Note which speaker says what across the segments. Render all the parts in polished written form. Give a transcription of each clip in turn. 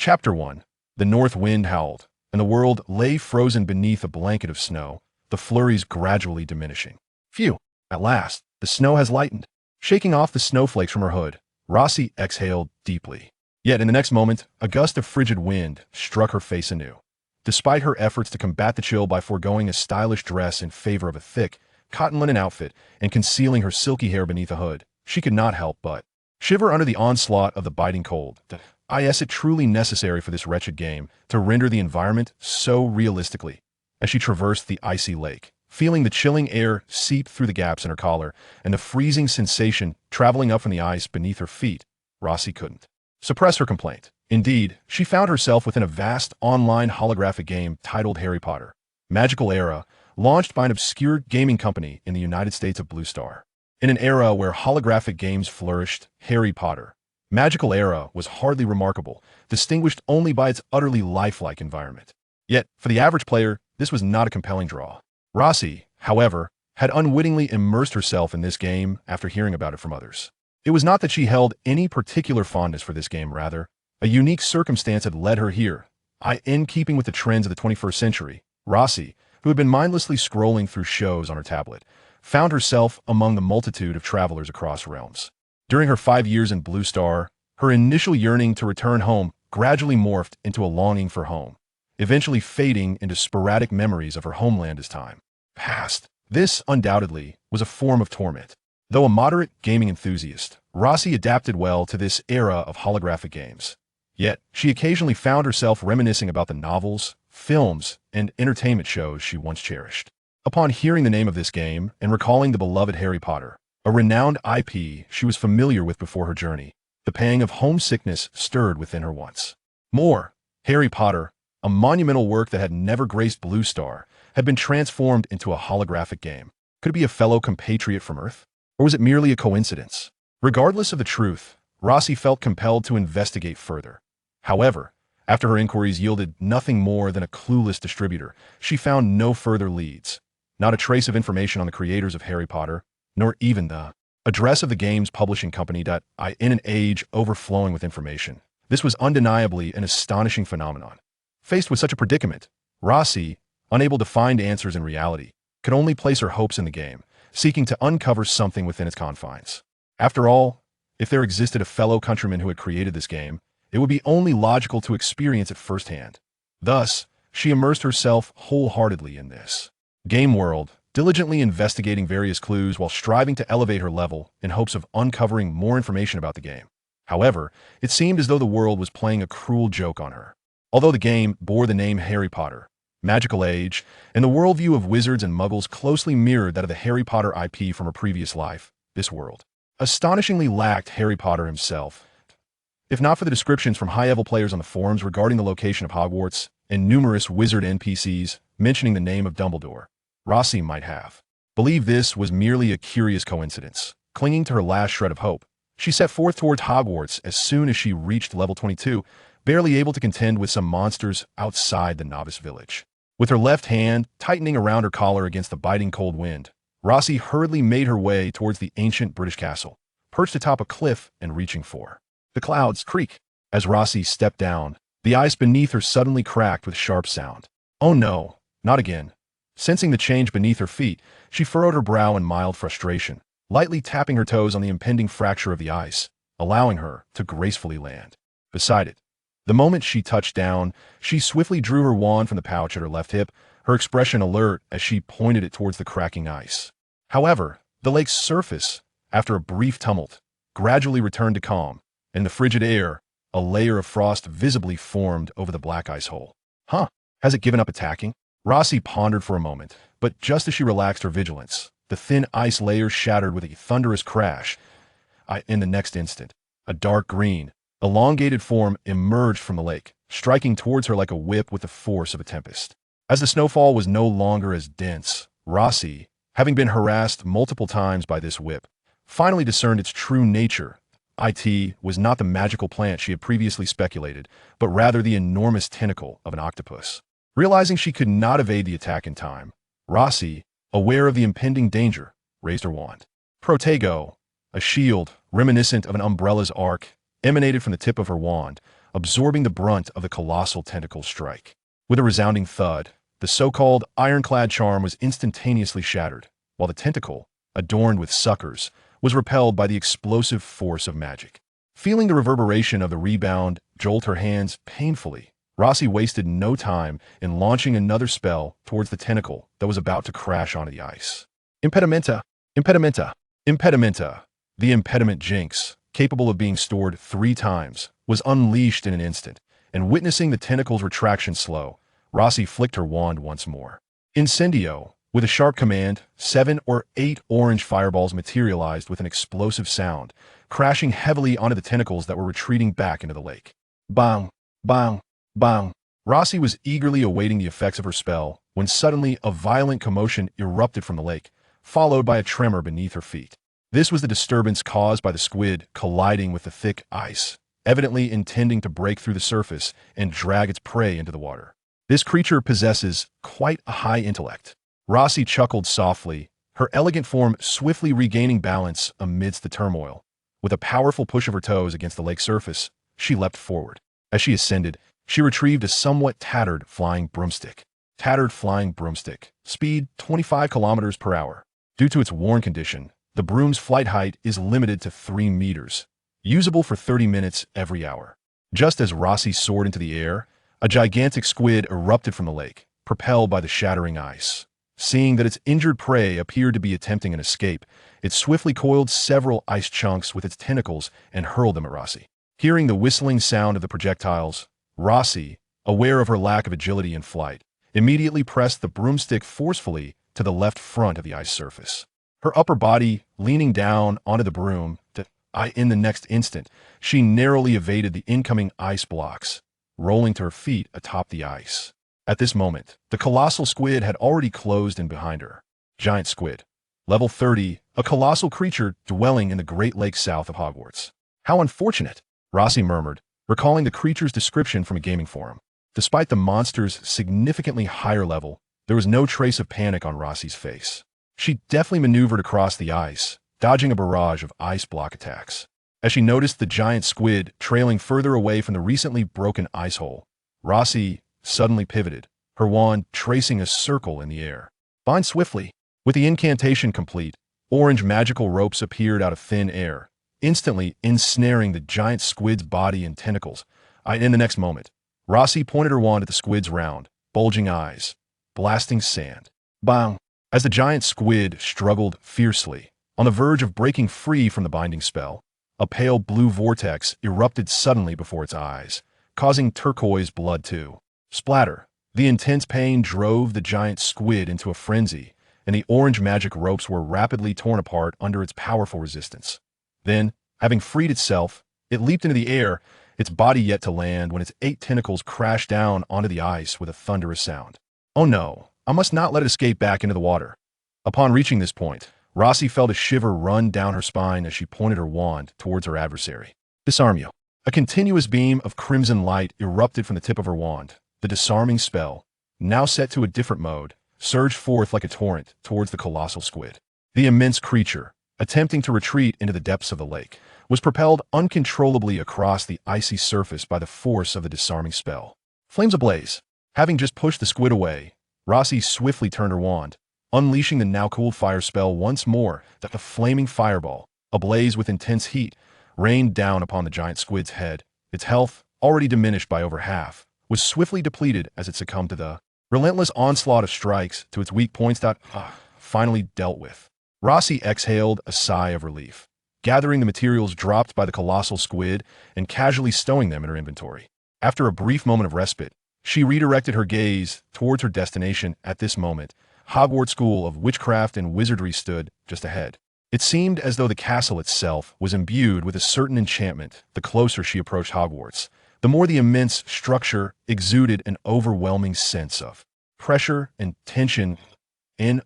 Speaker 1: Chapter 1. The north wind howled, and the world lay frozen beneath a blanket of snow, the flurries gradually diminishing. Phew! At last, the snow has lightened. Shaking off the snowflakes from her hood, Rossi exhaled deeply. Yet in the next moment, a gust of frigid wind struck her face anew. Despite her efforts to combat the chill by foregoing a stylish dress in favor of a thick, cotton linen outfit and concealing her silky hair beneath a hood, she could not help but shiver under the onslaught of the biting cold. Is it truly necessary for this wretched game to render the environment so realistically? As she traversed the icy lake, feeling the chilling air seep through the gaps in her collar and the freezing sensation traveling up from the ice beneath her feet, Rossi couldn't suppress her complaint. Indeed, she found herself within a vast online holographic game titled Harry Potter: Magical Era, launched by an obscure gaming company in the United States of Blue Star. In an era where holographic games flourished, Harry Potter: Magical Era was hardly remarkable, distinguished only by its utterly lifelike environment. Yet, for the average player, this was not a compelling draw. Rossi, however, had unwittingly immersed herself in this game after hearing about it from others. It was not that she held any particular fondness for this game, rather, a unique circumstance had led her here. In keeping with the trends of the 21st century, Rossi, who had been mindlessly scrolling through shows on her tablet, found herself among the multitude of travelers across realms. During her 5 years in Blue Star, her initial yearning to return home gradually morphed into a longing for home, eventually fading into sporadic memories of her homeland as time passed. This, undoubtedly, was a form of torment. Though a moderate gaming enthusiast, Rossi adapted well to this era of holographic games. Yet, she occasionally found herself reminiscing about the novels, films, and entertainment shows she once cherished. Upon hearing the name of this game and recalling the beloved Harry Potter, a renowned IP she was familiar with before her journey, the pang of homesickness stirred within her once more. Harry Potter, a monumental work that had never graced Blue Star, had been transformed into a holographic game. Could it be a fellow compatriot from Earth? Or was it merely a coincidence? Regardless of the truth, Rossi felt compelled to investigate further. However, after her inquiries yielded nothing more than a clueless distributor, she found no further leads. Not a trace of information on the creators of Harry Potter, nor even the address of the game's publishing company. In an age overflowing with information, this was undeniably an astonishing phenomenon. Faced with such a predicament, Rossi, unable to find answers in reality, could only place her hopes in the game, seeking to uncover something within its confines. After all, if there existed a fellow countryman who had created this game, it would be only logical to experience it firsthand. Thus, she immersed herself wholeheartedly in this game world, diligently investigating various clues while striving to elevate her level in hopes of uncovering more information about the game. However, it seemed as though the world was playing a cruel joke on her. Although the game bore the name Harry Potter: Magical Age, and the worldview of wizards and muggles closely mirrored that of the Harry Potter IP from her previous life, this world astonishingly lacked Harry Potter himself. If not for the descriptions from high-level players on the forums regarding the location of Hogwarts and numerous wizard NPCs mentioning the name of Dumbledore, Rossi might have believed this was merely a curious coincidence. Clinging to her last shred of hope, she set forth towards Hogwarts as soon as she reached level 22, barely able to contend with some monsters outside the novice village. With her left hand tightening around her collar against the biting cold wind, Rossi hurriedly made her way towards the ancient British castle, perched atop a cliff and reaching for the clouds. Creak. As Rossi stepped down, the ice beneath her suddenly cracked with sharp sound. Oh no, not again. Sensing the change beneath her feet, she furrowed her brow in mild frustration, lightly tapping her toes on the impending fracture of the ice, allowing her to gracefully land beside it. The moment she touched down, she swiftly drew her wand from the pouch at her left hip, her expression alert as she pointed it towards the cracking ice. However, the lake's surface, after a brief tumult, gradually returned to calm. In the frigid air, a layer of frost visibly formed over the black ice hole. Has it given up attacking? Rossi pondered for a moment, but just as she relaxed her vigilance, the thin ice layer shattered with a thunderous crash. In the next instant, a dark green, elongated form emerged from the lake, striking towards her like a whip with the force of a tempest. As the snowfall was no longer as dense, Rossi, having been harassed multiple times by this whip, finally discerned its true nature. It was not the magical plant she had previously speculated, but rather the enormous tentacle of an octopus. Realizing she could not evade the attack in time, Rossi, aware of the impending danger, raised her wand. Protego, a shield reminiscent of an umbrella's arc, emanated from the tip of her wand, absorbing the brunt of the colossal tentacle's strike. With a resounding thud, the so-called ironclad charm was instantaneously shattered, while the tentacle, adorned with suckers, was repelled by the explosive force of magic. Feeling the reverberation of the rebound jolt her hands painfully, Rossi wasted no time in launching another spell towards the tentacle that was about to crash onto the ice. Impedimenta! Impedimenta! Impedimenta! The impediment jinx, capable of being stored 3 times, was unleashed in an instant, and witnessing the tentacle's retraction slow, Rossi flicked her wand once more. Incendio! With a sharp command, 7 or 8 orange fireballs materialized with an explosive sound, crashing heavily onto the tentacles that were retreating back into the lake. Bang! Bang! Bang! Rossi was eagerly awaiting the effects of her spell when suddenly a violent commotion erupted from the lake, followed by a tremor beneath her feet. This was the disturbance caused by the squid colliding with the thick ice, evidently intending to break through the surface and drag its prey into the water. This creature possesses quite a high intellect. Rossi chuckled softly, her elegant form swiftly regaining balance amidst the turmoil. With a powerful push of her toes against the lake surface, she leapt forward. As she ascended, she retrieved a somewhat tattered flying broomstick. Tattered flying broomstick. Speed 25 kilometers per hour. Due to its worn condition, the broom's flight height is limited to 3 meters, usable for 30 minutes every hour. Just as Rossi soared into the air, a gigantic squid erupted from the lake, propelled by the shattering ice. Seeing that its injured prey appeared to be attempting an escape, it swiftly coiled several ice chunks with its tentacles and hurled them at Rossi. Hearing the whistling sound of the projectiles, Rossi, aware of her lack of agility in flight, immediately pressed the broomstick forcefully to the left front of the ice surface. Her upper body leaning down onto the broom, in the next instant, she narrowly evaded the incoming ice blocks, rolling to her feet atop the ice. At this moment, the colossal squid had already closed in behind her. Giant squid. Level 30, a colossal creature dwelling in the Great Lakes south of Hogwarts. How unfortunate, Rossi murmured, recalling the creature's description from a gaming forum. Despite the monster's significantly higher level, there was no trace of panic on Rossi's face. She deftly maneuvered across the ice, dodging a barrage of ice block attacks. As she noticed the giant squid trailing further away from the recently broken ice hole, Rossi suddenly pivoted, her wand tracing a circle in the air. Bind swiftly. With the incantation complete, orange magical ropes appeared out of thin air, instantly ensnaring the giant squid's body and tentacles. In the next moment, Rossi pointed her wand at the squid's round, bulging eyes, blasting sand. Bang! As the giant squid struggled fiercely, on the verge of breaking free from the binding spell, a pale blue vortex erupted suddenly before its eyes, causing turquoise blood to splatter. The intense pain drove the giant squid into a frenzy, and the orange magic ropes were rapidly torn apart under its powerful resistance. Then, having freed itself, it leaped into the air, its body yet to land when its 8 tentacles crashed down onto the ice with a thunderous sound. Oh no, I must not let it escape back into the water. Upon reaching this point, Rossi felt a shiver run down her spine as she pointed her wand towards her adversary. Disarm you. A continuous beam of crimson light erupted from the tip of her wand. The disarming spell, now set to a different mode, surged forth like a torrent towards the colossal squid. The immense creature, attempting to retreat into the depths of the lake, was propelled uncontrollably across the icy surface by the force of the disarming spell. Flames ablaze. Having just pushed the squid away, Rossi swiftly turned her wand, unleashing the now-cooled fire spell once more. That the flaming fireball, ablaze with intense heat, rained down upon the giant squid's head. Its health, already diminished by over half, was swiftly depleted as it succumbed to the relentless onslaught of strikes to its weak points. Finally dealt with. Rossi exhaled a sigh of relief, gathering the materials dropped by the colossal squid and casually stowing them in her inventory. After a brief moment of respite, she redirected her gaze towards her destination. At this moment, Hogwarts School of Witchcraft and Wizardry stood just ahead. It seemed as though the castle itself was imbued with a certain enchantment. The closer she approached Hogwarts, the more the immense structure exuded an overwhelming sense of pressure and tension.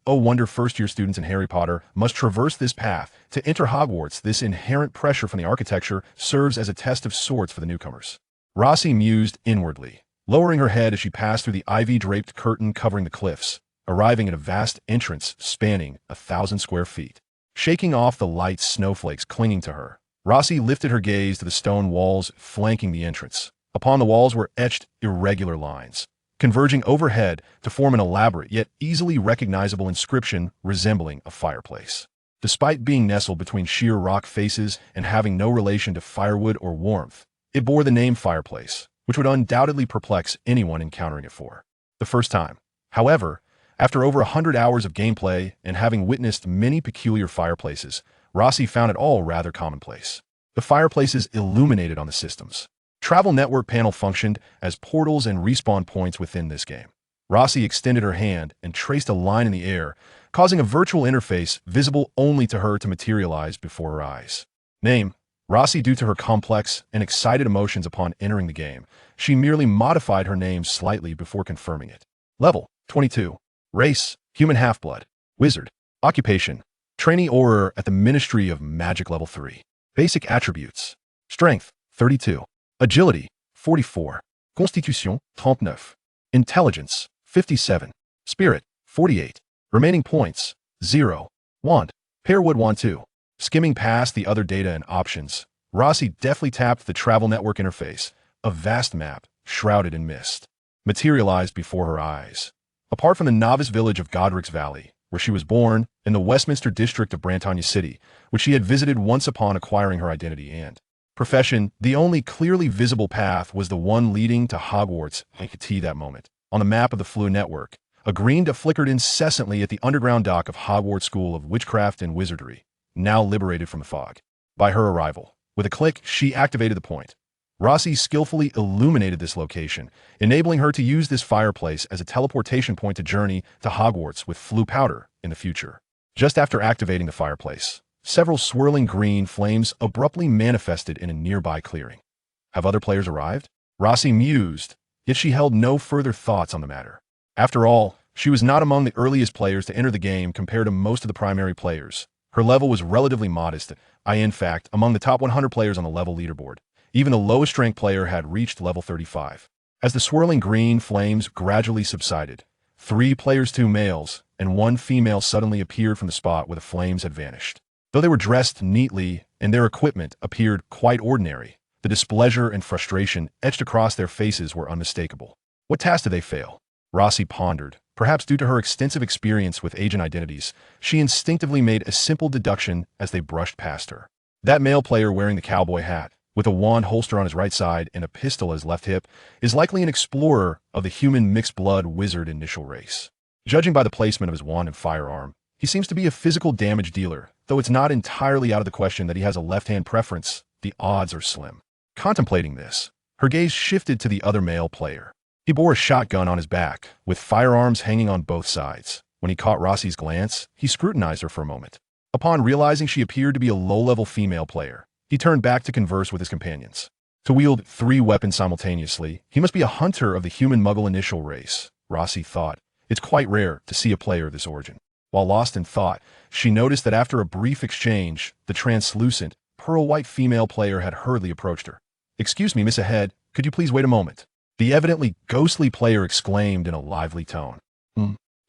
Speaker 1: Oh wonder first-year students in Harry Potter must traverse this path to enter Hogwarts. This inherent pressure from the architecture serves as a test of sorts for the newcomers. Rossi mused inwardly, lowering her head as she passed through the ivy-draped curtain covering the cliffs, arriving at a vast entrance spanning 1,000 square feet. Shaking off the light snowflakes clinging to her, Rossi lifted her gaze to the stone walls flanking the entrance. Upon the walls were etched irregular lines, converging overhead to form an elaborate yet easily recognizable inscription resembling a fireplace. Despite being nestled between sheer rock faces and having no relation to firewood or warmth, it bore the name fireplace, which would undoubtedly perplex anyone encountering it for the first time. However, after over 100 hours of gameplay and having witnessed many peculiar fireplaces, Rossi found it all rather commonplace. The fireplaces illuminated on the system's travel network panel functioned as portals and respawn points within this game. Rossi extended her hand and traced a line in the air, causing a virtual interface visible only to her to materialize before her eyes. Name: Rossi. Due to her complex and excited emotions upon entering the game, she merely modified her name slightly before confirming it. Level: 22. Race: human half-blood. Wizard. Occupation: trainee Auror at the Ministry of Magic Level 3. Basic attributes: Strength: 32. Agility: 44. Constitution: 39. Intelligence: 57. Spirit: 48. Remaining points: 0. Wand: Pearwood Wand 2. Skimming past the other data and options, Rossi deftly tapped the travel network interface. A vast map, shrouded in mist, materialized before her eyes. Apart from the novice village of Godric's Valley, where she was born, in the Westminster district of Brantagna City, which she had visited once upon acquiring her identity and profession, the only clearly visible path was the one leading to Hogwarts at that moment. On the map of the Floo network, a green dot flickered incessantly at the underground dock of Hogwarts School of Witchcraft and Wizardry, now liberated from the fog. By her arrival, with a click, she activated the point. Rossi skillfully illuminated this location, enabling her to use this fireplace as a teleportation point to journey to Hogwarts with Floo powder in the future. Just after activating the fireplace, several swirling green flames abruptly manifested in a nearby clearing. Have other players arrived? Rossi mused, yet she held no further thoughts on the matter. After all, she was not among the earliest players to enter the game compared to most of the primary players. Her level was relatively modest, in fact, among the top 100 players on the level leaderboard. Even the lowest ranked player had reached level 35. As the swirling green flames gradually subsided, 3 players, 2 males, and 1 female suddenly appeared from the spot where the flames had vanished. Though they were dressed neatly and their equipment appeared quite ordinary, the displeasure and frustration etched across their faces were unmistakable. What task did they fail? Rossi pondered. Perhaps due to her extensive experience with agent identities, she instinctively made a simple deduction as they brushed past her. That male player wearing the cowboy hat, with a wand holster on his right side and a pistol at his left hip, is likely an explorer of the human mixed-blood wizard initial race. Judging by the placement of his wand and firearm, he seems to be a physical damage dealer, though it's not entirely out of the question that he has a left-hand preference. The odds are slim. Contemplating this, her gaze shifted to the other male player. He bore a shotgun on his back, with firearms hanging on both sides. When he caught Rossi's glance, he scrutinized her for a moment. Upon realizing she appeared to be a low-level female player, he turned back to converse with his companions. To wield 3 weapons simultaneously, he must be a hunter of the human muggle initial race, Rossi thought. It's quite rare to see a player of this origin. While lost in thought, she noticed that after a brief exchange, the translucent, pearl-white female player had hurriedly approached her. "Excuse me, Miss Ahead, could you please wait a moment?" The evidently ghostly player exclaimed in a lively tone.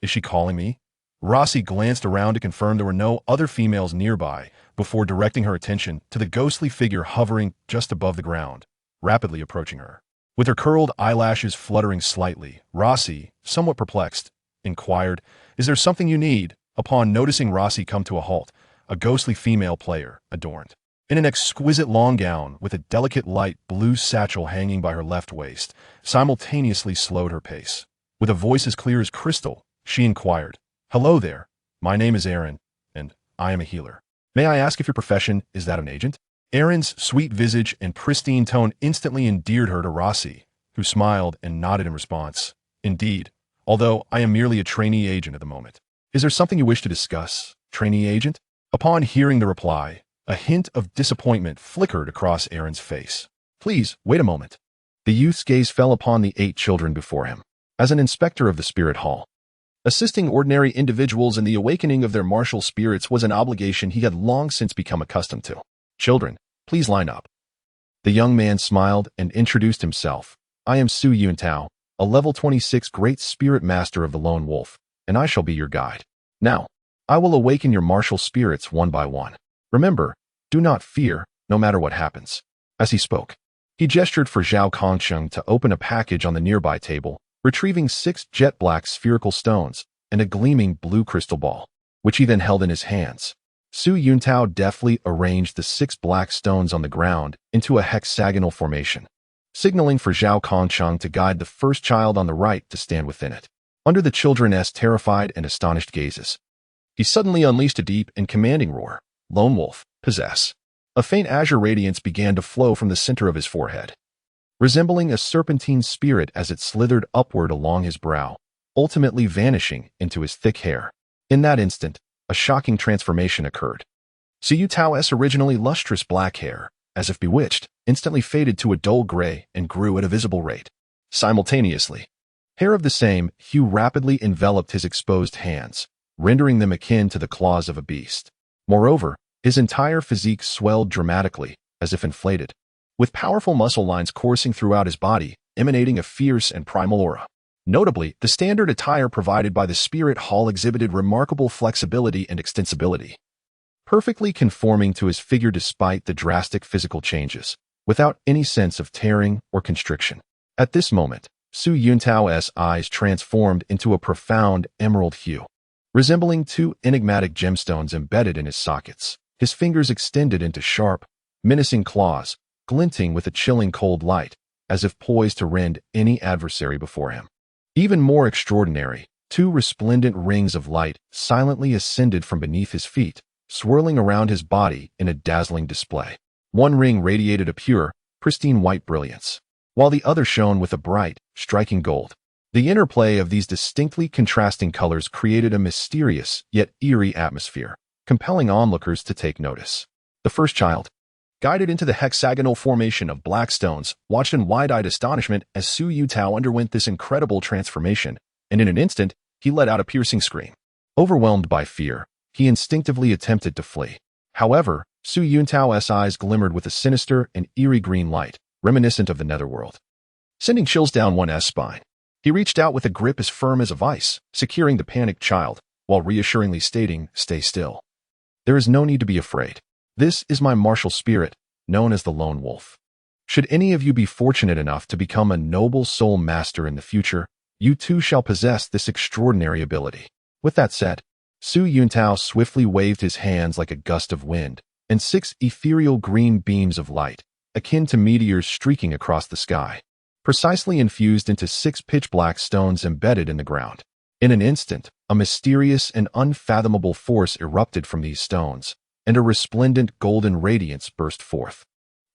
Speaker 1: Is she calling me?" Rossi glanced around to confirm there were no other females nearby, before directing her attention to the ghostly figure hovering just above the ground, rapidly approaching her. With her curled eyelashes fluttering slightly, Rossi, somewhat perplexed, inquired, "Is there something you need?" Upon noticing Rossi come to a halt, a ghostly female player, adorned in an exquisite long gown with a delicate light blue satchel hanging by her left waist, simultaneously slowed her pace. With a voice as clear as crystal, she inquired, "Hello there, my name is Aaron, and I am a healer. May I ask if your profession is that of an agent?" Aaron's sweet visage and pristine tone instantly endeared her to Rossi, who smiled and nodded in response. "Indeed, although I am merely a trainee agent at the moment." "Is there something you wish to discuss, trainee agent?" Upon hearing the reply, a hint of disappointment flickered across Aaron's face. "Please, wait a moment." The youth's gaze fell upon the 8 children before him. As an inspector of the Spirit Hall, assisting ordinary individuals in the awakening of their martial spirits was an obligation he had long since become accustomed to. "Children, please line up." The young man smiled and introduced himself. "I am Su Yuntao, a level 26 Great Spirit Master of the Lone Wolf, and I shall be your guide. Now, I will awaken your martial spirits one by one. Remember, do not fear, no matter what happens." As he spoke, He gestured for Zhao Kongsheng to open a package on the nearby table, retrieving 6 jet-black spherical stones and a gleaming blue crystal ball, which he then held in his hands. Su Yuntao deftly arranged the 6 black stones on the ground into a hexagonal formation, signaling for Zhao Kongsheng to guide the first child on the right to stand within it. Under the children's terrified and astonished gazes, he suddenly unleashed a deep and commanding roar. Lone wolf, possess. A faint azure radiance began to flow from the center of his forehead, resembling a serpentine spirit as it slithered upward along his brow, ultimately vanishing into his thick hair. In that instant, a shocking transformation occurred. Su Tao's originally lustrous black hair, as if bewitched, instantly faded to a dull gray and grew at a visible rate. Simultaneously, hair of the same hue rapidly enveloped his exposed hands, rendering them akin to the claws of a beast. Moreover, his entire physique swelled dramatically, as if inflated, with powerful muscle lines coursing throughout his body, emanating a fierce and primal aura. Notably, the standard attire provided by the Spirit Hall exhibited remarkable flexibility and extensibility, perfectly conforming to his figure despite the drastic physical changes, without any sense of tearing or constriction. At this moment, Su Yuntao's eyes transformed into a profound emerald hue, resembling 2 enigmatic gemstones embedded in his sockets. His fingers extended into sharp, menacing claws, glinting with a chilling cold light, as if poised to rend any adversary before him. Even more extraordinary, 2 resplendent rings of light silently ascended from beneath his feet, swirling around his body in a dazzling display. One ring radiated a pure, pristine white brilliance, while the other shone with a bright, striking gold. The interplay of these distinctly contrasting colors created a mysterious yet eerie atmosphere, compelling onlookers to take notice. The first child, guided into the hexagonal formation of black stones, watched in wide-eyed astonishment as Su Yutao underwent this incredible transformation, and in an instant, he let out a piercing scream. Overwhelmed by fear, he instinctively attempted to flee. However, Su Yuntao's eyes glimmered with a sinister and eerie green light, reminiscent of the netherworld, sending chills down one's spine. He reached out with a grip as firm as a vice, securing the panicked child, while reassuringly stating, "Stay still. There is no need to be afraid. This is my martial spirit, known as the Lone Wolf. Should any of you be fortunate enough to become a noble soul master in the future, you too shall possess this extraordinary ability." With that said, Su Yuntao swiftly waved his hands like a gust of wind, and 6 ethereal green beams of light, akin to meteors streaking across the sky, precisely infused into 6 pitch-black stones embedded in the ground. In an instant, a mysterious and unfathomable force erupted from these stones, and a resplendent golden radiance burst forth,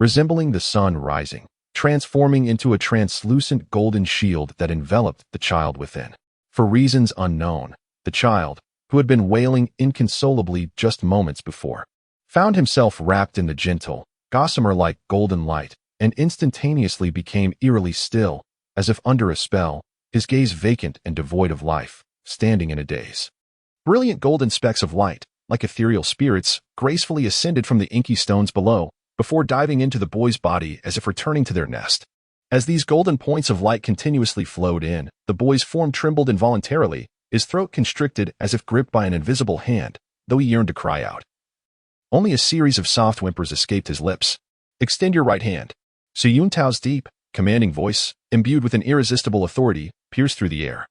Speaker 1: resembling the sun rising, transforming into a translucent golden shield that enveloped the child within. For reasons unknown, the child, who had been wailing inconsolably just moments before, found himself wrapped in the gentle, gossamer-like golden light, and instantaneously became eerily still, as if under a spell, his gaze vacant and devoid of life, standing in a daze. Brilliant golden specks of light, like ethereal spirits, gracefully ascended from the inky stones below, before diving into the boy's body as if returning to their nest. As these golden points of light continuously flowed in, the boy's form trembled involuntarily, his throat constricted as if gripped by an invisible hand, though he yearned to cry out. Only a series of soft whimpers escaped his lips. "Extend your right hand." Su Yuntao's deep, commanding voice, imbued with an irresistible authority, pierced through the air,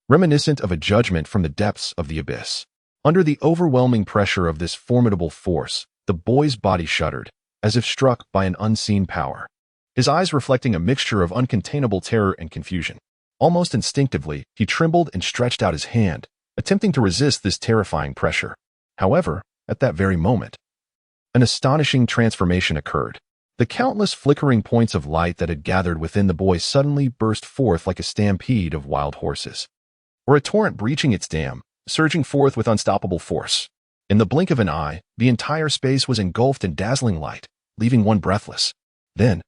Speaker 1: reminiscent of a judgment from the depths of the abyss. Under the overwhelming pressure of this formidable force, the boy's body shuddered, as if struck by an unseen power, his eyes reflecting a mixture of uncontainable terror and confusion. Almost instinctively, he trembled and stretched out his hand, attempting to resist this terrifying pressure. However, at that very moment, an astonishing transformation occurred. The countless flickering points of light that had gathered within the boy suddenly burst forth like a stampede of wild horses, or a torrent breaching its dam, surging forth with unstoppable force. In the blink of an eye, the entire space was engulfed in dazzling light, leaving one breathless. Then,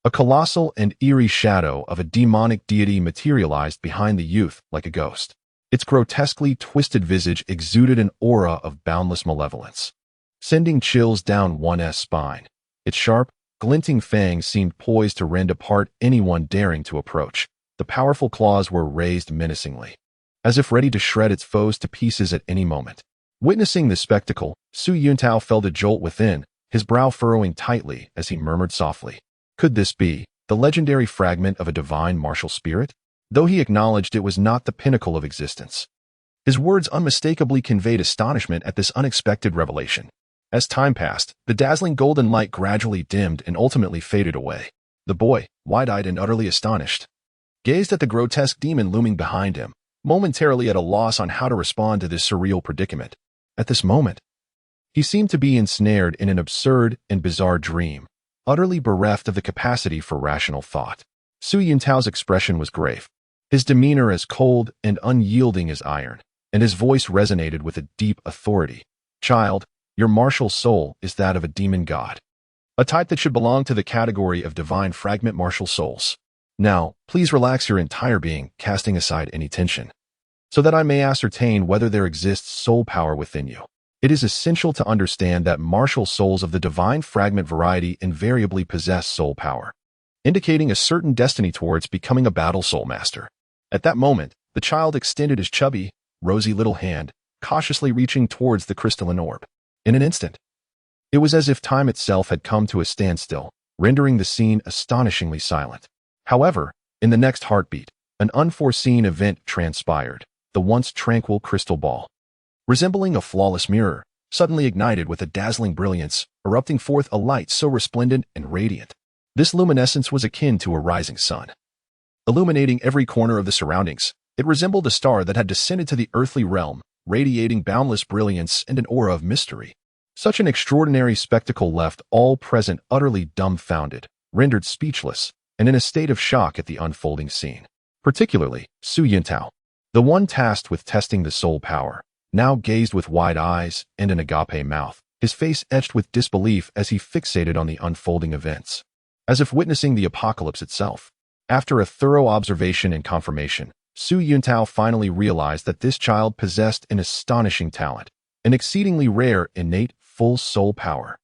Speaker 1: a colossal and eerie shadow of a demonic deity materialized behind the youth like a ghost. Its grotesquely twisted visage exuded an aura of boundless malevolence, sending chills down one's spine. Its sharp, glinting fangs seemed poised to rend apart anyone daring to approach. The powerful claws were raised menacingly, as if ready to shred its foes to pieces at any moment. Witnessing this spectacle, Su Yuntao felt a jolt within, his brow furrowing tightly as he murmured softly, Could this be the legendary fragment of a divine martial spirit? Though he acknowledged it was not the pinnacle of existence, his words unmistakably conveyed astonishment at this unexpected revelation. As time passed, the dazzling golden light gradually dimmed and ultimately faded away. The boy, wide-eyed and utterly astonished, gazed at the grotesque demon looming behind him, momentarily at a loss on how to respond to this surreal predicament. At this moment, he seemed to be ensnared in an absurd and bizarre dream, utterly bereft of the capacity for rational thought. Su Yuntao's expression was grave, his demeanor as cold and unyielding as iron, and his voice resonated with a deep authority. Child, your martial soul is that of a demon god, a type that should belong to the category of divine fragment martial souls. Now, please relax your entire being, casting aside any tension, so that I may ascertain whether there exists soul power within you. It is essential to understand that martial souls of the divine fragment variety invariably possess soul power, indicating a certain destiny towards becoming a battle soul master. At that moment, the child extended his chubby, rosy little hand, cautiously reaching towards the crystalline orb. In an instant, it was as if time itself had come to a standstill, rendering the scene astonishingly silent. However, in the next heartbeat, an unforeseen event transpired. The once tranquil crystal ball, resembling a flawless mirror, suddenly ignited with a dazzling brilliance, erupting forth a light so resplendent and radiant. This luminescence was akin to a rising sun, illuminating every corner of the surroundings. It resembled a star that had descended to the earthly realm, radiating boundless brilliance and an aura of mystery. Such an extraordinary spectacle left all present utterly dumbfounded, rendered speechless, and in a state of shock at the unfolding scene. Particularly, Su Yuntao, the one tasked with testing the soul power, now gazed with wide eyes and an agape mouth, his face etched with disbelief as he fixated on the unfolding events, as if witnessing the apocalypse itself. After a thorough observation and confirmation, Su Yuntao finally realized that this child possessed an astonishing talent, an exceedingly rare, innate, full soul power.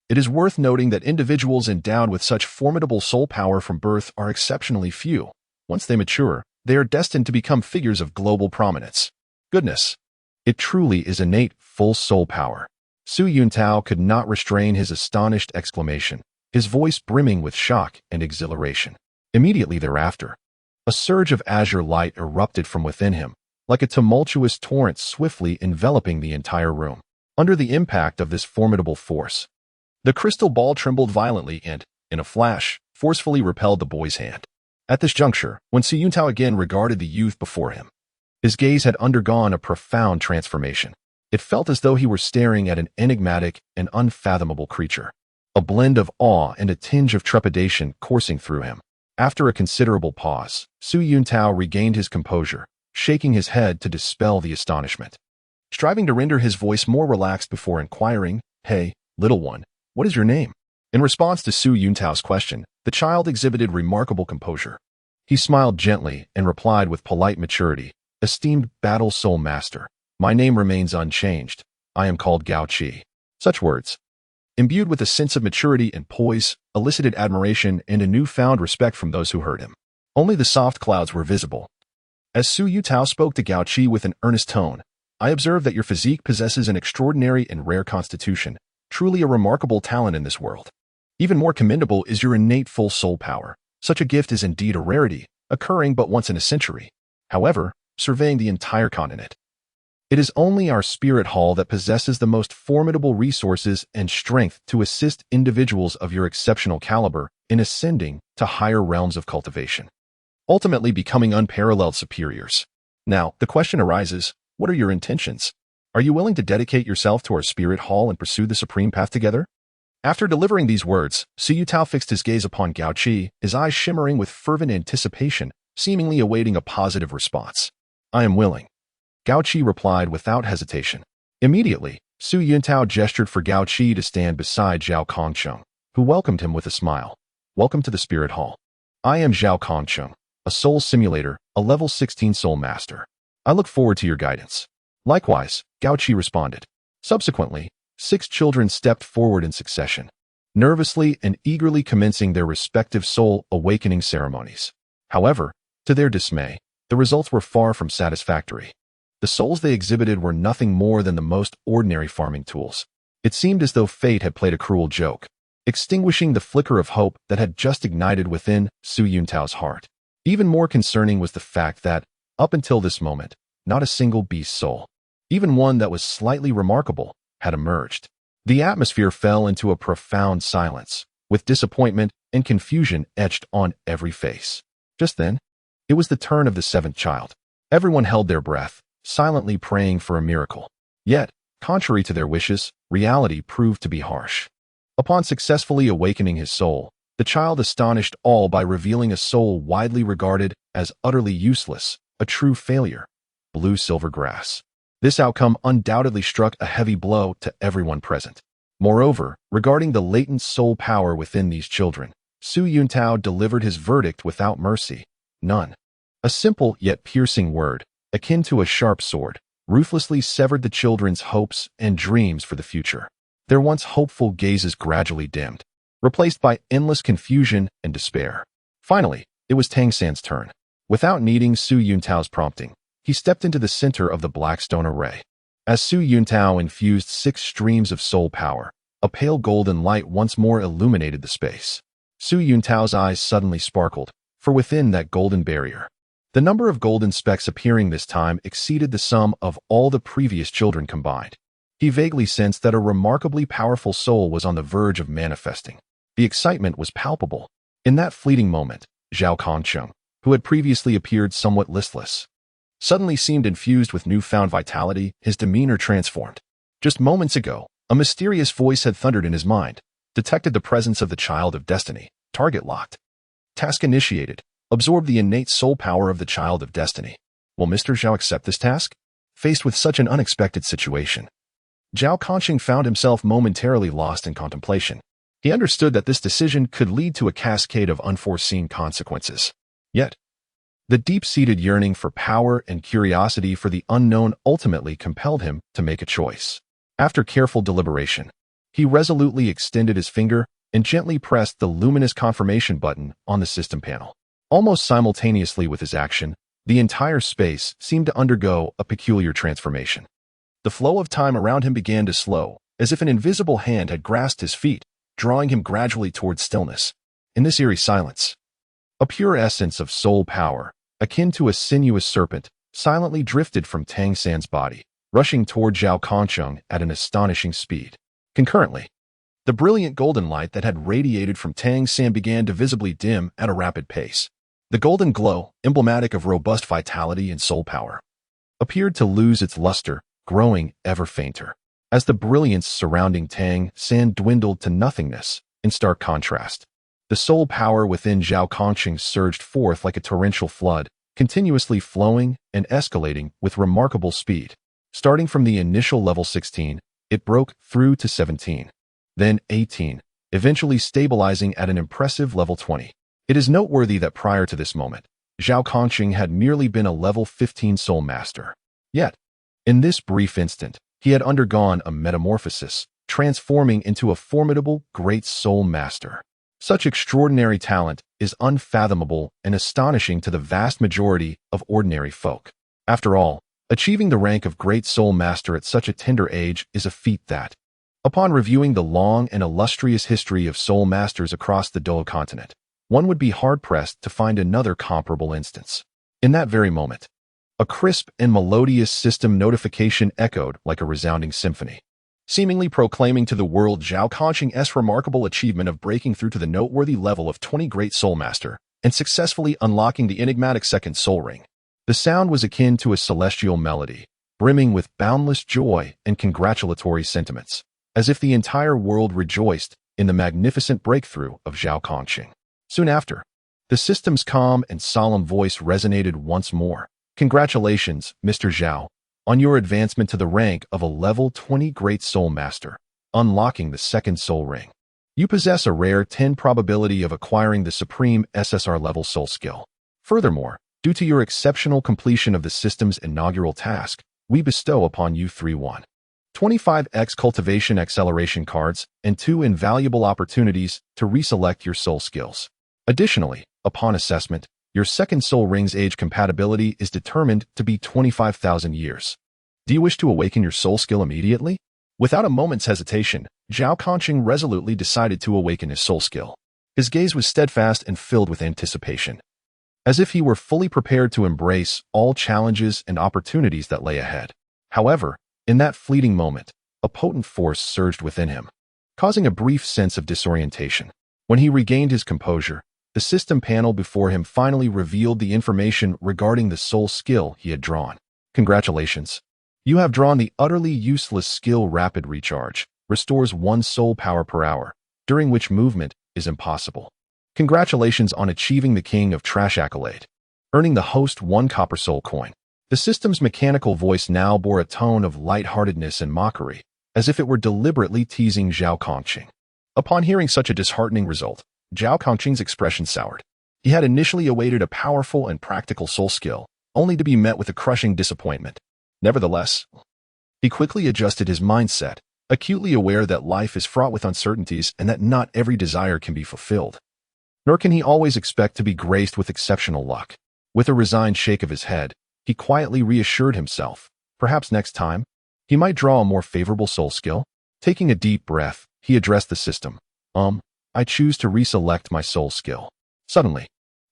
Speaker 1: It is worth noting that individuals endowed with such formidable soul power from birth are exceptionally few. Once they mature, they are destined to become figures of global prominence. Goodness! It truly is innate, full soul power. Su Yuntao could not restrain his astonished exclamation, his voice brimming with shock and exhilaration. Immediately thereafter, a surge of azure light erupted from within him, like a tumultuous torrent swiftly enveloping the entire room. Under the impact of this formidable force, the crystal ball trembled violently and, in a flash, forcefully repelled the boy's hand. At this juncture, when Su Yuntao again regarded the youth before him, his gaze had undergone a profound transformation. It felt as though he were staring at an enigmatic and unfathomable creature, a blend of awe and a tinge of trepidation coursing through him. After a considerable pause, Su Yuntao regained his composure, shaking his head to dispel the astonishment, striving to render his voice more relaxed before inquiring, "Hey, little one, what is your name?" In response to Su Yuntao's question, the child exhibited remarkable composure. He smiled gently and replied with polite maturity, "Esteemed battle soul master, my name remains unchanged. I am called Gao Qi." Such words, imbued with a sense of maturity and poise, elicited admiration and a newfound respect from those who heard him. Only the soft clouds were visible. As Su Yuntao spoke to Gao Qi with an earnest tone, "I observe that your physique possesses an extraordinary and rare constitution, truly a remarkable talent in this world. Even more commendable is your innate full soul power. Such a gift is indeed a rarity, occurring but once in a century. However, surveying the entire continent, it is only our spirit hall that possesses the most formidable resources and strength to assist individuals of your exceptional caliber in ascending to higher realms of cultivation, ultimately becoming unparalleled superiors. Now, the question arises, what are your intentions? Are you willing to dedicate yourself to our spirit hall and pursue the supreme path together?" After delivering these words, Su Yuntao fixed his gaze upon Gao Qi, his eyes shimmering with fervent anticipation, seemingly awaiting a positive response. "I am willing," Gao Qi replied without hesitation. Immediately, Su Yuntao gestured for Gao Qi to stand beside Zhao Kongcheng, who welcomed him with a smile. "Welcome to the Spirit Hall. I am Zhao Kongcheng, a soul simulator, a level 16 soul master. I look forward to your guidance." Likewise, Gao Qi responded. Subsequently, 6 children stepped forward in succession, nervously and eagerly commencing their respective soul awakening ceremonies. However, to their dismay, the results were far from satisfactory. The souls they exhibited were nothing more than the most ordinary farming tools. It seemed as though fate had played a cruel joke, extinguishing the flicker of hope that had just ignited within Su Yuntao's heart. Even more concerning was the fact that, up until this moment, not a single beast soul, even one that was slightly remarkable, had emerged. The atmosphere fell into a profound silence, with disappointment and confusion etched on every face. Just then, it was the turn of the seventh child. Everyone held their breath, silently praying for a miracle. Yet, contrary to their wishes, reality proved to be harsh. Upon successfully awakening his soul, the child astonished all by revealing a soul widely regarded as utterly useless, a true failure: blue-silver grass. This outcome undoubtedly struck a heavy blow to everyone present. Moreover, regarding the latent soul power within these children, Su Yuntao delivered his verdict without mercy: none. A simple yet piercing word, akin to a sharp sword, ruthlessly severed the children's hopes and dreams for the future. Their once hopeful gazes gradually dimmed, replaced by endless confusion and despair. Finally, it was Tang San's turn. Without needing Su Yuntao's prompting, he stepped into the center of the Blackstone array. As Su Yuntao infused 6 streams of soul power, a pale golden light once more illuminated the space. Su Yuntao's eyes suddenly sparkled, for within that golden barrier, the number of golden specks appearing this time exceeded the sum of all the previous children combined. He vaguely sensed that a remarkably powerful soul was on the verge of manifesting. The excitement was palpable. In that fleeting moment, Zhao Kongcheng, who had previously appeared somewhat listless, suddenly seemed infused with newfound vitality, his demeanor transformed. Just moments ago, a mysterious voice had thundered in his mind, detected the presence of the child of destiny, target locked. Task initiated. Absorb the innate soul power of the child of destiny. Will Mr. Zhao accept this task? Faced with such an unexpected situation, Zhao Kongqing found himself momentarily lost in contemplation. He understood that this decision could lead to a cascade of unforeseen consequences. Yet, the deep-seated yearning for power and curiosity for the unknown ultimately compelled him to make a choice. After careful deliberation, he resolutely extended his finger and gently pressed the luminous confirmation button on the system panel. Almost simultaneously with his action, the entire space seemed to undergo a peculiar transformation. The flow of time around him began to slow, as if an invisible hand had grasped his feet, drawing him gradually towards stillness. In this eerie silence, a pure essence of soul power, akin to a sinuous serpent, silently drifted from Tang San's body, rushing toward Zhao Kongcheng at an astonishing speed. Concurrently, the brilliant golden light that had radiated from Tang San began to visibly dim at a rapid pace. The golden glow, emblematic of robust vitality and soul power, appeared to lose its luster, growing ever fainter. As the brilliance surrounding Tang San dwindled to nothingness, in stark contrast, the soul power within Zhao Kongqing surged forth like a torrential flood, continuously flowing and escalating with remarkable speed. Starting from the initial level 16, it broke through to 17, then 18, eventually stabilizing at an impressive level 20. It is noteworthy that prior to this moment, Zhao Kongqing had merely been a level 15 soul master. Yet, in this brief instant, he had undergone a metamorphosis, transforming into a formidable great soul master. Such extraordinary talent is unfathomable and astonishing to the vast majority of ordinary folk. After all, achieving the rank of great soul master at such a tender age is a feat that, upon reviewing the long and illustrious history of soul masters across the Douluo Continent, one would be hard-pressed to find another comparable instance. In that very moment, a crisp and melodious system notification echoed like a resounding symphony, seemingly proclaiming to the world Zhao Kongqing's remarkable achievement of breaking through to the noteworthy level of 20 Great Soul Master and successfully unlocking the enigmatic second soul ring. The sound was akin to a celestial melody, brimming with boundless joy and congratulatory sentiments, as if the entire world rejoiced in the magnificent breakthrough of Zhao Kongqing. Soon after, the system's calm and solemn voice resonated once more. Congratulations, Mr. Zhao, on your advancement to the rank of a level 20 Great Soul Master, unlocking the second soul ring. You possess a rare 10 probability of acquiring the supreme SSR level soul skill. Furthermore, due to your exceptional completion of the system's inaugural task, we bestow upon you 25x cultivation acceleration cards and 2 invaluable opportunities to reselect your soul skills. Additionally, upon assessment, your second soul ring's age compatibility is determined to be 25,000 years. Do you wish to awaken your soul skill immediately? Without a moment's hesitation, Zhao Kongqing resolutely decided to awaken his soul skill. His gaze was steadfast and filled with anticipation, as if he were fully prepared to embrace all challenges and opportunities that lay ahead. However, in that fleeting moment, a potent force surged within him, causing a brief sense of disorientation. When he regained his composure, the system panel before him finally revealed the information regarding the soul skill he had drawn. Congratulations. You have drawn the utterly useless skill Rapid Recharge, restores 1 soul power per hour, during which movement is impossible. Congratulations on achieving the King of Trash accolade, earning the host 1 copper soul coin. The system's mechanical voice now bore a tone of lightheartedness and mockery, as if it were deliberately teasing Zhao Kongqing. Upon hearing such a disheartening result, Zhao Kongqing's expression soured. He had initially awaited a powerful and practical soul skill, only to be met with a crushing disappointment. Nevertheless, he quickly adjusted his mindset, acutely aware that life is fraught with uncertainties and that not every desire can be fulfilled. Nor can he always expect to be graced with exceptional luck. With a resigned shake of his head, he quietly reassured himself, perhaps next time, he might draw a more favorable soul skill. Taking a deep breath, he addressed the system. I choose to reselect my soul skill. Suddenly,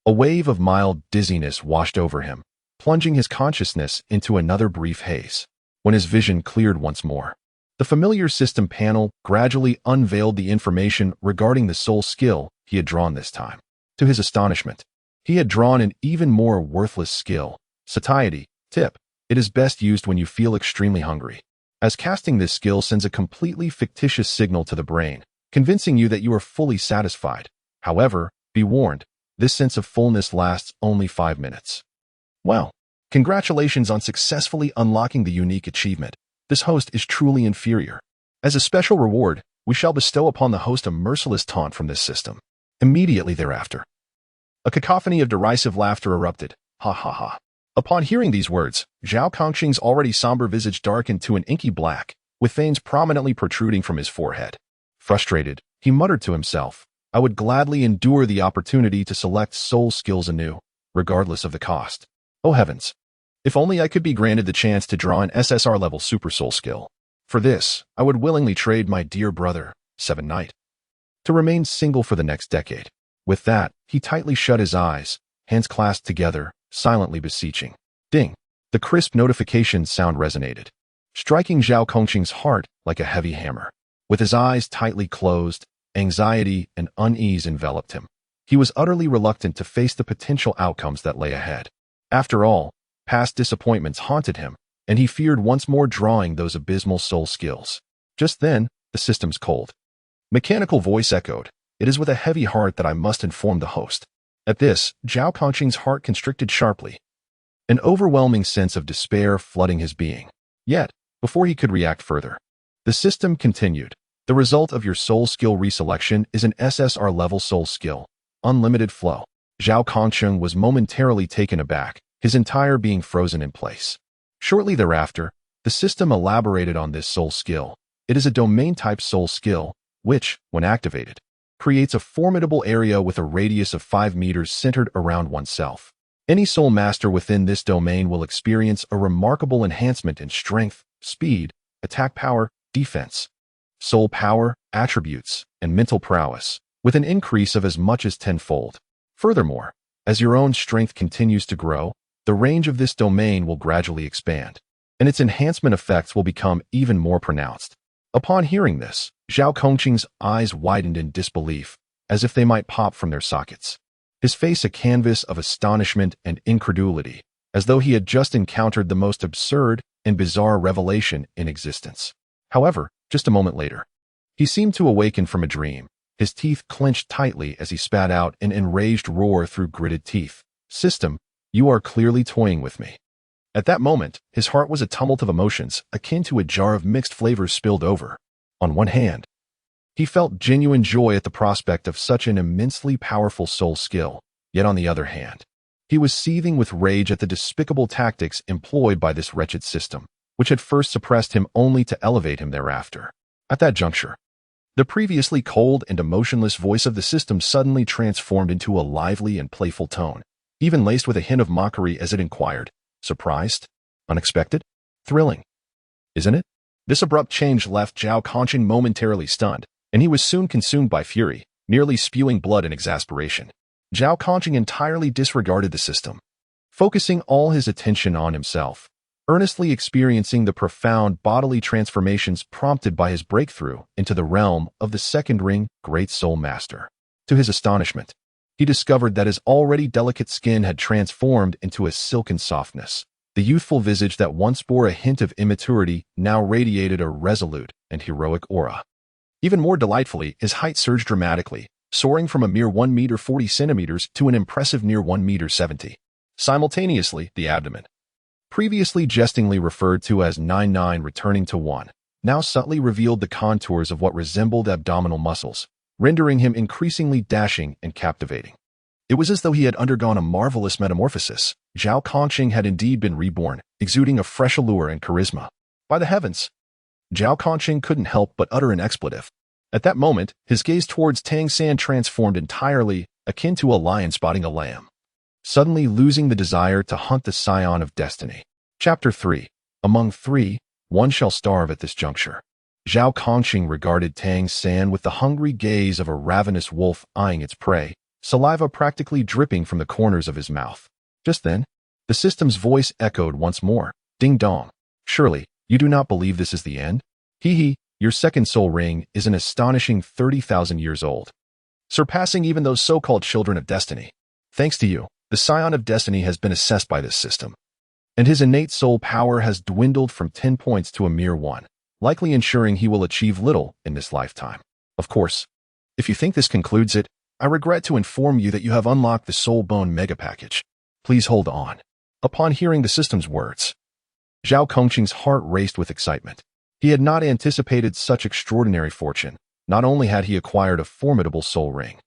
Speaker 1: a wave of mild dizziness washed over him, plunging his consciousness into another brief haze. When his vision cleared once more, the familiar system panel gradually unveiled the information regarding the soul skill he had drawn this time. To his astonishment, he had drawn an even more worthless skill, satiety. Tip: it is best used when you feel extremely hungry, as casting this skill sends a completely fictitious signal to the brain, convincing you that you are fully satisfied. However, be warned, this sense of fullness lasts only 5 minutes. Well, congratulations on successfully unlocking the unique achievement. This host is truly inferior. As a special reward, we shall bestow upon the host a merciless taunt from this system. Immediately thereafter, a cacophony of derisive laughter erupted. Ha ha ha. Upon hearing these words, Zhao Kongqing's already somber visage darkened to an inky black, with veins prominently protruding from his forehead. Frustrated, he muttered to himself, I would gladly endure the opportunity to select soul skills anew, regardless of the cost. Oh heavens! If only I could be granted the chance to draw an SSR-level super soul skill. For this, I would willingly trade my dear brother, Seven Knight, to remain single for the next decade. With that, he tightly shut his eyes, hands clasped together, silently beseeching. Ding! The crisp notification sound resonated, striking Zhao Kongqing's heart like a heavy hammer. With his eyes tightly closed, anxiety and unease enveloped him. He was utterly reluctant to face the potential outcomes that lay ahead. After all, past disappointments haunted him, and he feared once more drawing those abysmal soul skills. Just then, the system's cold, mechanical voice echoed, It is with a heavy heart that I must inform the host. At this, Zhao Kongqing's heart constricted sharply, an overwhelming sense of despair flooding his being. Yet, before he could react further, the system continued. The result of your soul skill reselection is an SSR-level soul skill, unlimited flow. Zhao Kongqing was momentarily taken aback, his entire being frozen in place. Shortly thereafter, the system elaborated on this soul skill. It is a domain-type soul skill, which, when activated, creates a formidable area with a radius of 5 meters centered around oneself. Any soul master within this domain will experience a remarkable enhancement in strength, speed, attack power, defense, soul power, attributes, and mental prowess, with an increase of as much as 10-fold. Furthermore, as your own strength continues to grow, the range of this domain will gradually expand, and its enhancement effects will become even more pronounced. Upon hearing this, Zhao Kongqing's eyes widened in disbelief, as if they might pop from their sockets. His face a canvas of astonishment and incredulity, as though he had just encountered the most absurd and bizarre revelation in existence. However, just a moment later, he seemed to awaken from a dream. His teeth clenched tightly as he spat out an enraged roar through gritted teeth. System, you are clearly toying with me. At that moment, his heart was a tumult of emotions, akin to a jar of mixed flavors spilled over. On one hand, he felt genuine joy at the prospect of such an immensely powerful soul skill, yet on the other hand, he was seething with rage at the despicable tactics employed by this wretched system, which had first suppressed him only to elevate him thereafter. At that juncture, the previously cold and emotionless voice of the system suddenly transformed into a lively and playful tone, even laced with a hint of mockery as it inquired, Surprised? Unexpected? Thrilling? Isn't it? This abrupt change left Zhao Conching momentarily stunned, and he was soon consumed by fury, nearly spewing blood in exasperation. Zhao Conching entirely disregarded the system, focusing all his attention on himself, earnestly experiencing the profound bodily transformations prompted by his breakthrough into the realm of the second ring Great Soul Master. To his astonishment, he discovered that his already delicate skin had transformed into a silken softness. The youthful visage that once bore a hint of immaturity now radiated a resolute and heroic aura. Even more delightfully, his height surged dramatically, soaring from a mere 1 meter 40 centimeters to an impressive near 1 meter 70. Simultaneously, the abdomen, previously jestingly referred to as 99 returning to 1, now subtly revealed the contours of what resembled abdominal muscles, rendering him increasingly dashing and captivating. It was as though he had undergone a marvelous metamorphosis. Zhao Conching had indeed been reborn, exuding a fresh allure and charisma. By the heavens! Zhao Conching couldn't help but utter an expletive. At that moment, his gaze towards Tang San transformed entirely, akin to a lion spotting a lamb, suddenly losing the desire to hunt the scion of destiny. Chapter 3. Among three, one shall starve at this juncture. Zhao Conching regarded Tang San with the hungry gaze of a ravenous wolf eyeing its prey, saliva practically dripping from the corners of his mouth. Just then, the system's voice echoed once more. Ding dong. Surely, you do not believe this is the end? Hee, your second soul ring is an astonishing 30,000 years old, surpassing even those so-called children of destiny. Thanks to you, the scion of destiny has been assessed by this system, and his innate soul power has dwindled from 10 points to a mere 1, likely ensuring he will achieve little in this lifetime. Of course, if you think this concludes it, I regret to inform you that you have unlocked the Soul Bone Mega Package. Please hold on. Upon hearing the system's words, Zhao Conching's heart raced with excitement. He had not anticipated such extraordinary fortune. Not only had he acquired a formidable soul ring,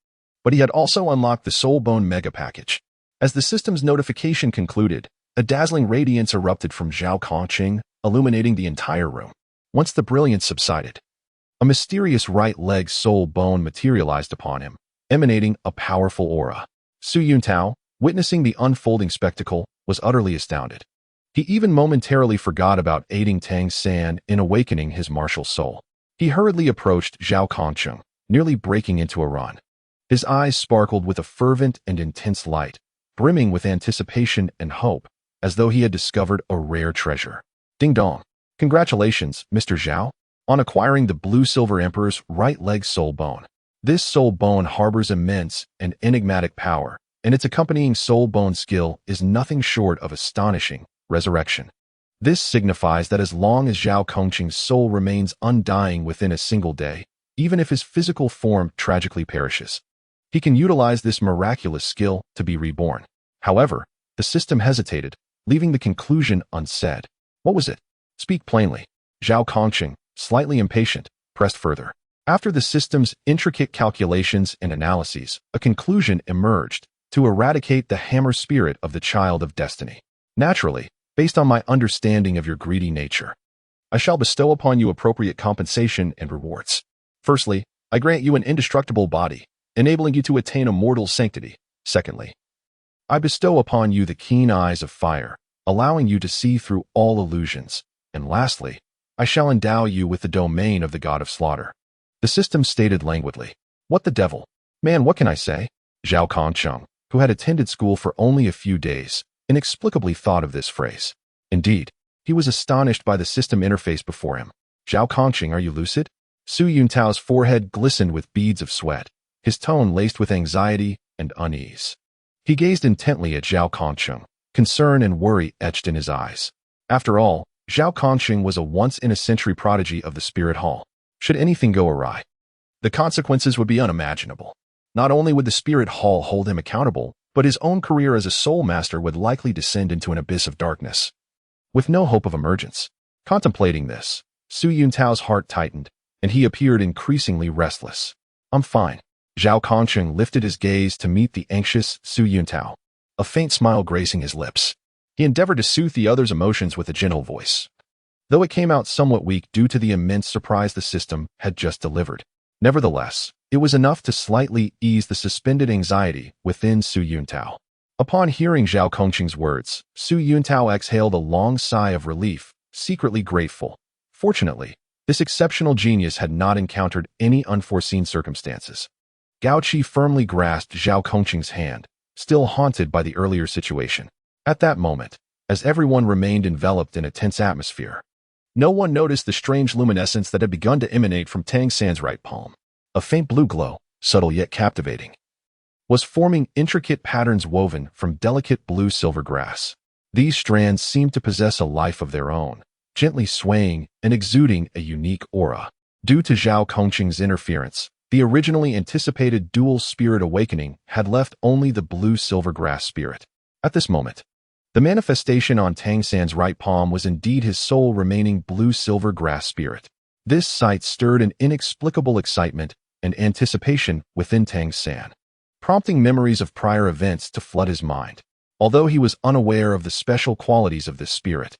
Speaker 1: but he had also unlocked the Soul Bone Mega Package. As the system's notification concluded, a dazzling radiance erupted from Zhao Conching, illuminating the entire room. Once the brilliance subsided, a mysterious right leg soul bone materialized upon him, emanating a powerful aura. Su Yuntao, witnessing the unfolding spectacle, was utterly astounded. He even momentarily forgot about aiding Tang San in awakening his martial soul. He hurriedly approached Zhao Conching, nearly breaking into a run. His eyes sparkled with a fervent and intense light, brimming with anticipation and hope, as though he had discovered a rare treasure. Ding dong. Congratulations, Mr. Zhao, on acquiring the Blue-Silver Emperor's right leg soul bone. This soul bone harbors immense and enigmatic power, and its accompanying soul bone skill is nothing short of astonishing. Resurrection. This signifies that as long as Zhao Conching's soul remains undying within a single day, even if his physical form tragically perishes, he can utilize this miraculous skill to be reborn. However, the system hesitated, leaving the conclusion unsaid. What was it? Speak plainly. Zhao Conching, slightly impatient, pressed further. After the system's intricate calculations and analyses, a conclusion emerged: to eradicate the hammer spirit of the child of destiny. Naturally, based on my understanding of your greedy nature, I shall bestow upon you appropriate compensation and rewards. Firstly, I grant you an indestructible body, enabling you to attain immortal sanctity. Secondly, I bestow upon you the keen eyes of fire, allowing you to see through all illusions. And lastly, I shall endow you with the domain of the god of slaughter. The system stated languidly. What the devil? Man, what can I say? Zhao Conching, who had attended school for only a few days, inexplicably thought of this phrase. Indeed, he was astonished by the system interface before him. Zhao Conching, are you lucid? Su Yuntao's forehead glistened with beads of sweat, his tone laced with anxiety and unease. He gazed intently at Zhao Conching, concern and worry etched in his eyes. After all, Zhao Conching was a once-in-a-century prodigy of the Spirit Hall. Should anything go awry, the consequences would be unimaginable. Not only would the Spirit Hall hold him accountable, but his own career as a soul master would likely descend into an abyss of darkness, with no hope of emergence. Contemplating this, Su Yuntao's heart tightened, and he appeared increasingly restless. I'm fine. Zhao Conching lifted his gaze to meet the anxious Su Yuntao, a faint smile gracing his lips. He endeavored to soothe the other's emotions with a gentle voice, though it came out somewhat weak due to the immense surprise the system had just delivered. Nevertheless, it was enough to slightly ease the suspended anxiety within Su Yuntao. Upon hearing Zhao Conching's words, Su Yuntao exhaled a long sigh of relief, secretly grateful Fortunately, this exceptional genius had not encountered any unforeseen circumstances. Gao Qi firmly grasped Zhao Kongqing's hand, still haunted by the earlier situation. At that moment, as everyone remained enveloped in a tense atmosphere, no one noticed the strange luminescence that had begun to emanate from Tang San's right palm. A faint blue glow, subtle yet captivating, was forming intricate patterns woven from delicate blue-silver grass. These strands seemed to possess a life of their own, gently swaying and exuding a unique aura. Due to Zhao Kongqing's interference, the originally anticipated dual spirit awakening had left only the blue-silver grass spirit. At this moment, the manifestation on Tang San's right palm was indeed his sole remaining blue-silver grass spirit. This sight stirred an inexplicable excitement and anticipation within Tang San, prompting memories of prior events to flood his mind. Although he was unaware of the special qualities of this spirit,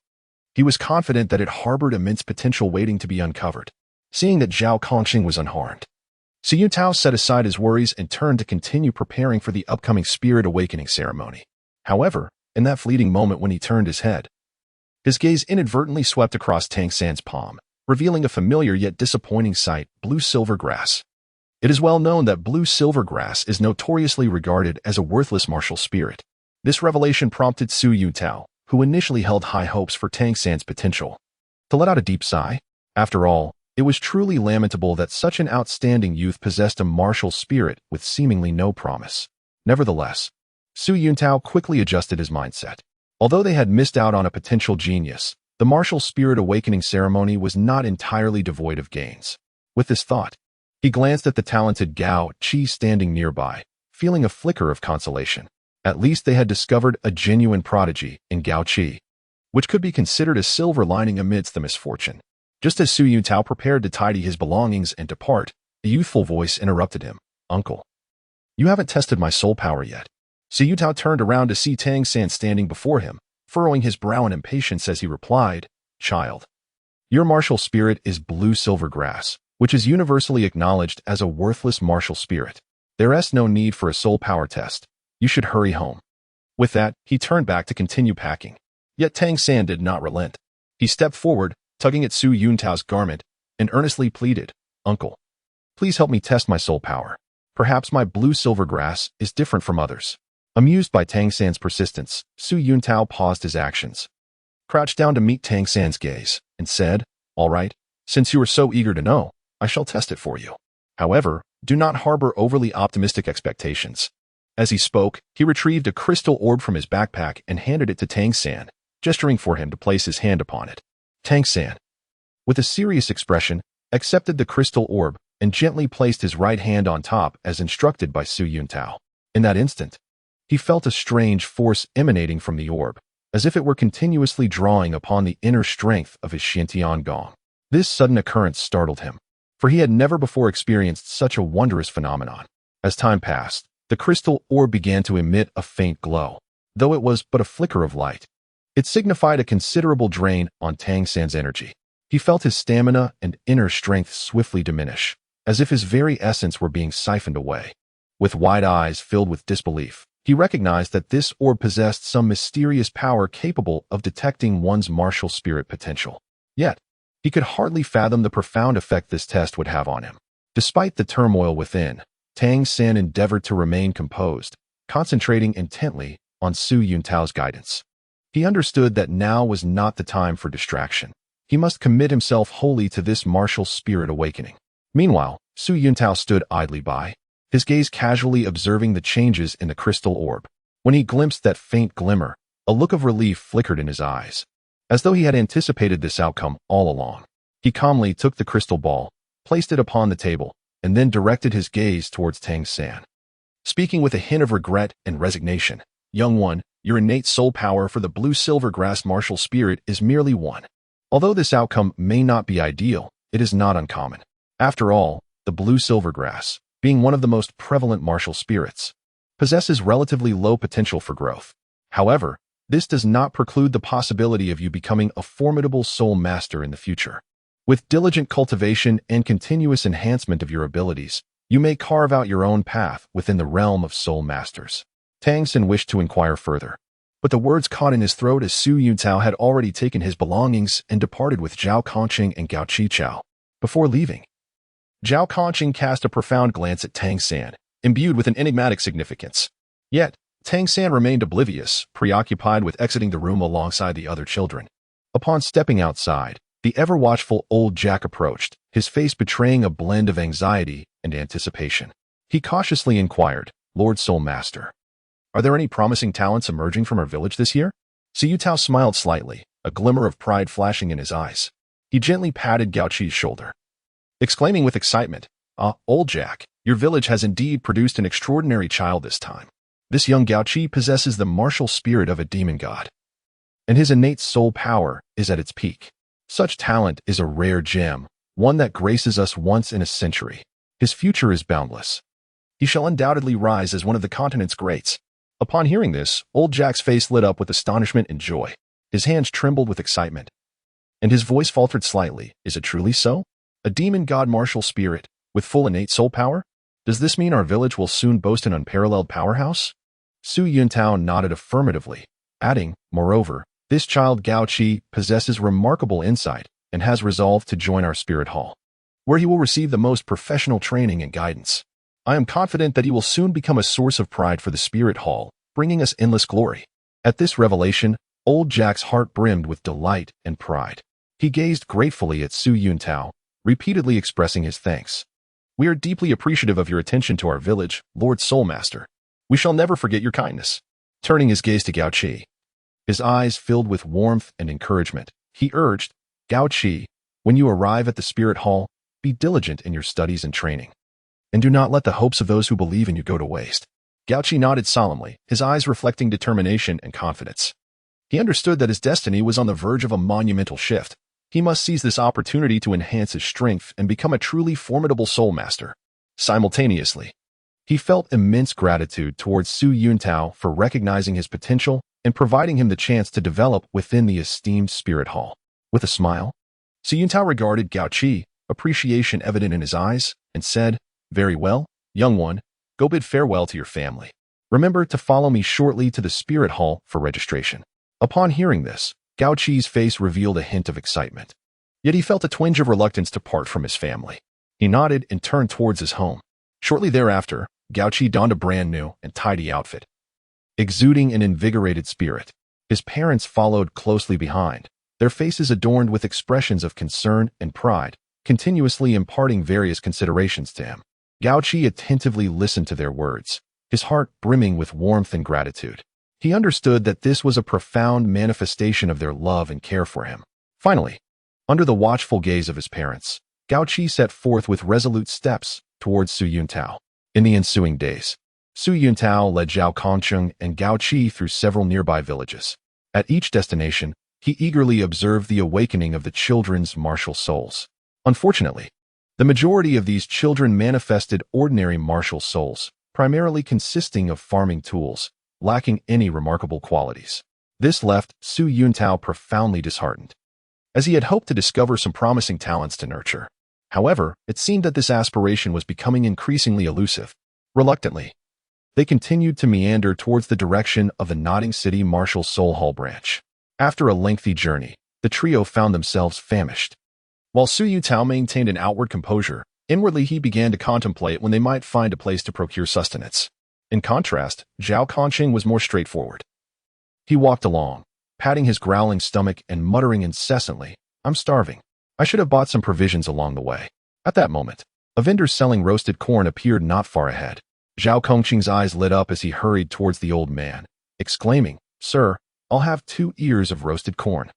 Speaker 1: he was confident that it harbored immense potential waiting to be uncovered. Seeing that Zhao Kongqing was unharmed, Su Yuntao set aside his worries and turned to continue preparing for the upcoming spirit awakening ceremony. However, in that fleeting moment when he turned his head, his gaze inadvertently swept across Tang San's palm, revealing a familiar yet disappointing sight: blue-silver grass. It is well known that blue-silver grass is notoriously regarded as a worthless martial spirit. This revelation prompted Su Yuntao, who initially held high hopes for Tang San's potential, to let out a deep sigh. After all, it was truly lamentable that such an outstanding youth possessed a martial spirit with seemingly no promise. Nevertheless, Su Yuntao quickly adjusted his mindset. Although they had missed out on a potential genius, the martial spirit awakening ceremony was not entirely devoid of gains. With this thought, he glanced at the talented Gao Qi standing nearby, feeling a flicker of consolation. At least they had discovered a genuine prodigy in Gao Qi, which could be considered a silver lining amidst the misfortune. Just as Su Yuntao prepared to tidy his belongings and depart, a youthful voice interrupted him. "Uncle, you haven't tested my soul power yet." Su Yuntao turned around to see Tang San standing before him, furrowing his brow in impatience as he replied, "Child, your martial spirit is blue-silver grass, which is universally acknowledged as a worthless martial spirit. There is no need for a soul power test. You should hurry home." With that, he turned back to continue packing. Yet Tang San did not relent. He stepped forward, tugging at Su Yuntao's garment, and earnestly pleaded, "Uncle, please help me test my soul power. Perhaps my blue-silver grass is different from others." Amused by Tang San's persistence, Su Yuntao paused his actions, crouched down to meet Tang San's gaze, and said, "All right, since you are so eager to know, I shall test it for you. However, do not harbor overly optimistic expectations." As he spoke, he retrieved a crystal orb from his backpack and handed it to Tang San, gesturing for him to place his hand upon it. Tang San, with a serious expression, accepted the crystal orb and gently placed his right hand on top as instructed by Su Yuntao. In that instant, he felt a strange force emanating from the orb, as if it were continuously drawing upon the inner strength of his Xiantian Gong. This sudden occurrence startled him, for he had never before experienced such a wondrous phenomenon. As time passed, the crystal orb began to emit a faint glow, though it was but a flicker of light. It signified a considerable drain on Tang San's energy. He felt his stamina and inner strength swiftly diminish, as if his very essence were being siphoned away. With wide eyes filled with disbelief, he recognized that this orb possessed some mysterious power capable of detecting one's martial spirit potential. Yet, he could hardly fathom the profound effect this test would have on him. Despite the turmoil within, Tang San endeavored to remain composed, concentrating intently on Su Yuntao's guidance. He understood that now was not the time for distraction. He must commit himself wholly to this martial spirit awakening. Meanwhile, Su Yuntao stood idly by, his gaze casually observing the changes in the crystal orb. When he glimpsed that faint glimmer, a look of relief flickered in his eyes, as though he had anticipated this outcome all along. He calmly took the crystal ball, placed it upon the table, and then directed his gaze towards Tang San, speaking with a hint of regret and resignation. "Young one, your innate soul power for the blue-silver grass martial spirit is merely 1. Although this outcome may not be ideal, it is not uncommon. After all, the blue-silver grass, being one of the most prevalent martial spirits, possesses relatively low potential for growth. However, this does not preclude the possibility of you becoming a formidable soul master in the future. With diligent cultivation and continuous enhancement of your abilities, you may carve out your own path within the realm of soul masters." Tang San wished to inquire further, But the words caught in his throat as Su Yuntao had already taken his belongings and departed with Zhao Kongqing and Gao Qichao. Before leaving, Zhao Kongqing cast a profound glance at Tang San, imbued with an enigmatic significance. Yet, Tang San remained oblivious, preoccupied with exiting the room alongside the other children. Upon stepping outside, the ever-watchful old Jack approached, his face betraying a blend of anxiety and anticipation. He cautiously inquired, "Lord Soul Master, are there any promising talents emerging from our village this year?" Su Yutao smiled slightly, a glimmer of pride flashing in his eyes. He gently patted Gao Qi's shoulder, exclaiming with excitement, "Ah, old Jack, your village has indeed produced an extraordinary child this time. This young Gao Qi possesses the martial spirit of a demon god, and his innate soul power is at its peak. Such talent is a rare gem, one that graces us once in a century. His future is boundless. He shall undoubtedly rise as one of the continent's greats." Upon hearing this, old Jack's face lit up with astonishment and joy. His hands trembled with excitement, and his voice faltered slightly. "Is it truly so? A demon god martial spirit, with full innate soul power? Does this mean our village will soon boast an unparalleled powerhouse?" Su Yuntao nodded affirmatively, adding, "Moreover, this child Gao Qi possesses remarkable insight and has resolved to join our spirit hall, where he will receive the most professional training and guidance. I am confident that he will soon become a source of pride for the spirit hall, bringing us endless glory." At this revelation, old Jack's heart brimmed with delight and pride. He gazed gratefully at Su Yuntao, repeatedly expressing his thanks. "We are deeply appreciative of your attention to our village, Lord Soul Master. We shall never forget your kindness." Turning his gaze to Gao Qi, his eyes filled with warmth and encouragement, he urged, "Gao Qi, when you arrive at the spirit hall, be diligent in your studies and training, and do not let the hopes of those who believe in you go to waste." Gao Qi nodded solemnly, his eyes reflecting determination and confidence. He understood that his destiny was on the verge of a monumental shift. He must seize this opportunity to enhance his strength and become a truly formidable soul master. Simultaneously, he felt immense gratitude towards Su Yuntao for recognizing his potential and providing him the chance to develop within the esteemed spirit hall. With a smile, Su Yuntao regarded Gao Qi, appreciation evident in his eyes, and said, "Very well, young one, go bid farewell to your family. Remember to follow me shortly to the spirit hall for registration." Upon hearing this, Gao Qi's face revealed a hint of excitement. Yet he felt a twinge of reluctance to part from his family. He nodded and turned towards his home. Shortly thereafter, Gao Qi donned a brand new and tidy outfit, exuding an invigorated spirit. His parents followed closely behind, their faces adorned with expressions of concern and pride, continuously imparting various considerations to him. Gao Qi attentively listened to their words, his heart brimming with warmth and gratitude. He understood that this was a profound manifestation of their love and care for him. Finally, under the watchful gaze of his parents, Gao Qi set forth with resolute steps towards Su Yuntao. In the ensuing days, Su Yuntao led Zhao Kongqing and Gao Qi through several nearby villages. At each destination, he eagerly observed the awakening of the children's martial souls. Unfortunately, the majority of these children manifested ordinary martial souls, primarily consisting of farming tools, lacking any remarkable qualities. This left Su Yuntao profoundly disheartened, as he had hoped to discover some promising talents to nurture. However, it seemed that this aspiration was becoming increasingly elusive. Reluctantly, they continued to meander towards the direction of the Nodding City Martial Soul Hall branch. After a lengthy journey, the trio found themselves famished. While Su Yuntao maintained an outward composure, inwardly he began to contemplate when they might find a place to procure sustenance. In contrast, Zhao Kongqing was more straightforward. He walked along, patting his growling stomach and muttering incessantly, "I'm starving. I should have bought some provisions along the way." At that moment, a vendor selling roasted corn appeared not far ahead. Zhao Kongqing's eyes lit up as he hurried towards the old man, exclaiming, "Sir, I'll have 2 ears of roasted corn."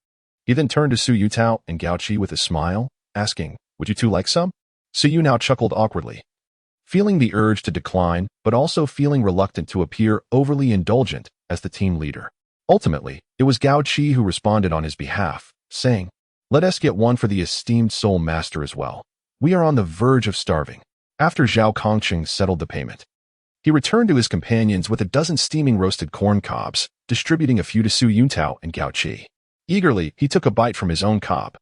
Speaker 1: He then turned to Su Yuntao and Gao Qi with a smile, asking, "Would you two like some?" Su Yuntao chuckled awkwardly, feeling the urge to decline, but also feeling reluctant to appear overly indulgent as the team leader. Ultimately, it was Gao Qi who responded on his behalf, saying, "Let us get one for the esteemed soul master as well. We are on the verge of starving." After Zhao Kongqing settled the payment, he returned to his companions with a dozen steaming roasted corn cobs, distributing a few to Su Yuntao and Gao Qi. Eagerly, he took a bite from his own cob,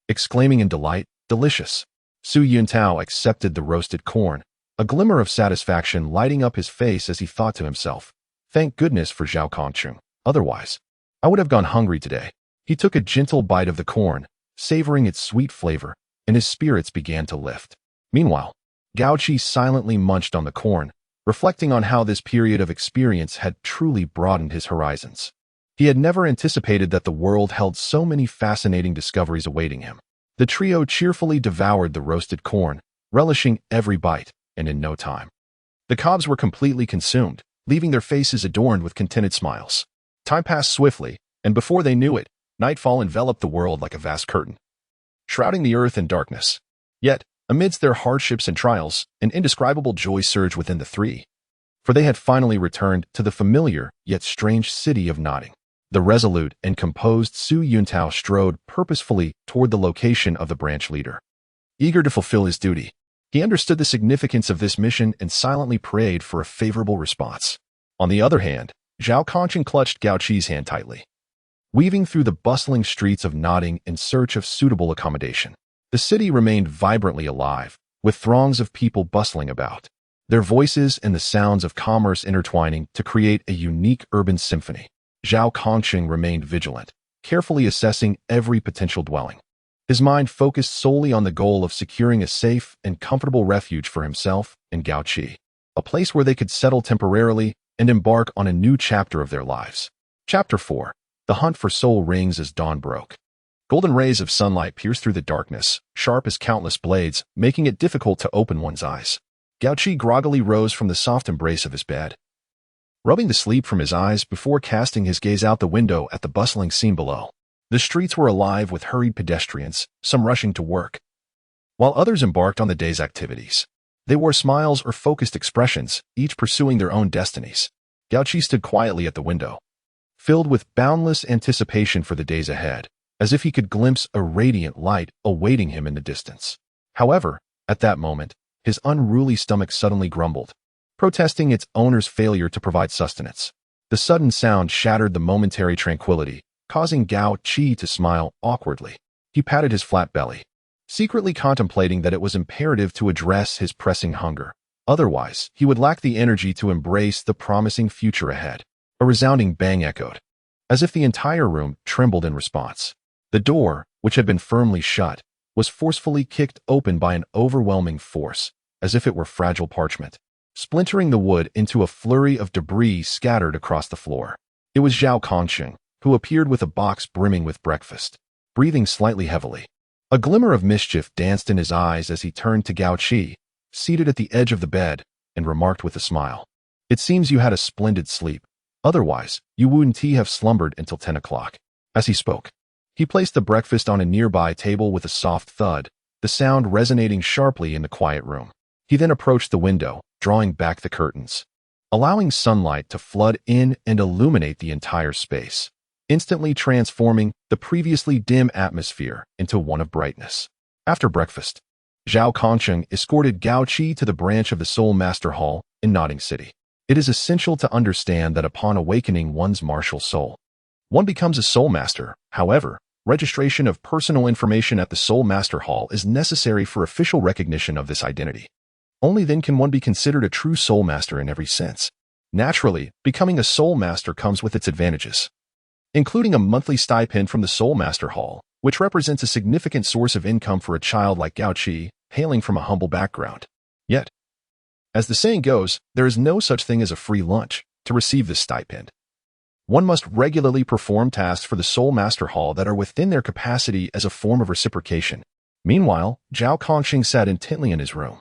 Speaker 1: exclaiming in delight, "Delicious." Su Yuntao accepted the roasted corn, a glimmer of satisfaction lighting up his face as he thought to himself, "Thank goodness for Zhao Kongqing. Otherwise, I would have gone hungry today. He took a gentle bite of the corn, savoring its sweet flavor, and his spirits began to lift. Meanwhile, Gao Qi silently munched on the corn, reflecting on how this period of experience had truly broadened his horizons. He had never anticipated that the world held so many fascinating discoveries awaiting him. The trio cheerfully devoured the roasted corn, relishing every bite, and in no time, the cobs were completely consumed, leaving their faces adorned with contented smiles. Time passed swiftly, and before they knew it, nightfall enveloped the world like a vast curtain, shrouding the earth in darkness. Yet, amidst their hardships and trials, an indescribable joy surged within the three, for they had finally returned to the familiar yet strange city of Notting. The resolute and composed Su Yuntao strode purposefully toward the location of the branch leader. Eager to fulfill his duty, he understood the significance of this mission and silently prayed for a favorable response. On the other hand, Zhao Concheng clutched Gao Qi's hand tightly, weaving through the bustling streets of Notting in search of suitable accommodation. The city remained vibrantly alive, with throngs of people bustling about, their voices and the sounds of commerce intertwining to create a unique urban symphony. Zhao Concheng remained vigilant, carefully assessing every potential dwelling. His mind focused solely on the goal of securing a safe and comfortable refuge for himself and Gao Qi, a place where they could settle temporarily and embark on a new chapter of their lives. Chapter 4. The Hunt for Soul Rings as Dawn Broke. Golden rays of sunlight pierced through the darkness, sharp as countless blades, making it difficult to open one's eyes. Gao Qi groggily rose from the soft embrace of his bed, rubbing the sleep from his eyes before casting his gaze out the window at the bustling scene below. The streets were alive with hurried pedestrians, some rushing to work, while others embarked on the day's activities. They wore smiles or focused expressions, each pursuing their own destinies. Gao Qi stood quietly at the window, filled with boundless anticipation for the days ahead, as if he could glimpse a radiant light awaiting him in the distance. However, at that moment, his unruly stomach suddenly grumbled, protesting its owner's failure to provide sustenance. The sudden sound shattered the momentary tranquility, causing Gao Qi to smile awkwardly. He patted his flat belly, secretly contemplating that it was imperative to address his pressing hunger. Otherwise, he would lack the energy to embrace the promising future ahead. A resounding bang echoed, as if the entire room trembled in response. The door, which had been firmly shut, was forcefully kicked open by an overwhelming force, as if it were fragile parchment, splintering the wood into a flurry of debris scattered across the floor. It was Zhao Concheng, who appeared with a box brimming with breakfast, breathing slightly heavily. A glimmer of mischief danced in his eyes as he turned to Gao Qi, seated at the edge of the bed, and remarked with a smile, "It seems you had a splendid sleep. Otherwise, you wouldn't have slumbered until 10 o'clock. As he spoke, he placed the breakfast on a nearby table with a soft thud, the sound resonating sharply in the quiet room. He then approached the window, drawing back the curtains, allowing sunlight to flood in and illuminate the entire space, instantly transforming the previously dim atmosphere into one of brightness. After breakfast, Zhao Concheng escorted Gao Qi to the branch of the Soul Master Hall in Notting City. It is essential to understand that upon awakening one's martial soul, one becomes a Soul Master. However, registration of personal information at the Soul Master Hall is necessary for official recognition of this identity. Only then can one be considered a true Soul Master in every sense. Naturally, becoming a Soul Master comes with its advantages, including a monthly stipend from the Soul Master Hall, which represents a significant source of income for a child like Gao Qi, hailing from a humble background. Yet, as the saying goes, there is no such thing as a free lunch. To receive this stipend, one must regularly perform tasks for the Soul Master Hall that are within their capacity as a form of reciprocation. Meanwhile, Zhao Concheng sat intently in his room,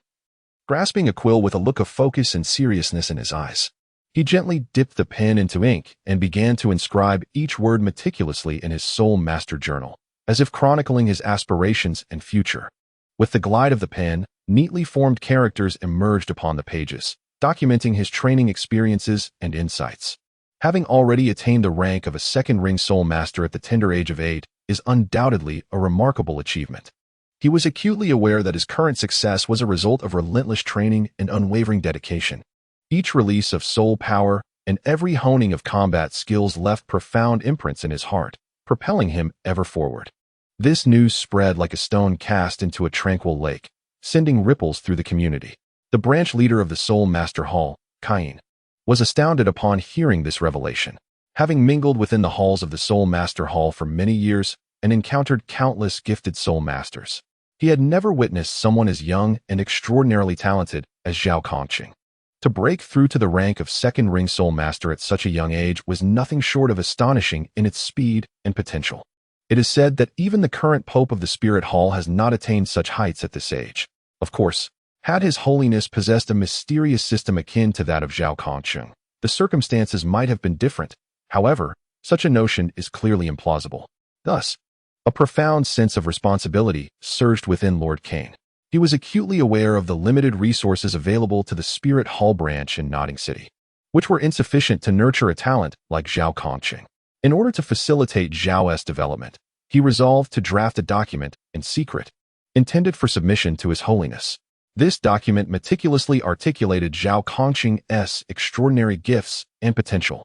Speaker 1: grasping a quill with a look of focus and seriousness in his eyes. He gently dipped the pen into ink and began to inscribe each word meticulously in his Soul Master journal, as if chronicling his aspirations and future. With the glide of the pen, neatly formed characters emerged upon the pages, documenting his training experiences and insights. Having already attained the rank of a second-ring Soul Master at the tender age of 8 is undoubtedly a remarkable achievement. He was acutely aware that his current success was a result of relentless training and unwavering dedication. Each release of soul power and every honing of combat skills left profound imprints in his heart, propelling him ever forward. This news spread like a stone cast into a tranquil lake, sending ripples through the community. The branch leader of the Soul Master Hall, Cain, was astounded upon hearing this revelation. Having mingled within the halls of the Soul Master Hall for many years and encountered countless gifted soul masters, he had never witnessed someone as young and extraordinarily talented as Zhao Kongqing. To break through to the rank of second ring soul master at such a young age was nothing short of astonishing in its speed and potential. It is said that even the current Pope of the Spirit Hall has not attained such heights at this age. Of course, had His Holiness possessed a mysterious system akin to that of Zhao Kongqing, the circumstances might have been different. However, such a notion is clearly implausible. Thus, a profound sense of responsibility surged within Lord Kane. He was acutely aware of the limited resources available to the Spirit Hall branch in Nodding City, which were insufficient to nurture a talent like Zhao Kongqing. In order to facilitate Zhao's development, he resolved to draft a document in secret, intended for submission to His Holiness. This document meticulously articulated Zhao Kongqing's extraordinary gifts and potential,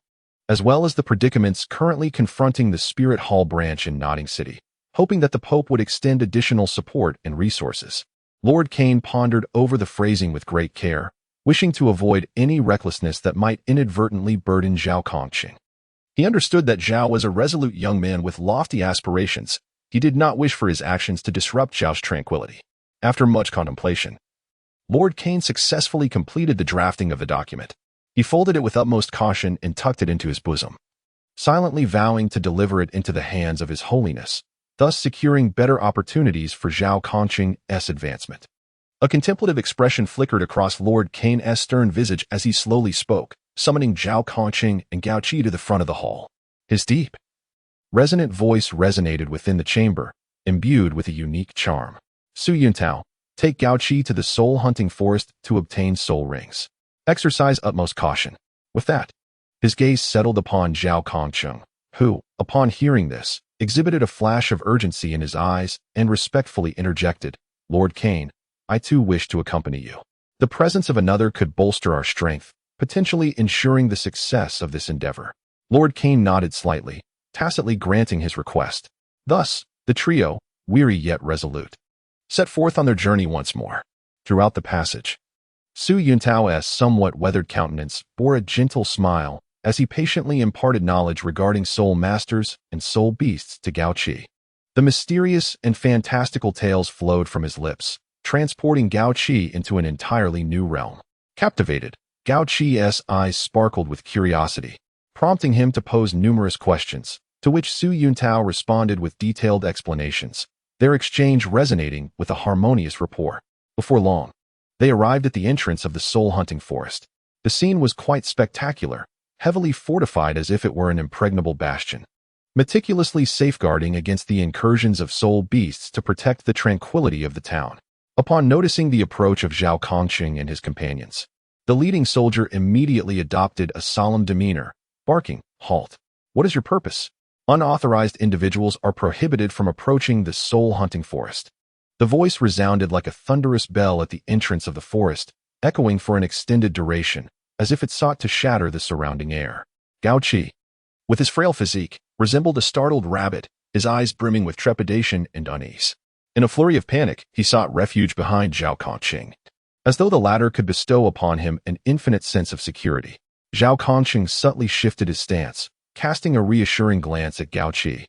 Speaker 1: as well as the predicaments currently confronting the Spirit Hall branch in Nodding City, hoping that the Pope would extend additional support and resources. Lord Kane pondered over the phrasing with great care, wishing to avoid any recklessness that might inadvertently burden Zhao Kongqing. He understood that Zhao was a resolute young man with lofty aspirations. He did not wish for his actions to disrupt Zhao's tranquility. After much contemplation, Lord Kane successfully completed the drafting of the document. He folded it with utmost caution and tucked it into his bosom, silently vowing to deliver it into the hands of His Holiness, thus securing better opportunities for Zhao Kongqing's advancement. A contemplative expression flickered across Lord Kane's stern visage as he slowly spoke, summoning Zhao Kongqing and Gao Qi to the front of the hall. His deep, resonant voice resonated within the chamber, imbued with a unique charm. Su Yuntao, take Gao Qi to the soul hunting forest to obtain soul rings. Exercise utmost caution. With that, his gaze settled upon Zhao Kongqing, who, upon hearing this, exhibited a flash of urgency in his eyes and respectfully interjected, Lord Kane, I too wish to accompany you. The presence of another could bolster our strength, potentially ensuring the success of this endeavor. Lord Kane nodded slightly, tacitly granting his request. Thus, the trio, weary yet resolute, set forth on their journey once more. Throughout the passage, Su Yuntao's somewhat weathered countenance bore a gentle smile as he patiently imparted knowledge regarding soul masters and soul beasts to Gao Qi. The mysterious and fantastical tales flowed from his lips, transporting Gao Qi into an entirely new realm. Captivated, Gao Qi's eyes sparkled with curiosity, prompting him to pose numerous questions, to which Su Yuntao responded with detailed explanations, their exchange resonating with a harmonious rapport. Before long, they arrived at the entrance of the soul-hunting forest. The scene was quite spectacular, heavily fortified as if it were an impregnable bastion, meticulously safeguarding against the incursions of soul beasts to protect the tranquility of the town. Upon noticing the approach of Zhao Kongqing and his companions, the leading soldier immediately adopted a solemn demeanor, barking, Halt! What is your purpose? Unauthorized individuals are prohibited from approaching the soul-hunting forest. The voice resounded like a thunderous bell at the entrance of the forest, echoing for an extended duration, as if it sought to shatter the surrounding air. Gao Qi, with his frail physique, resembled a startled rabbit, his eyes brimming with trepidation and unease. In a flurry of panic, he sought refuge behind Zhao Kongqing, as though the latter could bestow upon him an infinite sense of security. Zhao Kongqing subtly shifted his stance, casting a reassuring glance at Gao Qi,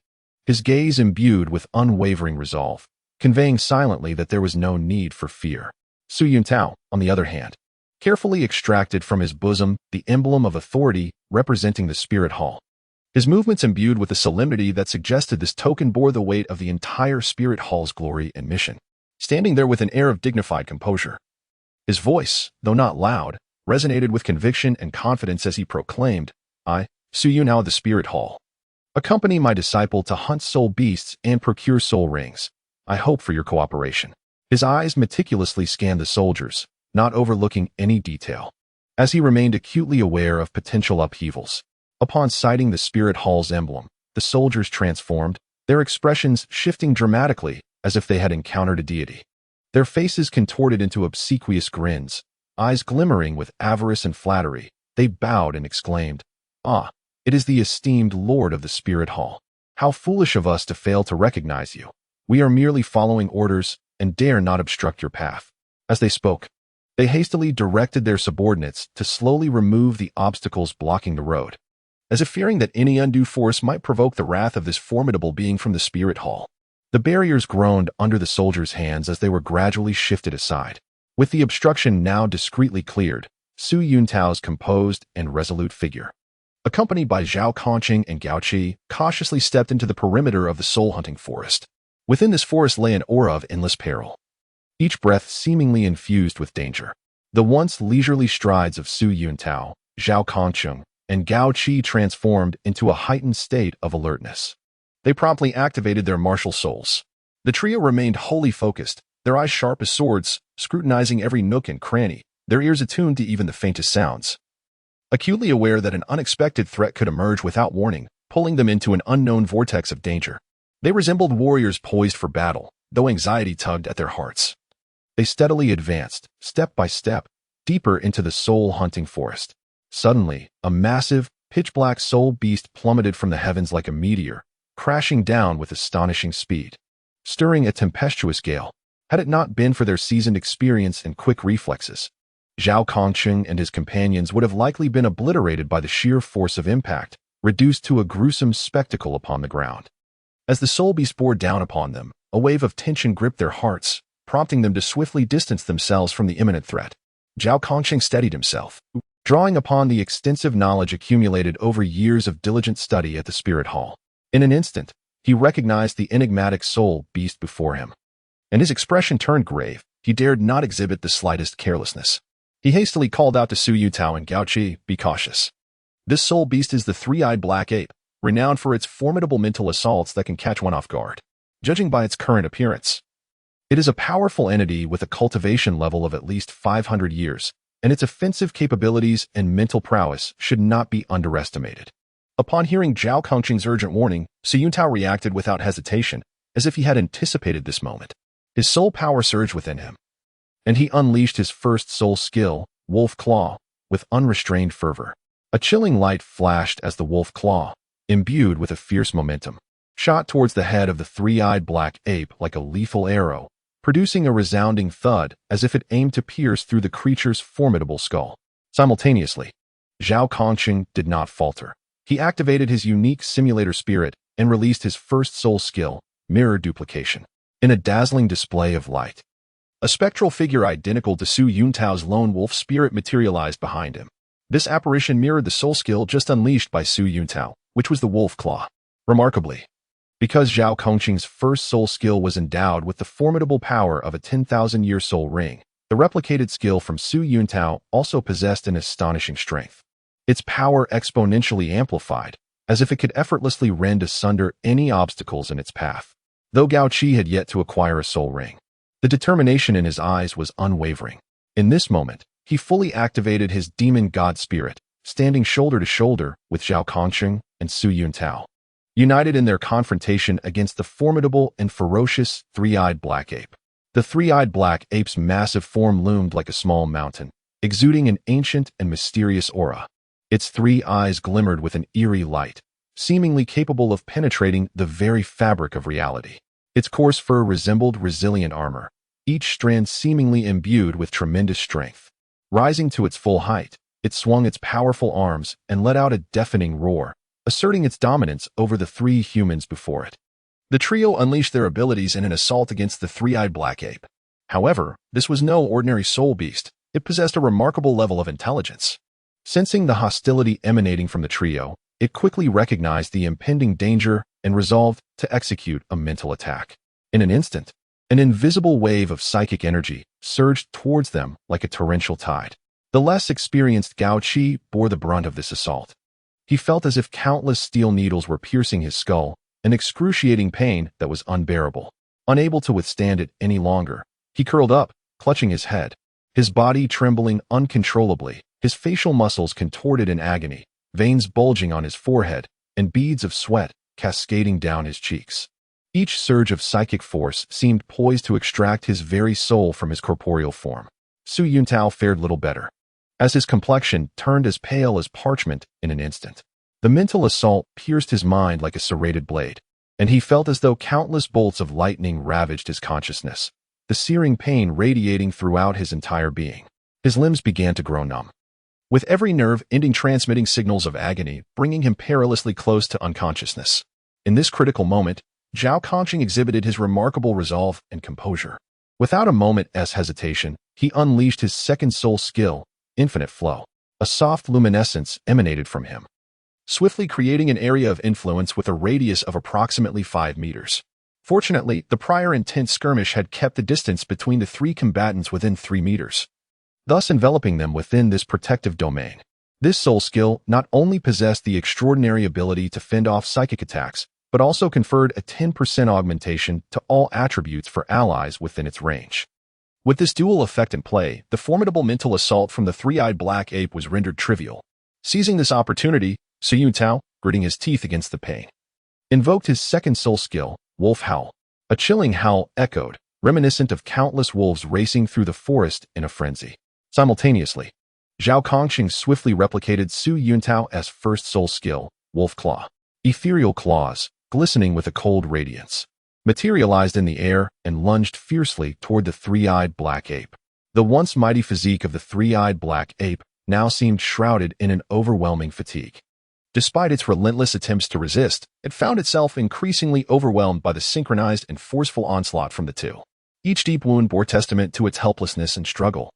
Speaker 1: his gaze imbued with unwavering resolve, conveying silently that there was no need for fear. Su Yuntao, on the other hand, carefully extracted from his bosom the emblem of authority representing the Spirit Hall. His movements imbued with a solemnity that suggested this token bore the weight of the entire Spirit Hall's glory and mission. Standing there with an air of dignified composure, his voice, though not loud, resonated with conviction and confidence as he proclaimed, I, Su Yuntao of the Spirit Hall, accompany my disciple to hunt soul beasts and procure soul rings. I hope for your cooperation. His eyes meticulously scanned the soldiers, not overlooking any detail, as he remained acutely aware of potential upheavals. Upon sighting the Spirit Hall's emblem, the soldiers transformed, their expressions shifting dramatically as if they had encountered a deity. Their faces contorted into obsequious grins, eyes glimmering with avarice and flattery. They bowed and exclaimed, Ah, it is the esteemed Lord of the Spirit Hall. How foolish of us to fail to recognize you. We are merely following orders and dare not obstruct your path. As they spoke, they hastily directed their subordinates to slowly remove the obstacles blocking the road. as if fearing that any undue force might provoke the wrath of this formidable being from the spirit hall. The barriers groaned under the soldiers' hands as they were gradually shifted aside. With the obstruction now discreetly cleared, Su Yuntao's composed and resolute figure, accompanied by Zhao Kongqing and Gao Qi, cautiously stepped into the perimeter of the soul-hunting forest. Within this forest lay an aura of endless peril, each breath seemingly infused with danger. The once leisurely strides of Su Yuntao, Zhao Kongqing, and Gao Qi transformed into a heightened state of alertness. They promptly activated their martial souls. The trio remained wholly focused, their eyes sharp as swords, scrutinizing every nook and cranny, their ears attuned to even the faintest sounds. Acutely aware that an unexpected threat could emerge without warning, pulling them into an unknown vortex of danger. They resembled warriors poised for battle, though anxiety tugged at their hearts. They steadily advanced, step by step, deeper into the soul-hunting forest. Suddenly, a massive, pitch-black soul beast plummeted from the heavens like a meteor, crashing down with astonishing speed, stirring a tempestuous gale. Had it not been for their seasoned experience and quick reflexes, Zhao Kongqing and his companions would have likely been obliterated by the sheer force of impact, reduced to a gruesome spectacle upon the ground. As the soul beast bore down upon them, a wave of tension gripped their hearts, prompting them to swiftly distance themselves from the imminent threat. Zhao Kongqing steadied himself, drawing upon the extensive knowledge accumulated over years of diligent study at the Spirit Hall. In an instant, he recognized the enigmatic soul beast before him, and his expression turned grave. He dared not exhibit the slightest carelessness. He hastily called out to Su Yutao and Gao Qi, "Be cautious. This soul beast is the three-eyed black ape, renowned for its formidable mental assaults that can catch one off guard. Judging by its current appearance, it is a powerful entity with a cultivation level of at least 500 years, and its offensive capabilities and mental prowess should not be underestimated." Upon hearing Zhao Kongqing's urgent warning, Su Yutao reacted without hesitation, as if he had anticipated this moment. His soul power surged within him, and he unleashed his first soul skill, Wolf Claw, with unrestrained fervor. A chilling light flashed as the Wolf Claw, imbued with a fierce momentum, shot towards the head of the three-eyed black ape like a lethal arrow, producing a resounding thud as if it aimed to pierce through the creature's formidable skull. Simultaneously, Zhao Kongqing did not falter. He activated his unique simulator spirit and released his first soul skill, Mirror Duplication. In a dazzling display of light, a spectral figure identical to Su Yuntao's lone wolf spirit materialized behind him. This apparition mirrored the soul skill just unleashed by Su Yuntao, which was the Wolf Claw. Remarkably, because Zhao Kongqing's first soul skill was endowed with the formidable power of a 10,000-year soul ring, the replicated skill from Su Yuntao also possessed an astonishing strength. Its power exponentially amplified, as if it could effortlessly rend asunder any obstacles in its path. Though Gao Qi had yet to acquire a soul ring, the determination in his eyes was unwavering. In this moment, he fully activated his demon god spirit, standing shoulder to shoulder with Zhao Kongqing and Su Yuntao, united in their confrontation against the formidable and ferocious three-eyed black ape. The three-eyed black ape's massive form loomed like a small mountain, exuding an ancient and mysterious aura. Its three eyes glimmered with an eerie light, seemingly capable of penetrating the very fabric of reality. Its coarse fur resembled resilient armor, each strand seemingly imbued with tremendous strength. Rising to its full height, it swung its powerful arms and let out a deafening roar, asserting its dominance over the three humans before it. The trio unleashed their abilities in an assault against the three-eyed black ape. However, this was no ordinary soul beast. It possessed a remarkable level of intelligence. Sensing the hostility emanating from the trio, it quickly recognized the impending danger and resolved to execute a mental attack. In an instant, an invisible wave of psychic energy surged towards them like a torrential tide. The less experienced Gao Qi bore the brunt of this assault. He felt as if countless steel needles were piercing his skull, an excruciating pain that was unbearable. Unable to withstand it any longer, he curled up, clutching his head, his body trembling uncontrollably, his facial muscles contorted in agony, veins bulging on his forehead, and beads of sweat cascading down his cheeks. Each surge of psychic force seemed poised to extract his very soul from his corporeal form. Su Yuntao fared little better, as his complexion turned as pale as parchment in an instant. The mental assault pierced his mind like a serrated blade, and he felt as though countless bolts of lightning ravaged his consciousness, the searing pain radiating throughout his entire being. His limbs began to grow numb. with every nerve ending transmitting signals of agony, bringing him perilously close to unconsciousness. In this critical moment, Zhao Kongqing exhibited his remarkable resolve and composure. Without a moment's hesitation, he unleashed his second soul skill, Infinite Flow. A soft luminescence emanated from him, swiftly creating an area of influence with a radius of approximately 5 meters. Fortunately, the prior intense skirmish had kept the distance between the three combatants within 3 meters, thus enveloping them within this protective domain. This soul skill not only possessed the extraordinary ability to fend off psychic attacks, but also conferred a 10% augmentation to all attributes for allies within its range. With this dual effect in play, the formidable mental assault from the three-eyed black ape was rendered trivial. Seizing this opportunity, Su Yuntao, gritting his teeth against the pain, invoked his second soul skill, Wolf Howl. A chilling howl echoed, reminiscent of countless wolves racing through the forest in a frenzy. Simultaneously, Zhao Kongqing swiftly replicated Su Yuntao's first soul skill, Wolf Claw. Ethereal claws, glistening with a cold radiance, materialized in the air and lunged fiercely toward the three-eyed black ape. The once mighty physique of the three-eyed black ape now seemed shrouded in an overwhelming fatigue. Despite its relentless attempts to resist, it found itself increasingly overwhelmed by the synchronized and forceful onslaught from the two. Each deep wound bore testament to its helplessness and struggle,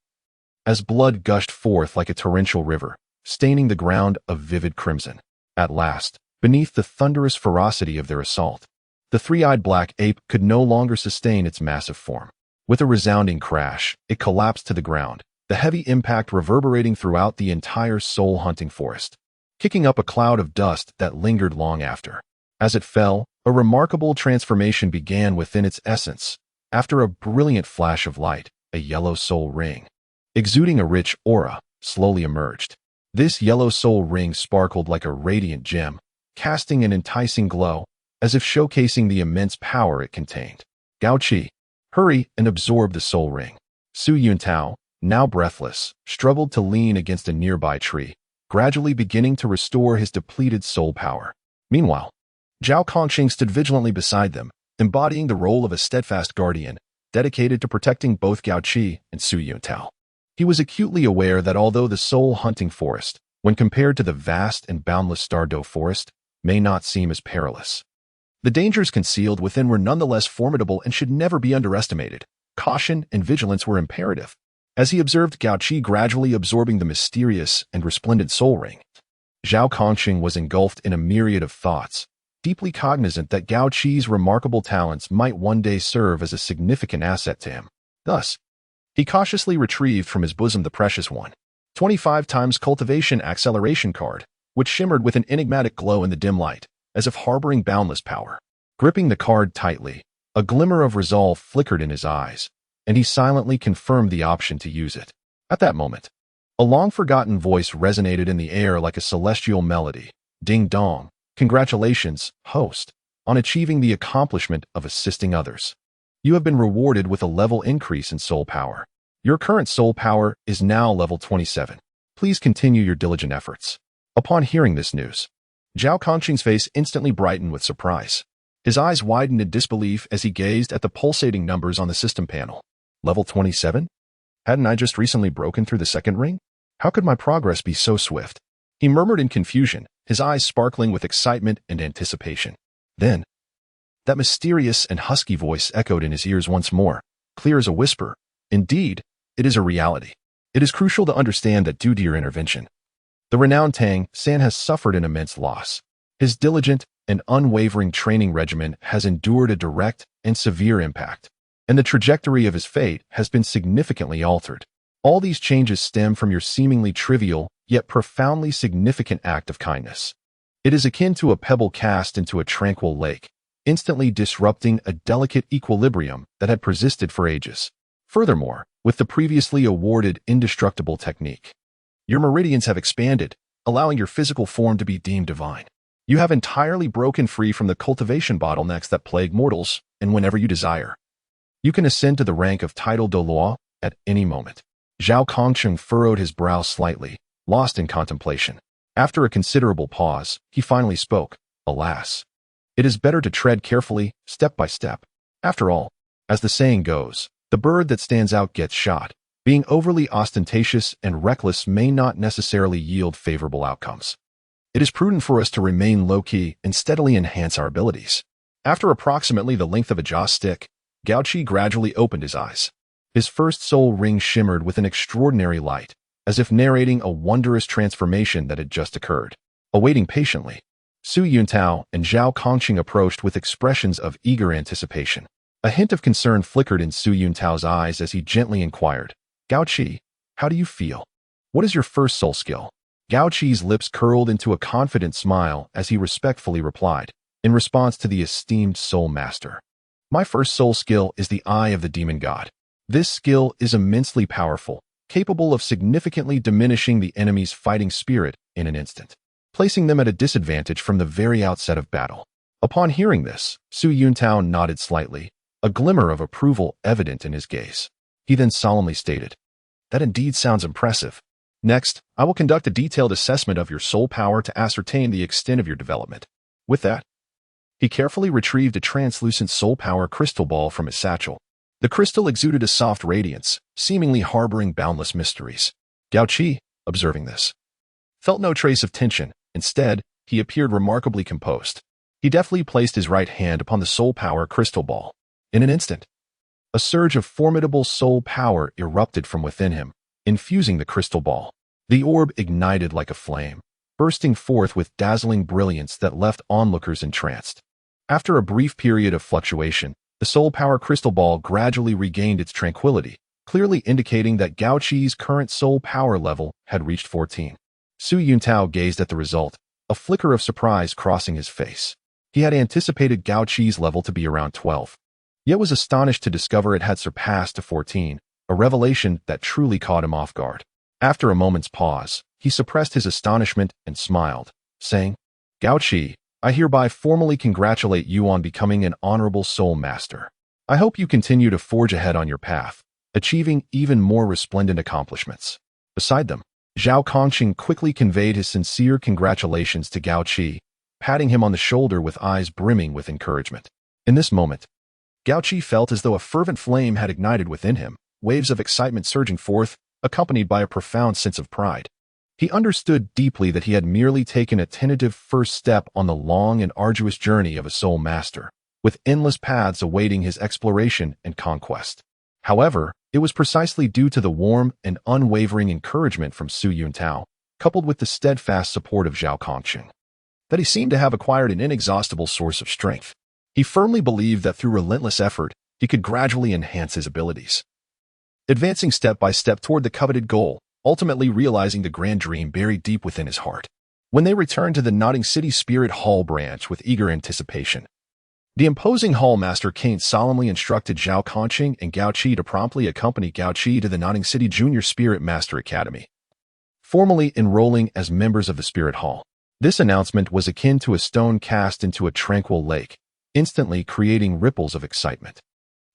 Speaker 1: as blood gushed forth like a torrential river, staining the ground a vivid crimson. At last, beneath the thunderous ferocity of their assault, the three-eyed black ape could no longer sustain its massive form. With a resounding crash, it collapsed to the ground, the heavy impact reverberating throughout the entire soul-hunting forest, kicking up a cloud of dust that lingered long after. As it fell, a remarkable transformation began within its essence. After a brilliant flash of light, a yellow soul ring, exuding a rich aura, slowly emerged. This yellow soul ring sparkled like a radiant gem, casting an enticing glow, as if showcasing the immense power it contained. Gao Qi, hurry and absorb the soul ring. Su Yuntao, now breathless, struggled to lean against a nearby tree, gradually beginning to restore his depleted soul power. Meanwhile, Zhao Kongqing stood vigilantly beside them, embodying the role of a steadfast guardian, dedicated to protecting both Gao Qi and Su Yuntao. He was acutely aware that although the soul-hunting forest, when compared to the vast and boundless Stardow forest, may not seem as perilous, the dangers concealed within were nonetheless formidable and should never be underestimated. Caution and vigilance were imperative. As he observed Gao Qi gradually absorbing the mysterious and resplendent soul ring, Zhao Kongqing was engulfed in a myriad of thoughts, deeply cognizant that Gao Qi's remarkable talents might one day serve as a significant asset to him. Thus, he cautiously retrieved from his bosom the precious 25 times cultivation acceleration card, which shimmered with an enigmatic glow in the dim light, as if harboring boundless power. Gripping the card tightly, a glimmer of resolve flickered in his eyes, and he silently confirmed the option to use it. At that moment, a long-forgotten voice resonated in the air like a celestial melody. Ding dong, congratulations, host, on achieving the accomplishment of assisting others. You have been rewarded with a level increase in soul power. Your current soul power is now level 27. Please continue your diligent efforts. Upon hearing this news, Zhao Kongqing's face instantly brightened with surprise. His eyes widened in disbelief as he gazed at the pulsating numbers on the system panel. Level 27? Hadn't I just recently broken through the second ring? How could my progress be so swift? He murmured in confusion, his eyes sparkling with excitement and anticipation. Then, that mysterious and husky voice echoed in his ears once more, clear as a whisper. Indeed, it is a reality. It is crucial to understand that due to your intervention, the renowned Tang San has suffered an immense loss. His diligent and unwavering training regimen has endured a direct and severe impact, and the trajectory of his fate has been significantly altered. All these changes stem from your seemingly trivial, yet profoundly significant act of kindness. It is akin to a pebble cast into a tranquil lake, instantly disrupting a delicate equilibrium that had persisted for ages. Furthermore, with the previously awarded indestructible technique, your meridians have expanded, allowing your physical form to be deemed divine. You have entirely broken free from the cultivation bottlenecks that plague mortals, and whenever you desire, you can ascend to the rank of title Douluo at any moment. Zhao Kongqing furrowed his brow slightly, lost in contemplation. After a considerable pause, he finally spoke. Alas, it is better to tread carefully, step by step. After all, as the saying goes, the bird that stands out gets shot. Being overly ostentatious and reckless may not necessarily yield favorable outcomes. It is prudent for us to remain low-key and steadily enhance our abilities. After approximately the length of a jaw stick, Gao Qi gradually opened his eyes. His first soul ring shimmered with an extraordinary light, as if narrating a wondrous transformation that had just occurred. Awaiting patiently, Su Yuntao and Zhao Kongqing approached with expressions of eager anticipation. A hint of concern flickered in Su Yuntao's eyes as he gently inquired, "Gao Qi, how do you feel? What is your first soul skill?" Gao Qi's lips curled into a confident smile as he respectfully replied, in response to the esteemed soul master. "My first soul skill is the Eye of the Demon God. This skill is immensely powerful, capable of significantly diminishing the enemy's fighting spirit in an instant, placing them at a disadvantage from the very outset of battle." Upon hearing this, Su Yuntao nodded slightly, a glimmer of approval evident in his gaze. He then solemnly stated, "That indeed sounds impressive. Next, I will conduct a detailed assessment of your soul power to ascertain the extent of your development." With that, he carefully retrieved a translucent soul power crystal ball from his satchel. The crystal exuded a soft radiance, seemingly harboring boundless mysteries. Gao Qi, observing this, felt no trace of tension. Instead, he appeared remarkably composed. He deftly placed his right hand upon the soul power crystal ball. In an instant, a surge of formidable soul power erupted from within him, infusing the crystal ball. The orb ignited like a flame, bursting forth with dazzling brilliance that left onlookers entranced. After a brief period of fluctuation, the soul power crystal ball gradually regained its tranquility, clearly indicating that Gao Qi's current soul power level had reached 14. Su Yuntao gazed at the result, a flicker of surprise crossing his face. He had anticipated Gao Qi's level to be around 12, yet was astonished to discover it had surpassed to 14, a revelation that truly caught him off guard. After a moment's pause, he suppressed his astonishment and smiled, saying, "Gao Qi, I hereby formally congratulate you on becoming an honorable soul master. I hope you continue to forge ahead on your path, achieving even more resplendent accomplishments." Beside them, Zhao Kongqing quickly conveyed his sincere congratulations to Gao Qi, patting him on the shoulder with eyes brimming with encouragement. In this moment, Gao Qi felt as though a fervent flame had ignited within him, waves of excitement surging forth, accompanied by a profound sense of pride. He understood deeply that he had merely taken a tentative first step on the long and arduous journey of a soul master, with endless paths awaiting his exploration and conquest. However, it was precisely due to the warm and unwavering encouragement from Su Yuntao, coupled with the steadfast support of Zhao Kongqing, that he seemed to have acquired an inexhaustible source of strength. He firmly believed that through relentless effort, he could gradually enhance his abilities, advancing step by step toward the coveted goal, ultimately realizing the grand dream buried deep within his heart. When they returned to the Nodding City Spirit Hall branch with eager anticipation, the imposing hallmaster Kane solemnly instructed Zhao Kongqing and Gao Qi to promptly accompany Gao Qi to the Nodding City Junior Spirit Master Academy, formally enrolling as members of the Spirit Hall. This announcement was akin to a stone cast into a tranquil lake, instantly creating ripples of excitement.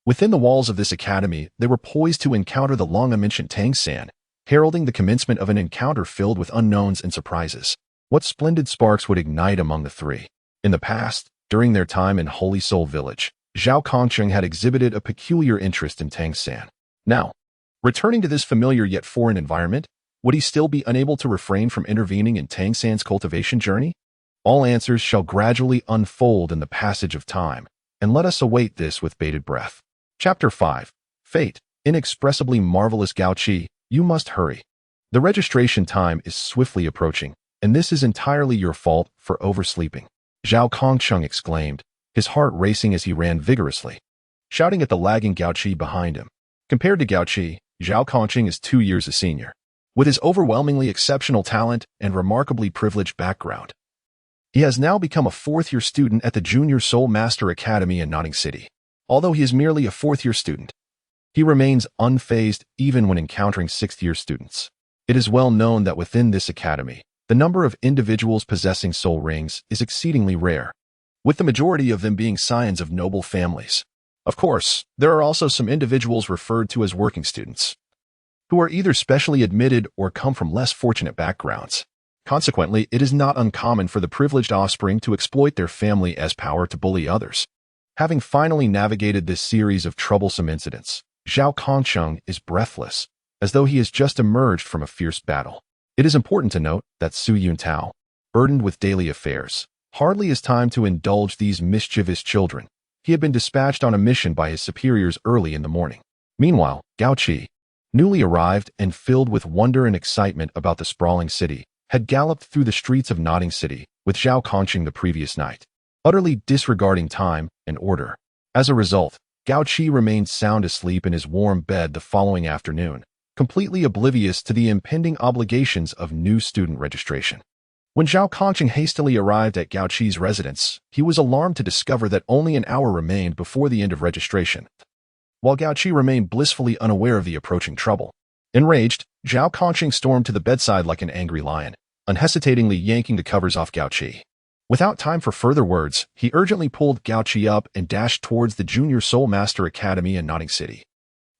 Speaker 1: Within the walls of this academy, they were poised to encounter the long-mentioned Tang San, heralding the commencement of an encounter filled with unknowns and surprises. What splendid sparks would ignite among the three? In the past, during their time in Holy Soul Village, Zhao Kongqing had exhibited a peculiar interest in Tang San. Now, returning to this familiar yet foreign environment, would he still be unable to refrain from intervening in Tang San's cultivation journey? All answers shall gradually unfold in the passage of time, and let us await this with bated breath. Chapter 5. Fate. Inexpressibly marvelous Gao Qi, you must hurry. The registration time is swiftly approaching, and this is entirely your fault for oversleeping, Zhao Kongqing exclaimed, his heart racing as he ran vigorously, shouting at the lagging Gao Qi behind him. Compared to Gao Qi, Zhao Kongqing is 2 years a senior. With his overwhelmingly exceptional talent and remarkably privileged background, he has now become a fourth-year student at the Junior Soul Master Academy in Nodding City. Although he is merely a fourth-year student, he remains unfazed even when encountering sixth-year students. It is well known that within this academy, the number of individuals possessing soul rings is exceedingly rare, with the majority of them being scions of noble families. Of course, there are also some individuals referred to as working students, who are either specially admitted or come from less fortunate backgrounds. Consequently, it is not uncommon for the privileged offspring to exploit their family as power to bully others. Having finally navigated this series of troublesome incidents, Zhao Kongqing is breathless, as though he has just emerged from a fierce battle. It is important to note that Su Yuntao, burdened with daily affairs, hardly has time to indulge these mischievous children. He had been dispatched on a mission by his superiors early in the morning. Meanwhile, Gao Qi, newly arrived and filled with wonder and excitement about the sprawling city, had galloped through the streets of Nodding City with Zhao Kongqing the previous night, utterly disregarding time and order. As a result, Gao Qi remained sound asleep in his warm bed the following afternoon, completely oblivious to the impending obligations of new student registration. When Zhao Kongqing hastily arrived at Gao Qi's residence, he was alarmed to discover that only an hour remained before the end of registration, while Gao Qi remained blissfully unaware of the approaching trouble. Enraged, Zhao Kongqing stormed to the bedside like an angry lion, unhesitatingly yanking the covers off Gao Qi. Without time for further words, he urgently pulled Gao Qi up and dashed towards the Junior Soul Master Academy in Nodding City.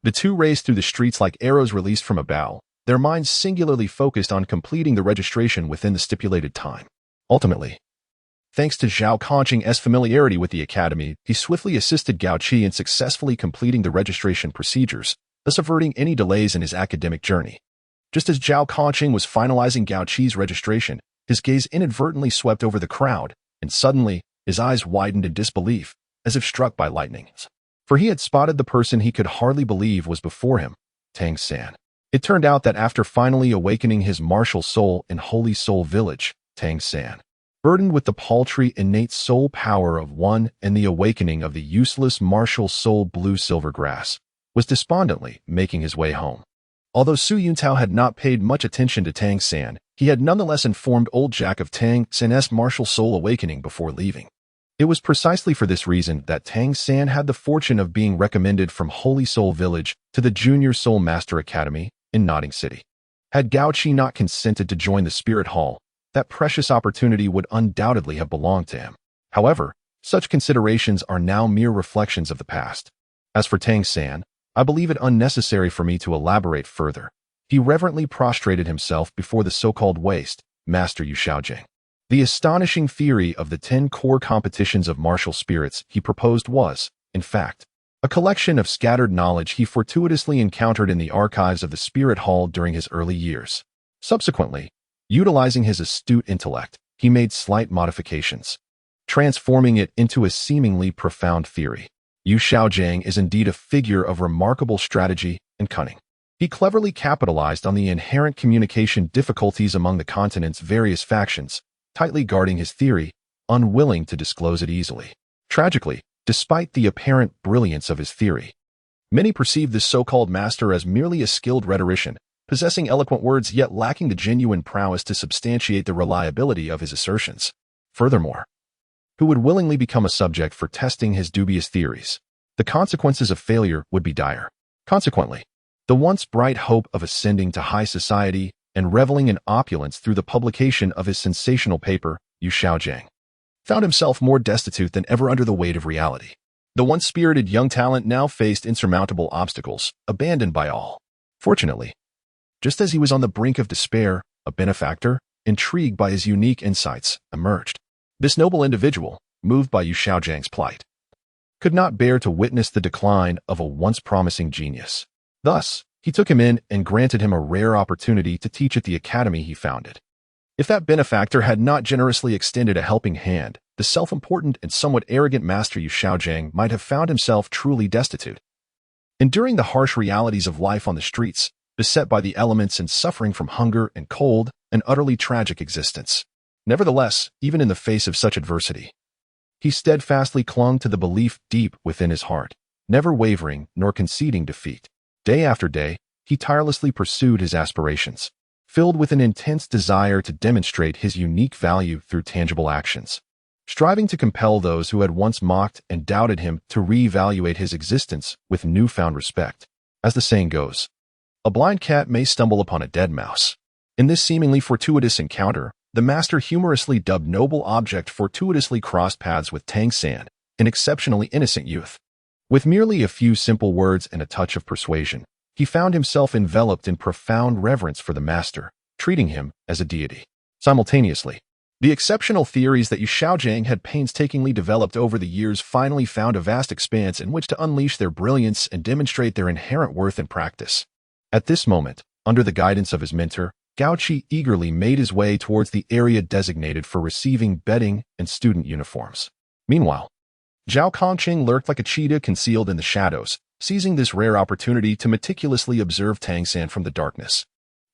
Speaker 1: The two raced through the streets like arrows released from a bow, their minds singularly focused on completing the registration within the stipulated time. Ultimately, thanks to Zhao Kongqing's familiarity with the academy, he swiftly assisted Gao Qi in successfully completing the registration procedures, thus averting any delays in his academic journey. Just as Zhao Kongqing was finalizing Gao Qi's registration, his gaze inadvertently swept over the crowd, and suddenly, his eyes widened in disbelief, as if struck by lightning. For he had spotted the person he could hardly believe was before him, Tang San. It turned out that after finally awakening his martial soul in Holy Soul Village, Tang San, burdened with the paltry innate soul power of one and the awakening of the useless martial soul blue silver grass, was despondently making his way home. Although Su Yuntao had not paid much attention to Tang San, he had nonetheless informed old Jack of Tang San's martial soul awakening before leaving. It was precisely for this reason that Tang San had the fortune of being recommended from Holy Soul Village to the Junior Soul Master Academy in Nodding City. Had Gao Qi not consented to join the Spirit Hall, that precious opportunity would undoubtedly have belonged to him. However, such considerations are now mere reflections of the past. As for Tang San, I believe it unnecessary for me to elaborate further. He reverently prostrated himself before the so-called waste, Master Yu Xiaojing. The astonishing theory of the 10 core competitions of martial spirits he proposed was, in fact, a collection of scattered knowledge he fortuitously encountered in the archives of the Spirit Hall during his early years. Subsequently, utilizing his astute intellect, he made slight modifications, transforming it into a seemingly profound theory. Yu Xiaojing is indeed a figure of remarkable strategy and cunning. He cleverly capitalized on the inherent communication difficulties among the continent's various factions, tightly guarding his theory, unwilling to disclose it easily. Tragically, despite the apparent brilliance of his theory, many perceived this so-called master as merely a skilled rhetorician, possessing eloquent words yet lacking the genuine prowess to substantiate the reliability of his assertions. Furthermore, who would willingly become a subject for testing his dubious theories? The consequences of failure would be dire. Consequently, the once bright hope of ascending to high society and reveling in opulence through the publication of his sensational paper, Yu Xiaojing, found himself more destitute than ever under the weight of reality. The once spirited young talent now faced insurmountable obstacles, abandoned by all. Fortunately, just as he was on the brink of despair, a benefactor, intrigued by his unique insights, emerged. This noble individual, moved by Yu Xiaojing's plight, could not bear to witness the decline of a once promising genius. Thus, he took him in and granted him a rare opportunity to teach at the academy he founded. If that benefactor had not generously extended a helping hand, the self-important and somewhat arrogant Master Yu Xiaojing might have found himself truly destitute. Enduring the harsh realities of life on the streets, beset by the elements and suffering from hunger and cold, an utterly tragic existence. Nevertheless, even in the face of such adversity, he steadfastly clung to the belief deep within his heart, never wavering nor conceding defeat. Day after day, he tirelessly pursued his aspirations, filled with an intense desire to demonstrate his unique value through tangible actions, striving to compel those who had once mocked and doubted him to reevaluate his existence with newfound respect. As the saying goes, a blind cat may stumble upon a dead mouse. In this seemingly fortuitous encounter, the master humorously dubbed noble object fortuitously crossed paths with Tang San, an exceptionally innocent youth. With merely a few simple words and a touch of persuasion, he found himself enveloped in profound reverence for the master, treating him as a deity. Simultaneously, the exceptional theories that Yu Xiaojing had painstakingly developed over the years finally found a vast expanse in which to unleash their brilliance and demonstrate their inherent worth in practice. At this moment, under the guidance of his mentor, Gao Qi eagerly made his way towards the area designated for receiving bedding and student uniforms. Meanwhile, Zhao Kongqing lurked like a cheetah concealed in the shadows, seizing this rare opportunity to meticulously observe Tang San from the darkness.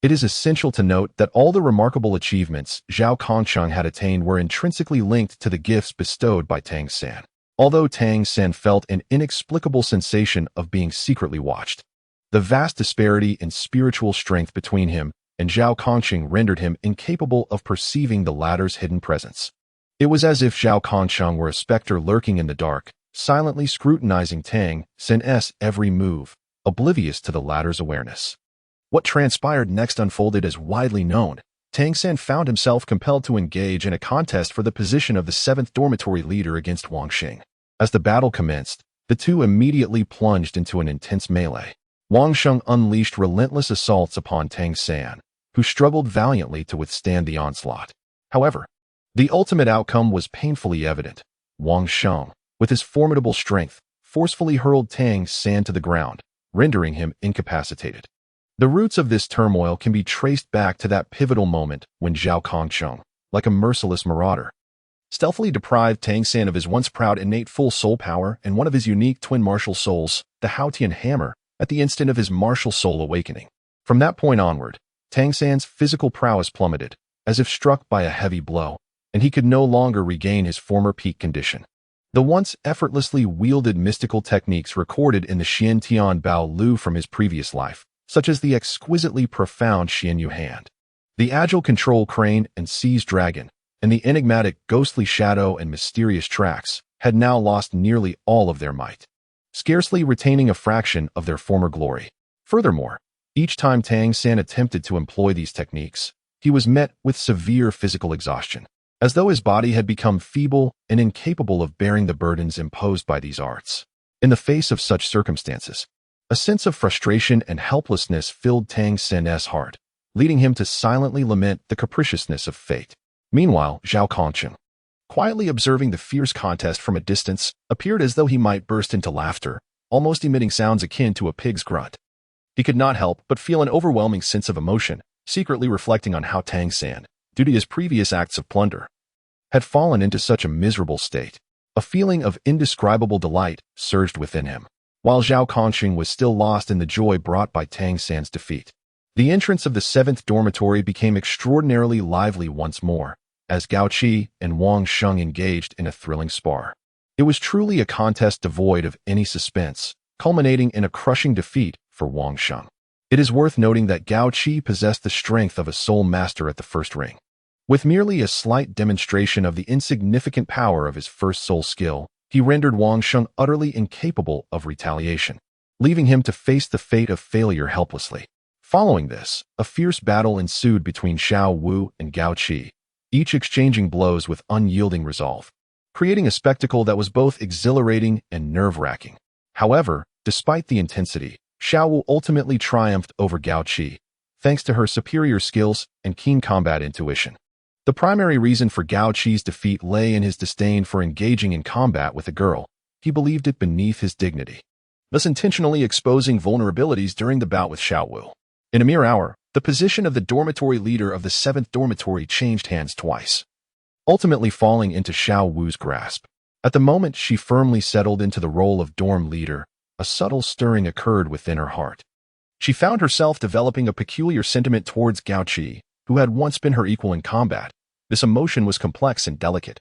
Speaker 1: It is essential to note that all the remarkable achievements Zhao Kongqing had attained were intrinsically linked to the gifts bestowed by Tang San. Although Tang San felt an inexplicable sensation of being secretly watched, the vast disparity in spiritual strength between him and Zhao Kongqing rendered him incapable of perceiving the latter's hidden presence. It was as if Zhao Kongqing were a specter lurking in the dark, silently scrutinizing Tang San's every move, oblivious to the latter's awareness. What transpired next unfolded as widely known. Tang San found himself compelled to engage in a contest for the position of the 7th dormitory leader against Wang Xing. As the battle commenced, the two immediately plunged into an intense melee. Wang Xing unleashed relentless assaults upon Tang San, who struggled valiantly to withstand the onslaught. However, the ultimate outcome was painfully evident. Wang Xing, with his formidable strength, forcefully hurled Tang San to the ground, rendering him incapacitated. The roots of this turmoil can be traced back to that pivotal moment when Zhao Kongqing, like a merciless marauder, stealthily deprived Tang San of his once proud innate full soul power and one of his unique twin martial souls, the Haotian hammer, at the instant of his martial soul awakening. From that point onward, Tang San's physical prowess plummeted, as if struck by a heavy blow, and he could no longer regain his former peak condition. The once effortlessly wielded mystical techniques recorded in the Xian Tian Bao Lu from his previous life, such as the exquisitely profound Xian Yu hand, the agile control crane and seize dragon, and the enigmatic ghostly shadow and mysterious tracks, had now lost nearly all of their might, scarcely retaining a fraction of their former glory. Furthermore, each time Tang San attempted to employ these techniques, he was met with severe physical exhaustion, as though his body had become feeble and incapable of bearing the burdens imposed by these arts. In the face of such circumstances, a sense of frustration and helplessness filled Tang San's heart, leading him to silently lament the capriciousness of fate. Meanwhile, Zhao Kongqing, quietly observing the fierce contest from a distance, appeared as though he might burst into laughter, almost emitting sounds akin to a pig's grunt. He could not help but feel an overwhelming sense of emotion, secretly reflecting on how Tang San, due to his previous acts of plunder, had fallen into such a miserable state. A feeling of indescribable delight surged within him, while Zhao Kongqing was still lost in the joy brought by Tang San's defeat. The entrance of the 7th dormitory became extraordinarily lively once more, as Gao Qi and Wang Xing engaged in a thrilling spar. It was truly a contest devoid of any suspense, culminating in a crushing defeat for Wang Xing. It is worth noting that Gao Qi possessed the strength of a soul master at the first ring. With merely a slight demonstration of the insignificant power of his first soul skill, he rendered Wang Xing utterly incapable of retaliation, leaving him to face the fate of failure helplessly. Following this, a fierce battle ensued between Xiao Wu and Gao Qi, each exchanging blows with unyielding resolve, creating a spectacle that was both exhilarating and nerve-wracking. However, despite the intensity, Xiao Wu ultimately triumphed over Gao Qi, thanks to her superior skills and keen combat intuition. The primary reason for Gao Qi's defeat lay in his disdain for engaging in combat with a girl. He believed it beneath his dignity, thus intentionally exposing vulnerabilities during the bout with Xiao Wu. In a mere hour, the position of the dormitory leader of the 7th dormitory changed hands twice, ultimately falling into Xiao Wu's grasp. At the moment she firmly settled into the role of dorm leader, a subtle stirring occurred within her heart. She found herself developing a peculiar sentiment towards Gao Qi, who had once been her equal in combat. This emotion was complex and delicate,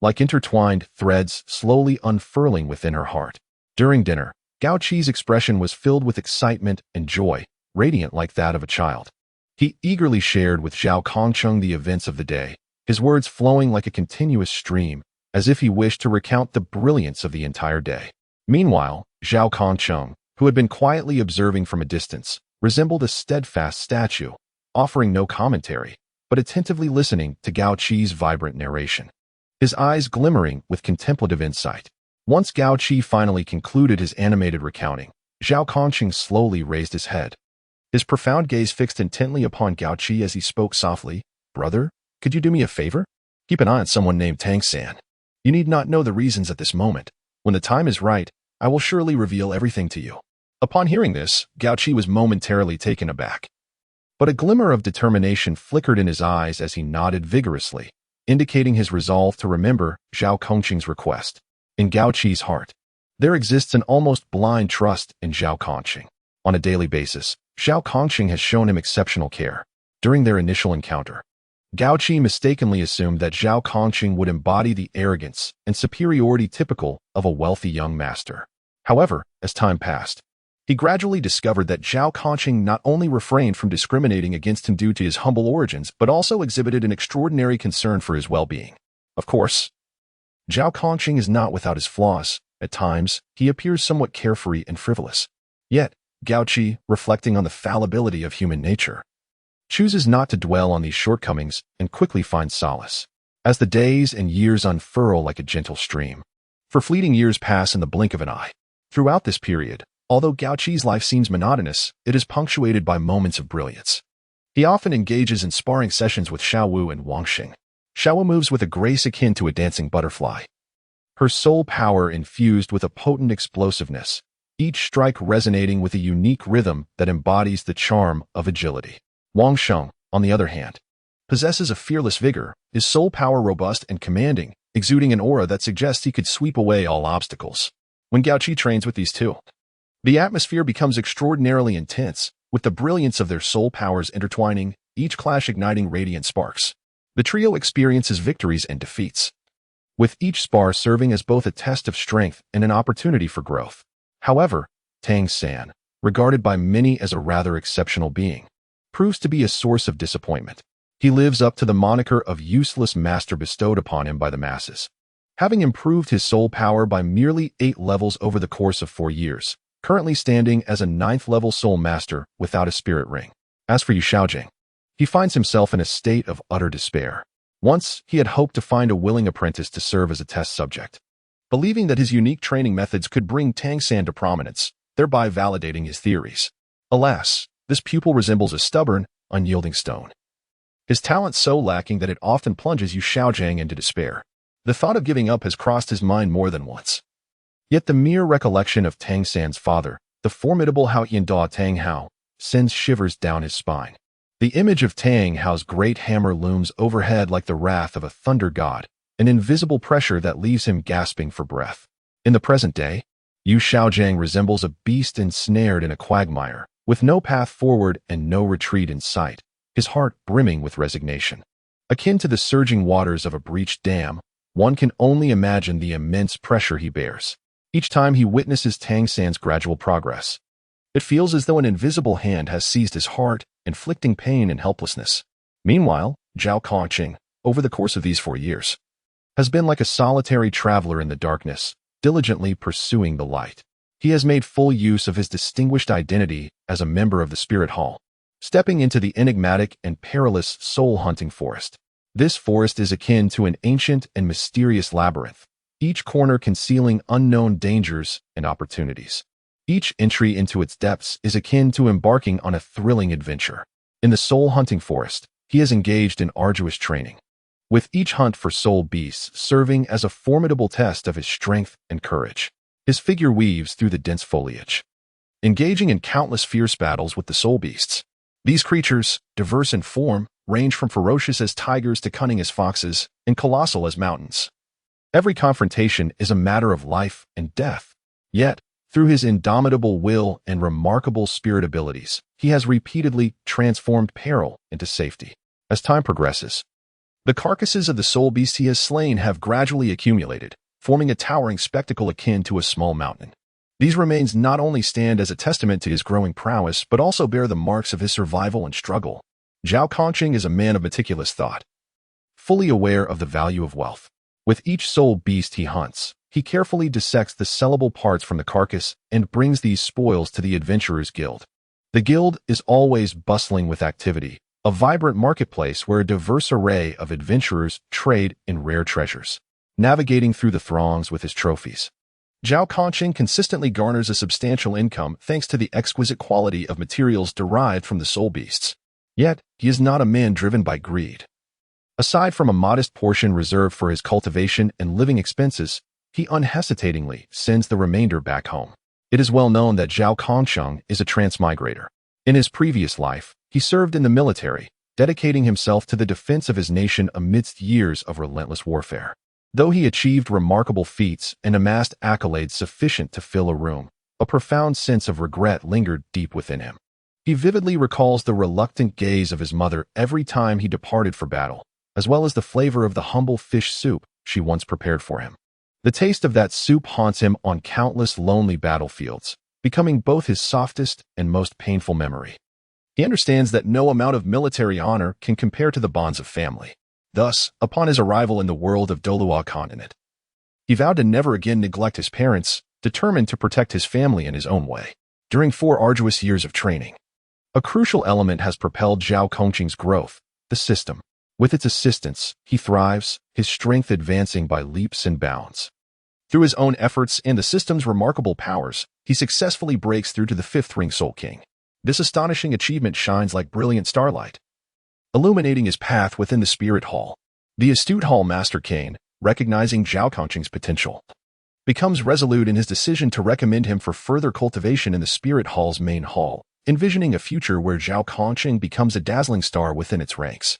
Speaker 1: like intertwined threads slowly unfurling within her heart. During dinner, Gao Qi's expression was filled with excitement and joy, radiant like that of a child. He eagerly shared with Zhao Kongqing the events of the day, his words flowing like a continuous stream, as if he wished to recount the brilliance of the entire day. Meanwhile, Zhao Kongqing, who had been quietly observing from a distance, resembled a steadfast statue, offering no commentary, but attentively listening to Gao Qi's vibrant narration, his eyes glimmering with contemplative insight. Once Gao Qi finally concluded his animated recounting, Zhao Kongqing slowly raised his head, his profound gaze fixed intently upon Gao Qi as he spoke softly. "Brother, could you do me a favor? Keep an eye on someone named Tang San. You need not know the reasons at this moment. When the time is right, I will surely reveal everything to you." Upon hearing this, Gao Qi was momentarily taken aback. But a glimmer of determination flickered in his eyes as he nodded vigorously, indicating his resolve to remember Zhao Kongqing's request. In Gao Qi's heart, there exists an almost blind trust in Zhao Kongqing. On a daily basis, Zhao Kongqing has shown him exceptional care. During their initial encounter, Gao Qi mistakenly assumed that Zhao Kongqing would embody the arrogance and superiority typical of a wealthy young master. However, as time passed, he gradually discovered that Zhao Kongqing not only refrained from discriminating against him due to his humble origins, but also exhibited an extraordinary concern for his well-being. Of course, Zhao Kongqing is not without his flaws. At times, he appears somewhat carefree and frivolous. Yet, Gao Qi, reflecting on the fallibility of human nature, chooses not to dwell on these shortcomings and quickly finds solace. As the days and years unfurl like a gentle stream, for fleeting years pass in the blink of an eye. Throughout this period, although Gao Qi's life seems monotonous, it is punctuated by moments of brilliance. He often engages in sparring sessions with Xiao Wu and Wang Xing. Xiao Wu moves with a grace akin to a dancing butterfly, her soul power infused with a potent explosiveness, each strike resonating with a unique rhythm that embodies the charm of agility. Wang Xing, on the other hand, possesses a fearless vigor, his soul power robust and commanding, exuding an aura that suggests he could sweep away all obstacles. When Gao Qi trains with these two, the atmosphere becomes extraordinarily intense, with the brilliance of their soul powers intertwining, each clash igniting radiant sparks. The trio experiences victories and defeats, with each spar serving as both a test of strength and an opportunity for growth. However, Tang San, regarded by many as a rather exceptional being, proves to be a source of disappointment. He lives up to the moniker of useless master bestowed upon him by the masses, having improved his soul power by merely 8 levels over the course of 4 years, currently standing as a 9th-level soul master without a spirit ring. As for Yu Xiaojing, he finds himself in a state of utter despair. Once, he had hoped to find a willing apprentice to serve as a test subject, believing that his unique training methods could bring Tang San to prominence, thereby validating his theories. Alas, this pupil resembles a stubborn, unyielding stone, his talent so lacking that it often plunges Yu Xiaojing into despair. The thought of giving up has crossed his mind more than once. Yet the mere recollection of Tang San's father, the formidable Hao Yinda Tang Hao, sends shivers down his spine. The image of Tang Hao's great hammer looms overhead like the wrath of a thunder god, an invisible pressure that leaves him gasping for breath. In the present day, Yu Xiaojing resembles a beast ensnared in a quagmire, with no path forward and no retreat in sight, his heart brimming with resignation. Akin to the surging waters of a breached dam, one can only imagine the immense pressure he bears. Each time he witnesses Tang San's gradual progress, it feels as though an invisible hand has seized his heart, inflicting pain and helplessness. Meanwhile, Zhao Kongqing, over the course of these 4 years, has been like a solitary traveler in the darkness, diligently pursuing the light. He has made full use of his distinguished identity as a member of the Spirit Hall, stepping into the enigmatic and perilous soul-hunting forest. This forest is akin to an ancient and mysterious labyrinth, each corner concealing unknown dangers and opportunities. Each entry into its depths is akin to embarking on a thrilling adventure. In the soul-hunting forest, he has engaged in arduous training, with each hunt for soul beasts serving as a formidable test of his strength and courage. His figure weaves through the dense foliage, engaging in countless fierce battles with the soul beasts. These creatures, diverse in form, range from ferocious as tigers to cunning as foxes and colossal as mountains. Every confrontation is a matter of life and death. Yet, through his indomitable will and remarkable spirit abilities, he has repeatedly transformed peril into safety. As time progresses, the carcasses of the soul beasts he has slain have gradually accumulated, forming a towering spectacle akin to a small mountain. These remains not only stand as a testament to his growing prowess, but also bear the marks of his survival and struggle. Zhao Kongqing is a man of meticulous thought, fully aware of the value of wealth. With each soul beast he hunts, he carefully dissects the sellable parts from the carcass and brings these spoils to the Adventurers Guild. The guild is always bustling with activity, a vibrant marketplace where a diverse array of adventurers trade in rare treasures. Navigating through the throngs with his trophies, Zhao Kongqing consistently garners a substantial income thanks to the exquisite quality of materials derived from the soul beasts. Yet, he is not a man driven by greed. Aside from a modest portion reserved for his cultivation and living expenses, he unhesitatingly sends the remainder back home. It is well known that Zhao Kongsheng is a transmigrator. In his previous life, he served in the military, dedicating himself to the defense of his nation amidst years of relentless warfare. Though he achieved remarkable feats and amassed accolades sufficient to fill a room, a profound sense of regret lingered deep within him. He vividly recalls the reluctant gaze of his mother every time he departed for battle, as well as the flavor of the humble fish soup she once prepared for him. The taste of that soup haunts him on countless lonely battlefields, becoming both his softest and most painful memory. He understands that no amount of military honor can compare to the bonds of family. Thus, upon his arrival in the world of Douluo Continent, he vowed to never again neglect his parents, determined to protect his family in his own way. During 4 arduous years of training, a crucial element has propelled Zhao Kongqing's growth, the system. With its assistance, he thrives, his strength advancing by leaps and bounds. Through his own efforts and the system's remarkable powers, he successfully breaks through to the 5th ring Soul King. This astonishing achievement shines like brilliant starlight, illuminating his path within the Spirit Hall. The astute Hall Master Kane, recognizing Zhao Kongqing's potential, becomes resolute in his decision to recommend him for further cultivation in the Spirit Hall's main hall, envisioning a future where Zhao Kongqing becomes a dazzling star within its ranks.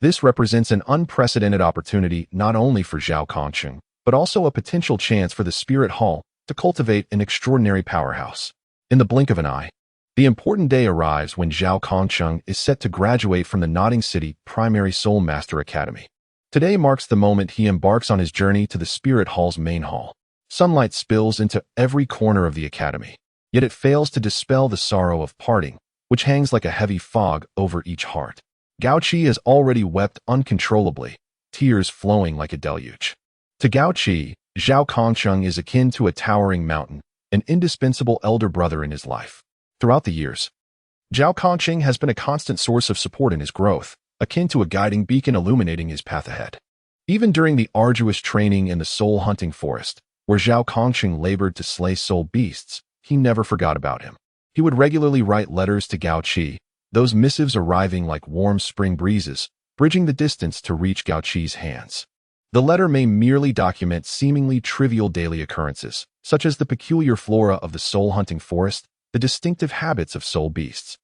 Speaker 1: This represents an unprecedented opportunity not only for Zhao Kongqing, but also a potential chance for the Spirit Hall to cultivate an extraordinary powerhouse. In the blink of an eye, the important day arrives when Zhao Kongqing is set to graduate from the Nodding City Primary Soul Master Academy. Today marks the moment he embarks on his journey to the Spirit Hall's main hall. Sunlight spills into every corner of the academy, yet it fails to dispel the sorrow of parting, which hangs like a heavy fog over each heart. Gao Qi has already wept uncontrollably, tears flowing like a deluge. To Gao Qi, Zhao Kongqing is akin to a towering mountain, an indispensable elder brother in his life. Throughout the years, Zhao Kongqing has been a constant source of support in his growth, akin to a guiding beacon illuminating his path ahead. Even during the arduous training in the soul-hunting forest, where Zhao Kongqing labored to slay soul beasts, he never forgot about him. He would regularly write letters to Gao Qi, those missives arriving like warm spring breezes, bridging the distance to reach Gao Qi's hands. The letter may merely document seemingly trivial daily occurrences, such as the peculiar flora of the soul-hunting forest, the distinctive habits of soul beasts,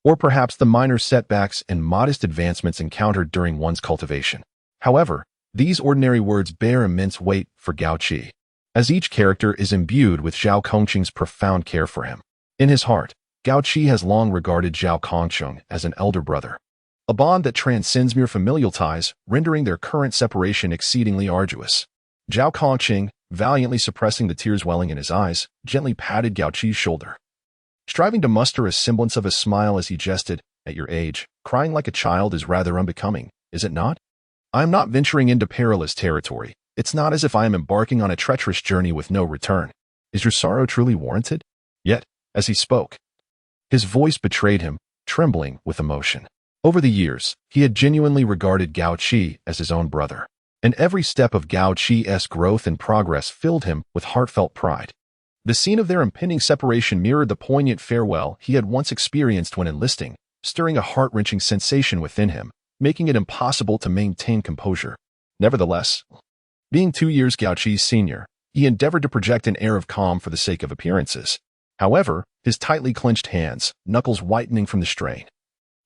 Speaker 1: or perhaps the minor setbacks and modest advancements encountered during one's cultivation. However, these ordinary words bear immense weight for Gao Qi, as each character is imbued with Zhao Kongqing's profound care for him. In his heart, Gao Qi has long regarded Zhao Kongqing as an elder brother, a bond that transcends mere familial ties, rendering their current separation exceedingly arduous. Zhao Kongqing, valiantly suppressing the tears welling in his eyes, gently patted Gao Qi's shoulder, striving to muster a semblance of a smile as he jested, "At your age, crying like a child is rather unbecoming, is it not? I am not venturing into perilous territory. It's not as if I am embarking on a treacherous journey with no return. Is your sorrow truly warranted?" Yet, as he spoke, his voice betrayed him, trembling with emotion. Over the years, he had genuinely regarded Gao Qi as his own brother, and every step of Gao Qi's growth and progress filled him with heartfelt pride. The scene of their impending separation mirrored the poignant farewell he had once experienced when enlisting, stirring a heart-wrenching sensation within him, making it impossible to maintain composure. Nevertheless, being 2 years Gao Qi's senior, he endeavored to project an air of calm for the sake of appearances. However, his tightly clenched hands, knuckles whitening from the strain,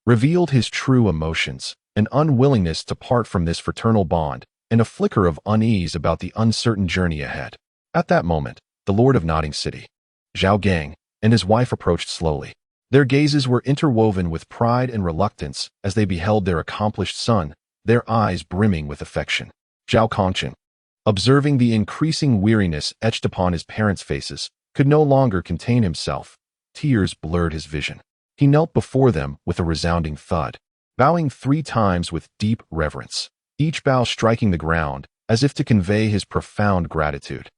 Speaker 1: revealed his true emotions, an unwillingness to part from this fraternal bond, and a flicker of unease about the uncertain journey ahead. At that moment, the Lord of Nodding City, Zhao Gang, and his wife approached slowly. Their gazes were interwoven with pride and reluctance as they beheld their accomplished son, their eyes brimming with affection. Zhao Kongqing, observing the increasing weariness etched upon his parents' faces, could no longer contain himself. Tears blurred his vision. He knelt before them with a resounding thud, bowing 3 times with deep reverence, each bow striking the ground as if to convey his profound gratitude.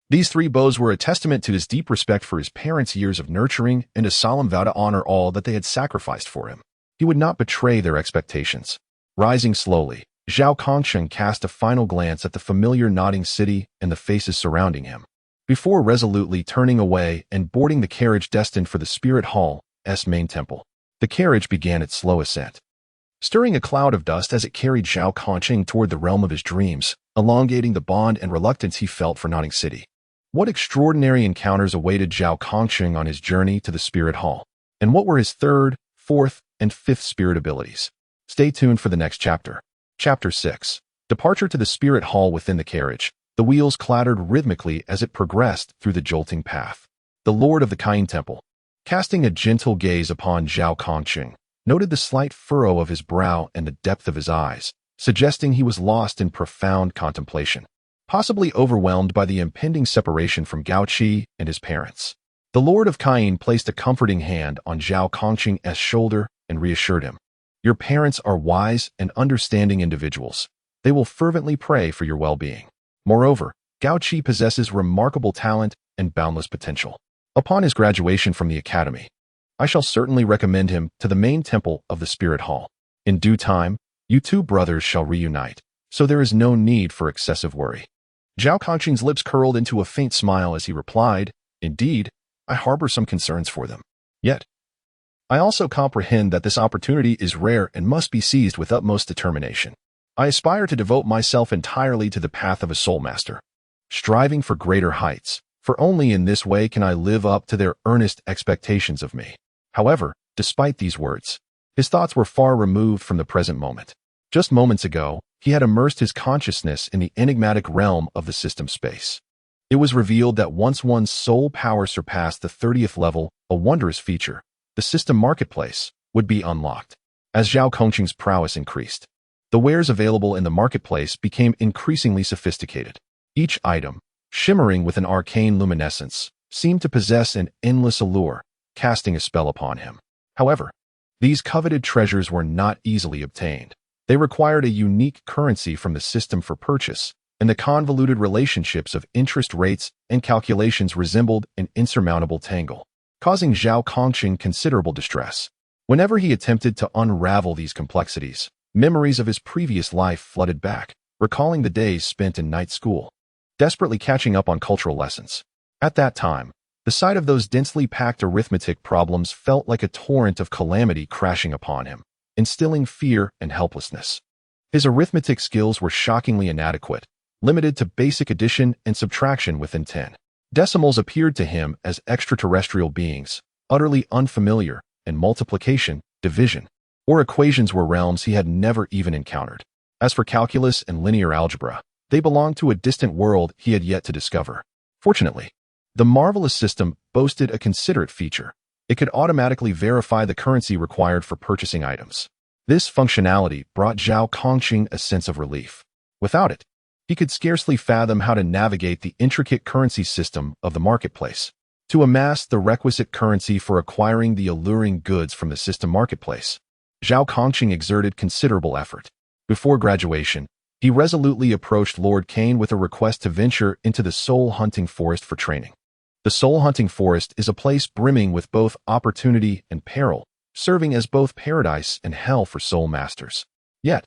Speaker 1: These 3 bows were a testament to his deep respect for his parents' years of nurturing and a solemn vow to honor all that they had sacrificed for him. He would not betray their expectations. Rising slowly, Zhao Kongqing cast a final glance at the familiar Nodding City and the faces surrounding him, before resolutely turning away and boarding the carriage destined for the Spirit Hall's main temple. The carriage began its slow ascent, stirring a cloud of dust as it carried Zhao Kongqing toward the realm of his dreams, elongating the bond and reluctance he felt for Nodding City. What extraordinary encounters awaited Zhao Kongqing on his journey to the Spirit Hall? And what were his third, fourth, and fifth spirit abilities? Stay tuned for the next chapter. Chapter 6. Departure to the Spirit Hall. Within the carriage, the wheels clattered rhythmically as it progressed through the jolting path. The Lord of the Kain Temple, casting a gentle gaze upon Zhao Kongqing, noted the slight furrow of his brow and the depth of his eyes, suggesting he was lost in profound contemplation, possibly overwhelmed by the impending separation from Gao Qi and his parents. The Lord of Kain placed a comforting hand on Zhao Kongqing's shoulder and reassured him. Your parents are wise and understanding individuals. They will fervently pray for your well-being. Moreover, Gao Qi possesses remarkable talent and boundless potential. Upon his graduation from the academy, I shall certainly recommend him to the main temple of the Spirit Hall. In due time, you two brothers shall reunite, so there is no need for excessive worry. Zhao Kongqing's lips curled into a faint smile as he replied, Indeed, I harbor some concerns for them. Yet, I also comprehend that this opportunity is rare and must be seized with utmost determination. I aspire to devote myself entirely to the path of a soul master, striving for greater heights, for only in this way can I live up to their earnest expectations of me. However, despite these words, his thoughts were far removed from the present moment. Just moments ago, he had immersed his consciousness in the enigmatic realm of the system space. It was revealed that once one's soul power surpassed the 30th level, a wondrous feature, the system marketplace, would be unlocked. As Zhao Kongqing's prowess increased, the wares available in the marketplace became increasingly sophisticated. Each item, shimmering with an arcane luminescence, seemed to possess an endless allure, casting a spell upon him. However, these coveted treasures were not easily obtained. They required a unique currency from the system for purchase, and the convoluted relationships of interest rates and calculations resembled an insurmountable tangle, causing Zhao Kongqing considerable distress. Whenever he attempted to unravel these complexities, memories of his previous life flooded back, recalling the days spent in night school, desperately catching up on cultural lessons. At that time, the sight of those densely packed arithmetic problems felt like a torrent of calamity crashing upon him, instilling fear and helplessness. His arithmetic skills were shockingly inadequate, limited to basic addition and subtraction within 10. Decimals appeared to him as extraterrestrial beings, utterly unfamiliar, and multiplication, division, or equations were realms he had never even encountered. As for calculus and linear algebra, they belonged to a distant world he had yet to discover. Fortunately, the marvelous system boasted a considerate feature. It could automatically verify the currency required for purchasing items. This functionality brought Zhao Kongqing a sense of relief. Without it, he could scarcely fathom how to navigate the intricate currency system of the marketplace. To amass the requisite currency for acquiring the alluring goods from the system marketplace, Zhao Kongqing exerted considerable effort. Before graduation, he resolutely approached Lord Cain with a request to venture into the soul-hunting forest for training. The soul-hunting forest is a place brimming with both opportunity and peril, serving as both paradise and hell for soul masters. Yet,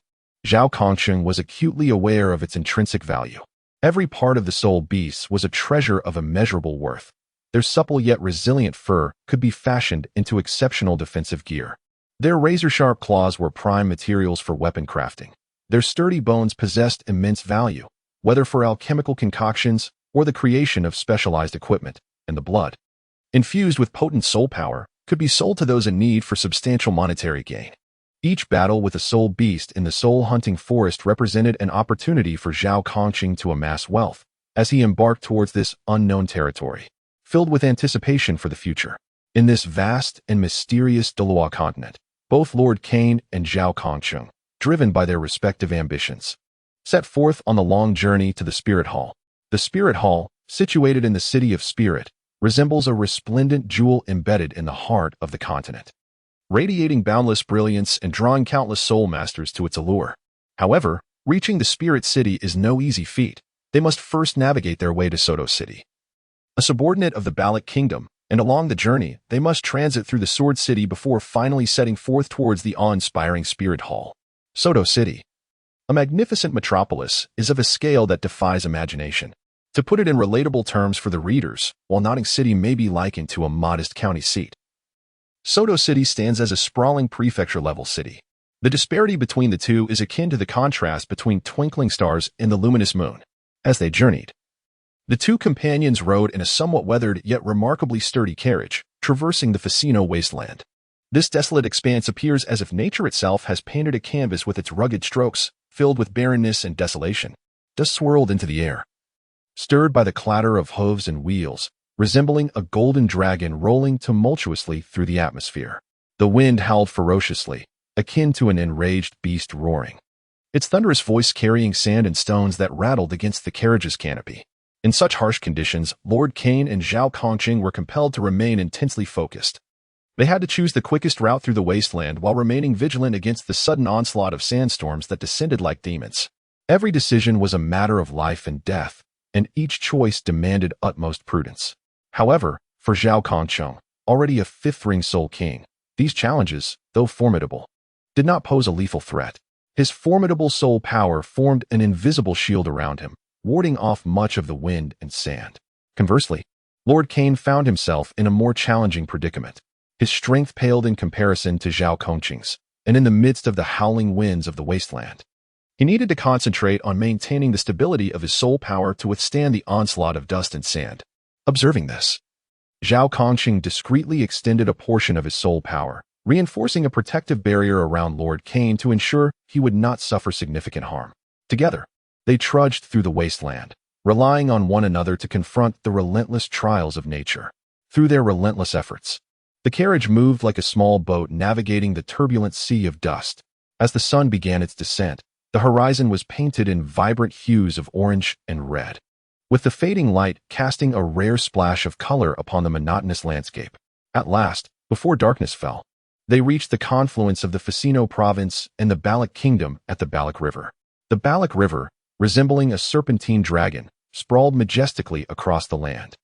Speaker 1: Zhao Kongqing was acutely aware of its intrinsic value. Every part of the soul beasts was a treasure of immeasurable worth. Their supple yet resilient fur could be fashioned into exceptional defensive gear. Their razor-sharp claws were prime materials for weapon crafting. Their sturdy bones possessed immense value, whether for alchemical concoctions or the creation of specialized equipment, and the blood, infused with potent soul power, could be sold to those in need for substantial monetary gain. Each battle with a soul beast in the soul-hunting forest represented an opportunity for Zhao Kongqing to amass wealth, as he embarked towards this unknown territory, filled with anticipation for the future. In this vast and mysterious Douluo Continent, both Lord Cain and Zhao Kongqing, driven by their respective ambitions, set forth on the long journey to the Spirit Hall. The Spirit Hall, situated in the City of Spirit, resembles a resplendent jewel embedded in the heart of the continent, radiating boundless brilliance and drawing countless soul masters to its allure. However, reaching the Spirit City is no easy feat. They must first navigate their way to Soto City, a subordinate of the Balik Kingdom, and along the journey, they must transit through the Sword City before finally setting forth towards the awe-inspiring Spirit Hall. Soto City, a magnificent metropolis, is of a scale that defies imagination. To put it in relatable terms for the readers, while Notting City may be likened to a modest county seat, Soto City stands as a sprawling prefecture-level city. The disparity between the two is akin to the contrast between twinkling stars and the luminous moon. As they journeyed, The two companions rode in a somewhat weathered yet remarkably sturdy carriage, traversing the Ficino wasteland. This desolate expanse appears as if nature itself has painted a canvas with its rugged strokes, filled with barrenness and desolation. Dust swirled into the air, stirred by the clatter of hooves and wheels, resembling a golden dragon rolling tumultuously through the atmosphere. The wind howled ferociously, akin to an enraged beast roaring, its thunderous voice carrying sand and stones that rattled against the carriage's canopy. In such harsh conditions, Lord Kane and Zhao Kongqing were compelled to remain intensely focused. They had to choose the quickest route through the wasteland while remaining vigilant against the sudden onslaught of sandstorms that descended like demons. Every decision was a matter of life and death, and each choice demanded utmost prudence. However, for Zhao Kongqing, already a fifth-ring Soul King, these challenges, though formidable, did not pose a lethal threat. His formidable soul power formed an invisible shield around him, warding off much of the wind and sand. Conversely, Lord Kane found himself in a more challenging predicament. His strength paled in comparison to Zhao Kongqing's, and in the midst of the howling winds of the wasteland, he needed to concentrate on maintaining the stability of his soul power to withstand the onslaught of dust and sand. Observing this, Zhao Kongqing discreetly extended a portion of his soul power, reinforcing a protective barrier around Lord Kane to ensure he would not suffer significant harm. Together, they trudged through the wasteland, relying on one another to confront the relentless trials of nature. Through their relentless efforts, the carriage moved like a small boat navigating the turbulent sea of dust. As the sun began its descent, the horizon was painted in vibrant hues of orange and red, with the fading light casting a rare splash of color upon the monotonous landscape. At last, before darkness fell, they reached the confluence of the Ficino province and the Balak kingdom at the Balak River. The Balak River, resembling a serpentine dragon, sprawled majestically across the land.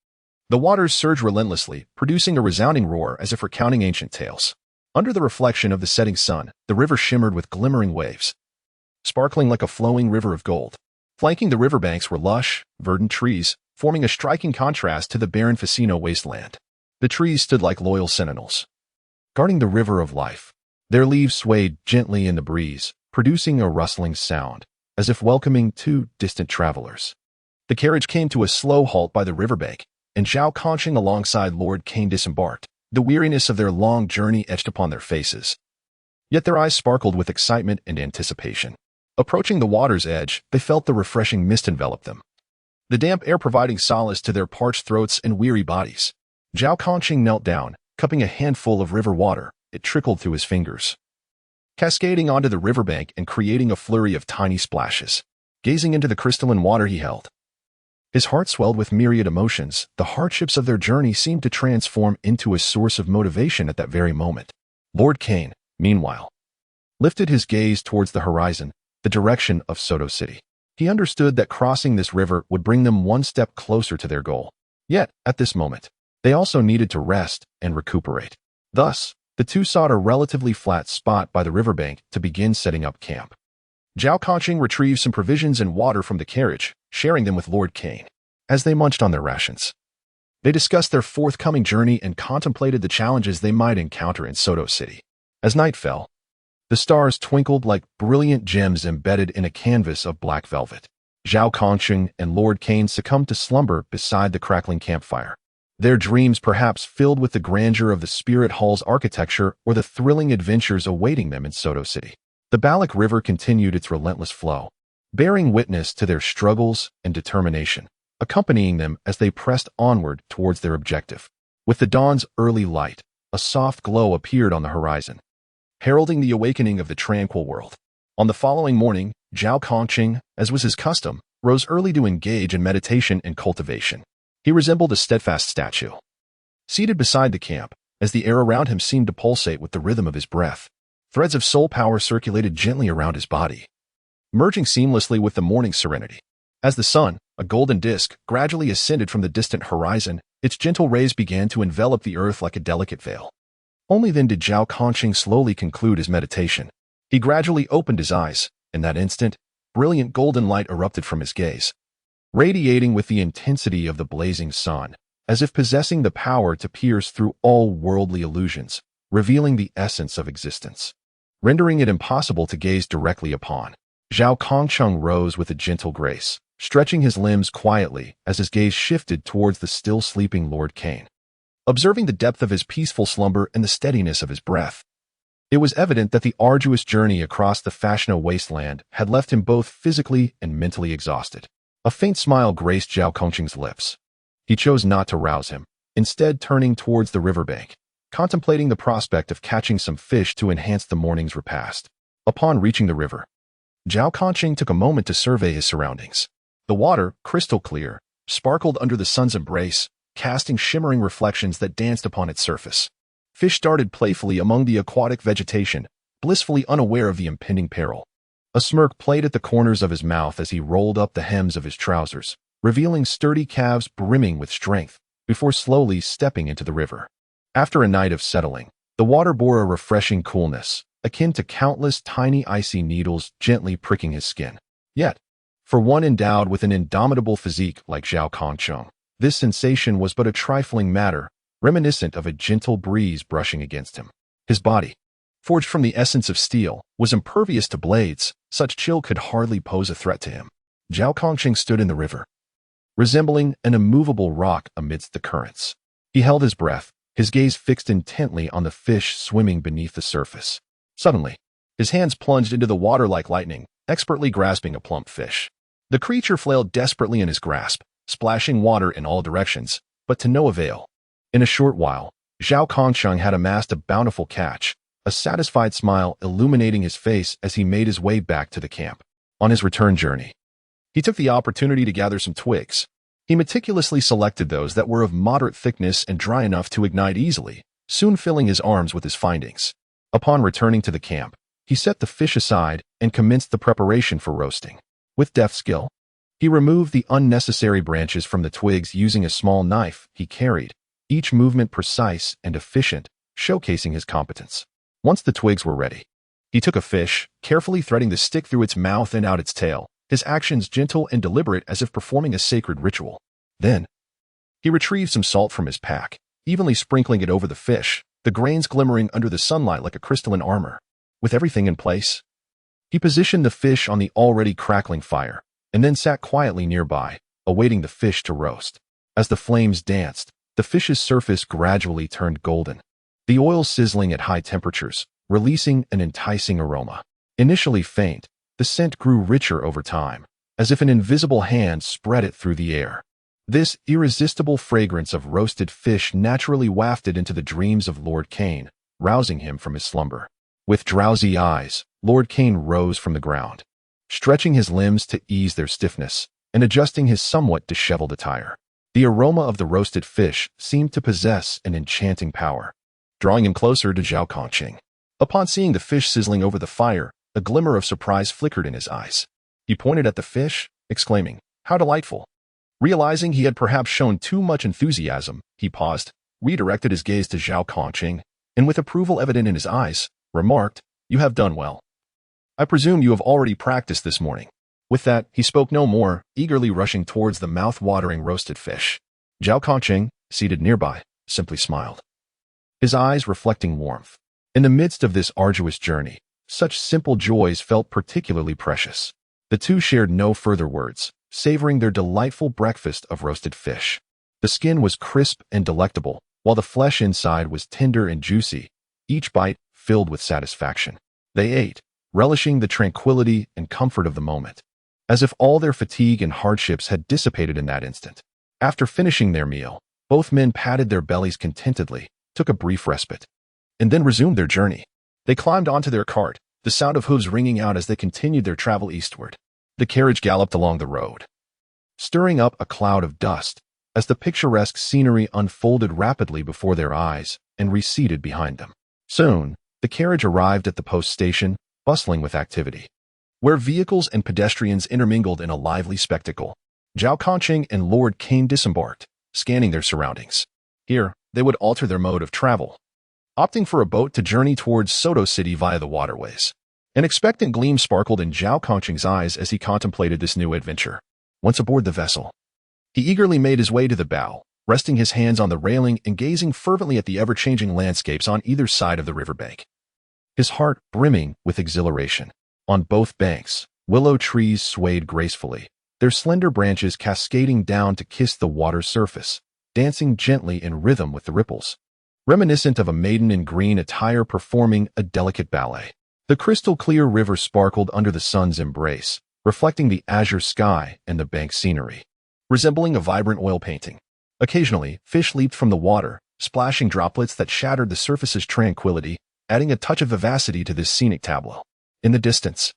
Speaker 1: The waters surged relentlessly, producing a resounding roar as if recounting ancient tales. Under the reflection of the setting sun, the river shimmered with glimmering waves, sparkling like a flowing river of gold. Flanking the riverbanks were lush, verdant trees, forming a striking contrast to the barren Ficino wasteland. The trees stood like loyal sentinels, guarding the river of life. Their leaves swayed gently in the breeze, producing a rustling sound, as if welcoming two distant travelers. The carriage came to a slow halt by the riverbank, and Zhao Kongqing alongside Lord Kane disembarked, the weariness of their long journey etched upon their faces. Yet their eyes sparkled with excitement and anticipation. Approaching the water's edge, they felt the refreshing mist envelop them, the damp air providing solace to their parched throats and weary bodies. Zhao Kongqing knelt down, cupping a handful of river water. It trickled through his fingers, cascading onto the riverbank and creating a flurry of tiny splashes. Gazing into the crystalline water he held, his heart swelled with myriad emotions. The hardships of their journey seemed to transform into a source of motivation at that very moment. Lord Kane, meanwhile, lifted his gaze towards the horizon, the direction of Soto City. He understood that crossing this river would bring them one step closer to their goal. Yet, at this moment, they also needed to rest and recuperate. Thus, the two sought a relatively flat spot by the riverbank to begin setting up camp. Zhao Kongqing retrieved some provisions and water from the carriage, sharing them with Lord Kane. As they munched on their rations, they discussed their forthcoming journey and contemplated the challenges they might encounter in Soto City. As night fell, the stars twinkled like brilliant gems embedded in a canvas of black velvet. Zhao Kongqing and Lord Kane succumbed to slumber beside the crackling campfire, their dreams perhaps filled with the grandeur of the Spirit Hall's architecture or the thrilling adventures awaiting them in Soto City. The Balak River continued its relentless flow, bearing witness to their struggles and determination, accompanying them as they pressed onward towards their objective. With the dawn's early light, a soft glow appeared on the horizon, heralding the awakening of the tranquil world. On the following morning, Zhao Kongqing, as was his custom, rose early to engage in meditation and cultivation. He resembled a steadfast statue, seated beside the camp, as the air around him seemed to pulsate with the rhythm of his breath. Threads of soul power circulated gently around his body, merging seamlessly with the morning's serenity. As the sun, a golden disk, gradually ascended from the distant horizon, its gentle rays began to envelop the earth like a delicate veil. Only then did Zhao Kongqing slowly conclude his meditation. He gradually opened his eyes. In that instant, brilliant golden light erupted from his gaze, radiating with the intensity of the blazing sun, as if possessing the power to pierce through all worldly illusions, revealing the essence of existence, rendering it impossible to gaze directly upon. Zhao Kongqing rose with a gentle grace, stretching his limbs quietly as his gaze shifted towards the still sleeping Lord Cain. Observing the depth of his peaceful slumber and the steadiness of his breath, it was evident that the arduous journey across the Fashno wasteland had left him both physically and mentally exhausted. A faint smile graced Zhao Kongqing's lips. He chose not to rouse him, instead turning towards the riverbank, contemplating the prospect of catching some fish to enhance the morning's repast. Upon reaching the river, Zhao Kongqing took a moment to survey his surroundings. The water, crystal clear, sparkled under the sun's embrace, casting shimmering reflections that danced upon its surface. Fish darted playfully among the aquatic vegetation, blissfully unaware of the impending peril. A smirk played at the corners of his mouth as he rolled up the hems of his trousers, revealing sturdy calves brimming with strength, before slowly stepping into the river. After a night of settling, the water bore a refreshing coolness, akin to countless tiny icy needles gently pricking his skin. Yet, for one endowed with an indomitable physique like Zhao Kongqing, this sensation was but a trifling matter, reminiscent of a gentle breeze brushing against him. His body, forged from the essence of steel, was impervious to blades. Such chill could hardly pose a threat to him. Zhao Kongqing stood in the river, resembling an immovable rock amidst the currents. He held his breath, his gaze fixed intently on the fish swimming beneath the surface. Suddenly, his hands plunged into the water like lightning, expertly grasping a plump fish. The creature flailed desperately in his grasp, splashing water in all directions, but to no avail. In a short while, Zhao Kongqing had amassed a bountiful catch, a satisfied smile illuminating his face as he made his way back to the camp. On his return journey, he took the opportunity to gather some twigs. He meticulously selected those that were of moderate thickness and dry enough to ignite easily, soon filling his arms with his findings. Upon returning to the camp, he set the fish aside and commenced the preparation for roasting. With deft skill, he removed the unnecessary branches from the twigs using a small knife he carried, each movement precise and efficient, showcasing his competence. Once the twigs were ready, he took a fish, carefully threading the stick through its mouth and out its tail, his actions gentle and deliberate as if performing a sacred ritual. Then, he retrieved some salt from his pack, evenly sprinkling it over the fish, the grains glimmering under the sunlight like a crystalline armor. With everything in place, he positioned the fish on the already crackling fire, and then sat quietly nearby, awaiting the fish to roast. As the flames danced, the fish's surface gradually turned golden, the oil sizzling at high temperatures, releasing an enticing aroma. Initially faint, the scent grew richer over time, as if an invisible hand spread it through the air. This irresistible fragrance of roasted fish naturally wafted into the dreams of Lord Cain, rousing him from his slumber. With drowsy eyes, Lord Cain rose from the ground, stretching his limbs to ease their stiffness and adjusting his somewhat disheveled attire. The aroma of the roasted fish seemed to possess an enchanting power, drawing him closer to Zhao Kongqing. Upon seeing the fish sizzling over the fire, a glimmer of surprise flickered in his eyes. He pointed at the fish, exclaiming, "How delightful!" Realizing he had perhaps shown too much enthusiasm, he paused, redirected his gaze to Zhao Kongqing, and with approval evident in his eyes, remarked, "You have done well. I presume you have already practiced this morning." With that, he spoke no more, eagerly rushing towards the mouth-watering roasted fish. Zhao Kongqing, seated nearby, simply smiled, his eyes reflecting warmth. In the midst of this arduous journey, such simple joys felt particularly precious. The two shared no further words, savoring their delightful breakfast of roasted fish. The skin was crisp and delectable, while the flesh inside was tender and juicy, each bite filled with satisfaction. They ate, relishing the tranquility and comfort of the moment, as if all their fatigue and hardships had dissipated in that instant. After finishing their meal, both men patted their bellies contentedly, took a brief respite, and then resumed their journey. They climbed onto their cart, the sound of hooves ringing out as they continued their travel eastward. The carriage galloped along the road, stirring up a cloud of dust, as the picturesque scenery unfolded rapidly before their eyes and receded behind them. Soon, the carriage arrived at the post station, bustling with activity, where vehicles and pedestrians intermingled in a lively spectacle. Zhao Kongqing and Lord Cain disembarked, scanning their surroundings. Here, they would alter their mode of travel, opting for a boat to journey towards Soto City via the waterways. An expectant gleam sparkled in Zhao Kongqing's eyes as he contemplated this new adventure. Once aboard the vessel, he eagerly made his way to the bow, resting his hands on the railing and gazing fervently at the ever-changing landscapes on either side of the riverbank, his heart brimming with exhilaration. On both banks, willow trees swayed gracefully, their slender branches cascading down to kiss the water's surface, dancing gently in rhythm with the ripples, reminiscent of a maiden in green attire performing a delicate ballet. The crystal-clear river sparkled under the sun's embrace, reflecting the azure sky and the bank scenery, resembling a vibrant oil painting. Occasionally, fish leaped from the water, splashing droplets that shattered the surface's tranquility, adding a touch of vivacity to this scenic tableau. In the distance,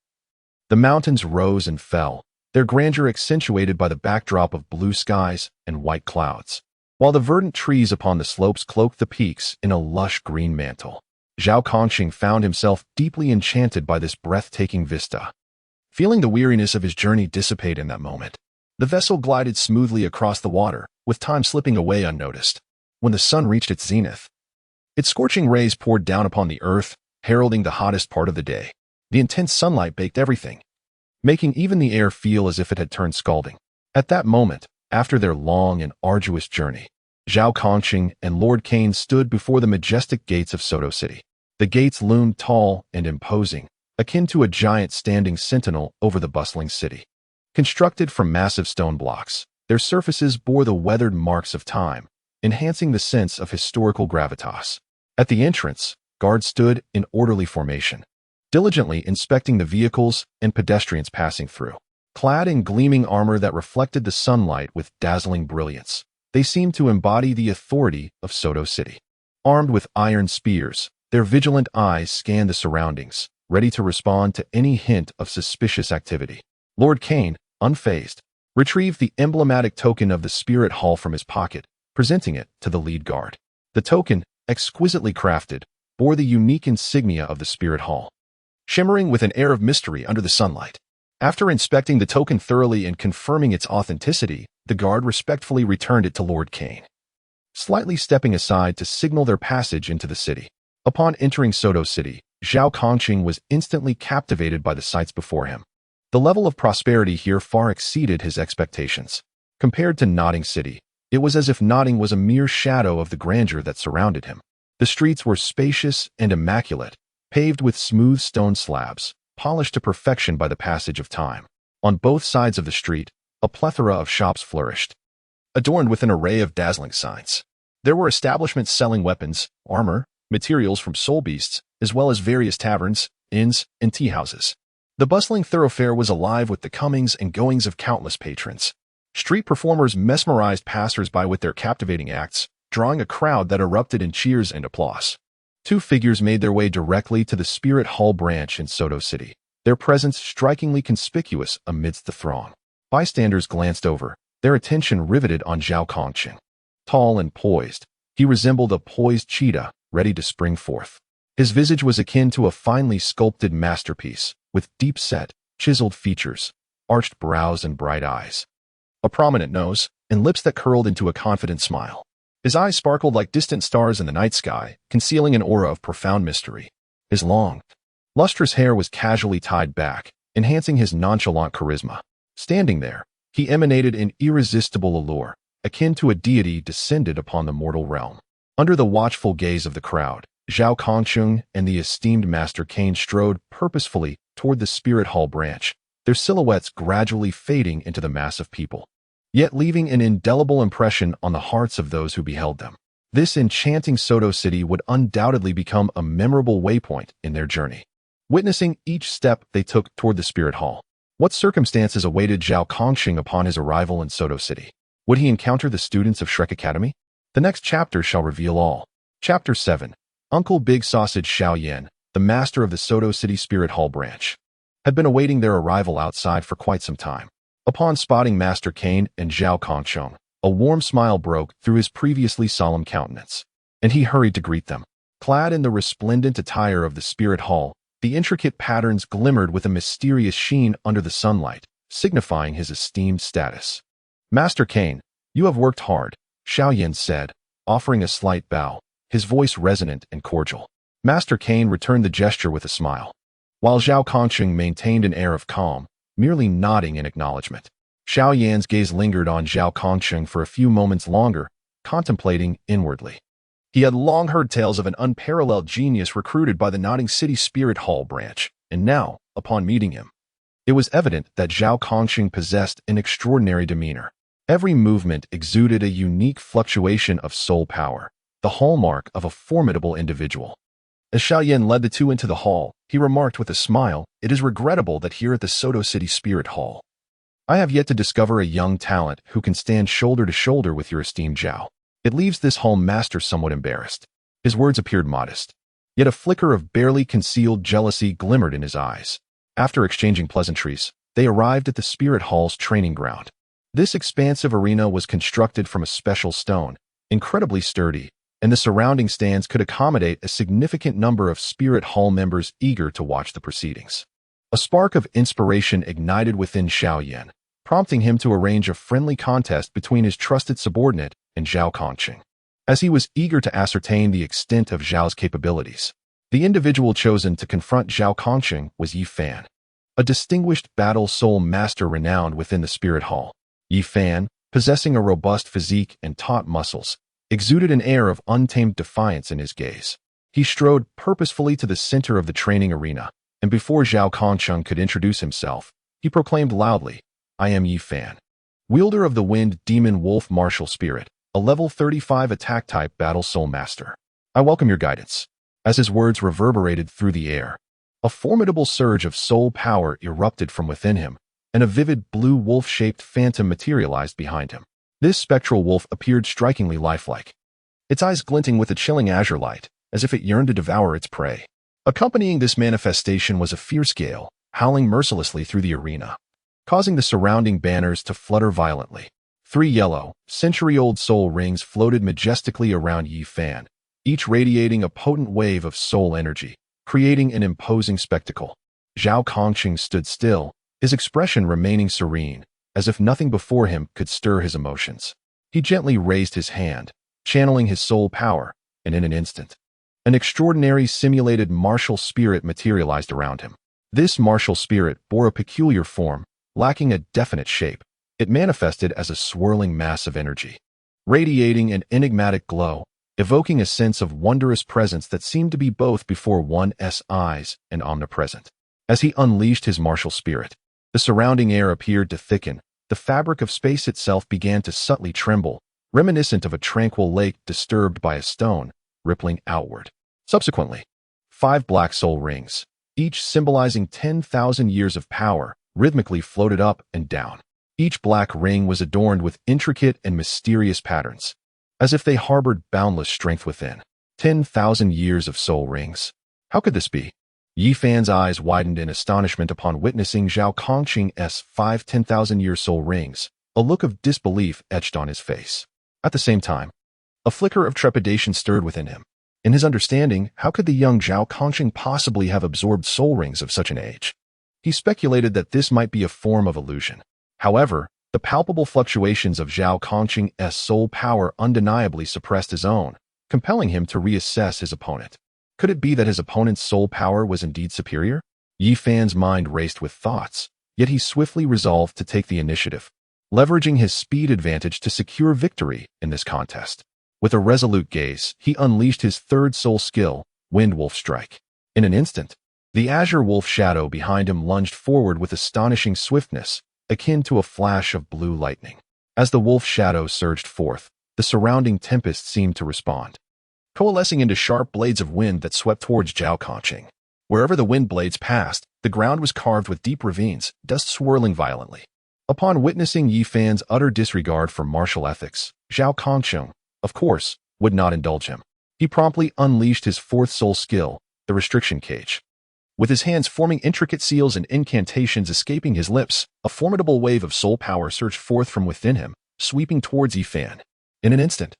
Speaker 1: the mountains rose and fell, their grandeur accentuated by the backdrop of blue skies and white clouds, while the verdant trees upon the slopes cloaked the peaks in a lush green mantle. Zhao Kongxing found himself deeply enchanted by this breathtaking vista. Feeling the weariness of his journey dissipate in that moment, the vessel glided smoothly across the water, with time slipping away unnoticed. When the sun reached its zenith, its scorching rays poured down upon the earth, heralding the hottest part of the day. The intense sunlight baked everything, making even the air feel as if it had turned scalding. At that moment, after their long and arduous journey, Zhao Kongxing and Lord Cain stood before the majestic gates of Soto City. The gates loomed tall and imposing, akin to a giant standing sentinel over the bustling city. Constructed from massive stone blocks, their surfaces bore the weathered marks of time, enhancing the sense of historical gravitas. At the entrance, guards stood in orderly formation, diligently inspecting the vehicles and pedestrians passing through. Clad in gleaming armor that reflected the sunlight with dazzling brilliance, they seemed to embody the authority of Soto City. Armed with iron spears, their vigilant eyes scanned the surroundings, ready to respond to any hint of suspicious activity. Lord Cain, unfazed, retrieved the emblematic token of the Spirit Hall from his pocket, presenting it to the lead guard. The token, exquisitely crafted, bore the unique insignia of the Spirit Hall, shimmering with an air of mystery under the sunlight. After inspecting the token thoroughly and confirming its authenticity, the guard respectfully returned it to Lord Cain, slightly stepping aside to signal their passage into the city. Upon entering Soto City, Zhao Kongxing was instantly captivated by the sights before him. The level of prosperity here far exceeded his expectations. Compared to Nodding City, it was as if Nodding was a mere shadow of the grandeur that surrounded him. The streets were spacious and immaculate, paved with smooth stone slabs, polished to perfection by the passage of time. On both sides of the street, a plethora of shops flourished, adorned with an array of dazzling signs. There were establishments selling weapons, armor, materials from soul beasts, as well as various taverns, inns, and tea houses. The bustling thoroughfare was alive with the comings and goings of countless patrons. Street performers mesmerized passers-by with their captivating acts, drawing a crowd that erupted in cheers and applause. Two figures made their way directly to the Spirit Hall branch in Soto City, their presence strikingly conspicuous amidst the throng. Bystanders glanced over, their attention riveted on Zhao Kongxing. Tall and poised, he resembled a poised cheetah, ready to spring forth. His visage was akin to a finely sculpted masterpiece, with deep-set, chiseled features, arched brows and bright eyes, a prominent nose, and lips that curled into a confident smile. His eyes sparkled like distant stars in the night sky, concealing an aura of profound mystery. His long, lustrous hair was casually tied back, enhancing his nonchalant charisma. Standing there, he emanated an irresistible allure, akin to a deity descended upon the mortal realm. Under the watchful gaze of the crowd, Zhao Kongxing and the esteemed Master Cain strode purposefully toward the Spirit Hall branch, their silhouettes gradually fading into the mass of people, yet leaving an indelible impression on the hearts of those who beheld them. This enchanting Soto City would undoubtedly become a memorable waypoint in their journey. Witnessing each step they took toward the Spirit Hall, what circumstances awaited Zhao Kongxing upon his arrival in Soto City? Would he encounter the students of Shrek Academy? The next chapter shall reveal all. Chapter 7. Uncle Big Sausage Xiao Yan, the master of the Soto City Spirit Hall branch, had been awaiting their arrival outside for quite some time. Upon spotting Master Cain and Zhao Kongxing, a warm smile broke through his previously solemn countenance, and he hurried to greet them. Clad in the resplendent attire of the Spirit Hall, the intricate patterns glimmered with a mysterious sheen under the sunlight, signifying his esteemed status. Master Cain, you have worked hard, Xiao Yan said, offering a slight bow, his voice resonant and cordial. Master Cain returned the gesture with a smile, while Zhao Kongxing maintained an air of calm, merely nodding in acknowledgement. Xiao Yan's gaze lingered on Zhao Kongxing for a few moments longer, contemplating inwardly. He had long heard tales of an unparalleled genius recruited by the Nodding City Spirit Hall branch, and now, upon meeting him, It was evident that Zhao Kongqing possessed an extraordinary demeanor. Every movement exuded a unique fluctuation of soul power, the hallmark of a formidable individual. As Xiaoyan led the two into the hall, he remarked with a smile, "It is regrettable that here at the Soto City Spirit Hall, I have yet to discover a young talent who can stand shoulder to shoulder with your esteemed Zhao. It leaves this hall master somewhat embarrassed." His words appeared modest, yet a flicker of barely concealed jealousy glimmered in his eyes. After exchanging pleasantries, they arrived at the Spirit Hall's training ground. This expansive arena was constructed from a special stone, incredibly sturdy, and the surrounding stands could accommodate a significant number of Spirit Hall members eager to watch the proceedings. A spark of inspiration ignited within Xiaoyan, prompting him to arrange a friendly contest between his trusted subordinate and Zhao Kongqing. As he was eager to ascertain the extent of Zhao's capabilities, the individual chosen to confront Zhao Kongqing was Yi Fan, a distinguished battle soul master renowned within the Spirit Hall. Yi Fan, possessing a robust physique and taut muscles, exuded an air of untamed defiance in his gaze. He strode purposefully to the center of the training arena, and before Zhao Kongqing could introduce himself, he proclaimed loudly, "I am Yi Fan, wielder of the Wind Demon Wolf Martial Spirit, a level 35 attack-type battle soul master. I welcome your guidance." As his words reverberated through the air, a formidable surge of soul power erupted from within him, and a vivid blue wolf-shaped phantom materialized behind him. This spectral wolf appeared strikingly lifelike, its eyes glinting with a chilling azure light, as if it yearned to devour its prey. Accompanying this manifestation was a fierce gale, howling mercilessly through the arena, causing the surrounding banners to flutter violently. 3 yellow, century-old soul rings floated majestically around Yi Fan, each radiating a potent wave of soul energy, creating an imposing spectacle. Zhao Kongqing stood still, his expression remaining serene, as if nothing before him could stir his emotions. He gently raised his hand, channeling his soul power, and in an instant, an extraordinary simulated martial spirit materialized around him. This martial spirit bore a peculiar form, lacking a definite shape. It manifested as a swirling mass of energy, radiating an enigmatic glow, evoking a sense of wondrous presence that seemed to be both before one's eyes and omnipresent. As he unleashed his martial spirit, the surrounding air appeared to thicken, the fabric of space itself began to subtly tremble, reminiscent of a tranquil lake disturbed by a stone, rippling outward. Subsequently, 5 black soul rings, each symbolizing 10,000 years of power, rhythmically floated up and down. Each black ring was adorned with intricate and mysterious patterns, as if they harbored boundless strength within. 10,000 years of soul rings. How could this be? Yi Fan's eyes widened in astonishment upon witnessing Zhao Kongqing's 5 10,000-year soul rings, a look of disbelief etched on his face. At the same time, a flicker of trepidation stirred within him. In his understanding, how could the young Zhao Kongqing possibly have absorbed soul rings of such an age? He speculated that this might be a form of illusion. However, the palpable fluctuations of Zhao Kongqing's soul power undeniably suppressed his own, compelling him to reassess his opponent. Could it be that his opponent's soul power was indeed superior? Yi Fan's mind raced with thoughts, yet he swiftly resolved to take the initiative, leveraging his speed advantage to secure victory in this contest. With a resolute gaze, he unleashed his third soul skill, Wind Wolf Strike. In an instant, the azure wolf shadow behind him lunged forward with astonishing swiftness, akin to a flash of blue lightning. As the wolf shadow surged forth, the surrounding tempest seemed to respond, coalescing into sharp blades of wind that swept towards Zhao Kongqing. Wherever the wind blades passed, the ground was carved with deep ravines, dust swirling violently. Upon witnessing Yi Fan's utter disregard for martial ethics, Zhao Kongqing, of course, would not indulge him. He promptly unleashed his fourth soul skill, the restriction cage. With his hands forming intricate seals and incantations escaping his lips, a formidable wave of soul power surged forth from within him, sweeping towards Yi Fan. In an instant,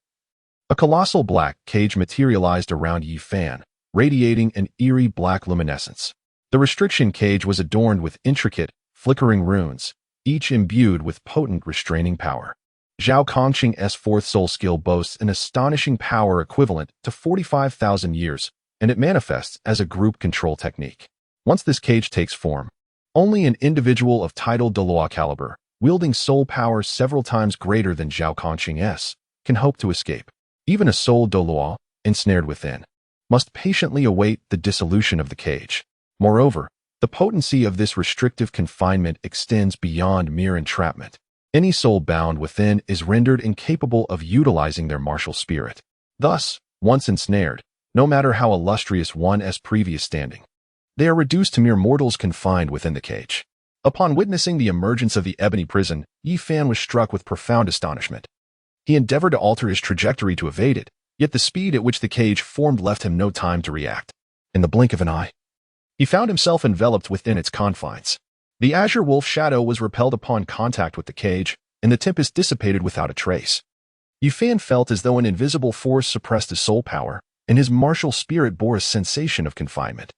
Speaker 1: a colossal black cage materialized around Yi Fan, radiating an eerie black luminescence. The restriction cage was adorned with intricate, flickering runes, each imbued with potent restraining power. Zhao Kongqing's fourth soul skill boasts an astonishing power equivalent to 45,000 years, and it manifests as a group control technique. Once this cage takes form, only an individual of titled Douluo caliber, wielding soul power several times greater than Zhao Kongqing's, can hope to escape. Even a soul Douluo, ensnared within, must patiently await the dissolution of the cage. Moreover, the The potency of this restrictive confinement extends beyond mere entrapment. Any soul bound within is rendered incapable of utilizing their martial spirit. Thus, once ensnared, no matter how illustrious one's previous standing, they are reduced to mere mortals confined within the cage. Upon witnessing the emergence of the ebony prison, Yi Fan was struck with profound astonishment. He endeavored to alter his trajectory to evade it, yet the speed at which the cage formed left him no time to react. In the blink of an eye, he found himself enveloped within its confines. The azure wolf shadow was repelled upon contact with the cage, and the tempest dissipated without a trace. Yi Fan felt as though an invisible force suppressed his soul power, and his martial spirit bore a sensation of confinement.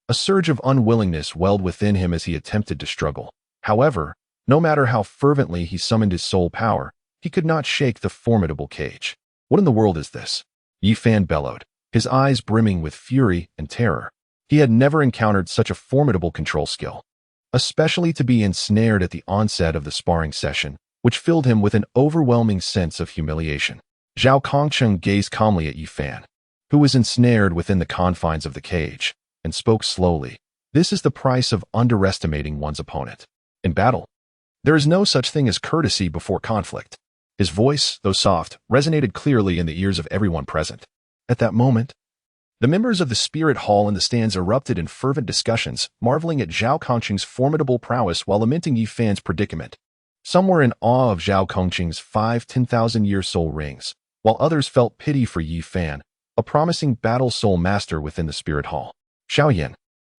Speaker 1: A surge of unwillingness welled within him as he attempted to struggle. However, no matter how fervently he summoned his soul power, he could not shake the formidable cage. What in the world is this? Yi Fan bellowed, his eyes brimming with fury and terror. He had never encountered such a formidable control skill, especially to be ensnared at the onset of the sparring session, which filled him with an overwhelming sense of humiliation. Zhao Kongcheng gazed calmly at Yi Fan, who was ensnared within the confines of the cage, and spoke slowly. This is the price of underestimating one's opponent. In battle, there is no such thing as courtesy before conflict. His voice, though soft, resonated clearly in the ears of everyone present. At that moment, the members of the spirit hall and the stands erupted in fervent discussions, marveling at Zhao Kongcheng's formidable prowess while lamenting Yi Fan's predicament. Some were in awe of Zhao Kongcheng's 10,000-year soul rings, while others felt pity for Yi Fan, a promising battle soul master within the spirit hall. Xiaoyan,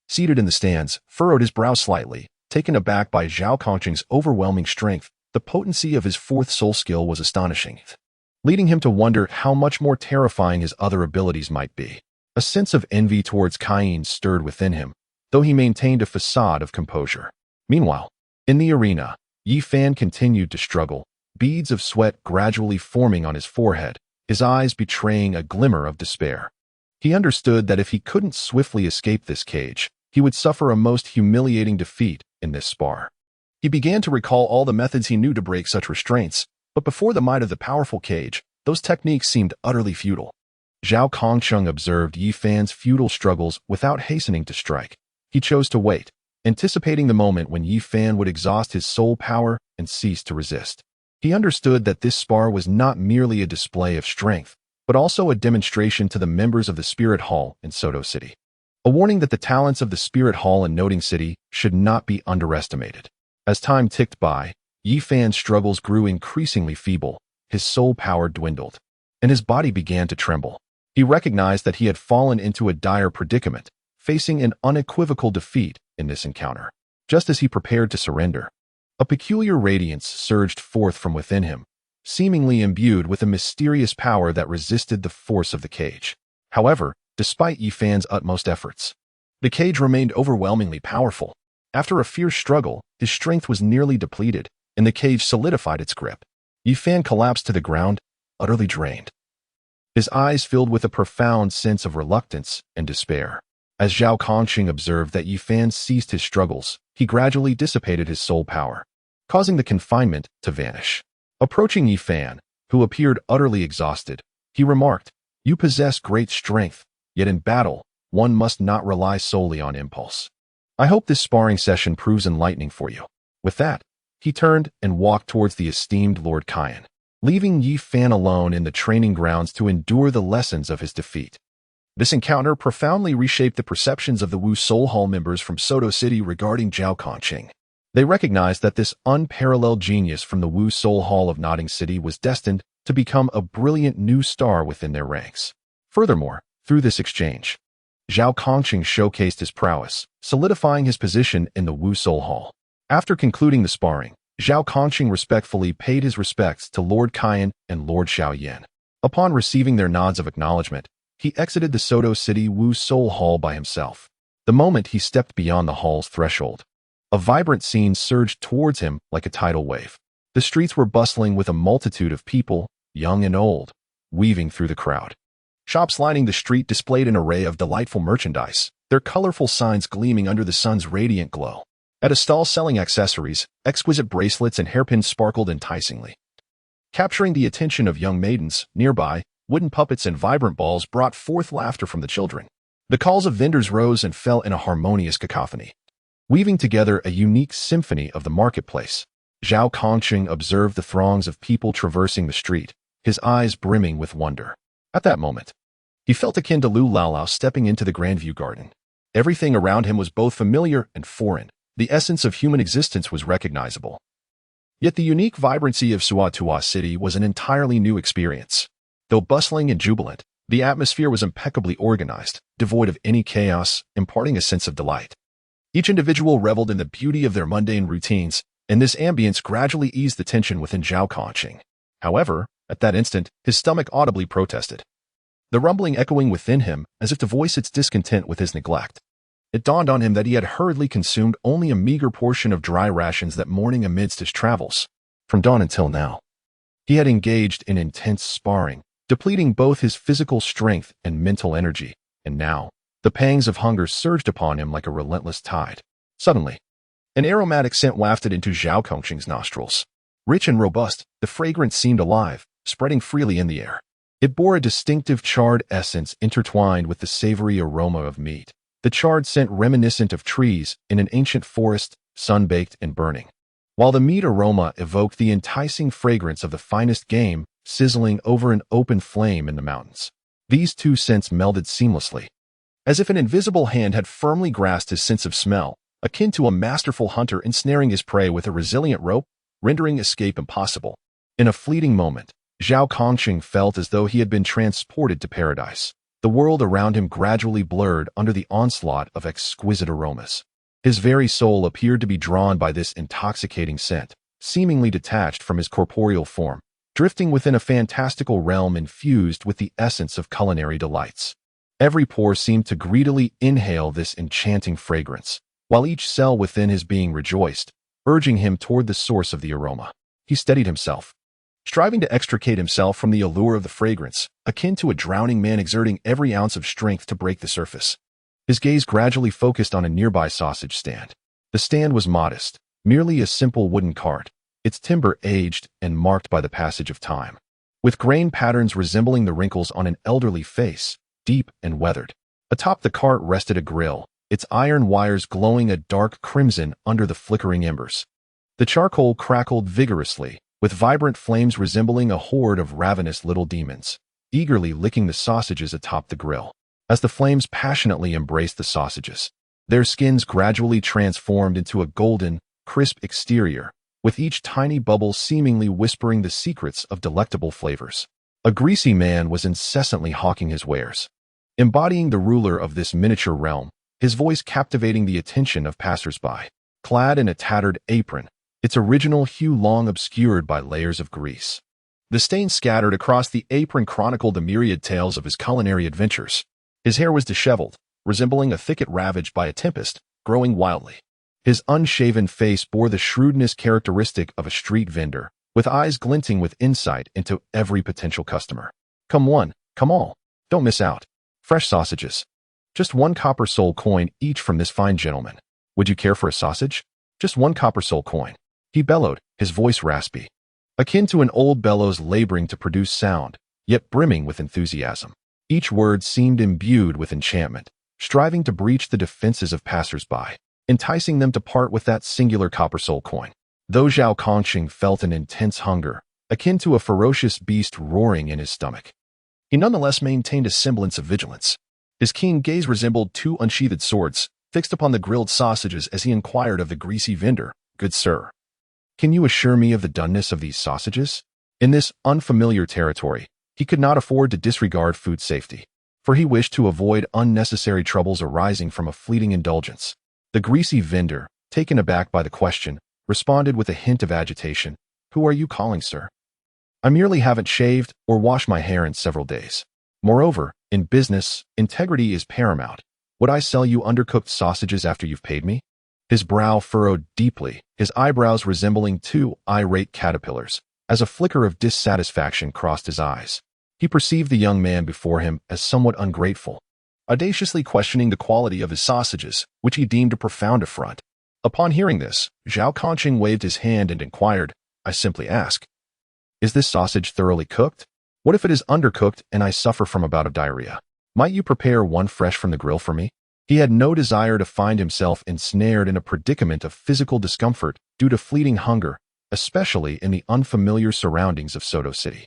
Speaker 1: seated in the stands, furrowed his brow slightly, taken aback by Zhao Kongcheng's overwhelming strength. The potency of his fourth soul skill was astonishing, leading him to wonder how much more terrifying his other abilities might be. A sense of envy towards Cain stirred within him, though he maintained a facade of composure. Meanwhile, in the arena, Yi Fan continued to struggle, beads of sweat gradually forming on his forehead, his eyes betraying a glimmer of despair. He understood that if he couldn't swiftly escape this cage, he would suffer a most humiliating defeat in this spar. He began to recall all the methods he knew to break such restraints, but before the might of the powerful cage, those techniques seemed utterly futile. Zhao Kongcheng observed Yi Fan's futile struggles without hastening to strike. He chose to wait, anticipating the moment when Yi Fan would exhaust his soul power and cease to resist. He understood that this spar was not merely a display of strength, but also a demonstration to the members of the Spirit Hall in Soto City. A warning that the talents of the Spirit Hall in Noting City should not be underestimated. As time ticked by, Yi Fan's struggles grew increasingly feeble, his soul power dwindled, and his body began to tremble. He recognized that he had fallen into a dire predicament, facing an unequivocal defeat in this encounter. Just as he prepared to surrender, a peculiar radiance surged forth from within him, seemingly imbued with a mysterious power that resisted the force of the cage. However, despite Yi Fan's utmost efforts, the cage remained overwhelmingly powerful. After a fierce struggle, his strength was nearly depleted, and the cage solidified its grip. Yi Fan collapsed to the ground, utterly drained. His eyes filled with a profound sense of reluctance and despair. As Zhao Kongcheng observed that Yi Fan ceased his struggles, he gradually dissipated his soul power, causing the confinement to vanish. Approaching Yi Fan, who appeared utterly exhausted, he remarked, "You possess great strength, yet in battle, one must not rely solely on impulse. I hope this sparring session proves enlightening for you." With that, he turned and walked towards the esteemed Lord Cain, leaving Yi Fan alone in the training grounds to endure the lessons of his defeat. This encounter profoundly reshaped the perceptions of the Wu Soul Hall members from Soto City regarding Zhao Kongcheng. They recognized that this unparalleled genius from the Wu Soul Hall of Noting City was destined to become a brilliant new star within their ranks. Furthermore, through this exchange, Zhao Kongcheng showcased his prowess, solidifying his position in the Wu Soul Hall. After concluding the sparring, Zhao Kongcheng respectfully paid his respects to Lord Cain and Lord Xiaoyan. Upon receiving their nods of acknowledgement, he exited the Soto City Wu Soul Hall by himself. The moment he stepped beyond the hall's threshold, a vibrant scene surged towards him like a tidal wave. The streets were bustling with a multitude of people, young and old, weaving through the crowd. Shops lining the street displayed an array of delightful merchandise, their colorful signs gleaming under the sun's radiant glow. At a stall selling accessories, exquisite bracelets and hairpins sparkled enticingly. Capturing the attention of young maidens, nearby, wooden puppets and vibrant balls brought forth laughter from the children. The calls of vendors rose and fell in a harmonious cacophony. weaving together a unique symphony of the marketplace. Zhao Kongqing observed the throngs of people traversing the street, his eyes brimming with wonder. At that moment, he felt akin to Lu Laolao stepping into the Grandview Garden. Everything around him was both familiar and foreign. The essence of human existence was recognizable. Yet the unique vibrancy of Suatua City was an entirely new experience. Though bustling and jubilant, the atmosphere was impeccably organized, devoid of any chaos, imparting a sense of delight. Each individual reveled in the beauty of their mundane routines, and this ambience gradually eased the tension within Zhao Kongqing. However, at that instant, his stomach audibly protested, the rumbling echoing within him as if to voice its discontent with his neglect. It dawned on him that he had hurriedly consumed only a meager portion of dry rations that morning amidst his travels. From dawn until now, he had engaged in intense sparring, depleting both his physical strength and mental energy, and now, the pangs of hunger surged upon him like a relentless tide. Suddenly, an aromatic scent wafted into Zhao Kongqing's nostrils. Rich and robust, the fragrance seemed alive, spreading freely in the air. It bore a distinctive charred essence intertwined with the savory aroma of meat. The charred scent reminiscent of trees in an ancient forest, sun-baked and burning, while the meat aroma evoked the enticing fragrance of the finest game sizzling over an open flame in the mountains. These two scents melded seamlessly, as if an invisible hand had firmly grasped his sense of smell, akin to a masterful hunter ensnaring his prey with a resilient rope, rendering escape impossible. In a fleeting moment, Zhao Kongqing felt as though he had been transported to paradise. The world around him gradually blurred under the onslaught of exquisite aromas. His very soul appeared to be drawn by this intoxicating scent, seemingly detached from his corporeal form, drifting within a fantastical realm infused with the essence of culinary delights. Every pore seemed to greedily inhale this enchanting fragrance, while each cell within his being rejoiced, urging him toward the source of the aroma. He steadied himself, striving to extricate himself from the allure of the fragrance, akin to a drowning man exerting every ounce of strength to break the surface. His gaze gradually focused on a nearby sausage stand. The stand was modest, merely a simple wooden cart, its timber aged and marked by the passage of time, with grain patterns resembling the wrinkles on an elderly face, deep and weathered. Atop the cart rested a grill, its iron wires glowing a dark crimson under the flickering embers. The charcoal crackled vigorously, with vibrant flames resembling a horde of ravenous little demons, eagerly licking the sausages atop the grill. As the flames passionately embraced the sausages, their skins gradually transformed into a golden, crisp exterior, with each tiny bubble seemingly whispering the secrets of delectable flavors. A greasy man was incessantly hawking his wares, embodying the ruler of this miniature realm, his voice captivating the attention of passers-by. Clad in a tattered apron, its original hue long obscured by layers of grease, the stains scattered across the apron chronicled the myriad tales of his culinary adventures. His hair was disheveled, resembling a thicket ravaged by a tempest, growing wildly. His unshaven face bore the shrewdness characteristic of a street vendor, with eyes glinting with insight into every potential customer. Come one, come all. Don't miss out. Fresh sausages. Just 1 copper soul coin each from this fine gentleman. Would you care for a sausage? Just 1 copper soul coin. He bellowed, his voice raspy, akin to an old bellows laboring to produce sound, yet brimming with enthusiasm. Each word seemed imbued with enchantment, striving to breach the defenses of passers-by, enticing them to part with that singular copper soul coin. Though Zhao Kongqing felt an intense hunger, akin to a ferocious beast roaring in his stomach, he nonetheless maintained a semblance of vigilance. His keen gaze resembled 2 unsheathed swords, fixed upon the grilled sausages as he inquired of the greasy vendor, "Good sir, can you assure me of the doneness of these sausages?" In this unfamiliar territory, he could not afford to disregard food safety, for he wished to avoid unnecessary troubles arising from a fleeting indulgence. The greasy vendor, taken aback by the question, responded with a hint of agitation, "Who are you calling, sir? I merely haven't shaved or washed my hair in several days. Moreover, in business, integrity is paramount. Would I sell you undercooked sausages after you've paid me?" His brow furrowed deeply, his eyebrows resembling 2 irate caterpillars, as a flicker of dissatisfaction crossed his eyes. He perceived the young man before him as somewhat ungrateful, audaciously questioning the quality of his sausages, which he deemed a profound affront. Upon hearing this, Zhao Kongqing waved his hand and inquired, "I simply ask, is this sausage thoroughly cooked? What if it is undercooked and I suffer from a bout of diarrhea? Might you prepare one fresh from the grill for me?" He had no desire to find himself ensnared in a predicament of physical discomfort due to fleeting hunger, especially in the unfamiliar surroundings of Soto City.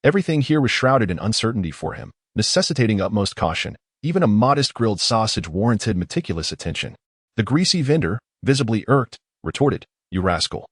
Speaker 1: Everything here was shrouded in uncertainty for him, necessitating utmost caution. Even a modest grilled sausage warranted meticulous attention. The greasy vendor, visibly irked, retorted, "You rascal.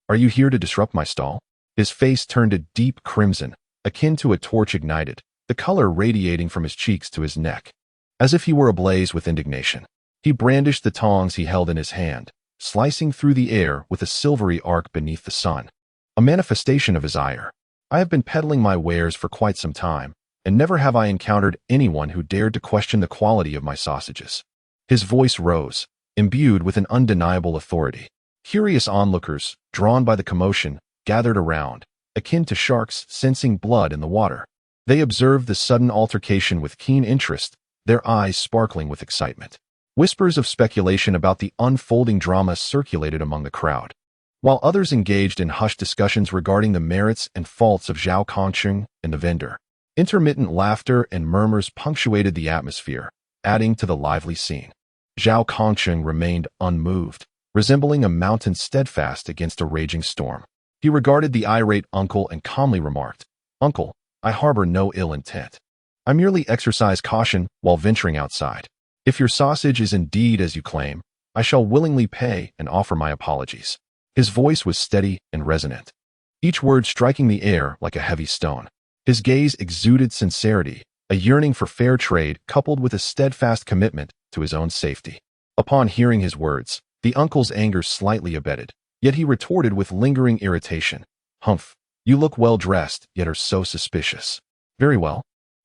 Speaker 1: Are you here to disrupt my stall?" His face turned a deep crimson, akin to a torch ignited, the color radiating from his cheeks to his neck. As if he were ablaze with indignation, he brandished the tongs he held in his hand, slicing through the air with a silvery arc beneath the sun. A manifestation of his ire. "I have been peddling my wares for quite some time, and never have I encountered anyone who dared to question the quality of my sausages." His voice rose, imbued with an undeniable authority. Curious onlookers, drawn by the commotion, gathered around, akin to sharks sensing blood in the water. They observed the sudden altercation with keen interest, their eyes sparkling with excitement. Whispers of speculation about the unfolding drama circulated among the crowd, while others engaged in hushed discussions regarding the merits and faults of Zhao Kongsheng and the vendor. Intermittent laughter and murmurs punctuated the atmosphere, adding to the lively scene. Zhao Kongsheng remained unmoved, resembling a mountain steadfast against a raging storm. He regarded the irate uncle and calmly remarked, "Uncle, I harbor no ill intent. I merely exercise caution while venturing outside. If your sausage is indeed as you claim, I shall willingly pay and offer my apologies." His voice was steady and resonant, each word striking the air like a heavy stone. His gaze exuded sincerity, a yearning for fair trade coupled with a steadfast commitment to his own safety. Upon hearing his words, the uncle's anger slightly abated, yet he retorted with lingering irritation, "Humph, you look well dressed, yet are so suspicious. Very well.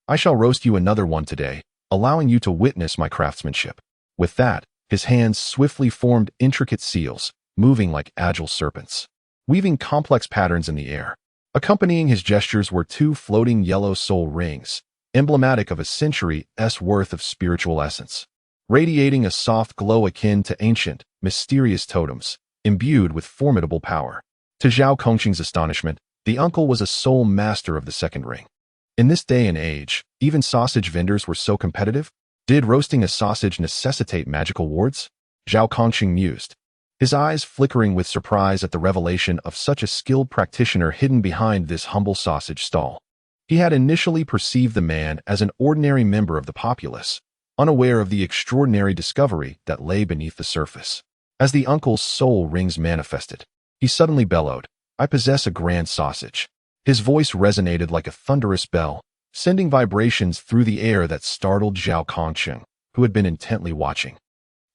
Speaker 1: I shall roast you another one today, allowing you to witness my craftsmanship." With that, his hands swiftly formed intricate seals, moving like agile serpents, weaving complex patterns in the air. Accompanying his gestures were two floating yellow soul rings, emblematic of a century's worth of spiritual essence, radiating a soft glow akin to ancient, mysterious totems, imbued with formidable power. To Zhao Kongsheng's astonishment, the uncle was a sole master of the second ring. In this day and age, even sausage vendors were so competitive? Did roasting a sausage necessitate magical wards? Zhao Kongsheng mused, his eyes flickering with surprise at the revelation of such a skilled practitioner hidden behind this humble sausage stall. He had initially perceived the man as an ordinary member of the populace, unaware of the extraordinary discovery that lay beneath the surface. As the uncle's soul rings manifested, he suddenly bellowed, "I possess a grand sausage." His voice resonated like a thunderous bell, sending vibrations through the air that startled Zhao Kongsheng, who had been intently watching,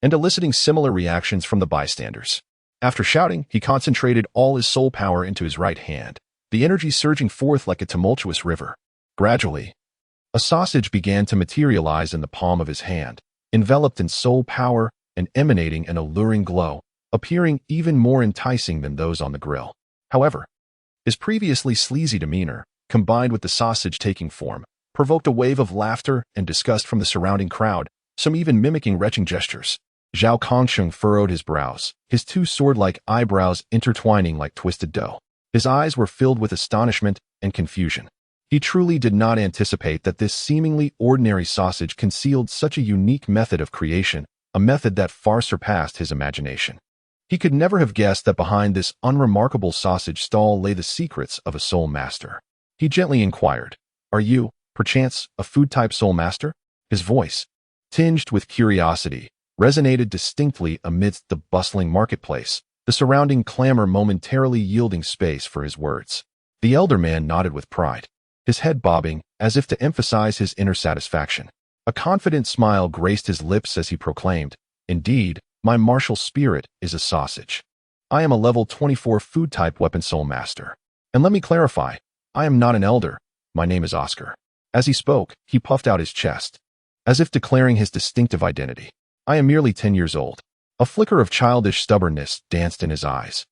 Speaker 1: and eliciting similar reactions from the bystanders. After shouting, he concentrated all his soul power into his right hand, the energy surging forth like a tumultuous river. Gradually, a sausage began to materialize in the palm of his hand, enveloped in soul power and emanating an alluring glow, appearing even more enticing than those on the grill. However, his previously sleazy demeanor, combined with the sausage taking form, provoked a wave of laughter and disgust from the surrounding crowd, some even mimicking retching gestures. Zhao Kongsheng furrowed his brows, his two sword-like eyebrows intertwining like twisted dough. His eyes were filled with astonishment and confusion. He truly did not anticipate that this seemingly ordinary sausage concealed such a unique method of creation, a method that far surpassed his imagination. He could never have guessed that behind this unremarkable sausage stall lay the secrets of a soul master. He gently inquired, "Are you, perchance, a food-type soul master?" His voice, tinged with curiosity, resonated distinctly amidst the bustling marketplace, the surrounding clamor momentarily yielding space for his words. The elder man nodded with pride, his head bobbing as if to emphasize his inner satisfaction. A confident smile graced his lips as he proclaimed, "Indeed, my martial spirit is a sausage. I am a level 24 food-type weapon soul master. And let me clarify, I am not an elder. My name is Oscar." As he spoke, he puffed out his chest, as if declaring his distinctive identity. "I am merely 10 years old." A flicker of childish stubbornness danced in his eyes.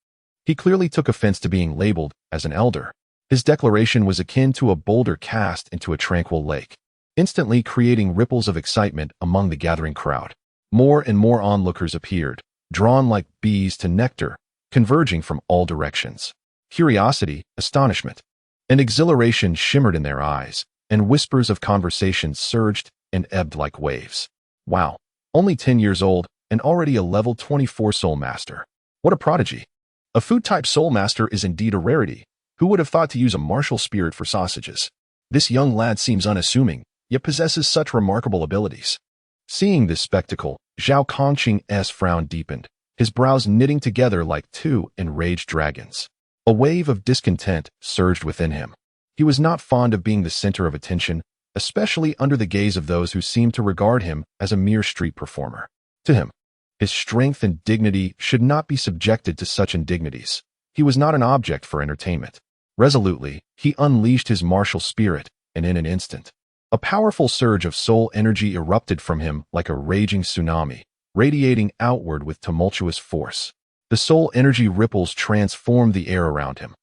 Speaker 1: He clearly took offense to being labeled as an elder. His declaration was akin to a boulder cast into a tranquil lake, instantly creating ripples of excitement among the gathering crowd. More and more onlookers appeared, drawn like bees to nectar, converging from all directions. Curiosity, astonishment, and exhilaration shimmered in their eyes, and whispers of conversation surged and ebbed like waves. "Wow, Only 10 years old and already a level 24 soul master. What a prodigy. A food-type soul master is indeed a rarity. Who would have thought to use a martial spirit for sausages? This young lad seems unassuming, yet possesses such remarkable abilities. Seeing this spectacle, Zhao Kongqing's frown deepened, his brows knitting together like two enraged dragons. A wave of discontent surged within him. He was not fond of being the center of attention, especially under the gaze of those who seemed to regard him as a mere street performer. To him, his strength and dignity should not be subjected to such indignities. He was not an object for entertainment. Resolutely, he unleashed his martial spirit, and in an instant, a powerful surge of soul energy erupted from him like a raging tsunami, radiating outward with tumultuous force. The soul energy ripples transformed the air around him,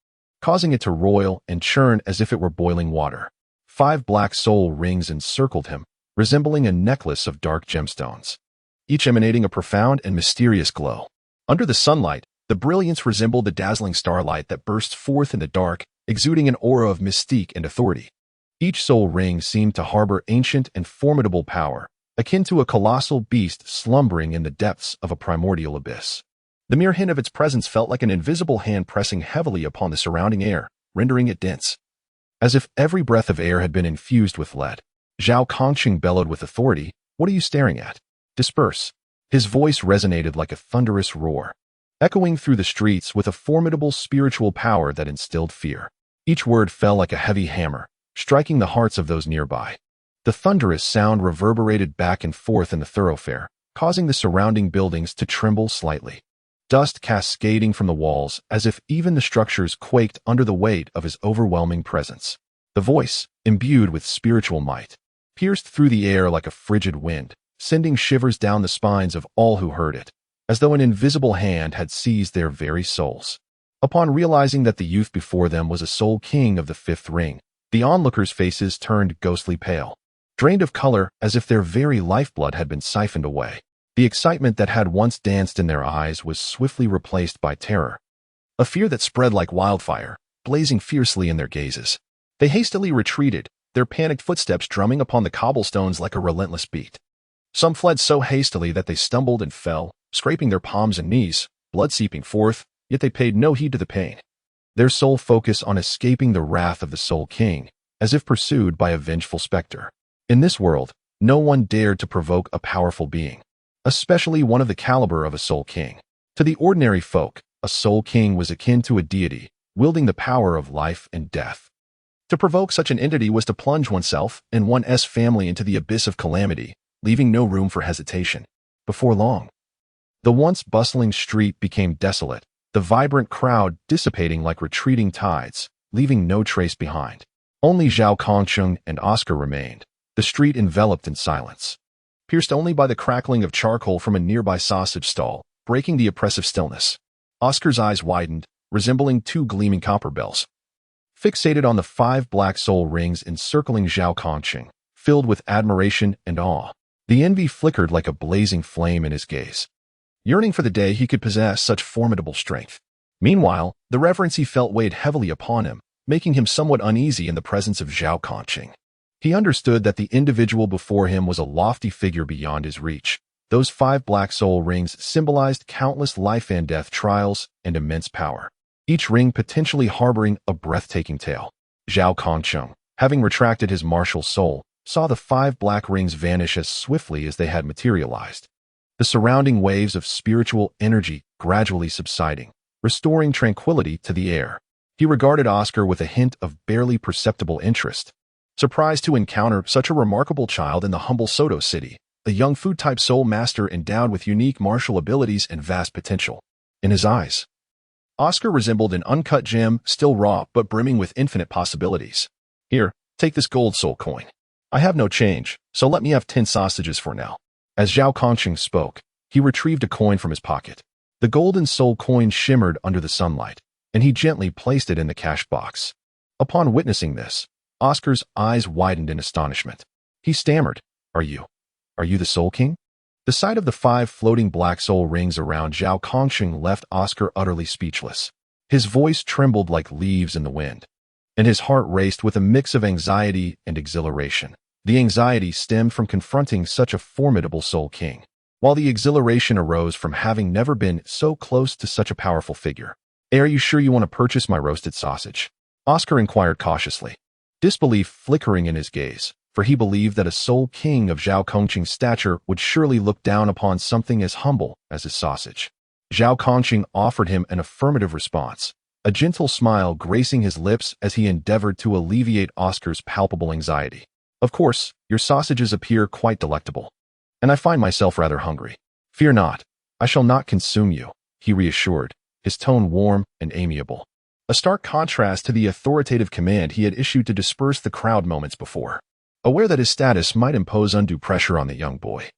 Speaker 1: causing it to roil and churn as if it were boiling water. 5 black soul rings encircled him, resembling a necklace of dark gemstones, each emanating a profound and mysterious glow. Under the sunlight, the brilliance resembled the dazzling starlight that bursts forth in the dark, exuding an aura of mystique and authority. Each soul ring seemed to harbor ancient and formidable power, akin to a colossal beast slumbering in the depths of a primordial abyss. The mere hint of its presence felt like an invisible hand pressing heavily upon the surrounding air, rendering it dense. As if every breath of air had been infused with lead, Zhao Kongqing bellowed with authority, "What are you staring at? Disperse." His voice resonated like a thunderous roar, echoing through the streets with a formidable spiritual power that instilled fear. Each word fell like a heavy hammer, striking the hearts of those nearby. The thunderous sound reverberated back and forth in the thoroughfare, causing the surrounding buildings to tremble slightly. Dust cascading from the walls as if even the structures quaked under the weight of his overwhelming presence. The voice, imbued with spiritual might, pierced through the air like a frigid wind, sending shivers down the spines of all who heard it, as though an invisible hand had seized their very souls. Upon realizing that the youth before them was a soul king of the 5th ring, the onlookers' faces turned ghostly pale, drained of color as if their very lifeblood had been siphoned away. The excitement that had once danced in their eyes was swiftly replaced by terror, a fear that spread like wildfire, blazing fiercely in their gazes. They hastily retreated, their panicked footsteps drumming upon the cobblestones like a relentless beat. Some fled so hastily that they stumbled and fell, scraping their palms and knees, blood seeping forth, yet they paid no heed to the pain. Their sole focus on escaping the wrath of the Soul King, as if pursued by a vengeful specter. In this world, no one dared to provoke a powerful being, especially one of the caliber of a Soul King. To the ordinary folk, a Soul King was akin to a deity, wielding the power of life and death. To provoke such an entity was to plunge oneself and one's family into the abyss of calamity, leaving no room for hesitation. Before long, the once bustling street became desolate, the vibrant crowd dissipating like retreating tides, leaving no trace behind. Only Zhao Kongqing and Oscar remained, the street enveloped in silence, pierced only by the crackling of charcoal from a nearby sausage stall, breaking the oppressive stillness. Oscar's eyes widened, resembling 2 gleaming copper bells, fixated on the 5 black soul rings encircling Zhao Kongqing, filled with admiration and awe. The envy flickered like a blazing flame in his gaze, yearning for the day he could possess such formidable strength. Meanwhile, the reverence he felt weighed heavily upon him, making him somewhat uneasy in the presence of Zhao Kongqing. He understood that the individual before him was a lofty figure beyond his reach. Those 5 black soul rings symbolized countless life and death trials and immense power, each ring potentially harboring a breathtaking tale. Zhao Kongqing, having retracted his martial soul, saw the 5 black rings vanish as swiftly as they had materialized, the surrounding waves of spiritual energy gradually subsiding, restoring tranquility to the air. He regarded Oscar with a hint of barely perceptible interest, surprised to encounter such a remarkable child in the humble Soto city, a young food-type soul master endowed with unique martial abilities and vast potential. In his eyes, Oscar resembled an uncut gem, still raw but brimming with infinite possibilities. "Here, take this gold soul coin. I have no change, so let me have 10 sausages for now." As Zhao Kongqing spoke, he retrieved a coin from his pocket. The golden soul coin shimmered under the sunlight, and he gently placed it in the cash box. Upon witnessing this, Oscar's eyes widened in astonishment. He stammered, Are you the Soul King?" The sight of the 5 floating black soul rings around Zhao Kongqing left Oscar utterly speechless. His voice trembled like leaves in the wind, and his heart raced with a mix of anxiety and exhilaration. The anxiety stemmed from confronting such a formidable Soul King, while the exhilaration arose from having never been so close to such a powerful figure. "Hey, are you sure you want to purchase my roasted sausage?" Oscar inquired cautiously, disbelief flickering in his gaze, for he believed that a sole king of Zhao Kongqing's stature would surely look down upon something as humble as his sausage. Zhao Kongqing offered him an affirmative response, a gentle smile gracing his lips as he endeavored to alleviate Oscar's palpable anxiety. "Of course, your sausages appear quite delectable, and I find myself rather hungry. Fear not, I shall not consume you," he reassured, his tone warm and amiable. A stark contrast to the authoritative command he had issued to disperse the crowd moments before. Aware that his status might impose undue pressure on the young boy,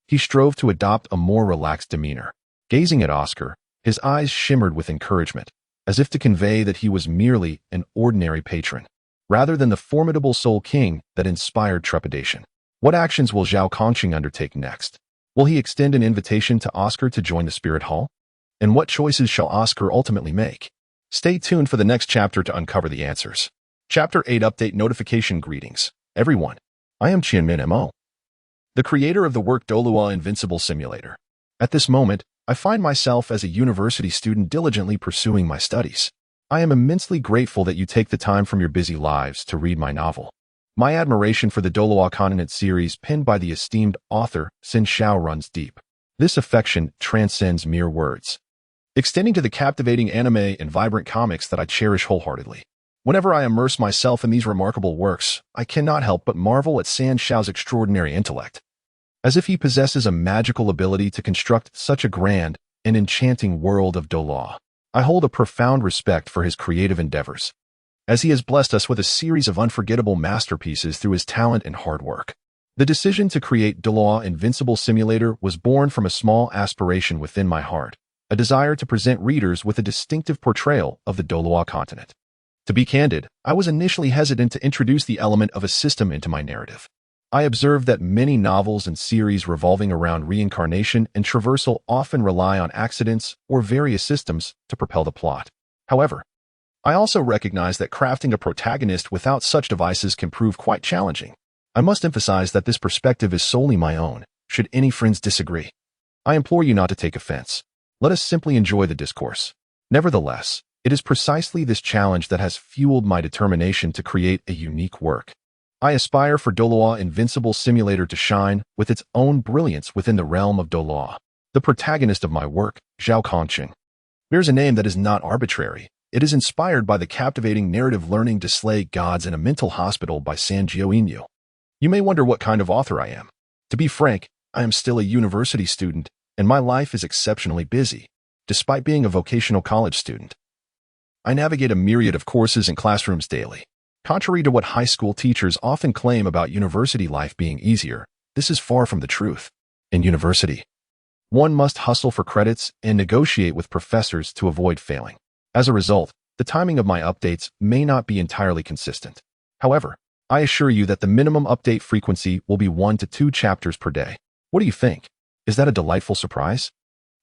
Speaker 1: he strove to adopt a more relaxed demeanor. Gazing at Oscar, his eyes shimmered with encouragement, as if to convey that he was merely an ordinary patron, rather than the formidable Soul King that inspired trepidation. What actions will Zhao Kongqing undertake next? Will he extend an invitation to Oscar to join the Spirit Hall? And what choices shall Oscar ultimately make? Stay tuned for the next chapter to uncover the answers. Chapter 8 Update Notification Greetings, everyone. I am Qianmin Mo, the creator of the work Douluo Invincible Simulator. At this moment, I find myself as a university student diligently pursuing my studies. I am immensely grateful that you take the time from your busy lives to read my novel. My admiration for the Douluo Continent series penned by the esteemed author Xin Xiao runs deep. This affection transcends mere words, extending to the captivating anime and vibrant comics that I cherish wholeheartedly. Whenever I immerse myself in these remarkable works, I cannot help but marvel at Xin Xiao's extraordinary intellect, as if he possesses a magical ability to construct such a grand and enchanting world of Douluo. I hold a profound respect for his creative endeavors, as he has blessed us with a series of unforgettable masterpieces through his talent and hard work. The decision to create Douluo Invincible Simulator was born from a small aspiration within my heart, a desire to present readers with a distinctive portrayal of the Douluo Continent. To be candid, I was initially hesitant to introduce the element of a system into my narrative. I observed that many novels and series revolving around reincarnation and traversal often rely on accidents or various systems to propel the plot. However, I also recognize that crafting a protagonist without such devices can prove quite challenging. I must emphasize that this perspective is solely my own, should any friends disagree. I implore you not to take offense. Let us simply enjoy the discourse. Nevertheless, it is precisely this challenge that has fueled my determination to create a unique work. I aspire for Douluo Invincible Simulator to shine with its own brilliance within the realm of Douluo. The protagonist of my work, Zhao Kongqing, bears a name that is not arbitrary. It is inspired by the captivating narrative Learning to Slay Gods in a Mental Hospital by Sanjiao Inyu. You may wonder what kind of author I am. To be frank, I am still a university student, and my life is exceptionally busy. Despite being a vocational college student, I navigate a myriad of courses and classrooms daily. Contrary to what high school teachers often claim about university life being easier, this is far from the truth. In university, one must hustle for credits and negotiate with professors to avoid failing. As a result, the timing of my updates may not be entirely consistent. However, I assure you that the minimum update frequency will be 1 to 2 chapters per day. What do you think? Is that a delightful surprise?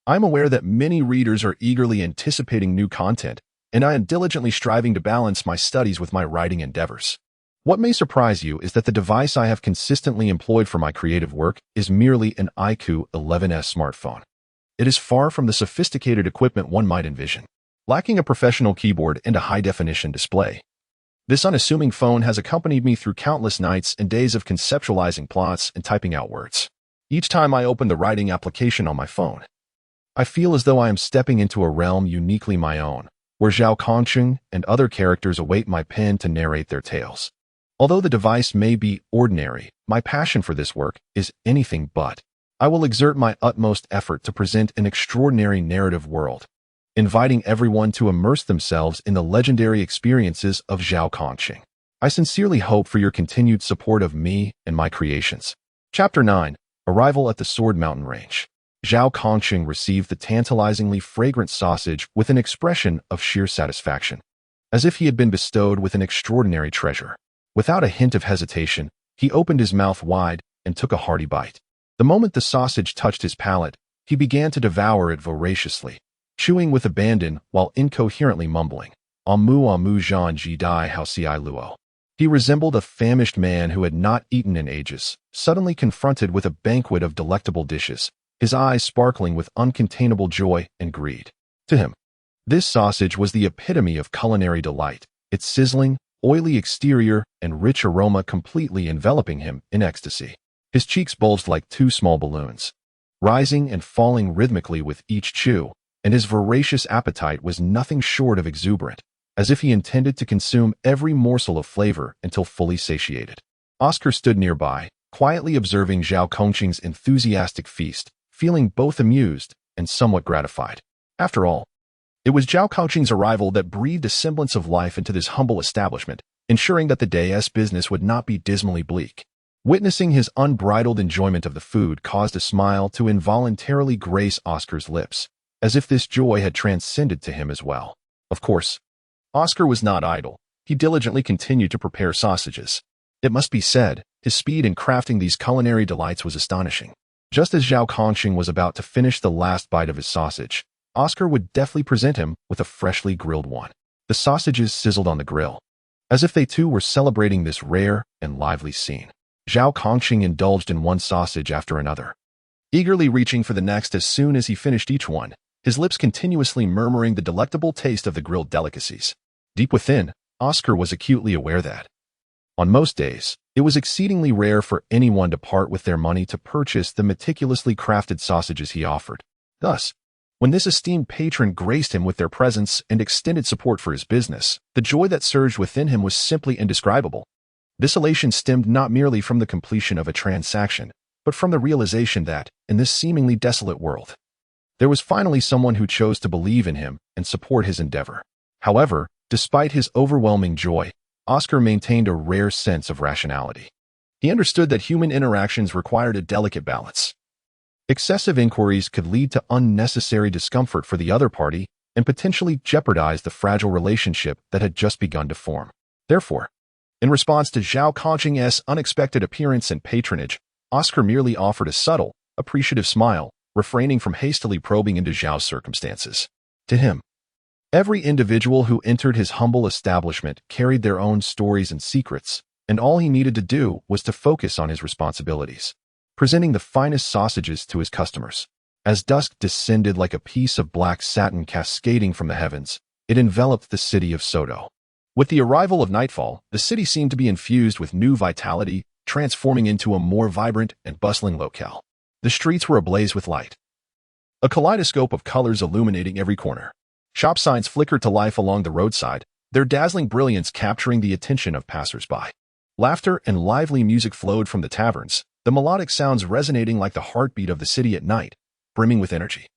Speaker 1: I'm aware that many readers are eagerly anticipating new content, and I am diligently striving to balance my studies with my writing endeavors. What may surprise you is that the device I have consistently employed for my creative work is merely an iQOO 11S smartphone. It is far from the sophisticated equipment one might envision, lacking a professional keyboard and a high-definition display. This unassuming phone has accompanied me through countless nights and days of conceptualizing plots and typing out words. Each time I open the writing application on my phone, I feel as though I am stepping into a realm uniquely my own, where Zhao Kongqing and other characters await my pen to narrate their tales. Although the device may be ordinary, my passion for this work is anything but. I will exert my utmost effort to present an extraordinary narrative world, inviting everyone to immerse themselves in the legendary experiences of Zhao Kongqing. I sincerely hope for your continued support of me and my creations. Chapter 9. Arrival at the Sword Mountain Range. Zhao Kongqing received the tantalizingly fragrant sausage with an expression of sheer satisfaction, as if he had been bestowed with an extraordinary treasure. Without a hint of hesitation, he opened his mouth wide and took a hearty bite. The moment the sausage touched his palate, he began to devour it voraciously, chewing with abandon while incoherently mumbling, amu zhan ji dai hao xiai luo. He resembled a famished man who had not eaten in ages, suddenly confronted with a banquet of delectable dishes, his eyes sparkling with uncontainable joy and greed. To him, this sausage was the epitome of culinary delight, its sizzling, oily exterior and rich aroma completely enveloping him in ecstasy. His cheeks bulged like two small balloons, rising and falling rhythmically with each chew, and his voracious appetite was nothing short of exuberant, as if he intended to consume every morsel of flavor until fully satiated. Oscar stood nearby, quietly observing Zhao Kongqing's enthusiastic feast, feeling both amused and somewhat gratified. After all, it was Zhao Kongqing's arrival that breathed a semblance of life into this humble establishment, ensuring that the day's business would not be dismally bleak. Witnessing his unbridled enjoyment of the food caused a smile to involuntarily grace Oscar's lips, as if this joy had transcended to him as well. Of course, Oscar was not idle. He diligently continued to prepare sausages. It must be said, his speed in crafting these culinary delights was astonishing. Just as Zhao Kongqing was about to finish the last bite of his sausage, Oscar would deftly present him with a freshly grilled one. The sausages sizzled on the grill, as if they too were celebrating this rare and lively scene. Zhao Kongqing indulged in one sausage after another, eagerly reaching for the next as soon as he finished each one, his lips continuously murmuring the delectable taste of the grilled delicacies. Deep within, Oscar was acutely aware that, on most days, it was exceedingly rare for anyone to part with their money to purchase the meticulously crafted sausages he offered. Thus, when this esteemed patron graced him with their presence and extended support for his business, the joy that surged within him was simply indescribable. This elation stemmed not merely from the completion of a transaction, but from the realization that, in this seemingly desolate world, there was finally someone who chose to believe in him and support his endeavor. However, despite his overwhelming joy, Oscar maintained a rare sense of rationality. He understood that human interactions required a delicate balance. Excessive inquiries could lead to unnecessary discomfort for the other party and potentially jeopardize the fragile relationship that had just begun to form. Therefore, in response to Zhao Kongqing's unexpected appearance and patronage, Oscar merely offered a subtle, appreciative smile, refraining from hastily probing into Zhao's circumstances. To him, every individual who entered his humble establishment carried their own stories and secrets, and all he needed to do was to focus on his responsibilities, presenting the finest sausages to his customers. As dusk descended like a piece of black satin cascading from the heavens, it enveloped the city of Soto. With the arrival of nightfall, the city seemed to be infused with new vitality, transforming into a more vibrant and bustling locale. The streets were ablaze with light, a kaleidoscope of colors illuminating every corner. Shop signs flickered to life along the roadside, their dazzling brilliance capturing the attention of passers-by. Laughter and lively music flowed from the taverns, the melodic sounds resonating like the heartbeat of the city at night, brimming with energy.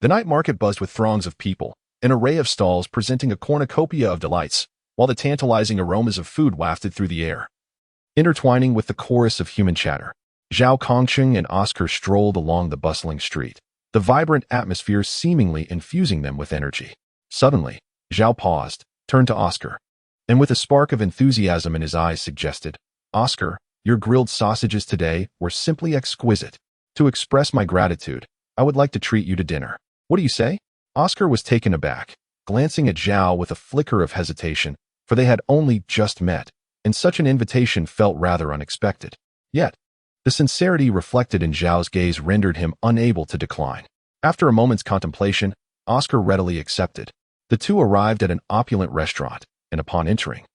Speaker 1: The night market buzzed with throngs of people, an array of stalls presenting a cornucopia of delights, while the tantalizing aromas of food wafted through the air. Intertwining with the chorus of human chatter, Zhao Kongqing and Oscar strolled along the bustling street, the vibrant atmosphere seemingly infusing them with energy. Suddenly, Zhao paused, turned to Oscar, and with a spark of enthusiasm in his eyes suggested, "Oscar, your grilled sausages today were simply exquisite. To express my gratitude, I would like to treat you to dinner. What do you say?" Oscar was taken aback, glancing at Zhao with a flicker of hesitation, for they had only just met, and such an invitation felt rather unexpected. Yet, the sincerity reflected in Zhao's gaze rendered him unable to decline. After a moment's contemplation, Oscar readily accepted. The two arrived at an opulent restaurant, and upon entering,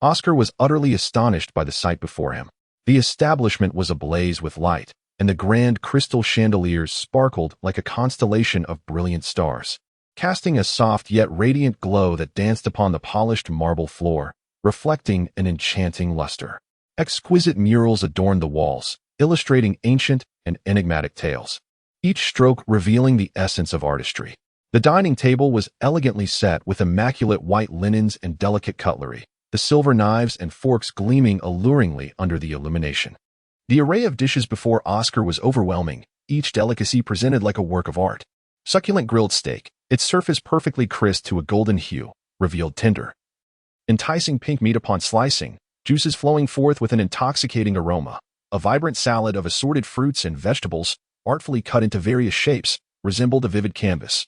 Speaker 1: Oscar was utterly astonished by the sight before him. The establishment was ablaze with light, and the grand crystal chandeliers sparkled like a constellation of brilliant stars, casting a soft yet radiant glow that danced upon the polished marble floor, reflecting an enchanting luster. Exquisite murals adorned the walls, illustrating ancient and enigmatic tales, each stroke revealing the essence of artistry. The dining table was elegantly set with immaculate white linens and delicate cutlery, the silver knives and forks gleaming alluringly under the illumination. The array of dishes before Oscar was overwhelming, each delicacy presented like a work of art. Succulent grilled steak, its surface perfectly crisp to a golden hue, revealed tender, enticing pink meat upon slicing, juices flowing forth with an intoxicating aroma. A vibrant salad of assorted fruits and vegetables, artfully cut into various shapes, resembled a vivid canvas.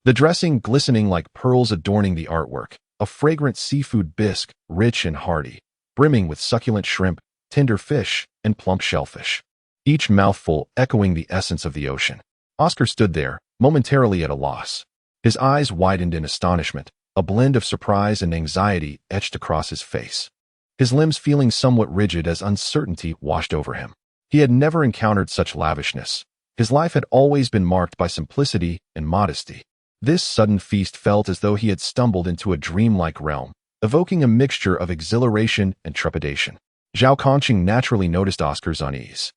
Speaker 1: The dressing glistening like pearls adorning the artwork, a fragrant seafood bisque, rich and hearty, brimming with succulent shrimp, tender fish, and plump shellfish. Each mouthful echoing the essence of the ocean. Oscar stood there, momentarily at a loss. His eyes widened in astonishment, a blend of surprise and anxiety etched across his face. His limbs feeling somewhat rigid as uncertainty washed over him. He had never encountered such lavishness. His life had always been marked by simplicity and modesty. This sudden feast felt as though he had stumbled into a dreamlike realm, evoking a mixture of exhilaration and trepidation. Zhao Kongqing naturally noticed Oscar's unease.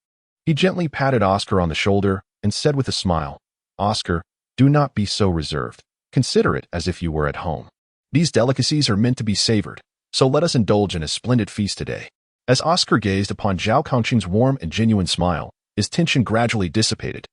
Speaker 1: He gently patted Oscar on the shoulder and said with a smile, "Oscar, do not be so reserved. Consider it as if you were at home. These delicacies are meant to be savored, so let us indulge in a splendid feast today." As Oscar gazed upon Zhao Kongqing's warm and genuine smile, his tension gradually dissipated.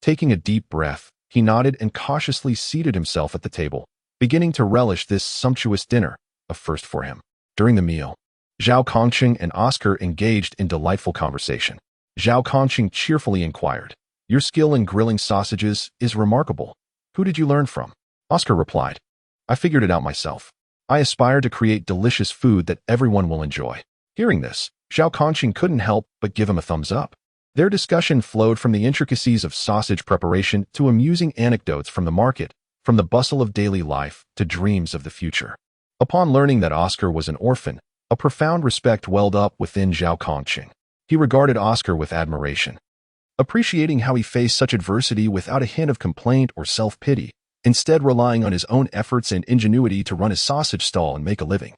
Speaker 1: Taking a deep breath, he nodded and cautiously seated himself at the table, beginning to relish this sumptuous dinner, a first for him. During the meal, Zhao Kongqing and Oscar engaged in delightful conversation. Zhao Kongqing cheerfully inquired, "Your skill in grilling sausages is remarkable. Who did you learn from?" Oscar replied, "I figured it out myself. I aspire to create delicious food that everyone will enjoy." Hearing this, Zhao Kongqing couldn't help but give him a thumbs up. Their discussion flowed from the intricacies of sausage preparation to amusing anecdotes from the market, from the bustle of daily life to dreams of the future. Upon learning that Oscar was an orphan, a profound respect welled up within Zhao Kongqing. He regarded Oscar with admiration, appreciating how he faced such adversity without a hint of complaint or self-pity, instead relying on his own efforts and ingenuity to run his sausage stall and make a living.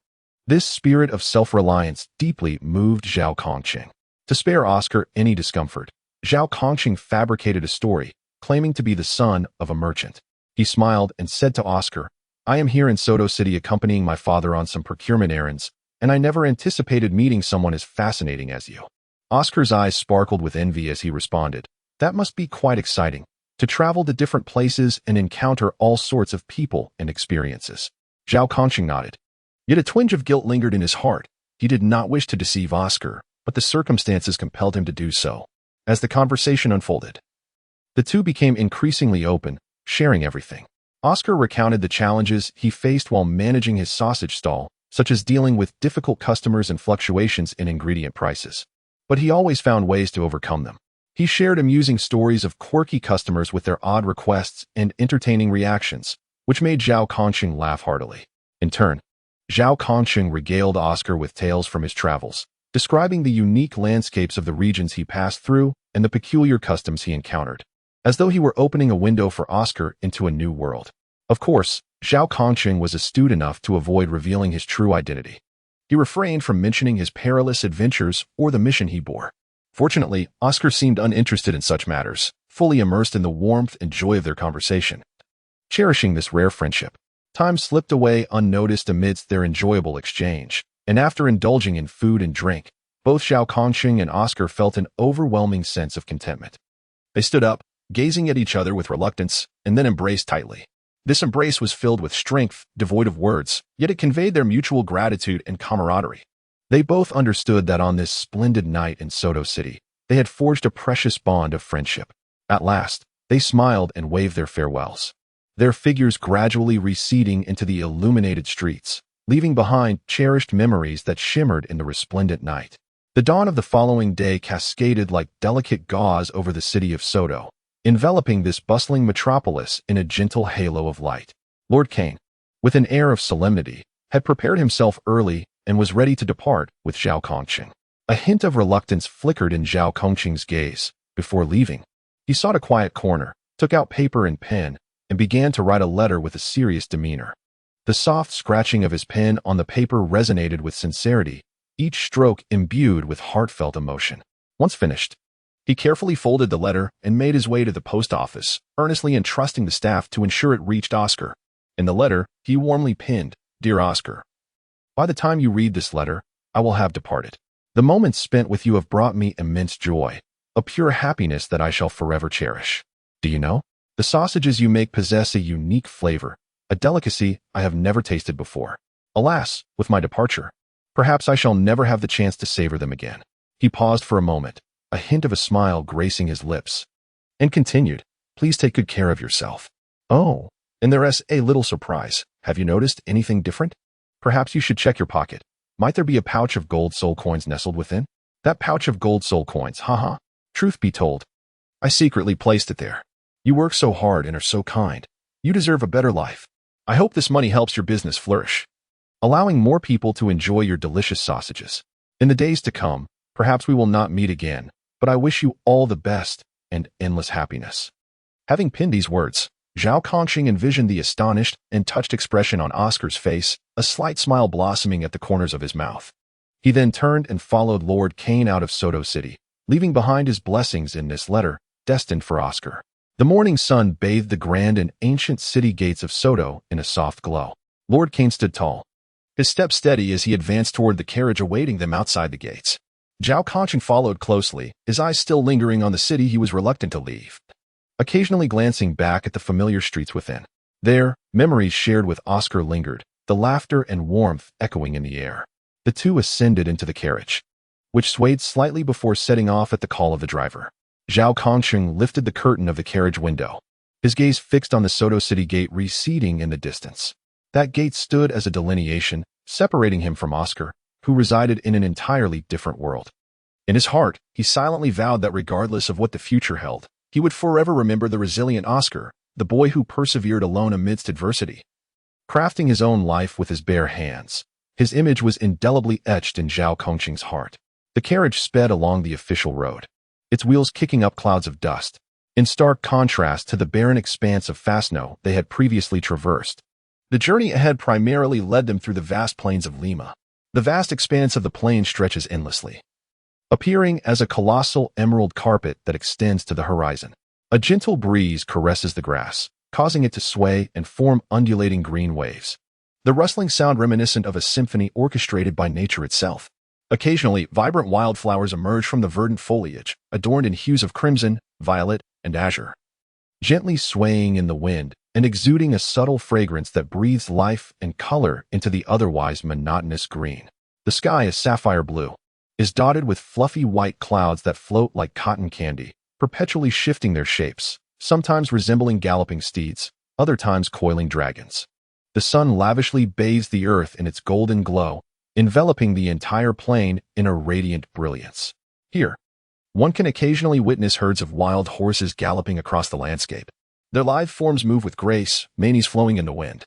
Speaker 1: This spirit of self-reliance deeply moved Zhao Kongqing. To spare Oscar any discomfort, Zhao Kongqing fabricated a story, claiming to be the son of a merchant. He smiled and said to Oscar, "I am here in Soto City accompanying my father on some procurement errands, and I never anticipated meeting someone as fascinating as you." Oscar's eyes sparkled with envy as he responded, "That must be quite exciting, to travel to different places and encounter all sorts of people and experiences." Zhao Kongqing nodded. Yet a twinge of guilt lingered in his heart. He did not wish to deceive Oscar, but the circumstances compelled him to do so. As the conversation unfolded, the two became increasingly open, sharing everything. Oscar recounted the challenges he faced while managing his sausage stall, such as dealing with difficult customers and fluctuations in ingredient prices. But he always found ways to overcome them. He shared amusing stories of quirky customers with their odd requests and entertaining reactions, which made Zhao Kongqing laugh heartily. In turn, Zhao Kongqing regaled Oscar with tales from his travels, describing the unique landscapes of the regions he passed through and the peculiar customs he encountered, as though he were opening a window for Oscar into a new world. Of course, Zhao Kongqing was astute enough to avoid revealing his true identity. He refrained from mentioning his perilous adventures or the mission he bore. Fortunately, Oscar seemed uninterested in such matters, fully immersed in the warmth and joy of their conversation. Cherishing this rare friendship, time slipped away unnoticed amidst their enjoyable exchange, and after indulging in food and drink, both Zhao Kongqing and Oscar felt an overwhelming sense of contentment. They stood up, gazing at each other with reluctance, and then embraced tightly. This embrace was filled with strength, devoid of words, yet it conveyed their mutual gratitude and camaraderie. They both understood that on this splendid night in Soto City, they had forged a precious bond of friendship. At last, they smiled and waved their farewells, their figures gradually receding into the illuminated streets, leaving behind cherished memories that shimmered in the resplendent night. The dawn of the following day cascaded like delicate gauze over the city of Soto, enveloping this bustling metropolis in a gentle halo of light. Lord Kane, with an air of solemnity, had prepared himself early and was ready to depart with Zhao Kongqing. A hint of reluctance flickered in Zhao Kongqing's gaze. Before leaving, he sought a quiet corner, took out paper and pen, and began to write a letter with a serious demeanor. The soft scratching of his pen on the paper resonated with sincerity, each stroke imbued with heartfelt emotion. Once finished, he carefully folded the letter and made his way to the post office, earnestly entrusting the staff to ensure it reached Oscar. In the letter, he warmly penned, "Dear Oscar, by the time you read this letter, I will have departed. The moments spent with you have brought me immense joy, a pure happiness that I shall forever cherish. Do you know? The sausages you make possess a unique flavor, a delicacy I have never tasted before. Alas, with my departure, perhaps I shall never have the chance to savor them again." He paused for a moment, a hint of a smile gracing his lips, and continued, "Please take good care of yourself. Oh, and there's a little surprise. Have you noticed anything different? Perhaps you should check your pocket. Might there be a pouch of gold soul coins nestled within?" "That pouch of gold soul coins, haha. Truth be told, I secretly placed it there. You work so hard and are so kind. You deserve a better life. I hope this money helps your business flourish, allowing more people to enjoy your delicious sausages. In the days to come, perhaps we will not meet again, but I wish you all the best and endless happiness." Having pinned these words, Zhao Kongqing envisioned the astonished and touched expression on Oscar's face, a slight smile blossoming at the corners of his mouth. He then turned and followed Lord Cain out of Soto City, leaving behind his blessings in this letter, destined for Oscar. The morning sun bathed the grand and ancient city gates of Soto in a soft glow. Lord Cain stood tall, his step steady as he advanced toward the carriage awaiting them outside the gates. Zhao Kongqing followed closely, his eyes still lingering on the city he was reluctant to leave, occasionally glancing back at the familiar streets within. There, memories shared with Oscar lingered, the laughter and warmth echoing in the air. The two ascended into the carriage, which swayed slightly before setting off at the call of the driver. Zhao Kongqing lifted the curtain of the carriage window, his gaze fixed on the Soto City gate receding in the distance. That gate stood as a delineation, separating him from Oscar, who resided in an entirely different world. In his heart, he silently vowed that regardless of what the future held, he would forever remember the resilient Oscar, the boy who persevered alone amidst adversity. Crafting his own life with his bare hands, his image was indelibly etched in Zhao Kongqing's heart. The carriage sped along the official road, its wheels kicking up clouds of dust, in stark contrast to the barren expanse of Fastno they had previously traversed. The journey ahead primarily led them through the vast plains of Lima. The vast expanse of the plain stretches endlessly, appearing as a colossal emerald carpet that extends to the horizon. A gentle breeze caresses the grass, causing it to sway and form undulating green waves, the rustling sound reminiscent of a symphony orchestrated by nature itself. Occasionally, vibrant wildflowers emerge from the verdant foliage, adorned in hues of crimson, violet, and azure, gently swaying in the wind and exuding a subtle fragrance that breathes life and color into the otherwise monotonous green. The sky is sapphire blue, is dotted with fluffy white clouds that float like cotton candy, perpetually shifting their shapes, sometimes resembling galloping steeds, other times coiling dragons. The sun lavishly bathes the earth in its golden glow, enveloping the entire plain in a radiant brilliance. Here, one can occasionally witness herds of wild horses galloping across the landscape. Their lithe forms move with grace, manes flowing in the wind,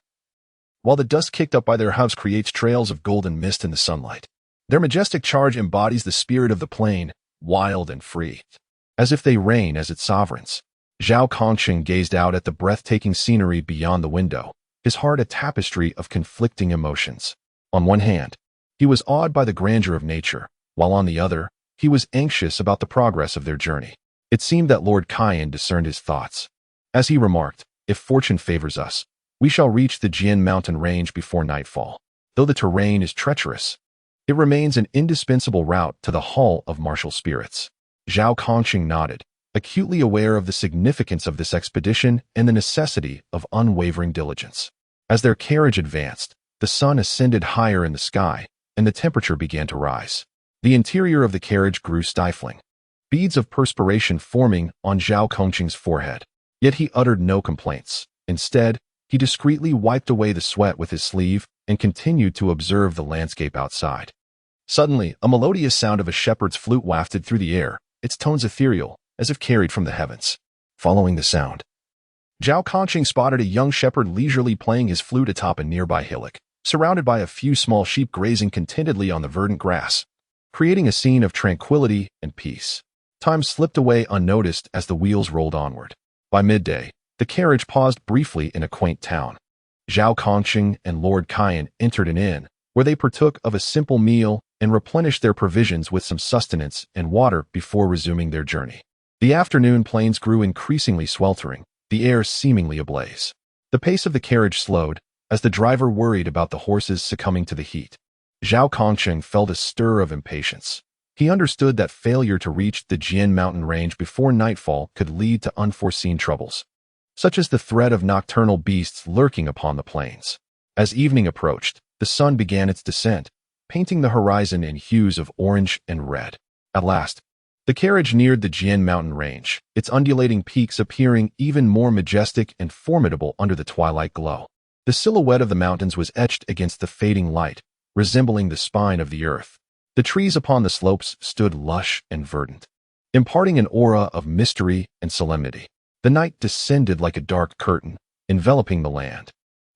Speaker 1: while the dust kicked up by their hooves creates trails of golden mist in the sunlight. Their majestic charge embodies the spirit of the plain, wild and free, as if they reign as its sovereigns. Zhao Kongqing gazed out at the breathtaking scenery beyond the window, his heart a tapestry of conflicting emotions. On one hand, he was awed by the grandeur of nature, while on the other, he was anxious about the progress of their journey. It seemed that Lord Cain discerned his thoughts, as he remarked, "If fortune favors us, we shall reach the Jian mountain range before nightfall. Though the terrain is treacherous, it remains an indispensable route to the Hall of Martial Spirits." Zhao Kongqing nodded, acutely aware of the significance of this expedition and the necessity of unwavering diligence. As their carriage advanced, the sun ascended higher in the sky, and the temperature began to rise. The interior of the carriage grew stifling, beads of perspiration forming on Zhao Kongqing's forehead. Yet he uttered no complaints. Instead, he discreetly wiped away the sweat with his sleeve and continued to observe the landscape outside. Suddenly, a melodious sound of a shepherd's flute wafted through the air, its tones ethereal, as if carried from the heavens. Following the sound, Zhao Kongqing spotted a young shepherd leisurely playing his flute atop a nearby hillock, surrounded by a few small sheep grazing contentedly on the verdant grass, creating a scene of tranquility and peace. Time slipped away unnoticed as the wheels rolled onward. By midday, the carriage paused briefly in a quaint town. Zhao Kongqing and Lord Cain entered an inn, where they partook of a simple meal and replenished their provisions with some sustenance and water before resuming their journey. The afternoon plains grew increasingly sweltering, the air seemingly ablaze. The pace of the carriage slowed, as the driver worried about the horses succumbing to the heat. Zhao Kongqing felt a stir of impatience. He understood that failure to reach the Jian mountain range before nightfall could lead to unforeseen troubles, such as the threat of nocturnal beasts lurking upon the plains. As evening approached, the sun began its descent, painting the horizon in hues of orange and red. At last, the carriage neared the Jian mountain range, its undulating peaks appearing even more majestic and formidable under the twilight glow. The silhouette of the mountains was etched against the fading light, resembling the spine of the earth. The trees upon the slopes stood lush and verdant, imparting an aura of mystery and solemnity. The night descended like a dark curtain, enveloping the land,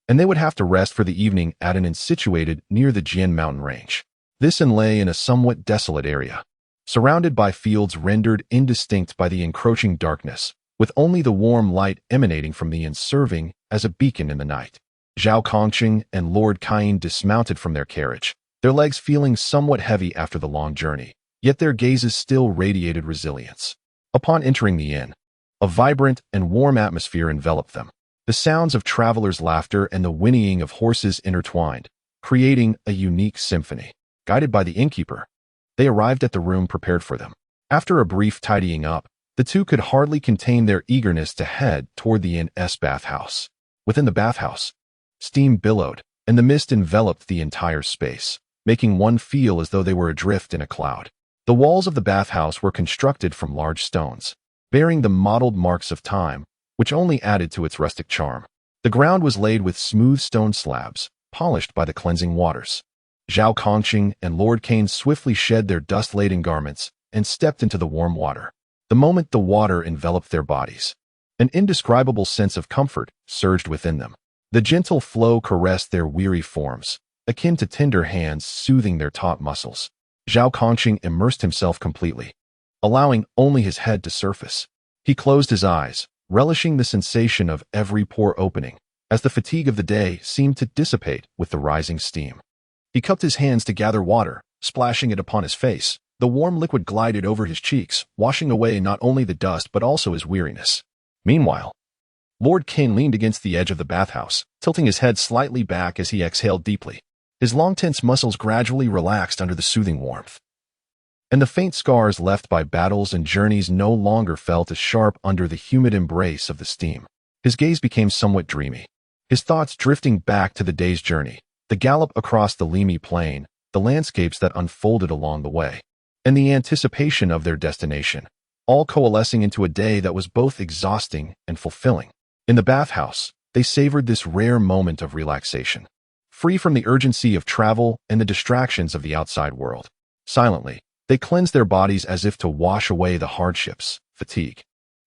Speaker 1: and they would have to rest for the evening at an inn situated near the Jian mountain range. This inn lay in a somewhat desolate area, surrounded by fields rendered indistinct by the encroaching darkness, with only the warm light emanating from the inn serving as a beacon in the night. Zhao Kongqing and Lord Kain dismounted from their carriage, their legs feeling somewhat heavy after the long journey, yet their gazes still radiated resilience. Upon entering the inn, a vibrant and warm atmosphere enveloped them. The sounds of travelers' laughter and the whinnying of horses intertwined, creating a unique symphony. Guided by the innkeeper, they arrived at the room prepared for them. After a brief tidying up, the two could hardly contain their eagerness to head toward the inn's bathhouse. Within the bathhouse, steam billowed, and the mist enveloped the entire space, making one feel as though they were adrift in a cloud. The walls of the bathhouse were constructed from large stones, bearing the mottled marks of time, which only added to its rustic charm. The ground was laid with smooth stone slabs, polished by the cleansing waters. Zhao Kongqing and Lord Kain swiftly shed their dust-laden garments and stepped into the warm water. The moment the water enveloped their bodies, an indescribable sense of comfort surged within them. The gentle flow caressed their weary forms, akin to tender hands soothing their taut muscles. Zhao Kongqing immersed himself completely, allowing only his head to surface. He closed his eyes, relishing the sensation of every pore opening, as the fatigue of the day seemed to dissipate with the rising steam. He cupped his hands to gather water, splashing it upon his face. The warm liquid glided over his cheeks, washing away not only the dust but also his weariness. Meanwhile, Lord Kain leaned against the edge of the bathhouse, tilting his head slightly back as he exhaled deeply. His long tense muscles gradually relaxed under the soothing warmth, and the faint scars left by battles and journeys no longer felt as sharp under the humid embrace of the steam. His gaze became somewhat dreamy, his thoughts drifting back to the day's journey, the gallop across the Limi plain, the landscapes that unfolded along the way, and the anticipation of their destination, all coalescing into a day that was both exhausting and fulfilling. In the bathhouse, they savored this rare moment of relaxation, free from the urgency of travel and the distractions of the outside world. Silently, they cleansed their bodies as if to wash away the hardships, fatigue,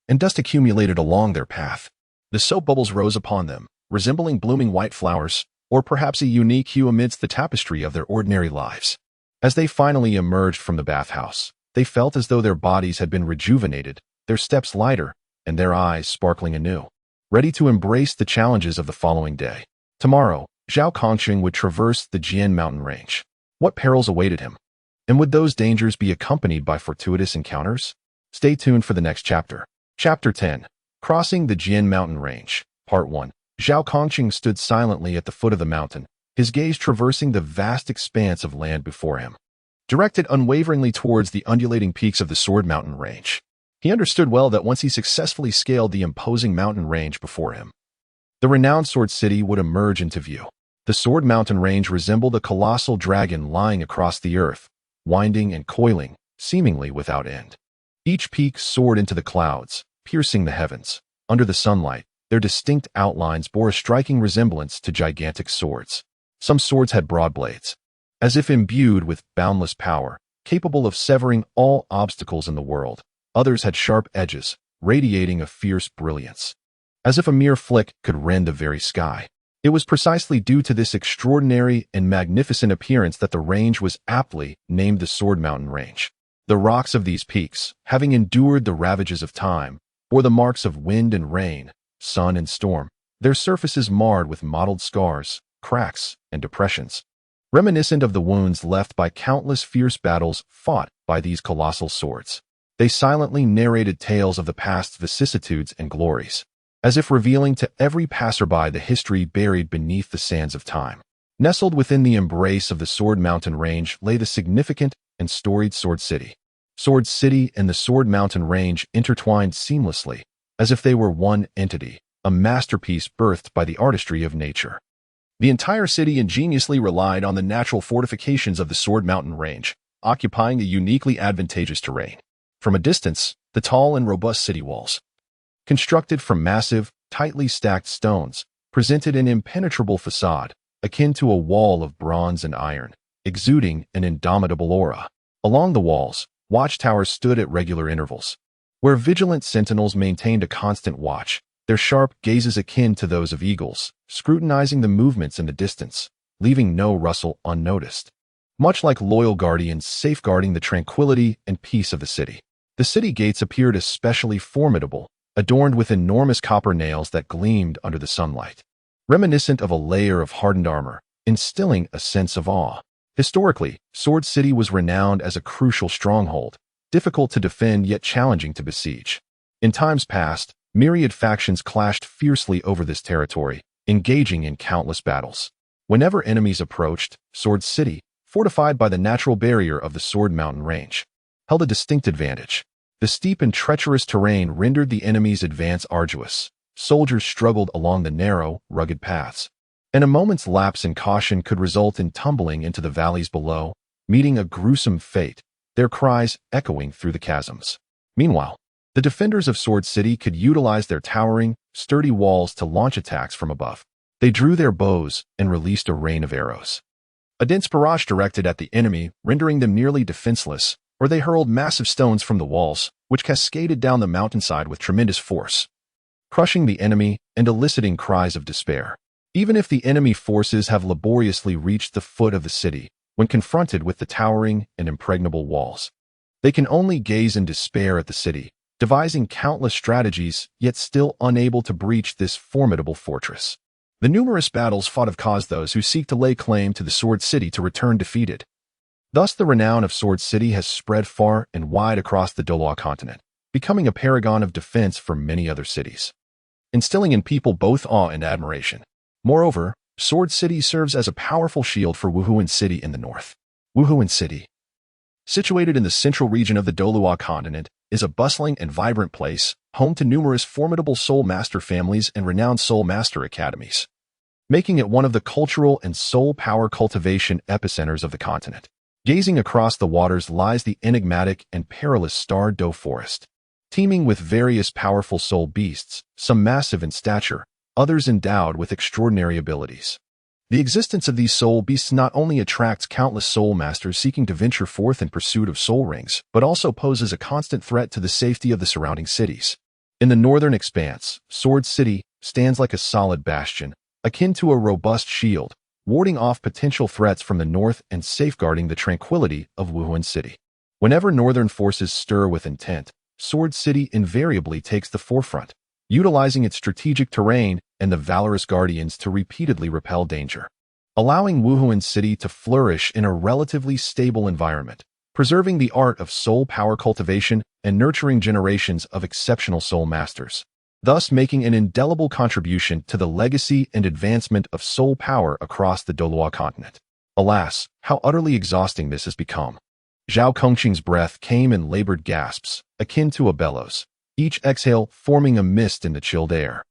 Speaker 1: and dust accumulated along their path. The soap bubbles rose upon them, resembling blooming white flowers, or perhaps a unique hue amidst the tapestry of their ordinary lives. As they finally emerged from the bathhouse, they felt as though their bodies had been rejuvenated, their steps lighter, and their eyes sparkling anew, ready to embrace the challenges of the following day. Tomorrow, Zhao Kongqing would traverse the Jian mountain range. What perils awaited him? And would those dangers be accompanied by fortuitous encounters? Stay tuned for the next chapter. Chapter 10. Crossing the Jian mountain range. Part 1. Zhao Kongqing stood silently at the foot of the mountain, his gaze traversing the vast expanse of land before him, directed unwaveringly towards the undulating peaks of the Sword Mountain range. He understood well that once he successfully scaled the imposing mountain range before him, the renowned Sword City would emerge into view. The Sword Mountain range resembled a colossal dragon lying across the earth, winding and coiling, seemingly without end. Each peak soared into the clouds, piercing the heavens. Under the sunlight, their distinct outlines bore a striking resemblance to gigantic swords. Some swords had broad blades, as if imbued with boundless power, capable of severing all obstacles in the world. Others had sharp edges, radiating a fierce brilliance, as if a mere flick could rend the very sky. It was precisely due to this extraordinary and magnificent appearance that the range was aptly named the Sword Mountain Range. The rocks of these peaks, having endured the ravages of time, bore the marks of wind and rain, sun and storm, their surfaces marred with mottled scars, cracks, and depressions, reminiscent of the wounds left by countless fierce battles fought by these colossal swords. They silently narrated tales of the past's vicissitudes and glories, as if revealing to every passerby the history buried beneath the sands of time. Nestled within the embrace of the Sword Mountain Range lay the significant and storied Sword City. Sword City and the Sword Mountain Range intertwined seamlessly, as if they were one entity, a masterpiece birthed by the artistry of nature. The entire city ingeniously relied on the natural fortifications of the Sword Mountain Range, occupying a uniquely advantageous terrain. From a distance, the tall and robust city walls, constructed from massive, tightly stacked stones, presented an impenetrable facade, akin to a wall of bronze and iron, exuding an indomitable aura. Along the walls, watchtowers stood at regular intervals, where vigilant sentinels maintained a constant watch, their sharp gazes akin to those of eagles, scrutinizing the movements in the distance, leaving no rustle unnoticed. Much like loyal guardians safeguarding the tranquility and peace of the city. The city gates appeared especially formidable, adorned with enormous copper nails that gleamed under the sunlight, reminiscent of a layer of hardened armor, instilling a sense of awe. Historically, Sword City was renowned as a crucial stronghold, difficult to defend yet challenging to besiege. In times past, myriad factions clashed fiercely over this territory, engaging in countless battles. Whenever enemies approached, Sword City, fortified by the natural barrier of the Sword Mountain Range, held a distinct advantage. The steep and treacherous terrain rendered the enemy's advance arduous. Soldiers struggled along the narrow, rugged paths, and a moment's lapse in caution could result in tumbling into the valleys below, meeting a gruesome fate, their cries echoing through the chasms. Meanwhile, the defenders of Sword City could utilize their towering, sturdy walls to launch attacks from above. They drew their bows and released a rain of arrows. A dense barrage directed at the enemy, rendering them nearly defenseless, or they hurled massive stones from the walls, which cascaded down the mountainside with tremendous force, crushing the enemy and eliciting cries of despair. Even if the enemy forces have laboriously reached the foot of the city, when confronted with the towering and impregnable walls, they can only gaze in despair at the city, devising countless strategies, yet still unable to breach this formidable fortress. The numerous battles fought have caused those who seek to lay claim to the Sword City to return defeated. Thus, the renown of Sword City has spread far and wide across the Douluo Continent, becoming a paragon of defense for many other cities, instilling in people both awe and admiration. Moreover, Sword City serves as a powerful shield for Wuhuan City in the north. Wuhuan City, situated in the central region of the Douluo Continent, is a bustling and vibrant place, home to numerous formidable soul master families and renowned soul master academies, making it one of the cultural and soul power cultivation epicenters of the continent. Gazing across the waters lies the enigmatic and perilous Star Doe Forest, teeming with various powerful soul beasts, some massive in stature, others endowed with extraordinary abilities. The existence of these soul beasts not only attracts countless soul masters seeking to venture forth in pursuit of soul rings, but also poses a constant threat to the safety of the surrounding cities. In the northern expanse, Sword City stands like a solid bastion, akin to a robust shield, warding off potential threats from the north and safeguarding the tranquility of Wuhuan City. Whenever northern forces stir with intent, Sword City invariably takes the forefront, utilizing its strategic terrain and the valorous guardians to repeatedly repel danger, allowing Wuhuan City to flourish in a relatively stable environment, preserving the art of soul power cultivation and nurturing generations of exceptional soul masters, thus making an indelible contribution to the legacy and advancement of soul power across the Douluo Continent. Alas, how utterly exhausting this has become. Zhao Kongqing's breath came in labored gasps, akin to a bellows, each exhale forming a mist in the chilled air.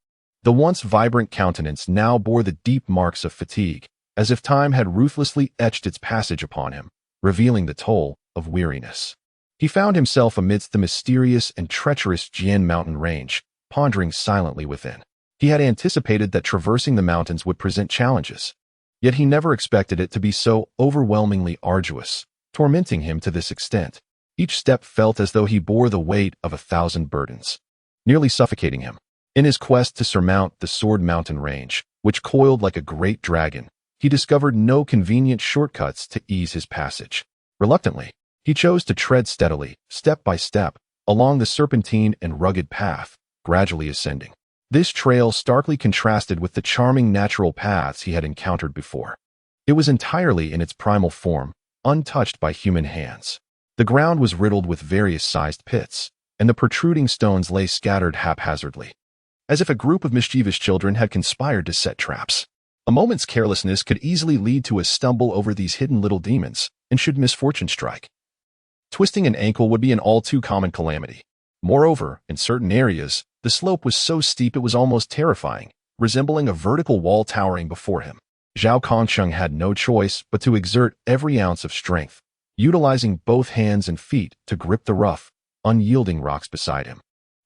Speaker 1: The once vibrant countenance now bore the deep marks of fatigue, as if time had ruthlessly etched its passage upon him, revealing the toll of weariness. He found himself amidst the mysterious and treacherous Jian mountain range, pondering silently within. He had anticipated that traversing the mountains would present challenges, yet he never expected it to be so overwhelmingly arduous, tormenting him to this extent. Each step felt as though he bore the weight of 1,000 burdens, nearly suffocating him. In his quest to surmount the Sword Mountain Range, which coiled like a great dragon, he discovered no convenient shortcuts to ease his passage. Reluctantly, he chose to tread steadily, step by step, along the serpentine and rugged path, gradually ascending. This trail starkly contrasted with the charming natural paths he had encountered before. It was entirely in its primal form, untouched by human hands. The ground was riddled with various sized pits, and the protruding stones lay scattered haphazardly, as if a group of mischievous children had conspired to set traps. A moment's carelessness could easily lead to a stumble over these hidden little demons, and should misfortune strike, twisting an ankle would be an all too common calamity. Moreover, in certain areas, the slope was so steep it was almost terrifying, resembling a vertical wall towering before him. Zhao Kongqing had no choice but to exert every ounce of strength, utilizing both hands and feet to grip the rough, unyielding rocks beside him.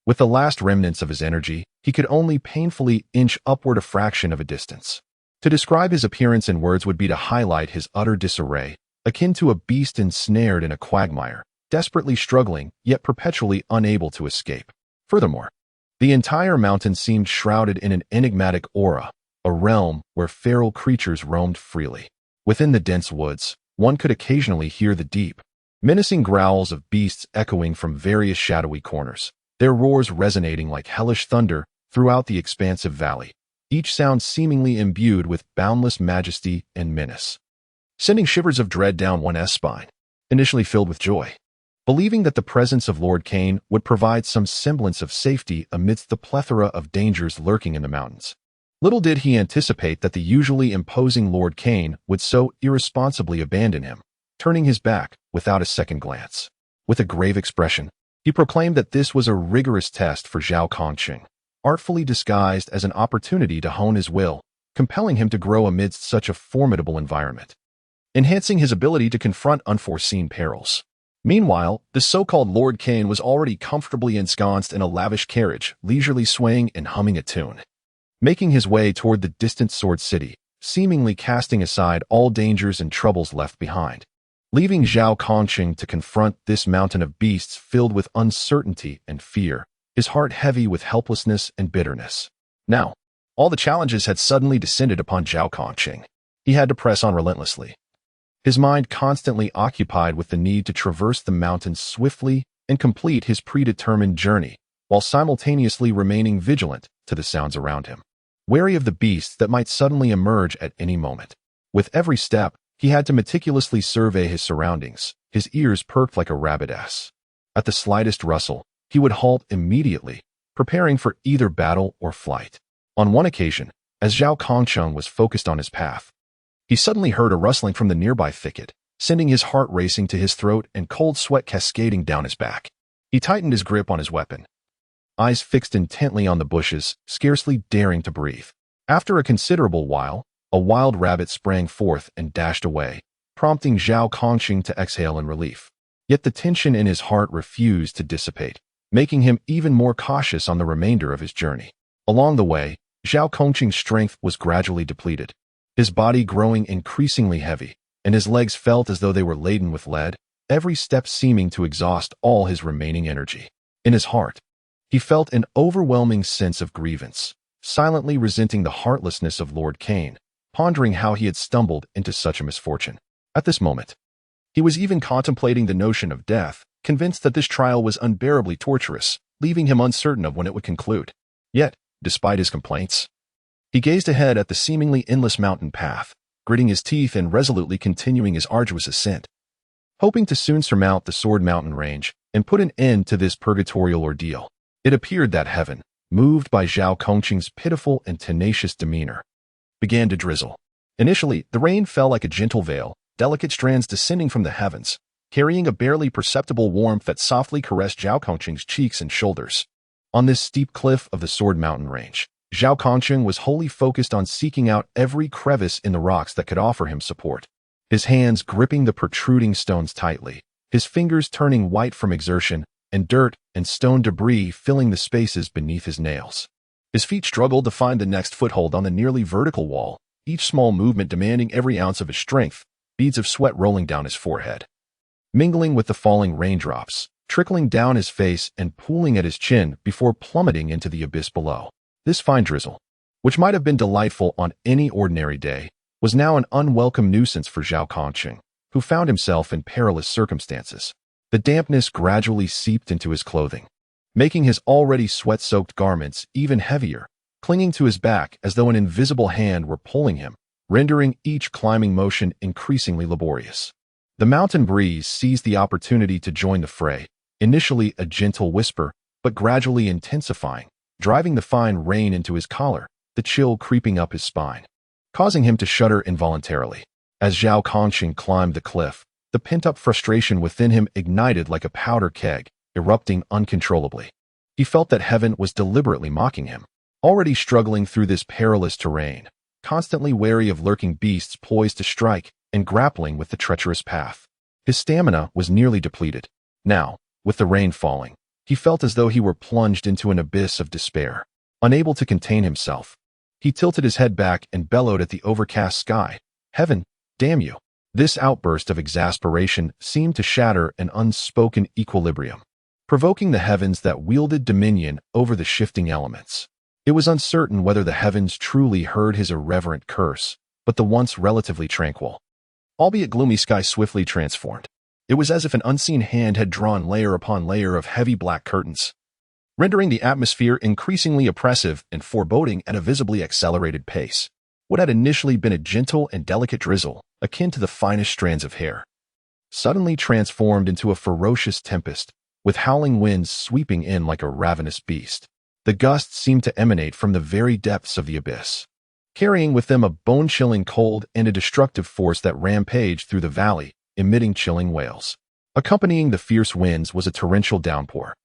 Speaker 1: With the last remnants of his energy, he could only painfully inch upward a fraction of a distance. To describe his appearance in words would be to highlight his utter disarray, akin to a beast ensnared in a quagmire, desperately struggling yet perpetually unable to escape. Furthermore, the entire mountain seemed shrouded in an enigmatic aura, a realm where feral creatures roamed freely. Within the dense woods, one could occasionally hear the deep, menacing growls of beasts echoing from various shadowy corners, their roars resonating like hellish thunder throughout the expansive valley, each sound seemingly imbued with boundless majesty and menace, sending shivers of dread down one's spine. Initially filled with joy, believing that the presence of Lord Cain would provide some semblance of safety amidst the plethora of dangers lurking in the mountains, little did he anticipate that the usually imposing Lord Cain would so irresponsibly abandon him, turning his back without a second glance. With a grave expression, he proclaimed that this was a rigorous test for Zhao Kongqing, artfully disguised as an opportunity to hone his will, compelling him to grow amidst such a formidable environment, enhancing his ability to confront unforeseen perils. Meanwhile, the so-called Lord Cain was already comfortably ensconced in a lavish carriage, leisurely swaying and humming a tune, making his way toward the distant Sword City, seemingly casting aside all dangers and troubles left behind, leaving Zhao Kongqing to confront this mountain of beasts filled with uncertainty and fear, his heart heavy with helplessness and bitterness. Now, all the challenges had suddenly descended upon Zhao Kongqing. He had to press on relentlessly, his mind constantly occupied with the need to traverse the mountains swiftly and complete his predetermined journey, while simultaneously remaining vigilant to the sounds around him, wary of the beasts that might suddenly emerge at any moment. With every step, he had to meticulously survey his surroundings, his ears perked like a rabbit's. At the slightest rustle, he would halt immediately, preparing for either battle or flight. On one occasion, as Zhao Kongqing was focused on his path, he suddenly heard a rustling from the nearby thicket, sending his heart racing to his throat and cold sweat cascading down his back. He tightened his grip on his weapon, eyes fixed intently on the bushes, scarcely daring to breathe. After a considerable while, a wild rabbit sprang forth and dashed away, prompting Zhao Kongqing to exhale in relief. Yet the tension in his heart refused to dissipate, making him even more cautious on the remainder of his journey. Along the way, Zhao Kongqing's strength was gradually depleted, his body growing increasingly heavy, and his legs felt as though they were laden with lead, every step seeming to exhaust all his remaining energy. In his heart, he felt an overwhelming sense of grievance, silently resenting the heartlessness of Lord Cain, pondering how he had stumbled into such a misfortune. At this moment, he was even contemplating the notion of death, convinced that this trial was unbearably torturous, leaving him uncertain of when it would conclude. Yet, despite his complaints, he gazed ahead at the seemingly endless mountain path, gritting his teeth and resolutely continuing his arduous ascent, hoping to soon surmount the Sword Mountain range and put an end to this purgatorial ordeal. It appeared that heaven, moved by Zhao Kongqing's pitiful and tenacious demeanor, began to drizzle. Initially, the rain fell like a gentle veil, delicate strands descending from the heavens, carrying a barely perceptible warmth that softly caressed Zhao Kongqing's cheeks and shoulders. On this steep cliff of the Sword Mountain range, Zhao Kongqing was wholly focused on seeking out every crevice in the rocks that could offer him support, his hands gripping the protruding stones tightly, his fingers turning white from exertion, and dirt and stone debris filling the spaces beneath his nails. His feet struggled to find the next foothold on the nearly vertical wall, each small movement demanding every ounce of his strength, beads of sweat rolling down his forehead, mingling with the falling raindrops, trickling down his face and pooling at his chin before plummeting into the abyss below. This fine drizzle, which might have been delightful on any ordinary day, was now an unwelcome nuisance for Zhao Kongqing, who found himself in perilous circumstances. The dampness gradually seeped into his clothing, making his already sweat-soaked garments even heavier, clinging to his back as though an invisible hand were pulling him, rendering each climbing motion increasingly laborious. The mountain breeze seized the opportunity to join the fray, initially a gentle whisper, but gradually intensifying, driving the fine rain into his collar, the chill creeping up his spine, causing him to shudder involuntarily. As Zhao Kongqing climbed the cliff, the pent-up frustration within him ignited like a powder keg, erupting uncontrollably. He felt that heaven was deliberately mocking him, already struggling through this perilous terrain, constantly wary of lurking beasts poised to strike and grappling with the treacherous path. His stamina was nearly depleted. Now, with the rain falling, he felt as though he were plunged into an abyss of despair. Unable to contain himself, he tilted his head back and bellowed at the overcast sky, "Heaven, damn you! This outburst of exasperation seemed to shatter an unspoken equilibrium, provoking the heavens that wielded dominion over the shifting elements. It was uncertain whether the heavens truly heard his irreverent curse, but the once relatively tranquil, albeit gloomy sky swiftly transformed. It was as if an unseen hand had drawn layer upon layer of heavy black curtains, rendering the atmosphere increasingly oppressive and foreboding at a visibly accelerated pace. What had initially been a gentle and delicate drizzle, akin to the finest strands of hair, suddenly transformed into a ferocious tempest, with howling winds sweeping in like a ravenous beast. The gusts seemed to emanate from the very depths of the abyss, carrying with them a bone-chilling cold and a destructive force that rampaged through the valley, emitting chilling wails. Accompanying the fierce winds was a torrential downpour,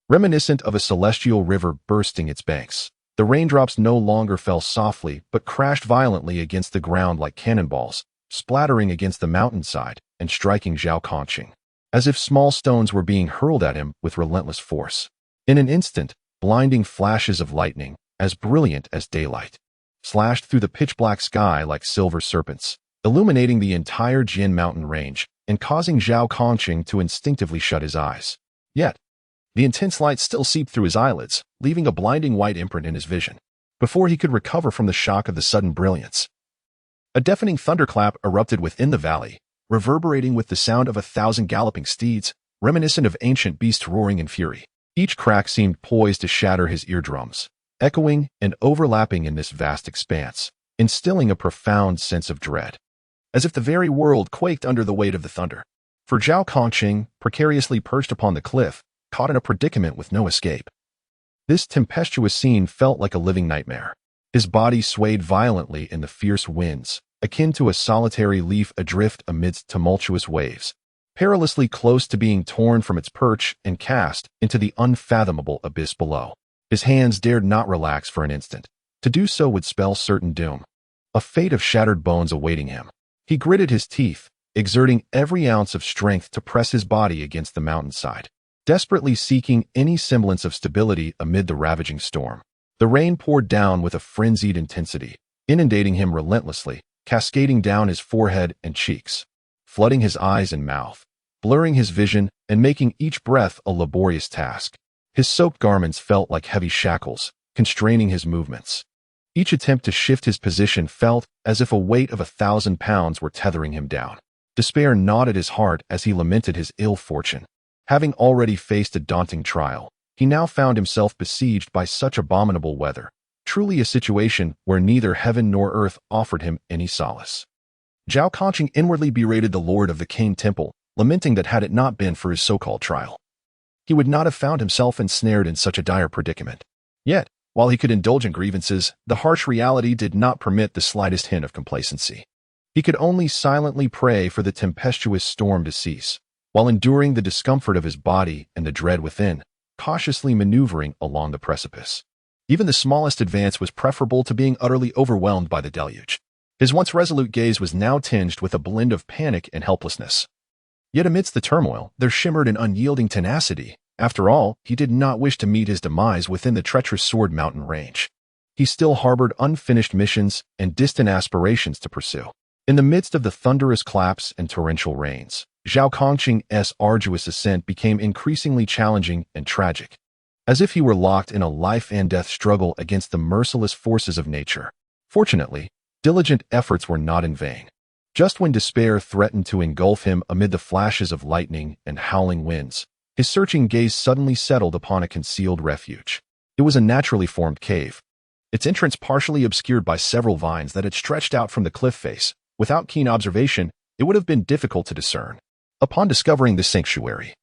Speaker 1: reminiscent of a celestial river bursting its banks. The raindrops no longer fell softly but crashed violently against the ground like cannonballs, splattering against the mountainside and striking Zhao Kongqing, as if small stones were being hurled at him with relentless force. In an instant, blinding flashes of lightning, as brilliant as daylight, slashed through the pitch-black sky like silver serpents, illuminating the entire Jin mountain range and causing Zhao Kongqing to instinctively shut his eyes. Yet, the intense light still seeped through his eyelids, leaving a blinding white imprint in his vision. Before he could recover from the shock of the sudden brilliance, a deafening thunderclap erupted within the valley, reverberating with the sound of 1,000 galloping steeds, reminiscent of ancient beasts roaring in fury. Each crack seemed poised to shatter his eardrums, echoing and overlapping in this vast expanse, instilling a profound sense of dread, as if the very world quaked under the weight of the thunder. For Zhao Kongqing, precariously perched upon the cliff, caught in a predicament with no escape, this tempestuous scene felt like a living nightmare. His body swayed violently in the fierce winds, akin to a solitary leaf adrift amidst tumultuous waves, perilously close to being torn from its perch and cast into the unfathomable abyss below. His hands dared not relax for an instant. To do so would spell certain doom, a fate of shattered bones awaiting him. He gritted his teeth, exerting every ounce of strength to press his body against the mountainside, desperately seeking any semblance of stability amid the ravaging storm. The rain poured down with a frenzied intensity, inundating him relentlessly, cascading down his forehead and cheeks, flooding his eyes and mouth, blurring his vision and making each breath a laborious task. His soaked garments felt like heavy shackles, constraining his movements. Each attempt to shift his position felt as if a weight of 1,000 pounds were tethering him down. Despair gnawed at his heart as he lamented his ill fortune. Having already faced a daunting trial, he now found himself besieged by such abominable weather, truly a situation where neither heaven nor earth offered him any solace. Zhao Kongqing inwardly berated the lord of the Cane Temple, lamenting that had it not been for his so-called trial, he would not have found himself ensnared in such a dire predicament. Yet, while he could indulge in grievances, the harsh reality did not permit the slightest hint of complacency. He could only silently pray for the tempestuous storm to cease, while enduring the discomfort of his body and the dread within, cautiously maneuvering along the precipice. Even the smallest advance was preferable to being utterly overwhelmed by the deluge. His once resolute gaze was now tinged with a blend of panic and helplessness. Yet amidst the turmoil, there shimmered an unyielding tenacity. After all, he did not wish to meet his demise within the treacherous Sword Mountain range. He still harbored unfinished missions and distant aspirations to pursue. In the midst of the thunderous claps and torrential rains, Zhao Kongqing's arduous ascent became increasingly challenging and tragic, as if he were locked in a life-and-death struggle against the merciless forces of nature. Fortunately, diligent efforts were not in vain. Just when despair threatened to engulf him amid the flashes of lightning and howling winds, his searching gaze suddenly settled upon a concealed refuge. It was a naturally formed cave, its entrance partially obscured by several vines that had stretched out from the cliff face. Without keen observation, it would have been difficult to discern. Upon discovering this sanctuary,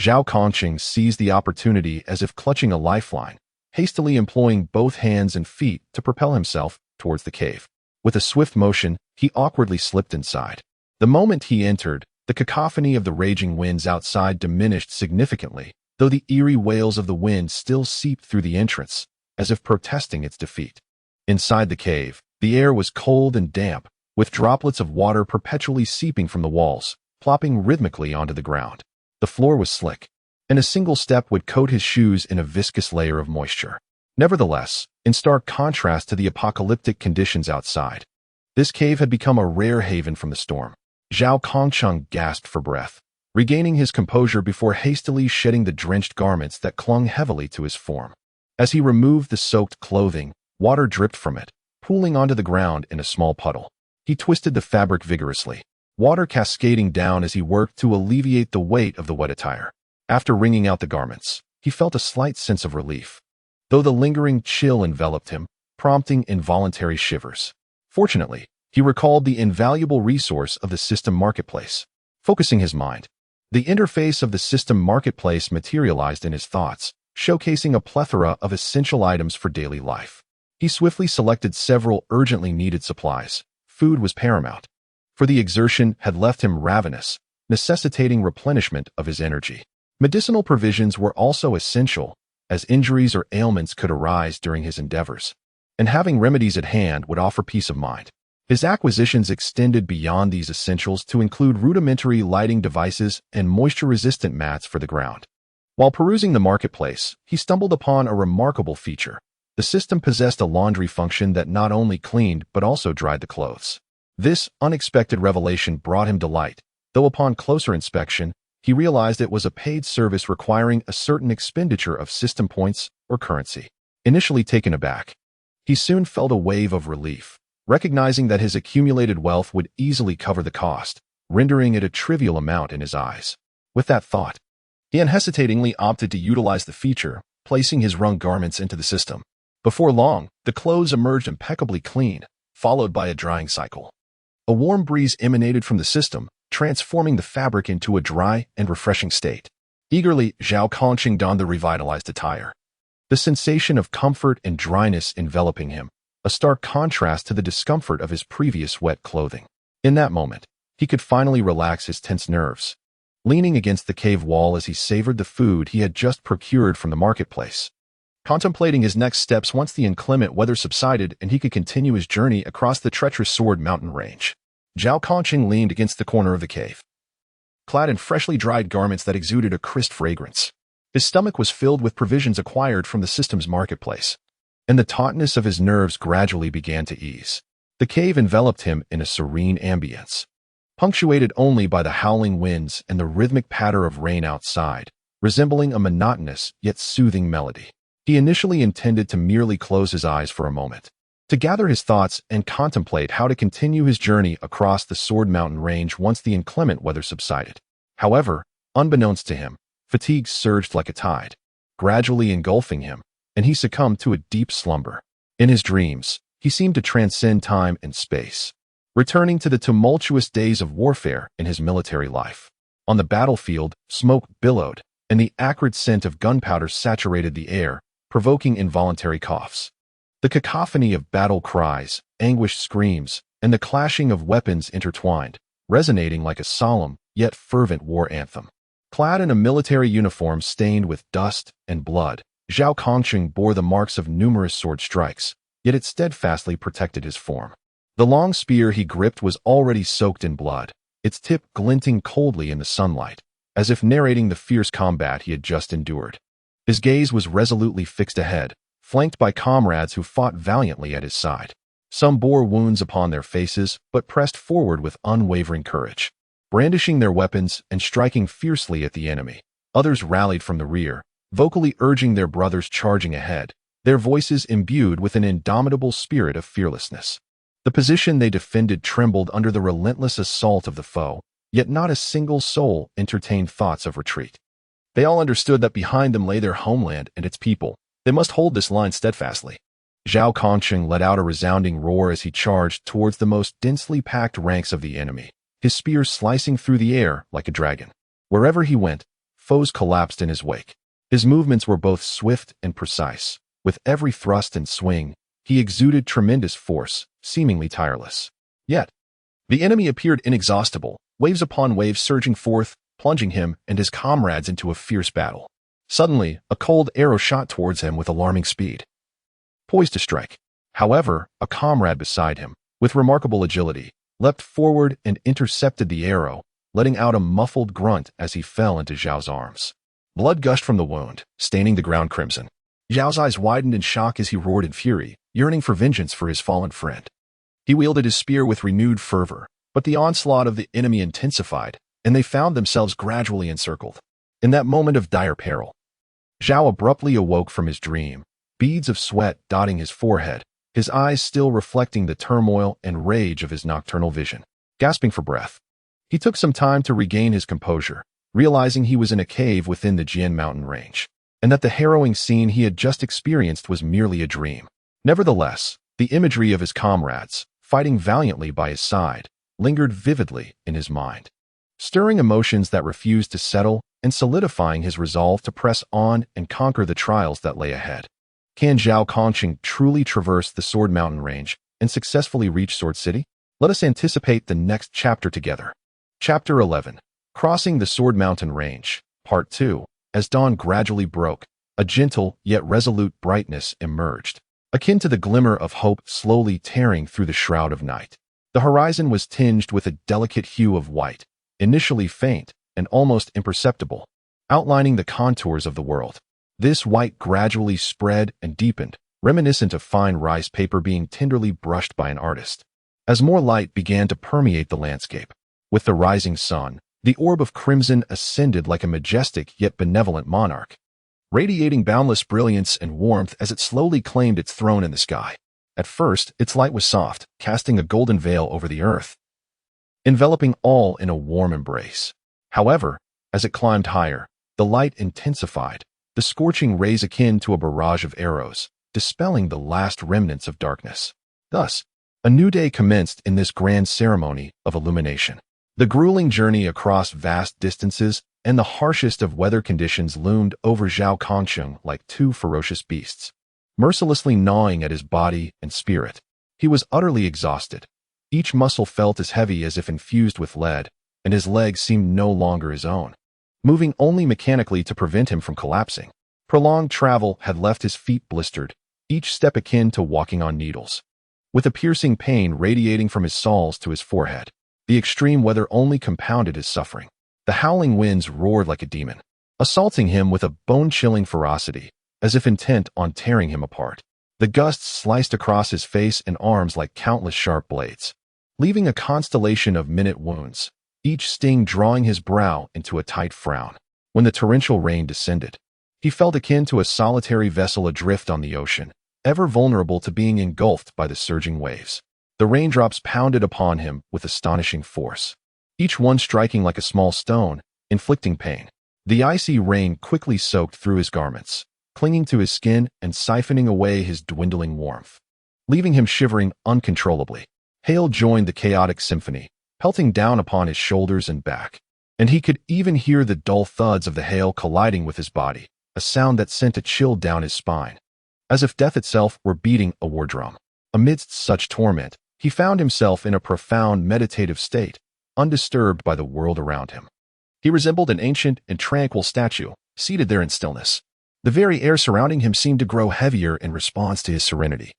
Speaker 1: Zhao Kongqing seized the opportunity as if clutching a lifeline, hastily employing both hands and feet to propel himself towards the cave. With a swift motion, he awkwardly slipped inside. The moment he entered, the cacophony of the raging winds outside diminished significantly, though the eerie wails of the wind still seeped through the entrance, as if protesting its defeat. Inside the cave, the air was cold and damp, with droplets of water perpetually seeping from the walls, plopping rhythmically onto the ground. The floor was slick, and a single step would coat his shoes in a viscous layer of moisture. Nevertheless, in stark contrast to the apocalyptic conditions outside, this cave had become a rare haven from the storm. Zhao Kongcheng gasped for breath, regaining his composure before hastily shedding the drenched garments that clung heavily to his form. As he removed the soaked clothing, water dripped from it, pooling onto the ground in a small puddle. He twisted the fabric vigorously, water cascading down as he worked to alleviate the weight of the wet attire. After wringing out the garments, he felt a slight sense of relief, though the lingering chill enveloped him, prompting involuntary shivers. Fortunately, he recalled the invaluable resource of the system marketplace. Focusing his mind, the interface of the system marketplace materialized in his thoughts, showcasing a plethora of essential items for daily life. He swiftly selected several urgently needed supplies. Food was paramount, for the exertion had left him ravenous, necessitating replenishment of his energy. Medicinal provisions were also essential, as injuries or ailments could arise during his endeavors, and having remedies at hand would offer peace of mind. His acquisitions extended beyond these essentials to include rudimentary lighting devices and moisture-resistant mats for the ground. While perusing the marketplace, he stumbled upon a remarkable feature. The system possessed a laundry function that not only cleaned but also dried the clothes. This unexpected revelation brought him delight, though upon closer inspection, he realized it was a paid service requiring a certain expenditure of system points or currency. Initially taken aback, he soon felt a wave of relief, recognizing that his accumulated wealth would easily cover the cost, rendering it a trivial amount in his eyes. With that thought, he unhesitatingly opted to utilize the feature, placing his wrung garments into the system. Before long, the clothes emerged impeccably clean, followed by a drying cycle. A warm breeze emanated from the system, transforming the fabric into a dry and refreshing state. Eagerly, Zhao Kongqing donned the revitalized attire. The sensation of comfort and dryness enveloping him, a stark contrast to the discomfort of his previous wet clothing. In that moment, he could finally relax his tense nerves, leaning against the cave wall as he savored the food he had just procured from the marketplace, contemplating his next steps once the inclement weather subsided and he could continue his journey across the treacherous Sword Mountain range. Zhao Kongqing leaned against the corner of the cave, clad in freshly dried garments that exuded a crisp fragrance. His stomach was filled with provisions acquired from the system's marketplace, and the tautness of his nerves gradually began to ease. The cave enveloped him in a serene ambience, punctuated only by the howling winds and the rhythmic patter of rain outside, resembling a monotonous yet soothing melody. He initially intended to merely close his eyes for a moment, to gather his thoughts and contemplate how to continue his journey across the Sword Mountain range once the inclement weather subsided. However, unbeknownst to him, fatigue surged like a tide, gradually engulfing him, and he succumbed to a deep slumber. In his dreams, he seemed to transcend time and space, returning to the tumultuous days of warfare in his military life. On the battlefield, smoke billowed, and the acrid scent of gunpowder saturated the air, provoking involuntary coughs. The cacophony of battle cries, anguished screams, and the clashing of weapons intertwined, resonating like a solemn yet fervent war anthem. Clad in a military uniform stained with dust and blood, Zhao Kongqing bore the marks of numerous sword strikes, yet it steadfastly protected his form. The long spear he gripped was already soaked in blood, its tip glinting coldly in the sunlight, as if narrating the fierce combat he had just endured. His gaze was resolutely fixed ahead, flanked by comrades who fought valiantly at his side. Some bore wounds upon their faces, but pressed forward with unwavering courage, brandishing their weapons and striking fiercely at the enemy. Others rallied from the rear, vocally urging their brothers charging ahead, their voices imbued with an indomitable spirit of fearlessness. The position they defended trembled under the relentless assault of the foe, yet not a single soul entertained thoughts of retreat. They all understood that behind them lay their homeland and its people. They must hold this line steadfastly. Zhao Kongqing let out a resounding roar as he charged towards the most densely packed ranks of the enemy, his spear slicing through the air like a dragon. Wherever he went, foes collapsed in his wake. His movements were both swift and precise. With every thrust and swing, he exuded tremendous force, seemingly tireless. Yet, the enemy appeared inexhaustible, waves upon waves surging forth, plunging him and his comrades into a fierce battle. Suddenly, a cold arrow shot towards him with alarming speed, poised to strike. However, a comrade beside him, with remarkable agility, leapt forward and intercepted the arrow, letting out a muffled grunt as he fell into Zhao's arms. Blood gushed from the wound, staining the ground crimson. Zhao's eyes widened in shock as he roared in fury, yearning for vengeance for his fallen friend. He wielded his spear with renewed fervor, But the onslaught of the enemy intensified, and they found themselves gradually encircled. In that moment of dire peril, Zhao abruptly awoke from his dream, beads of sweat dotting his forehead, his eyes still reflecting the turmoil and rage of his nocturnal vision. Gasping for breath, he took some time to regain his composure, realizing he was in a cave within the Jian mountain range, and that the harrowing scene he had just experienced was merely a dream. Nevertheless, the imagery of his comrades, fighting valiantly by his side, lingered vividly in his mind, stirring emotions that refused to settle and solidifying his resolve to press on and conquer the trials that lay ahead. Can Zhao Kongqing truly traverse the Sword Mountain range and successfully reach Sword City? Let us anticipate the next chapter together. Chapter 11. Crossing the Sword Mountain Range, Part 2. As dawn gradually broke, a gentle yet resolute brightness emerged, akin to the glimmer of hope slowly tearing through the shroud of night. The horizon was tinged with a delicate hue of white, initially faint and almost imperceptible, outlining the contours of the world. This white gradually spread and deepened, reminiscent of fine rice paper being tenderly brushed by an artist. As more light began to permeate the landscape, with the rising sun, the orb of crimson ascended like a majestic yet benevolent monarch, radiating boundless brilliance and warmth as it slowly claimed its throne in the sky. At first, its light was soft, casting a golden veil over the earth, enveloping all in a warm embrace. However, as it climbed higher, the light intensified, the scorching rays akin to a barrage of arrows, dispelling the last remnants of darkness. Thus, a new day commenced in this grand ceremony of illumination. The grueling journey across vast distances and the harshest of weather conditions loomed over Zhao Kongqing like two ferocious beasts, mercilessly gnawing at his body and spirit. He was utterly exhausted. Each muscle felt as heavy as if infused with lead, and his legs seemed no longer his own, moving only mechanically to prevent him from collapsing. Prolonged travel had left his feet blistered, each step akin to walking on needles, with a piercing pain radiating from his soles to his forehead. The extreme weather only compounded his suffering. The howling winds roared like a demon, assaulting him with a bone-chilling ferocity, as if intent on tearing him apart. The gusts sliced across his face and arms like countless sharp blades, leaving a constellation of minute wounds, each sting drawing his brow into a tight frown. When the torrential rain descended, he felt akin to a solitary vessel adrift on the ocean, ever vulnerable to being engulfed by the surging waves. The raindrops pounded upon him with astonishing force, each one striking like a small stone, inflicting pain. The icy rain quickly soaked through his garments, clinging to his skin and siphoning away his dwindling warmth, leaving him shivering uncontrollably. Hail joined the chaotic symphony, pelting down upon his shoulders and back, and he could even hear the dull thuds of the hail colliding with his body, a sound that sent a chill down his spine, as if death itself were beating a war drum. Amidst such torment, he found himself in a profound meditative state, undisturbed by the world around him. He resembled an ancient and tranquil statue, seated there in stillness. The very air surrounding him seemed to grow heavier in response to his serenity.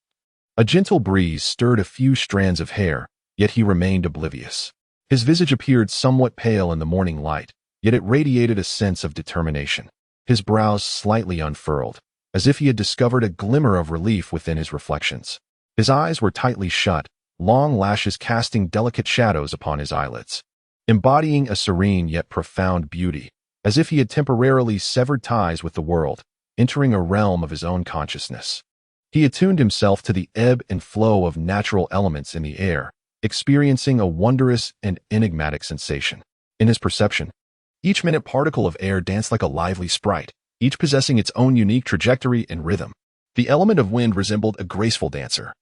Speaker 1: A gentle breeze stirred a few strands of hair, yet he remained oblivious. His visage appeared somewhat pale in the morning light, yet it radiated a sense of determination. His brows slightly unfurled, as if he had discovered a glimmer of relief within his reflections. His eyes were tightly shut, long lashes casting delicate shadows upon his eyelids, embodying a serene yet profound beauty, as if he had temporarily severed ties with the world, entering a realm of his own consciousness. He attuned himself to the ebb and flow of natural elements in the air, experiencing a wondrous and enigmatic sensation. In his perception, each minute particle of air danced like a lively sprite, each possessing its own unique trajectory and rhythm. The element of wind resembled a graceful dancer,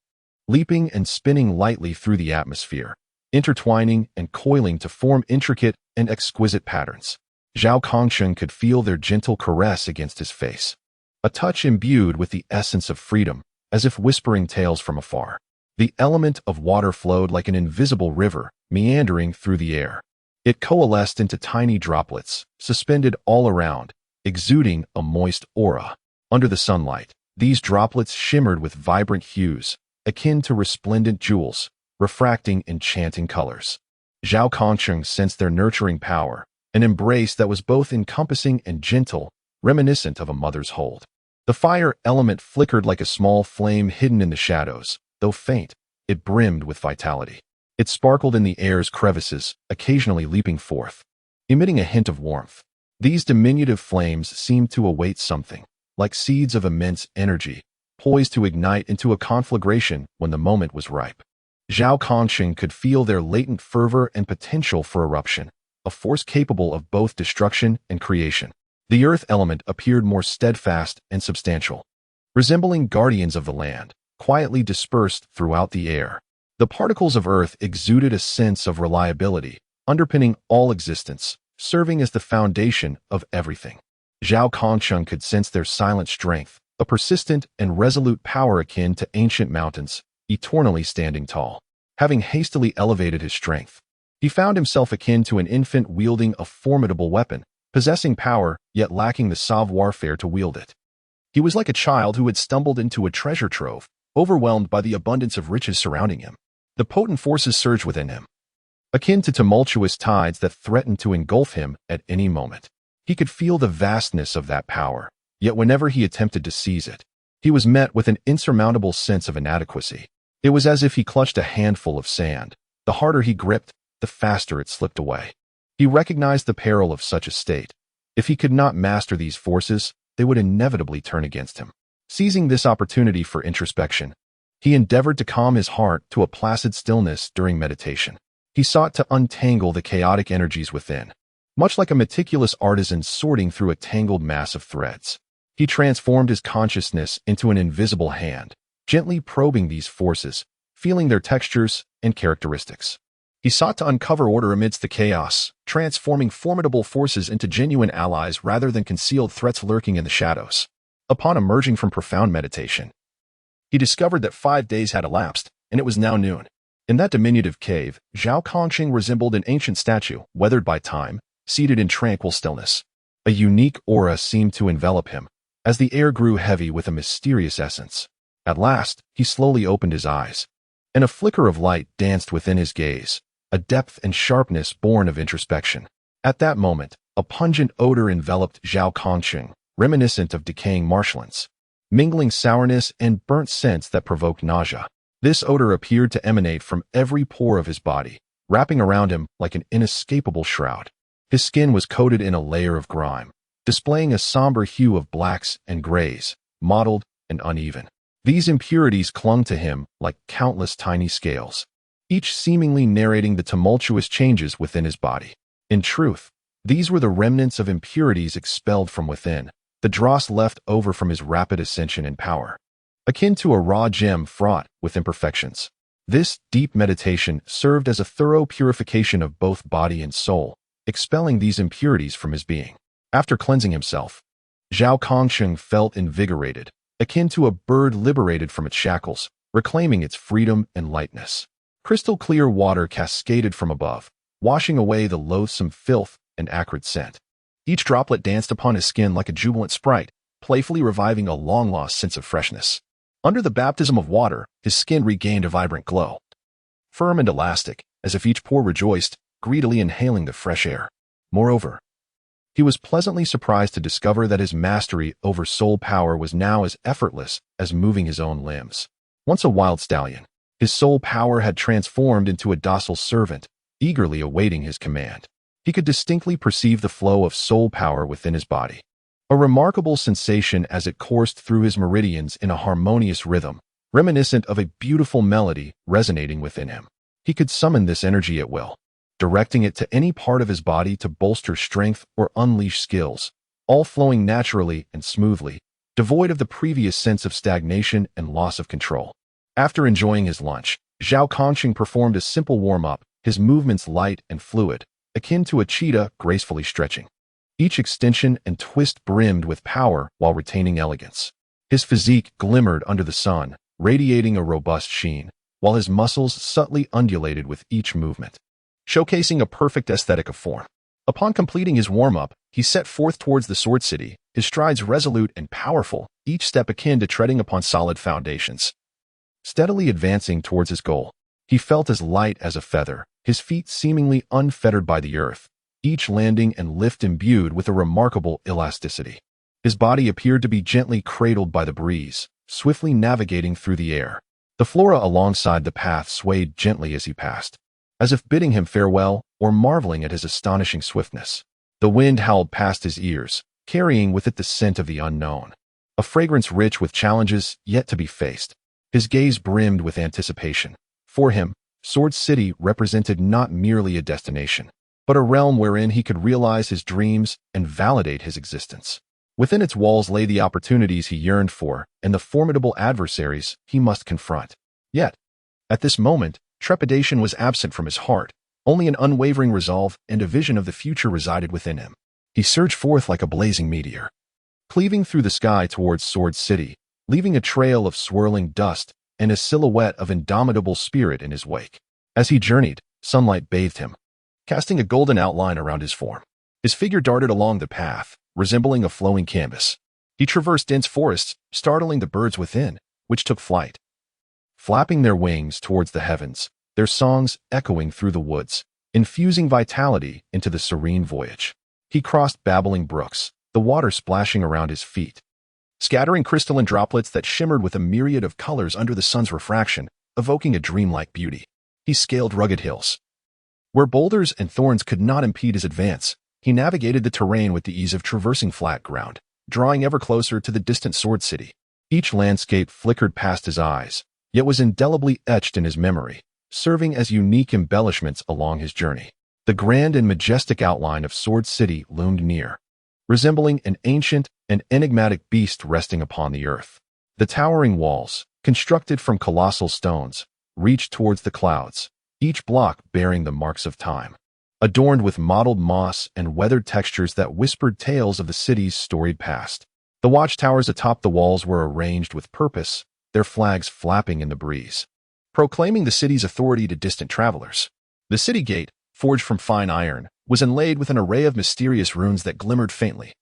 Speaker 1: leaping and spinning lightly through the atmosphere, intertwining and coiling to form intricate and exquisite patterns. Zhao Kongqing could feel their gentle caress against his face, a touch imbued with the essence of freedom, as if whispering tales from afar. The element of water flowed like an invisible river, meandering through the air. It coalesced into tiny droplets, suspended all around, exuding a moist aura. Under the sunlight, these droplets shimmered with vibrant hues, akin to resplendent jewels, refracting enchanting colors. Zhao Kongqing sensed their nurturing power, an embrace that was both encompassing and gentle, reminiscent of a mother's hold. The fire element flickered like a small flame hidden in the shadows. Though faint, it brimmed with vitality. It sparkled in the air's crevices, occasionally leaping forth, emitting a hint of warmth. These diminutive flames seemed to await something, like seeds of immense energy, poised to ignite into a conflagration when the moment was ripe. Zhao Kongqing could feel their latent fervor and potential for eruption, a force capable of both destruction and creation. The earth element appeared more steadfast and substantial, resembling guardians of the land, quietly dispersed throughout the air. The particles of earth exuded a sense of reliability, underpinning all existence, serving as the foundation of everything. Zhao Kongqing could sense their silent strength, a persistent and resolute power akin to ancient mountains, eternally standing tall. Having hastily elevated his strength, he found himself akin to an infant wielding a formidable weapon, possessing power yet lacking the savoir-faire to wield it. He was like a child who had stumbled into a treasure trove, overwhelmed by the abundance of riches surrounding him. The potent forces surged within him, akin to tumultuous tides that threatened to engulf him at any moment. He could feel the vastness of that power, yet whenever he attempted to seize it, he was met with an insurmountable sense of inadequacy. It was as if he clutched a handful of sand. The harder he gripped, the faster it slipped away. He recognized the peril of such a state. If he could not master these forces, they would inevitably turn against him. Seizing this opportunity for introspection, he endeavored to calm his heart to a placid stillness during meditation. He sought to untangle the chaotic energies within, much like a meticulous artisan sorting through a tangled mass of threads. He transformed his consciousness into an invisible hand, gently probing these forces, feeling their textures and characteristics. He sought to uncover order amidst the chaos, transforming formidable forces into genuine allies rather than concealed threats lurking in the shadows. Upon emerging from profound meditation, he discovered that 5 days had elapsed, and it was now noon. In that diminutive cave, Zhao Kongqing resembled an ancient statue, weathered by time, seated in tranquil stillness. A unique aura seemed to envelop him, as the air grew heavy with a mysterious essence. At last, he slowly opened his eyes, and a flicker of light danced within his gaze, a depth and sharpness born of introspection. At that moment, a pungent odor enveloped Zhao Kongqing, reminiscent of decaying marshlands, mingling sourness and burnt scents that provoked nausea. This odor appeared to emanate from every pore of his body, wrapping around him like an inescapable shroud. His skin was coated in a layer of grime, displaying a somber hue of blacks and grays, mottled and uneven. These impurities clung to him like countless tiny scales, each seemingly narrating the tumultuous changes within his body. In truth, these were the remnants of impurities expelled from within, the dross left over from his rapid ascension in power, akin to a raw gem fraught with imperfections. This deep meditation served as a thorough purification of both body and soul, expelling these impurities from his being. After cleansing himself, Zhao Kongqing felt invigorated, akin to a bird liberated from its shackles, reclaiming its freedom and lightness. Crystal clear water cascaded from above, washing away the loathsome filth and acrid scent. Each droplet danced upon his skin like a jubilant sprite, playfully reviving a long-lost sense of freshness. Under the baptism of water, his skin regained a vibrant glow, firm and elastic, as if each pore rejoiced, greedily inhaling the fresh air. Moreover, he was pleasantly surprised to discover that his mastery over soul power was now as effortless as moving his own limbs. Once a wild stallion, his soul power had transformed into a docile servant, eagerly awaiting his command. He could distinctly perceive the flow of soul power within his body, a remarkable sensation as it coursed through his meridians in a harmonious rhythm, reminiscent of a beautiful melody resonating within him. He could summon this energy at will, directing it to any part of his body to bolster strength or unleash skills, all flowing naturally and smoothly, devoid of the previous sense of stagnation and loss of control. After enjoying his lunch, Zhao Kongqing performed a simple warm-up, his movements light and fluid, akin to a cheetah gracefully stretching. Each extension and twist brimmed with power while retaining elegance. His physique glimmered under the sun, radiating a robust sheen, while his muscles subtly undulated with each movement, showcasing a perfect aesthetic of form. Upon completing his warm-up, he set forth towards the Sword City, his strides resolute and powerful, each step akin to treading upon solid foundations. Steadily advancing towards his goal, he felt as light as a feather, his feet seemingly unfettered by the earth, each landing and lift imbued with a remarkable elasticity. His body appeared to be gently cradled by the breeze, swiftly navigating through the air. The flora alongside the path swayed gently as he passed, as if bidding him farewell or marveling at his astonishing swiftness. The wind howled past his ears, carrying with it the scent of the unknown, a fragrance rich with challenges yet to be faced. His gaze brimmed with anticipation. For him, Sword City represented not merely a destination, but a realm wherein he could realize his dreams and validate his existence. Within its walls lay the opportunities he yearned for and the formidable adversaries he must confront. Yet, at this moment, trepidation was absent from his heart. Only an unwavering resolve and a vision of the future resided within him. He surged forth like a blazing meteor, cleaving through the sky towards Sword City, leaving a trail of swirling dust and a silhouette of indomitable spirit in his wake. As he journeyed, sunlight bathed him, casting a golden outline around his form. His figure darted along the path, resembling a flowing canvas. He traversed dense forests, startling the birds within, which took flight, flapping their wings towards the heavens, their songs echoing through the woods, infusing vitality into the serene voyage. He crossed babbling brooks, the water splashing around his feet, scattering crystalline droplets that shimmered with a myriad of colors under the sun's refraction, evoking a dreamlike beauty. He scaled rugged hills, where boulders and thorns could not impede his advance. He navigated the terrain with the ease of traversing flat ground, drawing ever closer to the distant Sword City. Each landscape flickered past his eyes, yet was indelibly etched in his memory, serving as unique embellishments along his journey. The grand and majestic outline of Sword City loomed near, resembling an ancient and enigmatic beast resting upon the earth. The towering walls, constructed from colossal stones, reached towards the clouds, each block bearing the marks of time, adorned with mottled moss and weathered textures that whispered tales of the city's storied past. The watchtowers atop the walls were arranged with purpose, their flags flapping in the breeze, proclaiming the city's authority to distant travelers. The city gate, forged from fine iron, was inlaid with an array of mysterious runes that glimmered faintly,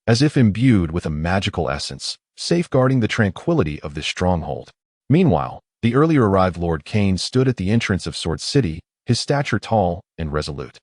Speaker 1: as if imbued with a magical essence, safeguarding the tranquility of this stronghold. Meanwhile, the earlier arrived Lord Cain stood at the entrance of Sword City, his stature tall and resolute,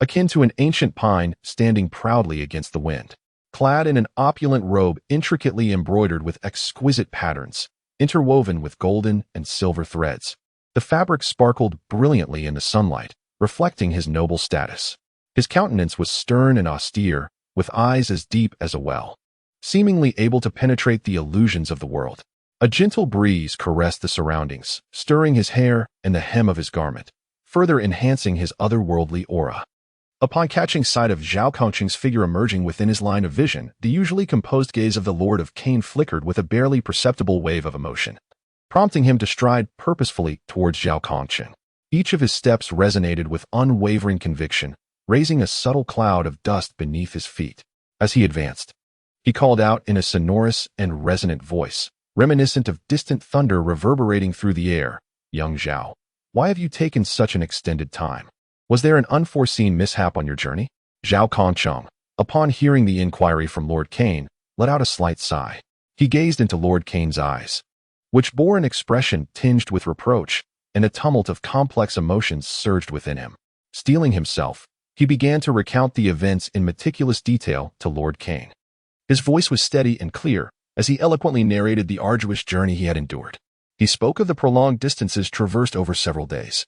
Speaker 1: akin to an ancient pine standing proudly against the wind. Clad in an opulent robe intricately embroidered with exquisite patterns, interwoven with golden and silver threads, the fabric sparkled brilliantly in the sunlight, reflecting his noble status. His countenance was stern and austere, with eyes as deep as a well, seemingly able to penetrate the illusions of the world. A gentle breeze caressed the surroundings, stirring his hair and the hem of his garment, further enhancing his otherworldly aura. Upon catching sight of Zhao Kongqing's figure emerging within his line of vision, the usually composed gaze of the Lord of Cain flickered with a barely perceptible wave of emotion, prompting him to stride purposefully towards Zhao Kongqing. Each of his steps resonated with unwavering conviction, raising a subtle cloud of dust beneath his feet. As he advanced, he called out in a sonorous and resonant voice, reminiscent of distant thunder reverberating through the air, "Young Zhao, why have you taken such an extended time? Was there an unforeseen mishap on your journey?" Zhao Kongqing, upon hearing the inquiry from Lord Cain, let out a slight sigh. He gazed into Lord Cain's eyes, which bore an expression tinged with reproach, and a tumult of complex emotions surged within him. Steeling himself, he began to recount the events in meticulous detail to Lord Cain. His voice was steady and clear as he eloquently narrated the arduous journey he had endured. He spoke of the prolonged distances traversed over several days,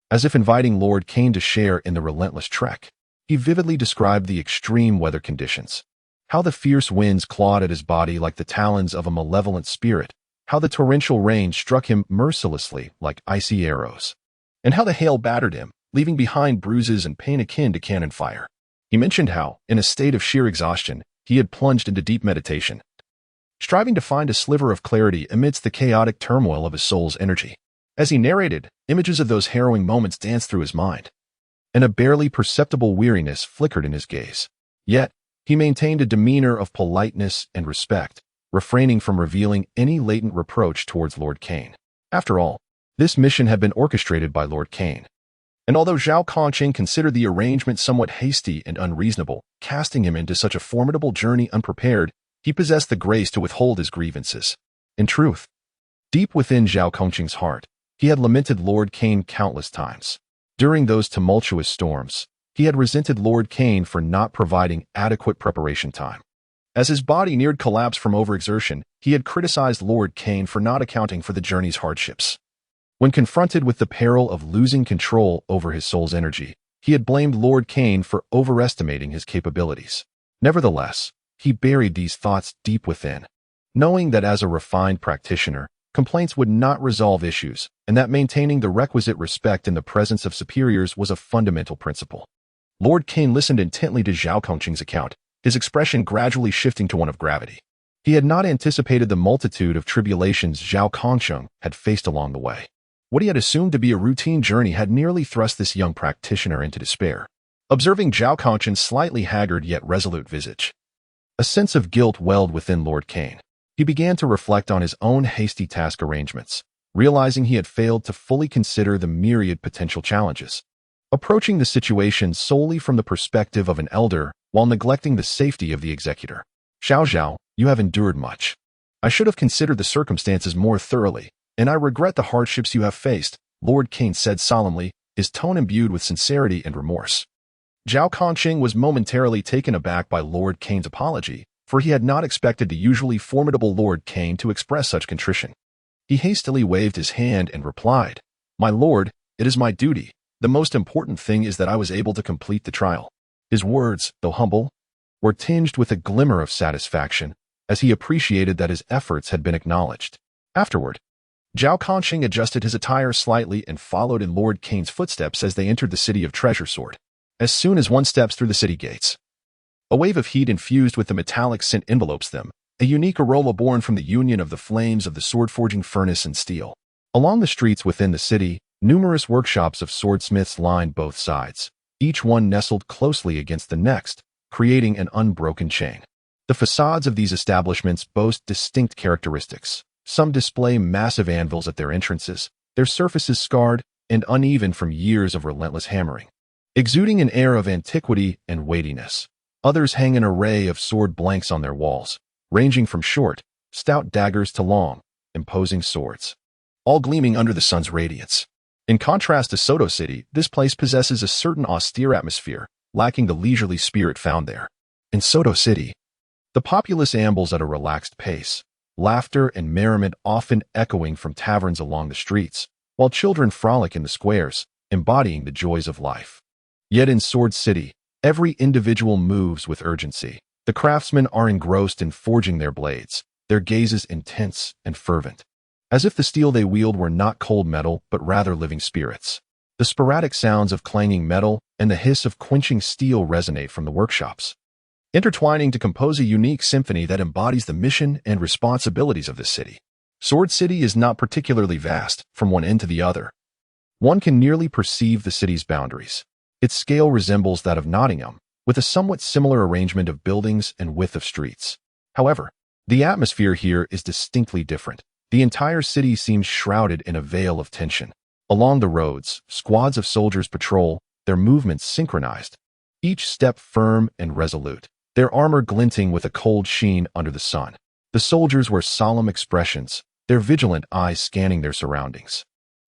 Speaker 1: as if inviting Lord Cain to share in the relentless trek. He vividly described the extreme weather conditions, how the fierce winds clawed at his body like the talons of a malevolent spirit, how the torrential rain struck him mercilessly like icy arrows, and how the hail battered him, leaving behind bruises and pain akin to cannon fire. He mentioned how, in a state of sheer exhaustion, he had plunged into deep meditation, striving to find a sliver of clarity amidst the chaotic turmoil of his soul's energy. As he narrated, images of those harrowing moments danced through his mind, and a barely perceptible weariness flickered in his gaze. Yet, he maintained a demeanor of politeness and respect, refraining from revealing any latent reproach towards Lord Cain. After all, this mission had been orchestrated by Lord Cain, and although Zhao Kongqing considered the arrangement somewhat hasty and unreasonable, casting him into such a formidable journey unprepared, he possessed the grace to withhold his grievances. In truth, deep within Zhao Kongqing's heart, he had lamented Lord Cain countless times. During those tumultuous storms, he had resented Lord Cain for not providing adequate preparation time. As his body neared collapse from overexertion, he had criticized Lord Cain for not accounting for the journey's hardships. When confronted with the peril of losing control over his soul's energy, he had blamed Lord Cain for overestimating his capabilities. Nevertheless, he buried these thoughts deep within, knowing that as a refined practitioner, complaints would not resolve issues, and that maintaining the requisite respect in the presence of superiors was a fundamental principle. Lord Cain listened intently to Zhao Kongqing's account, his expression gradually shifting to one of gravity. He had not anticipated the multitude of tribulations Zhao Kongqing had faced along the way. What he had assumed to be a routine journey had nearly thrust this young practitioner into despair. Observing Zhao Kongqing's slightly haggard yet resolute visage, a sense of guilt welled within Lord Cain. He began to reflect on his own hasty task arrangements, realizing he had failed to fully consider the myriad potential challenges. Approaching the situation solely from the perspective of an elder while neglecting the safety of the executor. Xiao Zhao, you have endured much. I should have considered the circumstances more thoroughly, and I regret the hardships you have faced, Lord Cain said solemnly, his tone imbued with sincerity and remorse. Zhao Kongqing was momentarily taken aback by Lord Cain's apology, for he had not expected the usually formidable Lord Cain to express such contrition. He hastily waved his hand and replied, "My lord, it is my duty. The most important thing is that I was able to complete the trial." His words, though humble, were tinged with a glimmer of satisfaction, as he appreciated that his efforts had been acknowledged. Afterward, Zhao Kongqing adjusted his attire slightly and followed in Lord Cain's footsteps as they entered the city of Treasure Sword. As soon as one steps through the city gates, a wave of heat infused with the metallic scent envelopes them, a unique aroma born from the union of the flames of the sword-forging furnace and steel. Along the streets within the city, numerous workshops of swordsmiths lined both sides, each one nestled closely against the next, creating an unbroken chain. The facades of these establishments boast distinct characteristics. Some display massive anvils at their entrances, their surfaces scarred and uneven from years of relentless hammering, exuding an air of antiquity and weightiness. Others hang an array of sword blanks on their walls, ranging from short, stout daggers to long, imposing swords, all gleaming under the sun's radiance. In contrast to Soto City, this place possesses a certain austere atmosphere, lacking the leisurely spirit found there. In Soto City, the populace ambles at a relaxed pace, laughter and merriment often echoing from taverns along the streets, while children frolic in the squares, embodying the joys of life. Yet in Sword City, every individual moves with urgency. The craftsmen are engrossed in forging their blades, their gazes intense and fervent, as if the steel they wield were not cold metal but rather living spirits. The sporadic sounds of clanging metal and the hiss of quenching steel resonate from the workshops, intertwining to compose a unique symphony that embodies the mission and responsibilities of this city. Sword City is not particularly vast from one end to the other. One can nearly perceive the city's boundaries. Its scale resembles that of Nottingham, with a somewhat similar arrangement of buildings and width of streets. However, the atmosphere here is distinctly different. The entire city seems shrouded in a veil of tension. Along the roads, squads of soldiers patrol, their movements synchronized, each step firm and resolute, their armor glinting with a cold sheen under the sun. The soldiers wear solemn expressions, their vigilant eyes scanning their surroundings,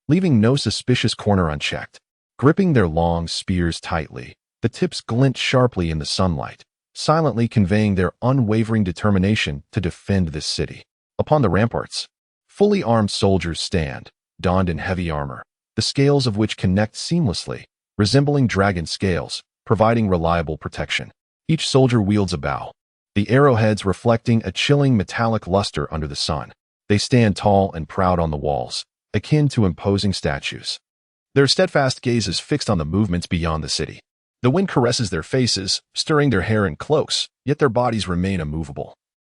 Speaker 1: leaving no suspicious corner unchecked. Gripping their long spears tightly, the tips glint sharply in the sunlight, silently conveying their unwavering determination to defend this city. Upon the ramparts, fully armed soldiers stand, donned in heavy armor, the scales of which connect seamlessly, resembling dragon scales, providing reliable protection. Each soldier wields a bow, the arrowheads reflecting a chilling metallic luster under the sun. They stand tall and proud on the walls, akin to imposing statues, their steadfast gazes fixed on the movements beyond the city. The wind caresses their faces, stirring their hair in cloaks, yet their bodies remain immovable,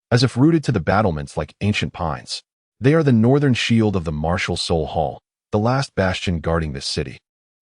Speaker 1: as if rooted to the battlements like ancient pines. They are the northern shield of the martial Soul Hall, the last bastion guarding this city,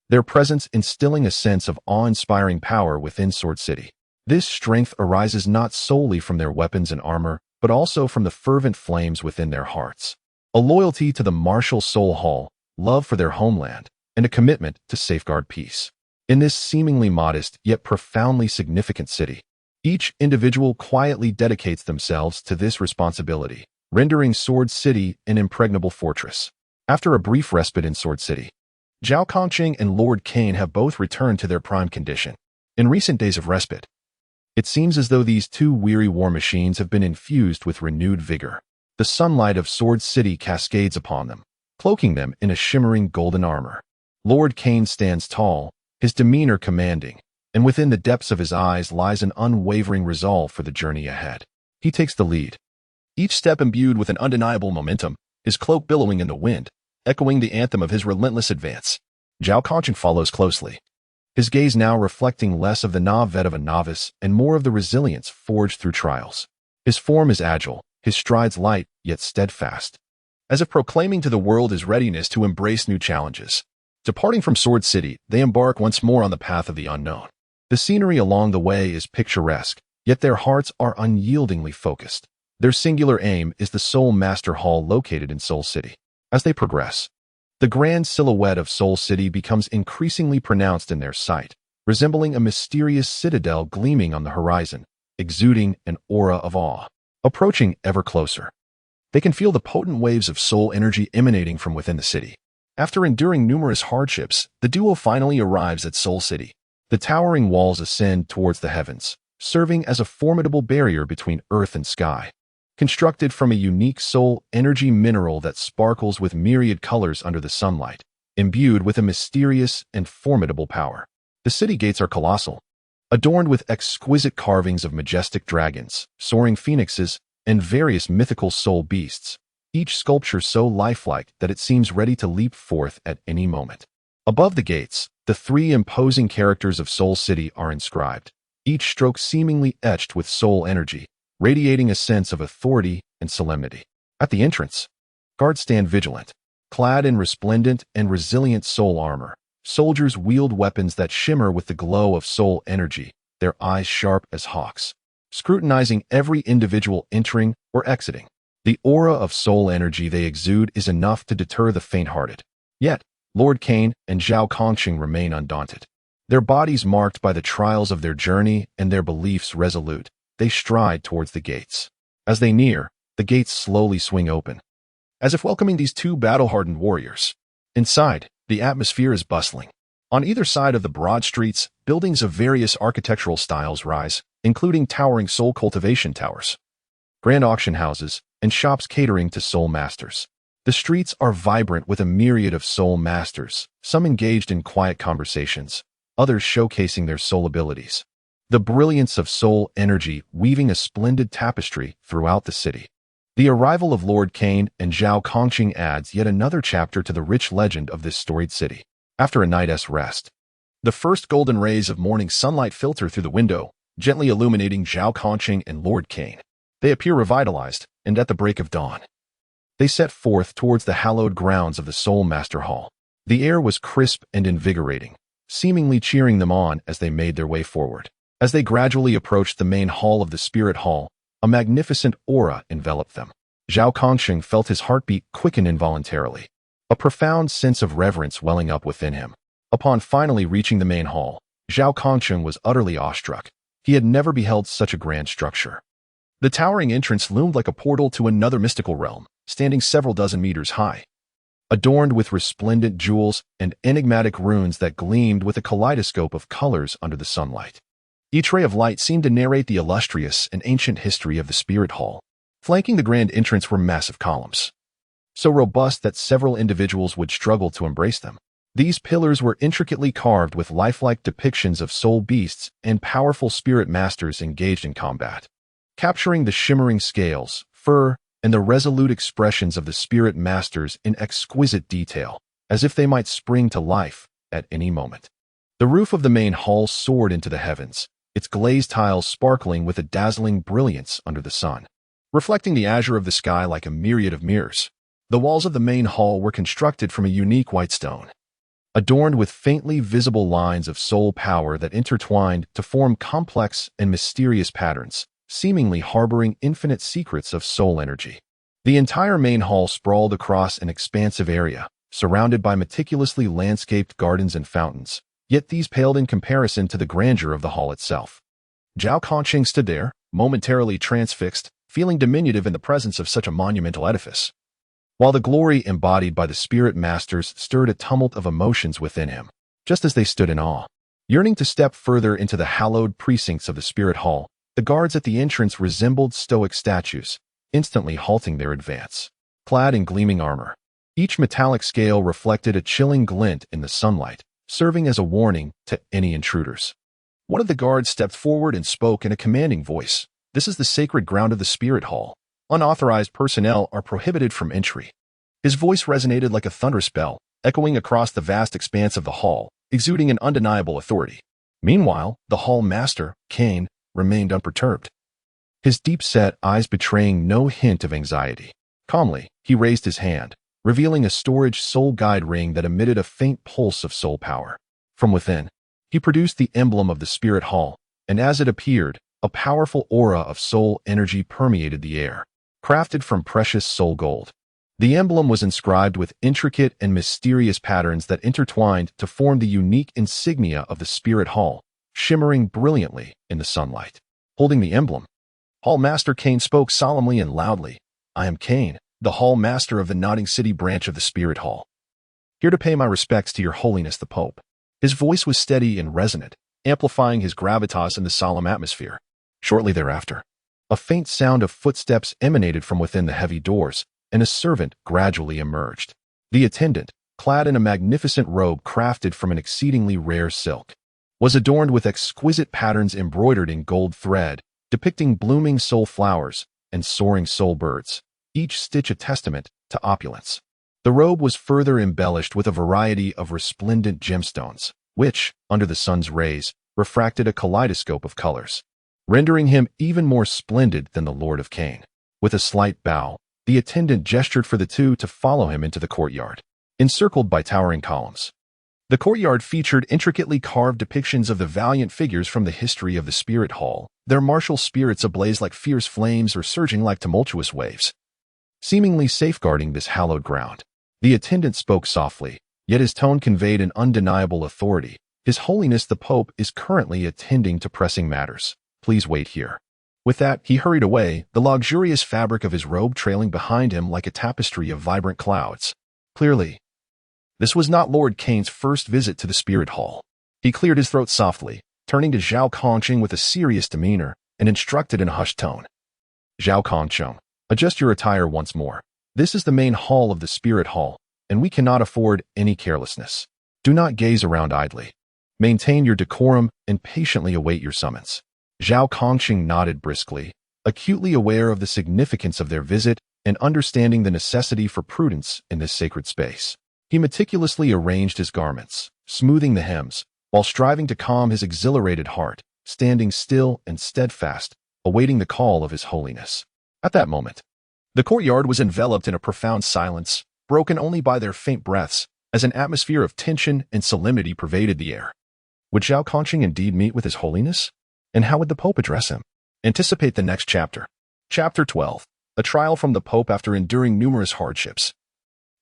Speaker 1: their presence instilling a sense of awe-inspiring power within Sword City. This strength arises not solely from their weapons and armor, but also from the fervent flames within their hearts. A loyalty to the martial Soul Hall, love for their homeland, and a commitment to safeguard peace. In this seemingly modest yet profoundly significant city, each individual quietly dedicates themselves to this responsibility, rendering Sword City an impregnable fortress. After a brief respite in Sword City, Zhao Kongqing and Lord Cain have both returned to their prime condition. In recent days of respite, it seems as though these two weary war machines have been infused with renewed vigor. The sunlight of Sword City cascades upon them, cloaking them in a shimmering golden armor. Lord Cain stands tall, his demeanor commanding, and within the depths of his eyes lies an unwavering resolve for the journey ahead. He takes the lead, each step imbued with an undeniable momentum, his cloak billowing in the wind, echoing the anthem of his relentless advance. Zhao Kongqing follows closely, his gaze now reflecting less of the naivete of a novice and more of the resilience forged through trials. His form is agile, his strides light yet steadfast, as if proclaiming to the world his readiness to embrace new challenges. Departing from Sword City, they embark once more on the path of the unknown. The scenery along the way is picturesque, yet their hearts are unyieldingly focused. Their singular aim is the Soul Master Hall located in Soul City. As they progress, the grand silhouette of Soul City becomes increasingly pronounced in their sight, resembling a mysterious citadel gleaming on the horizon, exuding an aura of awe. Approaching ever closer, they can feel the potent waves of soul energy emanating from within the city. After enduring numerous hardships, the duo finally arrives at Soul City. The towering walls ascend towards the heavens, serving as a formidable barrier between earth and sky. Constructed from a unique soul energy mineral that sparkles with myriad colors under the sunlight, imbued with a mysterious and formidable power. The city gates are colossal, adorned with exquisite carvings of majestic dragons, soaring phoenixes, and various mythical soul beasts, each sculpture so lifelike that it seems ready to leap forth at any moment. Above the gates, the three imposing characters of Soul City are inscribed, each stroke seemingly etched with soul energy, radiating a sense of authority and solemnity. At the entrance, guards stand vigilant, clad in resplendent and resilient soul armor. Soldiers wield weapons that shimmer with the glow of soul energy, their eyes sharp as hawks, scrutinizing every individual entering or exiting. The aura of soul energy they exude is enough to deter the faint-hearted. Yet, Lord Cain and Zhao Kongqing remain undaunted. Their bodies marked by the trials of their journey and their beliefs resolute, they stride towards the gates. As they near, the gates slowly swing open, as if welcoming these two battle-hardened warriors. Inside, the atmosphere is bustling. On either side of the broad streets, buildings of various architectural styles rise, including towering soul cultivation towers, grand auction houses, and shops catering to soul masters. The streets are vibrant with a myriad of soul masters, some engaged in quiet conversations, others showcasing their soul abilities. The brilliance of soul energy weaving a splendid tapestry throughout the city. The arrival of Lord Cain and Zhao Kongqing adds yet another chapter to the rich legend of this storied city. After a night's rest, the first golden rays of morning sunlight filter through the window, gently illuminating Zhao Kongqing and Lord Cain. They appear revitalized, and at the break of dawn, they set forth towards the hallowed grounds of the Soul Master Hall. The air was crisp and invigorating, seemingly cheering them on as they made their way forward. As they gradually approached the main hall of the Spirit Hall, a magnificent aura enveloped them. Zhao Kongqing felt his heartbeat quicken involuntarily, a profound sense of reverence welling up within him. Upon finally reaching the main hall, Zhao Kongqing was utterly awestruck. He had never beheld such a grand structure. The towering entrance loomed like a portal to another mystical realm, standing several dozen meters high, adorned with resplendent jewels and enigmatic runes that gleamed with a kaleidoscope of colors under the sunlight. Each ray of light seemed to narrate the illustrious and ancient history of the Spirit Hall. Flanking the grand entrance were massive columns, so robust that several individuals would struggle to embrace them. These pillars were intricately carved with lifelike depictions of soul beasts and powerful spirit masters engaged in combat, capturing the shimmering scales, fur, and the resolute expressions of the spirit masters in exquisite detail, as if they might spring to life at any moment. The roof of the main hall soared into the heavens, its glazed tiles sparkling with a dazzling brilliance under the sun, reflecting the azure of the sky like a myriad of mirrors. The walls of the main hall were constructed from a unique white stone, adorned with faintly visible lines of soul power that intertwined to form complex and mysterious patterns, seemingly harboring infinite secrets of soul energy. The entire main hall sprawled across an expansive area, surrounded by meticulously landscaped gardens and fountains, yet these paled in comparison to the grandeur of the hall itself. Zhao Kongqing stood there, momentarily transfixed, feeling diminutive in the presence of such a monumental edifice, while the glory embodied by the spirit masters stirred a tumult of emotions within him. Just as they stood in awe, yearning to step further into the hallowed precincts of the Spirit Hall, the guards at the entrance resembled stoic statues, instantly halting their advance. Clad in gleaming armor, Each metallic scale reflected a chilling glint in the sunlight, serving as a warning to any intruders. One of the guards stepped forward and spoke in a commanding voice. "This is the sacred ground of the Spirit Hall. Unauthorized personnel are prohibited from entry." His voice resonated like a thunderous bell, echoing across the vast expanse of the hall, exuding an undeniable authority. Meanwhile, the hall master, Kane, remained unperturbed, his deep-set eyes betraying no hint of anxiety. Calmly, he raised his hand, revealing a storage soul guide ring that emitted a faint pulse of soul power. From within, he produced the emblem of the Spirit Hall, and as it appeared, a powerful aura of soul energy permeated the air, crafted from precious soul gold. The emblem was inscribed with intricate and mysterious patterns that intertwined to form the unique insignia of the Spirit Hall, shimmering brilliantly in the sunlight. Holding the emblem, Hall Master Kane spoke solemnly and loudly. "I am Kane, the Hall Master of the Nodding City branch of the Spirit Hall. Here to pay my respects to Your Holiness the Pope." His voice was steady and resonant, amplifying his gravitas in the solemn atmosphere. Shortly thereafter, a faint sound of footsteps emanated from within the heavy doors, and a servant gradually emerged. The attendant, clad in a magnificent robe crafted from an exceedingly rare silk, was adorned with exquisite patterns embroidered in gold thread, depicting blooming soul flowers and soaring soul birds, each stitch a testament to opulence. The robe was further embellished with a variety of resplendent gemstones, which, under the sun's rays, refracted a kaleidoscope of colors, rendering him even more splendid than the Lord of Kane. With a slight bow, the attendant gestured for the two to follow him into the courtyard, encircled by towering columns. The courtyard featured intricately carved depictions of the valiant figures from the history of the Spirit Hall, their martial spirits ablaze like fierce flames or surging like tumultuous waves, seemingly safeguarding this hallowed ground. The attendant spoke softly, yet his tone conveyed an undeniable authority. "His Holiness the Pope is currently attending to pressing matters. Please wait here." With that, he hurried away, the luxurious fabric of his robe trailing behind him like a tapestry of vibrant clouds. Clearly, this was not Lord Kane's first visit to the Spirit Hall. He cleared his throat softly, turning to Zhao Kongqing with a serious demeanor, and instructed in a hushed tone. "Zhao Kongqing, adjust your attire once more. This is the main hall of the Spirit Hall, and we cannot afford any carelessness. Do not gaze around idly. Maintain your decorum and patiently await your summons." Zhao Kongqing nodded briskly, acutely aware of the significance of their visit and understanding the necessity for prudence in this sacred space. He meticulously arranged his garments, smoothing the hems, while striving to calm his exhilarated heart, standing still and steadfast, awaiting the call of His Holiness. At that moment, the courtyard was enveloped in a profound silence, broken only by their faint breaths, as an atmosphere of tension and solemnity pervaded the air. Would Zhao Kongqing indeed meet with His Holiness? And how would the Pope address him? Anticipate the next chapter. Chapter 12. A trial from the Pope after enduring numerous hardships.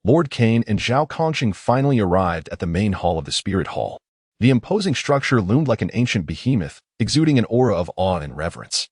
Speaker 1: Lord Kane and Zhao Kongqing finally arrived at the main hall of the Spirit Hall. The imposing structure loomed like an ancient behemoth, exuding an aura of awe and reverence.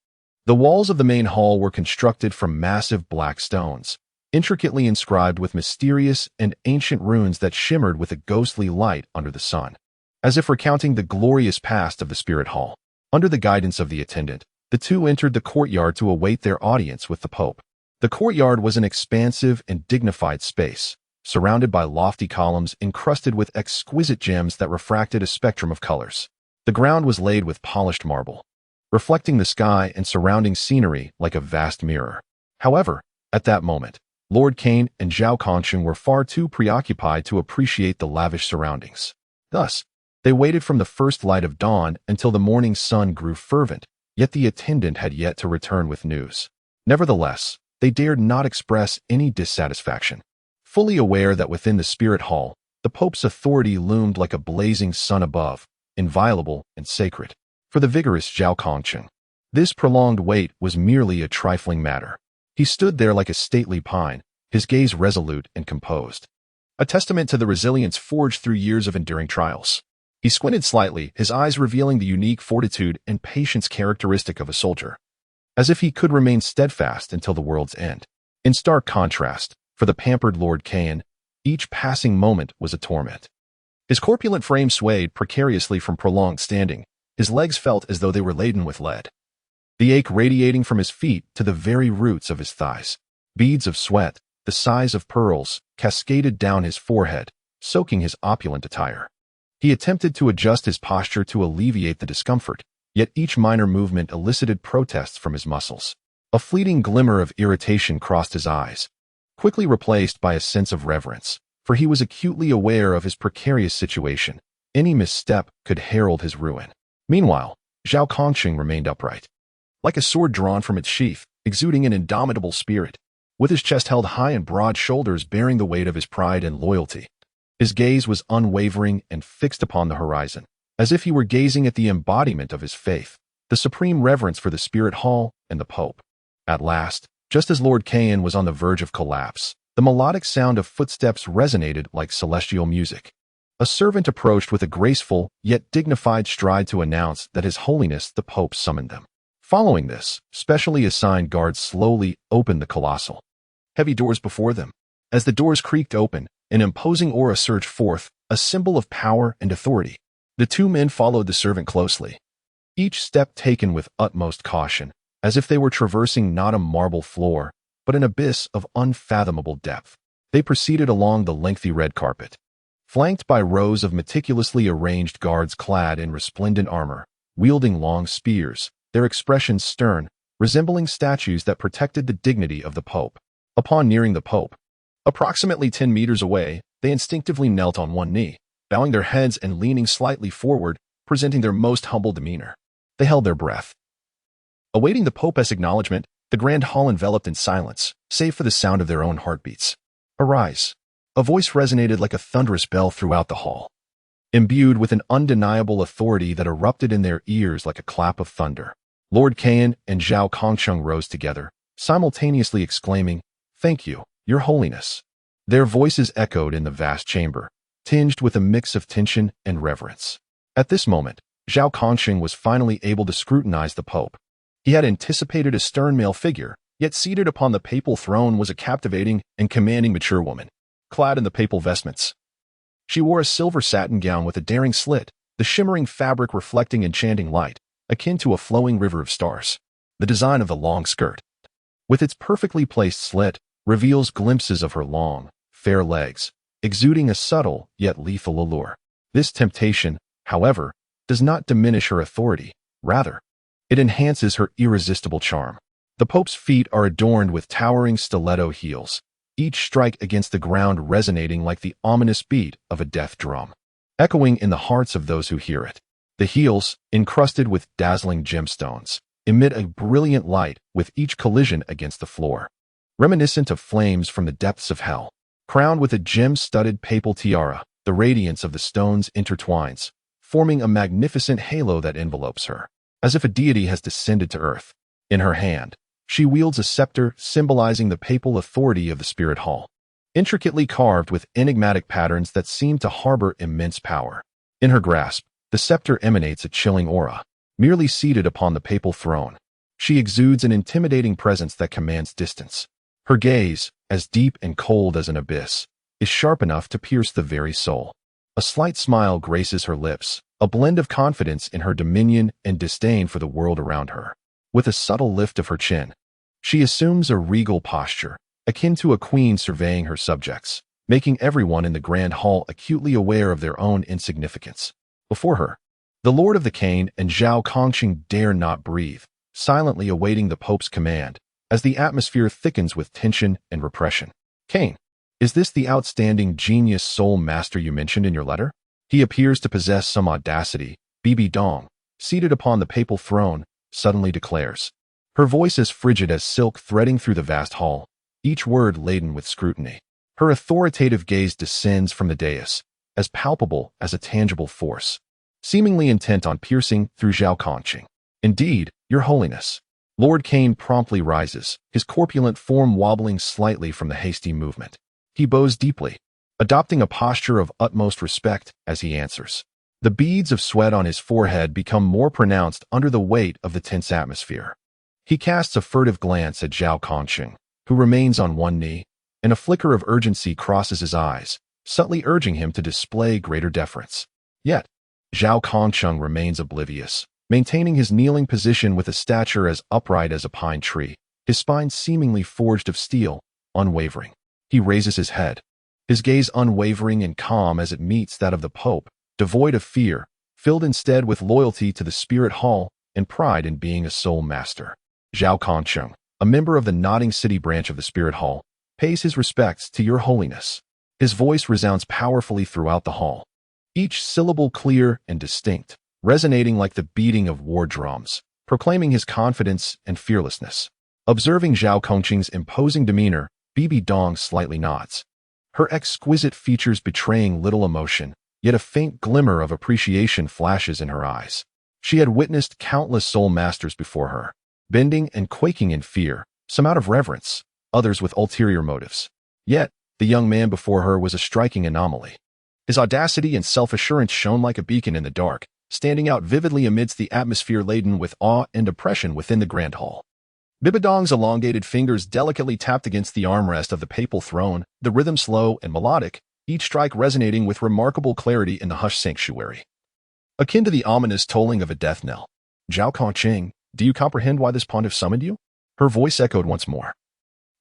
Speaker 1: The walls of the main hall were constructed from massive black stones, intricately inscribed with mysterious and ancient runes that shimmered with a ghostly light under the sun, as if recounting the glorious past of the Spirit Hall. Under the guidance of the attendant, the two entered the courtyard to await their audience with the Pope. The courtyard was an expansive and dignified space, surrounded by lofty columns encrusted with exquisite gems that refracted a spectrum of colors. The ground was laid with polished marble, reflecting the sky and surrounding scenery like a vast mirror. However, at that moment, Lord Kane and Zhao Kongqing were far too preoccupied to appreciate the lavish surroundings. Thus, they waited from the first light of dawn until the morning sun grew fervent, yet the attendant had yet to return with news. Nevertheless, they dared not express any dissatisfaction, fully aware that within the Spirit Hall, the Pope's authority loomed like a blazing sun above, inviolable and sacred. For the vigorous Zhao Kongqing, this prolonged wait was merely a trifling matter. He stood there like a stately pine, his gaze resolute and composed, a testament to the resilience forged through years of enduring trials. He squinted slightly, his eyes revealing the unique fortitude and patience characteristic of a soldier, as if he could remain steadfast until the world's end. In stark contrast, for the pampered Lord Kane, each passing moment was a torment. His corpulent frame swayed precariously from prolonged standing, his legs felt as though they were laden with lead, the ache radiating from his feet to the very roots of his thighs. Beads of sweat, the size of pearls, cascaded down his forehead, soaking his opulent attire. He attempted to adjust his posture to alleviate the discomfort, yet each minor movement elicited protests from his muscles. A fleeting glimmer of irritation crossed his eyes, quickly replaced by a sense of reverence, for he was acutely aware of his precarious situation. Any misstep could herald his ruin. Meanwhile, Zhao Kongqing remained upright, like a sword drawn from its sheath, exuding an indomitable spirit, with his chest held high and broad shoulders bearing the weight of his pride and loyalty. His gaze was unwavering and fixed upon the horizon, as if he were gazing at the embodiment of his faith, the supreme reverence for the Spirit Hall and the Pope. At last, just as Lord Cain was on the verge of collapse, the melodic sound of footsteps resonated like celestial music. A servant approached with a graceful yet dignified stride to announce that His Holiness the Pope summoned them. Following this, specially assigned guards slowly opened the colossal, heavy doors before them. As the doors creaked open, an imposing aura surged forth, a symbol of power and authority. The two men followed the servant closely, each step taken with utmost caution, as if they were traversing not a marble floor, but an abyss of unfathomable depth. They proceeded along the lengthy red carpet, flanked by rows of meticulously arranged guards clad in resplendent armor, wielding long spears, their expressions stern, resembling statues that protected the dignity of the Pope. Upon nearing the Pope, approximately 10 meters away, they instinctively knelt on one knee, bowing their heads and leaning slightly forward, presenting their most humble demeanor. They held their breath, awaiting the Pope's acknowledgement. The grand hall enveloped in silence, save for the sound of their own heartbeats. "Arise." A voice resonated like a thunderous bell throughout the hall, imbued with an undeniable authority that erupted in their ears like a clap of thunder. Lord Cain and Zhao Kongqing rose together, simultaneously exclaiming, "Thank you, Your Holiness." Their voices echoed in the vast chamber, tinged with a mix of tension and reverence. At this moment, Zhao Kongqing was finally able to scrutinize the Pope. He had anticipated a stern male figure, yet seated upon the papal throne was a captivating and commanding mature woman, clad in the papal vestments. She wore a silver satin gown with a daring slit, the shimmering fabric reflecting enchanting light, akin to a flowing river of stars. The design of the long skirt, with its perfectly placed slit, reveals glimpses of her long, fair legs, exuding a subtle yet lethal allure. This temptation, however, does not diminish her authority. Rather, it enhances her irresistible charm. The Pope's feet are adorned with towering stiletto heels, each strike against the ground resonating like the ominous beat of a death drum, echoing in the hearts of those who hear it. The heels, encrusted with dazzling gemstones, emit a brilliant light with each collision against the floor, reminiscent of flames from the depths of hell. Crowned with a gem-studded papal tiara, the radiance of the stones intertwines, forming a magnificent halo that envelopes her, as if a deity has descended to earth. In her hand, she wields a scepter symbolizing the papal authority of the Spirit Hall, intricately carved with enigmatic patterns that seem to harbor immense power. In her grasp, the scepter emanates a chilling aura. Merely seated upon the papal throne, she exudes an intimidating presence that commands distance. Her gaze, as deep and cold as an abyss, is sharp enough to pierce the very soul. A slight smile graces her lips, a blend of confidence in her dominion and disdain for the world around her. With a subtle lift of her chin, she assumes a regal posture, akin to a queen surveying her subjects, making everyone in the grand hall acutely aware of their own insignificance. Before her, the Lord of the Cain and Zhao Kongqing dare not breathe, silently awaiting the Pope's command, as the atmosphere thickens with tension and repression. "Cain, is this the outstanding genius soul master you mentioned in your letter? He appears to possess some audacity," Bibi Dong, seated upon the papal throne, suddenly declares. Her voice is frigid as silk threading through the vast hall, each word laden with scrutiny. Her authoritative gaze descends from the dais, as palpable as a tangible force, seemingly intent on piercing through Zhao Kongqing. "Indeed, Your Holiness." Lord Cain promptly rises, his corpulent form wobbling slightly from the hasty movement. He bows deeply, adopting a posture of utmost respect as he answers. The beads of sweat on his forehead become more pronounced under the weight of the tense atmosphere. He casts a furtive glance at Zhao Kongqing, who remains on one knee, and a flicker of urgency crosses his eyes, subtly urging him to display greater deference. Yet, Zhao Kongqing remains oblivious, maintaining his kneeling position with a stature as upright as a pine tree, his spine seemingly forged of steel, unwavering. He raises his head, his gaze unwavering and calm as it meets that of the Pope, devoid of fear, filled instead with loyalty to the Spirit Hall and pride in being a soul master. Zhao Kongcheng, a member of the Nodding City branch of the Spirit Hall, pays his respects to your holiness. His voice resounds powerfully throughout the hall, each syllable clear and distinct, resonating like the beating of war drums, proclaiming his confidence and fearlessness. Observing Zhao Kongcheng's imposing demeanor, Bibi Dong slightly nods, her exquisite features betraying little emotion, yet a faint glimmer of appreciation flashes in her eyes. She had witnessed countless soul masters before her, bending and quaking in fear, some out of reverence, others with ulterior motives. Yet, the young man before her was a striking anomaly. His audacity and self-assurance shone like a beacon in the dark, standing out vividly amidst the atmosphere laden with awe and oppression within the grand hall. Bibidong's elongated fingers delicately tapped against the armrest of the papal throne, the rhythm slow and melodic, each strike resonating with remarkable clarity in the hushed sanctuary, akin to the ominous tolling of a death knell. Zhao Kongcheng, do you comprehend why this pontiff summoned you? Her voice echoed once more.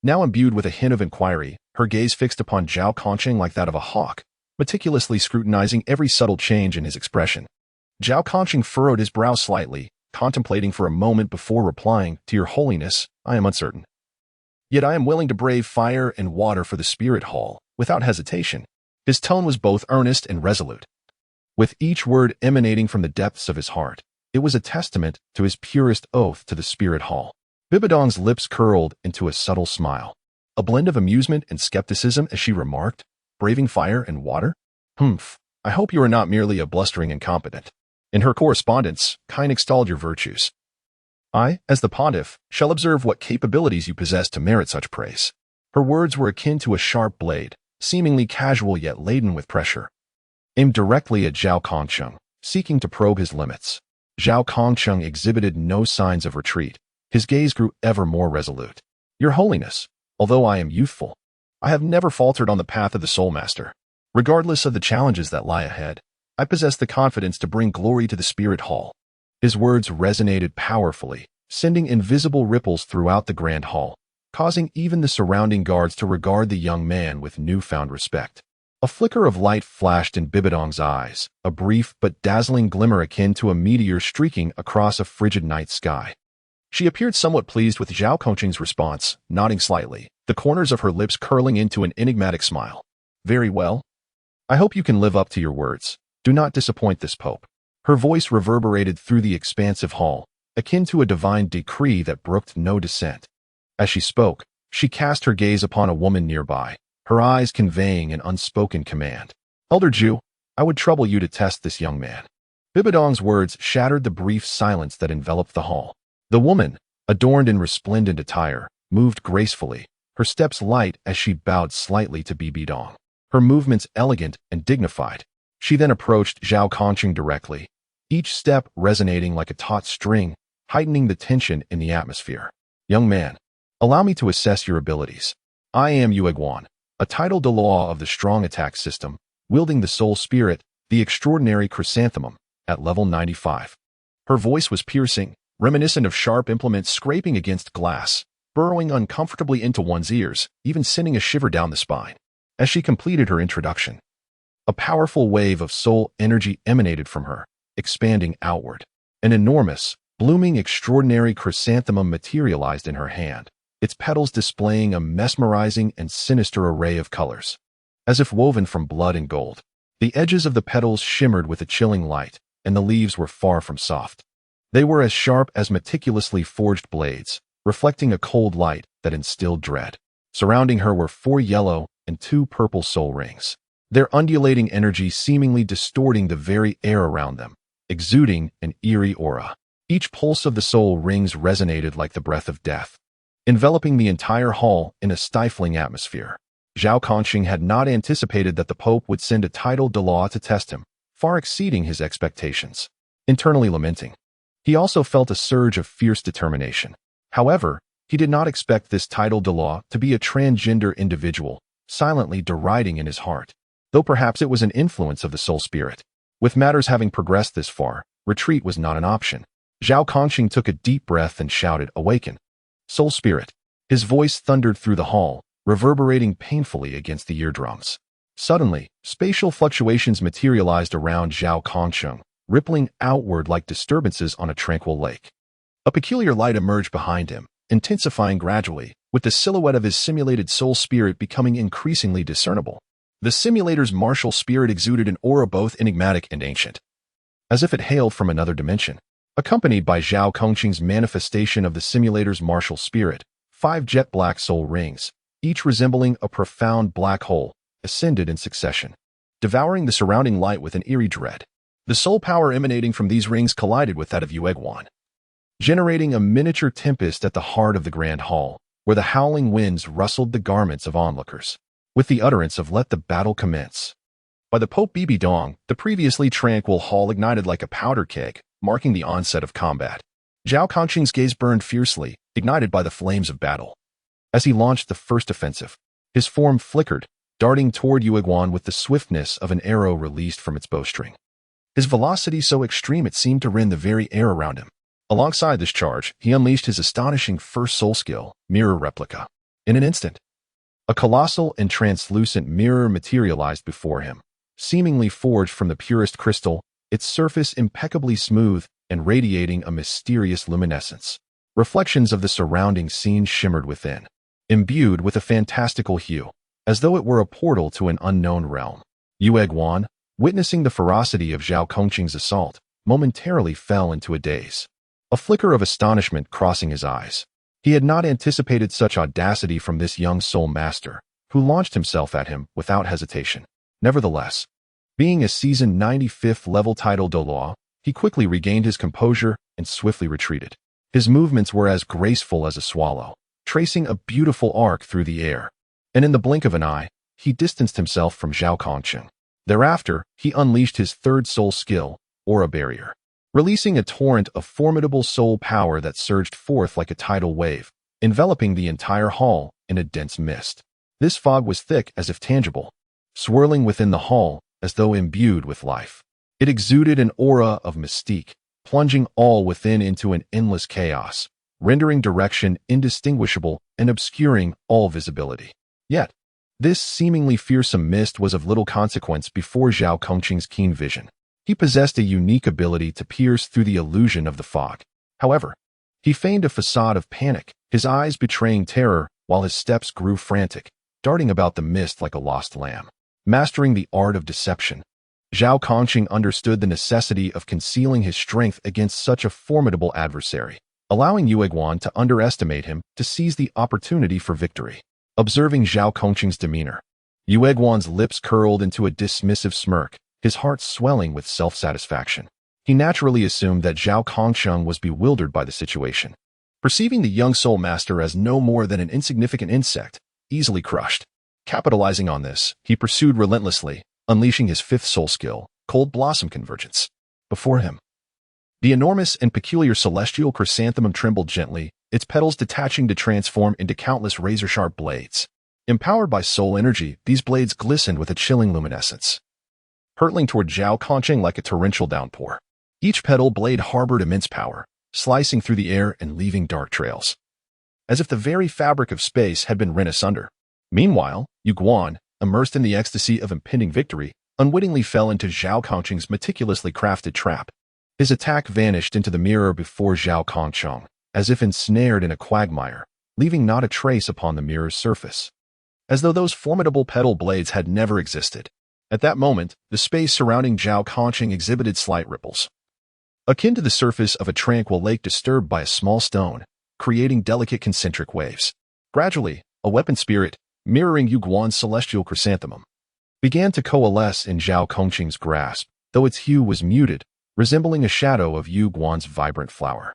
Speaker 1: Now imbued with a hint of inquiry, her gaze fixed upon Zhao Kongcheng like that of a hawk, meticulously scrutinizing every subtle change in his expression. Zhao Kongcheng furrowed his brow slightly, contemplating for a moment before replying, to your holiness, I am uncertain. Yet I am willing to brave fire and water for the Spirit Hall, without hesitation. His tone was both earnest and resolute, with each word emanating from the depths of his heart. It was a testament to his purest oath to the Spirit Hall. Bibidong's lips curled into a subtle smile, a blend of amusement and skepticism as she remarked, braving fire and water? Humph, I hope you are not merely a blustering incompetent. In her correspondence, Kine extolled your virtues. I, as the pontiff, shall observe what capabilities you possess to merit such praise. Her words were akin to a sharp blade, seemingly casual yet laden with pressure, aimed directly at Zhao Kongcheng, seeking to probe his limits. Zhao Kongcheng exhibited no signs of retreat. His gaze grew ever more resolute. Your holiness, although I am youthful, I have never faltered on the path of the Soul Master. Regardless of the challenges that lie ahead, I possess the confidence to bring glory to the Spirit Hall. His words resonated powerfully, sending invisible ripples throughout the grand hall, causing even the surrounding guards to regard the young man with newfound respect. A flicker of light flashed in Bibidong's eyes, a brief but dazzling glimmer akin to a meteor streaking across a frigid night sky. She appeared somewhat pleased with Zhao Kongcheng's response, nodding slightly, the corners of her lips curling into an enigmatic smile. Very well. I hope you can live up to your words. Do not disappoint this Pope. Her voice reverberated through the expansive hall, akin to a divine decree that brooked no dissent. As she spoke, she cast her gaze upon a woman nearby, her eyes conveying an unspoken command. Elder Jew, I would trouble you to test this young man. Bibidong's words shattered the brief silence that enveloped the hall. The woman, adorned in resplendent attire, moved gracefully, her steps light as she bowed slightly to Bibidong, her movements elegant and dignified. She then approached Zhao Kongcheng directly, each step resonating like a taut string, heightening the tension in the atmosphere. Young man, allow me to assess your abilities. I am Yueguan, a title Douluo of the strong attack system, wielding the soul spirit, the extraordinary chrysanthemum, at level 95. Her voice was piercing, reminiscent of sharp implements scraping against glass, burrowing uncomfortably into one's ears, even sending a shiver down the spine. As she completed her introduction, a powerful wave of soul energy emanated from her, expanding outward. An enormous, blooming extraordinary chrysanthemum materialized in her hand, its petals displaying a mesmerizing and sinister array of colors. As if woven from blood and gold, the edges of the petals shimmered with a chilling light, and the leaves were far from soft. They were as sharp as meticulously forged blades, reflecting a cold light that instilled dread. Surrounding her were 4 yellow and 2 purple soul rings, their undulating energy seemingly distorting the very air around them, exuding an eerie aura. Each pulse of the soul rings resonated like the breath of death, enveloping the entire hall in a stifling atmosphere. Zhao Kongcheng had not anticipated that the Pope would send a title Douluo to test him, far exceeding his expectations. Internally lamenting, he also felt a surge of fierce determination. However, he did not expect this title Douluo to be a transgender individual, silently deriding in his heart, though perhaps it was an influence of the soul spirit. With matters having progressed this far, retreat was not an option. Zhao Kongcheng took a deep breath and shouted, "Awaken, soul spirit." His voice thundered through the hall, reverberating painfully against the eardrums. Suddenly, spatial fluctuations materialized around Zhao Kongsheng, rippling outward like disturbances on a tranquil lake. A peculiar light emerged behind him, intensifying gradually, with the silhouette of his simulated soul spirit becoming increasingly discernible. The simulator's martial spirit exuded an aura both enigmatic and ancient, as if it hailed from another dimension. Accompanied by Zhao Kongqing's manifestation of the simulator's martial spirit, 5 jet black soul rings, each resembling a profound black hole, ascended in succession, devouring the surrounding light with an eerie dread. The soul power emanating from these rings collided with that of Yueguan, generating a miniature tempest at the heart of the grand hall, where the howling winds rustled the garments of onlookers, with the utterance of "Let the battle commence." By the Pope Bibi Dong, the previously tranquil hall ignited like a powder keg, marking the onset of combat. Zhao Kongqing's gaze burned fiercely, ignited by the flames of battle. As he launched the first offensive, his form flickered, darting toward Yueguan with the swiftness of an arrow released from its bowstring. His velocity so extreme it seemed to rend the very air around him. Alongside this charge, he unleashed his astonishing first soul skill, Mirror Replica. In an instant, a colossal and translucent mirror materialized before him, seemingly forged from the purest crystal, its surface impeccably smooth and radiating a mysterious luminescence. Reflections of the surrounding scene shimmered within, imbued with a fantastical hue, as though it were a portal to an unknown realm. Yueguan, witnessing the ferocity of Zhao Kongqing's assault, momentarily fell into a daze, a flicker of astonishment crossing his eyes. He had not anticipated such audacity from this young soul master, who launched himself at him without hesitation. Nevertheless, being a seasoned 95th level title Douluo, he quickly regained his composure and swiftly retreated. His movements were as graceful as a swallow, tracing a beautiful arc through the air, and in the blink of an eye, he distanced himself from Zhao Kongqing. Thereafter, he unleashed his third soul skill, Aura Barrier, releasing a torrent of formidable soul power that surged forth like a tidal wave, enveloping the entire hall in a dense mist. This fog was thick as if tangible, swirling within the hall as though imbued with life. It exuded an aura of mystique, plunging all within into an endless chaos, rendering direction indistinguishable and obscuring all visibility. Yet, this seemingly fearsome mist was of little consequence before Zhao Kongqing's keen vision. He possessed a unique ability to pierce through the illusion of the fog. However, he feigned a facade of panic, his eyes betraying terror while his steps grew frantic, darting about the mist like a lost lamb. Mastering the art of deception, Zhao Kongqing understood the necessity of concealing his strength against such a formidable adversary, allowing Yueguan to underestimate him to seize the opportunity for victory. Observing Zhao Kongqing's demeanor, Yueguan's lips curled into a dismissive smirk, his heart swelling with self-satisfaction. He naturally assumed that Zhao Kongsheng was bewildered by the situation, perceiving the young soul master as no more than an insignificant insect, easily crushed. Capitalizing on this, he pursued relentlessly, unleashing his fifth soul skill, Cold Blossom Convergence. Before him, the enormous and peculiar celestial chrysanthemum trembled gently, its petals detaching to transform into countless razor-sharp blades. Empowered by soul energy, these blades glistened with a chilling luminescence, hurtling toward Zhao Kongqing like a torrential downpour. Each petal blade harbored immense power, slicing through the air and leaving dark trails, as if the very fabric of space had been rent asunder. Meanwhile, Yueguan, immersed in the ecstasy of impending victory, unwittingly fell into Zhao Kongqing's meticulously crafted trap. His attack vanished into the mirror before Zhao Kongqing, as if ensnared in a quagmire, leaving not a trace upon the mirror's surface, as though those formidable petal blades had never existed. At that moment, the space surrounding Zhao Kongqing exhibited slight ripples, akin to the surface of a tranquil lake disturbed by a small stone, creating delicate concentric waves. Gradually, a weapon spirit, mirroring Yueguan's celestial chrysanthemum, began to coalesce in Zhao Kongqing's grasp, though its hue was muted, resembling a shadow of Yueguan's vibrant flower.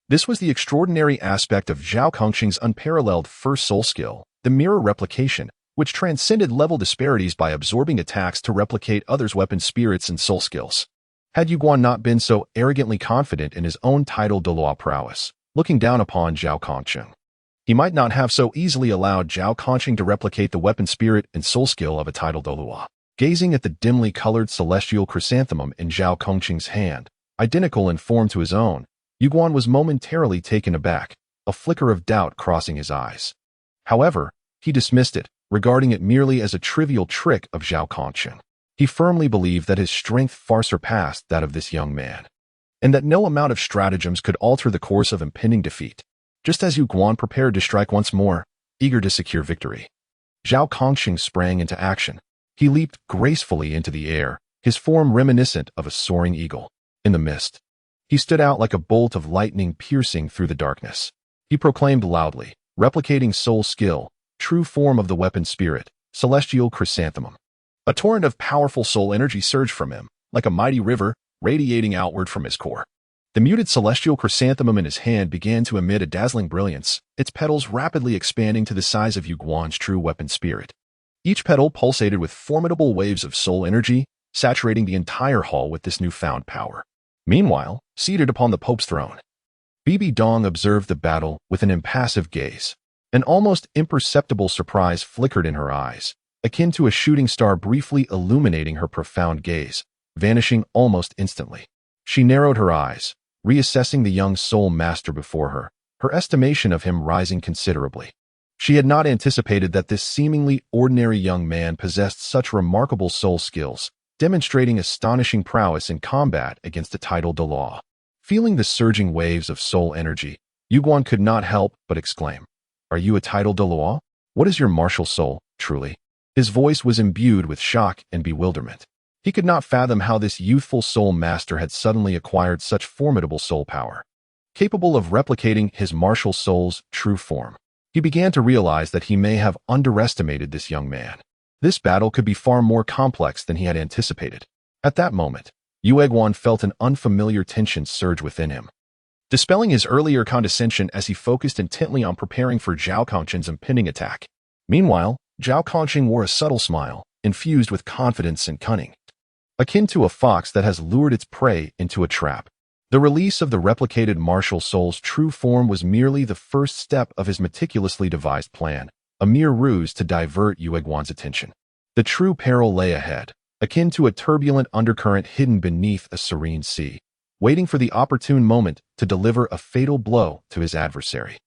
Speaker 1: This was the extraordinary aspect of Zhao Kongqing's unparalleled first soul skill, the mirror replication, which transcended level disparities by absorbing attacks to replicate others' weapon spirits and soul skills. Had Yueguan not been so arrogantly confident in his own title Douluo prowess, looking down upon Zhao Kongqing, he might not have so easily allowed Zhao Kongqing to replicate the weapon spirit and soul skill of a title Douluo. Gazing at the dimly colored celestial chrysanthemum in Zhao Kongqing's hand, identical in form to his own, Yueguan was momentarily taken aback, a flicker of doubt crossing his eyes. However, he dismissed it, regarding it merely as a trivial trick of Zhao Kongqing. He firmly believed that his strength far surpassed that of this young man, and that no amount of stratagems could alter the course of impending defeat. Just as Yu Guan prepared to strike once more, eager to secure victory, Zhao Kongqing sprang into action. He leaped gracefully into the air, his form reminiscent of a soaring eagle. In the mist, he stood out like a bolt of lightning piercing through the darkness. He proclaimed loudly, replicating soul skill, true form of the weapon spirit, celestial chrysanthemum. A torrent of powerful soul energy surged from him, like a mighty river, radiating outward from his core. The muted celestial chrysanthemum in his hand began to emit a dazzling brilliance, its petals rapidly expanding to the size of Yu Guan's true weapon spirit. Each petal pulsated with formidable waves of soul energy, saturating the entire hall with this newfound power. Meanwhile, seated upon the Pope's throne, Bibi Dong observed the battle with an impassive gaze. An almost imperceptible surprise flickered in her eyes, akin to a shooting star briefly illuminating her profound gaze, vanishing almost instantly. She narrowed her eyes, reassessing the young soul master before her, her estimation of him rising considerably. She had not anticipated that this seemingly ordinary young man possessed such remarkable soul skills, demonstrating astonishing prowess in combat against a titled Douluo. Feeling the surging waves of soul energy, Yu Guan could not help but exclaim, "Are you a titled Douluo? What is your martial soul, truly?" His voice was imbued with shock and bewilderment. He could not fathom how this youthful soul master had suddenly acquired such formidable soul power, capable of replicating his martial soul's true form. He began to realize that he may have underestimated this young man. This battle could be far more complex than he had anticipated. At that moment, Yu Guan felt an unfamiliar tension surge within him, dispelling his earlier condescension as he focused intently on preparing for Zhao Kongqing's impending attack. Meanwhile, Zhao Kongqing wore a subtle smile, infused with confidence and cunning, akin to a fox that has lured its prey into a trap. The release of the replicated martial soul's true form was merely the first step of his meticulously devised plan, a mere ruse to divert Yu Guan's attention. The true peril lay ahead, akin to a turbulent undercurrent hidden beneath a serene sea, waiting for the opportune moment to deliver a fatal blow to his adversary.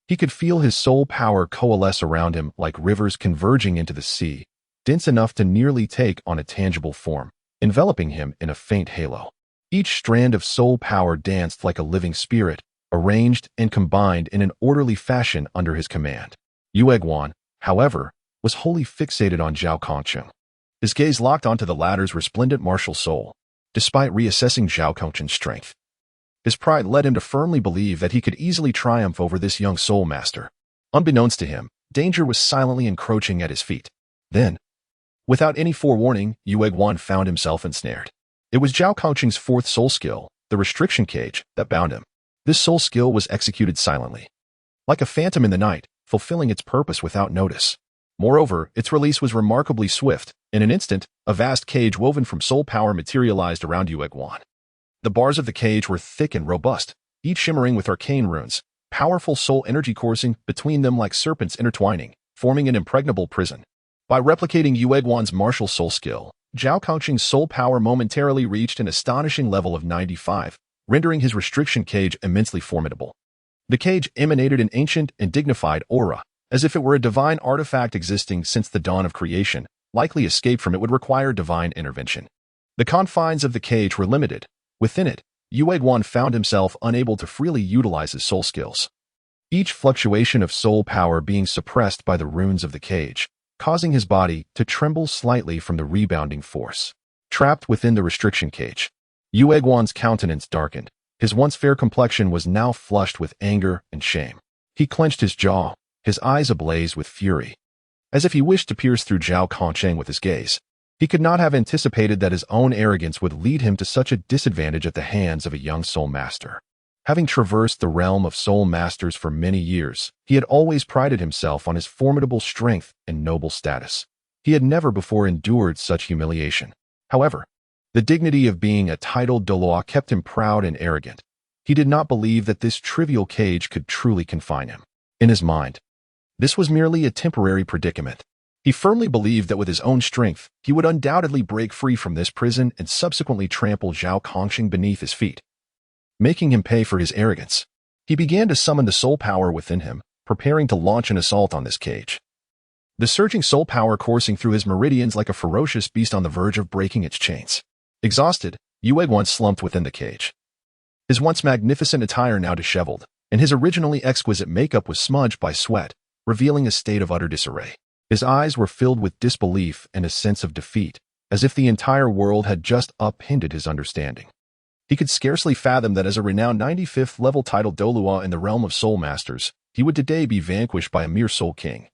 Speaker 1: He could feel his soul power coalesce around him like rivers converging into the sea, dense enough to nearly take on a tangible form, enveloping him in a faint halo. Each strand of soul power danced like a living spirit, arranged and combined in an orderly fashion under his command. Yu Guan, however, was wholly fixated on Zhao Kongqing. His gaze locked onto the latter's resplendent martial soul. Despite reassessing Zhao Kongqing's strength, his pride led him to firmly believe that he could easily triumph over this young soul master. Unbeknownst to him, danger was silently encroaching at his feet. Then, without any forewarning, Yu Guan found himself ensnared. It was Zhao Kongqing's fourth soul skill, the restriction cage, that bound him. This soul skill was executed silently, like a phantom in the night, fulfilling its purpose without notice. Moreover, its release was remarkably swift. In an instant, a vast cage woven from soul power materialized around Yu Guan. The bars of the cage were thick and robust, each shimmering with arcane runes, powerful soul energy coursing between them like serpents intertwining, forming an impregnable prison. By replicating Yu Guan's martial soul skill, Zhao Kongqing's soul power momentarily reached an astonishing level of 95, rendering his restriction cage immensely formidable. The cage emanated an ancient and dignified aura, as if it were a divine artifact existing since the dawn of creation. Likely escape from it would require divine intervention. The confines of the cage were limited. Within it, Yu Guan found himself unable to freely utilize his soul skills, each fluctuation of soul power being suppressed by the runes of the cage, causing his body to tremble slightly from the rebounding force. Trapped within the restriction cage, Yu Guan's countenance darkened. His once fair complexion was now flushed with anger and shame. He clenched his jaw, his eyes ablaze with fury, as if he wished to pierce through Zhao Kongqing with his gaze. He could not have anticipated that his own arrogance would lead him to such a disadvantage at the hands of a young soul master. Having traversed the realm of soul masters for many years, he had always prided himself on his formidable strength and noble status. He had never before endured such humiliation. However, the dignity of being a titled Douluo kept him proud and arrogant. He did not believe that this trivial cage could truly confine him. In his mind, this was merely a temporary predicament. He firmly believed that with his own strength, he would undoubtedly break free from this prison and subsequently trample Zhao Kongqing beneath his feet, making him pay for his arrogance. He began to summon the soul power within him, preparing to launch an assault on this cage. the surging soul power coursing through his meridians like a ferocious beast on the verge of breaking its chains. Exhausted, Yuegwan slumped within the cage. His once magnificent attire now disheveled, and his originally exquisite makeup was smudged by sweat, revealing a state of utter disarray. His eyes were filled with disbelief and a sense of defeat, as if the entire world had just upended his understanding. He could scarcely fathom that as a renowned 95th level titled Douluo in the realm of soul masters, he would today be vanquished by a mere soul king.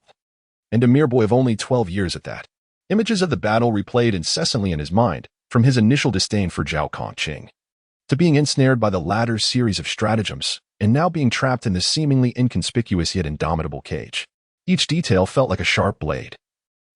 Speaker 1: And a mere boy of only 12 years at that. Images of the battle replayed incessantly in his mind, from his initial disdain for Zhao Kongqing, to being ensnared by the latter's series of stratagems, and now being trapped in this seemingly inconspicuous yet indomitable cage. Each detail felt like a sharp blade,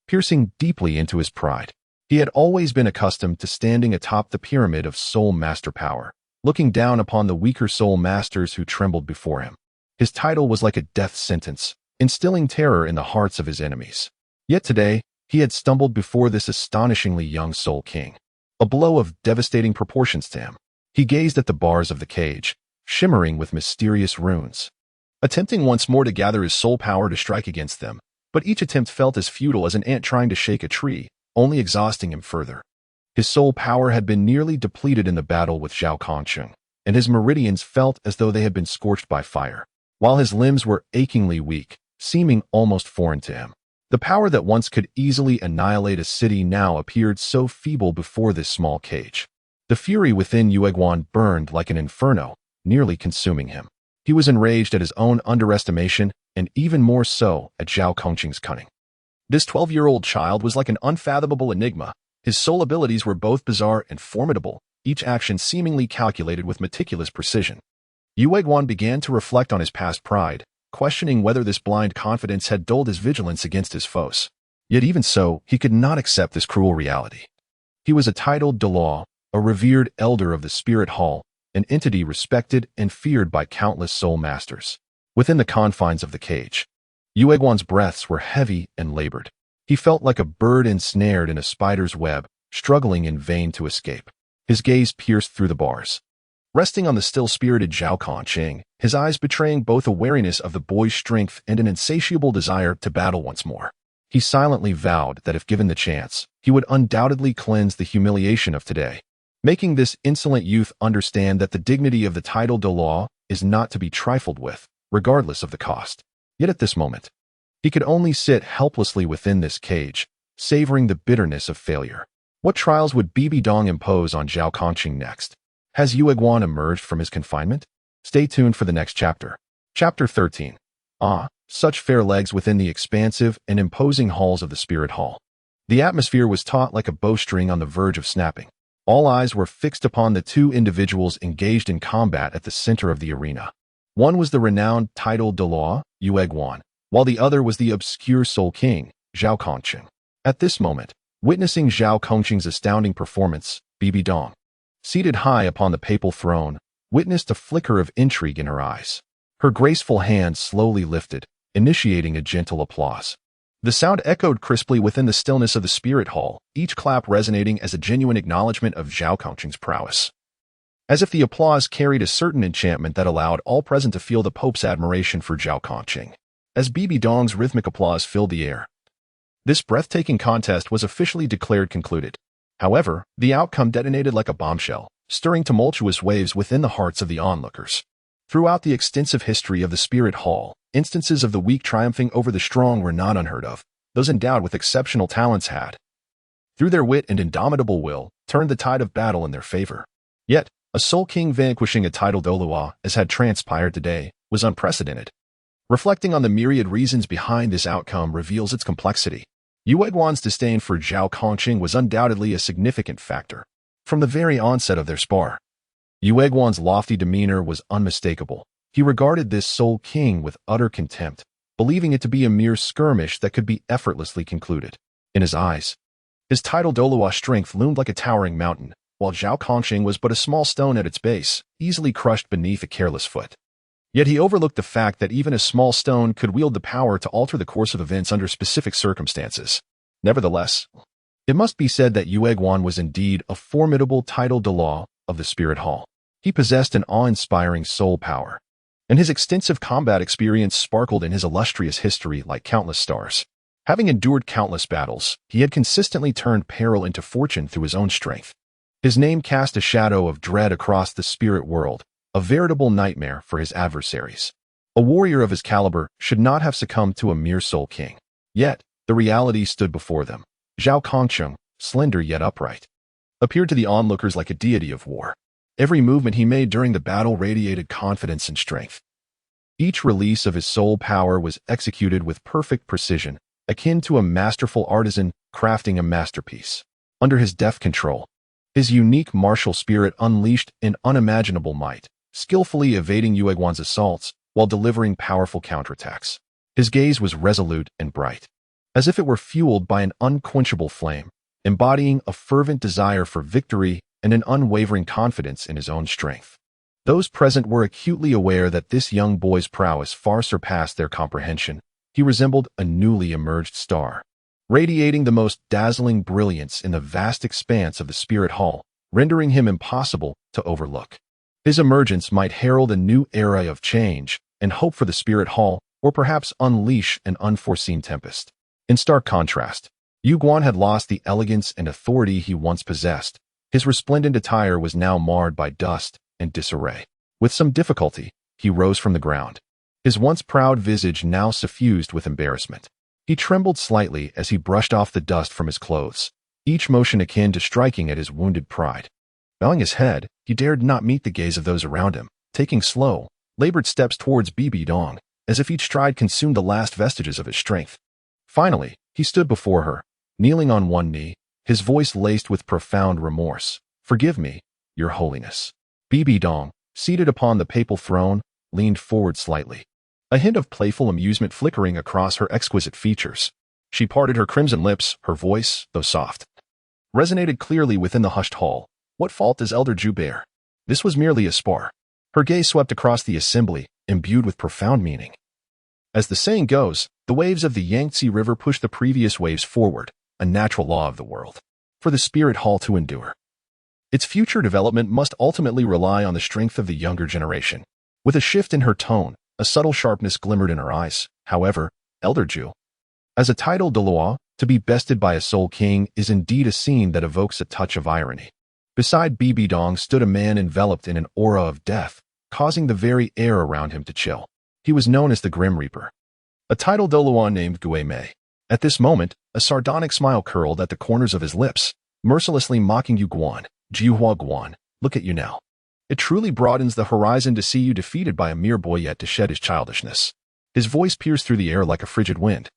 Speaker 1: piercing deeply into his pride. He had always been accustomed to standing atop the pyramid of soul master power, looking down upon the weaker soul masters who trembled before him. His title was like a death sentence, instilling terror in the hearts of his enemies. Yet today, he had stumbled before this astonishingly young soul king, a blow of devastating proportions to him. He gazed at the bars of the cage, shimmering with mysterious runes, attempting once more to gather his soul power to strike against them, but each attempt felt as futile as an ant trying to shake a tree, only exhausting him further. His soul power had been nearly depleted in the battle with Zhao Kongqing, and his meridians felt as though they had been scorched by fire, while his limbs were achingly weak, seeming almost foreign to him. The power that once could easily annihilate a city now appeared so feeble before this small cage. The fury within Yuegwan burned like an inferno, nearly consuming him. He was enraged at his own underestimation, and even more so at Zhao Kongqing's cunning. This 12-year-old child was like an unfathomable enigma. His soul abilities were both bizarre and formidable, each action seemingly calculated with meticulous precision. Yuegwan began to reflect on his past pride, questioning whether this blind confidence had dulled his vigilance against his foes. Yet even so, he could not accept this cruel reality. He was a titled Douluo, a revered elder of the Spirit Hall, an entity respected and feared by countless soul masters. Within the confines of the cage, Yuegwan's breaths were heavy and labored. He felt like a bird ensnared in a spider's web, struggling in vain to escape. His gaze pierced through the bars, resting on the still-spirited Zhao Kongqing, his eyes betraying both a wariness of the boy's strength and an insatiable desire to battle once more. He silently vowed that if given the chance, he would undoubtedly cleanse the humiliation of today, making this insolent youth understand that the dignity of the title Douluo is not to be trifled with, regardless of the cost. Yet at this moment, he could only sit helplessly within this cage, savoring the bitterness of failure. What trials would Bibi Dong impose on Zhao Kongqing next? Has Yuegwan emerged from his confinement? Stay tuned for the next chapter. Chapter 13. Such fair legs within the expansive and imposing halls of the Spirit Hall. The atmosphere was taut like a bowstring on the verge of snapping. All eyes were fixed upon the two individuals engaged in combat at the center of the arena. One was the renowned titled Douluo, Yuegwan, while the other was the obscure Soul King, Zhao Kongqing. At this moment, witnessing Zhao Kongqing's astounding performance, Bibi Dong, seated high upon the papal throne, witnessed a flicker of intrigue in her eyes. Her graceful hand slowly lifted, initiating a gentle applause. The sound echoed crisply within the stillness of the Spirit Hall, each clap resonating as a genuine acknowledgement of Zhao Kongqing's prowess. As if the applause carried a certain enchantment that allowed all present to feel the Pope's admiration for Zhao Kongqing. As Bibi Dong's rhythmic applause filled the air, this breathtaking contest was officially declared concluded. However, the outcome detonated like a bombshell, stirring tumultuous waves within the hearts of the onlookers. Throughout the extensive history of the Spirit Hall, instances of the weak triumphing over the strong were not unheard of. Those endowed with exceptional talents had, through their wit and indomitable will, turned the tide of battle in their favor. Yet, a Soul King vanquishing a titled Douluo, as had transpired today, was unprecedented. Reflecting on the myriad reasons behind this outcome reveals its complexity. Yuegwan's disdain for Zhao Kongqing was undoubtedly a significant factor. From the very onset of their spar, Yuegwan's lofty demeanor was unmistakable. He regarded this Soul King with utter contempt, believing it to be a mere skirmish that could be effortlessly concluded. In his eyes, his titled Douluo strength loomed like a towering mountain, while Zhao Kongqing was but a small stone at its base, easily crushed beneath a careless foot. Yet he overlooked the fact that even a small stone could wield the power to alter the course of events under specific circumstances. Nevertheless, it must be said that Yuegwan was indeed a formidable titled Douluo of the Spirit Hall. He possessed an awe-inspiring soul power, and his extensive combat experience sparkled in his illustrious history like countless stars. Having endured countless battles, he had consistently turned peril into fortune through his own strength. His name cast a shadow of dread across the spirit world, a veritable nightmare for his adversaries. A warrior of his caliber should not have succumbed to a mere soul king. Yet, the reality stood before them. Zhao Kongcheng, slender yet upright, appeared to the onlookers like a deity of war. Every movement he made during the battle radiated confidence and strength. Each release of his soul power was executed with perfect precision, akin to a masterful artisan crafting a masterpiece. Under his deft control, his unique martial spirit unleashed an unimaginable might, skillfully evading Yue Guan's assaults while delivering powerful counterattacks. His gaze was resolute and bright, as if it were fueled by an unquenchable flame, embodying a fervent desire for victory and an unwavering confidence in his own strength. Those present were acutely aware that this young boy's prowess far surpassed their comprehension. He resembled a newly emerged star, radiating the most dazzling brilliance in the vast expanse of the spirit hall, rendering him impossible to overlook. His emergence might herald a new era of change and hope for the spirit hall, or perhaps unleash an unforeseen tempest. In stark contrast, Yu Guan had lost the elegance and authority he once possessed. His resplendent attire was now marred by dust and disarray. With some difficulty, he rose from the ground, his once proud visage now suffused with embarrassment. He trembled slightly as he brushed off the dust from his clothes, each motion akin to striking at his wounded pride. Bowing his head, he dared not meet the gaze of those around him, taking slow, labored steps towards Bibi Dong, as if each stride consumed the last vestiges of his strength. Finally, he stood before her, kneeling on one knee, his voice laced with profound remorse. "Forgive me, Your Holiness." Bibi Dong, seated upon the papal throne, leaned forward slightly, a hint of playful amusement flickering across her exquisite features. She parted her crimson lips, her voice, though soft, resonated clearly within the hushed hall. "What fault does Elder Zhu bear? This was merely a spar." Her gaze swept across the assembly, imbued with profound meaning. As the saying goes, the waves of the Yangtze River push the previous waves forward, a natural law of the world. For the spirit hall to endure, its future development must ultimately rely on the strength of the younger generation. With a shift in her tone, a subtle sharpness glimmered in her eyes. "However, Elder Zhu, as a title Douluo, to be bested by a soul king is indeed a scene that evokes a touch of irony." Beside Bibi Dong stood a man enveloped in an aura of death, causing the very air around him to chill. He was known as the Grim Reaper, a title Douluo named Gue Mei. At this moment, a sardonic smile curled at the corners of his lips, mercilessly mocking Yu Guan. "Jiuhua Guan, look at you now. It truly broadens the horizon to see you defeated by a mere boy yet to shed his childishness." His voice pierced through the air like a frigid wind,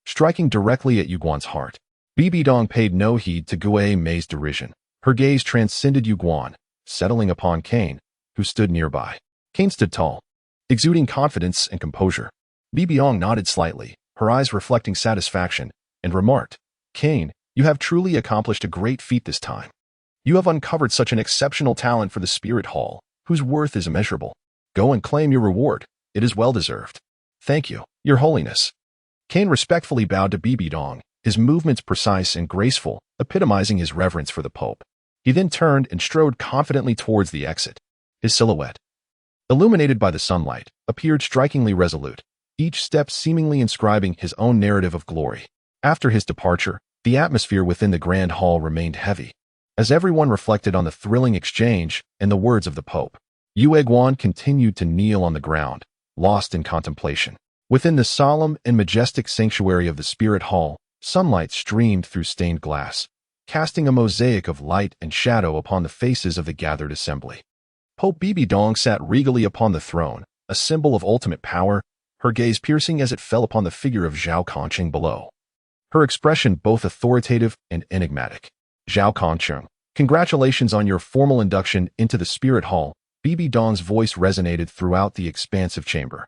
Speaker 1: striking directly at Yu Guan's heart. Bibi Dong paid no heed to Gue Mei's derision. Her gaze transcended Yu Guan, settling upon Cain, who stood nearby. Cain stood tall, exuding confidence and composure. Bibi Dong nodded slightly, her eyes reflecting satisfaction, and remarked, "Cain, you have truly accomplished a great feat this time. You have uncovered such an exceptional talent for the spirit hall, whose worth is immeasurable. Go and claim your reward. It is well deserved." "Thank you, Your Holiness." Cain respectfully bowed to Bibi Dong, his movements precise and graceful, epitomizing his reverence for the Pope. He then turned and strode confidently towards the exit. His silhouette, illuminated by the sunlight, appeared strikingly resolute, each step seemingly inscribing his own narrative of glory. After his departure, the atmosphere within the grand hall remained heavy, as everyone reflected on the thrilling exchange and the words of the Pope. Yue Guan continued to kneel on the ground, lost in contemplation. Within the solemn and majestic sanctuary of the spirit hall, sunlight streamed through stained glass, casting a mosaic of light and shadow upon the faces of the gathered assembly. Pope Bibi Dong sat regally upon the throne, a symbol of ultimate power, her gaze piercing as it fell upon the figure of Zhao Kongcheng below, her expression both authoritative and enigmatic. "Zhao Kongcheng, congratulations on your formal induction into the spirit hall." Bibi Dong's voice resonated throughout the expansive chamber,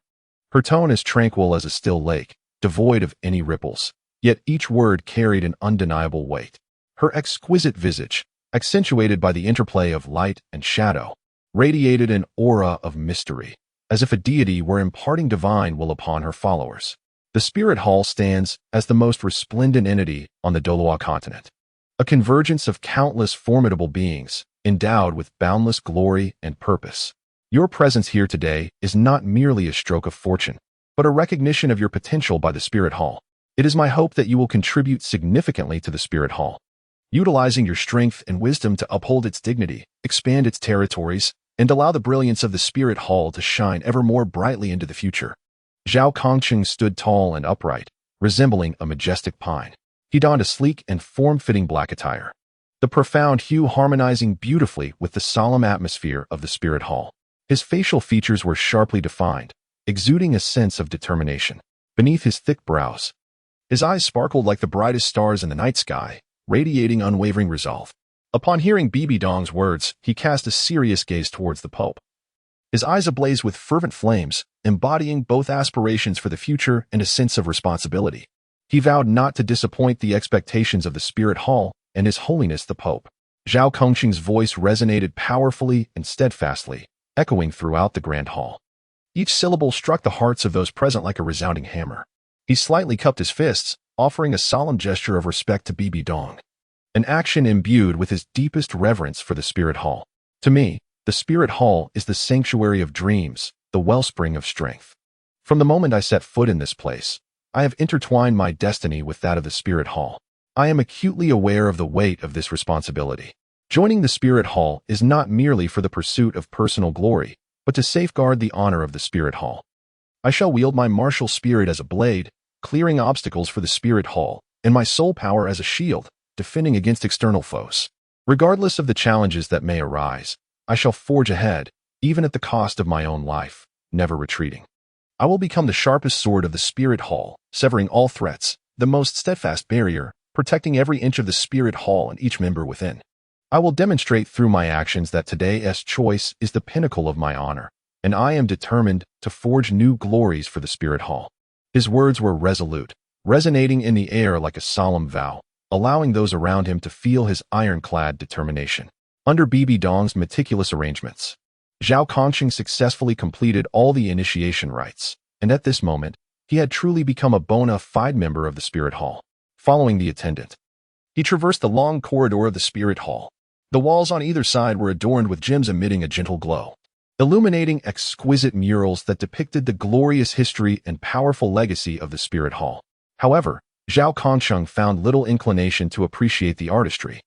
Speaker 1: her tone as tranquil as a still lake, devoid of any ripples, yet each word carried an undeniable weight. Her exquisite visage, accentuated by the interplay of light and shadow, radiated an aura of mystery, as if a deity were imparting divine will upon her followers. The spirit hall stands as the most resplendent entity on the Douluo Continent, a convergence of countless formidable beings, endowed with boundless glory and purpose. Your presence here today is not merely a stroke of fortune, but a recognition of your potential by the spirit hall. It is my hope that you will contribute significantly to the Spirit Hall, utilizing your strength and wisdom to uphold its dignity, expand its territories, and allow the brilliance of the Spirit Hall to shine ever more brightly into the future. Zhao Kongqing stood tall and upright, resembling a majestic pine. He donned a sleek and form-fitting black attire, the profound hue harmonizing beautifully with the solemn atmosphere of the Spirit Hall. His facial features were sharply defined, exuding a sense of determination. Beneath his thick brows, his eyes sparkled like the brightest stars in the night sky, radiating unwavering resolve. Upon hearing Bibi Dong's words, he cast a serious gaze towards the Pope. His eyes ablaze with fervent flames, embodying both aspirations for the future and a sense of responsibility. He vowed not to disappoint the expectations of the Spirit Hall and His Holiness the Pope. Zhao Kongqing's voice resonated powerfully and steadfastly, echoing throughout the Grand Hall. Each syllable struck the hearts of those present like a resounding hammer. He slightly cupped his fists, offering a solemn gesture of respect to Bibi Dong, an action imbued with his deepest reverence for the Spirit Hall. To me, the Spirit Hall is the sanctuary of dreams, the wellspring of strength. From the moment I set foot in this place, I have intertwined my destiny with that of the Spirit Hall. I am acutely aware of the weight of this responsibility. Joining the Spirit Hall is not merely for the pursuit of personal glory, but to safeguard the honor of the Spirit Hall. I shall wield my martial spirit as a blade, clearing obstacles for the Spirit Hall, and my soul power as a shield, defending against external foes. Regardless of the challenges that may arise, I shall forge ahead, even at the cost of my own life, never retreating. I will become the sharpest sword of the Spirit Hall, severing all threats, the most steadfast barrier, protecting every inch of the Spirit Hall and each member within. I will demonstrate through my actions that today's choice is the pinnacle of my honor, and I am determined to forge new glories for the Spirit Hall. His words were resolute, resonating in the air like a solemn vow, allowing those around him to feel his ironclad determination. Under Bibi Dong's meticulous arrangements, Zhao Kongqing successfully completed all the initiation rites, and at this moment, he had truly become a bona fide member of the Spirit Hall. Following the attendant, he traversed the long corridor of the Spirit Hall. The walls on either side were adorned with gems emitting a gentle glow, illuminating exquisite murals that depicted the glorious history and powerful legacy of the Spirit Hall. However, Zhao Kongqing found little inclination to appreciate the artistry,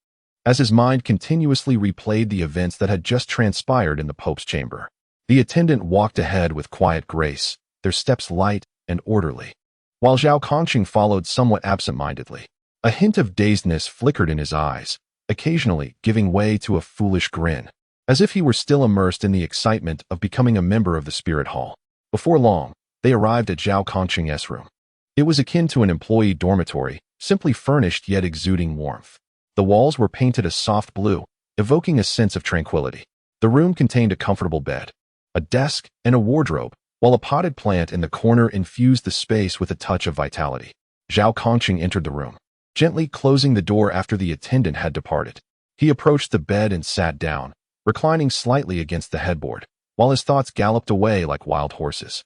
Speaker 1: as his mind continuously replayed the events that had just transpired in the Pope's chamber. The attendant walked ahead with quiet grace, their steps light and orderly, while Zhao Kongqing followed somewhat absent-mindedly. A hint of dazedness flickered in his eyes, occasionally giving way to a foolish grin, as if he were still immersed in the excitement of becoming a member of the Spirit Hall. Before long, they arrived at Zhao Kongqing's room. It was akin to an employee dormitory, simply furnished yet exuding warmth. The walls were painted a soft blue, evoking a sense of tranquility. The room contained a comfortable bed, a desk, and a wardrobe, while a potted plant in the corner infused the space with a touch of vitality. Zhao Kongqing entered the room, gently closing the door after the attendant had departed. He approached the bed and sat down, reclining slightly against the headboard, while his thoughts galloped away like wild horses,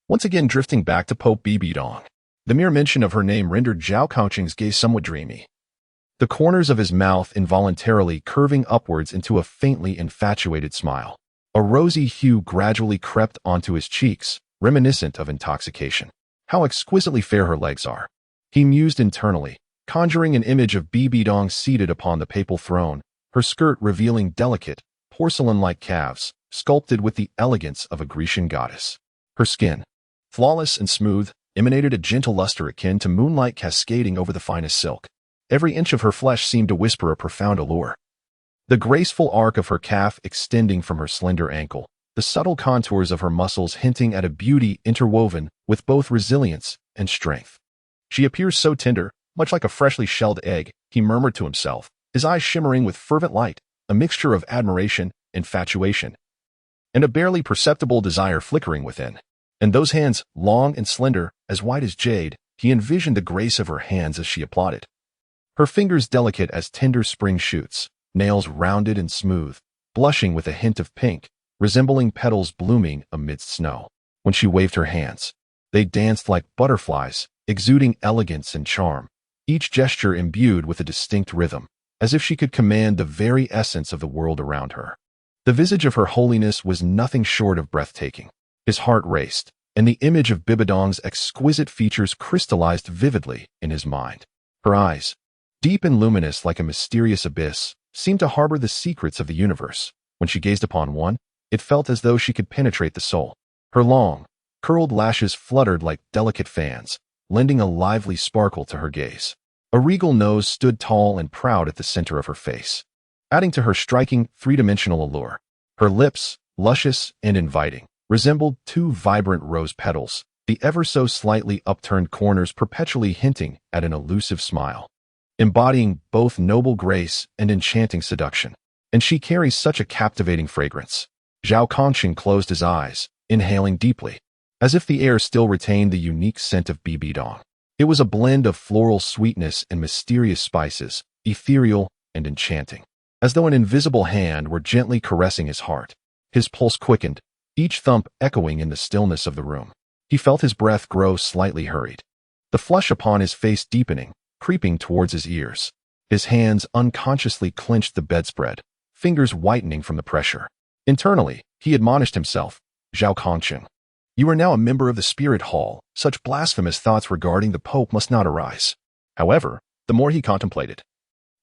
Speaker 1: once again drifting back to Pope Bibi Dong. The mere mention of her name rendered Zhao Kongqing's gaze somewhat dreamy, the corners of his mouth involuntarily curving upwards into a faintly infatuated smile. A rosy hue gradually crept onto his cheeks, reminiscent of intoxication. How exquisitely fair her legs are, he mused internally, conjuring an image of Bibi Dong seated upon the papal throne, her skirt revealing delicate, porcelain-like calves, sculpted with the elegance of a Grecian goddess. Her skin, flawless and smooth, emanated a gentle luster akin to moonlight cascading over the finest silk. Every inch of her flesh seemed to whisper a profound allure. The graceful arc of her calf extending from her slender ankle, the subtle contours of her muscles hinting at a beauty interwoven with both resilience and strength. She appears so tender, much like a freshly shelled egg, he murmured to himself, his eyes shimmering with fervent light, a mixture of admiration, infatuation, and a barely perceptible desire flickering within. And those hands, long and slender, as white as jade, he envisioned the grace of her hands as she applauded. Her fingers delicate as tender spring shoots, nails rounded and smooth, blushing with a hint of pink, resembling petals blooming amidst snow. When she waved her hands, they danced like butterflies, exuding elegance and charm, each gesture imbued with a distinct rhythm, as if she could command the very essence of the world around her. The visage of her holiness was nothing short of breathtaking. His heart raced, and the image of Bibidong's exquisite features crystallized vividly in his mind. Her eyes, deep and luminous like a mysterious abyss, seemed to harbor the secrets of the universe. When she gazed upon one, it felt as though she could penetrate the soul. Her long, curled lashes fluttered like delicate fans, lending a lively sparkle to her gaze. A regal nose stood tall and proud at the center of her face, adding to her striking three-dimensional allure. Her lips, luscious and inviting, resembled two vibrant rose petals, the ever so slightly upturned corners perpetually hinting at an elusive smile, embodying both noble grace and enchanting seduction. And she carries such a captivating fragrance. Zhao Kongqing closed his eyes, inhaling deeply, as if the air still retained the unique scent of Bibidong. It was a blend of floral sweetness and mysterious spices, ethereal and enchanting, as though an invisible hand were gently caressing his heart. His pulse quickened, each thump echoing in the stillness of the room. He felt his breath grow slightly hurried, the flush upon his face deepening, creeping towards his ears. His hands unconsciously clenched the bedspread, fingers whitening from the pressure. Internally, he admonished himself, "Zhao Kongqing, you are now a member of the Spirit Hall. Such blasphemous thoughts regarding the Pope must not arise." However, the more he contemplated,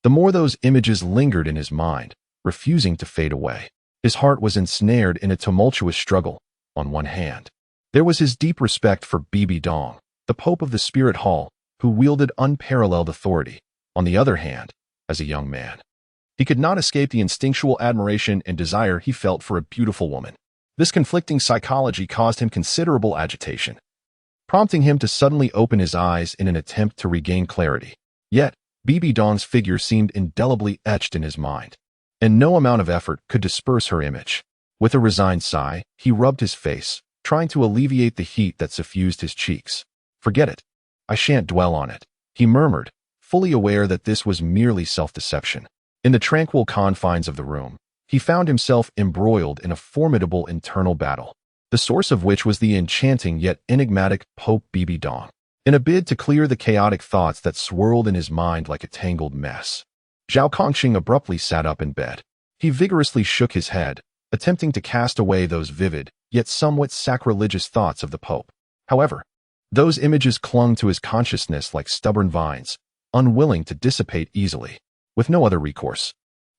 Speaker 1: the more those images lingered in his mind, refusing to fade away. His heart was ensnared in a tumultuous struggle. On one hand, there was his deep respect for Bibidong, the Pope of the Spirit Hall, who wielded unparalleled authority. On the other hand, as a young man, he could not escape the instinctual admiration and desire he felt for a beautiful woman. This conflicting psychology caused him considerable agitation, prompting him to suddenly open his eyes in an attempt to regain clarity. Yet, Bibidong's figure seemed indelibly etched in his mind, and no amount of effort could disperse her image. With a resigned sigh, he rubbed his face, trying to alleviate the heat that suffused his cheeks. "Forget it. I shan't dwell on it," he murmured, fully aware that this was merely self-deception. In the tranquil confines of the room, he found himself embroiled in a formidable internal battle, the source of which was the enchanting yet enigmatic Pope Bibidong. In a bid to clear the chaotic thoughts that swirled in his mind like a tangled mess, Zhao Kongqing abruptly sat up in bed. He vigorously shook his head, attempting to cast away those vivid, yet somewhat sacrilegious thoughts of the Pope. However, those images clung to his consciousness like stubborn vines, unwilling to dissipate easily. With no other recourse,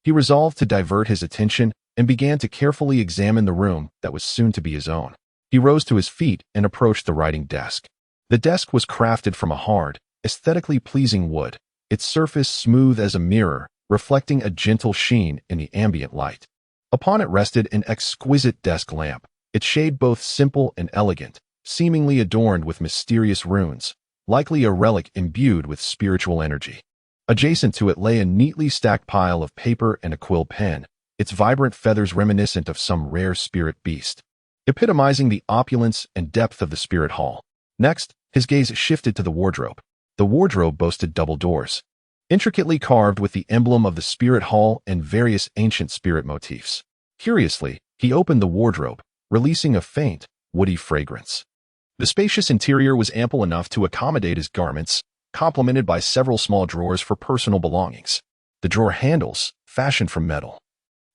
Speaker 1: he resolved to divert his attention and began to carefully examine the room that was soon to be his own. He rose to his feet and approached the writing desk. The desk was crafted from a hard, aesthetically pleasing wood, its surface smooth as a mirror, reflecting a gentle sheen in the ambient light. Upon it rested an exquisite desk lamp, its shade both simple and elegant, seemingly adorned with mysterious runes, likely a relic imbued with spiritual energy. Adjacent to it lay a neatly stacked pile of paper and a quill pen, its vibrant feathers reminiscent of some rare spirit beast, epitomizing the opulence and depth of the Spirit Hall. Next, his gaze shifted to the wardrobe. The wardrobe boasted double doors, intricately carved with the emblem of the Spirit Hall and various ancient spirit motifs. Curiously, he opened the wardrobe, releasing a faint, woody fragrance. The spacious interior was ample enough to accommodate his garments, complemented by several small drawers for personal belongings. The drawer handles, fashioned from metal,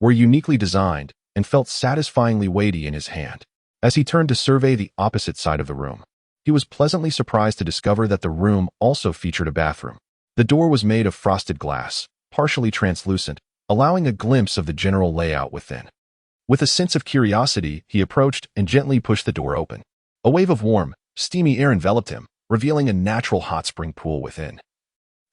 Speaker 1: were uniquely designed and felt satisfyingly weighty in his hand. As he turned to survey the opposite side of the room, he was pleasantly surprised to discover that the room also featured a bathroom. The door was made of frosted glass, partially translucent, allowing a glimpse of the general layout within. With a sense of curiosity, he approached and gently pushed the door open. A wave of warm, steamy air enveloped him, revealing a natural hot spring pool within,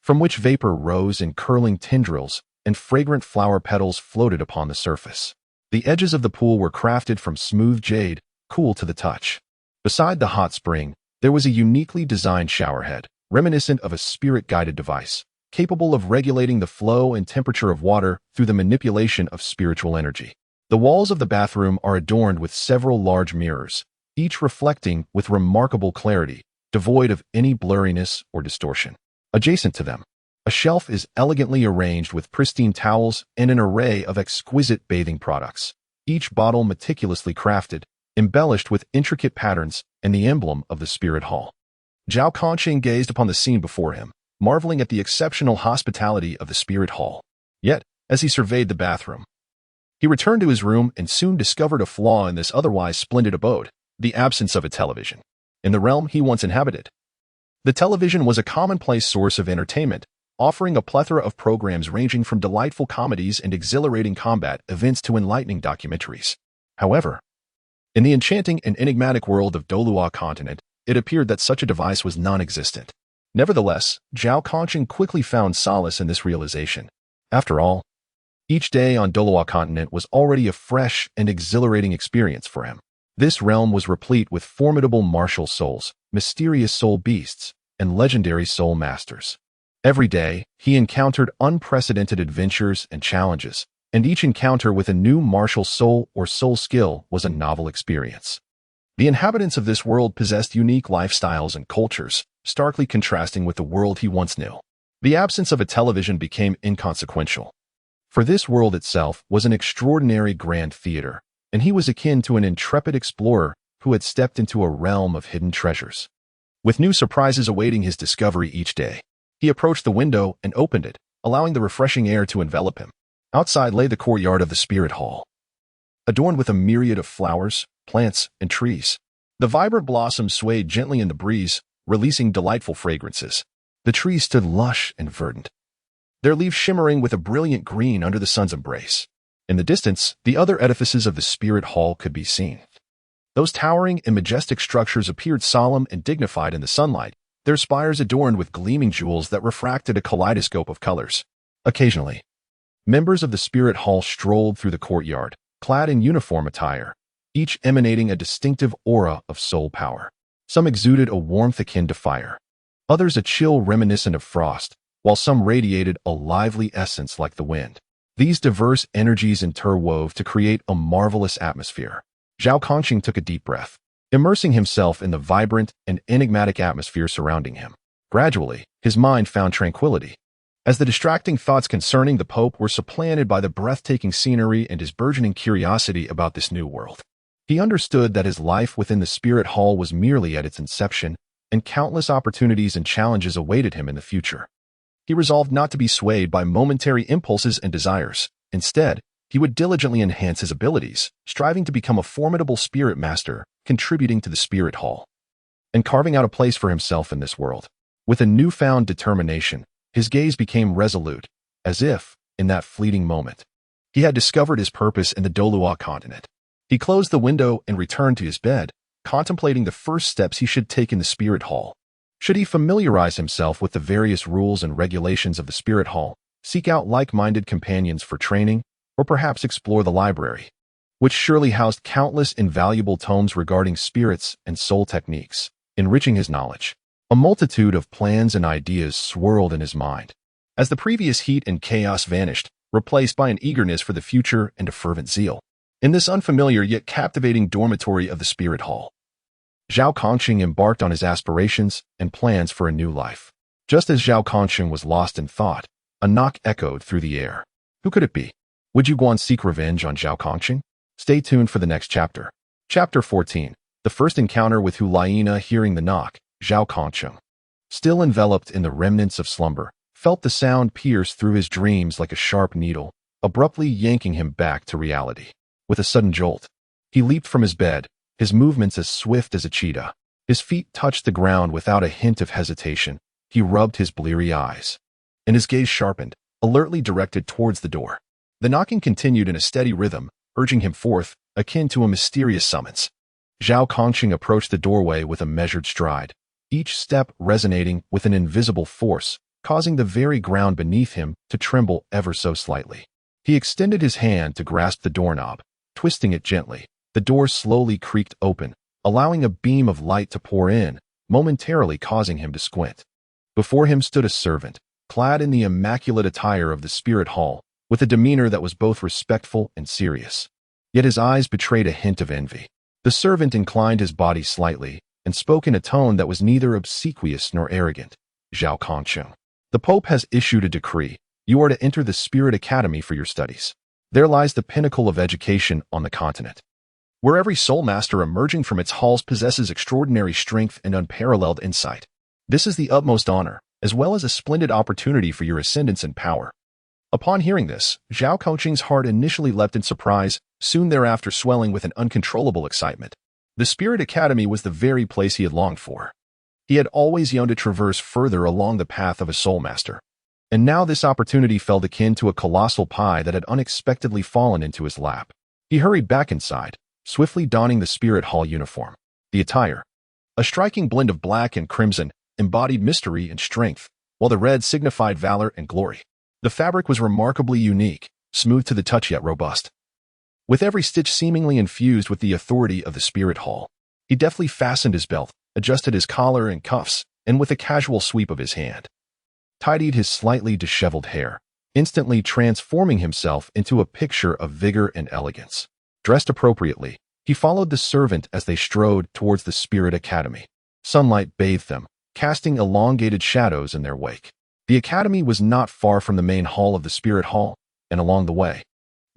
Speaker 1: from which vapor rose in curling tendrils and fragrant flower petals floated upon the surface. The edges of the pool were crafted from smooth jade, cool to the touch. Beside the hot spring, there was a uniquely designed showerhead, reminiscent of a spirit-guided device, capable of regulating the flow and temperature of water through the manipulation of spiritual energy. The walls of the bathroom are adorned with several large mirrors, each reflecting with remarkable clarity, devoid of any blurriness or distortion. Adjacent to them, a shelf is elegantly arranged with pristine towels and an array of exquisite bathing products, each bottle meticulously crafted, embellished with intricate patterns and the emblem of the Spirit Hall. Zhao Kongqing gazed upon the scene before him, marveling at the exceptional hospitality of the Spirit Hall. Yet, as he surveyed the bathroom, he returned to his room and soon discovered a flaw in this otherwise splendid abode. the absence of a television. In the realm he once inhabited, the television was a commonplace source of entertainment, offering a plethora of programs ranging from delightful comedies and exhilarating combat events to enlightening documentaries. However, in the enchanting and enigmatic world of Douluo Continent, it appeared that such a device was non-existent. Nevertheless, Zhao Kongqing quickly found solace in this realization. After all, each day on Douluo Continent was already a fresh and exhilarating experience for him. This realm was replete with formidable martial souls, mysterious soul beasts, and legendary soul masters. Every day, he encountered unprecedented adventures and challenges, and each encounter with a new martial soul or soul skill was a novel experience. The inhabitants of this world possessed unique lifestyles and cultures, starkly contrasting with the world he once knew. The absence of a television became inconsequential, for this world itself was an extraordinary grand theater, and he was akin to an intrepid explorer who had stepped into a realm of hidden treasures. With new surprises awaiting his discovery each day, he approached the window and opened it, allowing the refreshing air to envelop him. Outside lay the courtyard of the Spirit Hall, adorned with a myriad of flowers, plants, and trees. The vibrant blossoms swayed gently in the breeze, releasing delightful fragrances. The trees stood lush and verdant, their leaves shimmering with a brilliant green under the sun's embrace. In the distance, the other edifices of the Spirit Hall could be seen. Those towering and majestic structures appeared solemn and dignified in the sunlight, their spires adorned with gleaming jewels that refracted a kaleidoscope of colors. Occasionally, members of the Spirit Hall strolled through the courtyard, clad in uniform attire, each emanating a distinctive aura of soul power. Some exuded a warmth akin to fire, others a chill reminiscent of frost, while some radiated a lively essence like the wind. These diverse energies interwove to create a marvelous atmosphere. Zhao Kongqing took a deep breath, immersing himself in the vibrant and enigmatic atmosphere surrounding him. Gradually, his mind found tranquility, as the distracting thoughts concerning the Pope were supplanted by the breathtaking scenery and his burgeoning curiosity about this new world. He understood that his life within the Spirit Hall was merely at its inception, and countless opportunities and challenges awaited him in the future. He resolved not to be swayed by momentary impulses and desires. Instead, he would diligently enhance his abilities, striving to become a formidable spirit master, contributing to the Spirit Hall, and carving out a place for himself in this world. With a newfound determination, his gaze became resolute, as if, in that fleeting moment, he had discovered his purpose in the Douluo Continent. He closed the window and returned to his bed, contemplating the first steps he should take in the Spirit Hall. Should he familiarize himself with the various rules and regulations of the Spirit Hall, seek out like-minded companions for training, or perhaps explore the library, which surely housed countless invaluable tomes regarding spirits and soul techniques, enriching his knowledge? A multitude of plans and ideas swirled in his mind, as the previous heat and chaos vanished, replaced by an eagerness for the future and a fervent zeal. In this unfamiliar yet captivating dormitory of the Spirit Hall, Zhao Kongqing embarked on his aspirations and plans for a new life. Just as Zhao Kongqing was lost in thought, a knock echoed through the air. Who could it be? Would Yu Guan seek revenge on Zhao Kongqing? Stay tuned for the next chapter. Chapter 14. The first encounter with Hu Liena. Hearing the knock, Zhao Kongqing, still enveloped in the remnants of slumber, felt the sound pierce through his dreams like a sharp needle, abruptly yanking him back to reality. With a sudden jolt, he leaped from his bed, his movements as swift as a cheetah. His feet touched the ground without a hint of hesitation. He rubbed his bleary eyes, and his gaze sharpened, alertly directed towards the door. The knocking continued in a steady rhythm, urging him forth, akin to a mysterious summons. Zhao Kongqing approached the doorway with a measured stride, each step resonating with an invisible force, causing the very ground beneath him to tremble ever so slightly. He extended his hand to grasp the doorknob, twisting it gently. The door slowly creaked open, allowing a beam of light to pour in, momentarily causing him to squint. Before him stood a servant, clad in the immaculate attire of the Spirit Hall, with a demeanor that was both respectful and serious. Yet his eyes betrayed a hint of envy. The servant inclined his body slightly and spoke in a tone that was neither obsequious nor arrogant. Zhao Kongqing, the Pope has issued a decree. You are to enter the Spirit Academy for your studies. There lies the pinnacle of education on the continent, where every soul master emerging from its halls possesses extraordinary strength and unparalleled insight. This is the utmost honor, as well as a splendid opportunity for your ascendance and power. Upon hearing this, Zhao Kongqing's heart initially leapt in surprise, soon thereafter swelling with an uncontrollable excitement. The Spirit Academy was the very place he had longed for. He had always yearned to traverse further along the path of a soul master. And now this opportunity felt akin to a colossal pie that had unexpectedly fallen into his lap. He hurried back inside, swiftly donning the Spirit Hall uniform. The attire, a striking blend of black and crimson, embodied mystery and strength, while the red signified valor and glory. The fabric was remarkably unique, smooth to the touch yet robust. With every stitch seemingly infused with the authority of the Spirit Hall, he deftly fastened his belt, adjusted his collar and cuffs, and with a casual sweep of his hand, tidied his slightly disheveled hair, instantly transforming himself into a picture of vigor and elegance. Dressed appropriately, he followed the servant as they strode towards the Spirit Academy. Sunlight bathed them, casting elongated shadows in their wake. The academy was not far from the main hall of the Spirit Hall, and along the way,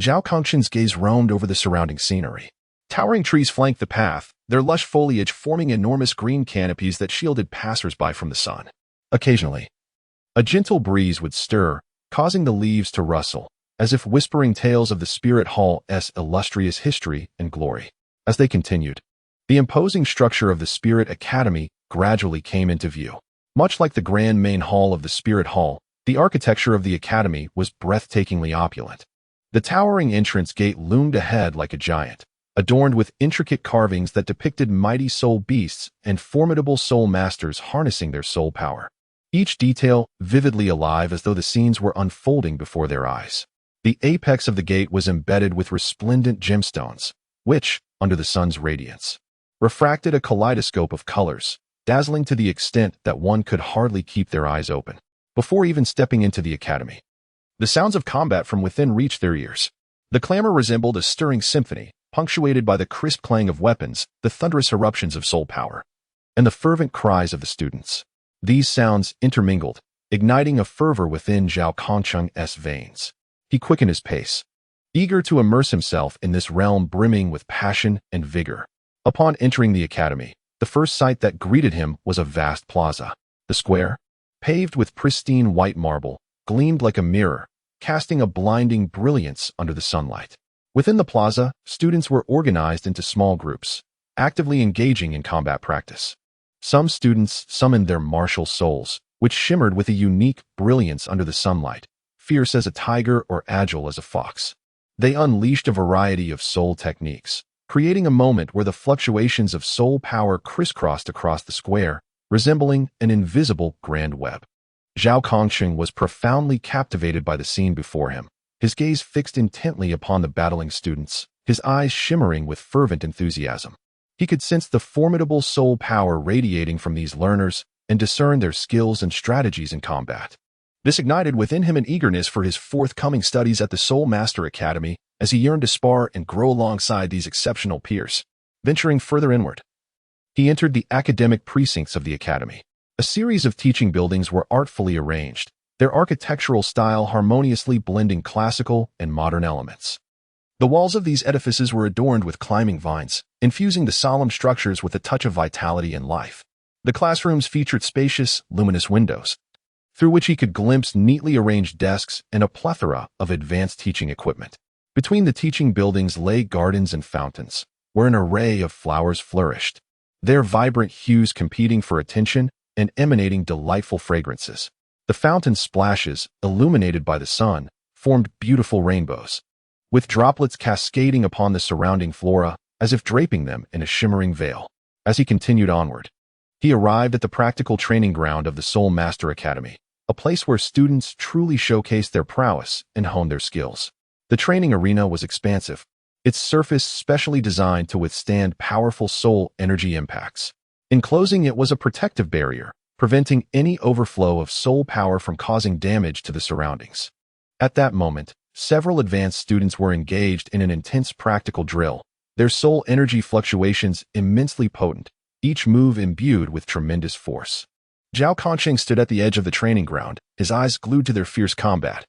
Speaker 1: Zhao Kongxin's gaze roamed over the surrounding scenery. Towering trees flanked the path, their lush foliage forming enormous green canopies that shielded passers-by from the sun. Occasionally, a gentle breeze would stir, causing the leaves to rustle, as if whispering tales of the Spirit Hall's illustrious history and glory. As they continued, the imposing structure of the Spirit Academy gradually came into view. Much like the grand main hall of the Spirit Hall, the architecture of the academy was breathtakingly opulent. The towering entrance gate loomed ahead like a giant, adorned with intricate carvings that depicted mighty soul beasts and formidable soul masters harnessing their soul power. Each detail vividly alive as though the scenes were unfolding before their eyes. The apex of the gate was embedded with resplendent gemstones, which, under the sun's radiance, refracted a kaleidoscope of colors, dazzling to the extent that one could hardly keep their eyes open. Before even stepping into the academy, the sounds of combat from within reached their ears. The clamor resembled a stirring symphony, punctuated by the crisp clang of weapons, the thunderous eruptions of soul power, and the fervent cries of the students. These sounds intermingled, igniting a fervor within Zhao Kongxing's veins. He quickened his pace, eager to immerse himself in this realm brimming with passion and vigor. Upon entering the academy, the first sight that greeted him was a vast plaza. The square, paved with pristine white marble, gleamed like a mirror, casting a blinding brilliance under the sunlight. Within the plaza, students were organized into small groups, actively engaging in combat practice. Some students summoned their martial souls, which shimmered with a unique brilliance under the sunlight, fierce as a tiger or agile as a fox. They unleashed a variety of soul techniques, creating a moment where the fluctuations of soul power crisscrossed across the square, resembling an invisible grand web. Zhao Kongxing was profoundly captivated by the scene before him, his gaze fixed intently upon the battling students, his eyes shimmering with fervent enthusiasm. He could sense the formidable soul power radiating from these learners and discern their skills and strategies in combat. This ignited within him an eagerness for his forthcoming studies at the Soul Master Academy as he yearned to spar and grow alongside these exceptional peers. Venturing further inward, he entered the academic precincts of the academy. A series of teaching buildings were artfully arranged, their architectural style harmoniously blending classical and modern elements. The walls of these edifices were adorned with climbing vines, infusing the solemn structures with a touch of vitality and life. The classrooms featured spacious, luminous windows, through which he could glimpse neatly arranged desks and a plethora of advanced teaching equipment. Between the teaching buildings lay gardens and fountains, where an array of flowers flourished, their vibrant hues competing for attention and emanating delightful fragrances. The fountain splashes, illuminated by the sun, formed beautiful rainbows, with droplets cascading upon the surrounding flora as if draping them in a shimmering veil. As he continued onward, he arrived at the practical training ground of the Soul Master Academy, a place where students truly showcased their prowess and honed their skills. The training arena was expansive, its surface specially designed to withstand powerful soul energy impacts. Enclosing it was a protective barrier, preventing any overflow of soul power from causing damage to the surroundings. At that moment, several advanced students were engaged in an intense practical drill, their soul energy fluctuations immensely potent, each move imbued with tremendous force. Zhao Kongxing stood at the edge of the training ground, his eyes glued to their fierce combat,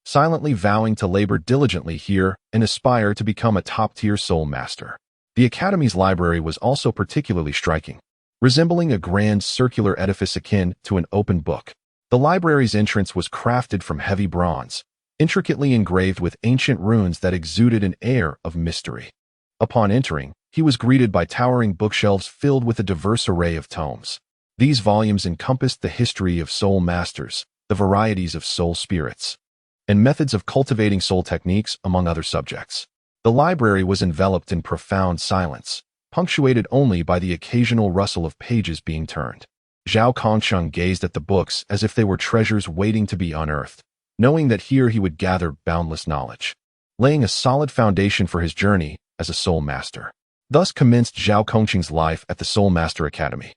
Speaker 1: silently vowing to labor diligently here and aspire to become a top-tier soul master. The academy's library was also particularly striking, resembling a grand circular edifice akin to an open book. The library's entrance was crafted from heavy bronze, intricately engraved with ancient runes that exuded an air of mystery. Upon entering, he was greeted by towering bookshelves filled with a diverse array of tomes. These volumes encompassed the history of soul masters, the varieties of soul spirits, and methods of cultivating soul techniques, among other subjects. The library was enveloped in profound silence, punctuated only by the occasional rustle of pages being turned. Zhao Kongsheng gazed at the books as if they were treasures waiting to be unearthed, knowing that here he would gather boundless knowledge, laying a solid foundation for his journey as a soul master. Thus commenced Zhao Kongsheng's life at the Soul Master Academy,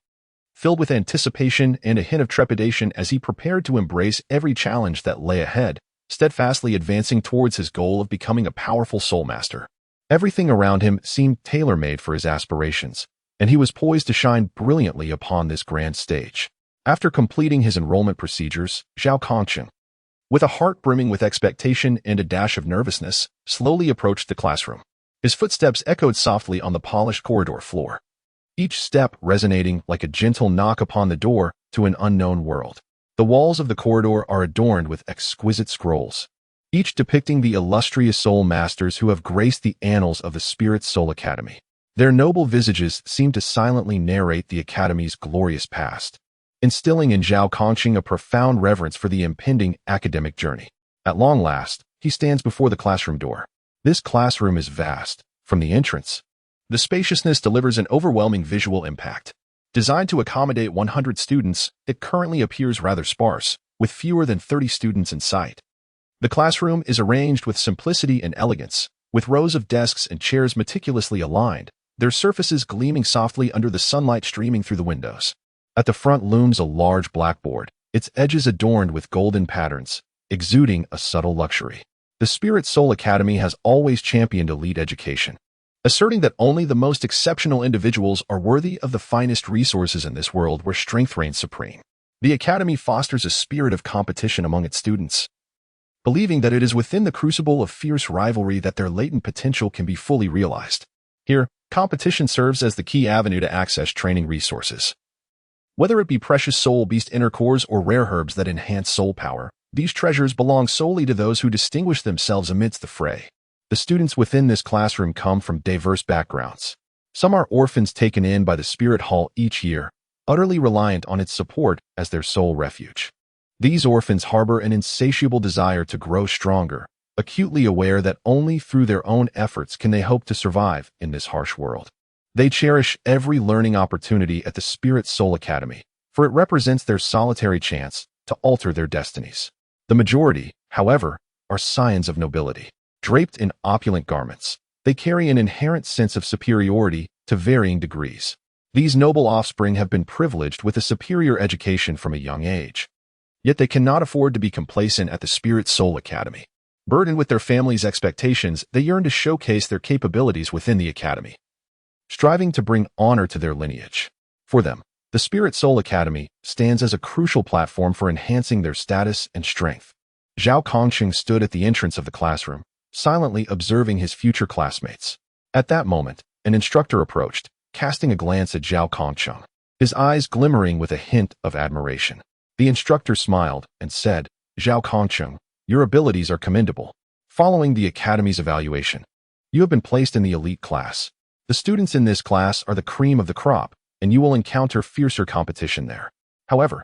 Speaker 1: filled with anticipation and a hint of trepidation as he prepared to embrace every challenge that lay ahead, steadfastly advancing towards his goal of becoming a powerful soul master. Everything around him seemed tailor-made for his aspirations, and he was poised to shine brilliantly upon this grand stage. After completing his enrollment procedures, Zhao Kongsheng, with a heart brimming with expectation and a dash of nervousness, slowly approached the classroom. His footsteps echoed softly on the polished corridor floor, each step resonating like a gentle knock upon the door to an unknown world. The walls of the corridor are adorned with exquisite scrolls, each depicting the illustrious soul masters who have graced the annals of the Spirit Soul Academy. Their noble visages seem to silently narrate the Academy's glorious past, instilling in Zhao Kongsheng a profound reverence for the impending academic journey. At long last, he stands before the classroom door. This classroom is vast. From the entrance, the spaciousness delivers an overwhelming visual impact. Designed to accommodate 100 students, it currently appears rather sparse, with fewer than 30 students in sight. The classroom is arranged with simplicity and elegance, with rows of desks and chairs meticulously aligned, their surfaces gleaming softly under the sunlight streaming through the windows. At the front looms a large blackboard, its edges adorned with golden patterns, exuding a subtle luxury. The Spirit Soul Academy has always championed elite education, asserting that only the most exceptional individuals are worthy of the finest resources in this world where strength reigns supreme. The Academy fosters a spirit of competition among its students, believing that it is within the crucible of fierce rivalry that their latent potential can be fully realized. Here, competition serves as the key avenue to access training resources. Whether it be precious soul beast inner cores or rare herbs that enhance soul power, these treasures belong solely to those who distinguish themselves amidst the fray. The students within this classroom come from diverse backgrounds. Some are orphans taken in by the Spirit Hall each year, utterly reliant on its support as their sole refuge. These orphans harbor an insatiable desire to grow stronger, acutely aware that only through their own efforts can they hope to survive in this harsh world. They cherish every learning opportunity at the Spirit Soul Academy, for it represents their solitary chance to alter their destinies. The majority, however, are scions of nobility. Draped in opulent garments, they carry an inherent sense of superiority to varying degrees. These noble offspring have been privileged with a superior education from a young age. Yet they cannot afford to be complacent at the Spirit Soul Academy. Burdened with their family's expectations, they yearn to showcase their capabilities within the Academy, striving to bring honor to their lineage. For them, the Spirit Soul Academy stands as a crucial platform for enhancing their status and strength. Zhao Kongsheng stood at the entrance of the classroom, silently observing his future classmates. At that moment, an instructor approached, casting a glance at Zhao Kongsheng, his eyes glimmering with a hint of admiration. The instructor smiled and said, "Zhao Kongsheng, your abilities are commendable. Following the Academy's evaluation, you have been placed in the elite class. The students in this class are the cream of the crop, and you will encounter fiercer competition there. However,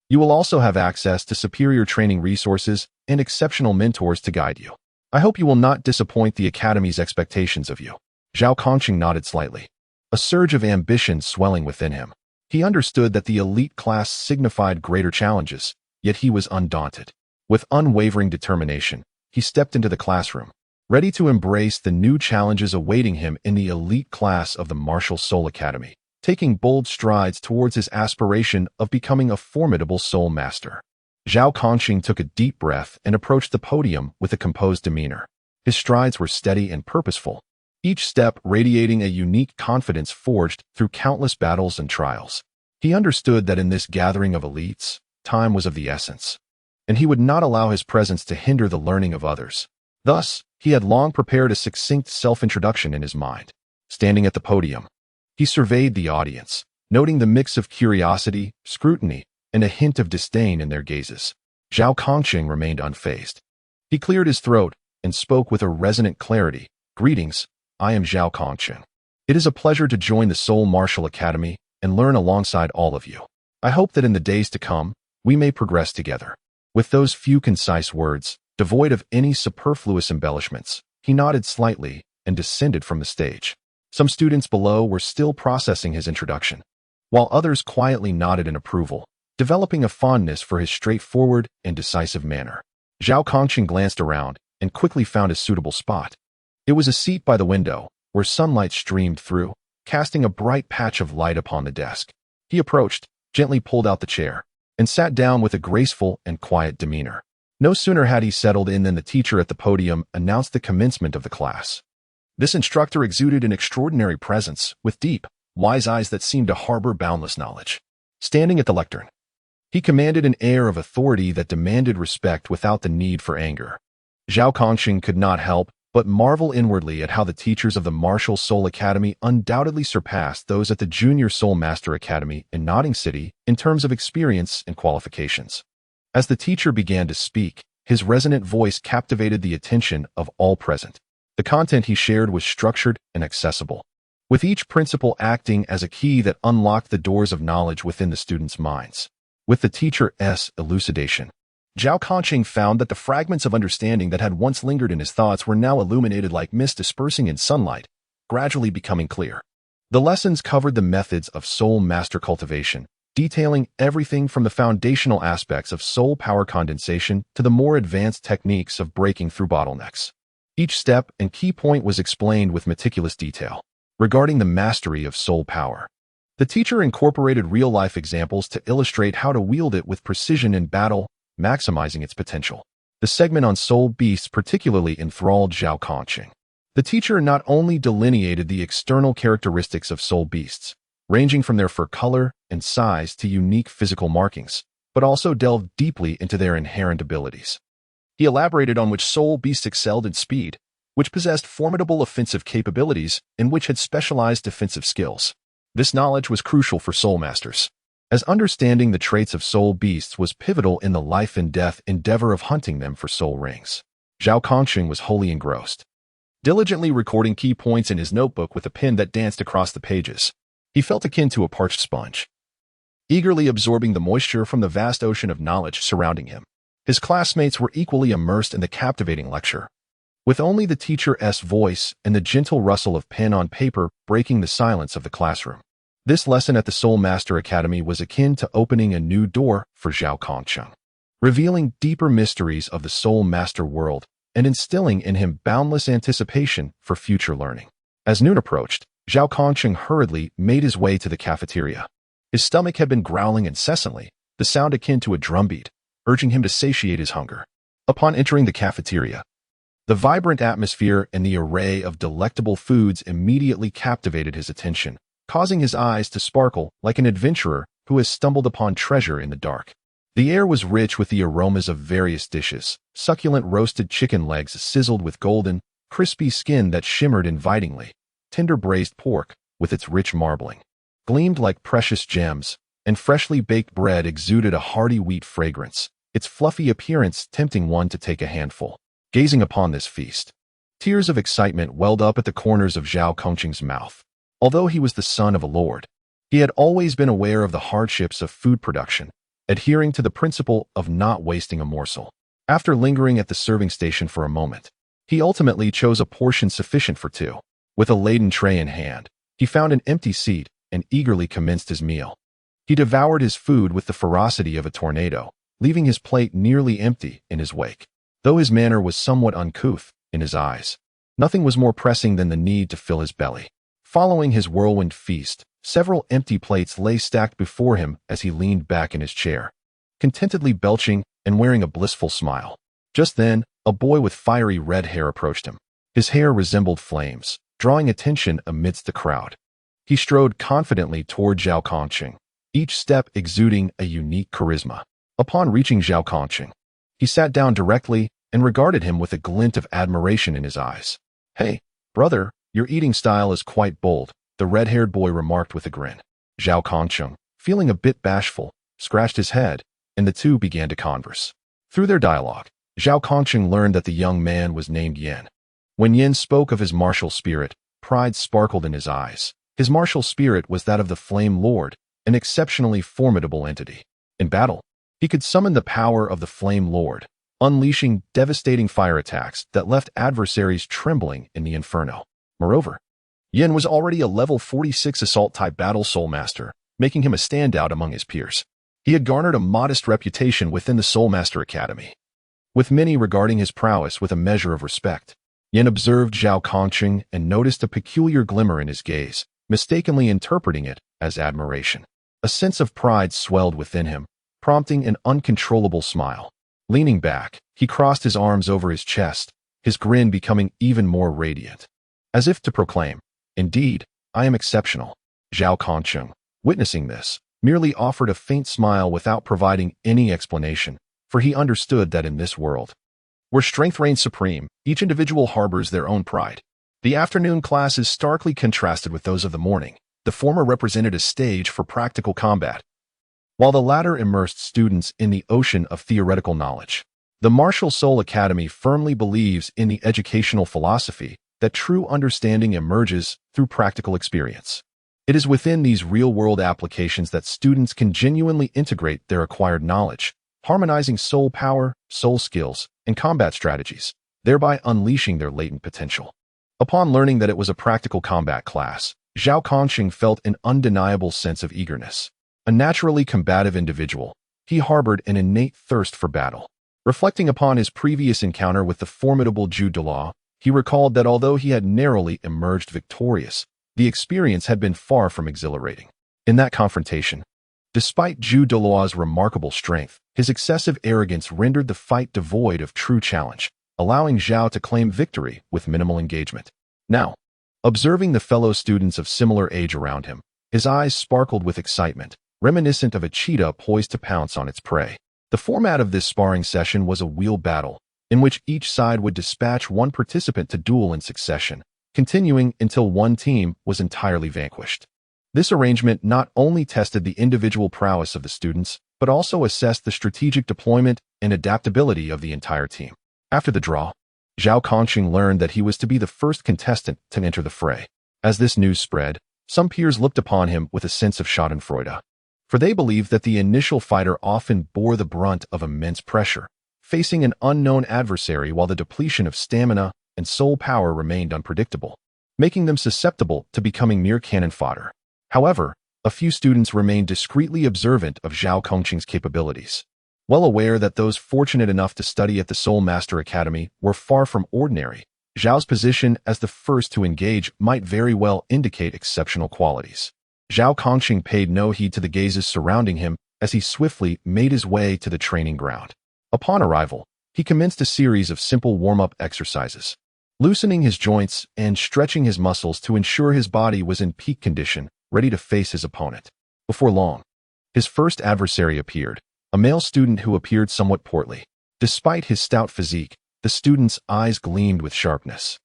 Speaker 1: you will also have access to superior training resources and exceptional mentors to guide you. I hope you will not disappoint the Academy's expectations of you." Zhao Kongsheng nodded slightly, a surge of ambition swelling within him. He understood that the elite class signified greater challenges, yet he was undaunted. With unwavering determination, he stepped into the classroom, ready to embrace the new challenges awaiting him in the elite class of the Martial Soul Academy, taking bold strides towards his aspiration of becoming a formidable soul master. Zhao Kongsheng took a deep breath and approached the podium with a composed demeanor. His strides were steady and purposeful, each step radiating a unique confidence forged through countless battles and trials. He understood that in this gathering of elites, time was of the essence, and he would not allow his presence to hinder the learning of others. Thus, he had long prepared a succinct self-introduction in his mind. Standing at the podium, he surveyed the audience, noting the mix of curiosity, scrutiny, and a hint of disdain in their gazes. Zhao Kongsheng remained unfazed. He cleared his throat and spoke with a resonant clarity. "Greetings, I am Zhao Kongqing. It is a pleasure to join the Seoul Martial Academy and learn alongside all of you. I hope that in the days to come, we may progress together." With those few concise words, devoid of any superfluous embellishments, he nodded slightly and descended from the stage. Some students below were still processing his introduction, while others quietly nodded in approval, developing a fondness for his straightforward and decisive manner. Zhao Kongqing glanced around and quickly found a suitable spot. It was a seat by the window, where sunlight streamed through, casting a bright patch of light upon the desk. He approached, gently pulled out the chair, and sat down with a graceful and quiet demeanor. No sooner had he settled in than the teacher at the podium announced the commencement of the class. This instructor exuded an extraordinary presence, with deep, wise eyes that seemed to harbor boundless knowledge. Standing at the lectern, he commanded an air of authority that demanded respect without the need for anger. Zhao Kongqing could not help but marvel inwardly at how the teachers of the Martial Soul Academy undoubtedly surpassed those at the Junior Soul Master Academy in Notting City in terms of experience and qualifications. As the teacher began to speak, his resonant voice captivated the attention of all present. The content he shared was structured and accessible, with each principle acting as a key that unlocked the doors of knowledge within the students' minds. With the teacher's elucidation, Zhao Kongqing found that the fragments of understanding that had once lingered in his thoughts were now illuminated like mist dispersing in sunlight, gradually becoming clear. The lessons covered the methods of soul master cultivation, detailing everything from the foundational aspects of soul power condensation to the more advanced techniques of breaking through bottlenecks. Each step and key point was explained with meticulous detail. Regarding the mastery of soul power, the teacher incorporated real-life examples to illustrate how to wield it with precision in battle, maximizing its potential. The segment on soul beasts particularly enthralled Zhao Kongqing. The teacher not only delineated the external characteristics of soul beasts, ranging from their fur color and size to unique physical markings, but also delved deeply into their inherent abilities. He elaborated on which soul beasts excelled in speed, which possessed formidable offensive capabilities, and which had specialized defensive skills. This knowledge was crucial for soul masters, as understanding the traits of soul beasts was pivotal in the life and death endeavor of hunting them for soul rings. Zhao Kongqing was wholly engrossed, diligently recording key points in his notebook with a pen that danced across the pages. He felt akin to a parched sponge, eagerly absorbing the moisture from the vast ocean of knowledge surrounding him. His classmates were equally immersed in the captivating lecture, with only the teacher's voice and the gentle rustle of pen on paper breaking the silence of the classroom. This lesson at the Soul Master Academy was akin to opening a new door for Zhao Kongqing, revealing deeper mysteries of the Soul Master world and instilling in him boundless anticipation for future learning. As noon approached, Zhao Kongqing hurriedly made his way to the cafeteria. His stomach had been growling incessantly, the sound akin to a drumbeat, urging him to satiate his hunger. Upon entering the cafeteria, the vibrant atmosphere and the array of delectable foods immediately captivated his attention, causing his eyes to sparkle like an adventurer who has stumbled upon treasure in the dark. The air was rich with the aromas of various dishes. Succulent roasted chicken legs sizzled with golden, crispy skin that shimmered invitingly. Tender braised pork, with its rich marbling, gleamed like precious gems, and freshly baked bread exuded a hearty wheat fragrance, its fluffy appearance tempting one to take a handful. Gazing upon this feast, tears of excitement welled up at the corners of Zhao Kongqing's mouth. Although he was the son of a lord, he had always been aware of the hardships of food production, adhering to the principle of not wasting a morsel. After lingering at the serving station for a moment, he ultimately chose a portion sufficient for two. With a laden tray in hand, he found an empty seat and eagerly commenced his meal. He devoured his food with the ferocity of a tornado, leaving his plate nearly empty in his wake. Though his manner was somewhat uncouth, in his eyes, nothing was more pressing than the need to fill his belly. Following his whirlwind feast, several empty plates lay stacked before him as he leaned back in his chair, contentedly belching and wearing a blissful smile. Just then, a boy with fiery red hair approached him. His hair resembled flames, drawing attention amidst the crowd. He strode confidently toward Zhao Kongqing, each step exuding a unique charisma. Upon reaching Zhao Kongqing, he sat down directly and regarded him with a glint of admiration in his eyes. "Hey, brother, your eating style is quite bold," the red-haired boy remarked with a grin. Zhao Kongqing, feeling a bit bashful, scratched his head, and the two began to converse. Through their dialogue, Zhao Kongqing learned that the young man was named Yin. When Yin spoke of his martial spirit, pride sparkled in his eyes. His martial spirit was that of the Flame Lord, an exceptionally formidable entity. In battle, he could summon the power of the Flame Lord, unleashing devastating fire attacks that left adversaries trembling in the inferno. Moreover, Yin was already a level 46 assault-type battle soul master, making him a standout among his peers. He had garnered a modest reputation within the Soul Master Academy, with many regarding his prowess with a measure of respect. Yin observed Zhao Kongqing and noticed a peculiar glimmer in his gaze, mistakenly interpreting it as admiration. A sense of pride swelled within him, prompting an uncontrollable smile. Leaning back, he crossed his arms over his chest, his grin becoming even more radiant. As if to proclaim, "Indeed, I am exceptional." Zhao Kongqing, witnessing this, merely offered a faint smile without providing any explanation, for he understood that in this world, where strength reigns supreme, each individual harbors their own pride. The afternoon classes starkly contrasted with those of the morning. The former represented a stage for practical combat, while the latter immersed students in the ocean of theoretical knowledge. The Martial Soul Academy firmly believes in the educational philosophy that true understanding emerges through practical experience. It is within these real-world applications that students can genuinely integrate their acquired knowledge, harmonizing soul power, soul skills, and combat strategies, thereby unleashing their latent potential. Upon learning that it was a practical combat class, Zhao Kongqing felt an undeniable sense of eagerness. A naturally combative individual, he harbored an innate thirst for battle. Reflecting upon his previous encounter with the formidable Douluo, he recalled that although he had narrowly emerged victorious, the experience had been far from exhilarating. In that confrontation, despite Douluo's remarkable strength, his excessive arrogance rendered the fight devoid of true challenge, allowing Zhao to claim victory with minimal engagement. Now, observing the fellow students of similar age around him, his eyes sparkled with excitement, reminiscent of a cheetah poised to pounce on its prey. The format of this sparring session was a wheel battle, in which each side would dispatch one participant to duel in succession, continuing until one team was entirely vanquished. This arrangement not only tested the individual prowess of the students, but also assessed the strategic deployment and adaptability of the entire team. After the draw, Zhao Kongqing learned that he was to be the first contestant to enter the fray. As this news spread, some peers looked upon him with a sense of schadenfreude, for they believed that the initial fighter often bore the brunt of immense pressure, facing an unknown adversary while the depletion of stamina and soul power remained unpredictable, making them susceptible to becoming mere cannon fodder. However, a few students remained discreetly observant of Zhao Kongqing's capabilities. Well aware that those fortunate enough to study at the Soul Master Academy were far from ordinary, Zhao's position as the first to engage might very well indicate exceptional qualities. Zhao Kongqing paid no heed to the gazes surrounding him as he swiftly made his way to the training ground. Upon arrival, he commenced a series of simple warm-up exercises, loosening his joints and stretching his muscles to ensure his body was in peak condition, ready to face his opponent. Before long, his first adversary appeared, a male student who appeared somewhat portly. Despite his stout physique, the student's eyes gleamed with sharpness.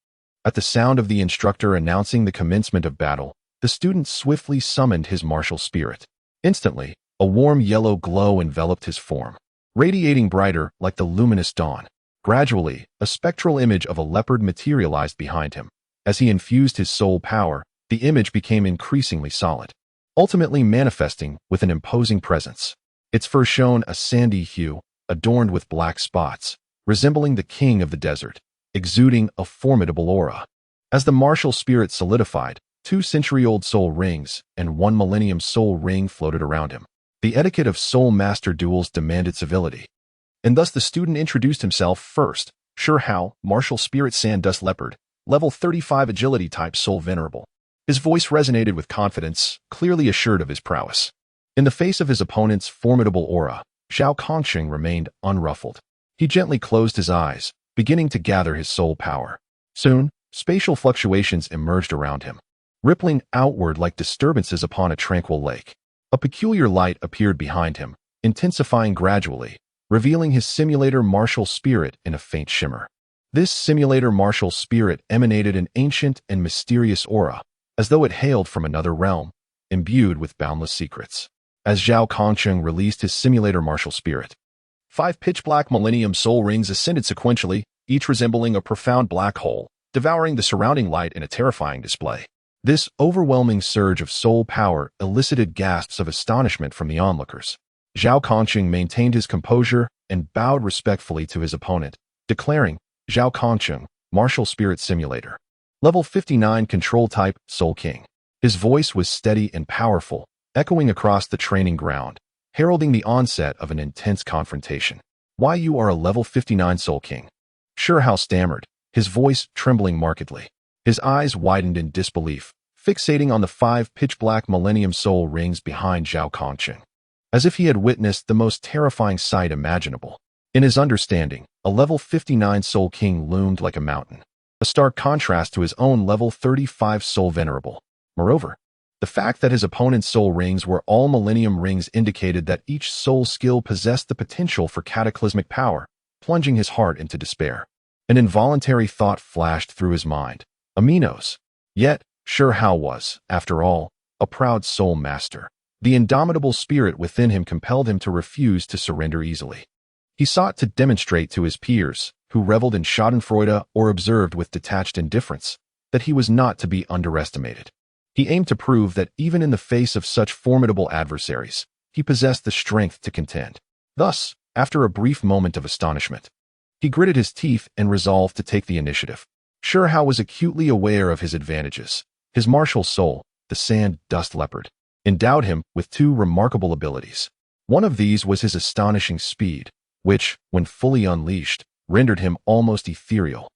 Speaker 1: At the sound of the instructor announcing the commencement of battle, the student swiftly summoned his martial spirit. Instantly, a warm yellow glow enveloped his form, radiating brighter like the luminous dawn. Gradually, a spectral image of a leopard materialized behind him. As he infused his soul power, the image became increasingly solid, ultimately manifesting with an imposing presence. Its fur shone a sandy hue, adorned with black spots, resembling the king of the desert, exuding a formidable aura. As the martial spirit solidified, 2 century-old soul rings and 1 millennium soul ring floated around him. The etiquette of soul master duels demanded civility, and thus the student introduced himself first. Sure Hao, martial spirit Sand-Dust Leopard, level 35 agility type soul venerable. His voice resonated with confidence, clearly assured of his prowess. In the face of his opponent's formidable aura, Zhao Kongqing remained unruffled. He gently closed his eyes, beginning to gather his soul power. Soon, spatial fluctuations emerged around him, rippling outward like disturbances upon a tranquil lake. A peculiar light appeared behind him, intensifying gradually, revealing his simulator martial spirit in a faint shimmer. This simulator martial spirit emanated an ancient and mysterious aura, as though it hailed from another realm, imbued with boundless secrets. As Zhao Kongqing released his simulator martial spirit, 5 pitch-black millennium soul rings ascended sequentially, each resembling a profound black hole, devouring the surrounding light in a terrifying display. This overwhelming surge of soul power elicited gasps of astonishment from the onlookers. Zhao Kongqing maintained his composure and bowed respectfully to his opponent, declaring, "Zhao Kongqing, Martial Spirit Simulator. Level 59 Control Type, Soul King." His voice was steady and powerful, echoing across the training ground, heralding the onset of an intense confrontation. "Why you are a level 59 Soul King?" Shihao stammered, his voice trembling markedly. His eyes widened in disbelief, fixating on the 5 pitch-black Millennium Soul rings behind Zhao Kongqing, as if he had witnessed the most terrifying sight imaginable. In his understanding, a level 59 Soul King loomed like a mountain, a stark contrast to his own level 35 Soul Venerable. Moreover, the fact that his opponent's soul rings were all Millennium rings indicated that each soul skill possessed the potential for cataclysmic power, plunging his heart into despair. An involuntary thought flashed through his mind. Aminos. Yet, Shihao was, after all, a proud soul master. The indomitable spirit within him compelled him to refuse to surrender easily. He sought to demonstrate to his peers, who reveled in schadenfreude or observed with detached indifference, that he was not to be underestimated. He aimed to prove that even in the face of such formidable adversaries, he possessed the strength to contend. Thus, after a brief moment of astonishment, he gritted his teeth and resolved to take the initiative. Shihao was acutely aware of his advantages. His martial soul, the sand dust leopard, endowed him with 2 remarkable abilities. One of these was his astonishing speed, which, when fully unleashed, rendered him almost ethereal,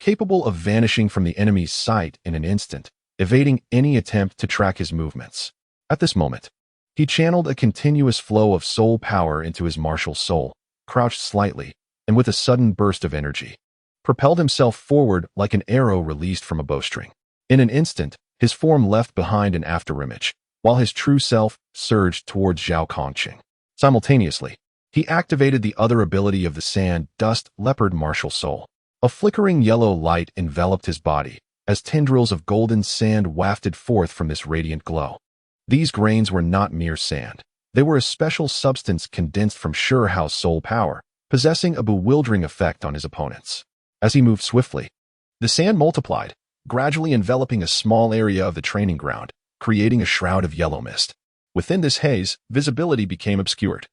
Speaker 1: capable of vanishing from the enemy's sight in an instant, evading any attempt to track his movements. At this moment, he channeled a continuous flow of soul power into his martial soul, crouched slightly, and with a sudden burst of energy, propelled himself forward like an arrow released from a bowstring. In an instant, his form left behind an afterimage, while his true self surged towards Zhao Kongqing. Simultaneously, he activated the other ability of the sand dust leopard martial soul. A flickering yellow light enveloped his body, as tendrils of golden sand wafted forth from this radiant glow. These grains were not mere sand. They were a special substance condensed from Shihao's soul power, possessing a bewildering effect on his opponents. As he moved swiftly, the sand multiplied, gradually enveloping a small area of the training ground, creating a shroud of yellow mist. Within this haze, visibility became obscured,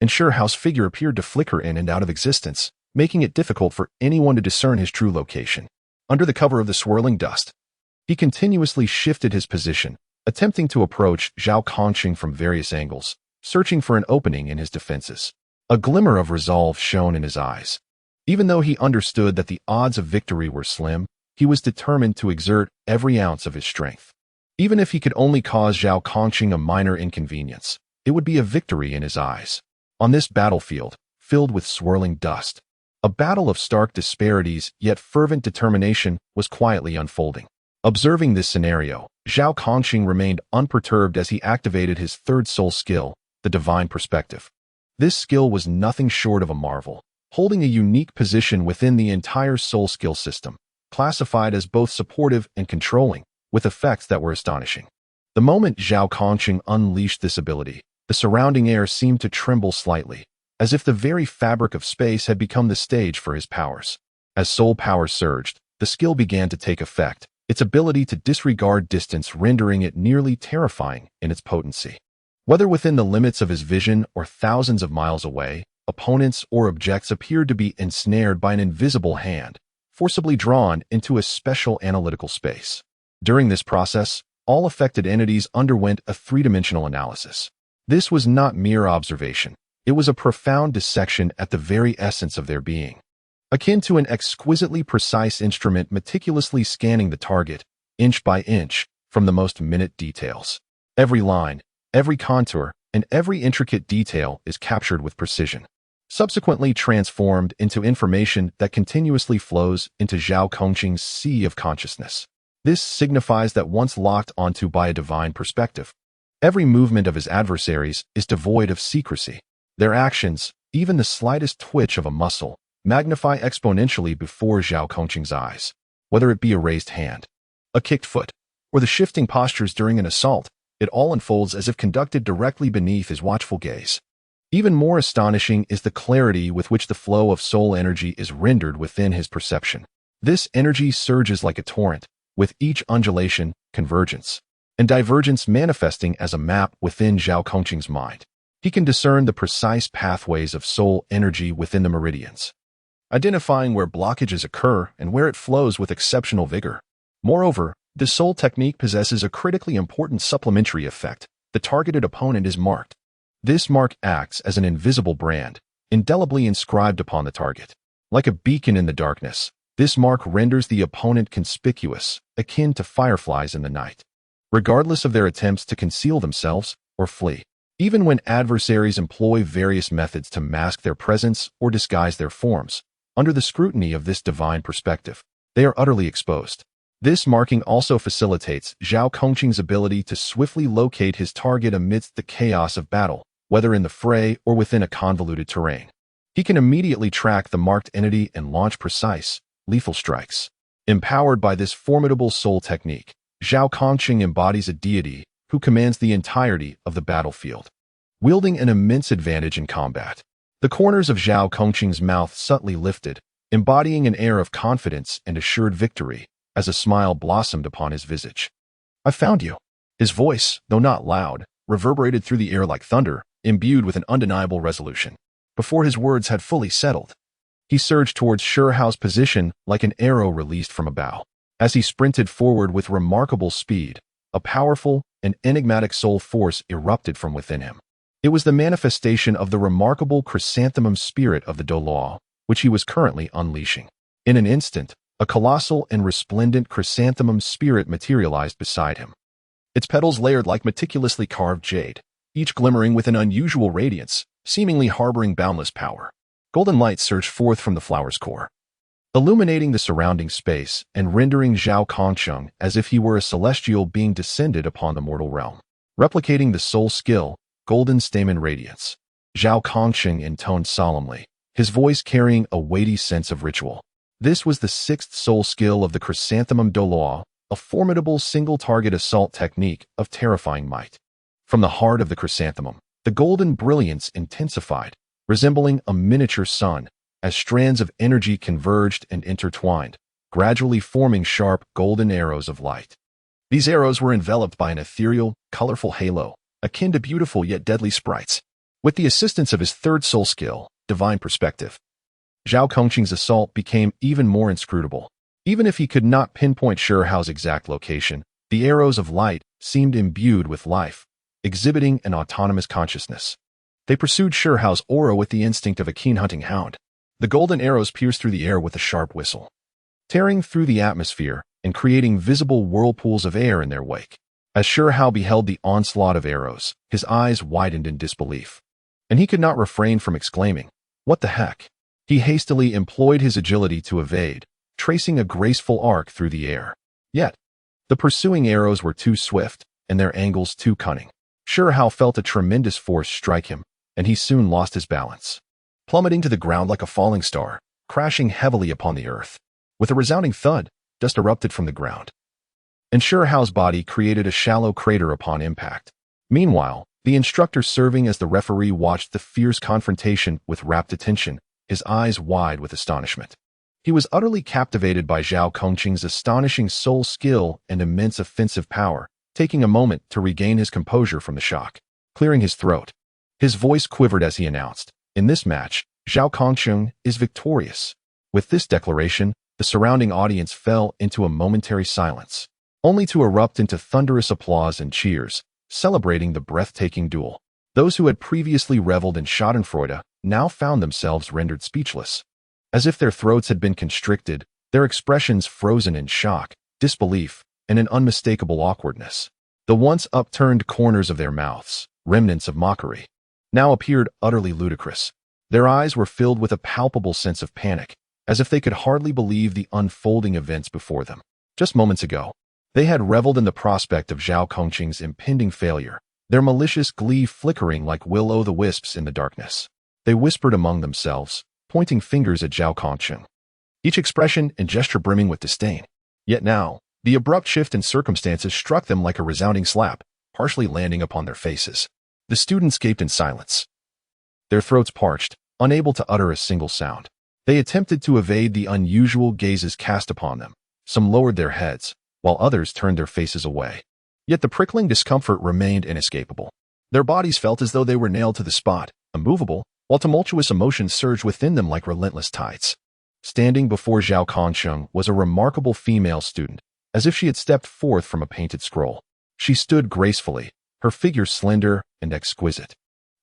Speaker 1: and Shihao's figure appeared to flicker in and out of existence, making it difficult for anyone to discern his true location. Under the cover of the swirling dust, he continuously shifted his position, attempting to approach Zhao Kongqing from various angles, searching for an opening in his defenses. A glimmer of resolve shone in his eyes. Even though he understood that the odds of victory were slim, he was determined to exert every ounce of his strength. Even if he could only cause Zhao Kongqing a minor inconvenience, it would be a victory in his eyes. On this battlefield, filled with swirling dust, a battle of stark disparities yet fervent determination was quietly unfolding. Observing this scenario, Zhao Kongqing remained unperturbed as he activated his 3rd soul skill, the Divine Perspective. This skill was nothing short of a marvel, holding a unique position within the entire soul skill system, classified as both supportive and controlling, with effects that were astonishing. The moment Zhao Kongqing unleashed this ability, the surrounding air seemed to tremble slightly, as if the very fabric of space had become the stage for his powers. As soul power surged, the skill began to take effect, its ability to disregard distance rendering it nearly terrifying in its potency. Whether within the limits of his vision or thousands of miles away, opponents or objects appeared to be ensnared by an invisible hand, forcibly drawn into a special analytical space. During this process, all affected entities underwent a 3-dimensional analysis. This was not mere observation. It was a profound dissection at the very essence of their being, akin to an exquisitely precise instrument meticulously scanning the target, inch by inch, from the most minute details. Every line, every contour, and every intricate detail is captured with precision, subsequently transformed into information that continuously flows into Zhao Kongqing's sea of consciousness. This signifies that once locked onto by a divine perspective, every movement of his adversaries is devoid of secrecy. Their actions, even the slightest twitch of a muscle, magnify exponentially before Zhao Kongqing's eyes. Whether it be a raised hand, a kicked foot, or the shifting postures during an assault, it all unfolds as if conducted directly beneath his watchful gaze. Even more astonishing is the clarity with which the flow of soul energy is rendered within his perception. This energy surges like a torrent, with each undulation, convergence, and divergence manifesting as a map within Zhao Kongqing's mind. He can discern the precise pathways of soul energy within the meridians, identifying where blockages occur and where it flows with exceptional vigor. Moreover, this soul technique possesses a critically important supplementary effect. The targeted opponent is marked. This mark acts as an invisible brand, indelibly inscribed upon the target. Like a beacon in the darkness, this mark renders the opponent conspicuous, akin to fireflies in the night, regardless of their attempts to conceal themselves or flee. Even when adversaries employ various methods to mask their presence or disguise their forms, under the scrutiny of this divine perspective, they are utterly exposed. This marking also facilitates Zhao Kongqing's ability to swiftly locate his target amidst the chaos of battle, whether in the fray or within a convoluted terrain. He can immediately track the marked entity and launch precise, lethal strikes. Empowered by this formidable soul technique, Zhao Kongqing embodies a deity who commands the entirety of the battlefield, wielding an immense advantage in combat. The corners of Zhao Kongqing's mouth subtly lifted, embodying an air of confidence and assured victory, as a smile blossomed upon his visage. "I found you." His voice, though not loud, reverberated through the air like thunder, imbued with an undeniable resolution. Before his words had fully settled, he surged towards Shao's position like an arrow released from a bow. As he sprinted forward with remarkable speed, a powerful and enigmatic soul force erupted from within him. It was the manifestation of the remarkable chrysanthemum spirit of the Douluo, which he was currently unleashing. In an instant, a colossal and resplendent chrysanthemum spirit materialized beside him. Its petals layered like meticulously carved jade, each glimmering with an unusual radiance, seemingly harboring boundless power. Golden light surged forth from the flower's core, illuminating the surrounding space and rendering Zhao Kongqing as if he were a celestial being descended upon the mortal realm. Replicating the soul skill, golden stamen radiance, Zhao Kongqing intoned solemnly, his voice carrying a weighty sense of ritual. This was the sixth soul skill of the chrysanthemum Douluo, a formidable single-target assault technique of terrifying might. From the heart of the chrysanthemum, the golden brilliance intensified, resembling a miniature sun, as strands of energy converged and intertwined, gradually forming sharp golden arrows of light. These arrows were enveloped by an ethereal, colorful halo, akin to beautiful yet deadly sprites. With the assistance of his third soul skill, divine perspective, Zhao Kongqing's assault became even more inscrutable. Even if he could not pinpoint Shao's exact location, the arrows of light seemed imbued with life, exhibiting an autonomous consciousness. They pursued Shao's aura with the instinct of a keen hunting hound. The golden arrows pierced through the air with a sharp whistle, tearing through the atmosphere and creating visible whirlpools of air in their wake. As Shao beheld the onslaught of arrows, his eyes widened in disbelief, and he could not refrain from exclaiming, "What the heck?" He hastily employed his agility to evade, tracing a graceful arc through the air. Yet, the pursuing arrows were too swift, and their angles too cunning. Shao felt a tremendous force strike him, and he soon lost his balance, plummeting to the ground like a falling star, crashing heavily upon the earth. With a resounding thud, dust erupted from the ground, and Shao's body created a shallow crater upon impact. Meanwhile, the instructor serving as the referee watched the fierce confrontation with rapt attention, his eyes wide with astonishment. He was utterly captivated by Zhao Kongqing's astonishing soul skill and immense offensive power, taking a moment to regain his composure from the shock. Clearing his throat, his voice quivered as he announced, "In this match, Zhao Kongqing is victorious." With this declaration, the surrounding audience fell into a momentary silence, only to erupt into thunderous applause and cheers, celebrating the breathtaking duel. Those who had previously reveled in schadenfreude now found themselves rendered speechless. As if their throats had been constricted, their expressions frozen in shock, disbelief, and an unmistakable awkwardness. The once upturned corners of their mouths, remnants of mockery, now appeared utterly ludicrous. Their eyes were filled with a palpable sense of panic, as if they could hardly believe the unfolding events before them. Just moments ago, they had reveled in the prospect of Zhao Kongqing's impending failure, their malicious glee flickering like will-o'-the-wisps in the darkness. They whispered among themselves, pointing fingers at Zhao Kongqing, each expression and gesture brimming with disdain. Yet now, the abrupt shift in circumstances struck them like a resounding slap, harshly landing upon their faces. The students gaped in silence, their throats parched, unable to utter a single sound. They attempted to evade the unusual gazes cast upon them. Some lowered their heads, while others turned their faces away. Yet the prickling discomfort remained inescapable. Their bodies felt as though they were nailed to the spot, immovable, while tumultuous emotions surged within them like relentless tides. Standing before Zhao Kongsheng was a remarkable female student, as if she had stepped forth from a painted scroll. She stood gracefully, her figure slender and exquisite,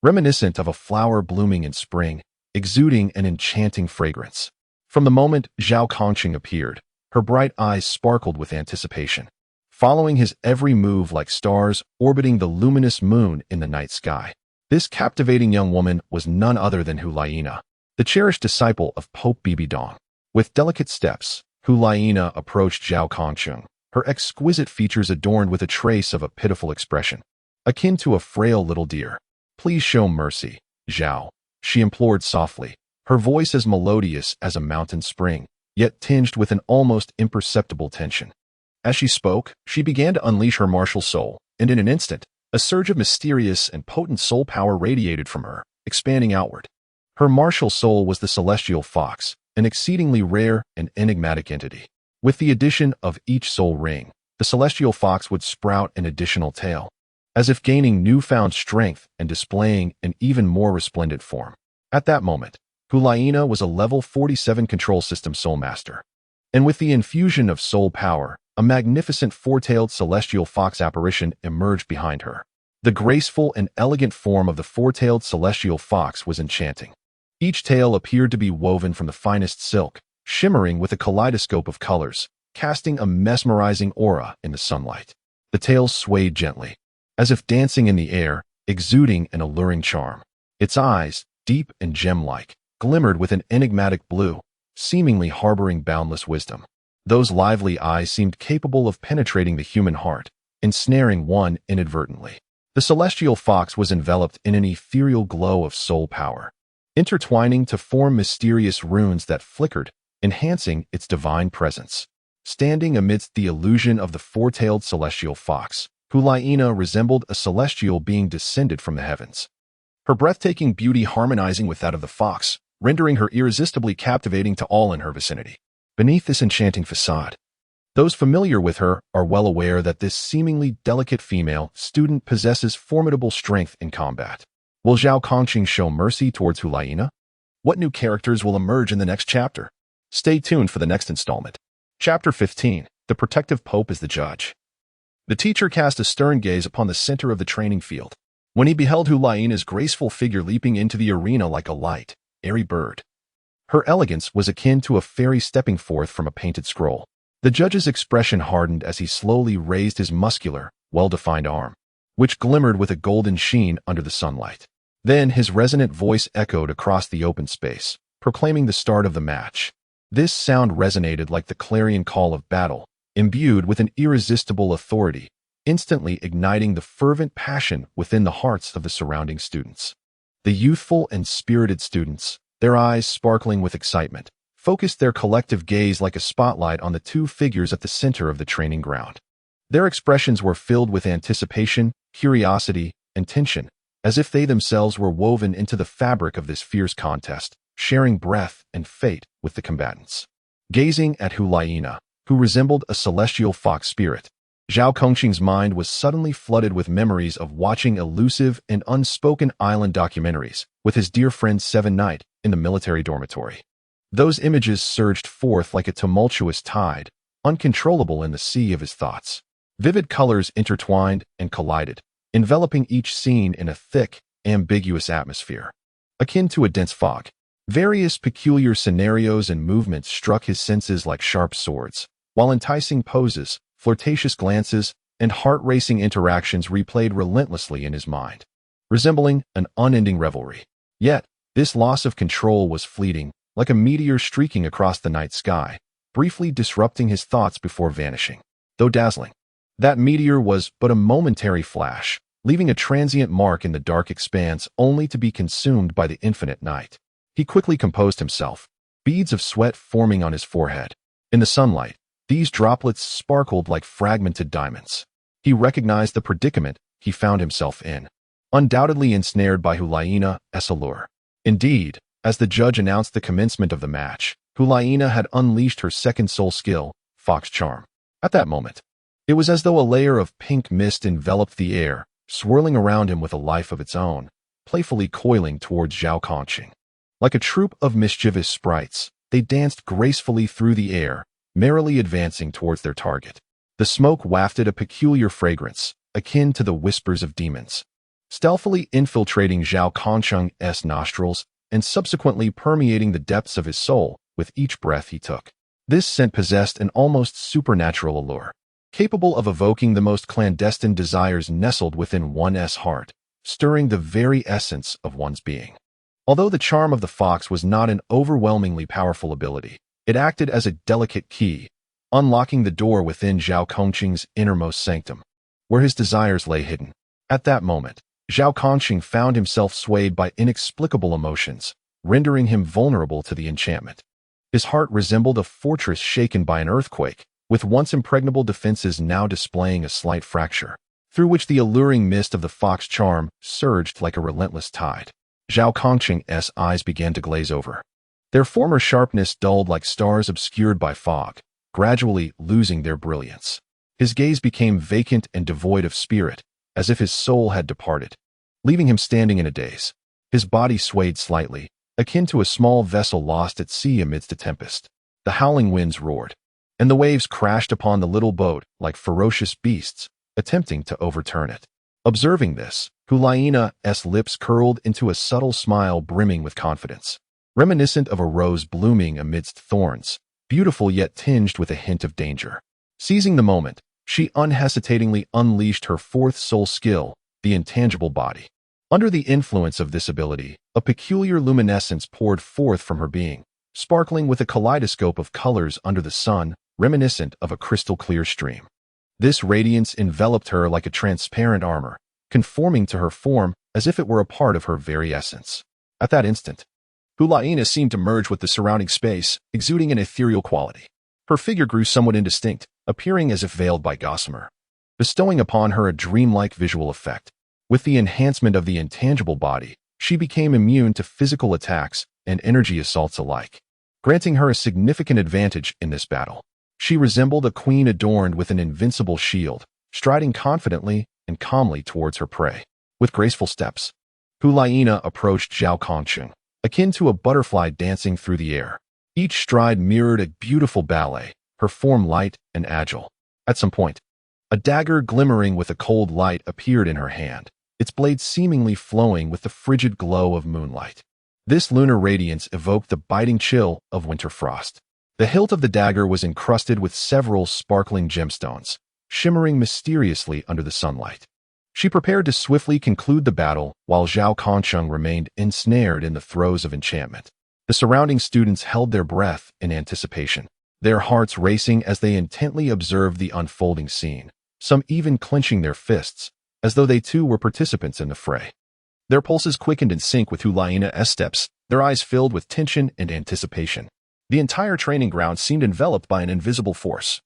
Speaker 1: reminiscent of a flower blooming in spring, exuding an enchanting fragrance. From the moment Zhao Kongsheng appeared, her bright eyes sparkled with anticipation, following his every move like stars orbiting the luminous moon in the night sky. This captivating young woman was none other than Hulaina, the cherished disciple of Pope Bibidong. With delicate steps, Hulaina approached Zhao Kongsheng, her exquisite features adorned with a trace of a pitiful expression, akin to a frail little deer. "Please show mercy, Zhao," she implored softly, her voice as melodious as a mountain spring, yet tinged with an almost imperceptible tension. As she spoke, she began to unleash her martial soul, and in an instant, a surge of mysterious and potent soul power radiated from her, expanding outward. Her martial soul was the celestial fox, an exceedingly rare and enigmatic entity. With the addition of each soul ring, the celestial fox would sprout an additional tail, as if gaining newfound strength and displaying an even more resplendent form. At that moment, Hulaina was a level 47 control system soul master, and with the infusion of soul power, a magnificent four-tailed celestial fox apparition emerged behind her. The graceful and elegant form of the four-tailed celestial fox was enchanting. Each tail appeared to be woven from the finest silk, shimmering with a kaleidoscope of colors, casting a mesmerizing aura in the sunlight. The tail swayed gently, as if dancing in the air, exuding an alluring charm. Its eyes, deep and gem-like, glimmered with an enigmatic blue, seemingly harboring boundless wisdom. Those lively eyes seemed capable of penetrating the human heart, ensnaring one inadvertently. The celestial fox was enveloped in an ethereal glow of soul power, intertwining to form mysterious runes that flickered, enhancing its divine presence. Standing amidst the illusion of the four-tailed celestial fox, Hulaina resembled a celestial being descended from the heavens, her breathtaking beauty harmonizing with that of the fox, rendering her irresistibly captivating to all in her vicinity. Beneath this enchanting facade, those familiar with her are well aware that this seemingly delicate female student possesses formidable strength in combat. Will Zhao Kongqing show mercy towards Hulaina? What new characters will emerge in the next chapter? Stay tuned for the next installment. Chapter 15. The Protective Pope is the Judge. The teacher cast a stern gaze upon the center of the training field, when he beheld Hulaina's graceful figure leaping into the arena like a light, airy bird. Her elegance was akin to a fairy stepping forth from a painted scroll. The judge's expression hardened as he slowly raised his muscular, well-defined arm, which glimmered with a golden sheen under the sunlight. Then his resonant voice echoed across the open space, proclaiming the start of the match. This sound resonated like the clarion call of battle, imbued with an irresistible authority, instantly igniting the fervent passion within the hearts of the surrounding students. The youthful and spirited students, their eyes sparkling with excitement, focused their collective gaze like a spotlight on the two figures at the center of the training ground. Their expressions were filled with anticipation, curiosity, and tension, as if they themselves were woven into the fabric of this fierce contest, sharing breath and fate with the combatants. Gazing at Hulaina, who resembled a celestial fox spirit, Zhao Kongqing's mind was suddenly flooded with memories of watching elusive and unspoken island documentaries with his dear friend Seven Knight in the military dormitory. Those images surged forth like a tumultuous tide, uncontrollable in the sea of his thoughts. Vivid colors intertwined and collided, enveloping each scene in a thick, ambiguous atmosphere, akin to a dense fog. Various peculiar scenarios and movements struck his senses like sharp swords, while enticing poses, flirtatious glances, and heart-racing interactions replayed relentlessly in his mind, resembling an unending revelry. Yet, this loss of control was fleeting, like a meteor streaking across the night sky, briefly disrupting his thoughts before vanishing. Though dazzling, that meteor was but a momentary flash, leaving a transient mark in the dark expanse only to be consumed by the infinite night. He quickly composed himself, beads of sweat forming on his forehead. In the sunlight, these droplets sparkled like fragmented diamonds. He recognized the predicament he found himself in, undoubtedly ensnared by Hulaina's allure. Indeed, As the judge announced the commencement of the match, Hulaina had unleashed her second soul skill, Fox Charm. At that moment, it was as though a layer of pink mist enveloped the air, swirling around him with a life of its own, playfully coiling towards Zhao Kongqing. Like a troop of mischievous sprites, they danced gracefully through the air, merrily advancing towards their target. The smoke wafted a peculiar fragrance, akin to the whispers of demons, stealthily infiltrating Zhao Kongqing's nostrils and subsequently permeating the depths of his soul with each breath he took. This scent possessed an almost supernatural allure, capable of evoking the most clandestine desires nestled within one's heart, stirring the very essence of one's being. Although the charm of the fox was not an overwhelmingly powerful ability, it acted as a delicate key, unlocking the door within Zhao Kongqing's innermost sanctum, where his desires lay hidden. At that moment, Zhao Kongqing found himself swayed by inexplicable emotions, rendering him vulnerable to the enchantment. His heart resembled a fortress shaken by an earthquake, with once impregnable defenses now displaying a slight fracture, through which the alluring mist of the fox charm surged like a relentless tide. Zhao Kongqing's eyes began to glaze over. Their former sharpness dulled like stars obscured by fog, gradually losing their brilliance. His gaze became vacant and devoid of spirit, as if his soul had departed, leaving him standing in a daze. His body swayed slightly, akin to a small vessel lost at sea amidst a tempest. The howling winds roared, and the waves crashed upon the little boat like ferocious beasts, attempting to overturn it. Observing this, Hulaina's lips curled into a subtle smile brimming with confidence, reminiscent of a rose blooming amidst thorns, beautiful yet tinged with a hint of danger. Seizing the moment, she unhesitatingly unleashed her fourth soul skill, the intangible body. Under the influence of this ability, a peculiar luminescence poured forth from her being, sparkling with a kaleidoscope of colors under the sun, reminiscent of a crystal-clear stream. This radiance enveloped her like a transparent armor, conforming to her form as if it were a part of her very essence. At that instant, Hulaina seemed to merge with the surrounding space, exuding an ethereal quality. Her figure grew somewhat indistinct, appearing as if veiled by gossamer, bestowing upon her a dreamlike visual effect. With the enhancement of the intangible body, she became immune to physical attacks and energy assaults alike, granting her a significant advantage in this battle. She resembled a queen adorned with an invincible shield, striding confidently and calmly towards her prey. With graceful steps, Hulaina approached Zhao Kongqing, akin to a butterfly dancing through the air. Each stride mirrored a beautiful ballet, her form light and agile. At some point, a dagger glimmering with a cold light appeared in her hand, its blade seemingly flowing with the frigid glow of moonlight. This lunar radiance evoked the biting chill of winter frost. The hilt of the dagger was encrusted with several sparkling gemstones, shimmering mysteriously under the sunlight. She prepared to swiftly conclude the battle while Zhao Kongqing remained ensnared in the throes of enchantment. The surrounding students held their breath in anticipation, their hearts racing as they intently observed the unfolding scene, some even clenching their fists, as though they too were participants in the fray. Their pulses quickened in sync with Hulaina's steps, their eyes filled with tension and anticipation. The entire training ground seemed enveloped by an invisible force.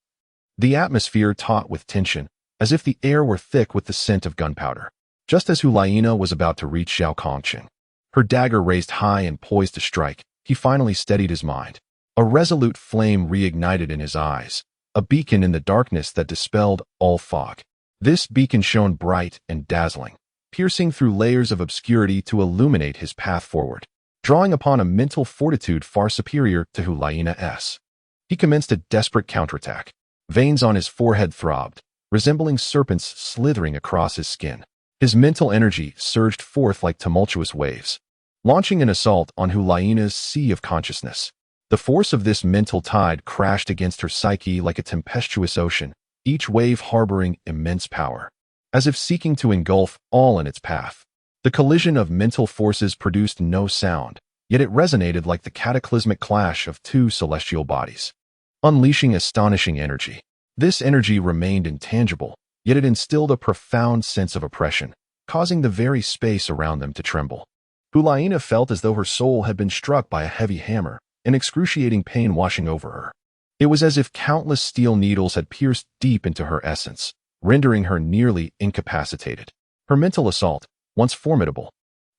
Speaker 1: The atmosphere taut with tension, as if the air were thick with the scent of gunpowder. Just as Hulaina was about to reach Zhao Kongqing, her dagger raised high and poised to strike, he finally steadied his mind. A resolute flame reignited in his eyes, a beacon in the darkness that dispelled all fog. This beacon shone bright and dazzling, piercing through layers of obscurity to illuminate his path forward. Drawing upon a mental fortitude far superior to Hulaina's, he commenced a desperate counterattack. Veins on his forehead throbbed, resembling serpents slithering across his skin. His mental energy surged forth like tumultuous waves, launching an assault on Hulaina's sea of consciousness. The force of this mental tide crashed against her psyche like a tempestuous ocean, each wave harboring immense power, as if seeking to engulf all in its path. The collision of mental forces produced no sound, yet it resonated like the cataclysmic clash of two celestial bodies, unleashing astonishing energy. This energy remained intangible, yet it instilled a profound sense of oppression, causing the very space around them to tremble. Hulaina felt as though her soul had been struck by a heavy hammer, an excruciating pain washing over her. It was as if countless steel needles had pierced deep into her essence, rendering her nearly incapacitated. Her mental assault, once formidable,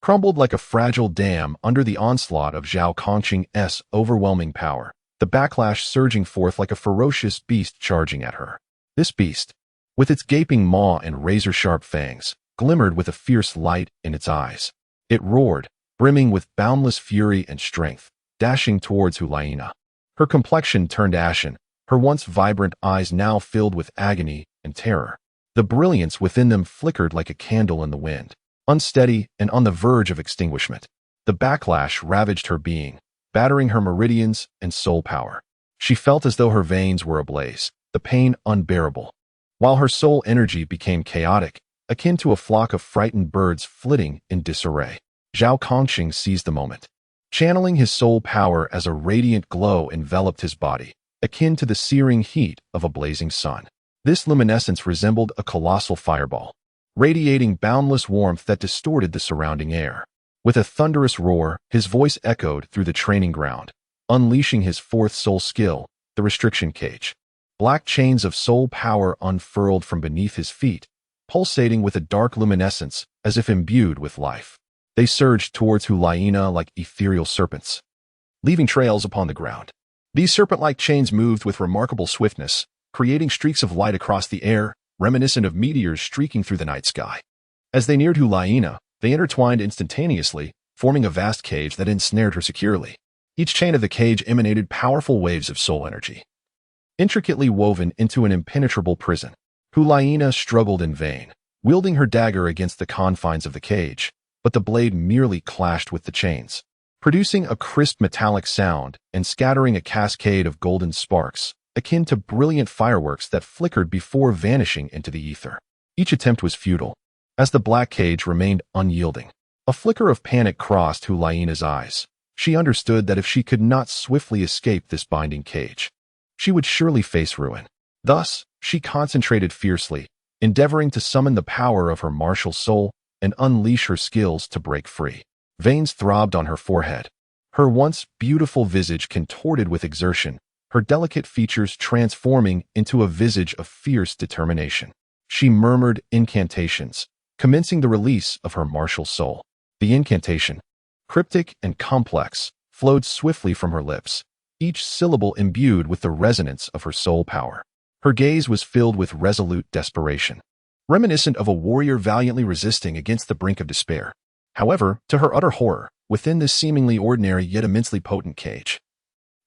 Speaker 1: crumbled like a fragile dam under the onslaught of Zhao Kongqing's overwhelming power, the backlash surging forth like a ferocious beast charging at her. This beast, with its gaping maw and razor-sharp fangs, glimmered with a fierce light in its eyes. It roared, brimming with boundless fury and strength, dashing towards Hulaina. Her complexion turned ashen, her once vibrant eyes now filled with agony and terror. The brilliance within them flickered like a candle in the wind, unsteady and on the verge of extinguishment. The backlash ravaged her being, battering her meridians and soul power. She felt as though her veins were ablaze, the pain unbearable, while her soul energy became chaotic, akin to a flock of frightened birds flitting in disarray. Zhao Kongqing seized the moment, channeling his soul power as a radiant glow enveloped his body, akin to the searing heat of a blazing sun. This luminescence resembled a colossal fireball, radiating boundless warmth that distorted the surrounding air. With a thunderous roar, his voice echoed through the training ground, unleashing his fourth soul skill, the restriction cage. Black chains of soul power unfurled from beneath his feet, pulsating with a dark luminescence as if imbued with life. They surged towards Hulaina like ethereal serpents, leaving trails upon the ground. These serpent-like chains moved with remarkable swiftness, creating streaks of light across the air, reminiscent of meteors streaking through the night sky. As they neared Hulaina, they intertwined instantaneously, forming a vast cage that ensnared her securely. Each chain of the cage emanated powerful waves of soul energy, intricately woven into an impenetrable prison. Hulaina struggled in vain, wielding her dagger against the confines of the cage, but the blade merely clashed with the chains, producing a crisp metallic sound and scattering a cascade of golden sparks, akin to brilliant fireworks that flickered before vanishing into the ether. Each attempt was futile, as the black cage remained unyielding. A flicker of panic crossed Hulaina's eyes. She understood that if she could not swiftly escape this binding cage, she would surely face ruin. Thus, she concentrated fiercely, endeavoring to summon the power of her martial soul and unleash her skills to break free. Veins throbbed on her forehead, her once beautiful visage contorted with exertion, her delicate features transforming into a visage of fierce determination. She murmured incantations, commencing the release of her martial soul. The incantation, cryptic and complex, flowed swiftly from her lips, each syllable imbued with the resonance of her soul power. Her gaze was filled with resolute desperation, reminiscent of a warrior valiantly resisting against the brink of despair. However, to her utter horror, within this seemingly ordinary yet immensely potent cage,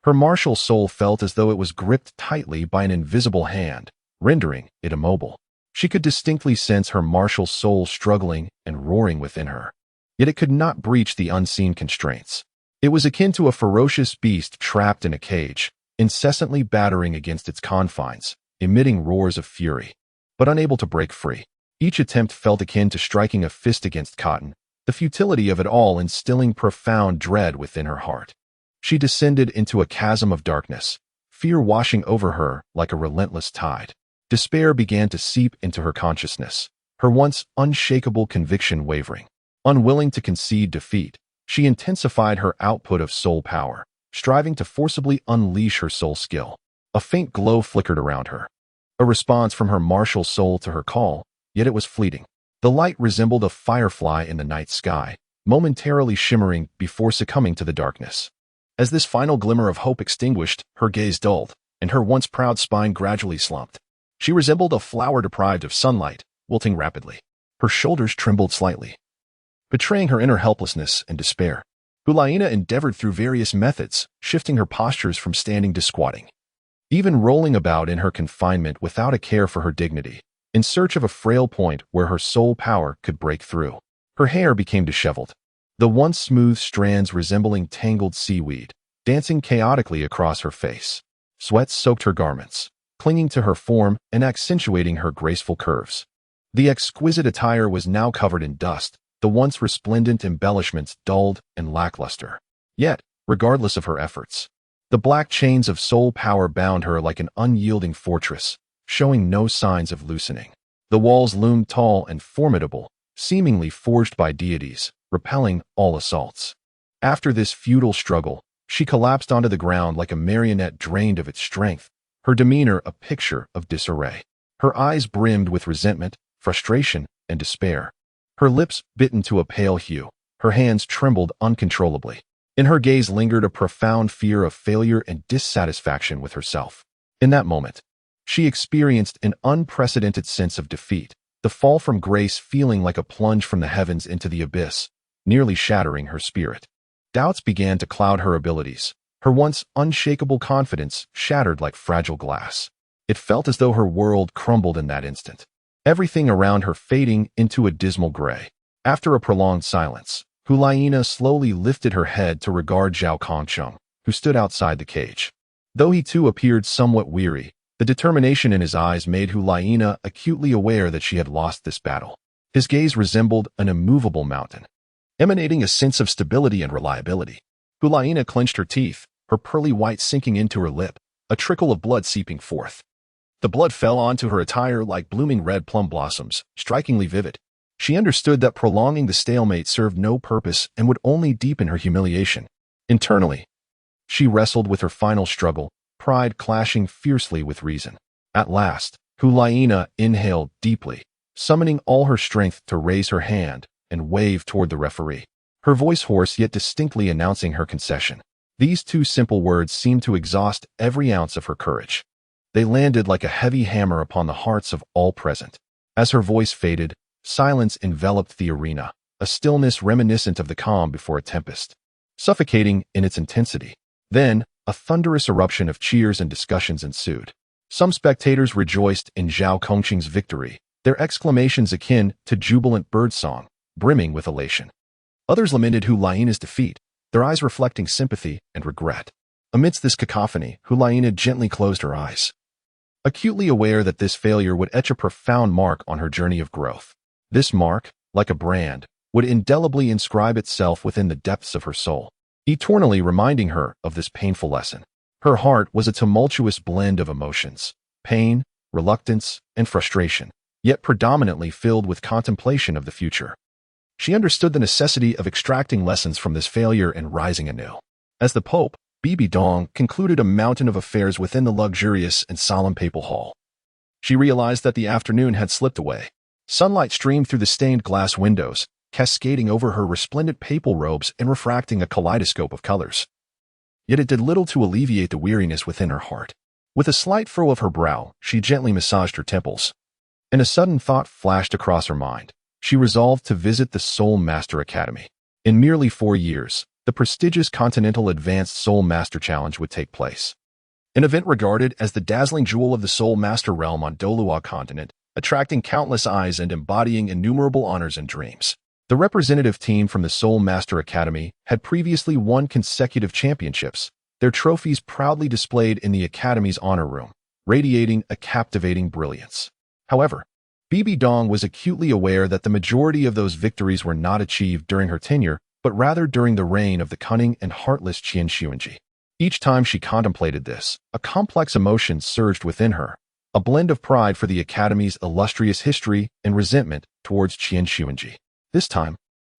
Speaker 1: her martial soul felt as though it was gripped tightly by an invisible hand, rendering it immobile. She could distinctly sense her martial soul struggling and roaring within her, yet it could not breach the unseen constraints. It was akin to a ferocious beast trapped in a cage, incessantly battering against its confines, emitting roars of fury, but unable to break free. Each attempt felt akin to striking a fist against cotton, the futility of it all instilling profound dread within her heart. She descended into a chasm of darkness, fear washing over her like a relentless tide. Despair began to seep into her consciousness, her once unshakable conviction wavering. Unwilling to concede defeat, she intensified her output of soul power, striving to forcibly unleash her soul skill. A faint glow flickered around her, a response from her martial soul to her call, yet it was fleeting. The light resembled a firefly in the night sky, momentarily shimmering before succumbing to the darkness. As this final glimmer of hope extinguished, her gaze dulled, and her once proud spine gradually slumped. She resembled a flower deprived of sunlight, wilting rapidly. Her shoulders trembled slightly, betraying her inner helplessness and despair. Hulaina endeavored through various methods, shifting her postures from standing to squatting, even rolling about in her confinement without a care for her dignity, in search of a frail point where her soul power could break through. Her hair became disheveled, the once smooth strands resembling tangled seaweed, dancing chaotically across her face. Sweat soaked her garments, clinging to her form and accentuating her graceful curves. The exquisite attire was now covered in dust, the once resplendent embellishments dulled and lackluster. Yet, regardless of her efforts, the black chains of soul power bound her like an unyielding fortress, showing no signs of loosening. The walls loomed tall and formidable, seemingly forged by deities, repelling all assaults. After this futile struggle, she collapsed onto the ground like a marionette drained of its strength, her demeanor a picture of disarray. Her eyes brimmed with resentment, frustration, and despair. Her lips bitten to a pale hue, Her hands trembled uncontrollably. In her gaze lingered a profound fear of failure and dissatisfaction with herself. In that moment, she experienced an unprecedented sense of defeat, the fall from grace feeling like a plunge from the heavens into the abyss, nearly shattering her spirit. Doubts began to cloud her abilities. Her once unshakable confidence shattered like fragile glass. It felt as though her world crumbled in that instant, everything around her fading into a dismal gray. After a prolonged silence, Hulaina slowly lifted her head to regard Zhao Kongcheng, who stood outside the cage. Though he too appeared somewhat weary, the determination in his eyes made Hulaina acutely aware that she had lost this battle. His gaze resembled an immovable mountain, emanating a sense of stability and reliability. Hulaina clenched her teeth, her pearly white sinking into her lip, a trickle of blood seeping forth. The blood fell onto her attire like blooming red plum blossoms, strikingly vivid. She understood that prolonging the stalemate served no purpose and would only deepen her humiliation. Internally, she wrestled with her final struggle, pride clashing fiercely with reason. At last, Hulaina inhaled deeply, summoning all her strength to raise her hand and wave toward the referee, her voice hoarse yet distinctly announcing her concession. These two simple words seemed to exhaust every ounce of her courage. They landed like a heavy hammer upon the hearts of all present. As her voice faded, silence enveloped the arena, a stillness reminiscent of the calm before a tempest, suffocating in its intensity. Then, a thunderous eruption of cheers and discussions ensued. Some spectators rejoiced in Zhao Kongqing's victory, their exclamations akin to jubilant birdsong, brimming with elation. Others lamented Hulaina's defeat, their eyes reflecting sympathy and regret. Amidst this cacophony, Hulaina gently closed her eyes, acutely aware that this failure would etch a profound mark on her journey of growth. This mark, like a brand, would indelibly inscribe itself within the depths of her soul, eternally reminding her of this painful lesson. Her heart was a tumultuous blend of emotions, pain, reluctance, and frustration, yet predominantly filled with contemplation of the future. She understood the necessity of extracting lessons from this failure and rising anew. As the Pope, Bibi Dong, concluded a mountain of affairs within the luxurious and solemn papal hall, she realized that the afternoon had slipped away. Sunlight streamed through the stained glass windows, cascading over her resplendent papal robes and refracting a kaleidoscope of colors. Yet it did little to alleviate the weariness within her heart. With a slight furrow of her brow, she gently massaged her temples. And a sudden thought flashed across her mind. She resolved to visit the Soul Master Academy. In merely 4 years, the prestigious Continental Advanced Soul Master Challenge would take place. An event regarded as the dazzling jewel of the Soul Master realm on Douluo Continent, attracting countless eyes and embodying innumerable honors and dreams. The representative team from the Soul Master Academy had previously won consecutive championships, their trophies proudly displayed in the Academy's honor room, radiating a captivating brilliance. However, Bibi Dong was acutely aware that the majority of those victories were not achieved during her tenure, but rather during the reign of the cunning and heartless Qian Xuanji. Each time she contemplated this, a complex emotion surged within her, a blend of pride for the Academy's illustrious history and resentment towards Qian Xuanji. This time,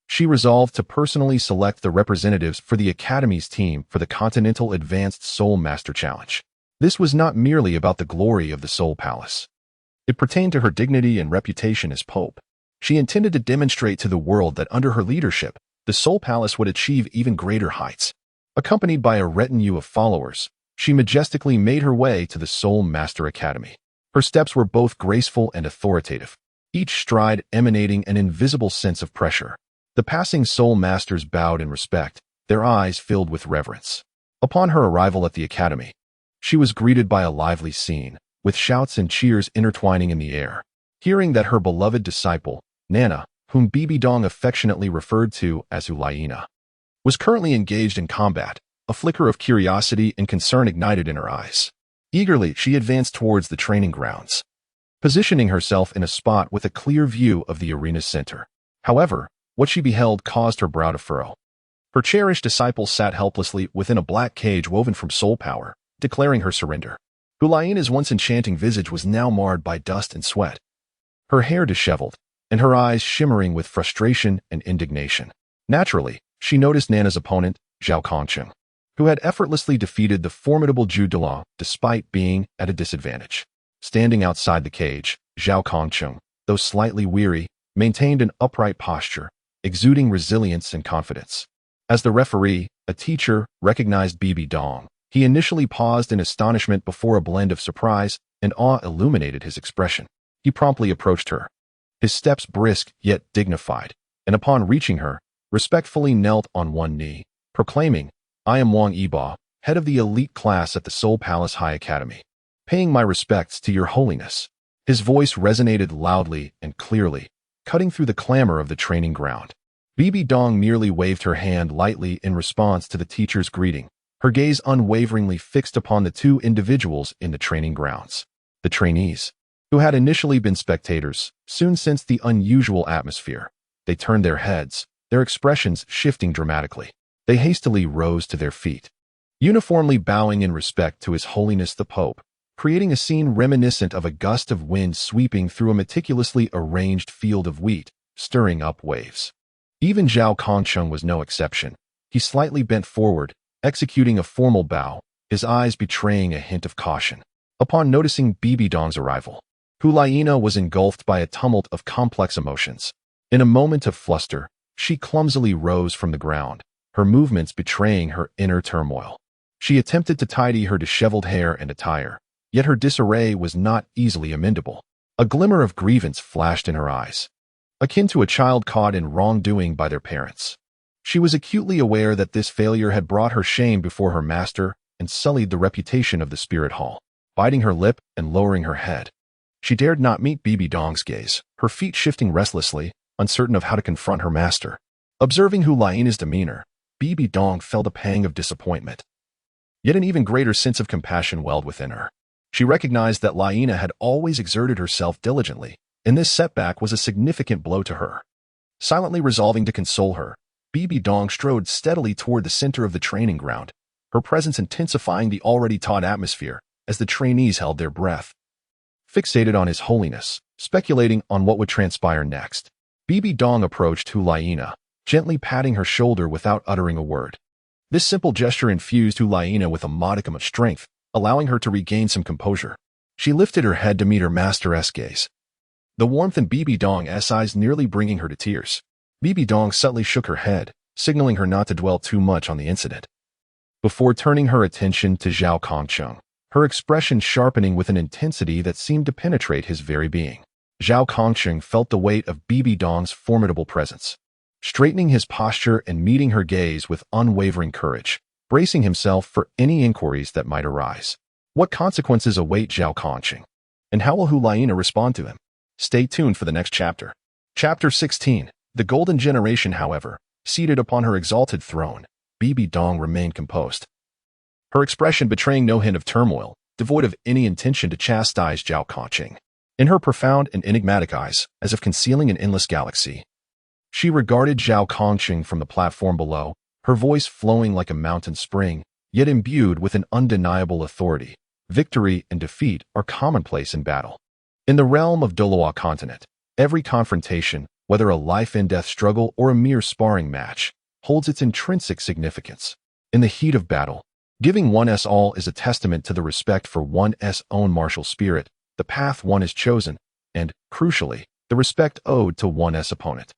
Speaker 1: she resolved to personally select the representatives for the Academy's team for the Continental Advanced Soul Master Challenge. This was not merely about the glory of the Soul Palace. It pertained to her dignity and reputation as Pope. She intended to demonstrate to the world that under her leadership, the Soul Palace would achieve even greater heights. Accompanied by a retinue of followers, she majestically made her way to the Soul Master Academy. Her steps were both graceful and authoritative, each stride emanating an invisible sense of pressure. The passing Soul Masters bowed in respect, their eyes filled with reverence. Upon her arrival at the Academy, she was greeted by a lively scene, with shouts and cheers intertwining in the air. Hearing that her beloved disciple, Nana, whom Bibi Dong affectionately referred to as Hulaina, was currently engaged in combat, a flicker of curiosity and concern ignited in her eyes. Eagerly, she advanced towards the training grounds, positioning herself in a spot with a clear view of the arena's center. However, what she beheld caused her brow to furrow. Her cherished disciple sat helplessly within a black cage woven from soul power, declaring her surrender. Hulaina's once enchanting visage was now marred by dust and sweat, her hair disheveled, and her eyes shimmering with frustration and indignation. Naturally, she noticed Nana's opponent, Zhao Kongqing, who had effortlessly defeated the formidable Zhu Douluo despite being at a disadvantage. Standing outside the cage, Zhao Kongqing, though slightly weary, maintained an upright posture, exuding resilience and confidence. As the referee, a teacher, recognized Bibi Dong, he initially paused in astonishment before a blend of surprise and awe illuminated his expression. He promptly approached her, his steps brisk yet dignified, and upon reaching her, respectfully knelt on one knee, proclaiming, "I am Wang Yiba, head of the elite class at the Seoul Palace High Academy, paying my respects to your holiness." His voice resonated loudly and clearly, cutting through the clamor of the training ground. Bibi Dong merely waved her hand lightly in response to the teacher's greeting, her gaze unwaveringly fixed upon the two individuals in the training grounds. The trainees, who had initially been spectators, soon sensed the unusual atmosphere. They turned their heads, their expressions shifting dramatically. They hastily rose to their feet, uniformly bowing in respect to His Holiness the Pope, creating a scene reminiscent of a gust of wind sweeping through a meticulously arranged field of wheat, stirring up waves. Even Zhao Kongcheng was no exception. He slightly bent forward, executing a formal bow, his eyes betraying a hint of caution. Upon noticing Bibi Dong's arrival, Hulaina was engulfed by a tumult of complex emotions. In a moment of fluster, she clumsily rose from the ground, her movements betraying her inner turmoil. She attempted to tidy her disheveled hair and attire, yet her disarray was not easily amendable. A glimmer of grievance flashed in her eyes, akin to a child caught in wrongdoing by their parents. She was acutely aware that this failure had brought her shame before her master and sullied the reputation of the spirit hall. Biting her lip and lowering her head, she dared not meet Bibi Dong's gaze, her feet shifting restlessly, uncertain of how to confront her master. Observing Hulaina's demeanor, Bibi Dong felt a pang of disappointment. Yet an even greater sense of compassion welled within her. She recognized that Laina had always exerted herself diligently, and this setback was a significant blow to her. Silently resolving to console her, Bibi Dong strode steadily toward the center of the training ground, her presence intensifying the already taut atmosphere as the trainees held their breath, fixated on His Holiness, speculating on what would transpire next. Bibi Dong approached Hulaina, gently patting her shoulder without uttering a word. This simple gesture infused Hulaina with a modicum of strength, allowing her to regain some composure. She lifted her head to meet her master's gaze, the warmth in Bibi Dong's eyes nearly bringing her to tears. Bibi Dong subtly shook her head, signaling her not to dwell too much on the incident. Before turning her attention to Zhao Kongcheng, her expression sharpening with an intensity that seemed to penetrate his very being. Zhao Kongcheng felt the weight of Bibi Dong's formidable presence, straightening his posture and meeting her gaze with unwavering courage, bracing himself for any inquiries that might arise. What consequences await Zhao Kongcheng? And how will Hulaina respond to him? Stay tuned for the next chapter. Chapter 16. The Golden Generation. However, seated upon her exalted throne, Bibi Dong remained composed, her expression betraying no hint of turmoil, devoid of any intention to chastise Zhao Kongcheng. In her profound and enigmatic eyes, as if concealing an endless galaxy, she regarded Zhao Kongcheng from the platform below, her voice flowing like a mountain spring, yet imbued with an undeniable authority. Victory and defeat are commonplace in battle. In the realm of Douluo Continent, every confrontation, whether a life-and-death struggle or a mere sparring match, holds its intrinsic significance. In the heat of battle, giving one's all is a testament to the respect for one's own martial spirit, the path one has chosen, and, crucially, the respect owed to one's opponent.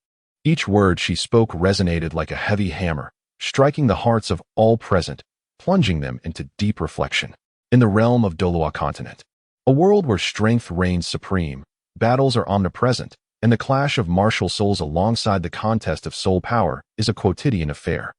Speaker 1: Each word she spoke resonated like a heavy hammer, striking the hearts of all present, plunging them into deep reflection. In the realm of Douluo Continent, a world where strength reigns supreme, battles are omnipresent, and the clash of martial souls alongside the contest of soul power is a quotidian affair.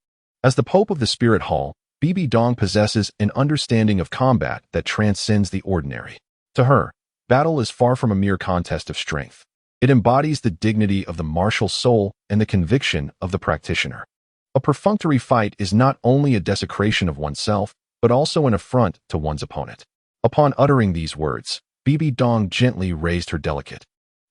Speaker 1: As the Pope of the Spirit Hall, Bibi Dong possesses an understanding of combat that transcends the ordinary. To her, battle is far from a mere contest of strength. It embodies the dignity of the martial soul and the conviction of the practitioner. A perfunctory fight is not only a desecration of oneself, but also an affront to one's opponent. Upon uttering these words, Bibi Dong gently raised her delicate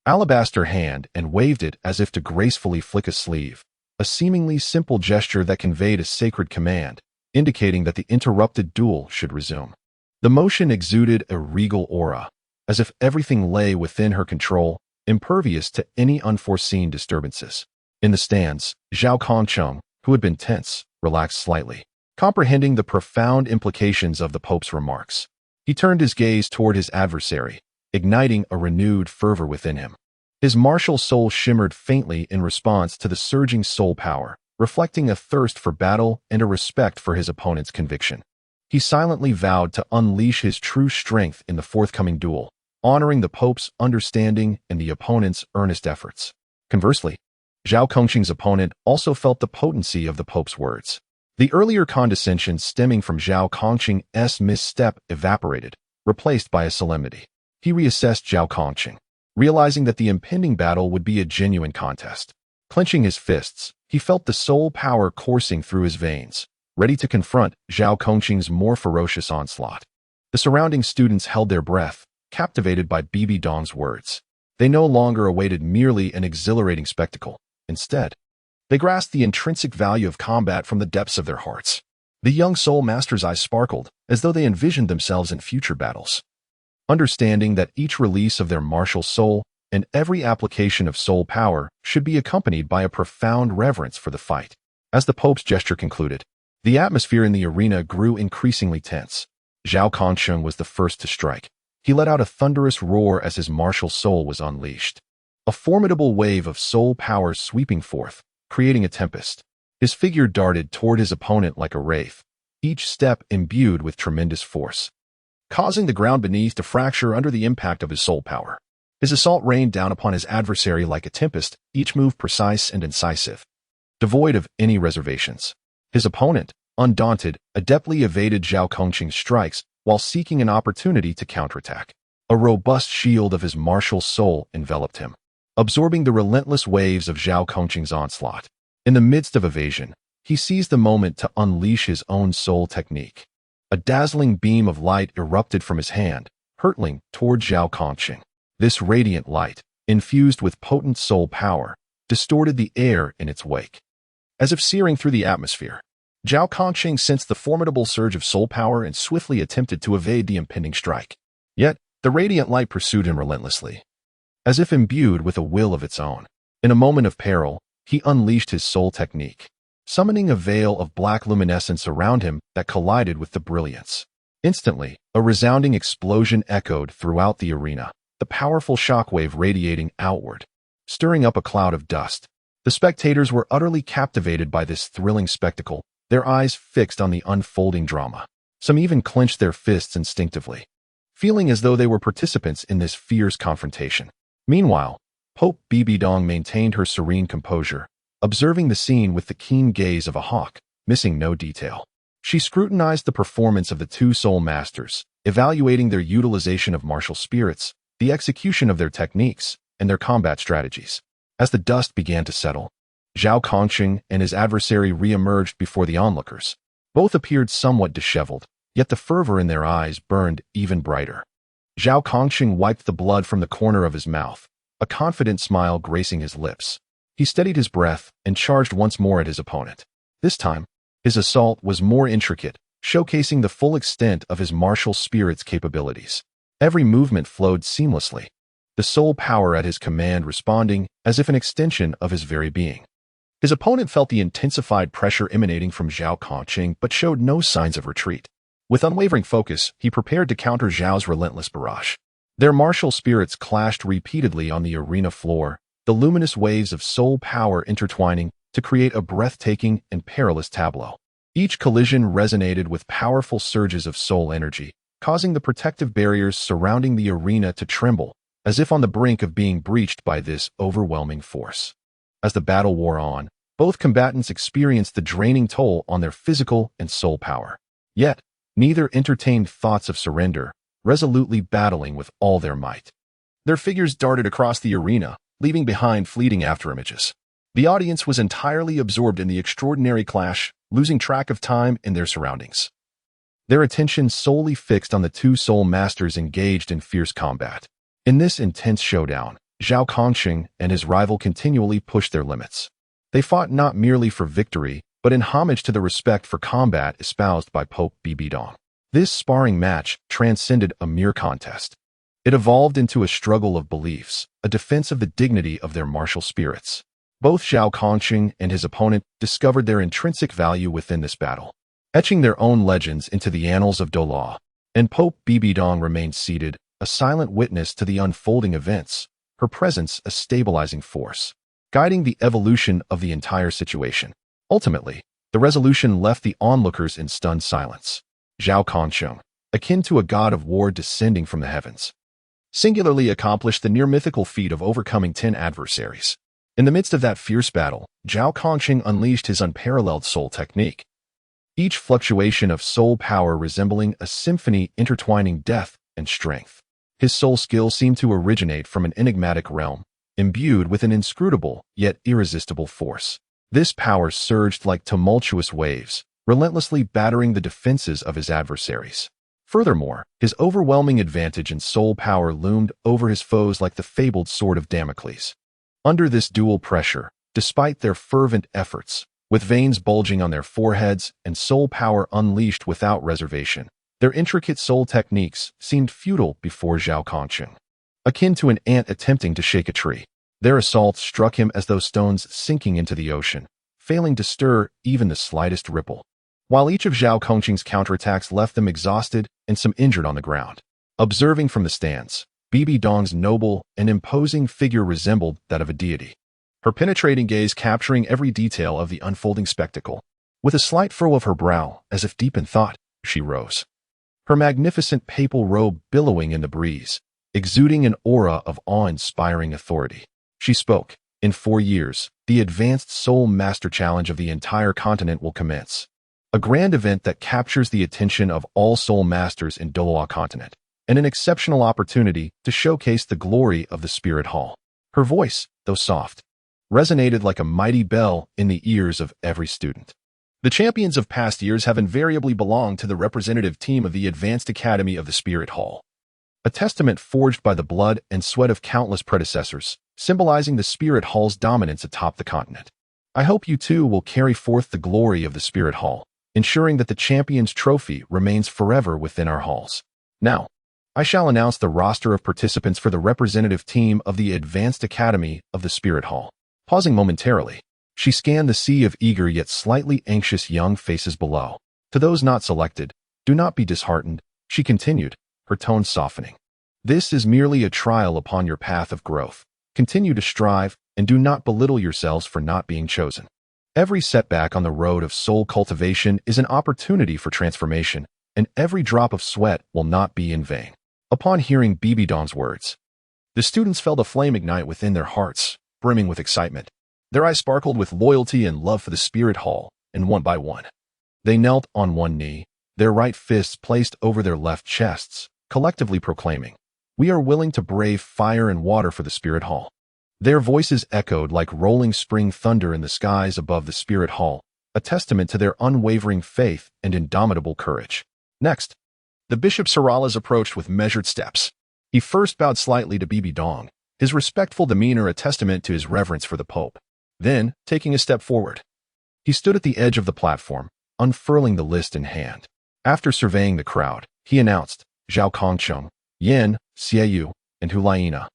Speaker 1: alabaster hand and waved it as if to gracefully flick a sleeve, a seemingly simple gesture that conveyed a sacred command, indicating that the interrupted duel should resume. The motion exuded a regal aura, as if everything lay within her control, impervious to any unforeseen disturbances. In the stands, Zhao Kongcheng, who had been tense, relaxed slightly, comprehending the profound implications of the Pope's remarks. He turned his gaze toward his adversary, igniting a renewed fervor within him. His martial soul shimmered faintly in response to the surging soul power, reflecting a thirst for battle and a respect for his opponent's conviction. He silently vowed to unleash his true strength in the forthcoming duel, honoring the Pope's understanding and the opponent's earnest efforts. Conversely, Zhao Kongqing's opponent also felt the potency of the Pope's words. The earlier condescension stemming from Zhao Kongqing's misstep evaporated, replaced by a solemnity. He reassessed Zhao Kongqing, realizing that the impending battle would be a genuine contest. Clenching his fists, he felt the soul power coursing through his veins, ready to confront Zhao Kongqing's more ferocious onslaught. The surrounding students held their breath, captivated by Bibi Dong's words. They no longer awaited merely an exhilarating spectacle. Instead, they grasped the intrinsic value of combat from the depths of their hearts. The young soul master's eyes sparkled, as though they envisioned themselves in future battles. Understanding that each release of their martial soul and every application of soul power should be accompanied by a profound reverence for the fight. As the Pope's gesture concluded, the atmosphere in the arena grew increasingly tense. Zhao Kongqing was the first to strike. He let out a thunderous roar as his martial soul was unleashed. A formidable wave of soul power sweeping forth, creating a tempest. His figure darted toward his opponent like a wraith, each step imbued with tremendous force, causing the ground beneath to fracture under the impact of his soul power. His assault rained down upon his adversary like a tempest, each move precise and incisive, devoid of any reservations. His opponent, undaunted, adeptly evaded Zhao Kongqing's strikes while seeking an opportunity to counterattack. A robust shield of his martial soul enveloped him, absorbing the relentless waves of Zhao Kongqing's onslaught. In the midst of evasion, he seized the moment to unleash his own soul technique. A dazzling beam of light erupted from his hand, hurtling toward Zhao Kongqing. This radiant light, infused with potent soul power, distorted the air in its wake. As if searing through the atmosphere, Zhao Kongqing sensed the formidable surge of soul power and swiftly attempted to evade the impending strike. Yet, the radiant light pursued him relentlessly, as if imbued with a will of its own. In a moment of peril, he unleashed his soul technique, summoning a veil of black luminescence around him that collided with the brilliance. Instantly, a resounding explosion echoed throughout the arena, the powerful shockwave radiating outward, stirring up a cloud of dust. The spectators were utterly captivated by this thrilling spectacle, their eyes fixed on the unfolding drama. Some even clenched their fists instinctively, feeling as though they were participants in this fierce confrontation. Meanwhile, Pope Bibi Dong maintained her serene composure, observing the scene with the keen gaze of a hawk, missing no detail. She scrutinized the performance of the two soul masters, evaluating their utilization of martial spirits, the execution of their techniques, and their combat strategies. As the dust began to settle, Zhao Kongqing and his adversary re-emerged before the onlookers. Both appeared somewhat disheveled, yet the fervor in their eyes burned even brighter. Zhao Kongqing wiped the blood from the corner of his mouth, a confident smile gracing his lips. He steadied his breath and charged once more at his opponent. This time, his assault was more intricate, showcasing the full extent of his martial spirit's capabilities. Every movement flowed seamlessly, the soul power at his command responding as if an extension of his very being. His opponent felt the intensified pressure emanating from Zhao Kongqing but showed no signs of retreat. With unwavering focus, he prepared to counter Zhao's relentless barrage. Their martial spirits clashed repeatedly on the arena floor, the luminous waves of soul power intertwining to create a breathtaking and perilous tableau. Each collision resonated with powerful surges of soul energy, causing the protective barriers surrounding the arena to tremble, as if on the brink of being breached by this overwhelming force. As the battle wore on, both combatants experienced the draining toll on their physical and soul power. Yet, neither entertained thoughts of surrender, resolutely battling with all their might. Their figures darted across the arena, leaving behind fleeting afterimages. The audience was entirely absorbed in the extraordinary clash, losing track of time and their surroundings. Their attention solely fixed on the two soul masters engaged in fierce combat. In this intense showdown, Zhao Kongqing and his rival continually pushed their limits. They fought not merely for victory, but in homage to the respect for combat espoused by Pope Bibi Dong. This sparring match transcended a mere contest. It evolved into a struggle of beliefs, a defense of the dignity of their martial spirits. Both Zhao Kongqing and his opponent discovered their intrinsic value within this battle, etching their own legends into the annals of Douluo. And Pope Bibi Dong remained seated, a silent witness to the unfolding events, her presence a stabilizing force, guiding the evolution of the entire situation. Ultimately, the resolution left the onlookers in stunned silence. Zhao Kongsheng, akin to a god of war descending from the heavens, singularly accomplished the near-mythical feat of overcoming 10 adversaries. In the midst of that fierce battle, Zhao Kongsheng unleashed his unparalleled soul technique, each fluctuation of soul power resembling a symphony intertwining death and strength. His soul skill seemed to originate from an enigmatic realm, imbued with an inscrutable yet irresistible force. This power surged like tumultuous waves, relentlessly battering the defenses of his adversaries. Furthermore, his overwhelming advantage in soul power loomed over his foes like the fabled sword of Damocles. Under this dual pressure, despite their fervent efforts, with veins bulging on their foreheads and soul power unleashed without reservation, their intricate soul techniques seemed futile before Zhao Kongsheng. Akin to an ant attempting to shake a tree, their assault struck him as though stones sinking into the ocean, failing to stir even the slightest ripple. While each of Zhao Kongsheng's counterattacks left them exhausted and some injured on the ground. Observing from the stands, Bibi Dong's noble and imposing figure resembled that of a deity, her penetrating gaze capturing every detail of the unfolding spectacle. With a slight furrow of her brow, as if deep in thought, she rose, her magnificent papal robe billowing in the breeze, exuding an aura of awe-inspiring authority. She spoke, "In 4 years, the Advanced Soul Master Challenge of the entire continent will commence. A grand event that captures the attention of all soul masters in Douluo Continent, and an exceptional opportunity to showcase the glory of the Spirit Hall." Her voice, though soft, resonated like a mighty bell in the ears of every student. The champions of past years have invariably belonged to the representative team of the Advanced Academy of the Spirit Hall, a testament forged by the blood and sweat of countless predecessors, symbolizing the Spirit Hall's dominance atop the continent. I hope you too will carry forth the glory of the Spirit Hall, ensuring that the champion's trophy remains forever within our halls. Now, I shall announce the roster of participants for the representative team of the Advanced Academy of the Spirit Hall. Pausing momentarily, she scanned the sea of eager yet slightly anxious young faces below. To those not selected, do not be disheartened, she continued, her tone softening. This is merely a trial upon your path of growth. Continue to strive, and do not belittle yourselves for not being chosen. Every setback on the road of soul cultivation is an opportunity for transformation, and every drop of sweat will not be in vain. Upon hearing Bibi Dong's words, the students felt a flame ignite within their hearts, brimming with excitement. Their eyes sparkled with loyalty and love for the Spirit Hall, and one by one, they knelt on one knee, their right fists placed over their left chests, collectively proclaiming, "We are willing to brave fire and water for the Spirit Hall." Their voices echoed like rolling spring thunder in the skies above the Spirit Hall, a testament to their unwavering faith and indomitable courage. Next, the Bishop Saralas approached with measured steps. He first bowed slightly to Bibi Dong, his respectful demeanor a testament to his reverence for the Pope. Then, taking a step forward, he stood at the edge of the platform, unfurling the list in hand. After surveying the crowd, he announced, "Zhao Kongsheng, Yan, Xieyu, and Hulaina.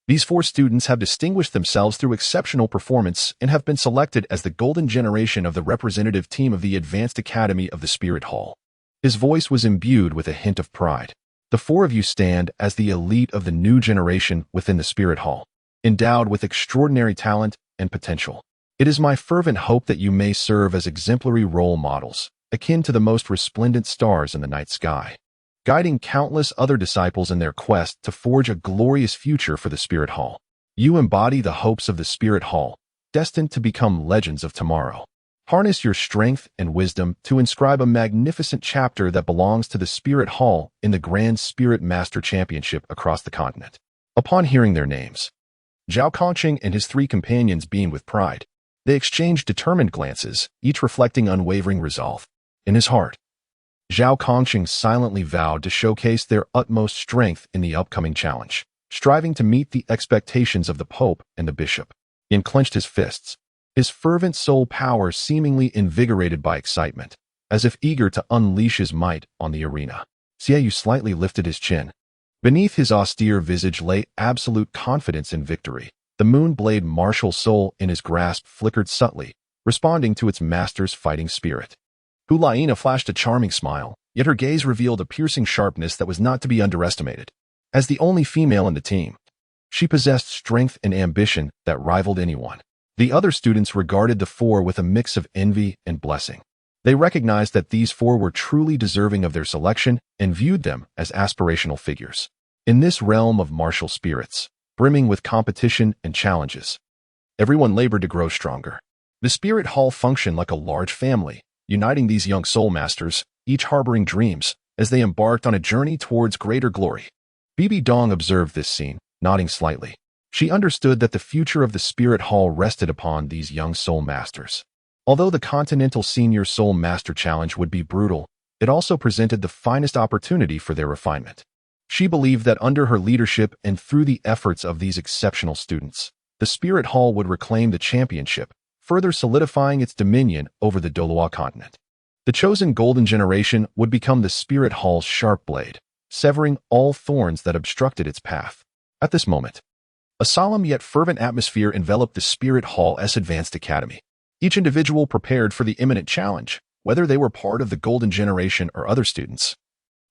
Speaker 1: These 4 students have distinguished themselves through exceptional performance and have been selected as the golden generation of the representative team of the Advanced Academy of the Spirit Hall." His voice was imbued with a hint of pride. "The 4 of you stand as the elite of the new generation within the Spirit Hall, endowed with extraordinary talent and potential. It is my fervent hope that you may serve as exemplary role models, akin to the most resplendent stars in the night sky, guiding countless other disciples in their quest to forge a glorious future for the Spirit Hall. You embody the hopes of the Spirit Hall, destined to become legends of tomorrow. Harness your strength and wisdom to inscribe a magnificent chapter that belongs to the Spirit Hall in the Grand Spirit Master Championship across the continent." Upon hearing their names, Zhao Kongsheng and his 3 companions beamed with pride. They exchanged determined glances, each reflecting unwavering resolve. In his heart, Zhao Kongsheng silently vowed to showcase their utmost strength in the upcoming challenge, striving to meet the expectations of the Pope and the Bishop. He clenched his fists, his fervent soul power seemingly invigorated by excitement, as if eager to unleash his might on the arena. Xieyu slightly lifted his chin. Beneath his austere visage lay absolute confidence in victory. The moon-blade martial soul in his grasp flickered subtly, responding to its master's fighting spirit. Hulaina flashed a charming smile, yet her gaze revealed a piercing sharpness that was not to be underestimated. As the only female in the team, She possessed strength and ambition that rivaled anyone. The other students regarded the four with a mix of envy and blessing. They recognized that these four were truly deserving of their selection and viewed them as aspirational figures. In this realm of martial spirits, brimming with competition and challenges, everyone labored to grow stronger. The Spirit Hall functioned like a large family, uniting these young soul masters, each harboring dreams, as they embarked on a journey towards greater glory. Bibi Dong observed this scene, nodding slightly. She understood that the future of the Spirit Hall rested upon these young soul masters. Although the Continental Senior Soul Master Challenge would be brutal, it also presented the finest opportunity for their refinement. She believed that under her leadership and through the efforts of these exceptional students, the Spirit Hall would reclaim the championship, further solidifying its dominion over the Douluo Continent. The chosen golden generation would become the Spirit Hall's sharp blade, severing all thorns that obstructed its path. At this moment, a solemn yet fervent atmosphere enveloped the Spirit Hall's advanced academy. Each individual prepared for the imminent challenge, whether they were part of the golden generation or other students,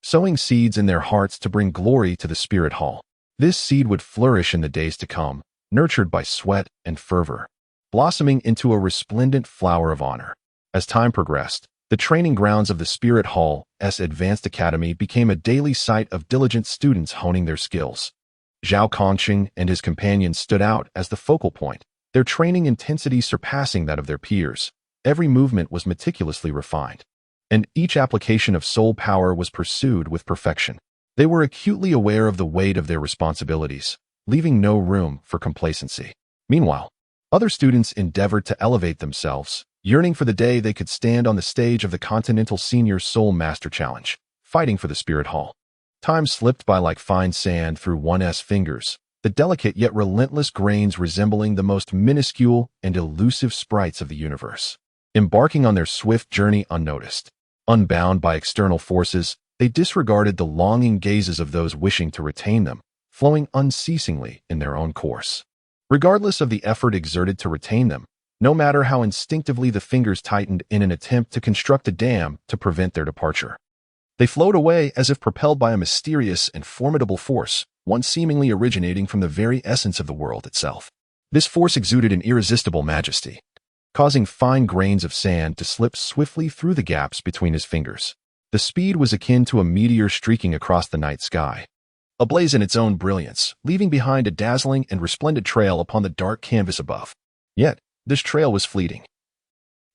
Speaker 1: sowing seeds in their hearts to bring glory to the Spirit Hall. This seed would flourish in the days to come, nurtured by sweat and fervor, blossoming into a resplendent flower of honor. As time progressed, the training grounds of the Spirit Hall's advanced academy became a daily sight of diligent students honing their skills. Zhao Kongqing and his companions stood out as the focal point, their training intensity surpassing that of their peers. Every movement was meticulously refined, and each application of soul power was pursued with perfection. They were acutely aware of the weight of their responsibilities, leaving no room for complacency. Meanwhile, other students endeavored to elevate themselves, yearning for the day they could stand on the stage of the Continental Senior Soul Master Challenge, fighting for the Spirit Hall. Time slipped by like fine sand through one's fingers, the delicate yet relentless grains resembling the most minuscule and elusive sprites of the universe. Embarking on their swift journey unnoticed, unbound by external forces, they disregarded the longing gazes of those wishing to retain them, flowing unceasingly in their own course. Regardless of the effort exerted to retain them, no matter how instinctively the fingers tightened in an attempt to construct a dam to prevent their departure, they flowed away as if propelled by a mysterious and formidable force, one seemingly originating from the very essence of the world itself. This force exuded an irresistible majesty, causing fine grains of sand to slip swiftly through the gaps between his fingers. The speed was akin to a meteor streaking across the night sky, ablaze in its own brilliance, leaving behind a dazzling and resplendent trail upon the dark canvas above. Yet, this trail was fleeting.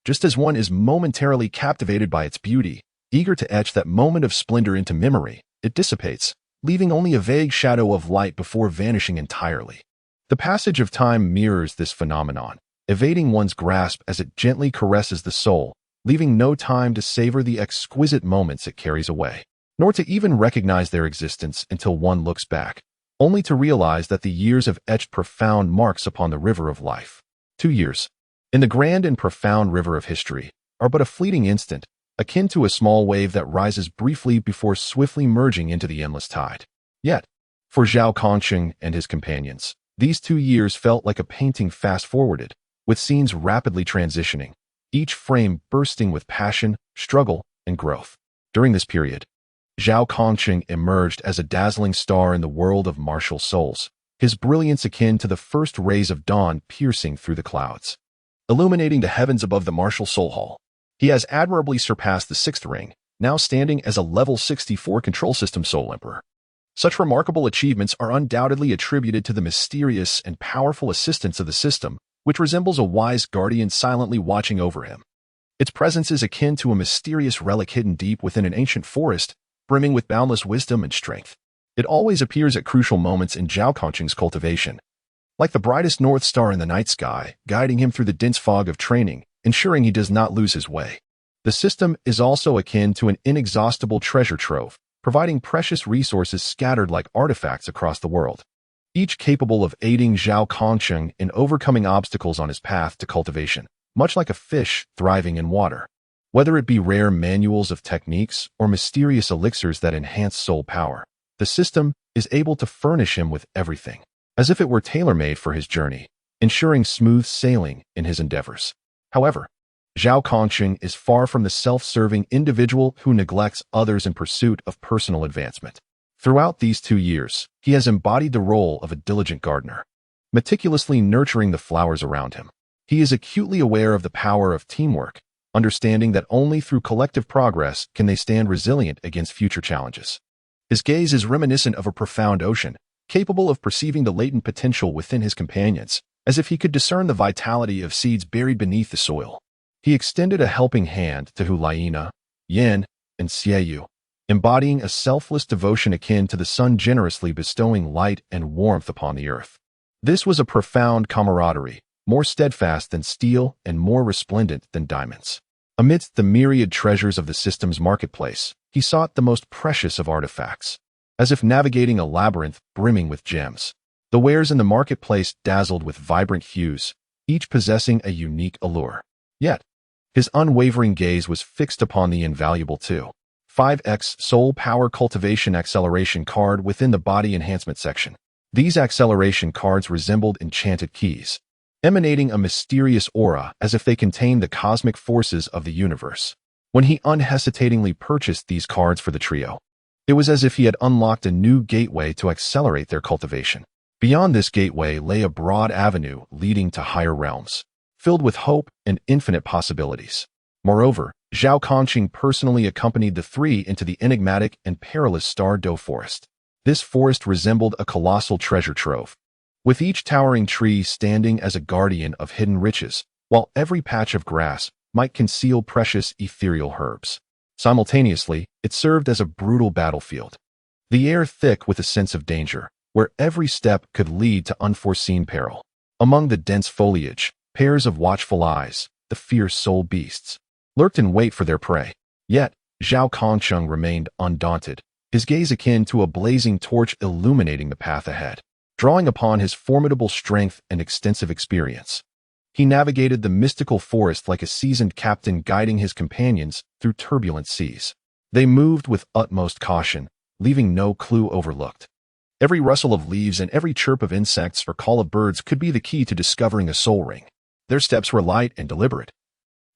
Speaker 1: Just as one is momentarily captivated by its beauty, eager to etch that moment of splendor into memory, it dissipates, leaving only a vague shadow of light before vanishing entirely. The passage of time mirrors this phenomenon, evading one's grasp as it gently caresses the soul, leaving no time to savor the exquisite moments it carries away, nor to even recognize their existence until one looks back, only to realize that the years have etched profound marks upon the river of life. 2 years, in the grand and profound river of history, are but a fleeting instant, akin to a small wave that rises briefly before swiftly merging into the endless tide. Yet, for Zhao Kongqing and his companions, these 2 years felt like a painting fast-forwarded, with scenes rapidly transitioning, each frame bursting with passion, struggle, and growth. During this period, Zhao Kongqing emerged as a dazzling star in the world of martial souls, his brilliance akin to the first rays of dawn piercing through the clouds, illuminating the heavens above the martial soul hall. He has admirably surpassed the 6th ring, now standing as a level 64 control system soul emperor. Such remarkable achievements are undoubtedly attributed to the mysterious and powerful assistance of the system, which resembles a wise guardian silently watching over him. Its presence is akin to a mysterious relic hidden deep within an ancient forest, brimming with boundless wisdom and strength. It always appears at crucial moments in Zhao Kongqing's cultivation, like the brightest north star in the night sky, guiding him through the dense fog of training, ensuring he does not lose his way. The system is also akin to an inexhaustible treasure trove, providing precious resources scattered like artifacts across the world, each capable of aiding Zhao Kongqing in overcoming obstacles on his path to cultivation, much like a fish thriving in water. Whether it be rare manuals of techniques or mysterious elixirs that enhance soul power, the system is able to furnish him with everything, as if it were tailor-made for his journey, ensuring smooth sailing in his endeavors. However, Zhao Kongqing is far from the self-serving individual who neglects others in pursuit of personal advancement. Throughout these 2 years, he has embodied the role of a diligent gardener, meticulously nurturing the flowers around him. He is acutely aware of the power of teamwork, understanding that only through collective progress can they stand resilient against future challenges. His gaze is reminiscent of a profound ocean, capable of perceiving the latent potential within his companions, as if he could discern the vitality of seeds buried beneath the soil. He extended a helping hand to Hulaina, Yin, and Xieyu, embodying a selfless devotion akin to the sun generously bestowing light and warmth upon the earth. This was a profound camaraderie, more steadfast than steel and more resplendent than diamonds. Amidst the myriad treasures of the system's marketplace, he sought the most precious of artifacts, as if navigating a labyrinth brimming with gems. The wares in the marketplace dazzled with vibrant hues, each possessing a unique allure. Yet, his unwavering gaze was fixed upon the invaluable 5x Soul Power Cultivation Acceleration card within the Body Enhancement section. These acceleration cards resembled enchanted keys, emanating a mysterious aura as if they contained the cosmic forces of the universe. When he unhesitatingly purchased these cards for the trio, it was as if he had unlocked a new gateway to accelerate their cultivation. Beyond this gateway lay a broad avenue leading to higher realms, filled with hope and infinite possibilities. Moreover, Zhao Kongqing personally accompanied the three into the enigmatic and perilous Star Doe Forest. This forest resembled a colossal treasure trove, with each towering tree standing as a guardian of hidden riches, while every patch of grass might conceal precious ethereal herbs. Simultaneously, it served as a brutal battlefield, the air thick with a sense of danger, where every step could lead to unforeseen peril. Among the dense foliage, pairs of watchful eyes, the fierce soul beasts, lurked in wait for their prey. Yet, Zhao Kongqing remained undaunted, his gaze akin to a blazing torch illuminating the path ahead. Drawing upon his formidable strength and extensive experience, he navigated the mystical forest like a seasoned captain guiding his companions through turbulent seas. They moved with utmost caution, leaving no clue overlooked. Every rustle of leaves and every chirp of insects or call of birds could be the key to discovering a soul ring. Their steps were light and deliberate,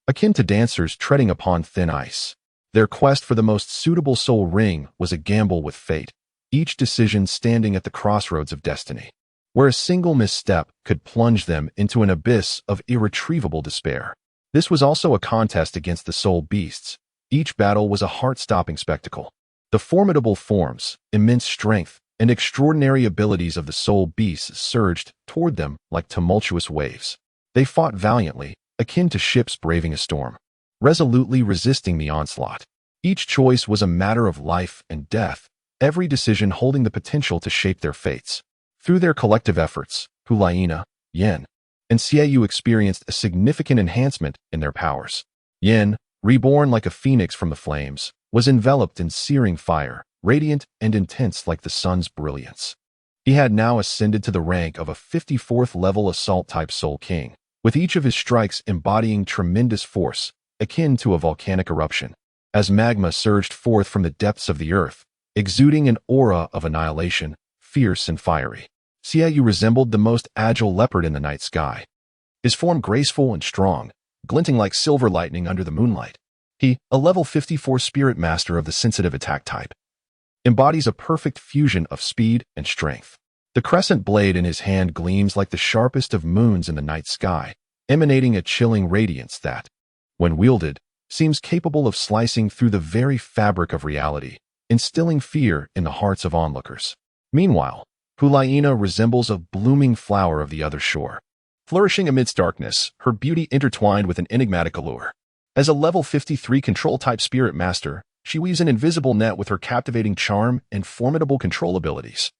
Speaker 1: akin to dancers treading upon thin ice. Their quest for the most suitable soul ring was a gamble with fate, each decision standing at the crossroads of destiny, where a single misstep could plunge them into an abyss of irretrievable despair. This was also a contest against the soul beasts. Each battle was a heart-stopping spectacle. The formidable forms, immense strength, and extraordinary abilities of the soul beasts surged toward them like tumultuous waves. They fought valiantly, akin to ships braving a storm, resolutely resisting the onslaught. Each choice was a matter of life and death, every decision holding the potential to shape their fates. Through their collective efforts, Hulaina, Yin, and Xieyu experienced a significant enhancement in their powers. Yin, reborn like a phoenix from the flames, was enveloped in searing fire, radiant and intense like the sun's brilliance. He had now ascended to the rank of a 54th level assault-type Soul King, with each of his strikes embodying tremendous force, akin to a volcanic eruption. As magma surged forth from the depths of the earth, exuding an aura of annihilation, fierce and fiery, Xieyu resembled the most agile leopard in the night sky, his form graceful and strong, glinting like silver lightning under the moonlight. He, a level 54 spirit master of the sensitive attack type, embodies a perfect fusion of speed and strength. The crescent blade in his hand gleams like the sharpest of moons in the night sky, emanating a chilling radiance that, when wielded, seems capable of slicing through the very fabric of reality, instilling fear in the hearts of onlookers. Meanwhile, Hulaina resembles a blooming flower of the other shore, flourishing amidst darkness, her beauty intertwined with an enigmatic allure. As a level 53 control-type spirit master, she weaves an invisible net with her captivating charm and formidable control abilities,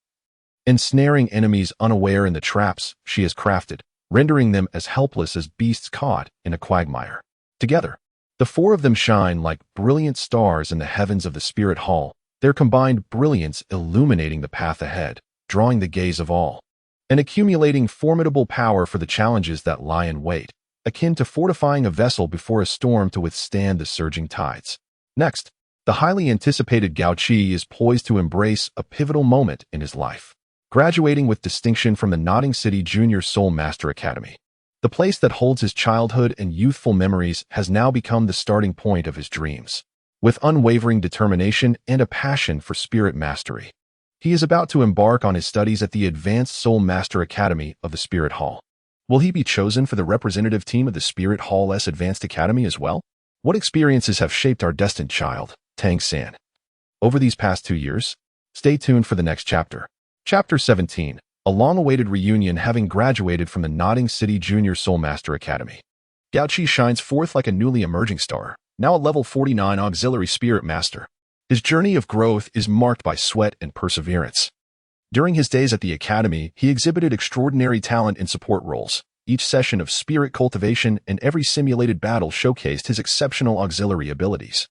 Speaker 1: ensnaring enemies unaware in the traps she has crafted, rendering them as helpless as beasts caught in a quagmire. Together, the four of them shine like brilliant stars in the heavens of the spirit hall, their combined brilliance illuminating the path ahead, drawing the gaze of all, and accumulating formidable power for the challenges that lie in wait, akin to fortifying a vessel before a storm to withstand the surging tides. Next, the highly anticipated Gao Qi is poised to embrace a pivotal moment in his life, graduating with distinction from the Nodding City Junior Soul Master Academy. The place that holds his childhood and youthful memories has now become the starting point of his dreams. With unwavering determination and a passion for spirit mastery, He is about to embark on his studies at the Advanced Soul Master Academy of the Spirit Hall. Will he be chosen for the representative team of the Spirit Hall's Advanced Academy as well? What experiences have shaped our destined child, Tang San, over these past 2 years? Stay tuned for the next chapter. Chapter 17. A long-awaited reunion having graduated from the Nodding City Junior Soul Master Academy. Gao Qi shines forth like a newly emerging star, now a level 49 Auxiliary Spirit Master. His journey of growth is marked by sweat and perseverance. During his days at the academy, he exhibited extraordinary talent in support roles. Each session of spirit cultivation and every simulated battle showcased his exceptional auxiliary abilities,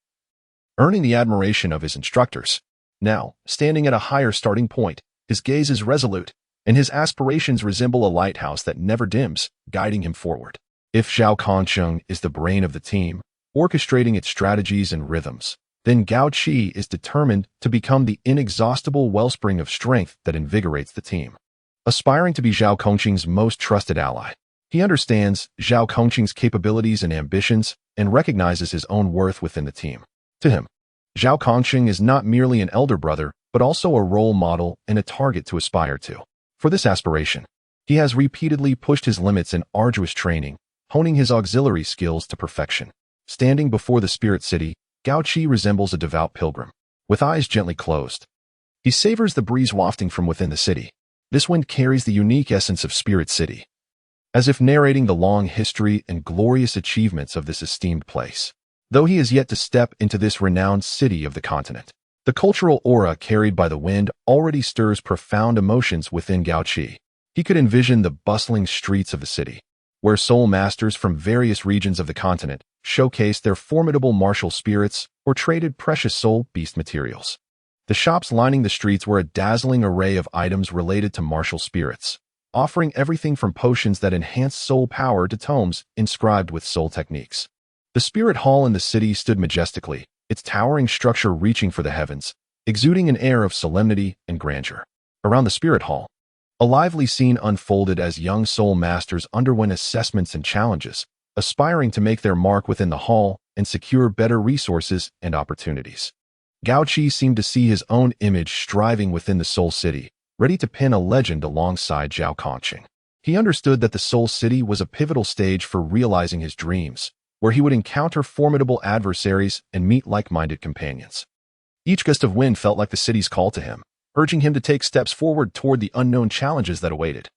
Speaker 1: earning the admiration of his instructors. Now, standing at a higher starting point, his gaze is resolute, and his aspirations resemble a lighthouse that never dims, guiding him forward. If Zhao Kongsheng is the brain of the team, orchestrating its strategies and rhythms, then Gao Qi is determined to become the inexhaustible wellspring of strength that invigorates the team. Aspiring to be Zhao Kongqing's most trusted ally, he understands Zhao Kongqing's capabilities and ambitions and recognizes his own worth within the team. To him, Zhao Kongqing is not merely an elder brother, but also a role model and a target to aspire to. For this aspiration, he has repeatedly pushed his limits in arduous training, honing his auxiliary skills to perfection. Standing before the Spirit City, Gao Qi resembles a devout pilgrim, with eyes gently closed. He savors the breeze wafting from within the city. This wind carries the unique essence of Spirit City, as if narrating the long history and glorious achievements of this esteemed place. Though he is yet to step into this renowned city of the continent, the cultural aura carried by the wind already stirs profound emotions within Gao Qi. He could envision the bustling streets of the city, where soul masters from various regions of the continent showcased their formidable martial spirits or traded precious soul beast materials. The shops lining the streets were a dazzling array of items related to martial spirits, offering everything from potions that enhance soul power to tomes inscribed with soul techniques. The Spirit Hall in the city stood majestically, its towering structure reaching for the heavens, exuding an air of solemnity and grandeur. Around the Spirit Hall, a lively scene unfolded as young soul masters underwent assessments and challenges, aspiring to make their mark within the hall and secure better resources and opportunities. Gao Qi seemed to see his own image striving within the Soul City, ready to pen a legend alongside Zhao Kongqing. He understood that the Soul City was a pivotal stage for realizing his dreams, where he would encounter formidable adversaries and meet like-minded companions. Each gust of wind felt like the city's call to him, urging him to take steps forward toward the unknown challenges that awaited,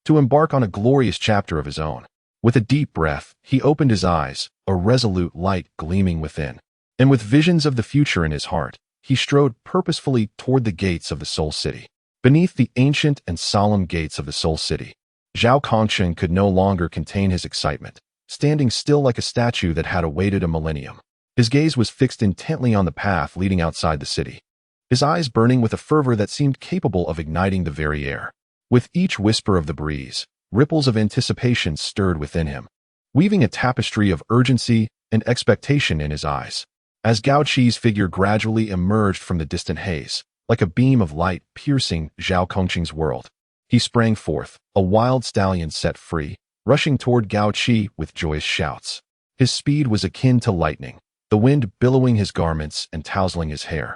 Speaker 1: to embark on a glorious chapter of his own. With a deep breath, he opened his eyes, a resolute light gleaming within, and with visions of the future in his heart, he strode purposefully toward the gates of the Soul City. Beneath the ancient and solemn gates of the Soul City, Zhao Kongsheng could no longer contain his excitement, standing still like a statue that had awaited a millennium. His gaze was fixed intently on the path leading outside the city, his eyes burning with a fervor that seemed capable of igniting the very air. With each whisper of the breeze, ripples of anticipation stirred within him, weaving a tapestry of urgency and expectation in his eyes. As Gao Qi's figure gradually emerged from the distant haze, like a beam of light piercing Zhao Kongqing's world, he sprang forth, a wild stallion set free, rushing toward Gao Qi with joyous shouts. His speed was akin to lightning, the wind billowing his garments and tousling his hair.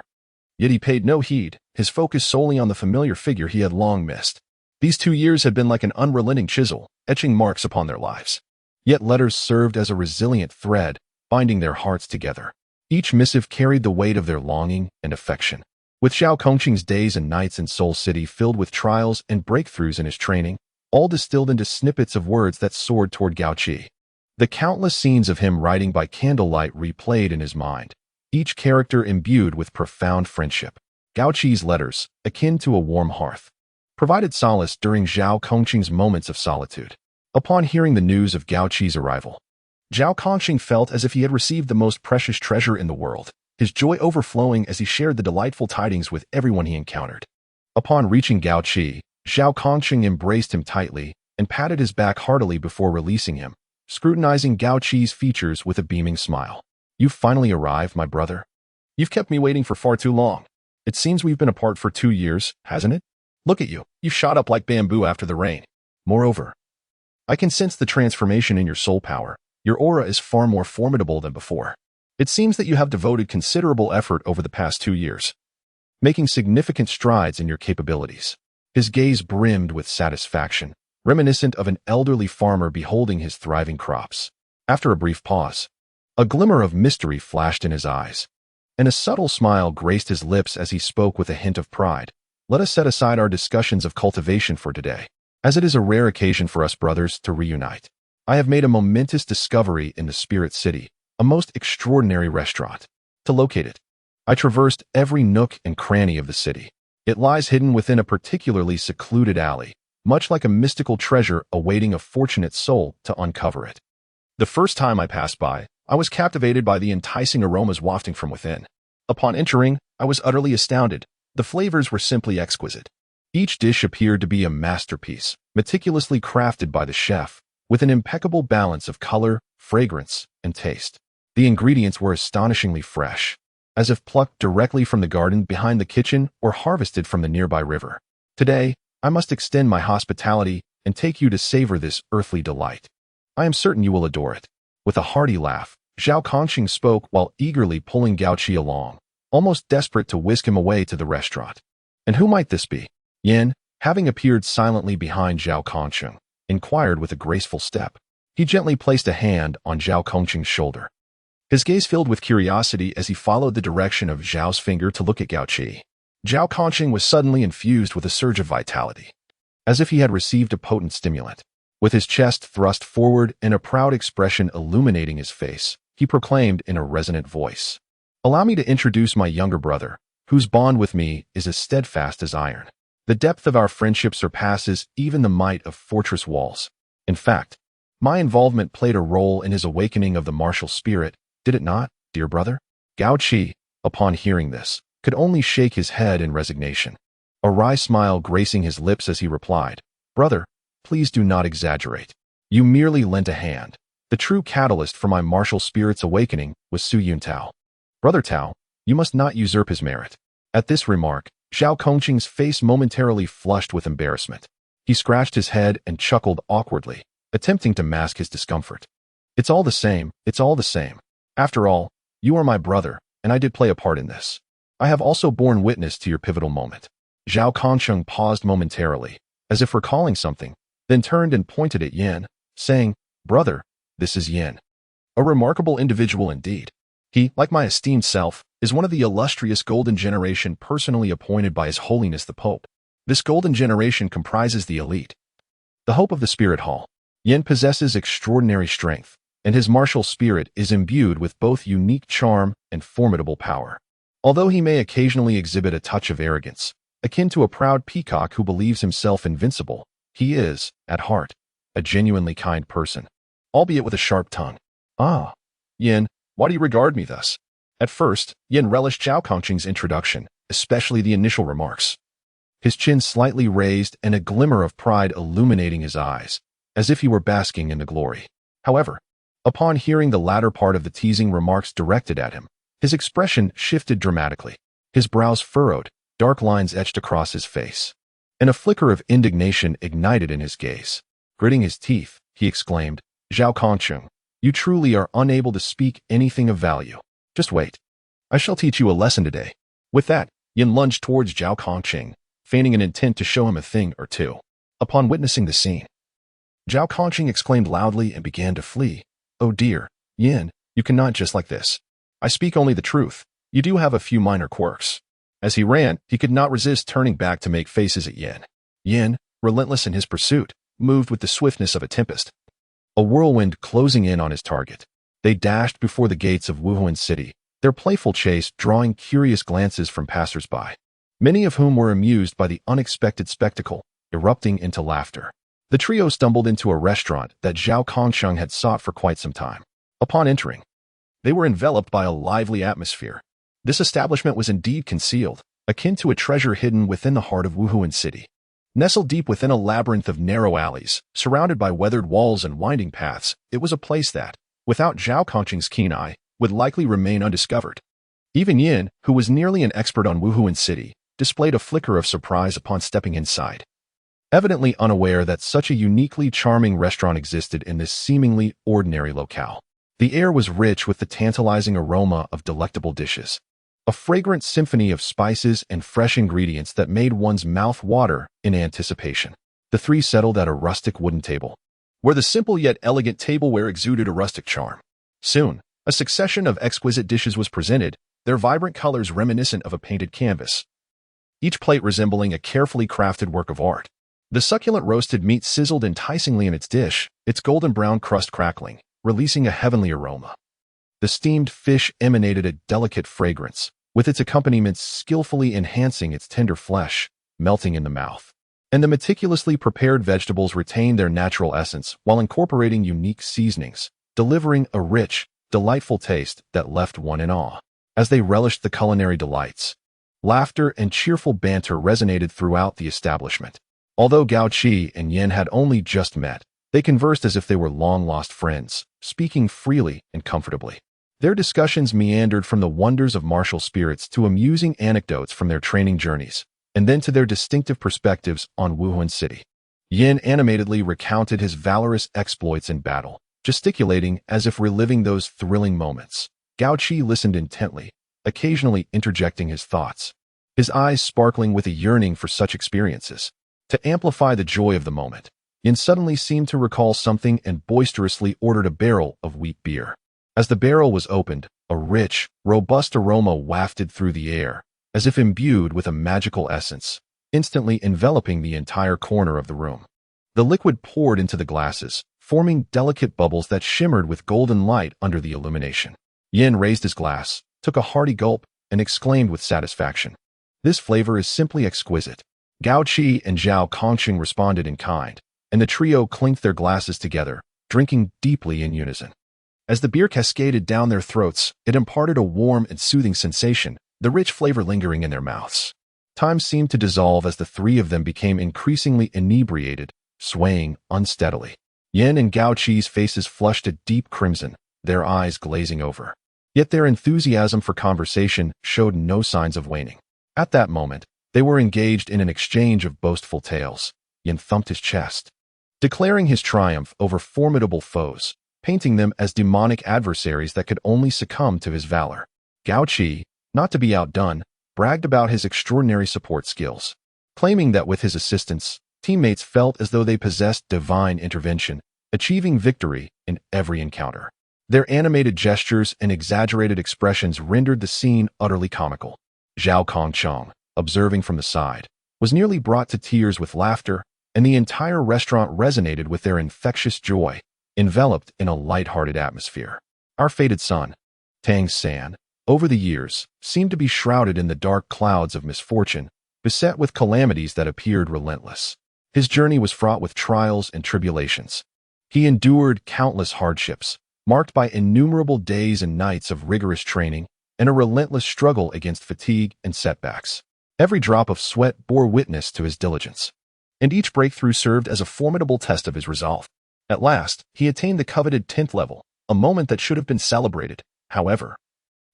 Speaker 1: Yet he paid no heed, his focus solely on the familiar figure he had long missed. These 2 years had been like an unrelenting chisel, etching marks upon their lives. Yet letters served as a resilient thread, binding their hearts together. Each missive carried the weight of their longing and affection. With Zhao Kongqing's days and nights in Soul City filled with trials and breakthroughs in his training, all distilled into snippets of words that soared toward Gao Qi. The countless scenes of him riding by candlelight replayed in his mind, each character imbued with profound friendship. Gao Qi's letters, akin to a warm hearth, provided solace during Zhao Kongqing's moments of solitude. Upon hearing the news of Gao Qi's arrival, Zhao Kongqing felt as if he had received the most precious treasure in the world, his joy overflowing as he shared the delightful tidings with everyone he encountered. Upon reaching Gao Qi, Zhao Kongqing embraced him tightly and patted his back heartily before releasing him, scrutinizing Gao Qi's features with a beaming smile. "You've finally arrived, my brother. You've kept me waiting for far too long. It seems we've been apart for 2 years, hasn't it? Look at you. You've shot up like bamboo after the rain. Moreover, I can sense the transformation in your soul power. Your aura is far more formidable than before. It seems that you have devoted considerable effort over the past 2 years." making significant strides in your capabilities. His gaze brimmed with satisfaction, reminiscent of an elderly farmer beholding his thriving crops. After a brief pause, a glimmer of mystery flashed in his eyes, and a subtle smile graced his lips as he spoke with a hint of pride. Let us set aside our discussions of cultivation for today, as it is a rare occasion for us brothers to reunite. I have made a momentous discovery in the Spirit City, a most extraordinary restaurant. To locate it, I traversed every nook and cranny of the city. It lies hidden within a particularly secluded alley, much like a mystical treasure awaiting a fortunate soul to uncover it. The first time I passed by, I was captivated by the enticing aromas wafting from within. Upon entering, I was utterly astounded. The flavors were simply exquisite. Each dish appeared to be a masterpiece, meticulously crafted by the chef, with an impeccable balance of color, fragrance, and taste. The ingredients were astonishingly fresh, as if plucked directly from the garden behind the kitchen or harvested from the nearby river. Today, I must extend my hospitality and take you to savor this earthly delight. I am certain you will adore it. With a hearty laugh, Zhao Kongqing spoke while eagerly pulling Gao Qi along, almost desperate to whisk him away to the restaurant. And who might this be? Yin, having appeared silently behind Zhao Kongqing, inquired with a graceful step. He gently placed a hand on Zhao Kongqing's shoulder. His gaze filled with curiosity as he followed the direction of Zhao's finger to look at Gao Qi. Zhao Kongqing was suddenly infused with a surge of vitality, as if he had received a potent stimulant. With his chest thrust forward and a proud expression illuminating his face, he proclaimed in a resonant voice, "Allow me to introduce my younger brother, whose bond with me is as steadfast as iron. The depth of our friendship surpasses even the might of fortress walls. In fact, my involvement played a role in his awakening of the martial spirit, did it not, dear brother?" Gao Qi, upon hearing this, could only shake his head in resignation, a wry smile gracing his lips as he replied, "Brother, please do not exaggerate. You merely lent a hand. The true catalyst for my martial spirit's awakening was Su Yun Tao. Brother Tao, you must not usurp his merit." At this remark, Zhao Kongqing's face momentarily flushed with embarrassment. He scratched his head and chuckled awkwardly, attempting to mask his discomfort. It's all the same. After all, you are my brother, and I did play a part in this. I have also borne witness to your pivotal moment." Zhao Kongqing paused momentarily, as if recalling something, then turned and pointed at Yin, saying, "Brother, this is Yin. A remarkable individual indeed. He, like my esteemed self, is one of the illustrious Golden Generation personally appointed by His Holiness the Pope. This Golden Generation comprises the elite, the hope of the Spirit Hall. Yin possesses extraordinary strength, and his martial spirit is imbued with both unique charm and formidable power. Although he may occasionally exhibit a touch of arrogance, akin to a proud peacock who believes himself invincible, he is, at heart, a genuinely kind person, albeit with a sharp tongue. "Ah, Yin, why do you regard me thus?" At first, Yin relished Zhao Kongqing's introduction, especially the initial remarks. His chin slightly raised and a glimmer of pride illuminating his eyes, as if he were basking in the glory. However, upon hearing the latter part of the teasing remarks directed at him, his expression shifted dramatically. His brows furrowed, dark lines etched across his face, and a flicker of indignation ignited in his gaze. Gritting his teeth, he exclaimed, "Zhao Kongqing, you truly are unable to speak anything of value. Just wait. I shall teach you a lesson today." With that, Yin lunged towards Zhao Kongqing, feigning an intent to show him a thing or two. Upon witnessing the scene, Zhao Kongqing exclaimed loudly and began to flee. "Oh dear, Yin, you cannot just like this. I speak only the truth. You do have a few minor quirks." As he ran, he could not resist turning back to make faces at Yin. Yin, relentless in his pursuit, moved with the swiftness of a tempest, a whirlwind closing in on his target. They dashed before the gates of Wuhuan City, their playful chase drawing curious glances from passers-by, many of whom were amused by the unexpected spectacle, erupting into laughter. The trio stumbled into a restaurant that Zhao Kongqing had sought for quite some time. Upon entering, they were enveloped by a lively atmosphere. This establishment was indeed concealed, akin to a treasure hidden within the heart of Wuhuan City. Nestled deep within a labyrinth of narrow alleys, surrounded by weathered walls and winding paths, it was a place that, without Zhao Kongqing's keen eye, would likely remain undiscovered. Even Yin, who was nearly an expert on Wuhuan City, displayed a flicker of surprise upon stepping inside, evidently unaware that such a uniquely charming restaurant existed in this seemingly ordinary locale. The air was rich with the tantalizing aroma of delectable dishes. a fragrant symphony of spices and fresh ingredients that made one's mouth water in anticipation. The three settled at a rustic wooden table, where the simple yet elegant tableware exuded a rustic charm. Soon, a succession of exquisite dishes was presented, their vibrant colors reminiscent of a painted canvas, each plate resembling a carefully crafted work of art. The succulent roasted meat sizzled enticingly in its dish, its golden brown crust crackling, releasing a heavenly aroma. The steamed fish emanated a delicate fragrance, with its accompaniments skillfully enhancing its tender flesh, melting in the mouth. And the meticulously prepared vegetables retained their natural essence while incorporating unique seasonings, delivering a rich, delightful taste that left one in awe. As they relished the culinary delights, laughter and cheerful banter resonated throughout the establishment. Although Gao Qi and Yin had only just met, they conversed as if they were long-lost friends, speaking freely and comfortably. Their discussions meandered from the wonders of martial spirits to amusing anecdotes from their training journeys, and then to their distinctive perspectives on Wuhan City. Yin animatedly recounted his valorous exploits in battle, gesticulating as if reliving those thrilling moments. Gao Qi listened intently, occasionally interjecting his thoughts, his eyes sparkling with a yearning for such experiences. To amplify the joy of the moment, Yin suddenly seemed to recall something and boisterously ordered a barrel of wheat beer. As the barrel was opened, a rich, robust aroma wafted through the air, as if imbued with a magical essence, instantly enveloping the entire corner of the room. The liquid poured into the glasses, forming delicate bubbles that shimmered with golden light under the illumination. Yin raised his glass, took a hearty gulp, and exclaimed with satisfaction, "This flavor is simply exquisite." Gao Qi and Zhao Kongqing responded in kind, and the trio clinked their glasses together, drinking deeply in unison. As the beer cascaded down their throats, it imparted a warm and soothing sensation, the rich flavor lingering in their mouths. Time seemed to dissolve as the three of them became increasingly inebriated, swaying unsteadily. Yin and Gao Qi's faces flushed a deep crimson, their eyes glazing over. Yet their enthusiasm for conversation showed no signs of waning. At that moment, they were engaged in an exchange of boastful tales. Yin thumped his chest, declaring his triumph over formidable foes, painting them as demonic adversaries that could only succumb to his valor. Gao Qi, not to be outdone, bragged about his extraordinary support skills, claiming that with his assistance, teammates felt as though they possessed divine intervention, achieving victory in every encounter. Their animated gestures and exaggerated expressions rendered the scene utterly comical. Zhao Kongqing, observing from the side, was nearly brought to tears with laughter, and the entire restaurant resonated with their infectious joy, enveloped in a light-hearted atmosphere. Our fated son, Tang San, over the years, seemed to be shrouded in the dark clouds of misfortune, beset with calamities that appeared relentless. His journey was fraught with trials and tribulations. He endured countless hardships, marked by innumerable days and nights of rigorous training and a relentless struggle against fatigue and setbacks. Every drop of sweat bore witness to his diligence, and each breakthrough served as a formidable test of his resolve. At last, he attained the coveted 10th level, a moment that should have been celebrated. However,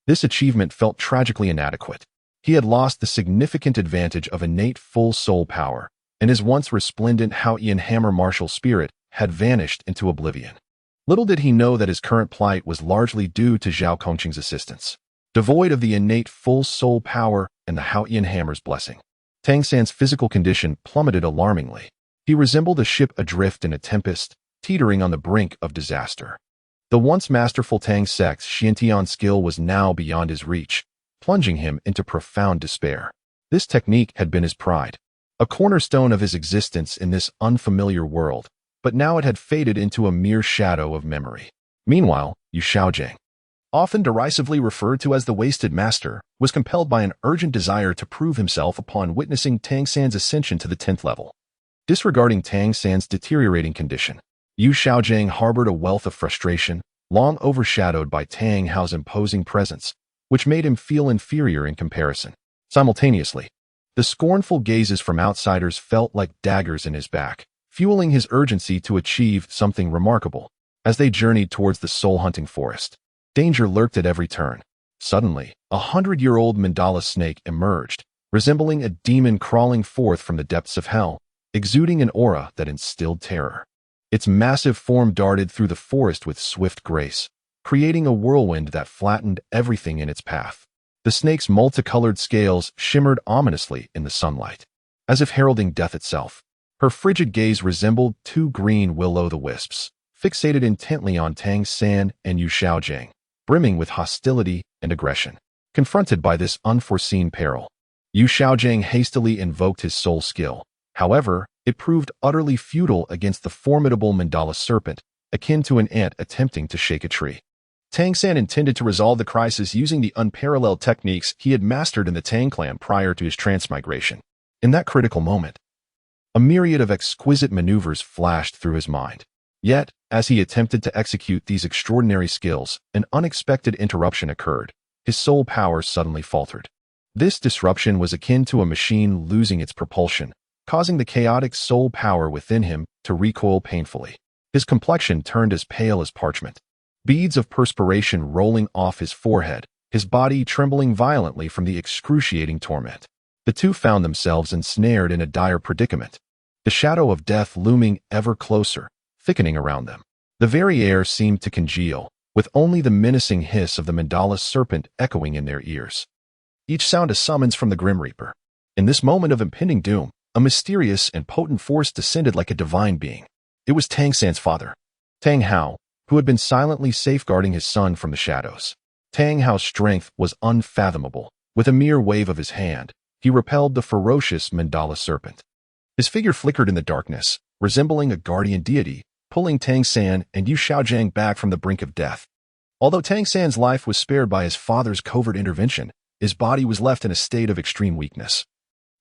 Speaker 1: this achievement felt tragically inadequate. He had lost the significant advantage of innate full soul power, and his once resplendent Haotian hammer martial spirit had vanished into oblivion. Little did he know that his current plight was largely due to Zhao Kongqing's assistance. Devoid of the innate full soul power and the Haotian hammer's blessing, Tang San's physical condition plummeted alarmingly. He resembled a ship adrift in a tempest, teetering on the brink of disaster. The once masterful Tang Sec's Xiantian skill was now beyond his reach, plunging him into profound despair. This technique had been his pride, a cornerstone of his existence in this unfamiliar world, but now it had faded into a mere shadow of memory. Meanwhile, Yu Xiaojing, often derisively referred to as the Wasted Master, was compelled by an urgent desire to prove himself upon witnessing Tang San's ascension to the 10th level. Disregarding Tang San's deteriorating condition, Yu Xiaojing harbored a wealth of frustration, long overshadowed by Tang Hao's imposing presence, which made him feel inferior in comparison. Simultaneously, the scornful gazes from outsiders felt like daggers in his back, fueling his urgency to achieve something remarkable. As they journeyed towards the soul-hunting forest, danger lurked at every turn. Suddenly, a 100-year-old mandala snake emerged, resembling a demon crawling forth from the depths of hell, exuding an aura that instilled terror. Its massive form darted through the forest with swift grace, creating a whirlwind that flattened everything in its path. The snake's multicolored scales shimmered ominously in the sunlight, as if heralding death itself. Her frigid gaze resembled two green will-o'-the-wisps, fixated intently on Tang San and Yu Xiaojing, brimming with hostility and aggression. Confronted by this unforeseen peril, Yu Xiaojing hastily invoked his soul skill. However, it proved utterly futile against the formidable mandala serpent, akin to an ant attempting to shake a tree. Tang San intended to resolve the crisis using the unparalleled techniques he had mastered in the Tang clan prior to his transmigration. In that critical moment, a myriad of exquisite maneuvers flashed through his mind. Yet, as he attempted to execute these extraordinary skills, an unexpected interruption occurred. His soul power suddenly faltered. This disruption was akin to a machine losing its propulsion, causing the chaotic soul power within him to recoil painfully. His complexion turned as pale as parchment, beads of perspiration rolling off his forehead, his body trembling violently from the excruciating torment. The two found themselves ensnared in a dire predicament, the shadow of death looming ever closer, thickening around them. The very air seemed to congeal, with only the menacing hiss of the mandala serpent echoing in their ears. Each sound a summons from the Grim Reaper. In this moment of impending doom, a mysterious and potent force descended like a divine being. It was Tang San's father, Tang Hao, who had been silently safeguarding his son from the shadows. Tang Hao's strength was unfathomable. With a mere wave of his hand, he repelled the ferocious mandala serpent. His figure flickered in the darkness, resembling a guardian deity, pulling Tang San and Yu Xiaojing back from the brink of death. Although Tang San's life was spared by his father's covert intervention, his body was left in a state of extreme weakness,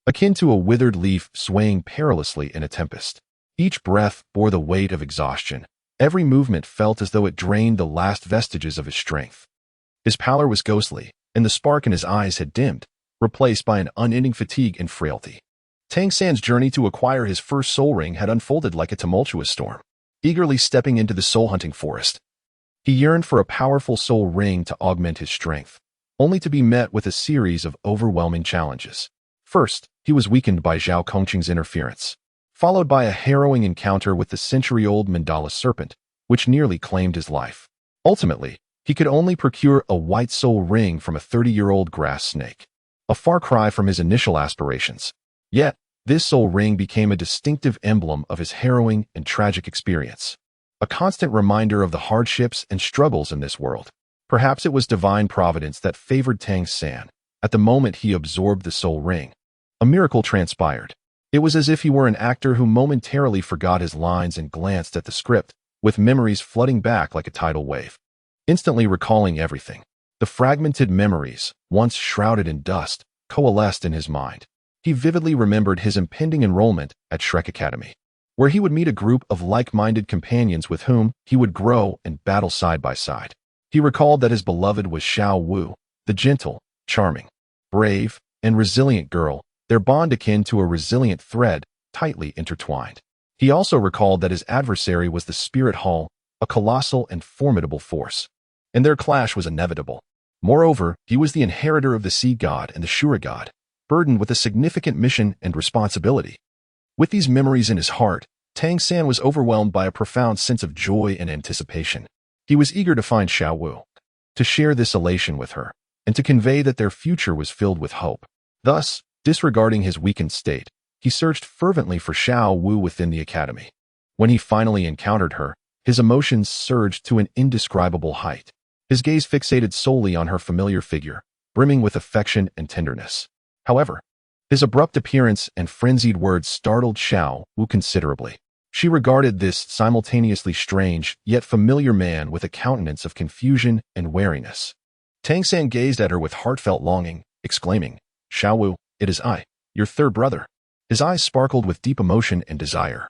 Speaker 1: akin to a withered leaf swaying perilously in a tempest. Each breath bore the weight of exhaustion. Every movement felt as though it drained the last vestiges of his strength. His pallor was ghostly, and the spark in his eyes had dimmed, replaced by an unending fatigue and frailty. Tang San's journey to acquire his first soul ring had unfolded like a tumultuous storm. Eagerly stepping into the soul-hunting forest, he yearned for a powerful soul ring to augment his strength, only to be met with a series of overwhelming challenges. First, he was weakened by Zhao Kongqing's interference, followed by a harrowing encounter with the century-old mandala serpent, which nearly claimed his life. Ultimately, he could only procure a white soul ring from a 30-year-old grass snake, a far cry from his initial aspirations. Yet, this soul ring became a distinctive emblem of his harrowing and tragic experience, a constant reminder of the hardships and struggles in this world. Perhaps it was divine providence that favored Tang San. At the moment he absorbed the soul ring, a miracle transpired. It was as if he were an actor who momentarily forgot his lines and glanced at the script, with memories flooding back like a tidal wave, instantly recalling everything. The fragmented memories, once shrouded in dust, coalesced in his mind. He vividly remembered his impending enrollment at Shrek Academy, where he would meet a group of like-minded companions with whom he would grow and battle side by side. He recalled that his beloved was Xiao Wu, the gentle, charming, brave, and resilient girl, their bond akin to a resilient thread, tightly intertwined. He also recalled that his adversary was the Spirit Hall, a colossal and formidable force, and their clash was inevitable. Moreover, he was the inheritor of the Sea God and the Shura God, burdened with a significant mission and responsibility. With these memories in his heart, Tang San was overwhelmed by a profound sense of joy and anticipation. He was eager to find Xiao Wu, to share this elation with her, and to convey that their future was filled with hope. Thus, disregarding his weakened state, he searched fervently for Xiao Wu within the academy. When he finally encountered her, his emotions surged to an indescribable height. His gaze fixated solely on her familiar figure, brimming with affection and tenderness. However, his abrupt appearance and frenzied words startled Xiao Wu considerably. She regarded this simultaneously strange yet familiar man with a countenance of confusion and wariness. Tang San gazed at her with heartfelt longing, exclaiming, "Xiao Wu, it is I, your third brother." His eyes sparkled with deep emotion and desire,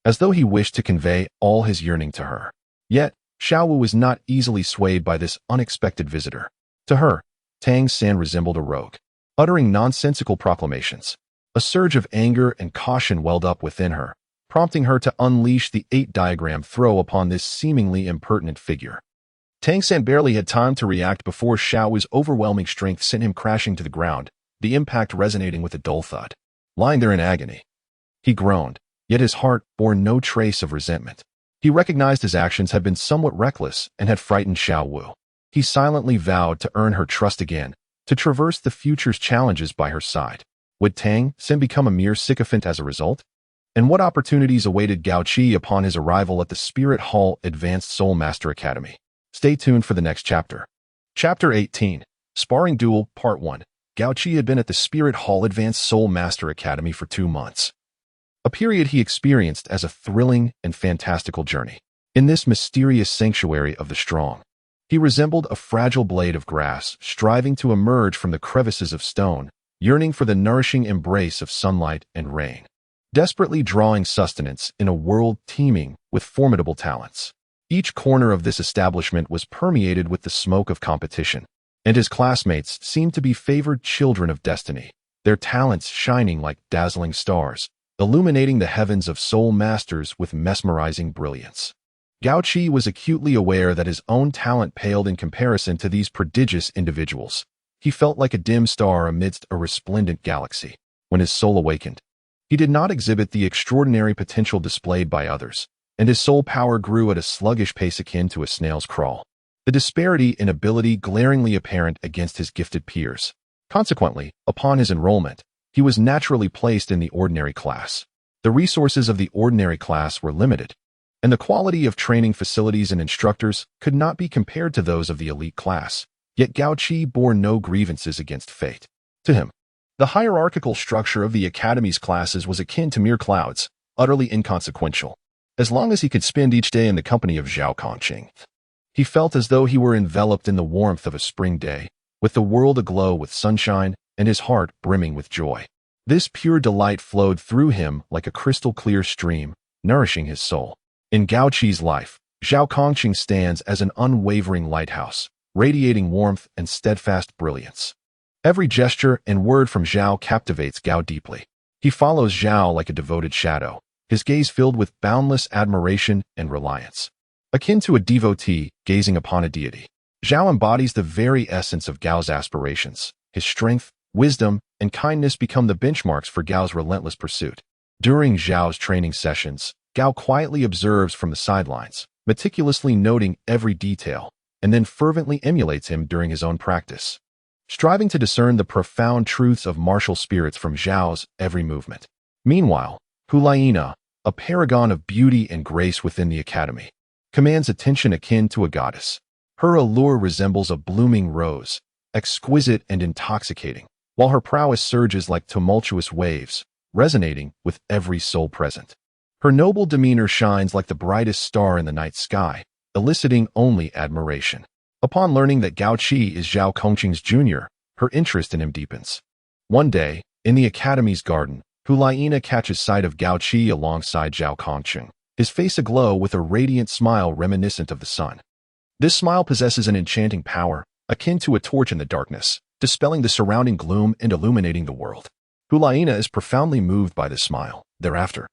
Speaker 1: as though he wished to convey all his yearning to her. Yet, Xiao Wu was not easily swayed by this unexpected visitor. To her, Tang San resembled a rogue, uttering nonsensical proclamations. A surge of anger and caution welled up within her, prompting her to unleash the 8-diagram throw upon this seemingly impertinent figure. Tang San barely had time to react before Xiao Wu's overwhelming strength sent him crashing to the ground, the impact resonating with a dull thud. Lying there in agony, he groaned, yet his heart bore no trace of resentment. He recognized his actions had been somewhat reckless and had frightened Xiao Wu. He silently vowed to earn her trust again, to traverse the future's challenges by her side. Would Tang Xin become a mere sycophant as a result? And what opportunities awaited Gao Qi upon his arrival at the Spirit Hall Advanced Soul Master Academy? Stay tuned for the next chapter. Chapter 18. Sparring Duel, Part 1. Gao Qi had been at the Spirit Hall Advanced Soul Master Academy for 2 months. A period he experienced as a thrilling and fantastical journey. In this mysterious sanctuary of the strong, he resembled a fragile blade of grass, striving to emerge from the crevices of stone, yearning for the nourishing embrace of sunlight and rain, desperately drawing sustenance in a world teeming with formidable talents. Each corner of this establishment was permeated with the smoke of competition, and his classmates seemed to be favored children of destiny, their talents shining like dazzling stars, illuminating the heavens of soul masters with mesmerizing brilliance. Gao Qi was acutely aware that his own talent paled in comparison to these prodigious individuals. He felt like a dim star amidst a resplendent galaxy. When his soul awakened, he did not exhibit the extraordinary potential displayed by others, and his soul power grew at a sluggish pace akin to a snail's crawl. The disparity in ability glaringly apparent against his gifted peers. Consequently, upon his enrollment, he was naturally placed in the ordinary class. The resources of the ordinary class were limited, and the quality of training facilities and instructors could not be compared to those of the elite class. Yet Gao Qi bore no grievances against fate. To him, the hierarchical structure of the academy's classes was akin to mere clouds, utterly inconsequential. As long as he could spend each day in the company of Zhao Kongqing, he felt as though he were enveloped in the warmth of a spring day, with the world aglow with sunshine and his heart brimming with joy. This pure delight flowed through him like a crystal-clear stream, nourishing his soul. In Gao Qi's life, Zhao Kongqing stands as an unwavering lighthouse, radiating warmth and steadfast brilliance. Every gesture and word from Zhao captivates Gao deeply. He follows Zhao like a devoted shadow, his gaze filled with boundless admiration and reliance. Akin to a devotee gazing upon a deity, Zhao embodies the very essence of Gao's aspirations. His strength, wisdom, and kindness become the benchmarks for Gao's relentless pursuit. During Zhao's training sessions, Gao quietly observes from the sidelines, meticulously noting every detail, and then fervently emulates him during his own practice, striving to discern the profound truths of martial spirits from Zhao's every movement. Meanwhile, Hulaina, a paragon of beauty and grace within the academy, commands attention akin to a goddess. Her allure resembles a blooming rose, exquisite and intoxicating, while her prowess surges like tumultuous waves, resonating with every soul present. Her noble demeanor shines like the brightest star in the night sky, eliciting only admiration. Upon learning that Gao Qi is Zhao Kongqing's junior, her interest in him deepens. One day, in the academy's garden, Hulaina catches sight of Gao Qi alongside Zhao Kongqing, his face aglow with a radiant smile reminiscent of the sun. This smile possesses an enchanting power, akin to a torch in the darkness, dispelling the surrounding gloom and illuminating the world. Hulaina is profoundly moved by this smile. Thereafter,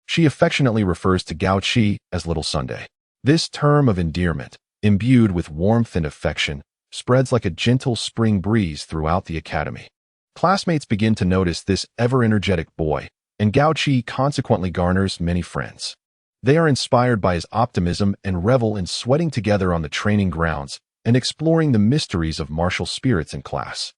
Speaker 1: she affectionately refers to Gao Qi as Little Sunday. This term of endearment, imbued with warmth and affection, spreads like a gentle spring breeze throughout the academy. Classmates begin to notice this ever-energetic boy, and Gao Qi consequently garners many friends. They are inspired by his optimism and revel in sweating together on the training grounds and exploring the mysteries of martial spirits in class.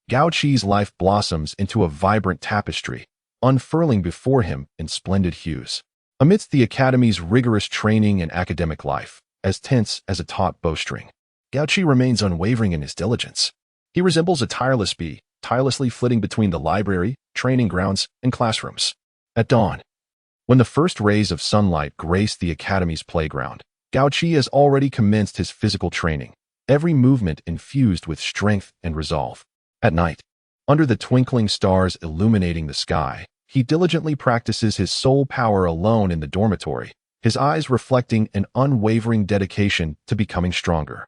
Speaker 1: Gao Qi's life blossoms into a vibrant tapestry, unfurling before him in splendid hues. Amidst the academy's rigorous training and academic life, as tense as a taut bowstring, Gao Qi remains unwavering in his diligence. He resembles a tireless bee, tirelessly flitting between the library, training grounds, and classrooms. At dawn, when the first rays of sunlight grace the academy's playground, Gao Qi has already commenced his physical training, every movement infused with strength and resolve. At night, under the twinkling stars illuminating the sky, he diligently practices his soul power alone in the dormitory, his eyes reflecting an unwavering dedication to becoming stronger.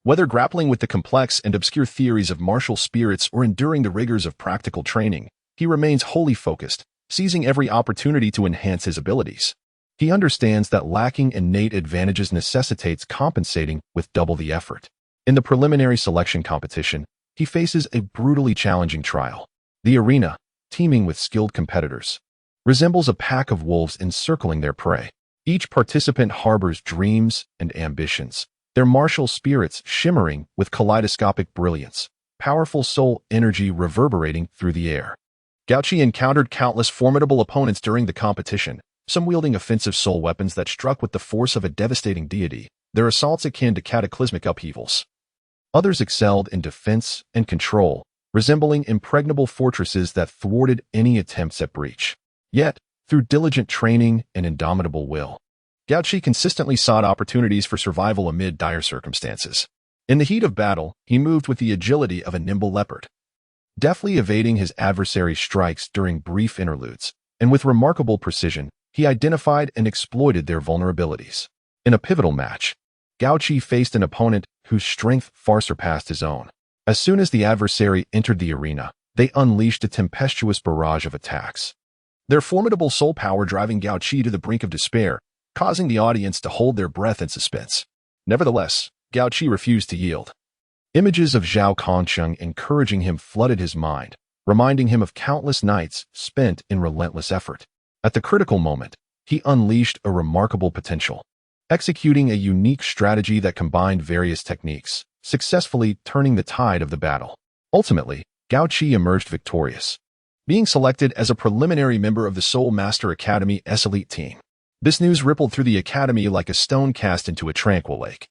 Speaker 1: Whether grappling with the complex and obscure theories of martial spirits or enduring the rigors of practical training, he remains wholly focused, seizing every opportunity to enhance his abilities. He understands that lacking innate advantages necessitates compensating with double the effort. In the preliminary selection competition, he faces a brutally challenging trial. The arena, teeming with skilled competitors, resembles a pack of wolves encircling their prey. Each participant harbors dreams and ambitions, their martial spirits shimmering with kaleidoscopic brilliance. powerful soul energy reverberating through the air. Gao Qi encountered countless formidable opponents during the competition, some wielding offensive soul weapons that struck with the force of a devastating deity, their assaults akin to cataclysmic upheavals. Others excelled in defense and control, resembling impregnable fortresses that thwarted any attempts at breach. Yet, through diligent training and indomitable will, Gao Qi consistently sought opportunities for survival amid dire circumstances. In the heat of battle, he moved with the agility of a nimble leopard, deftly evading his adversary's strikes during brief interludes, and with remarkable precision, he identified and exploited their vulnerabilities. In a pivotal match, Gao Qi faced an opponent whose strength far surpassed his own. As soon as the adversary entered the arena, they unleashed a tempestuous barrage of attacks, their formidable soul power driving Gao Qi to the brink of despair, causing the audience to hold their breath in suspense. Nevertheless, Gao Qi refused to yield. Images of Zhao Kongsheng encouraging him flooded his mind, reminding him of countless nights spent in relentless effort. At the critical moment, he unleashed a remarkable potential, executing a unique strategy that combined various techniques, successfully turning the tide of the battle. Ultimately, Gao Qi emerged victorious, being selected as a preliminary member of the Soul Master Academy's elite team. This news rippled through the academy like a stone cast into a tranquil lake,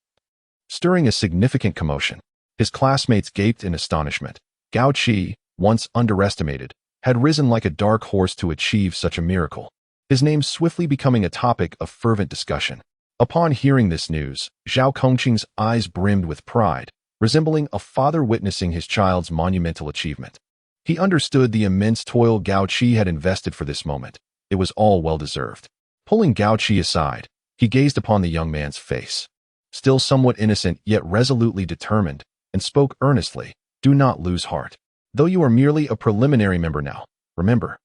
Speaker 1: stirring a significant commotion. His classmates gaped in astonishment. Gao Qi, once underestimated, had risen like a dark horse to achieve such a miracle, his name swiftly becoming a topic of fervent discussion. Upon hearing this news, Zhao Kongqing's eyes brimmed with pride, resembling a father witnessing his child's monumental achievement. He understood the immense toil Gao Qi had invested for this moment. It was all well-deserved. Pulling Gao Qi aside, he gazed upon the young man's face, still somewhat innocent yet resolutely determined, and spoke earnestly, "Do not lose heart. Though you are merely a preliminary member now, remember,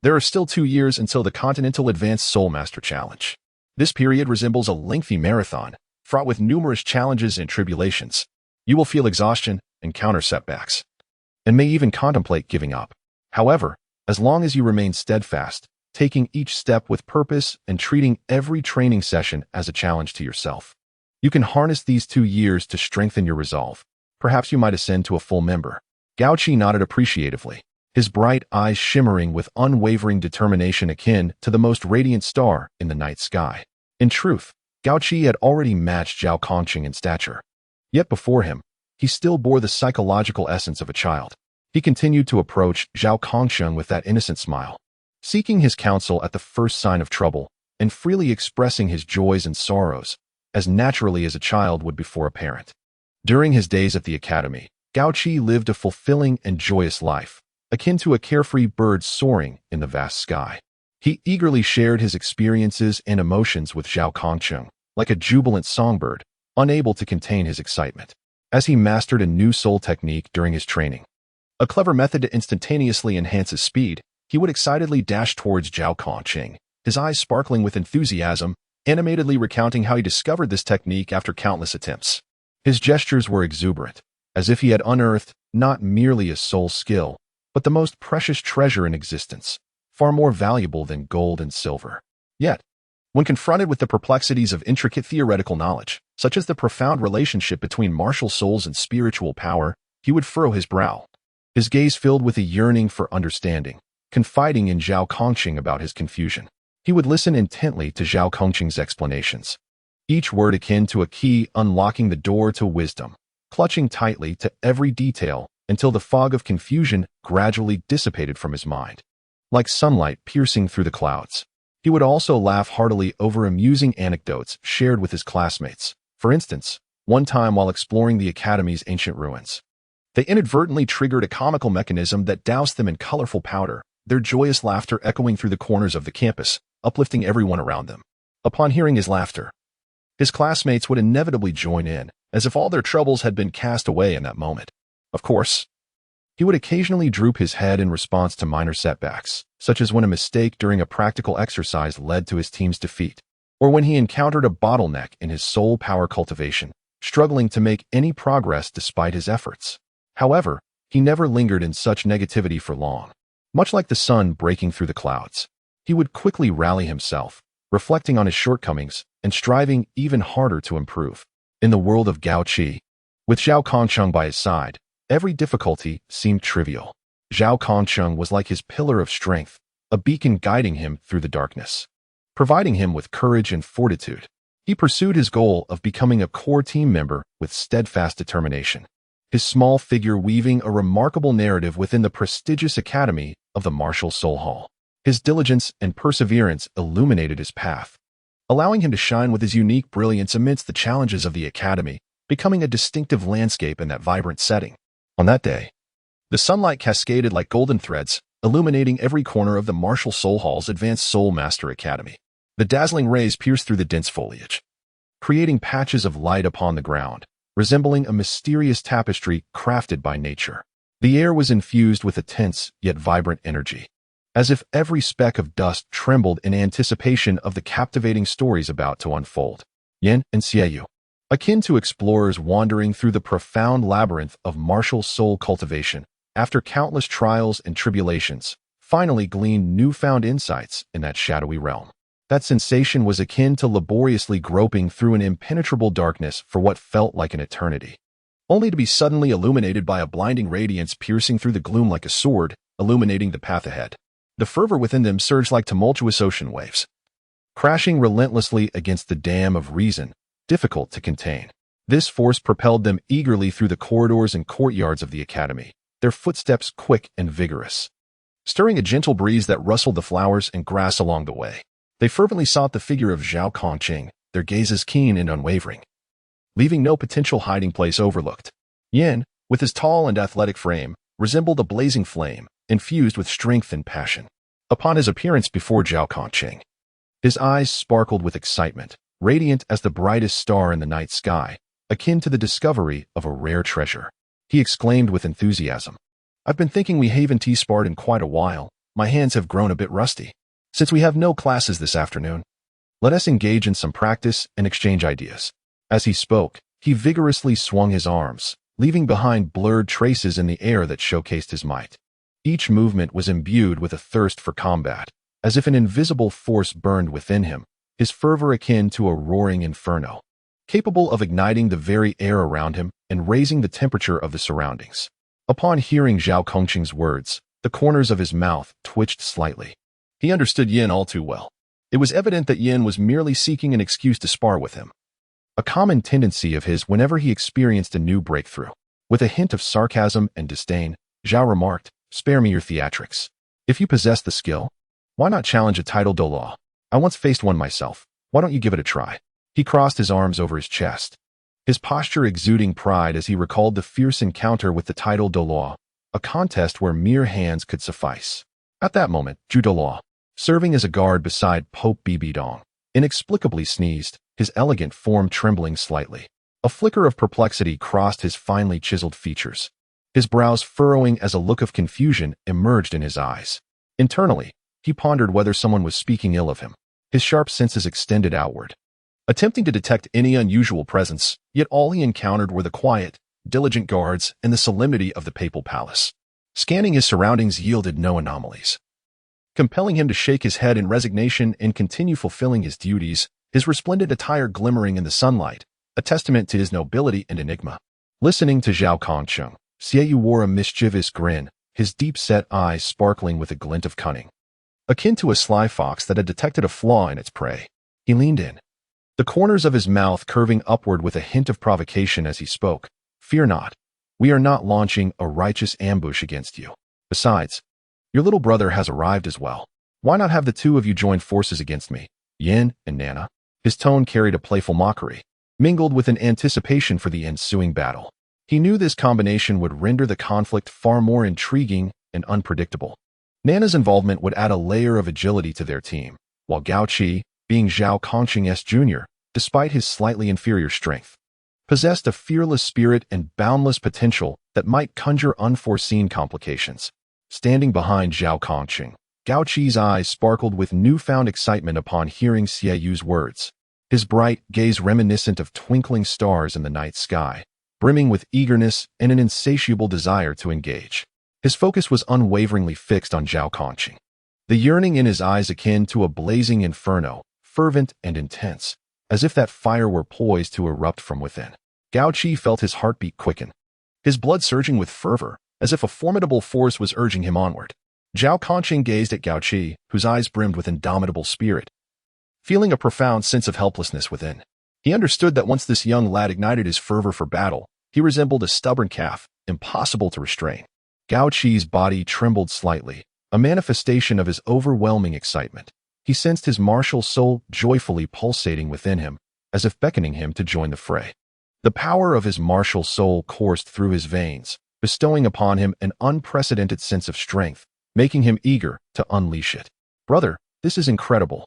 Speaker 1: there are still 2 years until the Continental Advanced Soul Master Challenge. This period resembles a lengthy marathon, fraught with numerous challenges and tribulations. You will feel exhaustion, encounter setbacks, and may even contemplate giving up. However, as long as you remain steadfast, taking each step with purpose and treating every training session as a challenge to yourself, you can harness these 2 years to strengthen your resolve. Perhaps you might ascend to a full member." Gao Qi nodded appreciatively, his bright eyes shimmering with unwavering determination akin to the most radiant star in the night sky. In truth, Gao Qi had already matched Zhao Kongqing in stature. Yet before him, he still bore the psychological essence of a child. He continued to approach Zhao Kongsheng with that innocent smile, seeking his counsel at the first sign of trouble, and freely expressing his joys and sorrows, as naturally as a child would before a parent. During his days at the academy, Gao Qi lived a fulfilling and joyous life, akin to a carefree bird soaring in the vast sky. He eagerly shared his experiences and emotions with Zhao Kongsheng, like a jubilant songbird, unable to contain his excitement, as he mastered a new soul technique during his training. A clever method to instantaneously enhance his speed, he would excitedly dash towards Zhao Kongqing, his eyes sparkling with enthusiasm, animatedly recounting how he discovered this technique after countless attempts. His gestures were exuberant, as if he had unearthed not merely a soul skill, but the most precious treasure in existence, far more valuable than gold and silver. Yet, when confronted with the perplexities of intricate theoretical knowledge, such as the profound relationship between martial souls and spiritual power, he would furrow his brow, his gaze filled with a yearning for understanding, confiding in Zhao Kongqing about his confusion. He would listen intently to Zhao Kongqing's explanations, each word akin to a key unlocking the door to wisdom, clutching tightly to every detail until the fog of confusion gradually dissipated from his mind, like sunlight piercing through the clouds. He would also laugh heartily over amusing anecdotes shared with his classmates. For instance, one time while exploring the academy's ancient ruins, they inadvertently triggered a comical mechanism that doused them in colorful powder, their joyous laughter echoing through the corners of the campus, uplifting everyone around them. Upon hearing his laughter, his classmates would inevitably join in, as if all their troubles had been cast away in that moment. Of course, he would occasionally droop his head in response to minor setbacks, such as when a mistake during a practical exercise led to his team's defeat, or when he encountered a bottleneck in his soul power cultivation, struggling to make any progress despite his efforts. However, he never lingered in such negativity for long. Much like the sun breaking through the clouds, he would quickly rally himself, reflecting on his shortcomings and striving even harder to improve. In the world of Gao Qi, with Zhao Kongsheng by his side, Every difficulty seemed trivial. Zhao Kongcheng was like his pillar of strength, a beacon guiding him through the darkness, providing him with courage and fortitude. He pursued his goal of becoming a core team member with steadfast determination, his small figure weaving a remarkable narrative within the prestigious academy of the Martial Soul Hall. His diligence and perseverance illuminated his path, allowing him to shine with his unique brilliance amidst the challenges of the academy, becoming a distinctive landscape in that vibrant setting. On that day, the sunlight cascaded like golden threads, illuminating every corner of the Martial Soul Hall's Advanced Soul Master Academy. The dazzling rays pierced through the dense foliage, creating patches of light upon the ground, resembling a mysterious tapestry crafted by nature. The air was infused with a tense yet vibrant energy, as if every speck of dust trembled in anticipation of the captivating stories about to unfold. Yin and Xiaoyu, akin to explorers wandering through the profound labyrinth of martial soul cultivation, after countless trials and tribulations, finally gleaned newfound insights in that shadowy realm. That sensation was akin to laboriously groping through an impenetrable darkness for what felt like an eternity, only to be suddenly illuminated by a blinding radiance piercing through the gloom like a sword, illuminating the path ahead. The fervor within them surged like tumultuous ocean waves, crashing relentlessly against the dam of reason, difficult to contain. This force propelled them eagerly through the corridors and courtyards of the academy, their footsteps quick and vigorous, stirring a gentle breeze that rustled the flowers and grass along the way. They fervently sought the figure of Zhao Kongqing, their gazes keen and unwavering, leaving no potential hiding place overlooked. Yin, with his tall and athletic frame, resembled a blazing flame, infused with strength and passion. Upon his appearance before Zhao Kongqing, his eyes sparkled with excitement, radiant as the brightest star in the night sky, akin to the discovery of a rare treasure. He exclaimed with enthusiasm, "I've been thinking we haven't sparred in quite a while. My hands have grown a bit rusty. Since we have no classes this afternoon, let us engage in some practice and exchange ideas." As he spoke, he vigorously swung his arms, leaving behind blurred traces in the air that showcased his might. Each movement was imbued with a thirst for combat, as if an invisible force burned within him, his fervor akin to a roaring inferno, capable of igniting the very air around him and raising the temperature of the surroundings. Upon hearing Zhao Kongqing's words, the corners of his mouth twitched slightly. He understood Yin all too well. It was evident that Yin was merely seeking an excuse to spar with him, a common tendency of his whenever he experienced a new breakthrough. With a hint of sarcasm and disdain, Zhao remarked, "Spare me your theatrics. If you possess the skill, why not challenge a title Douluo? I once faced one myself. Why don't you give it a try?" He crossed his arms over his chest, his posture exuding pride as he recalled the fierce encounter with the title Douluo, a contest where mere hands could suffice. At that moment, Zhu Douluo, serving as a guard beside Pope Bibidong, inexplicably sneezed, his elegant form trembling slightly. A flicker of perplexity crossed his finely chiseled features, his brows furrowing as a look of confusion emerged in his eyes. Internally, he pondered whether someone was speaking ill of him, his sharp senses extended outward, attempting to detect any unusual presence, yet all he encountered were the quiet, diligent guards and the solemnity of the papal palace. Scanning his surroundings yielded no anomalies, compelling him to shake his head in resignation and continue fulfilling his duties, his resplendent attire glimmering in the sunlight, a testament to his nobility and enigma. Listening to Zhao Kongqing, Xiaoyu wore a mischievous grin, his deep-set eyes sparkling with a glint of cunning, akin to a sly fox that had detected a flaw in its prey. He leaned in, the corners of his mouth curving upward with a hint of provocation as he spoke. "Fear not. We are not launching a righteous ambush against you. Besides, your little brother has arrived as well. Why not have the two of you join forces against me, Yin and Nana?" His tone carried a playful mockery, mingled with an anticipation for the ensuing battle. He knew this combination would render the conflict far more intriguing and unpredictable. Nana's involvement would add a layer of agility to their team, while Gao Qi, being Zhao Kongqing's Jr., despite his slightly inferior strength, possessed a fearless spirit and boundless potential that might conjure unforeseen complications. Standing behind Zhao Kongqing, Gao Qi's eyes sparkled with newfound excitement upon hearing Xiaoyu's words, his bright gaze reminiscent of twinkling stars in the night sky, brimming with eagerness and an insatiable desire to engage. His focus was unwaveringly fixed on Zhao Kongqing, the yearning in his eyes akin to a blazing inferno, fervent and intense, as if that fire were poised to erupt from within. Gao Qi felt his heartbeat quicken, his blood surging with fervor, as if a formidable force was urging him onward. Zhao Kongqing gazed at Gao Qi, whose eyes brimmed with indomitable spirit, feeling a profound sense of helplessness within. He understood that once this young lad ignited his fervor for battle, he resembled a stubborn calf, impossible to restrain. Gao Qi's body trembled slightly, a manifestation of his overwhelming excitement. He sensed his martial soul joyfully pulsating within him, as if beckoning him to join the fray. The power of his martial soul coursed through his veins, bestowing upon him an unprecedented sense of strength, making him eager to unleash it. "Brother, this is incredible.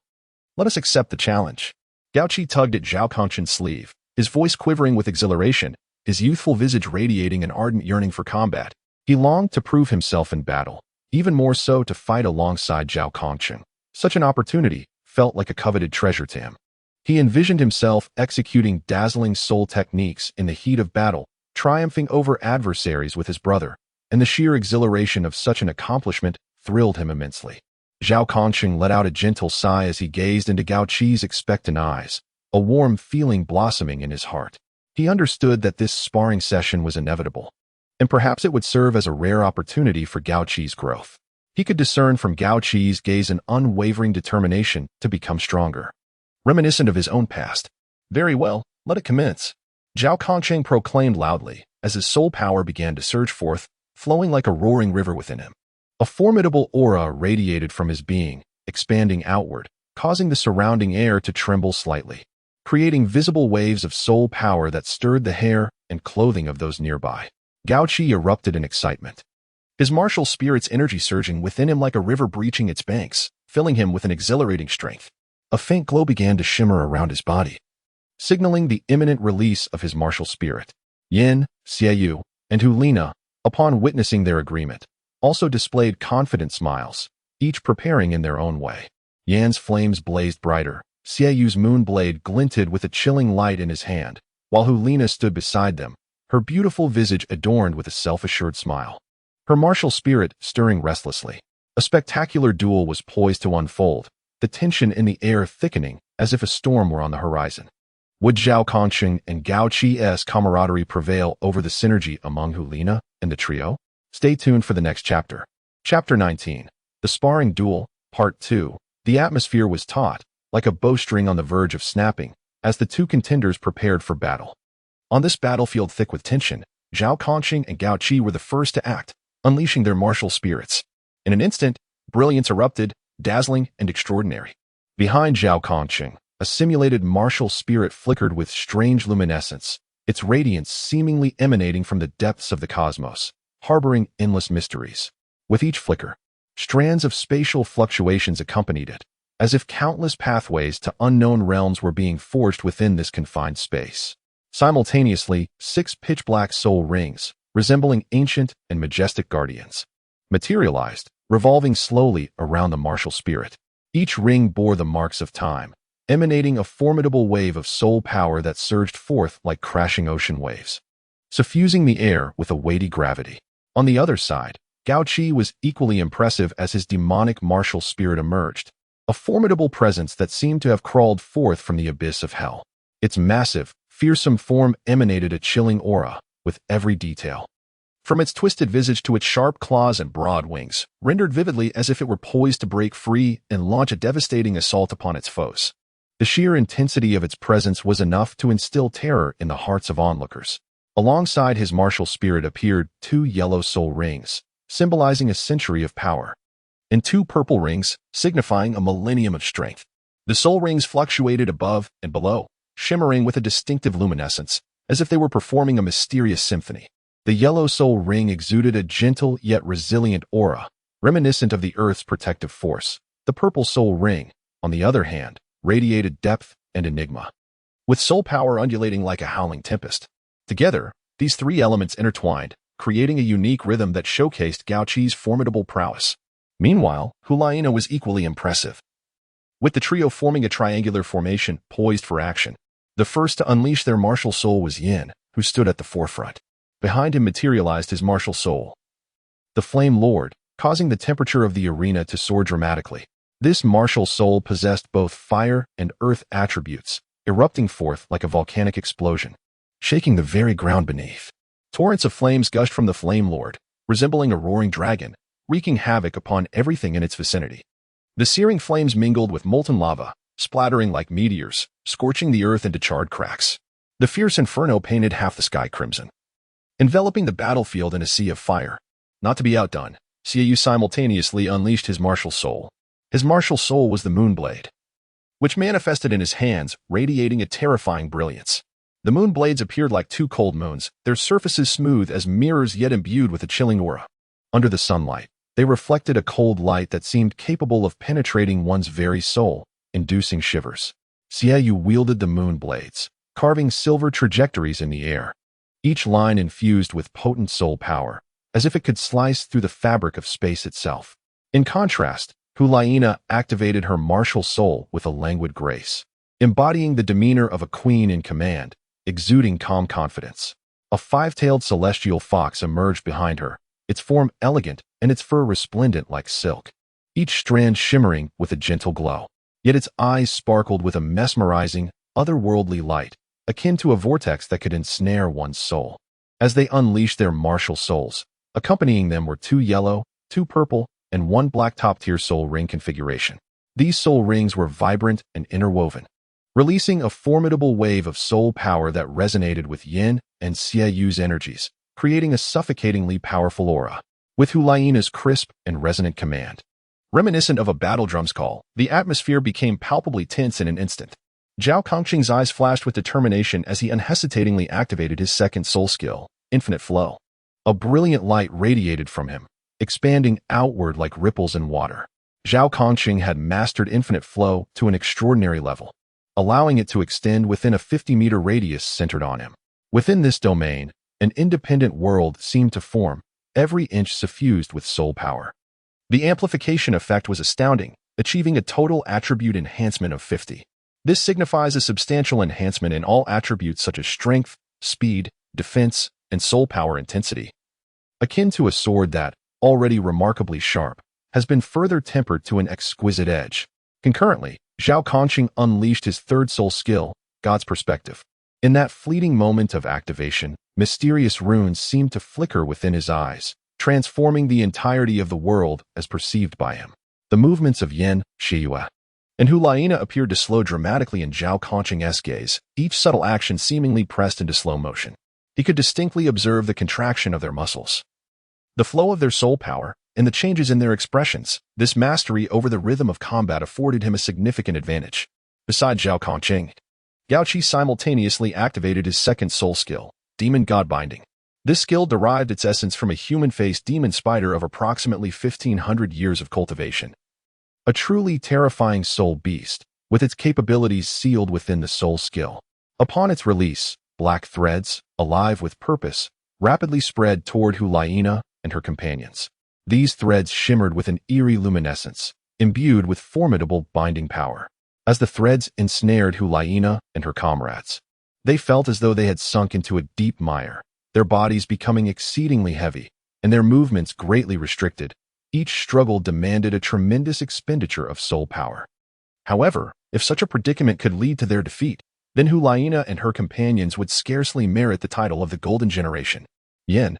Speaker 1: Let us accept the challenge." Gao Qi tugged at Zhao Kongqing's sleeve, his voice quivering with exhilaration, his youthful visage radiating an ardent yearning for combat. He longed to prove himself in battle, even more so to fight alongside Zhao Kongqing. Such an opportunity felt like a coveted treasure to him. He envisioned himself executing dazzling soul techniques in the heat of battle, triumphing over adversaries with his brother, and the sheer exhilaration of such an accomplishment thrilled him immensely. Zhao Kongqing let out a gentle sigh as he gazed into Gao Qi's expectant eyes, a warm feeling blossoming in his heart. He understood that this sparring session was inevitable, and perhaps it would serve as a rare opportunity for Gao Qi's growth. He could discern from Gao Qi's gaze an unwavering determination to become stronger, reminiscent of his own past. "Very well, let it commence," Zhao Kongqing proclaimed loudly, as his soul power began to surge forth, flowing like a roaring river within him. A formidable aura radiated from his being, expanding outward, causing the surrounding air to tremble slightly, creating visible waves of soul power that stirred the hair and clothing of those nearby. Gao Qi erupted in excitement, his martial spirit's energy surging within him like a river breaching its banks, filling him with an exhilarating strength. A faint glow began to shimmer around his body, signaling the imminent release of his martial spirit. Yin, Xiaoyu, and Hulina, upon witnessing their agreement, also displayed confident smiles, each preparing in their own way. Yan's flames blazed brighter, Xiaoyu's moon blade glinted with a chilling light in his hand, while Hulina stood beside them, her beautiful visage adorned with a self-assured smile, her martial spirit stirring restlessly. A spectacular duel was poised to unfold, the tension in the air thickening as if a storm were on the horizon. Would Zhao Kongqing and Gao Qi's camaraderie prevail over the synergy among Hulina and the trio? Stay tuned for the next chapter. Chapter 19. The Sparring Duel, Part 2. The atmosphere was taut, like a bowstring on the verge of snapping, as the two contenders prepared for battle. On this battlefield thick with tension, Zhao Kongqing and Gao Qi were the first to act, unleashing their martial spirits. In an instant, brilliance erupted, dazzling and extraordinary. Behind Zhao Kongqing, a simulated martial spirit flickered with strange luminescence, its radiance seemingly emanating from the depths of the cosmos, harboring endless mysteries. With each flicker, strands of spatial fluctuations accompanied it, as if countless pathways to unknown realms were being forged within this confined space. Simultaneously, 6 pitch-black soul rings, resembling ancient and majestic guardians, materialized, revolving slowly around the martial spirit. Each ring bore the marks of time, emanating a formidable wave of soul power that surged forth like crashing ocean waves, suffusing the air with a weighty gravity. On the other side, Gao Qi was equally impressive as his demonic martial spirit emerged, a formidable presence that seemed to have crawled forth from the abyss of hell. Its massive, fearsome form emanated a chilling aura, with every detail, from its twisted visage to its sharp claws and broad wings, rendered vividly as if it were poised to break free and launch a devastating assault upon its foes. The sheer intensity of its presence was enough to instill terror in the hearts of onlookers. Alongside his martial spirit appeared 2 yellow soul rings, symbolizing a century of power, and 2 purple rings, signifying a millennium of strength. The soul rings fluctuated above and below, shimmering with a distinctive luminescence, as if they were performing a mysterious symphony. The yellow soul ring exuded a gentle yet resilient aura, reminiscent of the Earth's protective force. The purple soul ring, on the other hand, radiated depth and enigma, with soul power undulating like a howling tempest. Together, these 3 elements intertwined, creating a unique rhythm that showcased Gao Qi's formidable prowess. Meanwhile, Hulina was equally impressive, with the trio forming a triangular formation poised for action. The first to unleash their martial soul was Yin, who stood at the forefront. Behind him materialized his martial soul, the Flame Lord, causing the temperature of the arena to soar dramatically. This martial soul possessed both fire and earth attributes, erupting forth like a volcanic explosion, shaking the very ground beneath. Torrents of flames gushed from the Flame Lord, resembling a roaring dragon, wreaking havoc upon everything in its vicinity. The searing flames mingled with molten lava, splattering like meteors, scorching the earth into charred cracks. The fierce inferno painted half the sky crimson, enveloping the battlefield in a sea of fire. Not to be outdone, Xiaoyu simultaneously unleashed his martial soul. His martial soul was the Moonblade, which manifested in his hands, radiating a terrifying brilliance. The moon blades appeared like two cold moons, their surfaces smooth as mirrors yet imbued with a chilling aura. Under the sunlight, they reflected a cold light that seemed capable of penetrating one's very soul, inducing shivers. Xiaoyu wielded the moon blades, carving silver trajectories in the air, each line infused with potent soul power, as if it could slice through the fabric of space itself. In contrast, Hulaina activated her martial soul with a languid grace, embodying the demeanor of a queen in command, exuding calm confidence. A five-tailed celestial fox emerged behind her, its form elegant and its fur resplendent like silk, each strand shimmering with a gentle glow. Yet its eyes sparkled with a mesmerizing, otherworldly light, akin to a vortex that could ensnare one's soul. As they unleashed their martial souls, accompanying them were two yellow, two purple, and one black top-tier soul ring configuration. These soul rings were vibrant and interwoven, releasing a formidable wave of soul power that resonated with Yin and Xiaoyu's energies, creating a suffocatingly powerful aura. With Hulaina's crisp and resonant command, reminiscent of a battle drum's call, the atmosphere became palpably tense in an instant. Zhao Kongqing's eyes flashed with determination as he unhesitatingly activated his second soul skill, Infinite Flow. A brilliant light radiated from him, expanding outward like ripples in water. Zhao Kongqing had mastered Infinite Flow to an extraordinary level, allowing it to extend within a 50-meter radius centered on him. Within this domain, an independent world seemed to form, every inch suffused with soul power. The amplification effect was astounding, achieving a total attribute enhancement of 50. This signifies a substantial enhancement in all attributes such as strength, speed, defense, and soul power intensity. Akin to a sword that, already remarkably sharp, has been further tempered to an exquisite edge. Concurrently, Zhao Kongqing unleashed his third soul skill, God's Perspective. In that fleeting moment of activation, mysterious runes seemed to flicker within his eyes, transforming the entirety of the world as perceived by him. The movements of Yin, Shiyue, and Hulaina appeared to slow dramatically in Zhao Kongqing's gaze, each subtle action seemingly pressed into slow motion. He could distinctly observe the contraction of their muscles, the flow of their soul power, and the changes in their expressions. This mastery over the rhythm of combat afforded him a significant advantage. Besides Zhao Kongqing, Gao Qi simultaneously activated his second soul skill, Demon God Binding. This skill derived its essence from a human-faced demon spider of approximately 1,500 years of cultivation. A truly terrifying soul beast, with its capabilities sealed within the soul skill. Upon its release, black threads, alive with purpose, rapidly spread toward Hulaina and her companions. These threads shimmered with an eerie luminescence, imbued with formidable binding power. As the threads ensnared Hulaina and her comrades, they felt as though they had sunk into a deep mire, their bodies becoming exceedingly heavy, and their movements greatly restricted. Each struggle demanded a tremendous expenditure of soul power. However, if such a predicament could lead to their defeat, then Hulaina and her companions would scarcely merit the title of the Golden Generation. Yin,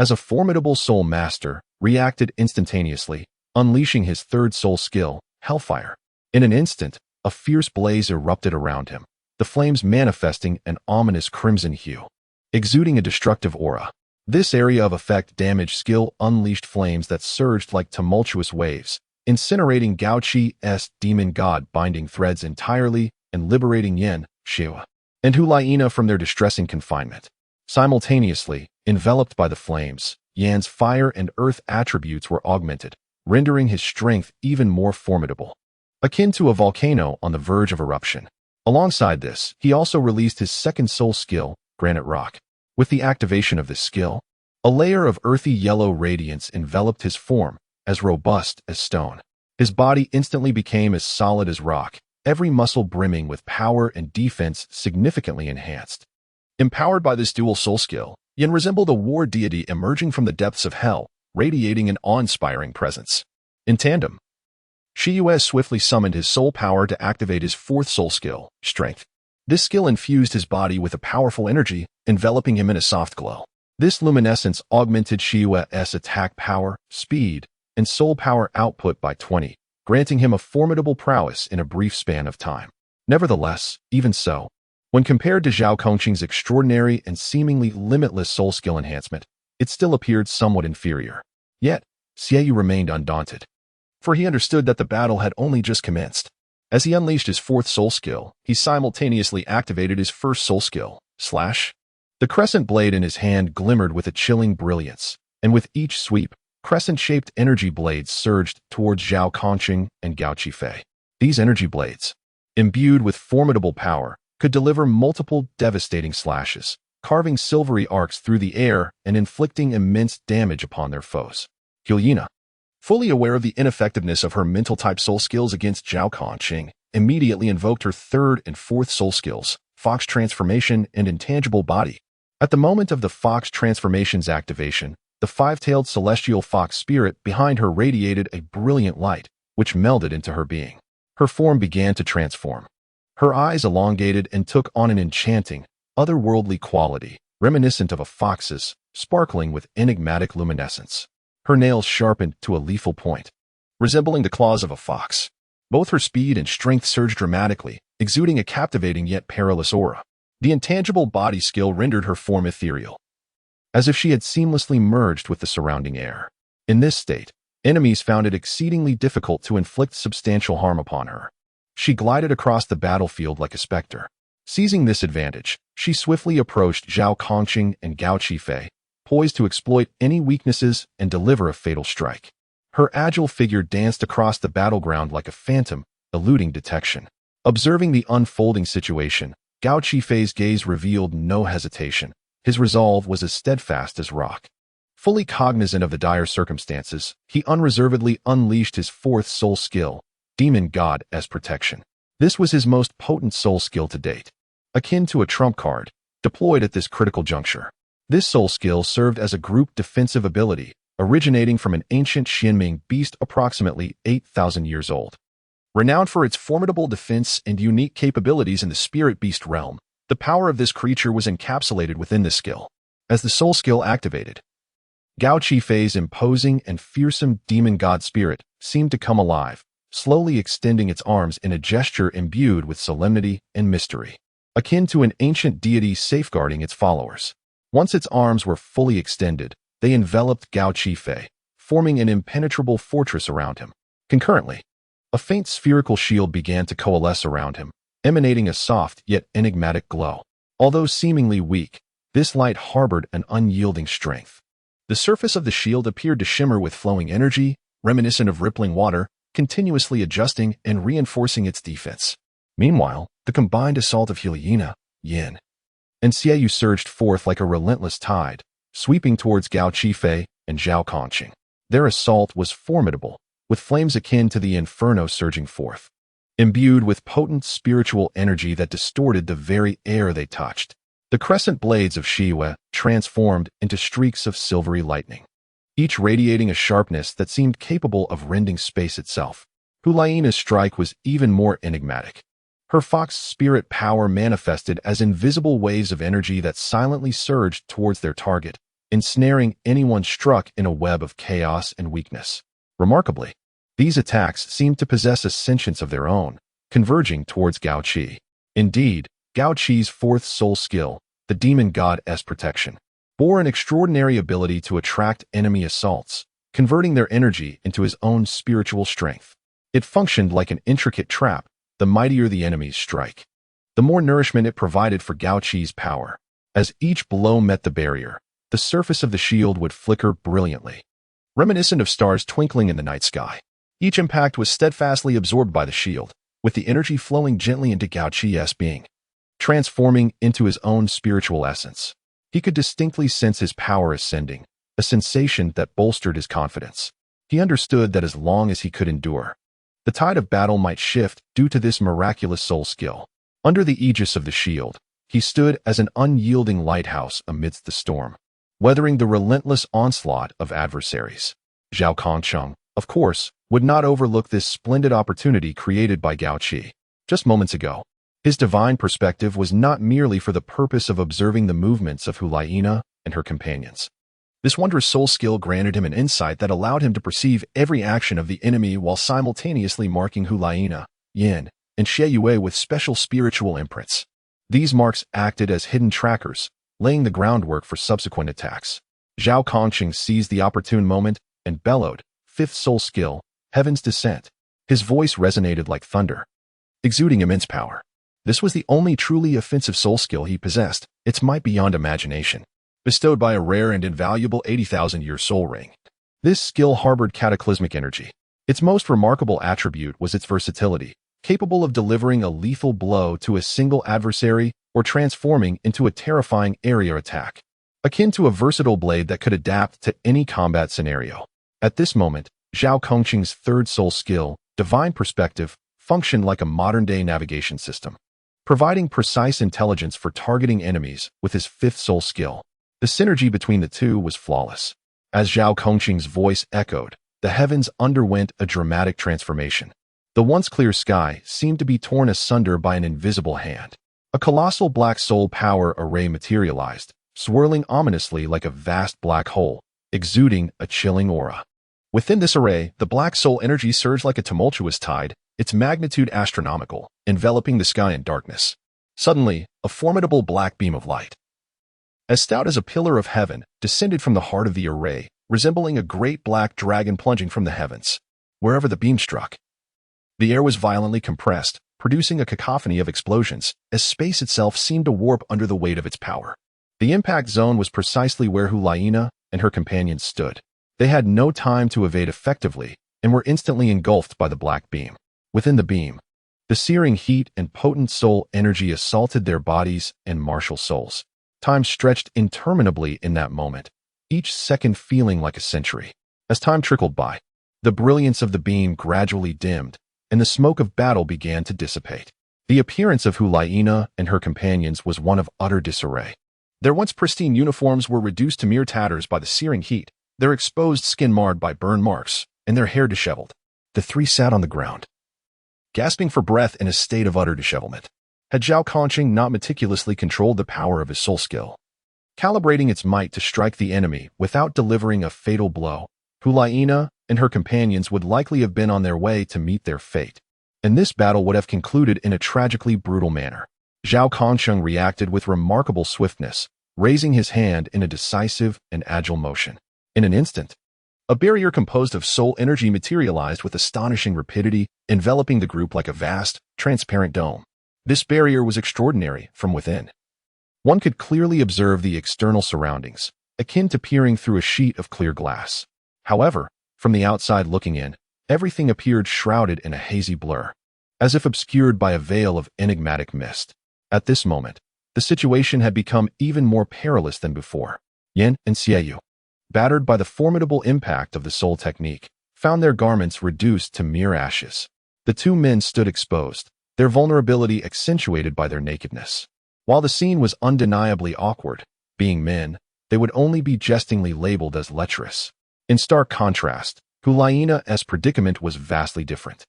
Speaker 1: as a formidable soul master, reacted instantaneously, unleashing his third soul skill, Hellfire. In an instant, a fierce blaze erupted around him, the flames manifesting an ominous crimson hue, exuding a destructive aura. This area of effect damage skill unleashed flames that surged like tumultuous waves, incinerating Gao Qi's demon god binding threads entirely and liberating Yin, Shiyue, and Hulaina from their distressing confinement. Simultaneously, enveloped by the flames, Yan's fire and earth attributes were augmented, rendering his strength even more formidable, akin to a volcano on the verge of eruption. Alongside this, he also released his second soul skill, Granite Rock. With the activation of this skill, a layer of earthy yellow radiance enveloped his form, as robust as stone. His body instantly became as solid as rock, every muscle brimming with power and defense significantly enhanced. Empowered by this dual soul skill, Yin resembled a war deity emerging from the depths of hell, radiating an awe-inspiring presence. In tandem, Shiyue swiftly summoned his soul power to activate his fourth soul skill, Strength. This skill infused his body with a powerful energy, enveloping him in a soft glow. This luminescence augmented Shiyue's attack power, speed, and soul power output by 20, granting him a formidable prowess in a brief span of time. Nevertheless, even so, when compared to Zhao Kongqing's extraordinary and seemingly limitless soul skill enhancement, it still appeared somewhat inferior. Yet, Xiaoyu remained undaunted, for he understood that the battle had only just commenced. As he unleashed his fourth soul skill, he simultaneously activated his first soul skill, Slash. The crescent blade in his hand glimmered with a chilling brilliance, and with each sweep, crescent-shaped energy blades surged towards Zhao Kongqing and Gao Qifei. These energy blades, imbued with formidable power, could deliver multiple devastating slashes, carving silvery arcs through the air and inflicting immense damage upon their foes. Hyena, fully aware of the ineffectiveness of her mental-type soul skills against Zhao Kongqing, immediately invoked her third and fourth soul skills, Fox Transformation and Intangible Body. At the moment of the Fox Transformation's activation, the five-tailed celestial fox spirit behind her radiated a brilliant light, which melded into her being. Her form began to transform. Her eyes elongated and took on an enchanting, otherworldly quality, reminiscent of a fox's, sparkling with enigmatic luminescence. Her nails sharpened to a lethal point, resembling the claws of a fox. Both her speed and strength surged dramatically, exuding a captivating yet perilous aura. The intangible body skill rendered her form ethereal, as if she had seamlessly merged with the surrounding air. In this state, enemies found it exceedingly difficult to inflict substantial harm upon her. She glided across the battlefield like a specter. Seizing this advantage, she swiftly approached Zhao Kongqing and Gao Qifei, poised to exploit any weaknesses and deliver a fatal strike. Her agile figure danced across the battleground like a phantom, eluding detection. Observing the unfolding situation, Gao Qifei's gaze revealed no hesitation. His resolve was as steadfast as rock. Fully cognizant of the dire circumstances, he unreservedly unleashed his fourth soul skill, Demon God as Protection. This was his most potent soul skill to date, akin to a trump card, deployed at this critical juncture. This soul skill served as a group defensive ability, originating from an ancient Xianming beast approximately 8,000 years old. Renowned for its formidable defense and unique capabilities in the spirit beast realm, the power of this creature was encapsulated within this skill. As the soul skill activated, Gao Qifei's imposing and fearsome demon god spirit seemed to come alive, slowly extending its arms in a gesture imbued with solemnity and mystery, akin to an ancient deity safeguarding its followers. Once its arms were fully extended, they enveloped Gao Qifei, forming an impenetrable fortress around him. Concurrently, a faint spherical shield began to coalesce around him, emanating a soft yet enigmatic glow. Although seemingly weak, this light harbored an unyielding strength. The surface of the shield appeared to shimmer with flowing energy, reminiscent of rippling water, continuously adjusting and reinforcing its defense. Meanwhile, the combined assault of Hyena, Yin, and Xiaoyu surged forth like a relentless tide, sweeping towards Gao Qifei and Zhao Kongqing. Their assault was formidable, with flames akin to the inferno surging forth, imbued with potent spiritual energy that distorted the very air they touched. The crescent blades of Shiyue transformed into streaks of silvery lightning, each radiating a sharpness that seemed capable of rending space itself. Hyena's strike was even more enigmatic. Her fox spirit power manifested as invisible waves of energy that silently surged towards their target, ensnaring anyone struck in a web of chaos and weakness. Remarkably, these attacks seemed to possess a sentience of their own, converging towards Gao Qi. Indeed, Gao Qi's fourth soul skill, the Demon God as Protection, bore an extraordinary ability to attract enemy assaults, converting their energy into his own spiritual strength. It functioned like an intricate trap, the mightier the enemy's strike, the more nourishment it provided for Gao Qi's power. As each blow met the barrier, the surface of the shield would flicker brilliantly, reminiscent of stars twinkling in the night sky. Each impact was steadfastly absorbed by the shield, with the energy flowing gently into Gao Qi's being, transforming into his own spiritual essence. He could distinctly sense his power ascending, a sensation that bolstered his confidence. He understood that as long as he could endure, the tide of battle might shift due to this miraculous soul skill. Under the aegis of the shield, he stood as an unyielding lighthouse amidst the storm, weathering the relentless onslaught of adversaries. Zhao Kongqing, of course, would not overlook this splendid opportunity created by Gao Qi. Just moments ago, his divine perspective was not merely for the purpose of observing the movements of Hyena, and her companions. This wondrous soul skill granted him an insight that allowed him to perceive every action of the enemy while simultaneously marking Hulaina, Yin, and Xie with special spiritual imprints. These marks acted as hidden trackers, laying the groundwork for subsequent attacks. Zhao Kongqing seized the opportune moment and bellowed, "Fifth soul skill, Heaven's Descent." His voice resonated like thunder, exuding immense power. This was the only truly offensive soul skill he possessed, its might beyond imagination, bestowed by a rare and invaluable 80,000-year soul ring. This skill harbored cataclysmic energy. Its most remarkable attribute was its versatility, capable of delivering a lethal blow to a single adversary or transforming into a terrifying area attack, akin to a versatile blade that could adapt to any combat scenario. At this moment, Zhao Kongqing's third soul skill, Divine Perspective, functioned like a modern-day navigation system, providing precise intelligence for targeting enemies with his fifth soul skill. The synergy between the two was flawless. As Zhao Kongqing's voice echoed, the heavens underwent a dramatic transformation. The once clear sky seemed to be torn asunder by an invisible hand. A colossal black soul power array materialized, swirling ominously like a vast black hole, exuding a chilling aura. Within this array, the black soul energy surged like a tumultuous tide, its magnitude astronomical, enveloping the sky in darkness. Suddenly, a formidable black beam of light, as stout as a pillar of heaven, descended from the heart of the array, resembling a great black dragon plunging from the heavens. Wherever the beam struck, the air was violently compressed, producing a cacophony of explosions, as space itself seemed to warp under the weight of its power. The impact zone was precisely where Hulaina and her companions stood. They had no time to evade effectively and were instantly engulfed by the black beam. Within the beam, the searing heat and potent soul energy assaulted their bodies and martial souls. Time stretched interminably in that moment, each second feeling like a century. As time trickled by, the brilliance of the beam gradually dimmed, and the smoke of battle began to dissipate. The appearance of Hulaina and her companions was one of utter disarray. Their once pristine uniforms were reduced to mere tatters by the searing heat, their exposed skin marred by burn marks, and their hair disheveled. The three sat on the ground, gasping for breath in a state of utter dishevelment. Had Zhao Kongqing not meticulously controlled the power of his soul skill, calibrating its might to strike the enemy without delivering a fatal blow, Hulaina and her companions would likely have been on their way to meet their fate, and this battle would have concluded in a tragically brutal manner. Zhao Kongqing reacted with remarkable swiftness, raising his hand in a decisive and agile motion. In an instant, a barrier composed of soul energy materialized with astonishing rapidity, enveloping the group like a vast, transparent dome. This barrier was extraordinary from within. One could clearly observe the external surroundings, akin to peering through a sheet of clear glass. However, from the outside looking in, everything appeared shrouded in a hazy blur, as if obscured by a veil of enigmatic mist. At this moment, the situation had become even more perilous than before. Yin and Xie, battered by the formidable impact of the soul technique, found their garments reduced to mere ashes. The two men stood exposed, their vulnerability accentuated by their nakedness. While the scene was undeniably awkward, being men, they would only be jestingly labeled as lecherous. In stark contrast, Hulaina's predicament was vastly different.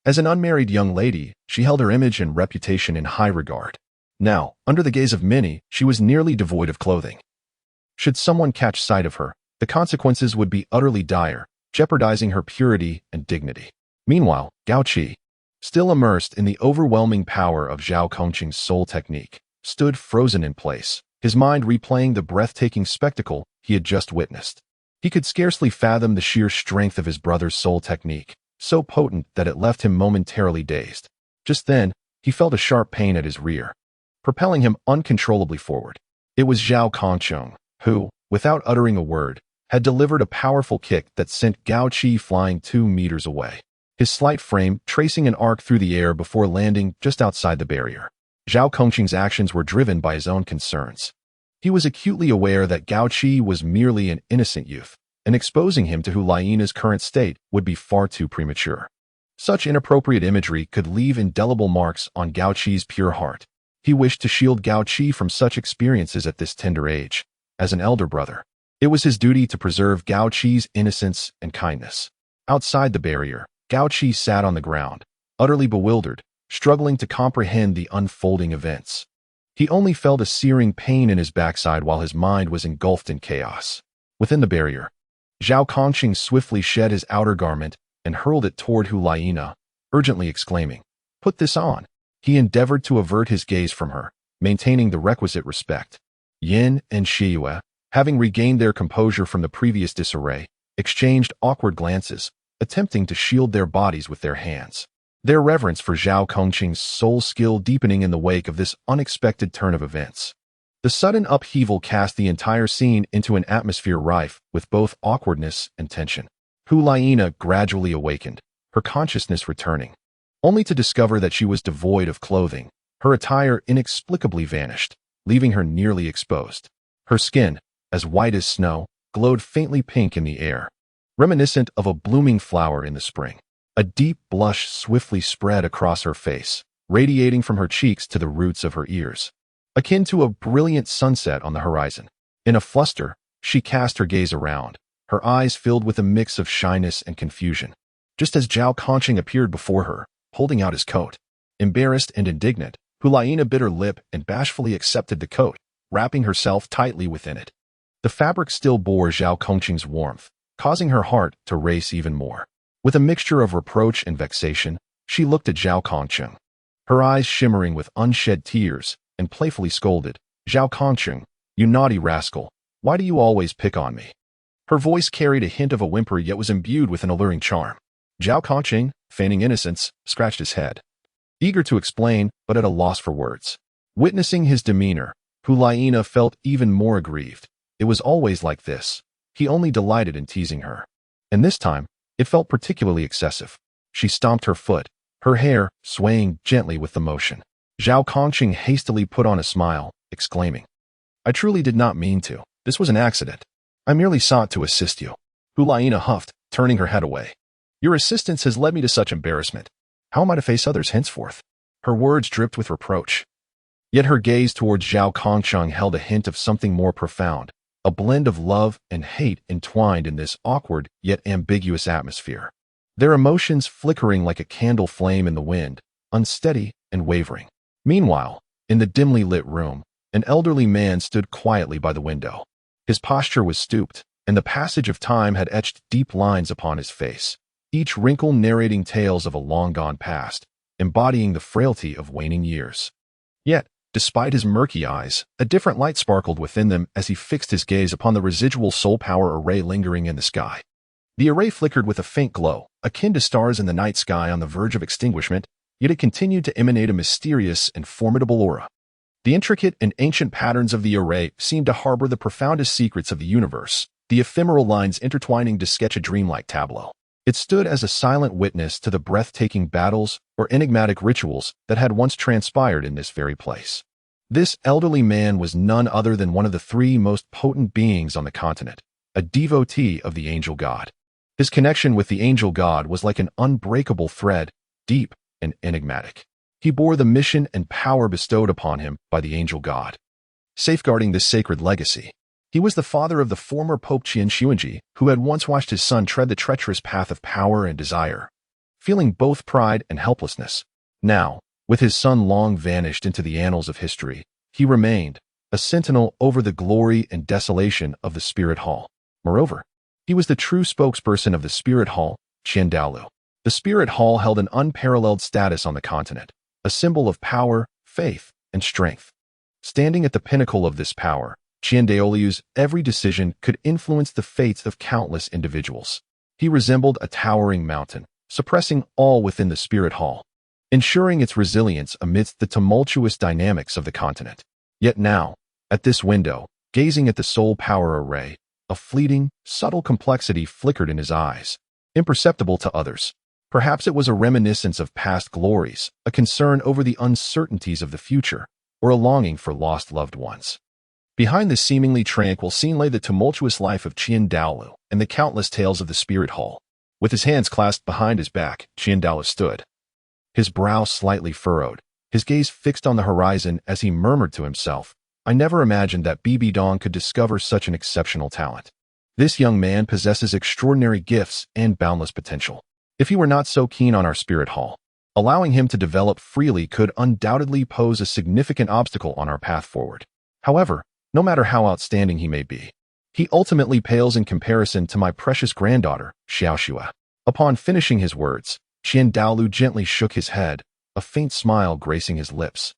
Speaker 1: As an unmarried young lady, she held her image and reputation in high regard. Now, under the gaze of many, she was nearly devoid of clothing. Should someone catch sight of her, the consequences would be utterly dire, jeopardizing her purity and dignity. Meanwhile, Gao Qi, still immersed in the overwhelming power of Zhao Kongqing's soul technique, stood frozen in place, his mind replaying the breathtaking spectacle he had just witnessed. He could scarcely fathom the sheer strength of his brother's soul technique, so potent that it left him momentarily dazed. Just then, he felt a sharp pain at his rear, propelling him uncontrollably forward. It was Zhao Kongqing, who, without uttering a word, had delivered a powerful kick that sent Gao Qi flying 2 meters away, his slight frame tracing an arc through the air before landing just outside the barrier. Zhao Kongqing's actions were driven by his own concerns. He was acutely aware that Gao Qi was merely an innocent youth, and exposing him to Hulaina's current state would be far too premature. Such inappropriate imagery could leave indelible marks on Gao Qi's pure heart. He wished to shield Gao Qi from such experiences at this tender age. As an elder brother, it was his duty to preserve Gao Qi's innocence and kindness. Outside the barrier, Gao Qi sat on the ground, utterly bewildered, struggling to comprehend the unfolding events. He only felt a searing pain in his backside while his mind was engulfed in chaos. Within the barrier, Zhao Kongqing swiftly shed his outer garment and hurled it toward Hulaina, urgently exclaiming, "Put this on." He endeavored to avert his gaze from her, maintaining the requisite respect. Yin and Shiyue, having regained their composure from the previous disarray, exchanged awkward glances, attempting to shield their bodies with their hands. Their reverence for Zhao Kongqing's soul skill deepening in the wake of this unexpected turn of events. The sudden upheaval cast the entire scene into an atmosphere rife with both awkwardness and tension. Hulaina gradually awakened, her consciousness returning, only to discover that she was devoid of clothing. Her attire inexplicably vanished, leaving her nearly exposed. Her skin, as white as snow, glowed faintly pink in the air, reminiscent of a blooming flower in the spring. A deep blush swiftly spread across her face, radiating from her cheeks to the roots of her ears, akin to a brilliant sunset on the horizon. In a fluster, she cast her gaze around, her eyes filled with a mix of shyness and confusion. Just as Zhao Kongqing appeared before her, holding out his coat. Embarrassed and indignant, Hulaina bit her lip and bashfully accepted the coat, wrapping herself tightly within it. The fabric still bore Zhao Kongqing's warmth, causing her heart to race even more. With a mixture of reproach and vexation, she looked at Zhao Kongqing, her eyes shimmering with unshed tears, and playfully scolded, "Zhao Kongqing, you naughty rascal, why do you always pick on me?" Her voice carried a hint of a whimper yet was imbued with an alluring charm. Zhao Kongqing, feigning innocence, scratched his head, eager to explain, but at a loss for words. Witnessing his demeanor, Hulaina felt even more aggrieved. It was always like this. He only delighted in teasing her. And this time, it felt particularly excessive. She stomped her foot, her hair swaying gently with the motion. Zhao Kongqing hastily put on a smile, exclaiming, "I truly did not mean to. This was an accident. I merely sought to assist you." Hulaina huffed, turning her head away. "Your assistance has led me to such embarrassment. How am I to face others henceforth?" Her words dripped with reproach. Yet her gaze towards Zhao Kongqing held a hint of something more profound, a blend of love and hate entwined in this awkward yet ambiguous atmosphere. Their emotions flickering like a candle flame in the wind, unsteady and wavering. Meanwhile, in the dimly lit room, an elderly man stood quietly by the window. His posture was stooped, and the passage of time had etched deep lines upon his face, each wrinkle narrating tales of a long-gone past, embodying the frailty of waning years. Yet, despite his murky eyes, a different light sparkled within them as he fixed his gaze upon the residual soul power array lingering in the sky. The array flickered with a faint glow, akin to stars in the night sky on the verge of extinguishment, yet it continued to emanate a mysterious and formidable aura. The intricate and ancient patterns of the array seemed to harbor the profoundest secrets of the universe, the ephemeral lines intertwining to sketch a dreamlike tableau. It stood as a silent witness to the breathtaking battles or enigmatic rituals that had once transpired in this very place. This elderly man was none other than one of the three most potent beings on the continent, a devotee of the angel god. His connection with the angel god was like an unbreakable thread, deep and enigmatic. He bore the mission and power bestowed upon him by the angel god, safeguarding this sacred legacy. He was the father of the former Pope Qian Xuanji, who had once watched his son tread the treacherous path of power and desire, feeling both pride and helplessness. Now, with his son long vanished into the annals of history, he remained, a sentinel over the glory and desolation of the Spirit Hall. Moreover, he was the true spokesperson of the Spirit Hall, Douluo. The Spirit Hall held an unparalleled status on the continent, a symbol of power, faith, and strength. Standing at the pinnacle of this power, Douluo's every decision could influence the fates of countless individuals. He resembled a towering mountain, suppressing all within the Spirit Hall, ensuring its resilience amidst the tumultuous dynamics of the continent. Yet now, at this window, gazing at the soul power array, a fleeting, subtle complexity flickered in his eyes, imperceptible to others. Perhaps it was a reminiscence of past glories, a concern over the uncertainties of the future, or a longing for lost loved ones. Behind this seemingly tranquil scene lay the tumultuous life of Douluo and the countless tales of the Spirit Hall. With his hands clasped behind his back, Douluo stood, his brow slightly furrowed, his gaze fixed on the horizon as he murmured to himself, "I never imagined that Bibi Dong could discover such an exceptional talent. This young man possesses extraordinary gifts and boundless potential. If he were not so keen on our Spirit Hall, Allowing him to develop freely could undoubtedly pose a significant obstacle on our path forward. However, no matter how outstanding he may be, he ultimately pales in comparison to my precious granddaughter, Xiaoxua. Upon finishing his words, Qian Daolu gently shook his head, a faint smile gracing his lips,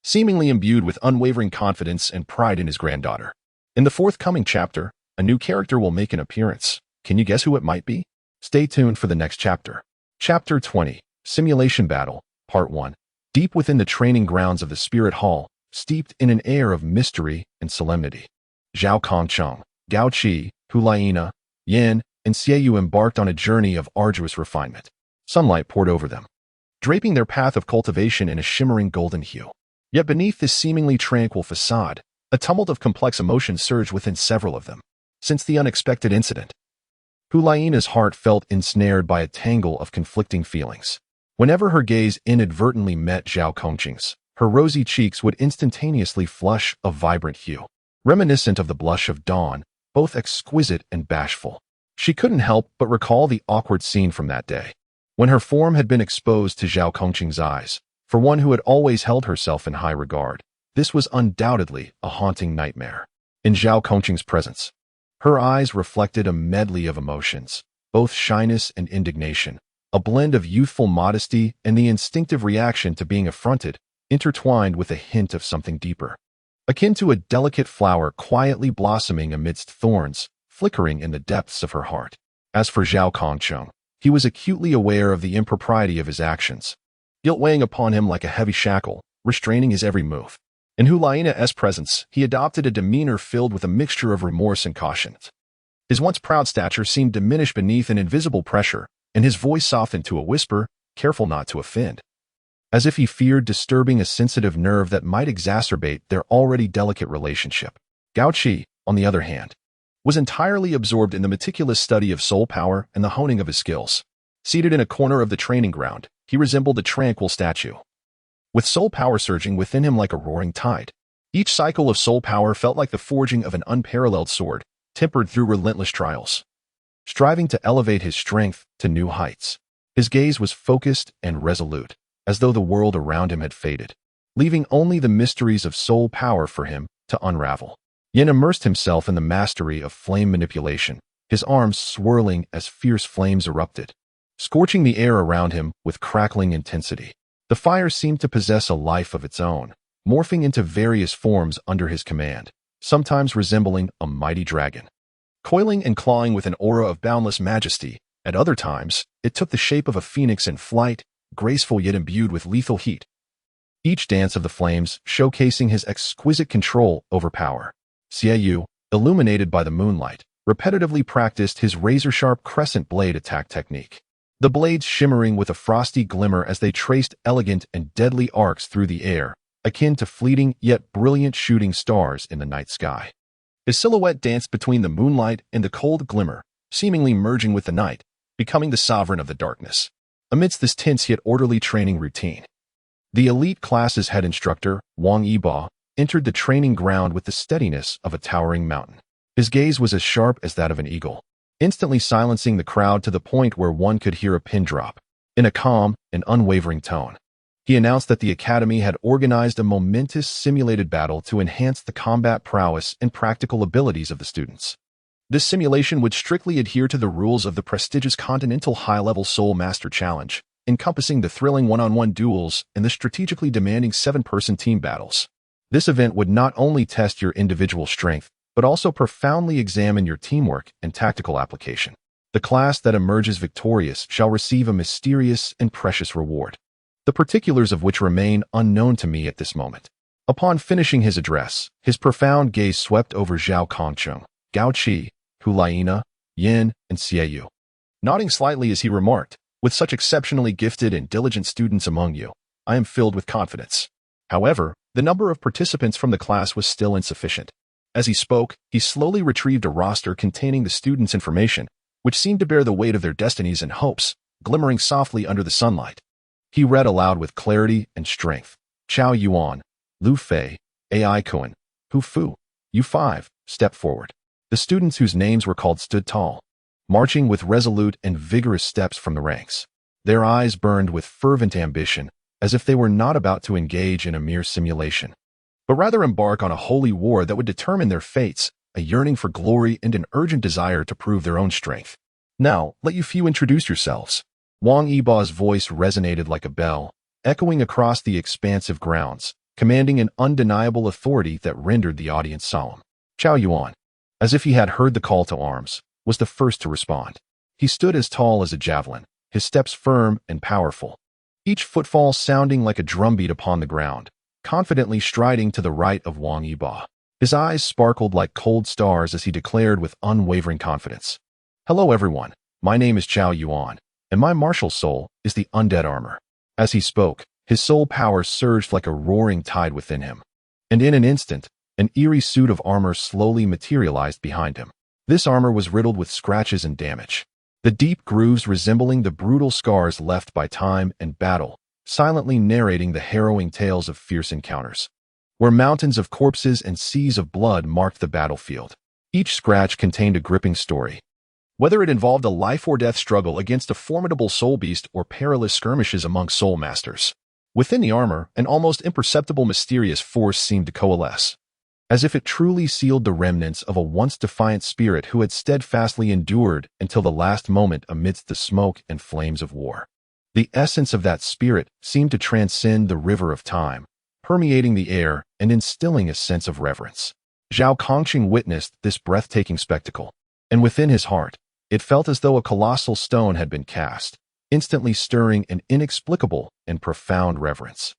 Speaker 1: seemingly imbued with unwavering confidence and pride in his granddaughter. In the forthcoming chapter, a new character will make an appearance. Can you guess who it might be? Stay tuned for the next chapter. Chapter 20, Simulation Battle, Part 1. Deep within the training grounds of the Spirit Hall, steeped in an air of mystery and solemnity, Zhao Kongcheng, Gao Qi, Hulaina, Yin, and Xieyu embarked on a journey of arduous refinement. Sunlight poured over them, draping their path of cultivation in a shimmering golden hue. Yet beneath this seemingly tranquil facade, a tumult of complex emotions surged within several of them. Since the unexpected incident, Hulaina's heart felt ensnared by a tangle of conflicting feelings. Whenever her gaze inadvertently met Zhao Kongcheng's, her rosy cheeks would instantaneously flush a vibrant hue, reminiscent of the blush of dawn, both exquisite and bashful. She couldn't help but recall the awkward scene from that day, when her form had been exposed to Zhao Kongcheng's eyes. For one who had always held herself in high regard, this was undoubtedly a haunting nightmare. In Zhao Kongcheng's presence, her eyes reflected a medley of emotions, both shyness and indignation, a blend of youthful modesty and the instinctive reaction to being affronted, intertwined with a hint of something deeper, akin to a delicate flower quietly blossoming amidst thorns, flickering in the depths of her heart. As for Zhao Kongcheng, he was acutely aware of the impropriety of his actions, guilt weighing upon him like a heavy shackle, restraining his every move. In Hulaina's presence, he adopted a demeanor filled with a mixture of remorse and caution. His once proud stature seemed diminished beneath an invisible pressure, and his voice softened to a whisper, careful not to offend, as if he feared disturbing a sensitive nerve that might exacerbate their already delicate relationship. Gao Qi, on the other hand, was entirely absorbed in the meticulous study of soul power and the honing of his skills. Seated in a corner of the training ground, he resembled a tranquil statue, with soul power surging within him like a roaring tide. Each cycle of soul power felt like the forging of an unparalleled sword, tempered through relentless trials, striving to elevate his strength to new heights. His gaze was focused and resolute, as though the world around him had faded, leaving only the mysteries of soul power for him to unravel. Yin immersed himself in the mastery of flame manipulation, his arms swirling as fierce flames erupted, scorching the air around him with crackling intensity. The fire seemed to possess a life of its own, morphing into various forms under his command, sometimes resembling a mighty dragon, coiling and clawing with an aura of boundless majesty. At other times, it took the shape of a phoenix in flight, graceful yet imbued with lethal heat, each dance of the flames showcasing his exquisite control over power. Xieyu, illuminated by the moonlight, repetitively practiced his razor-sharp crescent blade attack technique, the blades shimmering with a frosty glimmer as they traced elegant and deadly arcs through the air, akin to fleeting yet brilliant shooting stars in the night sky. His silhouette danced between the moonlight and the cold glimmer, seemingly merging with the night, becoming the sovereign of the darkness. Amidst this tense yet orderly training routine, the elite class's head instructor, Wang Yiba, entered the training ground with the steadiness of a towering mountain. His gaze was as sharp as that of an eagle, instantly silencing the crowd to the point where one could hear a pin drop. In a calm and unwavering tone, he announced that the Academy had organized a momentous simulated battle to enhance the combat prowess and practical abilities of the students. This simulation would strictly adhere to the rules of the prestigious Continental High-Level Soul Master Challenge, encompassing the thrilling one-on-one duels and the strategically demanding 7-person team battles. This event would not only test your individual strength, but also profoundly examine your teamwork and tactical application. The class that emerges victorious shall receive a mysterious and precious reward, the particulars of which remain unknown to me at this moment. Upon finishing his address, his profound gaze swept over Zhao Kongcheng, Gao Qi, Hulaina, Yin, and Xieyu, nodding slightly as he remarked, "With such exceptionally gifted and diligent students among you, I am filled with confidence." However, the number of participants from the class was still insufficient. As he spoke, he slowly retrieved a roster containing the students' information, which seemed to bear the weight of their destinies and hopes, glimmering softly under the sunlight. He read aloud with clarity and strength. Chao Yuan, Lu Fei, Ai Kuan, Hu Fu, U5, stepped forward. The students whose names were called stood tall, marching with resolute and vigorous steps from the ranks. Their eyes burned with fervent ambition, as if they were not about to engage in a mere simulation, but rather embark on a holy war that would determine their fates, a yearning for glory and an urgent desire to prove their own strength. Now, let you few introduce yourselves. Wang Yiba's voice resonated like a bell, echoing across the expansive grounds, commanding an undeniable authority that rendered the audience solemn. Zhao Yuan, as if he had heard the call to arms, was the first to respond. He stood as tall as a javelin, his steps firm and powerful, each footfall sounding like a drumbeat upon the ground, confidently striding to the right of Wang Yiba. His eyes sparkled like cold stars as he declared with unwavering confidence, "Hello everyone, my name is Zhao Yuan, and my martial soul is the undead armor." As he spoke, his soul power surged like a roaring tide within him, and in an instant, an eerie suit of armor slowly materialized behind him. This armor was riddled with scratches and damage, the deep grooves resembling the brutal scars left by time and battle, silently narrating the harrowing tales of fierce encounters, where mountains of corpses and seas of blood marked the battlefield. Each scratch contained a gripping story, whether it involved a life-or-death struggle against a formidable soul beast or perilous skirmishes among soul masters. Within the armor, an almost imperceptible mysterious force seemed to coalesce, as if it truly sealed the remnants of a once defiant spirit who had steadfastly endured until the last moment amidst the smoke and flames of war. The essence of that spirit seemed to transcend the river of time, permeating the air and instilling a sense of reverence. Zhao Kongqing witnessed this breathtaking spectacle, and within his heart, it felt as though a colossal stone had been cast, instantly stirring an inexplicable and profound reverence.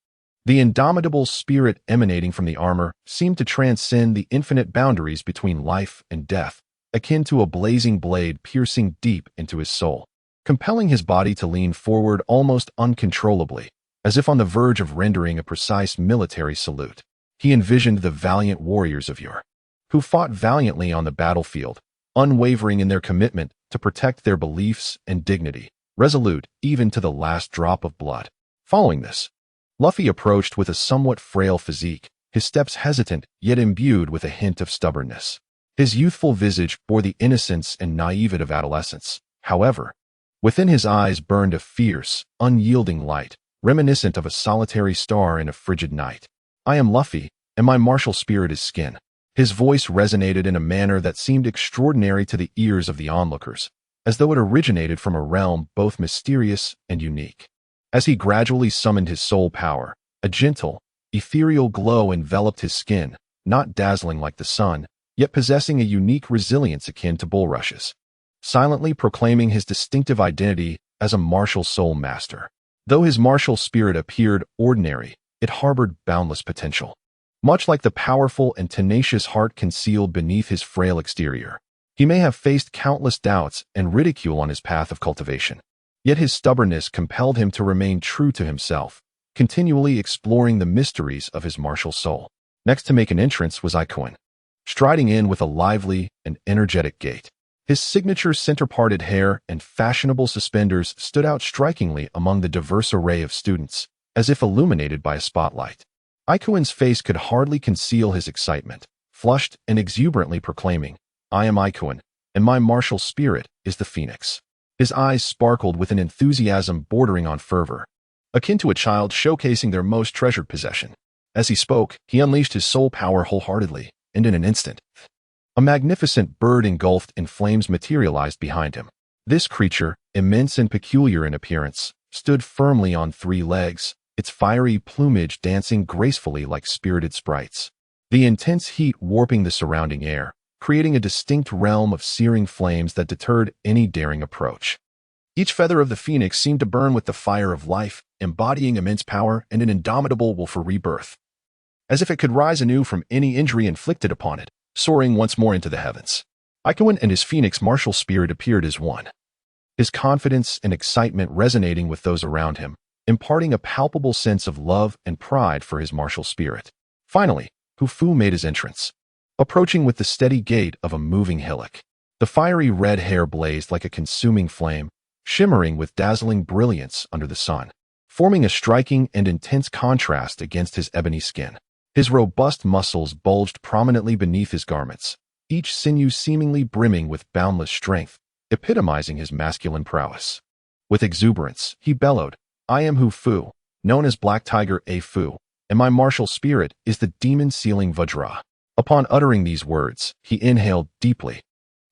Speaker 1: The indomitable spirit emanating from the armor seemed to transcend the infinite boundaries between life and death, akin to a blazing blade piercing deep into his soul, compelling his body to lean forward almost uncontrollably, as if on the verge of rendering a precise military salute. He envisioned the valiant warriors of yore, who fought valiantly on the battlefield, unwavering in their commitment to protect their beliefs and dignity, resolute even to the last drop of blood. Following this, Luffy approached with a somewhat frail physique, his steps hesitant yet imbued with a hint of stubbornness. His youthful visage bore the innocence and naivete of adolescence. However, within his eyes burned a fierce, unyielding light, reminiscent of a solitary star in a frigid night. "I am Luffy, and my martial spirit is skin." His voice resonated in a manner that seemed extraordinary to the ears of the onlookers, as though it originated from a realm both mysterious and unique. As he gradually summoned his soul power, a gentle, ethereal glow enveloped his skin, not dazzling like the sun, yet possessing a unique resilience akin to bulrushes, silently proclaiming his distinctive identity as a martial soul master. Though his martial spirit appeared ordinary, it harbored boundless potential, much like the powerful and tenacious heart concealed beneath his frail exterior. He may have faced countless doubts and ridicule on his path of cultivation, yet his stubbornness compelled him to remain true to himself, continually exploring the mysteries of his martial soul. Next to make an entrance was Ikuin, striding in with a lively and energetic gait. His signature center-parted hair and fashionable suspenders stood out strikingly among the diverse array of students, as if illuminated by a spotlight. Ikuin's face could hardly conceal his excitement, flushed and exuberantly proclaiming, "I am Ikuin, and my martial spirit is the Phoenix." His eyes sparkled with an enthusiasm bordering on fervor, akin to a child showcasing their most treasured possession. As he spoke, he unleashed his soul power wholeheartedly, and in an instant, a magnificent bird engulfed in flames materialized behind him. This creature, immense and peculiar in appearance, stood firmly on three legs, its fiery plumage dancing gracefully like spirited sprites. The intense heat warping the surrounding air, creating a distinct realm of searing flames that deterred any daring approach. Each feather of the phoenix seemed to burn with the fire of life, embodying immense power and an indomitable will for rebirth, as if it could rise anew from any injury inflicted upon it, soaring once more into the heavens. Ikuin and his phoenix martial spirit appeared as one, his confidence and excitement resonating with those around him, imparting a palpable sense of love and pride for his martial spirit. Finally, Hufu made his entrance, approaching with the steady gait of a moving hillock. The fiery red hair blazed like a consuming flame, shimmering with dazzling brilliance under the sun, forming a striking and intense contrast against his ebony skin. His robust muscles bulged prominently beneath his garments, each sinew seemingly brimming with boundless strength, epitomizing his masculine prowess. With exuberance, he bellowed, "I am Hu Fu, known as Black Tiger A Fu, and my martial spirit is the demon-sealing Vajra." Upon uttering these words, he inhaled deeply,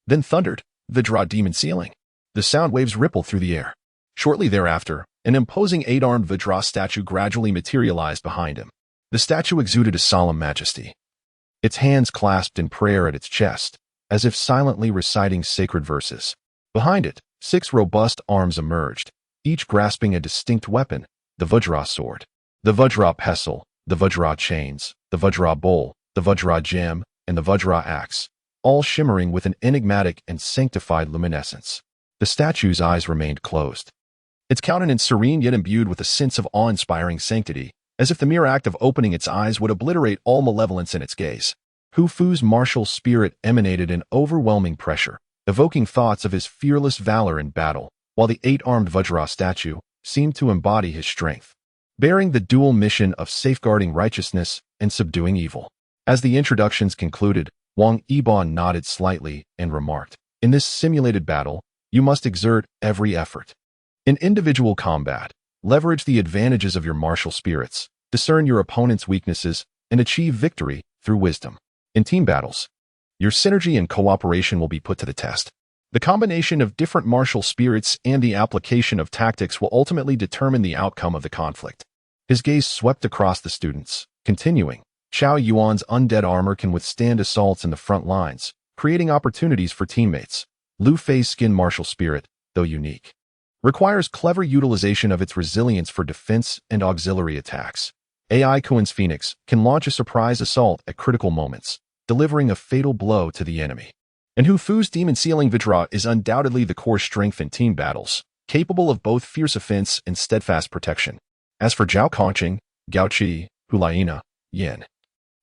Speaker 1: then thundered, "Vajra demon-sealing." The sound waves rippled through the air. Shortly thereafter, an imposing 8-armed Vajra statue gradually materialized behind him. The statue exuded a solemn majesty, its hands clasped in prayer at its chest, as if silently reciting sacred verses. Behind it, 6 robust arms emerged, each grasping a distinct weapon: the Vajra sword, the Vajra pestle, the Vajra chains, the Vajra bowl, the Vajra gem, and the Vajra axe, all shimmering with an enigmatic and sanctified luminescence. The statue's eyes remained closed, its countenance serene yet imbued with a sense of awe-inspiring sanctity, as if the mere act of opening its eyes would obliterate all malevolence in its gaze. Hu Fu's martial spirit emanated an overwhelming pressure, evoking thoughts of his fearless valor in battle, while the 8-armed Vajra statue seemed to embody his strength, bearing the dual mission of safeguarding righteousness and subduing evil. As the introductions concluded, Wang Yiban nodded slightly and remarked, "In this simulated battle, you must exert every effort. In individual combat, leverage the advantages of your martial spirits, discern your opponent's weaknesses, and achieve victory through wisdom. In team battles, your synergy and cooperation will be put to the test. The combination of different martial spirits and the application of tactics will ultimately determine the outcome of the conflict." His gaze swept across the students, continuing, "Chao Yuan's undead armor can withstand assaults in the front lines, creating opportunities for teammates. Lu Fei's skin martial spirit, though unique, requires clever utilization of its resilience for defense and auxiliary attacks. AI Kuan's Phoenix can launch a surprise assault at critical moments, delivering a fatal blow to the enemy. And Hu Fu's demon-sealing Vajra is undoubtedly the core strength in team battles, capable of both fierce offense and steadfast protection. As for Zhao Kongqing, Gao Qi, Hulaina, Yin,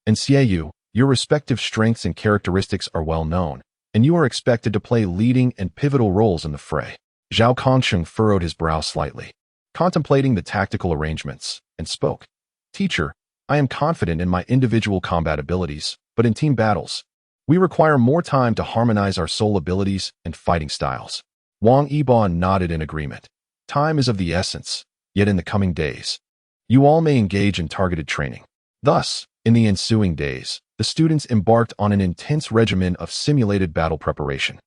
Speaker 1: and Xie, your respective strengths and characteristics are well known, and you are expected to play leading and pivotal roles in the fray." Zhao Kongqing furrowed his brow slightly, contemplating the tactical arrangements, and spoke, "Teacher, I am confident in my individual combat abilities, but in team battles, we require more time to harmonize our soul abilities and fighting styles." Wang Yiban nodded in agreement. "Time is of the essence, yet in the coming days, you all may engage in targeted training." Thus, in the ensuing days, the students embarked on an intense regimen of simulated battle preparation.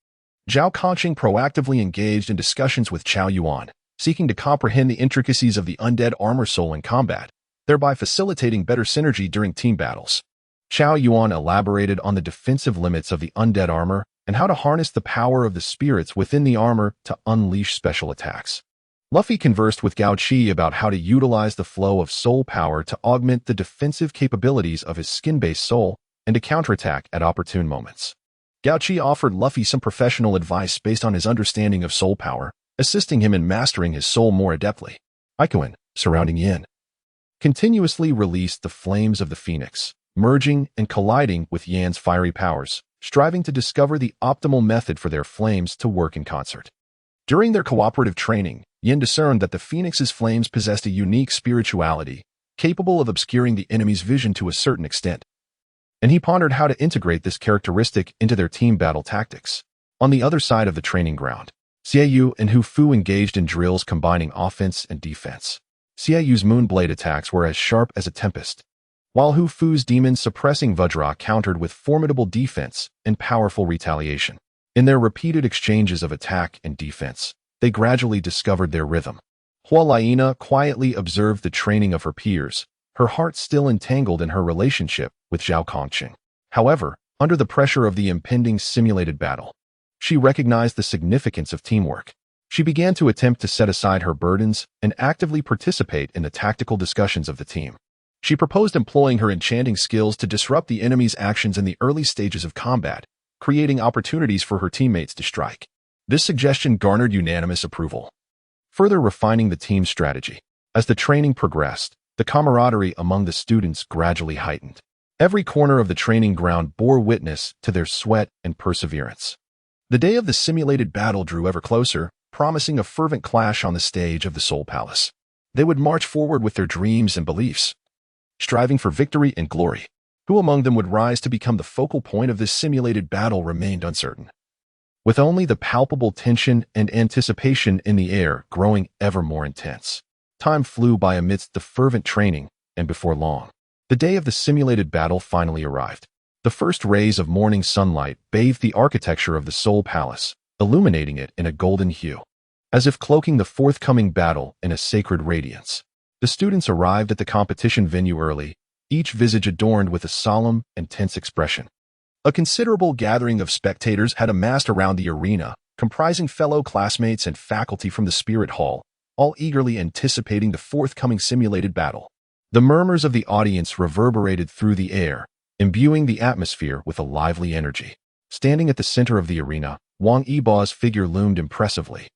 Speaker 1: Zhao Kongqing proactively engaged in discussions with Chao Yuan, seeking to comprehend the intricacies of the undead armor soul in combat, thereby facilitating better synergy during team battles. Chao Yuan elaborated on the defensive limits of the undead armor and how to harness the power of the spirits within the armor to unleash special attacks. Luffy conversed with Gao Qi about how to utilize the flow of soul power to augment the defensive capabilities of his skin-based soul and to counterattack at opportune moments. Gao Qi offered Luffy some professional advice based on his understanding of soul power, assisting him in mastering his soul more adeptly. Ikuin, surrounding Yin, continuously released the flames of the Phoenix, merging and colliding with Yan's fiery powers, striving to discover the optimal method for their flames to work in concert. During their cooperative training, Yin discerned that the Phoenix's flames possessed a unique spirituality, capable of obscuring the enemy's vision to a certain extent, and he pondered how to integrate this characteristic into their team battle tactics. On the other side of the training ground, Xie and Hu Fu engaged in drills combining offense and defense. Xieyu's moonblade attacks were as sharp as a tempest, while Hu Fu's demon-suppressing Vajra countered with formidable defense and powerful retaliation. In their repeated exchanges of attack and defense, they gradually discovered their rhythm. Hulaina quietly observed the training of her peers, her heart still entangled in her relationship with Zhao Kongqing. However, under the pressure of the impending simulated battle, she recognized the significance of teamwork. She began to attempt to set aside her burdens and actively participate in the tactical discussions of the team. She proposed employing her enchanting skills to disrupt the enemy's actions in the early stages of combat, creating opportunities for her teammates to strike. This suggestion garnered unanimous approval, further refining the team's strategy. As the training progressed, the camaraderie among the students gradually heightened. Every corner of the training ground bore witness to their sweat and perseverance. The day of the simulated battle drew ever closer, promising a fervent clash on the stage of the Soul Palace. They would march forward with their dreams and beliefs, striving for victory and glory. Who among them would rise to become the focal point of this simulated battle remained uncertain. with only the palpable tension and anticipation in the air growing ever more intense. Time flew by amidst the fervent training, and before long, the day of the simulated battle finally arrived. The first rays of morning sunlight bathed the architecture of the Soul Palace, illuminating it in a golden hue, as if cloaking the forthcoming battle in a sacred radiance. The students arrived at the competition venue early, each visage adorned with a solemn and tense expression. A considerable gathering of spectators had amassed around the arena, comprising fellow classmates and faculty from the Spirit Hall, all eagerly anticipating the forthcoming simulated battle. The murmurs of the audience reverberated through the air, imbuing the atmosphere with a lively energy. Standing at the center of the arena, Wang Yibao's figure loomed impressively,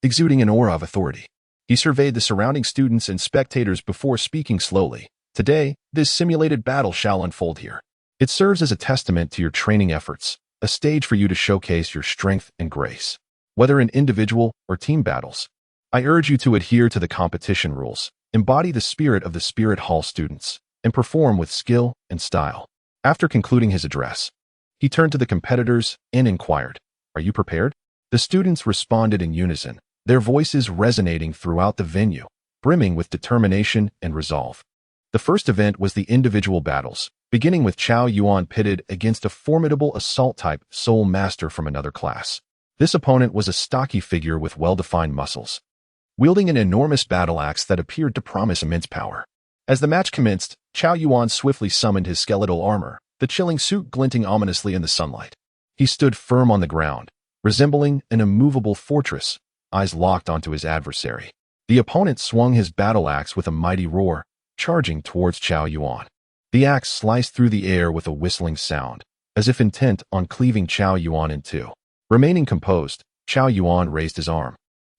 Speaker 1: exuding an aura of authority. He surveyed the surrounding students and spectators before speaking slowly. Today, this simulated battle shall unfold here. It serves as a testament to your training efforts, a stage for you to showcase your strength and grace. Whether in individual or team battles, I urge you to adhere to the competition rules, embody the spirit of the Spirit Hall students, and perform with skill and style. After concluding his address, he turned to the competitors and inquired, "Are you prepared?" The students responded in unison, their voices resonating throughout the venue, brimming with determination and resolve. The first event was the individual battles, beginning with Chao Yuan pitted against a formidable assault-type Soul Master from another class. This opponent was a stocky figure with well-defined muscles, wielding an enormous battle axe that appeared to promise immense power. As the match commenced, Chao Yuan swiftly summoned his skeletal armor, the chilling suit glinting ominously in the sunlight. He stood firm on the ground, resembling an immovable fortress, eyes locked onto his adversary. The opponent swung his battle axe with a mighty roar, charging towards Chao Yuan. The axe sliced through the air with a whistling sound, as if intent on cleaving Chao Yuan in two. Remaining composed, Chao Yuan raised his arm,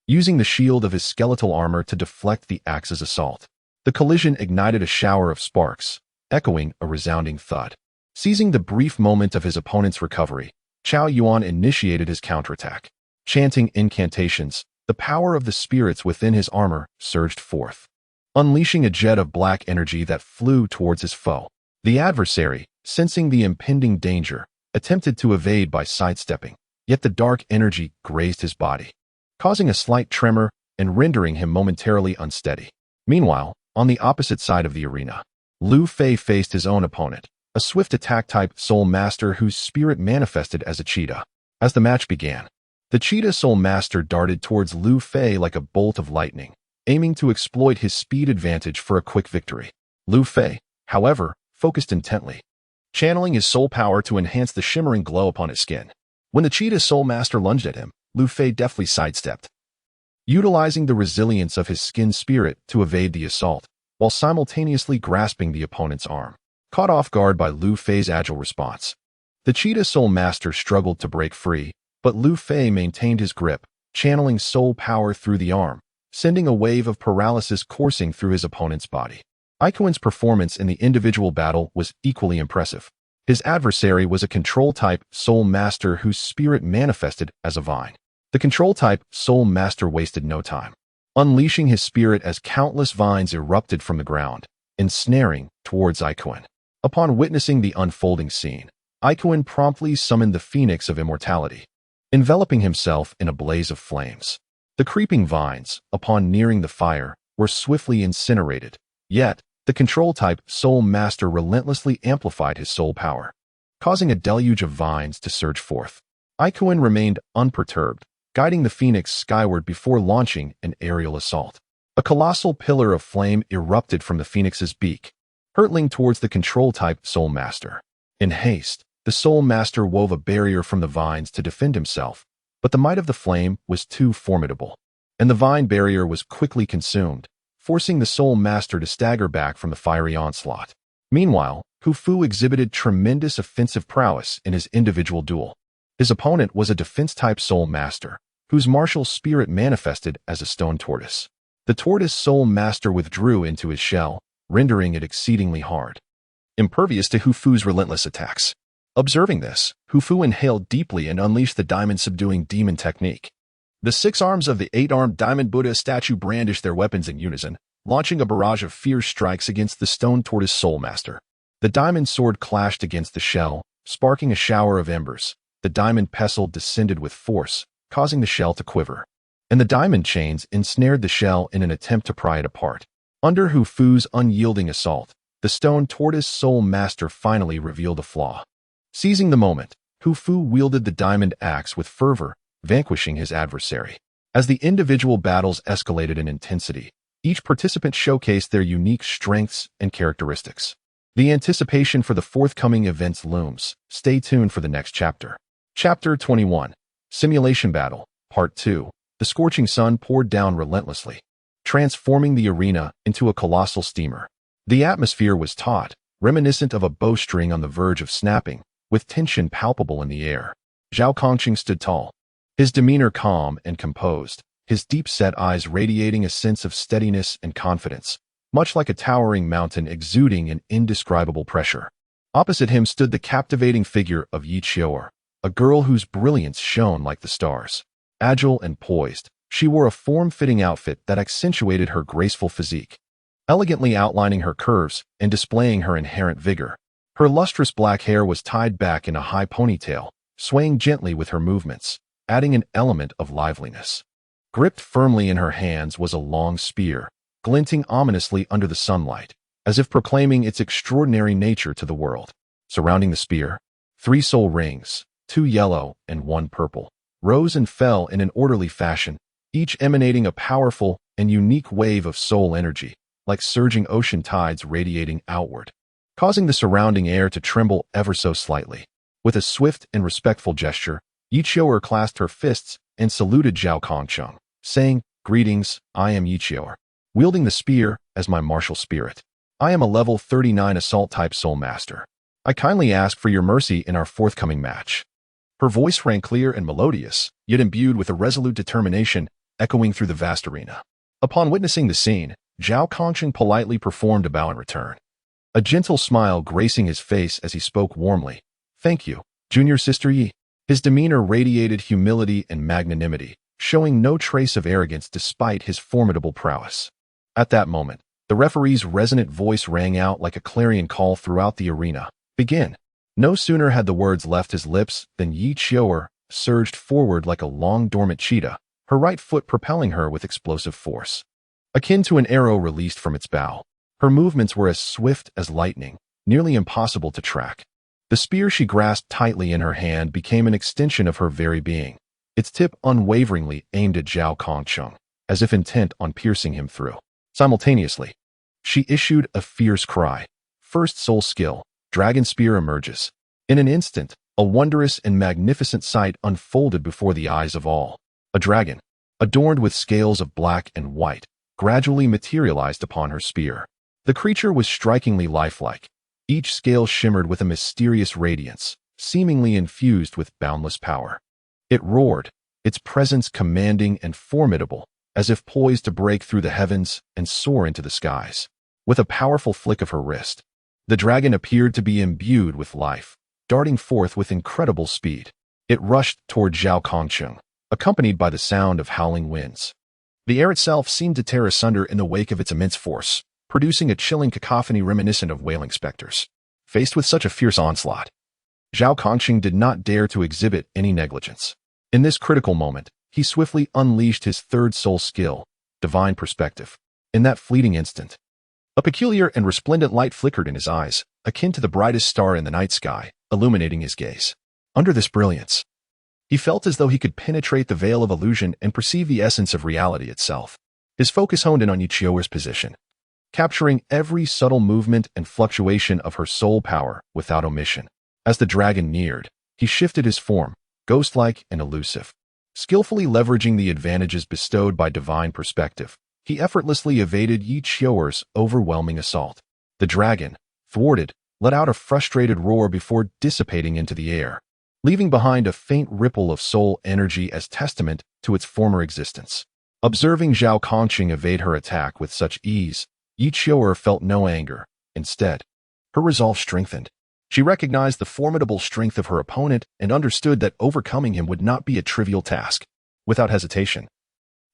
Speaker 1: using the shield of his skeletal armor to deflect the axe's assault. The collision ignited a shower of sparks, echoing a resounding thud. Seizing the brief moment of his opponent's recovery, Chao Yuan initiated his counterattack. Chanting incantations, the power of the spirits within his armor surged forth, unleashing a jet of black energy that flew towards his foe. The adversary, sensing the impending danger, attempted to evade by sidestepping, yet the dark energy grazed his body, causing a slight tremor and rendering him momentarily unsteady. Meanwhile, on the opposite side of the arena, Lu Fei faced his own opponent, a swift attack-type Soul Master whose spirit manifested as a cheetah. As the match began, the cheetah Soul Master darted towards Lu Fei like a bolt of lightning, aiming to exploit his speed advantage for a quick victory. Lu Fei, however, focused intently, channeling his soul power to enhance the shimmering glow upon his skin. When the cheetah Soul Master lunged at him, Lu Fei deftly sidestepped, utilizing the resilience of his skin spirit to evade the assault, while simultaneously grasping the opponent's arm. Caught off guard by Lu Fei's agile response, the cheetah Soul Master struggled to break free, but Lu Fei maintained his grip, channeling soul power through the arm, sending a wave of paralysis coursing through his opponent's body. Ikuan's performance in the individual battle was equally impressive. His adversary was a control-type Soul Master whose spirit manifested as a vine. The control-type Soul Master wasted no time, unleashing his spirit as countless vines erupted from the ground, ensnaring towards Ikuan. Upon witnessing the unfolding scene, Ikuan promptly summoned the Phoenix of Immortality, enveloping himself in a blaze of flames. The creeping vines, upon nearing the fire, were swiftly incinerated, yet the control-type Soul Master relentlessly amplified his soul power, causing a deluge of vines to surge forth. Ikuan remained unperturbed, guiding the Phoenix skyward before launching an aerial assault. A colossal pillar of flame erupted from the Phoenix's beak, hurtling towards the control-type Soul Master. In haste, the Soul Master wove a barrier from the vines to defend himself, but the might of the flame was too formidable, and the vine barrier was quickly consumed, forcing the Soul Master to stagger back from the fiery onslaught. Meanwhile, Hufu exhibited tremendous offensive prowess in his individual duel. His opponent was a defense-type Soul Master, whose martial spirit manifested as a stone tortoise. The tortoise Soul Master withdrew into his shell, rendering it exceedingly hard, impervious to Hufu's relentless attacks. Observing this, Hufu inhaled deeply and unleashed the diamond-subduing demon technique. The 6 arms of the 8-armed Diamond Buddha statue brandished their weapons in unison, launching a barrage of fierce strikes against the stone tortoise Soul Master. The diamond sword clashed against the shell, sparking a shower of embers, the diamond pestle descended with force, causing the shell to quiver. And the diamond chains ensnared the shell in an attempt to pry it apart. Under Hu Fu's unyielding assault, the stone tortoise soul master finally revealed a flaw. Seizing the moment, Hu Fu wielded the diamond axe with fervor, vanquishing his adversary. As the individual battles escalated in intensity, each participant showcased their unique strengths and characteristics. The anticipation for the forthcoming events looms. Stay tuned for the next chapter. Chapter 21. Simulation Battle, Part 2. The scorching sun poured down relentlessly, transforming the arena into a colossal steamer. The atmosphere was taut, reminiscent of a bowstring on the verge of snapping, with tension palpable in the air. Zhao Kongqing stood tall, his demeanor calm and composed, his deep-set eyes radiating a sense of steadiness and confidence, much like a towering mountain exuding an indescribable pressure. Opposite him stood the captivating figure of Yi Qiuer, a girl whose brilliance shone like the stars. Agile and poised, she wore a form-fitting outfit that accentuated her graceful physique, elegantly outlining her curves and displaying her inherent vigor. Her lustrous black hair was tied back in a high ponytail, swaying gently with her movements, adding an element of liveliness. Gripped firmly in her hands was a long spear, glinting ominously under the sunlight, as if proclaiming its extraordinary nature to the world. Surrounding the spear, 3 soul rings, 2 yellow and 1 purple, rose and fell in an orderly fashion, each emanating a powerful and unique wave of soul energy, like surging ocean tides radiating outward, causing the surrounding air to tremble ever so slightly. With a swift and respectful gesture, Yi Qiuer clasped her fists and saluted Zhao Kongqing, saying, "Greetings, I am Yi Qiuer, wielding the spear as my martial spirit. I am a level 39 assault-type soul master. I kindly ask for your mercy in our forthcoming match." Her voice rang clear and melodious, yet imbued with a resolute determination, echoing through the vast arena. Upon witnessing the scene, Zhao Kongqing politely performed a bow in return, a gentle smile gracing his face as he spoke warmly. "Thank you, Junior Sister Yi." His demeanor radiated humility and magnanimity, showing no trace of arrogance despite his formidable prowess. At that moment, the referee's resonant voice rang out like a clarion call throughout the arena. "Begin." No sooner had the words left his lips than Yi Qiuer surged forward like a long-dormant cheetah, her right foot propelling her with explosive force. Akin to an arrow released from its bow, her movements were as swift as lightning, nearly impossible to track. The spear she grasped tightly in her hand became an extension of her very being, its tip unwaveringly aimed at Zhao Kongqing, as if intent on piercing him through. Simultaneously, she issued a fierce cry. First soul skill, Dragon Spear emerges. In an instant, a wondrous and magnificent sight unfolded before the eyes of all. A dragon, adorned with scales of black and white, gradually materialized upon her spear. The creature was strikingly lifelike. Each scale shimmered with a mysterious radiance, seemingly infused with boundless power. It roared, its presence commanding and formidable, as if poised to break through the heavens and soar into the skies. With a powerful flick of her wrist, the dragon appeared to be imbued with life, darting forth with incredible speed. It rushed toward Zhao Kongqing, accompanied by the sound of howling winds. The air itself seemed to tear asunder in the wake of its immense force, producing a chilling cacophony reminiscent of wailing specters. Faced with such a fierce onslaught, Zhao Kongqing did not dare to exhibit any negligence. In this critical moment, he swiftly unleashed his third soul skill, Divine Perspective. In that fleeting instant, a peculiar and resplendent light flickered in his eyes, akin to the brightest star in the night sky, illuminating his gaze. Under this brilliance, he felt as though he could penetrate the veil of illusion and perceive the essence of reality itself. His focus honed in on Yi Qiuer's position, capturing every subtle movement and fluctuation of her soul power without omission. As the dragon neared, he shifted his form, ghost-like and elusive. Skillfully leveraging the advantages bestowed by Divine Perspective, he effortlessly evaded Yi Qiuer's overwhelming assault. The dragon, thwarted, let out a frustrated roar before dissipating into the air, leaving behind a faint ripple of soul energy as testament to its former existence. Observing Zhao Kongqing evade her attack with such ease, Yi Qiuer felt no anger. Instead, her resolve strengthened. She recognized the formidable strength of her opponent and understood that overcoming him would not be a trivial task. Without hesitation,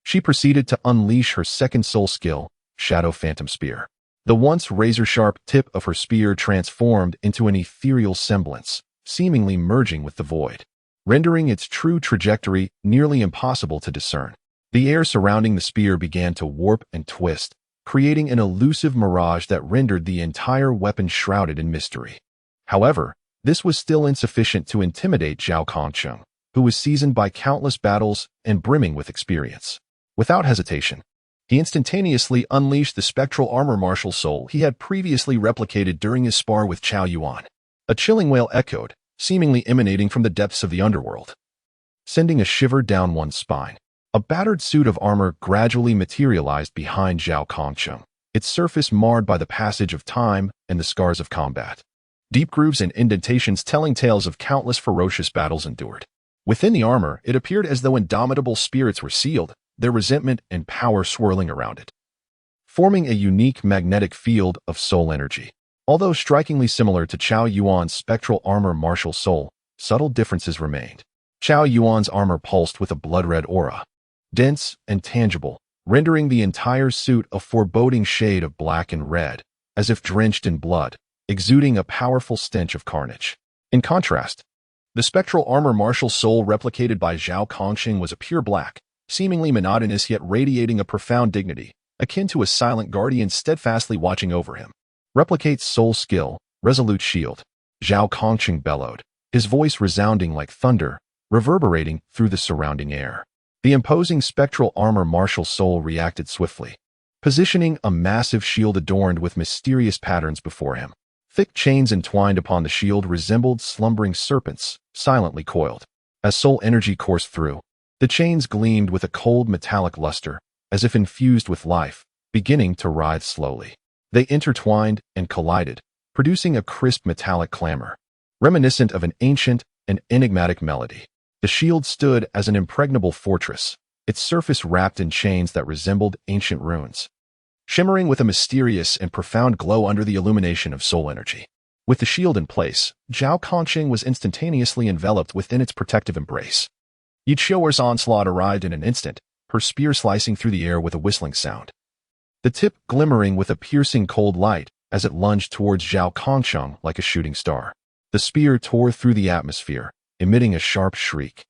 Speaker 1: she proceeded to unleash her second soul skill, Shadow Phantom Spear. The once razor-sharp tip of her spear transformed into an ethereal semblance, seemingly merging with the void. rendering its true trajectory nearly impossible to discern. The air surrounding the spear began to warp and twist, creating an elusive mirage that rendered the entire weapon shrouded in mystery. However, this was still insufficient to intimidate Zhao Kongsheng, who was seasoned by countless battles and brimming with experience. Without hesitation, he instantaneously unleashed the spectral armor martial soul he had previously replicated during his spar with Chao Yuan. A chilling wail echoed, seemingly emanating from the depths of the underworld, sending a shiver down one's spine. A battered suit of armor gradually materialized behind Zhao Kongsheng, its surface marred by the passage of time and the scars of combat. Deep grooves and indentations telling tales of countless ferocious battles endured. Within the armor, it appeared as though indomitable spirits were sealed, their resentment and power swirling around it, forming a unique magnetic field of soul energy. Although strikingly similar to Chao Yuan's spectral armor martial soul, subtle differences remained. Chao Yuan's armor pulsed with a blood-red aura, dense and tangible, rendering the entire suit a foreboding shade of black and red, as if drenched in blood, exuding a powerful stench of carnage. In contrast, the spectral armor martial soul replicated by Zhao Kongsheng was a pure black, seemingly monotonous yet radiating a profound dignity, akin to a silent guardian steadfastly watching over him. Replicate's soul skill, resolute shield, Zhao Kongsheng bellowed, his voice resounding like thunder, reverberating through the surrounding air. The imposing spectral armor martial soul reacted swiftly, positioning a massive shield adorned with mysterious patterns before him. Thick chains entwined upon the shield resembled slumbering serpents, silently coiled. As soul energy coursed through, the chains gleamed with a cold metallic luster, as if infused with life, beginning to writhe slowly. They intertwined and collided, producing a crisp metallic clamor, reminiscent of an ancient and enigmatic melody. The shield stood as an impregnable fortress, its surface wrapped in chains that resembled ancient runes, shimmering with a mysterious and profound glow under the illumination of soul energy. With the shield in place, Zhao Kongsheng was instantaneously enveloped within its protective embrace. Yi Qiuer's onslaught arrived in an instant, her spear slicing through the air with a whistling sound, the tip glimmering with a piercing cold light as it lunged towards Zhao Kongsheng like a shooting star. The spear tore through the atmosphere, emitting a sharp shriek,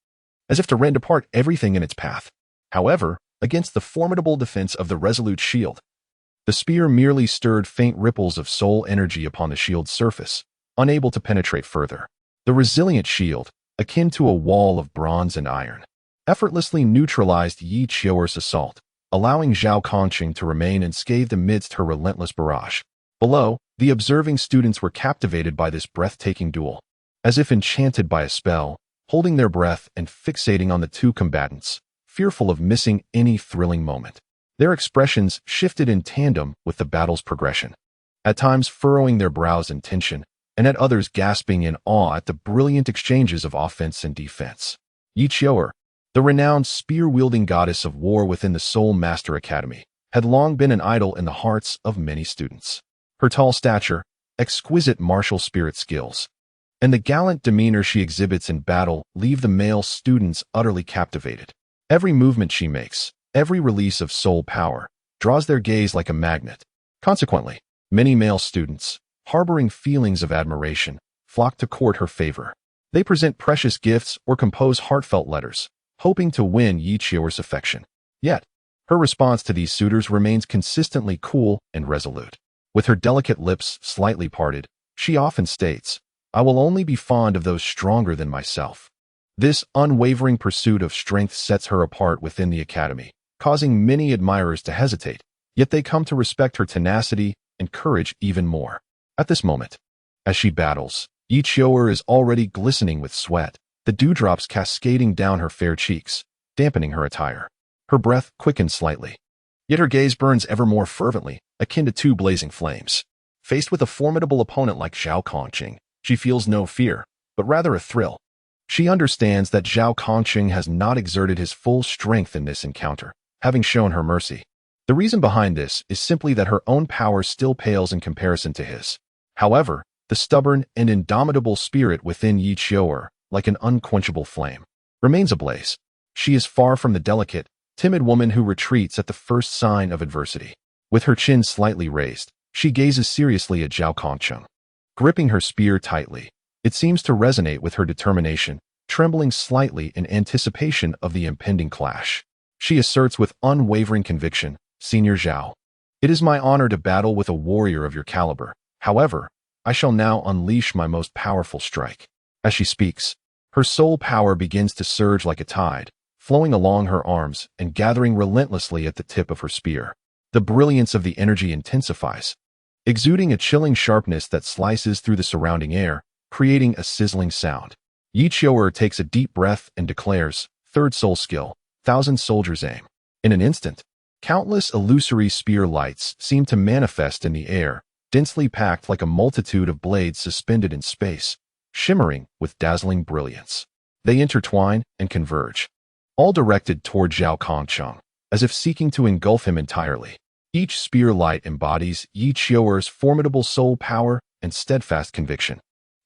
Speaker 1: as if to rend apart everything in its path. However, against the formidable defense of the resolute shield, the spear merely stirred faint ripples of soul energy upon the shield's surface, unable to penetrate further. The resilient shield, akin to a wall of bronze and iron, effortlessly neutralized Yi Qiuer's assault, allowing Zhao Kongsheng to remain unscathed amidst her relentless barrage. Below, the observing students were captivated by this breathtaking duel, as if enchanted by a spell, holding their breath and fixating on the two combatants, fearful of missing any thrilling moment. Their expressions shifted in tandem with the battle's progression, at times furrowing their brows in tension, and at others gasping in awe at the brilliant exchanges of offense and defense. Yi Qiuer, the renowned spear-wielding goddess of war within the Soul Master Academy, had long been an idol in the hearts of many students. Her tall stature, exquisite martial spirit skills, and the gallant demeanor she exhibits in battle leave the male students utterly captivated. Every movement she makes, every release of soul power, draws their gaze like a magnet. Consequently, many male students, harboring feelings of admiration, flock to court her favor. They present precious gifts or compose heartfelt letters, hoping to win Yi Qiuer's affection. Yet, her response to these suitors remains consistently cool and resolute. With her delicate lips slightly parted, she often states, "I will only be fond of those stronger than myself." This unwavering pursuit of strength sets her apart within the academy, causing many admirers to hesitate, yet they come to respect her tenacity and courage even more. At this moment, as she battles, Yi Qiuer is already glistening with sweat, the dewdrops cascading down her fair cheeks, dampening her attire. Her breath quickens slightly, yet her gaze burns ever more fervently, akin to two blazing flames. Faced with a formidable opponent like Zhao Kongsheng, she feels no fear, but rather a thrill. She understands that Zhao Kongsheng has not exerted his full strength in this encounter, having shown her mercy. The reason behind this is simply that her own power still pales in comparison to his. However, the stubborn and indomitable spirit within Yi Qiuer, like an unquenchable flame, remains ablaze. She is far from the delicate, timid woman who retreats at the first sign of adversity. With her chin slightly raised, she gazes seriously at Zhao Kongsheng, gripping her spear tightly. It seems to resonate with her determination, trembling slightly in anticipation of the impending clash. She asserts with unwavering conviction, "Senior Zhao, it is my honor to battle with a warrior of your caliber. However, I shall now unleash my most powerful strike." As she speaks, her soul power begins to surge like a tide, flowing along her arms and gathering relentlessly at the tip of her spear. The brilliance of the energy intensifies, exuding a chilling sharpness that slices through the surrounding air, creating a sizzling sound. Yi Qiu'er takes a deep breath and declares, "Third soul skill, Thousand Soldiers Aim." In an instant, countless illusory spear lights seem to manifest in the air, densely packed like a multitude of blades suspended in space, shimmering with dazzling brilliance. They intertwine and converge, all directed toward Zhao Kongcheng, as if seeking to engulf him entirely. Each spear light embodies Yi Qiu'er's formidable soul power and steadfast conviction,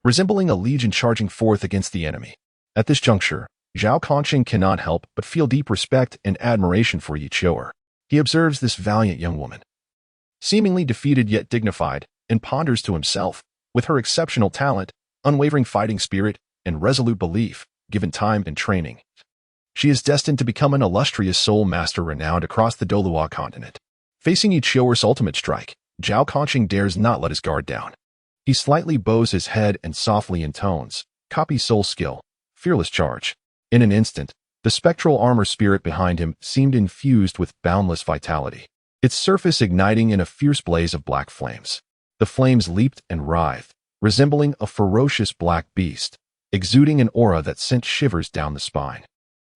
Speaker 1: resembling a legion charging forth against the enemy. At this juncture, Zhao Kongcheng cannot help but feel deep respect and admiration for Yi Qiu'er. He observes this valiant young woman, seemingly defeated yet dignified, and ponders to himself, with her exceptional talent, unwavering fighting spirit, and resolute belief, given time and training, she is destined to become an illustrious soul master renowned across the Douluo Continent. Facing Yi Qiu'er's ultimate strike, Zhao Kongcheng dares not let his guard down. He slightly bows his head and softly intones, "Copy soul skill, fearless charge." In an instant, the spectral armor spirit behind him seemed infused with boundless vitality, its surface igniting in a fierce blaze of black flames. The flames leaped and writhed, resembling a ferocious black beast, exuding an aura that sent shivers down the spine.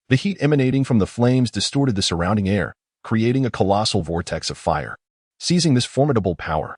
Speaker 1: The heat emanating from the flames distorted the surrounding air, creating a colossal vortex of fire. Seizing this formidable power,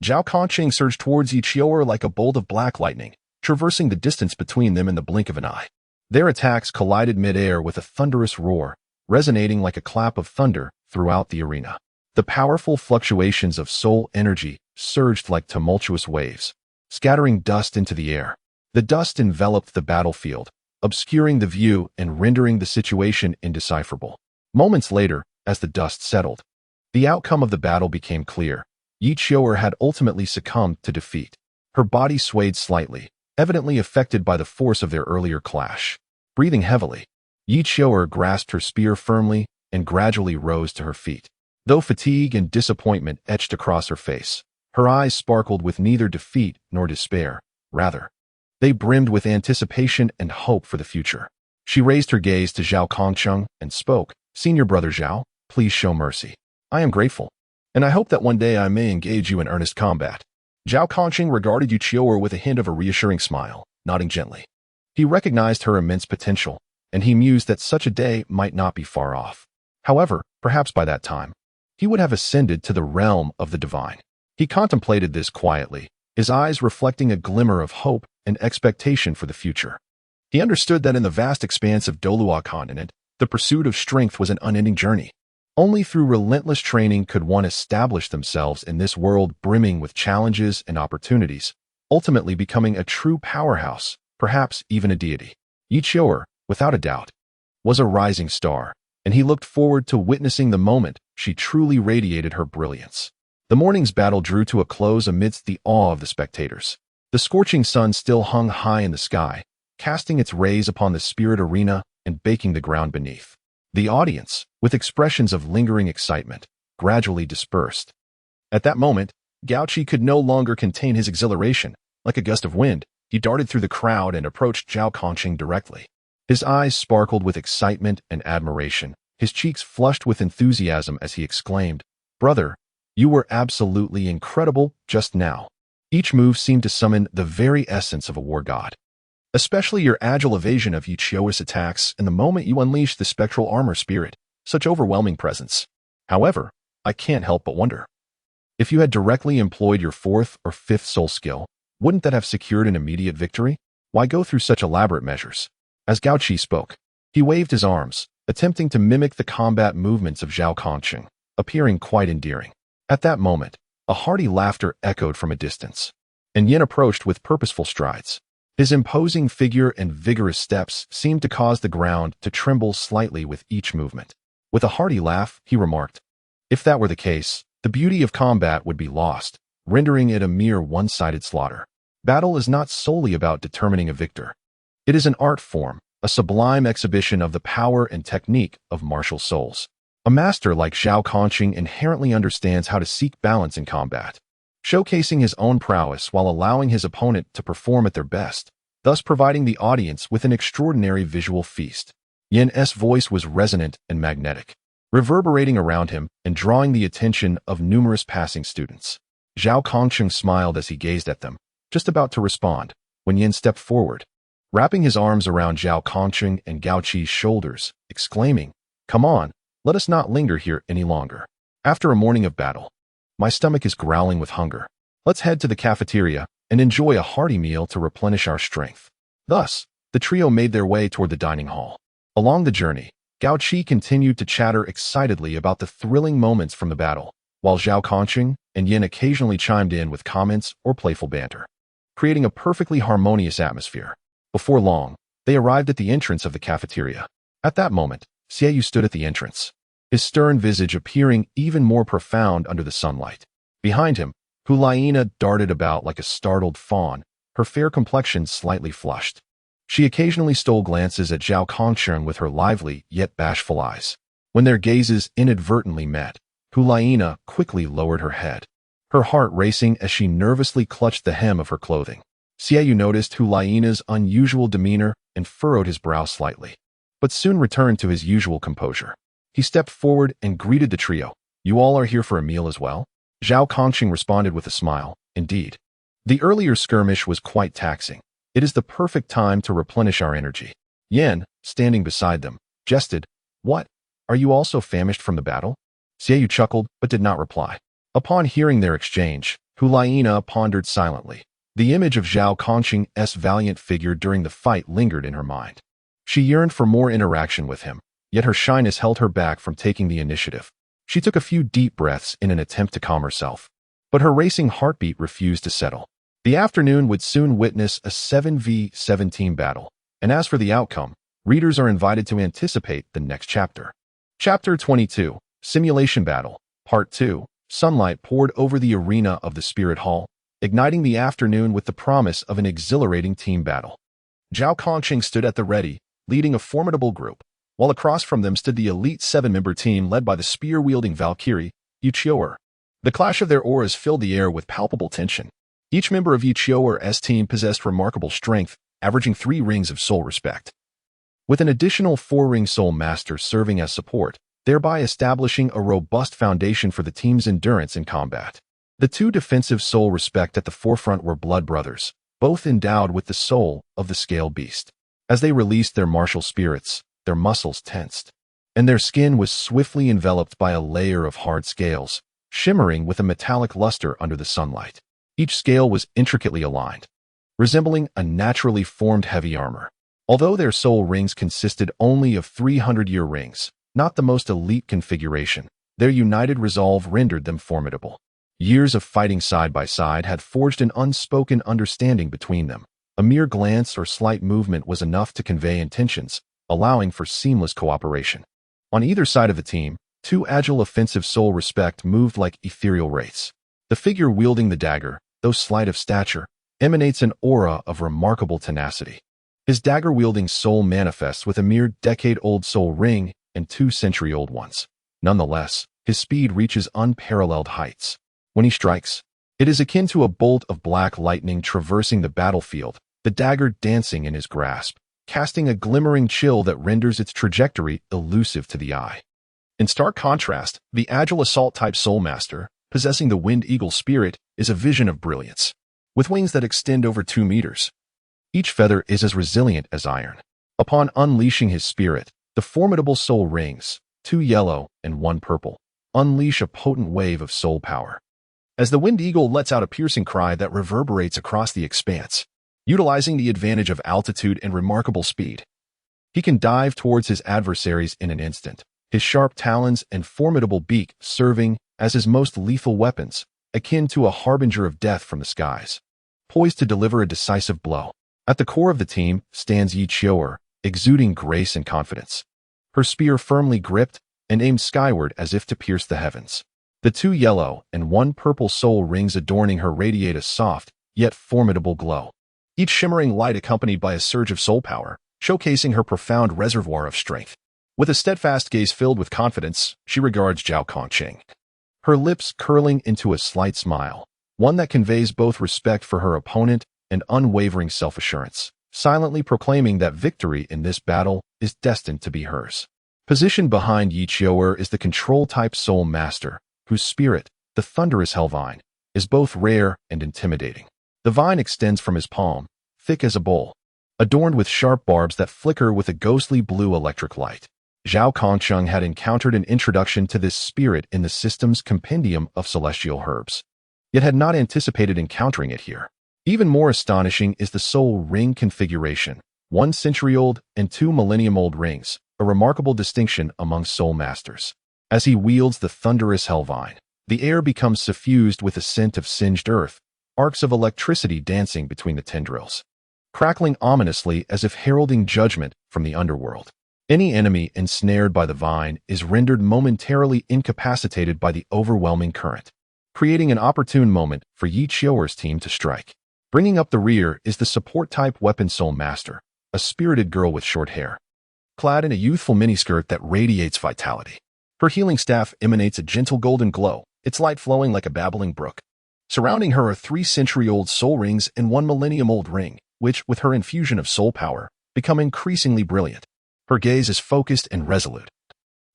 Speaker 1: Zhao Kongcheng surged towards Yi Qiu'er like a bolt of black lightning, traversing the distance between them in the blink of an eye. Their attacks collided mid-air with a thunderous roar, resonating like a clap of thunder throughout the arena. The powerful fluctuations of soul energy surged like tumultuous waves, scattering dust into the air. The dust enveloped the battlefield, obscuring the view and rendering the situation indecipherable. Moments later, as the dust settled, the outcome of the battle became clear. Yi Qiu'er had ultimately succumbed to defeat. Her body swayed slightly, evidently affected by the force of their earlier clash. Breathing heavily, Yi Qiu'er grasped her spear firmly and gradually rose to her feet. Though fatigue and disappointment etched across her face, her eyes sparkled with neither defeat nor despair. Rather, they brimmed with anticipation and hope for the future. She raised her gaze to Zhao Kongcheng and spoke, "Senior brother Zhao, please show mercy. I am grateful, and I hope that one day I may engage you in earnest combat." Zhao Kongcheng regarded Yi Qiu'er with a hint of a reassuring smile, nodding gently. He recognized her immense potential, and he mused that such a day might not be far off. However, perhaps by that time, he would have ascended to the realm of the divine. He contemplated this quietly, his eyes reflecting a glimmer of hope and expectation for the future. He understood that in the vast expanse of Douluo Continent, the pursuit of strength was an unending journey. Only through relentless training could one establish themselves in this world brimming with challenges and opportunities, ultimately becoming a true powerhouse, perhaps even a deity. Yi Qiu'er, without a doubt, was a rising star, and he looked forward to witnessing the moment she truly radiated her brilliance. The morning's battle drew to a close amidst the awe of the spectators. The scorching sun still hung high in the sky, casting its rays upon the spirit arena and baking the ground beneath. The audience, with expressions of lingering excitement, gradually dispersed. At that moment, Gao-Chi could no longer contain his exhilaration. Like a gust of wind, he darted through the crowd and approached Zhao Kongcheng directly. His eyes sparkled with excitement and admiration, his cheeks flushed with enthusiasm as he exclaimed, "Brother, you were absolutely incredible just now." Each move seemed to summon the very essence of a war god. Especially your agile evasion of Yi Qiu'er's attacks and the moment you unleashed the spectral armor spirit, such overwhelming presence. However, I can't help but wonder, if you had directly employed your fourth or fifth soul skill, wouldn't that have secured an immediate victory? Why go through such elaborate measures? As Gao-Chi spoke, he waved his arms, attempting to mimic the combat movements of Zhao Kongcheng, appearing quite endearing. At that moment, a hearty laughter echoed from a distance, and Yin approached with purposeful strides. His imposing figure and vigorous steps seemed to cause the ground to tremble slightly with each movement. With a hearty laugh, he remarked, "If that were the case, the beauty of combat would be lost, rendering it a mere one-sided slaughter. Battle is not solely about determining a victor. It is an art form, a sublime exhibition of the power and technique of martial souls. A master like Zhao Kongqing inherently understands how to seek balance in combat, showcasing his own prowess while allowing his opponent to perform at their best, thus providing the audience with an extraordinary visual feast. Yan's voice was resonant and magnetic, reverberating around him and drawing the attention of numerous passing students. Zhao Kongqing smiled as he gazed at them, just about to respond, when Yan stepped forward, wrapping his arms around Zhao Kongqing and Gao Qi's shoulders, exclaiming, "Come on, let us not linger here any longer. After a morning of battle, my stomach is growling with hunger. Let's head to the cafeteria and enjoy a hearty meal to replenish our strength." Thus, the trio made their way toward the dining hall. Along the journey, Gao Qi continued to chatter excitedly about the thrilling moments from the battle, while Zhao Kongqing and Yan occasionally chimed in with comments or playful banter, creating a perfectly harmonious atmosphere. Before long, they arrived at the entrance of the cafeteria. At that moment, Xiaoyu stood at the entrance, his stern visage appearing even more profound under the sunlight. Behind him, Hulaina darted about like a startled fawn, her fair complexion slightly flushed. She occasionally stole glances at Zhao Kongqing with her lively yet bashful eyes. When their gazes inadvertently met, Hulaina quickly lowered her head, her heart racing as she nervously clutched the hem of her clothing. Xiaoyu noticed Hulaina's unusual demeanor and furrowed his brow slightly, but soon returned to his usual composure. He stepped forward and greeted the trio. "You all are here for a meal as well?" Zhao Kongqing responded with a smile. "Indeed. The earlier skirmish was quite taxing. It is the perfect time to replenish our energy." Yan, standing beside them, jested, "What? Are you also famished from the battle?" Xiaoyu chuckled but did not reply. Upon hearing their exchange, Hulaina pondered silently. The image of Zhao Kongqing's valiant figure during the fight lingered in her mind. She yearned for more interaction with him, yet her shyness held her back from taking the initiative. She took a few deep breaths in an attempt to calm herself, but her racing heartbeat refused to settle. The afternoon would soon witness a 7v17 battle, and as for the outcome, readers are invited to anticipate the next chapter. Chapter 22, Simulation Battle, Part 2. Sunlight poured over the arena of the Spirit Hall, igniting the afternoon with the promise of an exhilarating team battle. Zhao Kongqing stood at the ready, leading a formidable group, while across from them stood the elite 7-member team led by the spear-wielding Valkyrie, Yuqiuer. The clash of their auras filled the air with palpable tension. Each member of Yuqiuer's team possessed remarkable strength, averaging 3 rings of soul respect, with an additional 4-ring soul master serving as support, thereby establishing a robust foundation for the team's endurance in combat. The 2 defensive soul respect at the forefront were blood brothers, both endowed with the soul of the scale beast. As they released their martial spirits, their muscles tensed, and their skin was swiftly enveloped by a layer of hard scales, shimmering with a metallic luster under the sunlight. Each scale was intricately aligned, resembling a naturally formed heavy armor. Although their soul rings consisted only of 300-year rings, not the most elite configuration, their united resolve rendered them formidable. Years of fighting side by side had forged an unspoken understanding between them. A mere glance or slight movement was enough to convey intentions, allowing for seamless cooperation. On either side of the team, 2 agile offensive soul respect moved like ethereal wraiths. The figure wielding the dagger, though slight of stature, emanates an aura of remarkable tenacity. His dagger-wielding soul manifests with a mere decade-old soul ring and 2 century-old ones. Nonetheless, his speed reaches unparalleled heights. When he strikes, it is akin to a bolt of black lightning traversing the battlefield, the dagger dancing in his grasp, casting a glimmering chill that renders its trajectory elusive to the eye. In stark contrast, the agile assault-type soul master, possessing the Wind Eagle spirit, is a vision of brilliance, with wings that extend over 2 meters. Each feather is as resilient as iron. Upon unleashing his spirit, the formidable soul rings, 2 yellow and 1 purple, unleash a potent wave of soul power. As the Wind Eagle lets out a piercing cry that reverberates across the expanse, utilizing the advantage of altitude and remarkable speed, he can dive towards his adversaries in an instant, his sharp talons and formidable beak serving as his most lethal weapons, akin to a harbinger of death from the skies, poised to deliver a decisive blow. At the core of the team stands Yuqiuer, exuding grace and confidence, her spear firmly gripped and aimed skyward as if to pierce the heavens. The 2 yellow and 1 purple soul rings adorning her radiate a soft, yet formidable glow. each shimmering light accompanied by a surge of soul power, showcasing her profound reservoir of strength. With a steadfast gaze filled with confidence, she regards Zhao Kongqing, her lips curling into a slight smile, one that conveys both respect for her opponent and unwavering self-assurance, silently proclaiming that victory in this battle is destined to be hers. Positioned behind Yi Qiu'er is the control-type Soul Master, whose spirit, the thunderous Hellvine, is both rare and intimidating. The vine extends from his palm, thick as a bowl, adorned with sharp barbs that flicker with a ghostly blue electric light. Zhao Kongqing had encountered an introduction to this spirit in the system's compendium of celestial herbs, yet had not anticipated encountering it here. Even more astonishing is the soul ring configuration, 1 century-old and 2 millennium-old rings, a remarkable distinction among soul masters. As he wields the thunderous Hellvine, the air becomes suffused with a scent of singed earth, arcs of electricity dancing between the tendrils, crackling ominously as if heralding judgment from the underworld. Any enemy ensnared by the vine is rendered momentarily incapacitated by the overwhelming current, creating an opportune moment for Yi Qiu'er's team to strike. Bringing up the rear is the support-type weapon Soul Master, a spirited girl with short hair, clad in a youthful miniskirt that radiates vitality. Her healing staff emanates a gentle golden glow, its light flowing like a babbling brook. Surrounding her are 3 century-old soul rings and 1 millennium-old ring, which, with her infusion of soul power, become increasingly brilliant. Her gaze is focused and resolute,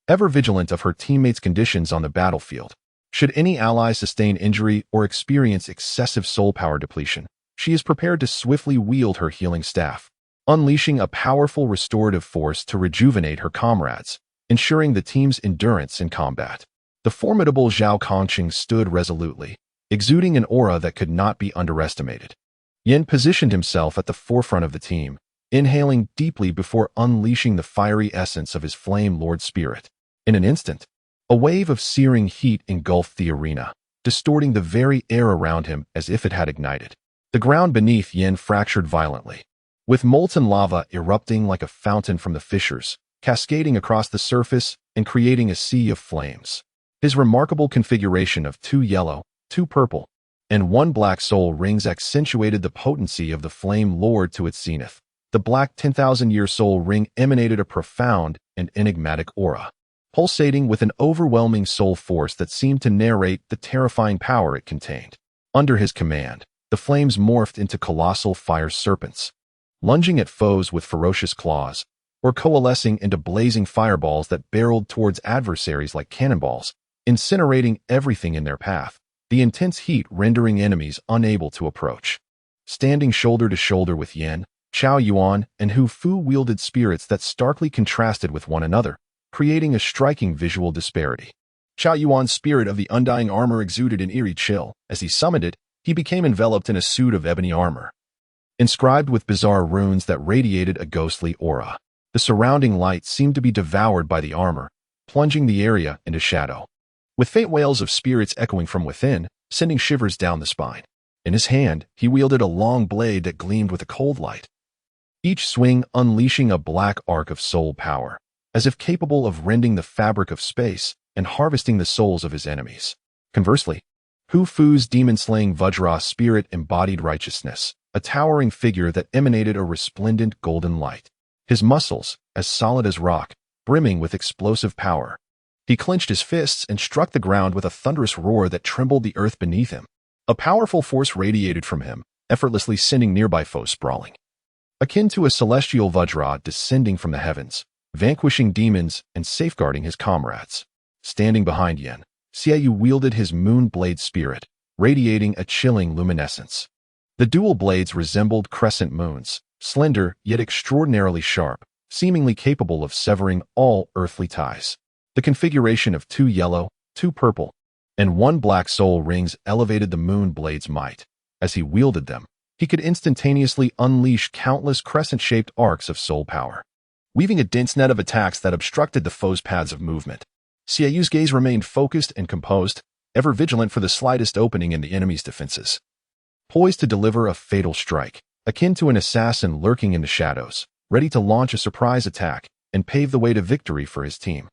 Speaker 1: ever vigilant of her teammates' conditions on the battlefield. Should any ally sustain injury or experience excessive soul power depletion, she is prepared to swiftly wield her healing staff, unleashing a powerful restorative force to rejuvenate her comrades, ensuring the team's endurance in combat. The formidable Zhao Kongqing stood resolutely, exuding an aura that could not be underestimated. Yin positioned himself at the forefront of the team, inhaling deeply before unleashing the fiery essence of his Flame Lord spirit. In an instant, a wave of searing heat engulfed the arena, distorting the very air around him as if it had ignited. The ground beneath Yin fractured violently, with molten lava erupting like a fountain from the fissures, cascading across the surface and creating a sea of flames. His remarkable configuration of 2 yellow, 2 purple, and 1 black soul rings accentuated the potency of the Flame Lord to its zenith. The black 10,000-year soul ring emanated a profound and enigmatic aura, pulsating with an overwhelming soul force that seemed to narrate the terrifying power it contained. Under his command, the flames morphed into colossal fire serpents, lunging at foes with ferocious claws, or coalescing into blazing fireballs that barreled towards adversaries like cannonballs, incinerating everything in their path, the intense heat rendering enemies unable to approach. Standing shoulder to shoulder with Yin, Chao Yuan and Hu Fu wielded spirits that starkly contrasted with one another, creating a striking visual disparity. Chao Yuan's spirit of the undying armor exuded an eerie chill. As he summoned it, he became enveloped in a suit of ebony armor, inscribed with bizarre runes that radiated a ghostly aura. The surrounding light seemed to be devoured by the armor, plunging the area into shadow, with faint wails of spirits echoing from within, sending shivers down the spine. In his hand, he wielded a long blade that gleamed with a cold light, each swing unleashing a black arc of soul power, as if capable of rending the fabric of space and harvesting the souls of his enemies. Conversely, Hu Fu's demon-slaying Vajra spirit embodied righteousness, a towering figure that emanated a resplendent golden light. His muscles, as solid as rock, brimming with explosive power. He clenched his fists and struck the ground with a thunderous roar that trembled the earth beneath him. A powerful force radiated from him, effortlessly sending nearby foes sprawling. Akin to a celestial Vajra descending from the heavens, vanquishing demons and safeguarding his comrades. Standing behind Yin, Xiaoyu wielded his moon blade spirit, radiating a chilling luminescence. The dual blades resembled crescent moons, slender yet extraordinarily sharp, seemingly capable of severing all earthly ties. The configuration of 2 yellow, 2 purple, and 1 black soul rings elevated the moon blade's might. As he wielded them, he could instantaneously unleash countless crescent-shaped arcs of soul power, weaving a dense net of attacks that obstructed the foe's paths of movement. Xiaoyu's gaze remained focused and composed, ever vigilant for the slightest opening in the enemy's defenses. Poised to deliver a fatal strike, akin to an assassin lurking in the shadows, ready to launch a surprise attack and pave the way to victory for his team.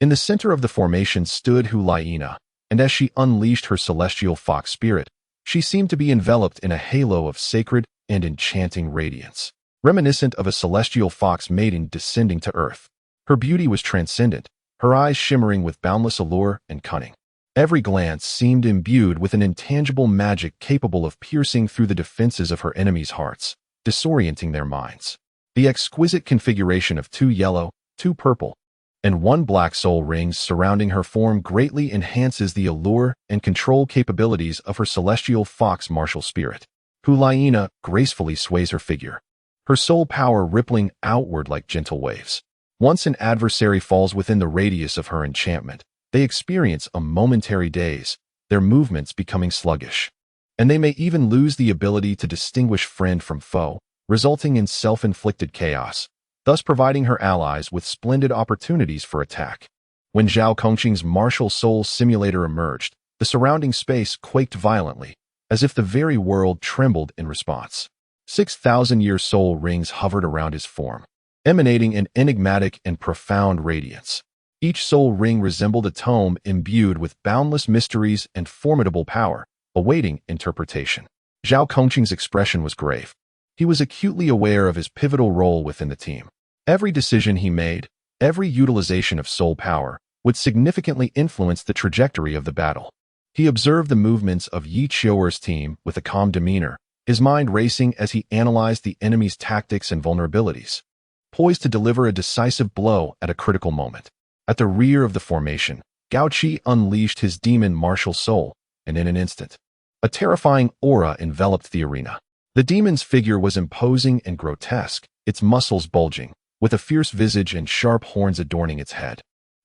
Speaker 1: In the center of the formation stood Hu Laiina, and as she unleashed her celestial fox spirit, She seemed to be enveloped in a halo of sacred and enchanting radiance, reminiscent of a celestial fox maiden descending to earth. Her beauty was transcendent, her eyes shimmering with boundless allure and cunning. Every glance seemed imbued with an intangible magic capable of piercing through the defenses of her enemies' hearts, disorienting their minds. The exquisite configuration of 2 yellow, 2 purple, and 1 black soul rings surrounding her form greatly enhances the allure and control capabilities of her celestial fox martial spirit. Hulaina gracefully sways her figure, her soul power rippling outward like gentle waves. Once an adversary falls within the radius of her enchantment, they experience a momentary daze, their movements becoming sluggish. And they may even lose the ability to distinguish friend from foe, resulting in self-inflicted chaos, thus providing her allies with splendid opportunities for attack. When Zhao Kongqing's martial soul simulator emerged, the surrounding space quaked violently, as if the very world trembled in response. 6,000-year soul rings hovered around his form, emanating an enigmatic and profound radiance. Each soul ring resembled a tome imbued with boundless mysteries and formidable power, awaiting interpretation. Zhao Kongqing's expression was grave. He was acutely aware of his pivotal role within the team. Every decision he made, every utilization of soul power, would significantly influence the trajectory of the battle. He observed the movements of Yi Qiuer's team with a calm demeanor, his mind racing as he analyzed the enemy's tactics and vulnerabilities, poised to deliver a decisive blow at a critical moment. At the rear of the formation, Gao Qi unleashed his demon martial soul, and in an instant, a terrifying aura enveloped the arena. The demon's figure was imposing and grotesque, its muscles bulging, with a fierce visage and sharp horns adorning its head.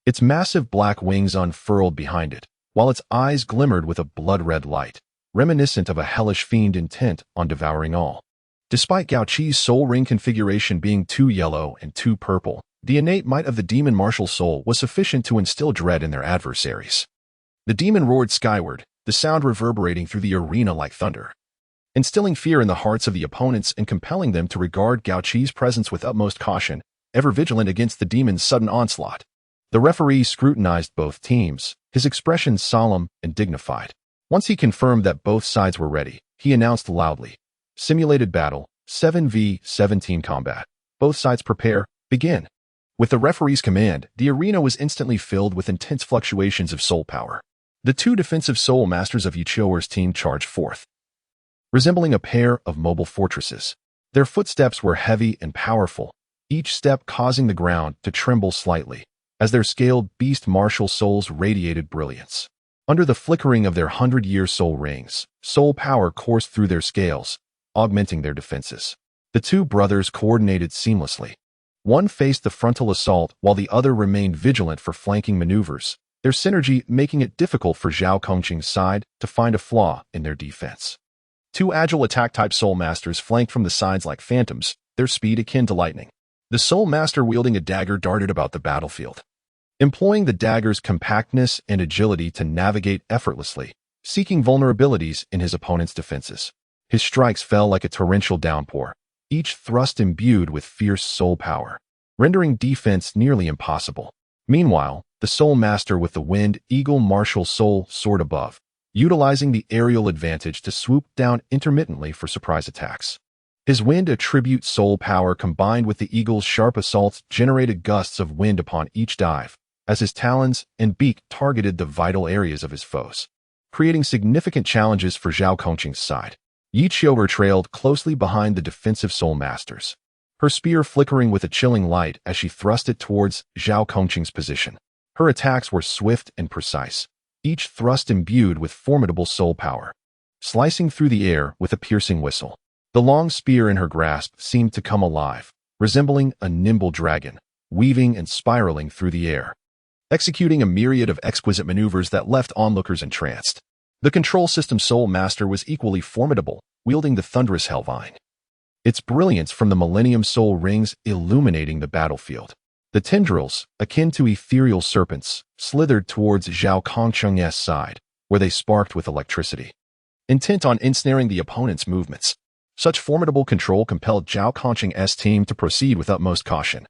Speaker 1: Its massive black wings unfurled behind it, while its eyes glimmered with a blood-red light, reminiscent of a hellish fiend intent on devouring all. Despite Gao Qi's soul ring configuration being 2 yellow and 2 purple, the innate might of the demon martial soul was sufficient to instill dread in their adversaries. The demon roared skyward, the sound reverberating through the arena like thunder, instilling fear in the hearts of the opponents and compelling them to regard Gao Qi's presence with utmost caution, ever vigilant against the demon's sudden onslaught. The referee scrutinized both teams, his expression solemn and dignified. Once he confirmed that both sides were ready, he announced loudly, "Simulated battle, 7v17 combat. Both sides prepare, begin." With the referee's command, the arena was instantly filled with intense fluctuations of soul power. The 2 defensive soul masters of Yi Qiuer's team charged forth, resembling a pair of mobile fortresses. Their footsteps were heavy and powerful, each step causing the ground to tremble slightly, as their scaled beast martial souls radiated brilliance. Under the flickering of their 100-year soul rings, soul power coursed through their scales, augmenting their defenses. The 2 brothers coordinated seamlessly. One faced the frontal assault while the other remained vigilant for flanking maneuvers, their synergy making it difficult for Zhao Kongqing's side to find a flaw in their defense. 2 agile attack-type soul masters flanked from the sides like phantoms, their speed akin to lightning. The soul master wielding a dagger darted about the battlefield, employing the dagger's compactness and agility to navigate effortlessly, seeking vulnerabilities in his opponent's defenses. His strikes fell like a torrential downpour, each thrust imbued with fierce soul power, rendering defense nearly impossible. Meanwhile, the soul master with the wind eagle martial soul soared above, utilizing the aerial advantage to swoop down intermittently for surprise attacks. His wind attribute soul power combined with the eagle's sharp assaults generated gusts of wind upon each dive, as his talons and beak targeted the vital areas of his foes, creating significant challenges for Zhao Kongqing's side. Yi Qiuer trailed closely behind the defensive soul masters, her spear flickering with a chilling light as she thrust it towards Zhao Kongqing's position. Her attacks were swift and precise, each thrust imbued with formidable soul power, slicing through the air with a piercing whistle. The long spear in her grasp seemed to come alive, resembling a nimble dragon, weaving and spiraling through the air, executing a myriad of exquisite maneuvers that left onlookers entranced. The control system soul master was equally formidable, wielding the thunderous Hellvine, its brilliance from the Millennium Soul rings illuminating the battlefield. The tendrils, akin to ethereal serpents, slithered towards Zhao Kongqing's side, where they sparked with electricity, intent on ensnaring the opponent's movements. Such formidable control compelled Zhao Kongqing's team to proceed with utmost caution,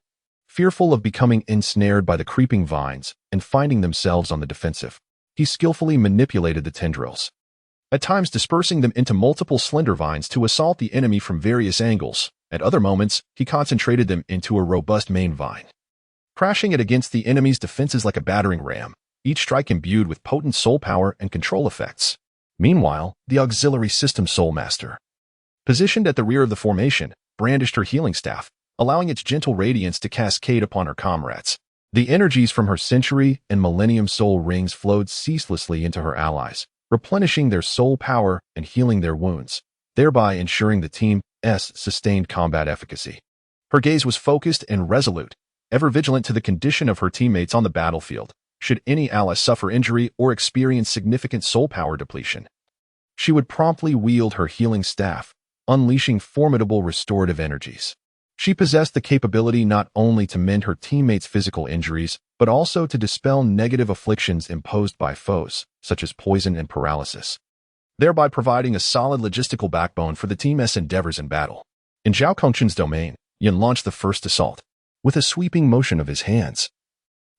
Speaker 1: fearful of becoming ensnared by the creeping vines and finding themselves on the defensive. He skillfully manipulated the tendrils, at times dispersing them into multiple slender vines to assault the enemy from various angles. At other moments, he concentrated them into a robust main vine, crashing it against the enemy's defenses like a battering ram, each strike imbued with potent soul power and control effects. Meanwhile, the auxiliary system Soul Master, positioned at the rear of the formation, brandished her healing staff, allowing its gentle radiance to cascade upon her comrades. The energies from her century and millennium soul rings flowed ceaselessly into her allies, replenishing their soul power and healing their wounds, thereby ensuring the team's sustained combat efficacy. Her gaze was focused and resolute, ever vigilant to the condition of her teammates on the battlefield, should any ally suffer injury or experience significant soul power depletion. She would promptly wield her healing staff, unleashing formidable restorative energies. She possessed the capability not only to mend her teammates' physical injuries, but also to dispel negative afflictions imposed by foes, such as poison and paralysis, thereby providing a solid logistical backbone for the team's endeavors in battle. In Zhao Kongqin's domain, Yin launched the first assault. With a sweeping motion of his hands,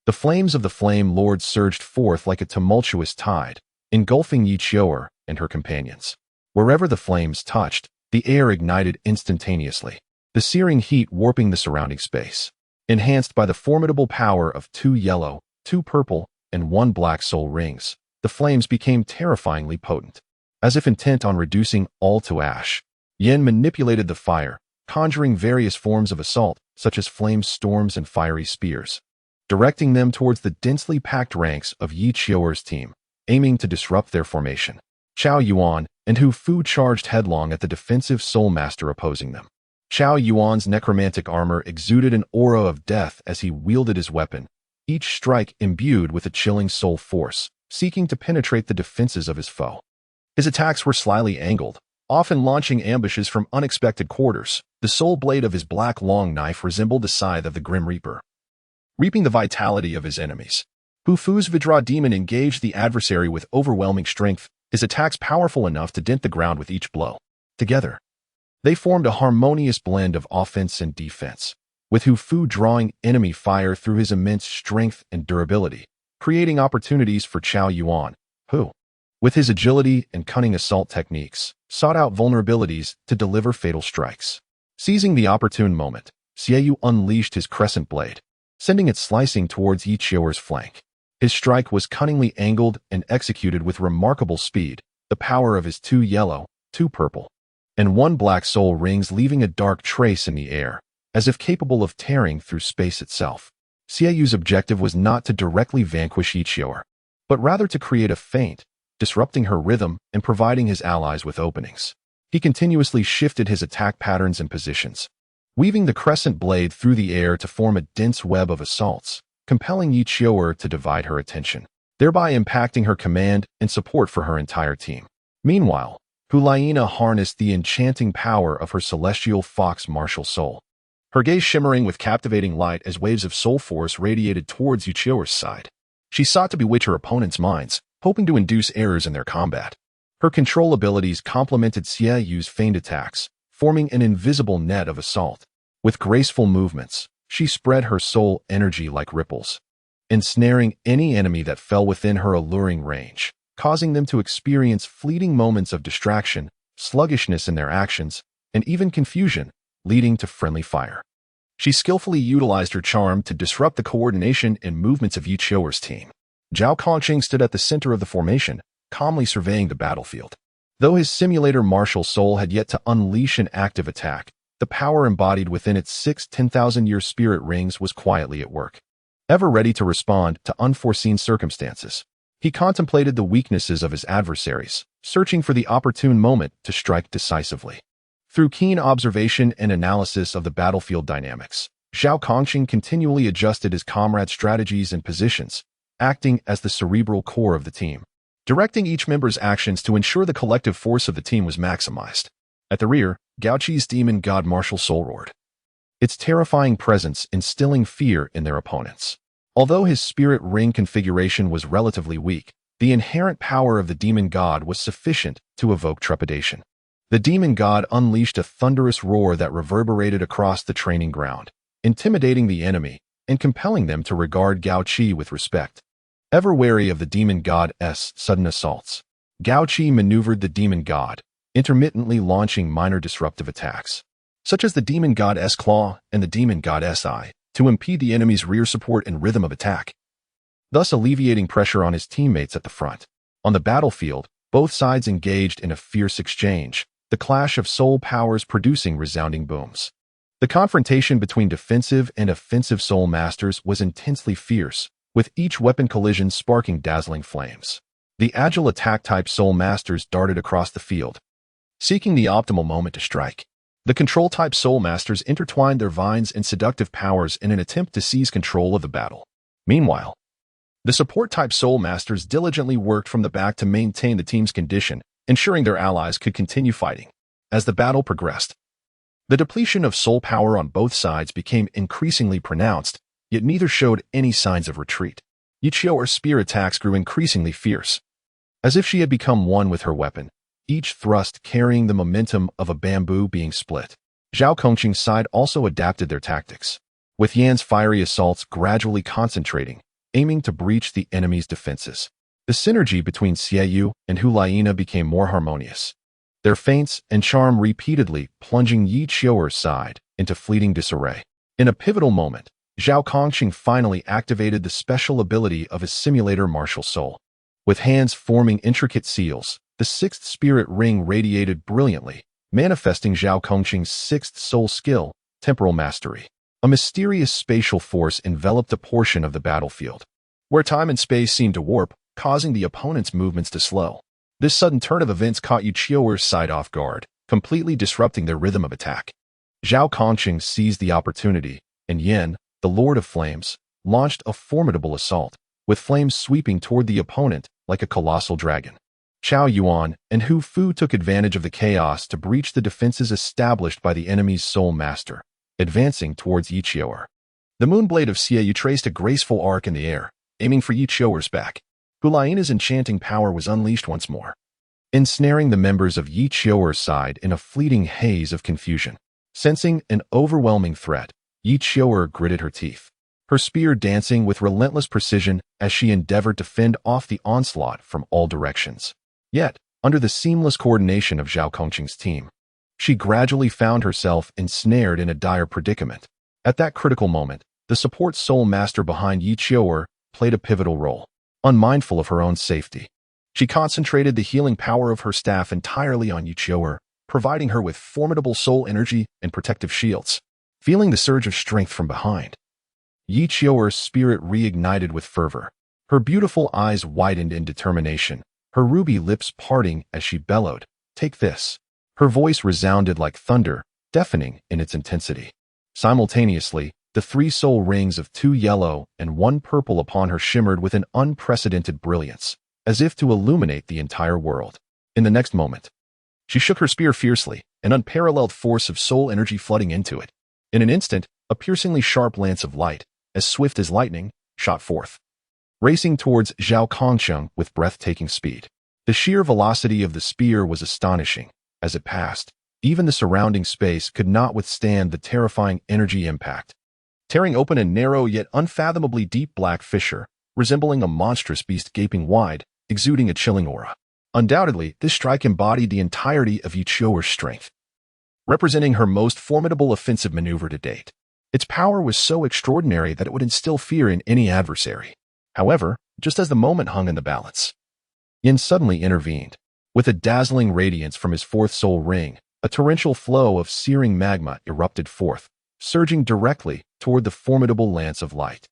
Speaker 1: the flames of the Flame Lord surged forth like a tumultuous tide, engulfing Yi Qiuer and her companions. Wherever the flames touched, the air ignited instantaneously, the searing heat warping the surrounding space. Enhanced by the formidable power of 2 yellow, 2 purple, and 1 black soul rings, the flames became terrifyingly potent. As if intent on reducing all to ash, Yin manipulated the fire, conjuring various forms of assault, such as flame storms and fiery spears, directing them towards the densely packed ranks of Yi Qiuer's team, aiming to disrupt their formation. Chao Yuan and Hu Fu charged headlong at the defensive Soul Master opposing them. Chao Yuan's necromantic armor exuded an aura of death as he wielded his weapon, each strike imbued with a chilling soul force, seeking to penetrate the defenses of his foe. His attacks were slyly angled, often launching ambushes from unexpected quarters. The soul blade of his black long knife resembled the scythe of the Grim Reaper, reaping the vitality of his enemies. Hu Fu's Vidra demon engaged the adversary with overwhelming strength, his attacks powerful enough to dent the ground with each blow. Together, they formed a harmonious blend of offense and defense, with Hu Fu drawing enemy fire through his immense strength and durability, creating opportunities for Chao Yuan, who, with his agility and cunning assault techniques, sought out vulnerabilities to deliver fatal strikes. Seizing the opportune moment, Xie unleashed his crescent blade, sending it slicing towards Yi Qiuer's flank. His strike was cunningly angled and executed with remarkable speed, the power of his 2 yellow, 2 purple, and 1 black soul rings leaving a dark trace in the air, as if capable of tearing through space itself. Xieyu's objective was not to directly vanquish Yi Qiuer, but rather to create a feint, disrupting her rhythm and providing his allies with openings. He continuously shifted his attack patterns and positions, weaving the crescent blade through the air to form a dense web of assaults, compelling Yi Qiuer to divide her attention, thereby impacting her command and support for her entire team. Meanwhile, Hulaina harnessed the enchanting power of her celestial fox martial soul, her gaze shimmering with captivating light as waves of soul force radiated towards Yi Qiuer's side. She sought to bewitch her opponent's minds, hoping to induce errors in their combat. Her control abilities complemented Xieyu's feigned attacks, forming an invisible net of assault. With graceful movements, she spread her soul energy like ripples, ensnaring any enemy that fell within her alluring range, causing them to experience fleeting moments of distraction, sluggishness in their actions, and even confusion, leading to friendly fire. She skillfully utilized her charm to disrupt the coordination and movements of Yi Qiuer's team. Zhao Kongqin stood at the center of the formation, calmly surveying the battlefield. Though his simulator martial soul had yet to unleash an active attack, the power embodied within its 6 10,000-year spirit rings was quietly at work, ever ready to respond to unforeseen circumstances. He contemplated the weaknesses of his adversaries, searching for the opportune moment to strike decisively. Through keen observation and analysis of the battlefield dynamics, Zhao Kongqin continually adjusted his comrades' strategies and positions, acting as the cerebral core of the team, directing each member's actions to ensure the collective force of the team was maximized. At the rear, Gao Qi's demon god martial soul roared, its terrifying presence instilling fear in their opponents. Although his spirit ring configuration was relatively weak, the inherent power of the demon god was sufficient to evoke trepidation. The demon god unleashed a thunderous roar that reverberated across the training ground, intimidating the enemy and compelling them to regard Gao Qi with respect. Ever wary of the demon god's sudden assaults, Gao Qi maneuvered the demon god, intermittently launching minor disruptive attacks, such as the demon god's claw and the demon god's eye, to impede the enemy's rear support and rhythm of attack, thus alleviating pressure on his teammates at the front. On the battlefield, both sides engaged in a fierce exchange, the clash of soul powers producing resounding booms. The confrontation between defensive and offensive soul masters was intensely fierce, with each weapon collision sparking dazzling flames. The agile attack-type soul masters darted across the field, seeking the optimal moment to strike. The control-type soul masters intertwined their vines and seductive powers in an attempt to seize control of the battle. Meanwhile, the support-type soul masters diligently worked from the back to maintain the team's condition, ensuring their allies could continue fighting. As the battle progressed, the depletion of soul power on both sides became increasingly pronounced, yet neither showed any signs of retreat. Yichioer's spear attacks grew increasingly fierce, as if she had become one with her weapon, each thrust carrying the momentum of a bamboo being split. Zhao Kongqing's side also adapted their tactics, with Yan's fiery assaults gradually concentrating, aiming to breach the enemy's defenses. The synergy between Xieyu and Hulaina became more harmonious, their feints and charm repeatedly plunging Yichioer's side into fleeting disarray. In a pivotal moment, Zhao Kongqing finally activated the special ability of his simulator martial soul. With hands forming intricate seals, the sixth spirit ring radiated brilliantly, manifesting Zhao Kongqing's sixth soul skill, temporal mastery. A mysterious spatial force enveloped a portion of the battlefield, where time and space seemed to warp, causing the opponent's movements to slow. This sudden turn of events caught Yichioer's side off guard, completely disrupting their rhythm of attack. Zhao Kongqing seized the opportunity, and Yan, the Lord of Flames, launched a formidable assault, with flames sweeping toward the opponent like a colossal dragon. Chao Yuan and Hu Fu took advantage of the chaos to breach the defenses established by the enemy's soul master, advancing towards Yichioer. The moonblade of Xieyu traced a graceful arc in the air, aiming for Yichioer's back. Hulaina's enchanting power was unleashed once more, ensnaring the members of Yichioer's side in a fleeting haze of confusion. Sensing an overwhelming threat, Yichioer gritted her teeth, her spear dancing with relentless precision as she endeavored to fend off the onslaught from all directions. Yet, under the seamless coordination of Zhao Kongqing's team, she gradually found herself ensnared in a dire predicament. At that critical moment, the support soul master behind Yichioer played a pivotal role. Unmindful of her own safety, she concentrated the healing power of her staff entirely on Yichioer, providing her with formidable soul energy and protective shields. Feeling the surge of strength from behind, Yichioer's spirit reignited with fervor. Her beautiful eyes widened in determination, her ruby lips parting as she bellowed, "Take this." Her voice resounded like thunder, deafening in its intensity. Simultaneously, the three soul rings of 2 yellow and 1 purple upon her shimmered with an unprecedented brilliance, as if to illuminate the entire world. In the next moment, she shook her spear fiercely, an unparalleled force of soul energy flooding into it. In an instant, a piercingly sharp lance of light, as swift as lightning, shot forth, racing towards Zhao Kongqing with breathtaking speed. The sheer velocity of the spear was astonishing. As it passed, even the surrounding space could not withstand the terrifying energy impact, tearing open a narrow yet unfathomably deep black fissure, resembling a monstrous beast gaping wide, exuding a chilling aura. Undoubtedly, this strike embodied the entirety of Yichioer's strength, representing her most formidable offensive maneuver to date. Its power was so extraordinary that it would instill fear in any adversary. However, just as the moment hung in the balance, Yin suddenly intervened. With a dazzling radiance from his 4th soul ring, a torrential flow of searing magma erupted forth, surging directly toward the formidable lance of light.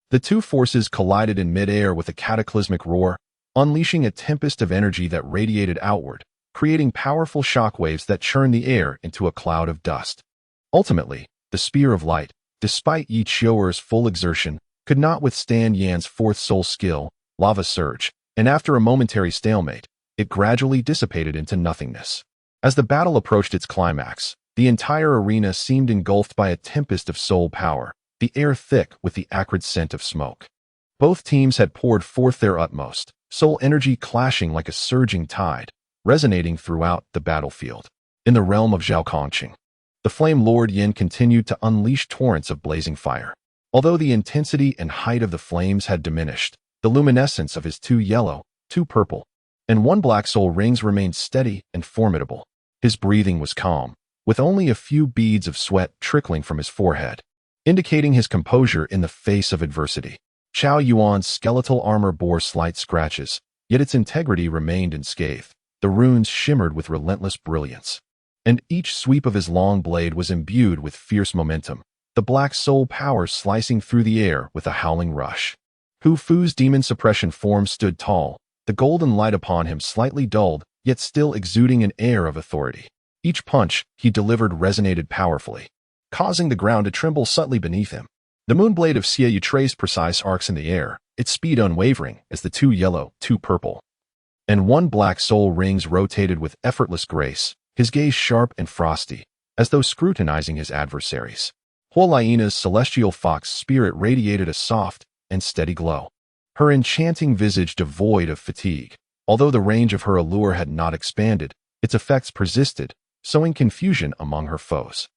Speaker 1: The two forces collided in midair with a cataclysmic roar, unleashing a tempest of energy that radiated outward, creating powerful shockwaves that churned the air into a cloud of dust. Ultimately, the spear of light, despite Yichioer's full exertion, could not withstand Yan's 4th soul skill, lava surge, and after a momentary stalemate, it gradually dissipated into nothingness. As the battle approached its climax, the entire arena seemed engulfed by a tempest of soul power, the air thick with the acrid scent of smoke. Both teams had poured forth their utmost, soul energy clashing like a surging tide, resonating throughout the battlefield. In the realm of Zhao Kongqing, the Flame Lord Yin continued to unleash torrents of blazing fire. Although the intensity and height of the flames had diminished, the luminescence of his 2 yellow, 2 purple, and one black soul rings remained steady and formidable. His breathing was calm, with only a few beads of sweat trickling from his forehead, indicating his composure in the face of adversity. Chao Yuan's skeletal armor bore slight scratches, yet its integrity remained unscathed. The runes shimmered with relentless brilliance, and each sweep of his long blade was imbued with fierce momentum, the black soul power slicing through the air with a howling rush. Hu Fu's demon suppression form stood tall, the golden light upon him slightly dulled, yet still exuding an air of authority. Each punch he delivered resonated powerfully, causing the ground to tremble subtly beneath him. The moonblade of Xiaoyu traced precise arcs in the air, its speed unwavering as the two yellow, two purple, and one black soul rings rotated with effortless grace, his gaze sharp and frosty, as though scrutinizing his adversaries. Huoliena's celestial fox spirit radiated a soft and steady glow, her enchanting visage devoid of fatigue. Although the range of her allure had not expanded, its effects persisted, sowing confusion among her foes.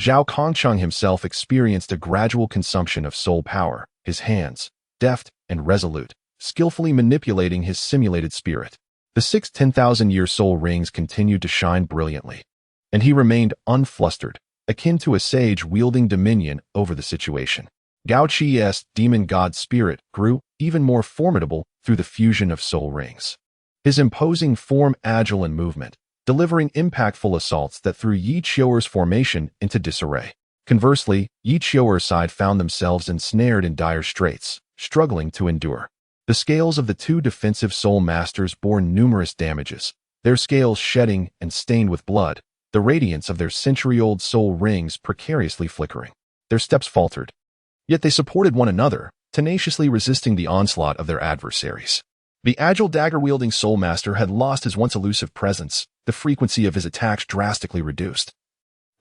Speaker 1: Zhao Kongcheng himself experienced a gradual consumption of soul power, his hands, deft and resolute, skillfully manipulating his simulated spirit. The 6 10,000-year soul rings continued to shine brilliantly, and he remained unflustered, akin to a sage wielding dominion over the situation. Gao Qi's demon god spirit grew even more formidable through the fusion of soul rings, his imposing form agile in movement, delivering impactful assaults that threw Yi Qiuer's formation into disarray. Conversely, Yi Qiuer's side found themselves ensnared in dire straits, struggling to endure. The scales of the two defensive soul masters bore numerous damages, their scales shedding and stained with blood, the radiance of their century-old soul rings precariously flickering. Their steps faltered, yet they supported one another, tenaciously resisting the onslaught of their adversaries. The agile dagger-wielding soul master had lost his once elusive presence, the frequency of his attacks drastically reduced.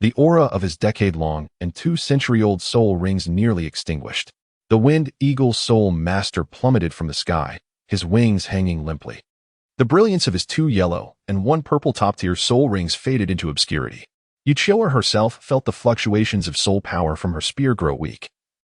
Speaker 1: The aura of his decade-long and 2-century-old soul rings nearly extinguished. The Wind Eagle soul master plummeted from the sky, his wings hanging limply. The brilliance of his 2 yellow and 1 purple top-tier soul rings faded into obscurity. Yi Qiuer herself felt the fluctuations of soul power from her spear grow weak.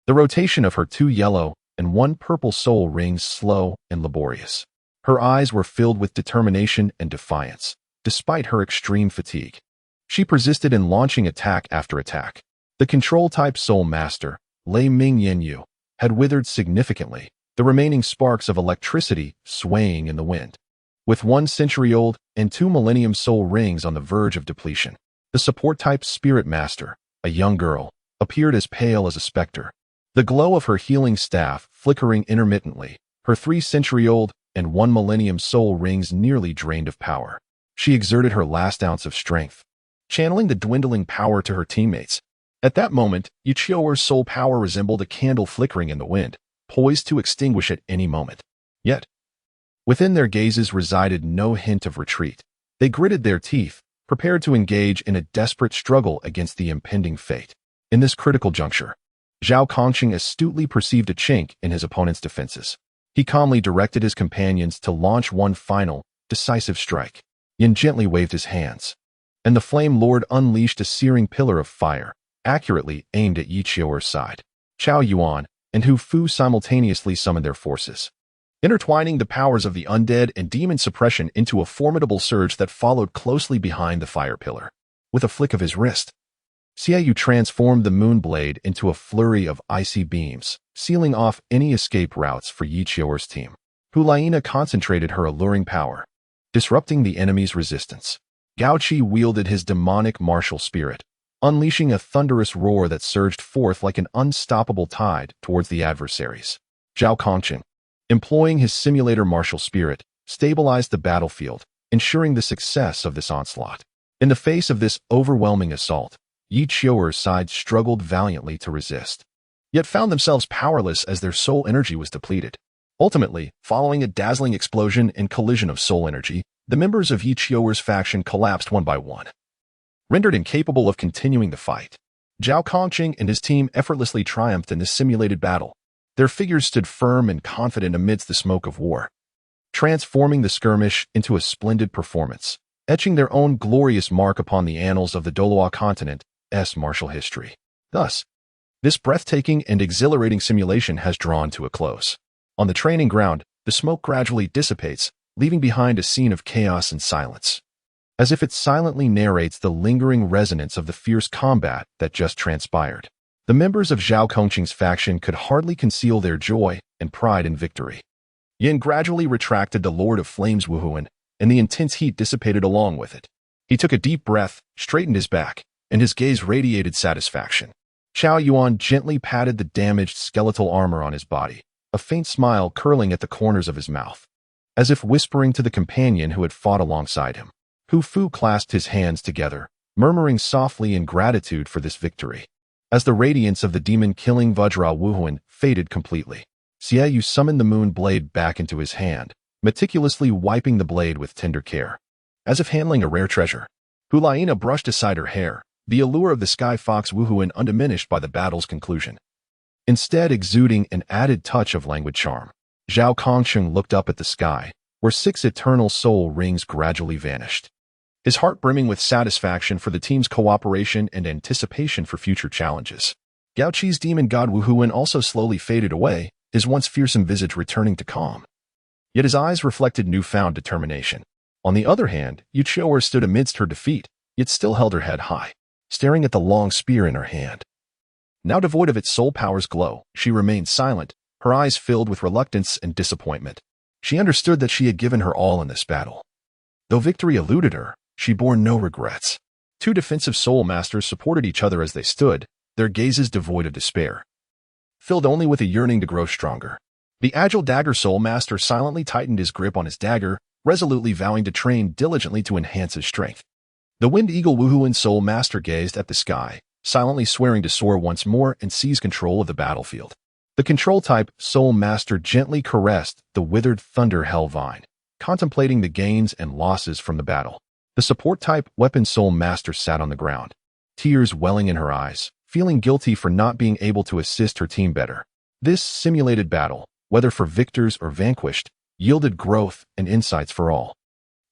Speaker 1: The rotation of her 2 yellow and 1 purple soul rings slow and laborious. Her eyes were filled with determination and defiance, despite her extreme fatigue. She persisted in launching attack after attack. The control-type soul master, Lei Ming Yanyu, had withered significantly, the remaining sparks of electricity swaying in the wind. With 1 century-old and 2 millennium soul rings on the verge of depletion, the support-type spirit master, a young girl, appeared as pale as a specter, the glow of her healing staff flickering intermittently, her 3-century-old and 1 millennium soul rings nearly drained of power. She exerted her last ounce of strength, channeling the dwindling power to her teammates. At that moment, Yi Qiuer's soul power resembled a candle flickering in the wind, poised to extinguish at any moment. Yet, within their gazes resided no hint of retreat. They gritted their teeth, prepared to engage in a desperate struggle against the impending fate. In this critical juncture, Zhao Kongqing astutely perceived a chink in his opponent's defenses. He calmly directed his companions to launch one final, decisive strike. Yin gently waved his hands, and the Flame Lord unleashed a searing pillar of fire, accurately aimed at Yi Qiuer's side. Chao Yuan and Hu Fu simultaneously summoned their forces, intertwining the powers of the undead and demon suppression into a formidable surge that followed closely behind the fire pillar. With a flick of his wrist, Xiaoyu transformed the moonblade into a flurry of icy beams, sealing off any escape routes for Yi Qiuer's team. Huoliena concentrated her alluring power, disrupting the enemy's resistance. Gao Qi wielded his demonic martial spirit, unleashing a thunderous roar that surged forth like an unstoppable tide towards the adversaries. Zhao Kongqing, employing his simulator martial spirit, stabilized the battlefield, ensuring the success of this onslaught. In the face of this overwhelming assault, Yi Qiuer's side struggled valiantly to resist, yet found themselves powerless as their soul energy was depleted. Ultimately, following a dazzling explosion and collision of soul energy, the members of Yi Qiuer's faction collapsed one by one, rendered incapable of continuing the fight. Zhao Kongqing and his team effortlessly triumphed in this simulated battle. Their figures stood firm and confident amidst the smoke of war, transforming the skirmish into a splendid performance, etching their own glorious mark upon the annals of the Douluo Continent's martial history. Thus, this breathtaking and exhilarating simulation has drawn to a close. On the training ground, the smoke gradually dissipates, leaving behind a scene of chaos and silence, as if it silently narrates the lingering resonance of the fierce combat that just transpired. The members of Zhao Kongqing's faction could hardly conceal their joy and pride in victory. Yin gradually retracted the Lord of Flames Wuhuan, and the intense heat dissipated along with it. He took a deep breath, straightened his back, and his gaze radiated satisfaction. Xiao Yuan gently patted the damaged skeletal armor on his body, a faint smile curling at the corners of his mouth, as if whispering to the companion who had fought alongside him. Hu Fu clasped his hands together, murmuring softly in gratitude for this victory. As the radiance of the demon-killing Vajra Wuhuan faded completely, Xie Yu summoned the moon blade back into his hand, meticulously wiping the blade with tender care, as if handling a rare treasure. Hulaina brushed aside her hair, the allure of the Sky Fox Wuhuan undiminished by the battle's conclusion, instead exuding an added touch of languid charm. Zhao Kongqing looked up at the sky, where 6 eternal soul rings gradually vanished, his heart brimming with satisfaction for the team's cooperation and anticipation for future challenges. Gao Qi's demon god Wuhuan also slowly faded away, his once fearsome visage returning to calm. Yet his eyes reflected newfound determination. On the other hand, Yu Qiuer stood amidst her defeat, yet still held her head high, staring at the long spear in her hand. Now devoid of its soul power's glow, she remained silent, her eyes filled with reluctance and disappointment. She understood that she had given her all in this battle. Though victory eluded her, she bore no regrets. 2 defensive soul masters supported each other as they stood, their gazes devoid of despair, filled only with a yearning to grow stronger. The agile dagger soul master silently tightened his grip on his dagger, resolutely vowing to train diligently to enhance his strength. The wind eagle Wuhuan soul master gazed at the sky, silently swearing to soar once more and seize control of the battlefield. The control-type soul master gently caressed the withered thunder hell vine, contemplating the gains and losses from the battle. The support-type weapon soul master sat on the ground, tears welling in her eyes, feeling guilty for not being able to assist her team better. This simulated battle, whether for victors or vanquished, yielded growth and insights for all.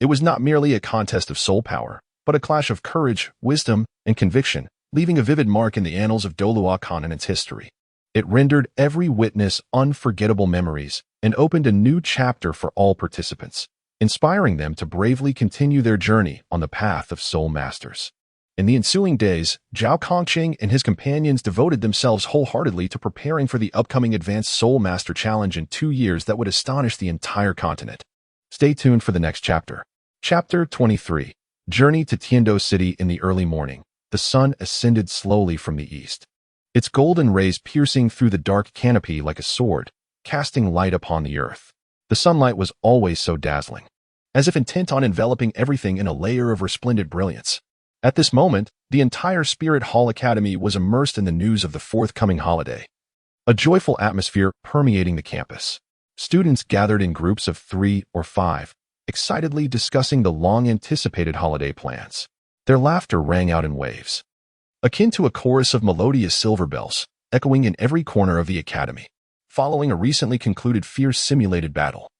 Speaker 1: It was not merely a contest of soul power, but a clash of courage, wisdom, and conviction, leaving a vivid mark in the annals of Douluo Continent's history. It rendered every witness unforgettable memories and opened a new chapter for all participants, inspiring them to bravely continue their journey on the path of soul masters. In the ensuing days, Zhao Kongqing and his companions devoted themselves wholeheartedly to preparing for the upcoming Advanced Soul Master Challenge in 2 years that would astonish the entire continent. Stay tuned for the next chapter. Chapter 23. Journey to Tiando City. In the early morning, the sun ascended slowly from the east, its golden rays piercing through the dark canopy like a sword, casting light upon the earth. The sunlight was always so dazzling, as if intent on enveloping everything in a layer of resplendent brilliance. At this moment, the entire Spirit Hall Academy was immersed in the news of the forthcoming holiday, a joyful atmosphere permeating the campus. Students gathered in groups of 3 or 5, excitedly discussing the long-anticipated holiday plans. Their laughter rang out in waves, akin to a chorus of melodious silver bells, echoing in every corner of the academy. Following a recently concluded fierce simulated battle,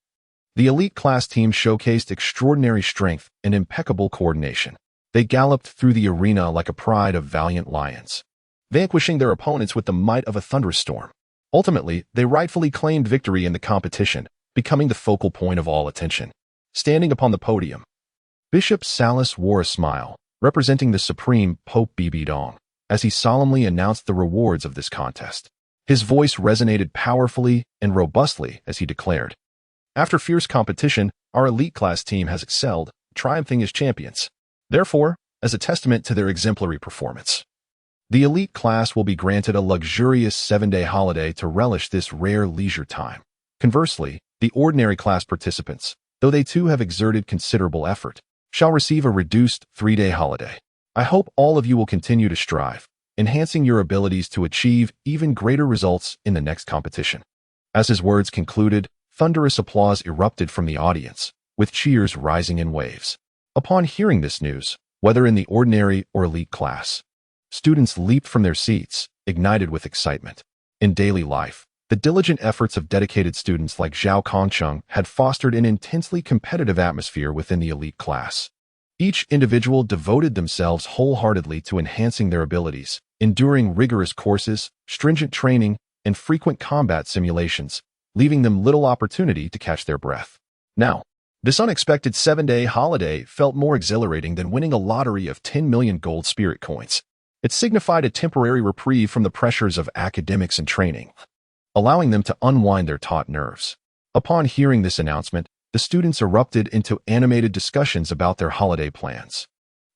Speaker 1: the elite class team showcased extraordinary strength and impeccable coordination. They galloped through the arena like a pride of valiant lions, vanquishing their opponents with the might of a thunderous storm. Ultimately, they rightfully claimed victory in the competition, becoming the focal point of all attention. Standing upon the podium, Bishop Salas wore a smile, representing the Supreme Pope Bibidong, as he solemnly announced the rewards of this contest. His voice resonated powerfully and robustly as he declared, "After fierce competition, our elite class team has excelled, triumphing as champions. Therefore, as a testament to their exemplary performance, the elite class will be granted a luxurious 7-day holiday to relish this rare leisure time. Conversely, the ordinary class participants, though they too have exerted considerable effort, shall receive a reduced 3-day holiday. I hope all of you will continue to strive, enhancing your abilities to achieve even greater results in the next competition." As his words concluded, thunderous applause erupted from the audience, with cheers rising in waves. Upon hearing this news, whether in the ordinary or elite class, students leaped from their seats, ignited with excitement. In daily life, the diligent efforts of dedicated students like Zhao Kongqing had fostered an intensely competitive atmosphere within the elite class. Each individual devoted themselves wholeheartedly to enhancing their abilities, enduring rigorous courses, stringent training, and frequent combat simulations, leaving them little opportunity to catch their breath. Now, This unexpected 7-day holiday felt more exhilarating than winning a lottery of 10 million gold spirit coins. It signified a temporary reprieve from the pressures of academics and training, allowing them to unwind their taut nerves. Upon hearing this announcement, the students erupted into animated discussions about their holiday plans.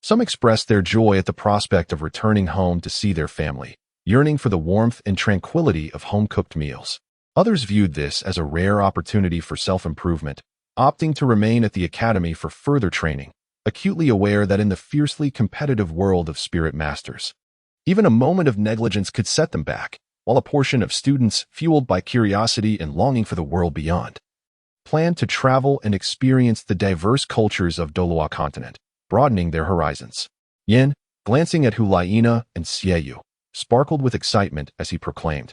Speaker 1: Some expressed their joy at the prospect of returning home to see their family, yearning for the warmth and tranquility of home-cooked meals. Others viewed this as a rare opportunity for self-improvement, opting to remain at the academy for further training, acutely aware that in the fiercely competitive world of spirit masters, even a moment of negligence could set them back, while a portion of students, fueled by curiosity and longing for the world beyond, planned to travel and experience the diverse cultures of Douluo Continent, broadening their horizons. Yin, glancing at Hulaina and Xieyu, sparkled with excitement as he proclaimed,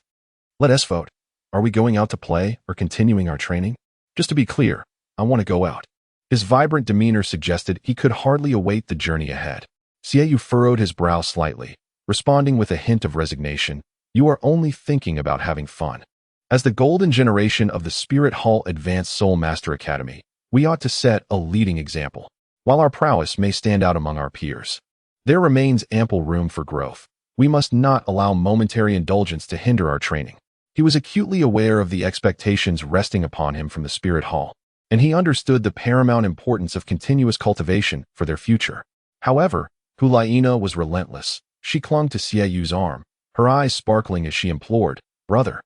Speaker 1: "Let us vote. Are we going out to play or continuing our training? Just to be clear, I want to go out." His vibrant demeanor suggested he could hardly await the journey ahead. Xieyu furrowed his brow slightly, responding with a hint of resignation, "You are only thinking about having fun. As the golden generation of the Spirit Hall Advanced Soul Master Academy, we ought to set a leading example. While our prowess may stand out among our peers, there remains ample room for growth. We must not allow momentary indulgence to hinder our training." He was acutely aware of the expectations resting upon him from the Spirit Hall, and he understood the paramount importance of continuous cultivation for their future. However, Hulaina was relentless. She clung to Xieyu's arm, her eyes sparkling as she implored, "Brother,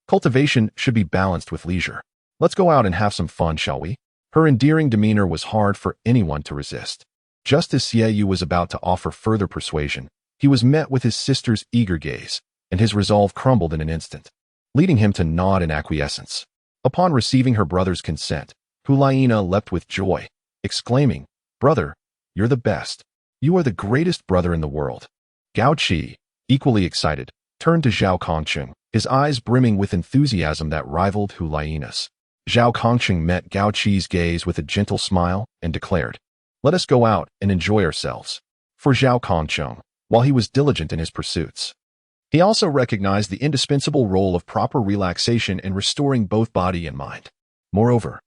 Speaker 1: cultivation should be balanced with leisure. Let's go out and have some fun, shall we?" Her endearing demeanor was hard for anyone to resist. Just as Xieyu was about to offer further persuasion, he was met with his sister's eager gaze, and his resolve crumbled in an instant, leading him to nod in acquiescence. Upon receiving her brother's consent, Hulaina leapt with joy, exclaiming, "Brother, you're the best. You are the greatest brother in the world." Gao Qi, equally excited, turned to Zhao Kongqing, his eyes brimming with enthusiasm that rivaled Hulaina's. Zhao Kongqing met Gao Qi's gaze with a gentle smile and declared, "Let us go out and enjoy ourselves." For Zhao Kongqing, while he was diligent in his pursuits, he also recognized the indispensable role of proper relaxation in restoring both body and mind. Moreover,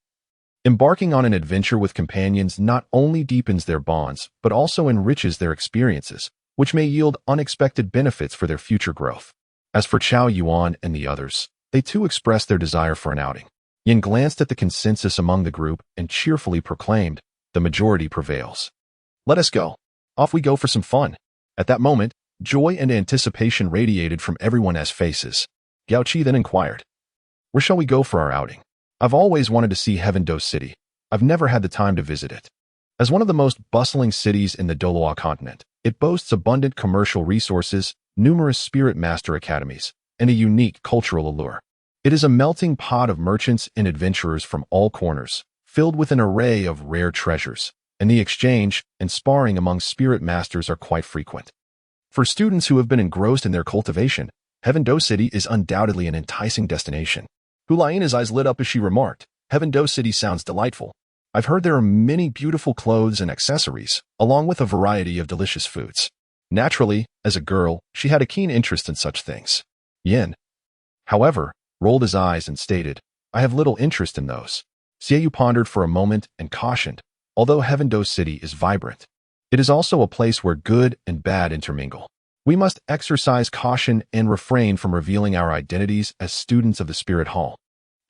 Speaker 1: embarking on an adventure with companions not only deepens their bonds, but also enriches their experiences, which may yield unexpected benefits for their future growth. As for Chao Yuan and the others, they too expressed their desire for an outing. Yin glanced at the consensus among the group and cheerfully proclaimed, "The majority prevails. Let us go. Off we go for some fun." At that moment, joy and anticipation radiated from everyone's faces. Gao Qi then inquired, "Where shall we go for our outing? I've always wanted to see Heaven-Do City. I've never had the time to visit it." As one of the most bustling cities in the Douluo Continent, it boasts abundant commercial resources, numerous spirit master academies, and a unique cultural allure. It is a melting pot of merchants and adventurers from all corners, filled with an array of rare treasures, and the exchange and sparring among spirit masters are quite frequent. For students who have been engrossed in their cultivation, Heaven-Do City is undoubtedly an enticing destination. Hulaina's eyes lit up as she remarked, "Heaven-Do City sounds delightful. I've heard there are many beautiful clothes and accessories, along with a variety of delicious foods." Naturally, as a girl, she had a keen interest in such things. Yin, however, rolled his eyes and stated, "I have little interest in those." Xieyu pondered for a moment and cautioned, "Although Heaven-Do City is vibrant, it is also a place where good and bad intermingle. We must exercise caution and refrain from revealing our identities as students of the Spirit Hall,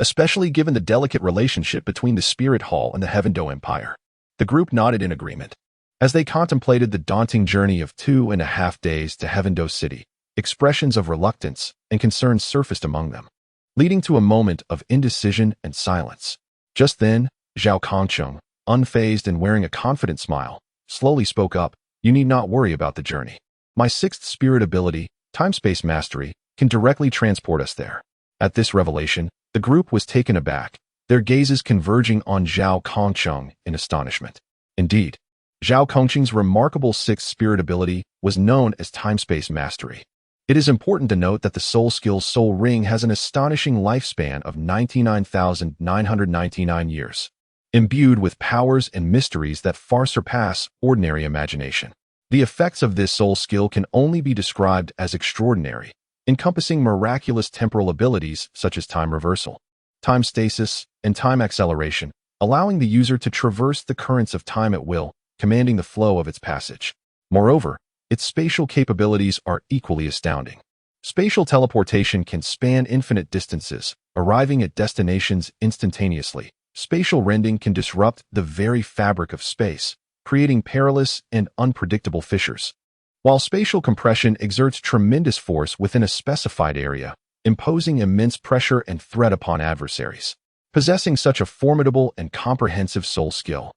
Speaker 1: especially given the delicate relationship between the Spirit Hall and the Heaven-Do Empire." The group nodded in agreement. As they contemplated the daunting journey of 2.5 days to Heaven-Do City, expressions of reluctance and concern surfaced among them, leading to a moment of indecision and silence. Just then, Zhao Kongqing, unfazed and wearing a confident smile, slowly spoke up, "You need not worry about the journey. My sixth spirit ability, time-space mastery, can directly transport us there." At this revelation, the group was taken aback, their gazes converging on Zhao Kongqing in astonishment. Indeed, Zhao Kongqing's remarkable sixth spirit ability was known as time-space mastery. It is important to note that the Soul Skill's Soul Ring has an astonishing lifespan of 99,999 years, imbued with powers and mysteries that far surpass ordinary imagination. The effects of this soul skill can only be described as extraordinary, encompassing miraculous temporal abilities such as time reversal, time stasis, and time acceleration, allowing the user to traverse the currents of time at will, commanding the flow of its passage. Moreover, its spatial capabilities are equally astounding. Spatial teleportation can span infinite distances, arriving at destinations instantaneously. Spatial rending can disrupt the very fabric of space, creating perilous and unpredictable fissures. While spatial compression exerts tremendous force within a specified area, imposing immense pressure and threat upon adversaries. Possessing such a formidable and comprehensive soul skill,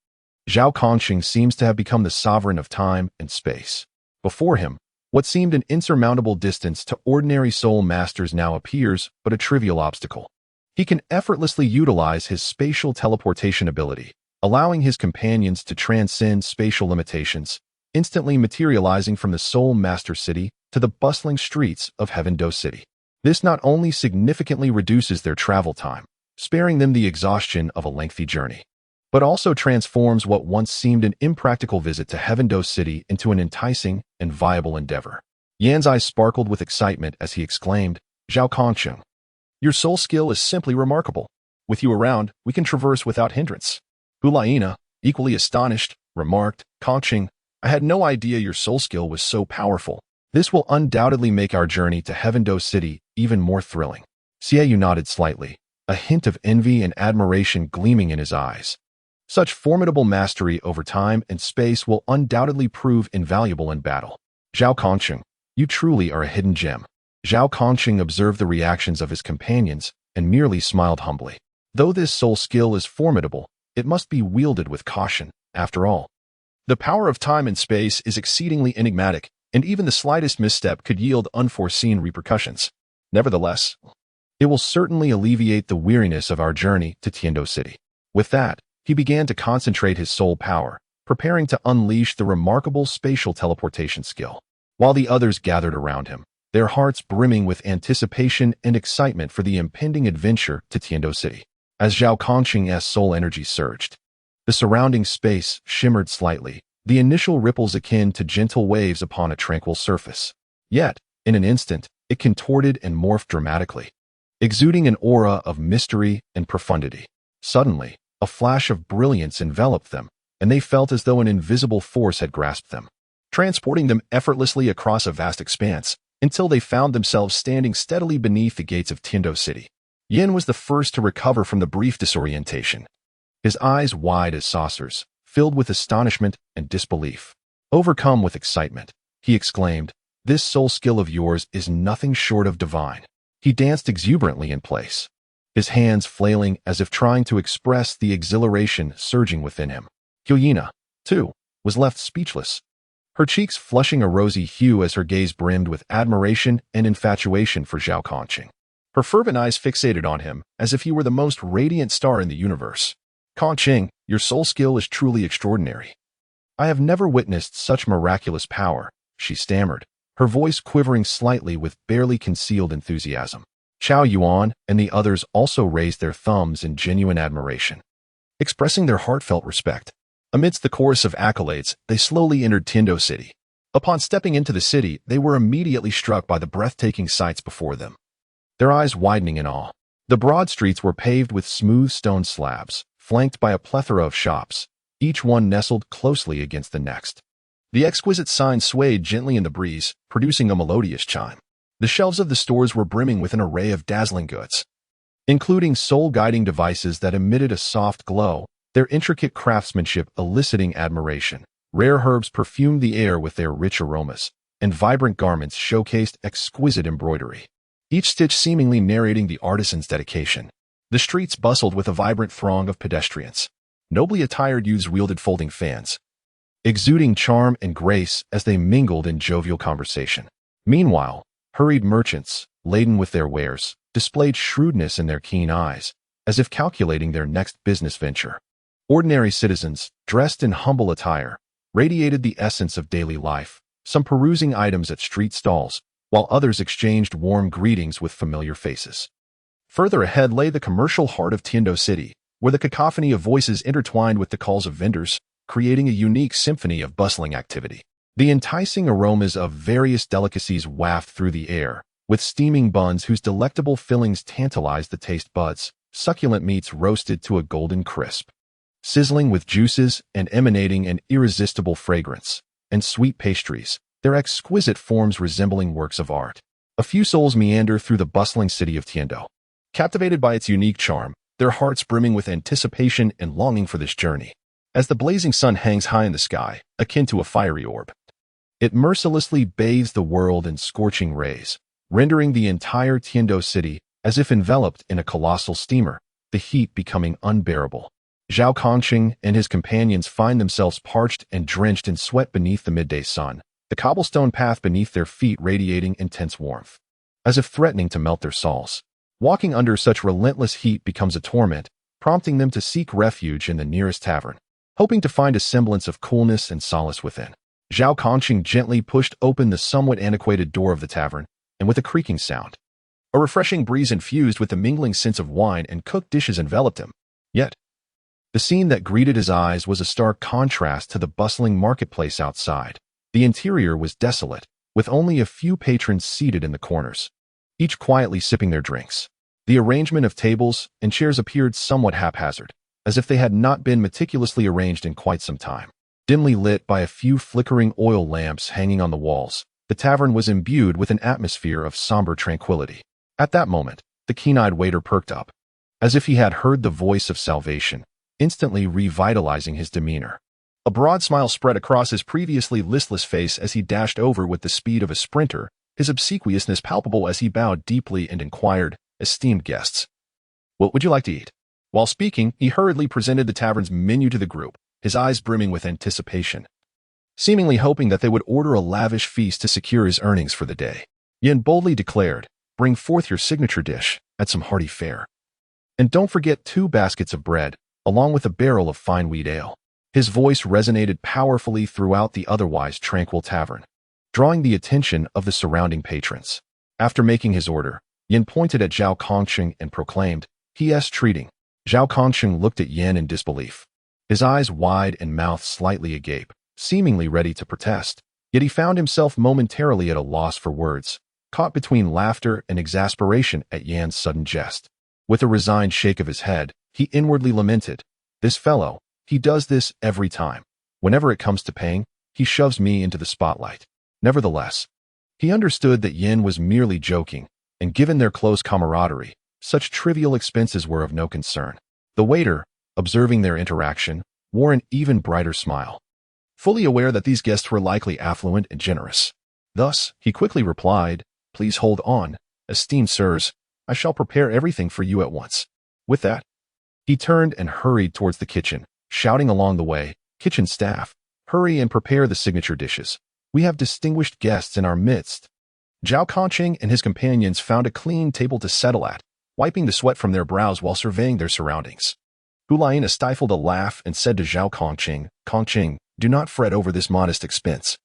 Speaker 1: Zhao Kongqing seems to have become the sovereign of time and space. Before him, what seemed an insurmountable distance to ordinary soul masters now appears but a trivial obstacle. He can effortlessly utilize his spatial teleportation ability, allowing his companions to transcend spatial limitations, instantly materializing from the Soul Master City to the bustling streets of Heaven-Do City. This not only significantly reduces their travel time, sparing them the exhaustion of a lengthy journey, but also transforms what once seemed an impractical visit to Heaven-Do City into an enticing and viable endeavor. Yan's eyes sparkled with excitement as he exclaimed, "Zhao Kongqing, your soul skill is simply remarkable. With you around, we can traverse without hindrance." Hulaina, equally astonished, remarked, "Kongqing, I had no idea your soul skill was so powerful. This will undoubtedly make our journey to Heaven-Do City even more thrilling." Xiaoyu nodded slightly, a hint of envy and admiration gleaming in his eyes. Such formidable mastery over time and space will undoubtedly prove invaluable in battle. "Zhao Kongqing, you truly are a hidden gem." Zhao Kongqing observed the reactions of his companions and merely smiled humbly. Though this soul skill is formidable, it must be wielded with caution, after all. The power of time and space is exceedingly enigmatic, and even the slightest misstep could yield unforeseen repercussions. Nevertheless, it will certainly alleviate the weariness of our journey to Tiando City. With that, he began to concentrate his soul power, preparing to unleash the remarkable spatial teleportation skill. While the others gathered around him, their hearts brimming with anticipation and excitement for the impending adventure to Tiando City. As Zhao Kongqing's soul energy surged, the surrounding space shimmered slightly, the initial ripples akin to gentle waves upon a tranquil surface. Yet, in an instant, it contorted and morphed dramatically, exuding an aura of mystery and profundity. Suddenly, a flash of brilliance enveloped them, and they felt as though an invisible force had grasped them, transporting them effortlessly across a vast expanse, until they found themselves standing steadily beneath the gates of Tiando City. Yin was the first to recover from the brief disorientation, his eyes wide as saucers, filled with astonishment and disbelief. Overcome with excitement, he exclaimed, "This soul skill of yours is nothing short of divine." He danced exuberantly in place, his hands flailing as if trying to express the exhilaration surging within him. Hyena, too, was left speechless, her cheeks flushing a rosy hue as her gaze brimmed with admiration and infatuation for Zhao Kongqing. Her fervent eyes fixated on him as if he were the most radiant star in the universe. "Kongqing, your soul skill is truly extraordinary. I have never witnessed such miraculous power," she stammered, her voice quivering slightly with barely concealed enthusiasm. Chao Yuan and the others also raised their thumbs in genuine admiration, expressing their heartfelt respect. Amidst the chorus of accolades, they slowly entered Tiando City. Upon stepping into the city, they were immediately struck by the breathtaking sights before them, their eyes widening in awe. The broad streets were paved with smooth stone slabs, flanked by a plethora of shops, each one nestled closely against the next. The exquisite signs swayed gently in the breeze, producing a melodious chime. The shelves of the stores were brimming with an array of dazzling goods, including soul-guiding devices that emitted a soft glow, their intricate craftsmanship eliciting admiration. Rare herbs perfumed the air with their rich aromas, and vibrant garments showcased exquisite embroidery, each stitch seemingly narrating the artisan's dedication. The streets bustled with a vibrant throng of pedestrians. Nobly attired youths wielded folding fans, exuding charm and grace as they mingled in jovial conversation. Meanwhile, hurried merchants, laden with their wares, displayed shrewdness in their keen eyes, as if calculating their next business venture. Ordinary citizens, dressed in humble attire, radiated the essence of daily life, some perusing items at street stalls, while others exchanged warm greetings with familiar faces. Further ahead lay the commercial heart of Tiando City, where the cacophony of voices intertwined with the calls of vendors, creating a unique symphony of bustling activity. The enticing aromas of various delicacies wafted through the air, with steaming buns whose delectable fillings tantalized the taste buds, succulent meats roasted to a golden crisp, sizzling with juices and emanating an irresistible fragrance, and sweet pastries, their exquisite forms resembling works of art. A few souls meander through the bustling city of Tiando. Captivated by its unique charm, their hearts brimming with anticipation and longing for this journey. As the blazing sun hangs high in the sky, akin to a fiery orb, it mercilessly bathes the world in scorching rays, rendering the entire Tiando city as if enveloped in a colossal steamer, the heat becoming unbearable. Zhao Kongqing and his companions find themselves parched and drenched in sweat beneath the midday sun, the cobblestone path beneath their feet radiating intense warmth, as if threatening to melt their souls. Walking under such relentless heat becomes a torment, prompting them to seek refuge in the nearest tavern, hoping to find a semblance of coolness and solace within. Zhao Kongqing gently pushed open the somewhat antiquated door of the tavern, and with a creaking sound, a refreshing breeze infused with the mingling scents of wine and cooked dishes enveloped him. Yet, the scene that greeted his eyes was a stark contrast to the bustling marketplace outside. The interior was desolate, with only a few patrons seated in the corners, each quietly sipping their drinks. The arrangement of tables and chairs appeared somewhat haphazard, as if they had not been meticulously arranged in quite some time. Dimly lit by a few flickering oil lamps hanging on the walls, the tavern was imbued with an atmosphere of somber tranquility. At that moment, the keen-eyed waiter perked up, as if he had heard the voice of salvation, instantly revitalizing his demeanor. A broad smile spread across his previously listless face as he dashed over with the speed of a sprinter, his obsequiousness palpable as he bowed deeply and inquired, "Esteemed guests, what would you like to eat?" While speaking, he hurriedly presented the tavern's menu to the group, his eyes brimming with anticipation, seemingly hoping that they would order a lavish feast to secure his earnings for the day. Yin boldly declared, "Bring forth your signature dish, add some hearty fare. And don't forget 2 baskets of bread, along with a barrel of fine wheat ale." His voice resonated powerfully throughout the otherwise tranquil tavern, drawing the attention of the surrounding patrons. After making his order, Yin pointed at Zhao Kongqing and proclaimed, "P.S. treating." Zhao Kongqing looked at Yin in disbelief, his eyes wide and mouth slightly agape, seemingly ready to protest. Yet he found himself momentarily at a loss for words, caught between laughter and exasperation at Yan's sudden jest. With a resigned shake of his head, he inwardly lamented, "This fellow, he does this every time. Whenever it comes to paying, he shoves me into the spotlight." Nevertheless, he understood that Yin was merely joking, and given their close camaraderie, such trivial expenses were of no concern. The waiter, observing their interaction, wore an even brighter smile, fully aware that these guests were likely affluent and generous. Thus, he quickly replied, "Please hold on, esteemed sirs, I shall prepare everything for you at once." With that, he turned and hurried towards the kitchen, shouting along the way, "Kitchen staff, hurry and prepare the signature dishes. We have distinguished guests in our midst." Zhao Kongqing and his companions found a clean table to settle at, wiping the sweat from their brows while surveying their surroundings. Hulaina stifled a laugh and said to Zhao Kongqing, "Kongqing, do not fret over this modest expense.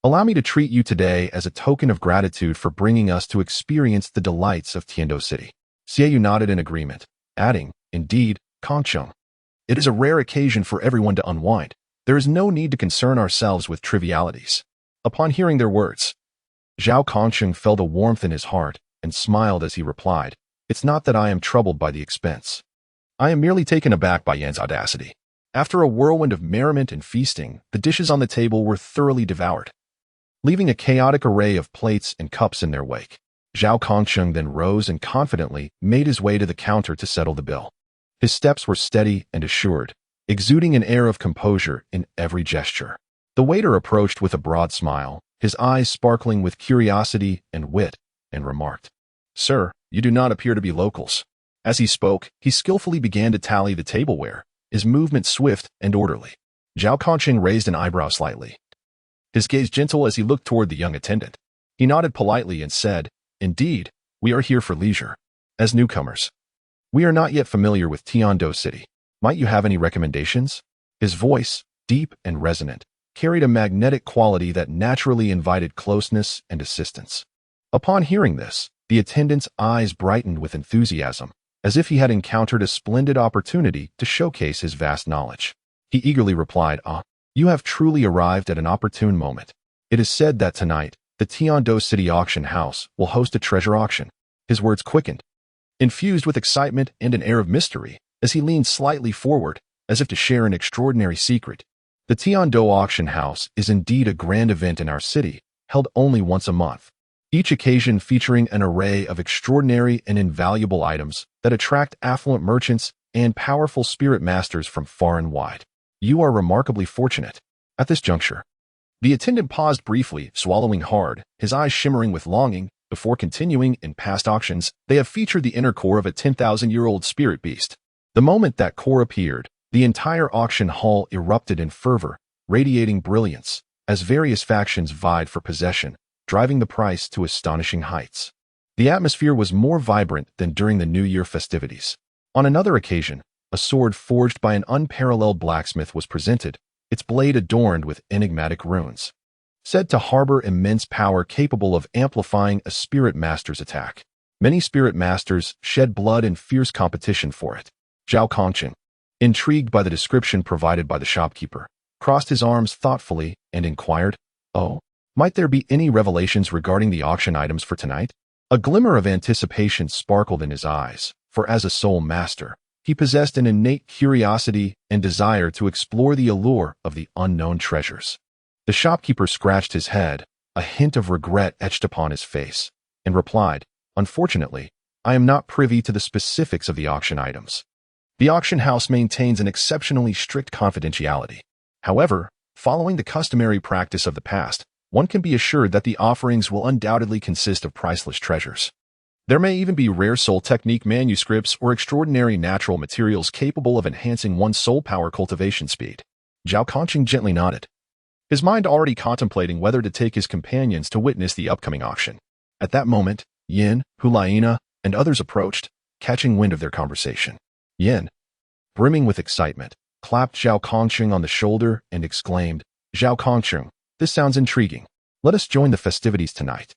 Speaker 1: Allow me to treat you today as a token of gratitude for bringing us to experience the delights of Tiando City." Xiaoyu nodded in agreement, adding, "Indeed, Kongqing, it is a rare occasion for everyone to unwind. There is no need to concern ourselves with trivialities." Upon hearing their words, Zhao Kongqing felt a warmth in his heart and smiled as he replied, "It's not that I am troubled by the expense. I am merely taken aback by Yan's audacity." After a whirlwind of merriment and feasting, the dishes on the table were thoroughly devoured, leaving a chaotic array of plates and cups in their wake. Zhao Kongqing then rose and confidently made his way to the counter to settle the bill. His steps were steady and assured, exuding an air of composure in every gesture. The waiter approached with a broad smile, his eyes sparkling with curiosity and wit, and remarked, "Sir, you do not appear to be locals." As he spoke, he skillfully began to tally the tableware, his movement swift and orderly. Zhao Kongqing raised an eyebrow slightly, his gaze gentle as he looked toward the young attendant. He nodded politely and said, "Indeed, we are here for leisure. As newcomers, we are not yet familiar with Tiando City. Might you have any recommendations?" His voice, deep and resonant, carried a magnetic quality that naturally invited closeness and assistance. Upon hearing this, the attendant's eyes brightened with enthusiasm, as if he had encountered a splendid opportunity to showcase his vast knowledge. He eagerly replied, "You have truly arrived at an opportune moment. It is said that tonight, the Tiando City Auction House will host a treasure auction." His words quickened, infused with excitement and an air of mystery, as he leaned slightly forward, as if to share an extraordinary secret. The Tiando Auction House is indeed a grand event in our city, held only once a month. Each occasion featuring an array of extraordinary and invaluable items that attract affluent merchants and powerful spirit masters from far and wide. You are remarkably fortunate. At this juncture, the attendant paused briefly, swallowing hard, his eyes shimmering with longing. Before continuing, in past auctions, they have featured the inner core of a 10,000-year-old spirit beast. The moment that core appeared, the entire auction hall erupted in fervor, radiating brilliance, as various factions vied for possession, driving the price to astonishing heights. The atmosphere was more vibrant than during the New Year festivities. On another occasion, a sword forged by an unparalleled blacksmith was presented, its blade adorned with enigmatic runes, said to harbor immense power capable of amplifying a spirit master's attack. Many spirit masters shed blood in fierce competition for it. Zhao Kongqing, intrigued by the description provided by the shopkeeper, crossed his arms thoughtfully and inquired, "Oh, might there be any revelations regarding the auction items for tonight?" A glimmer of anticipation sparkled in his eyes, for as a soul master, he possessed an innate curiosity and desire to explore the allure of the unknown treasures. The shopkeeper scratched his head, a hint of regret etched upon his face, and replied, "Unfortunately, I am not privy to the specifics of the auction items. The auction house maintains an exceptionally strict confidentiality. However, following the customary practice of the past, one can be assured that the offerings will undoubtedly consist of priceless treasures. There may even be rare soul technique manuscripts or extraordinary natural materials capable of enhancing one's soul power cultivation speed." Zhao Kongqing gently nodded, his mind already contemplating whether to take his companions to witness the upcoming auction. At that moment, Yin, Hulaina, and others approached, catching wind of their conversation. Yin, brimming with excitement, clapped Zhao Kongqing on the shoulder and exclaimed, "Zhao Kongqing, this sounds intriguing. Let us join the festivities tonight."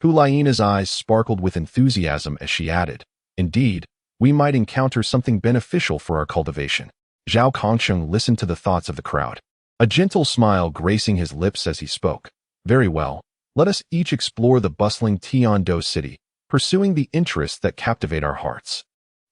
Speaker 1: Hulaina's eyes sparkled with enthusiasm as she added, "Indeed, we might encounter something beneficial for our cultivation." Zhao Kongqing listened to the thoughts of the crowd, a gentle smile gracing his lips as he spoke. "Very well, let us each explore the bustling Tiando city, pursuing the interests that captivate our hearts.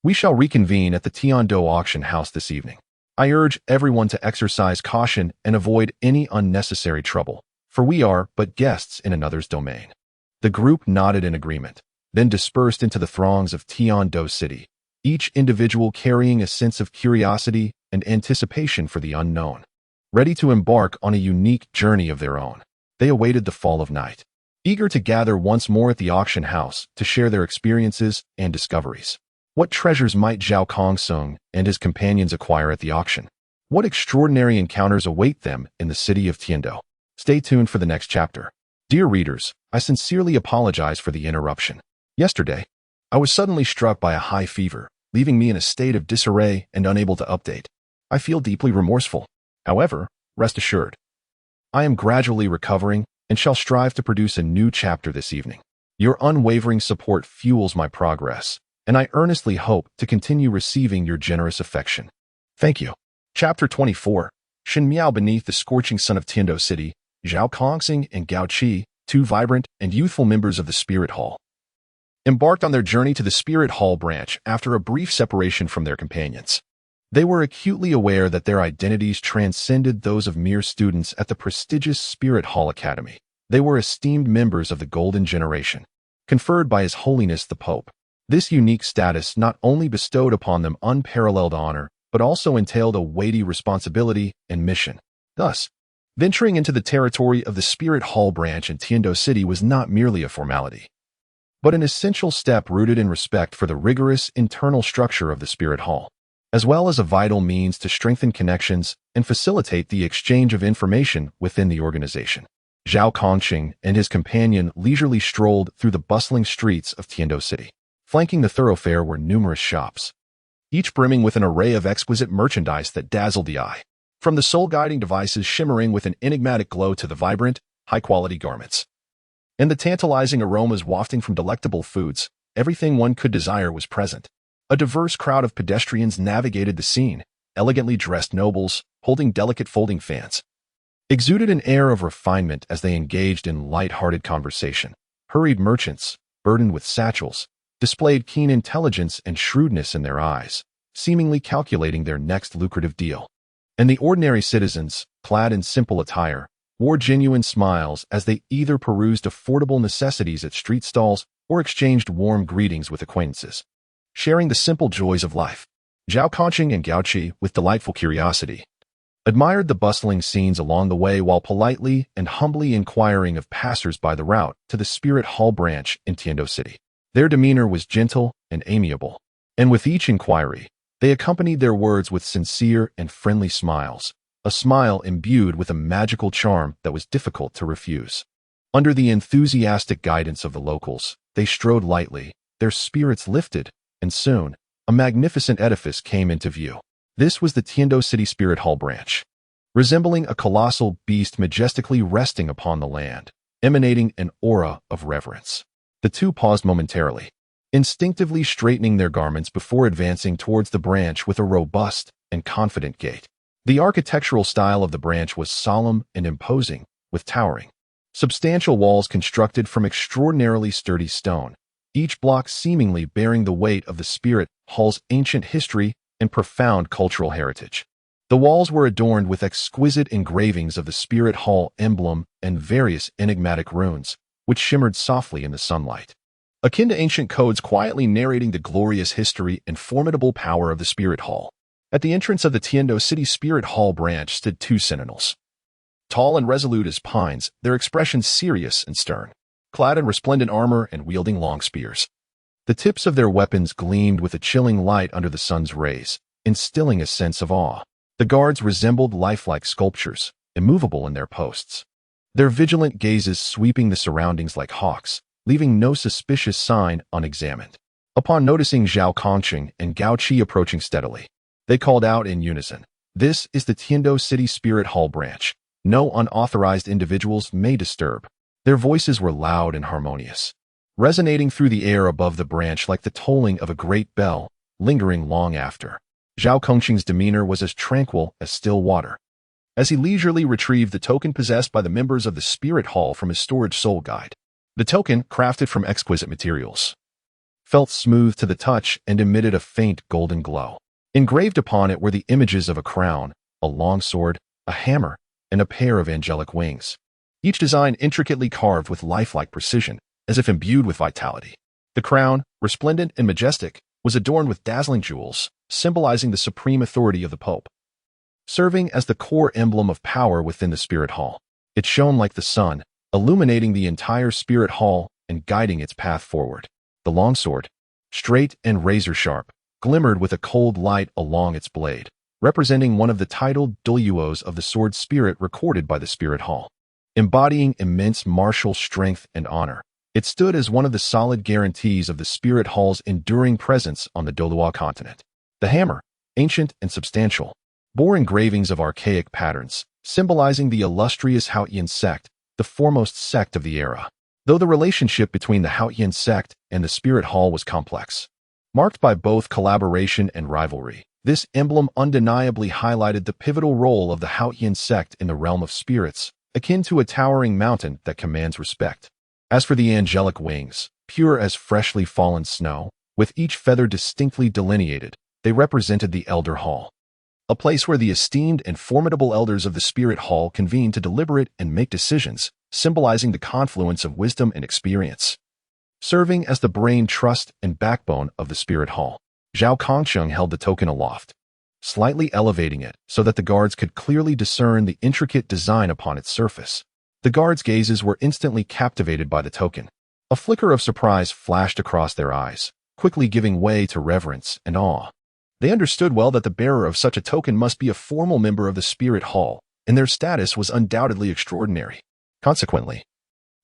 Speaker 1: We shall reconvene at the Tiando auction house this evening. I urge everyone to exercise caution and avoid any unnecessary trouble, for we are but guests in another's domain." The group nodded in agreement, then dispersed into the throngs of Tiando city, each individual carrying a sense of curiosity and anticipation for the unknown. Ready to embark on a unique journey of their own, they awaited the fall of night, eager to gather once more at the auction house to share their experiences and discoveries. What treasures might Zhao Kongqing and his companions acquire at the auction? What extraordinary encounters await them in the city of Tiando? Stay tuned for the next chapter. Dear readers, I sincerely apologize for the interruption. Yesterday, I was suddenly struck by a high fever, leaving me in a state of disarray and unable to update. I feel deeply remorseful. However, rest assured, I am gradually recovering and shall strive to produce a new chapter this evening. Your unwavering support fuels my progress, and I earnestly hope to continue receiving your generous affection. Thank you. Chapter 24. Shen Miao. Beneath the scorching sun of Tiando City, Zhao Kongqing and Gao Qi, two vibrant and youthful members of the Spirit Hall, embarked on their journey to the Spirit Hall branch after a brief separation from their companions. They were acutely aware that their identities transcended those of mere students at the prestigious Spirit Hall Academy. They were esteemed members of the Golden Generation, conferred by His Holiness the Pope. This unique status not only bestowed upon them unparalleled honor, but also entailed a weighty responsibility and mission. Thus, venturing into the territory of the Spirit Hall branch in Tiando City was not merely a formality, but an essential step rooted in respect for the rigorous internal structure of the Spirit Hall, as well as a vital means to strengthen connections and facilitate the exchange of information within the organization. Zhao Kongqing and his companion leisurely strolled through the bustling streets of Tiando City. Flanking the thoroughfare were numerous shops, each brimming with an array of exquisite merchandise that dazzled the eye. From the soul-guiding devices shimmering with an enigmatic glow to the vibrant, high-quality garments, and the tantalizing aromas wafting from delectable foods, everything one could desire was present. A diverse crowd of pedestrians navigated the scene, elegantly dressed nobles, holding delicate folding fans, exuded an air of refinement as they engaged in light-hearted conversation. Hurried merchants, burdened with satchels, displayed keen intelligence and shrewdness in their eyes, seemingly calculating their next lucrative deal. And the ordinary citizens, clad in simple attire, wore genuine smiles as they either perused affordable necessities at street stalls or exchanged warm greetings with acquaintances, sharing the simple joys of life. Zhao Conqing and Gao Qi, with delightful curiosity, admired the bustling scenes along the way while politely and humbly inquiring of passers-by the route to the Spirit Hall branch in Tiando City. Their demeanor was gentle and amiable, and with each inquiry, they accompanied their words with sincere and friendly smiles, a smile imbued with a magical charm that was difficult to refuse. Under the enthusiastic guidance of the locals, they strode lightly, their spirits lifted, and soon, a magnificent edifice came into view. This was the Tiando City Spirit Hall branch, resembling a colossal beast majestically resting upon the land, emanating an aura of reverence. The two paused momentarily, instinctively straightening their garments before advancing towards the branch with a robust and confident gait. The architectural style of the branch was solemn and imposing, with towering, substantial walls constructed from extraordinarily sturdy stone, each block seemingly bearing the weight of the Spirit Hall's ancient history and profound cultural heritage. The walls were adorned with exquisite engravings of the Spirit Hall emblem and various enigmatic runes, which shimmered softly in the sunlight, akin to ancient codes quietly narrating the glorious history and formidable power of the Spirit Hall. At the entrance of the Tiando City Spirit Hall branch stood two sentinels, tall and resolute as pines, their expressions serious and stern, clad in resplendent armor and wielding long spears. The tips of their weapons gleamed with a chilling light under the sun's rays, instilling a sense of awe. The guards resembled lifelike sculptures, immovable in their posts, their vigilant gazes sweeping the surroundings like hawks, leaving no suspicious sign unexamined. Upon noticing Zhao Conqing and Gao Qi approaching steadily, they called out in unison, "This is the Tiando City Spirit Hall branch. No unauthorized individuals may disturb." Their voices were loud and harmonious, resonating through the air above the branch like the tolling of a great bell, lingering long after. Zhao Conqing's demeanor was as tranquil as still water, as he leisurely retrieved the token possessed by the members of the Spirit Hall from his storage soul guide. The token, crafted from exquisite materials, felt smooth to the touch and emitted a faint golden glow. Engraved upon it were the images of a crown, a long sword, a hammer, and a pair of angelic wings, each design intricately carved with lifelike precision, as if imbued with vitality. The crown, resplendent and majestic, was adorned with dazzling jewels, symbolizing the supreme authority of the Pope, serving as the core emblem of power within the Spirit Hall. It shone like the sun, illuminating the entire Spirit Hall and guiding its path forward. The longsword, straight and razor-sharp, glimmered with a cold light along its blade, representing one of the titled Douluos of the sword spirit recorded by the Spirit Hall. Embodying immense martial strength and honor, it stood as one of the solid guarantees of the Spirit Hall's enduring presence on the Douluo Continent. The hammer, ancient and substantial, bore engravings of archaic patterns, symbolizing the illustrious Haotian sect, the foremost sect of the era. Though the relationship between the Haotian sect and the Spirit Hall was complex, marked by both collaboration and rivalry, this emblem undeniably highlighted the pivotal role of the Haotian sect in the realm of spirits, akin to a towering mountain that commands respect. As for the angelic wings, pure as freshly fallen snow, with each feather distinctly delineated, they represented the Elder Hall, a place where the esteemed and formidable elders of the Spirit Hall convene to deliberate and make decisions, symbolizing the confluence of wisdom and experience. Serving as the brain, trust, and backbone of the Spirit Hall, Zhao Conqing held the token aloft, slightly elevating it so that the guards could clearly discern the intricate design upon its surface. The guards' gazes were instantly captivated by the token. A flicker of surprise flashed across their eyes, quickly giving way to reverence and awe. They understood well that the bearer of such a token must be a formal member of the Spirit Hall, and their status was undoubtedly extraordinary. Consequently,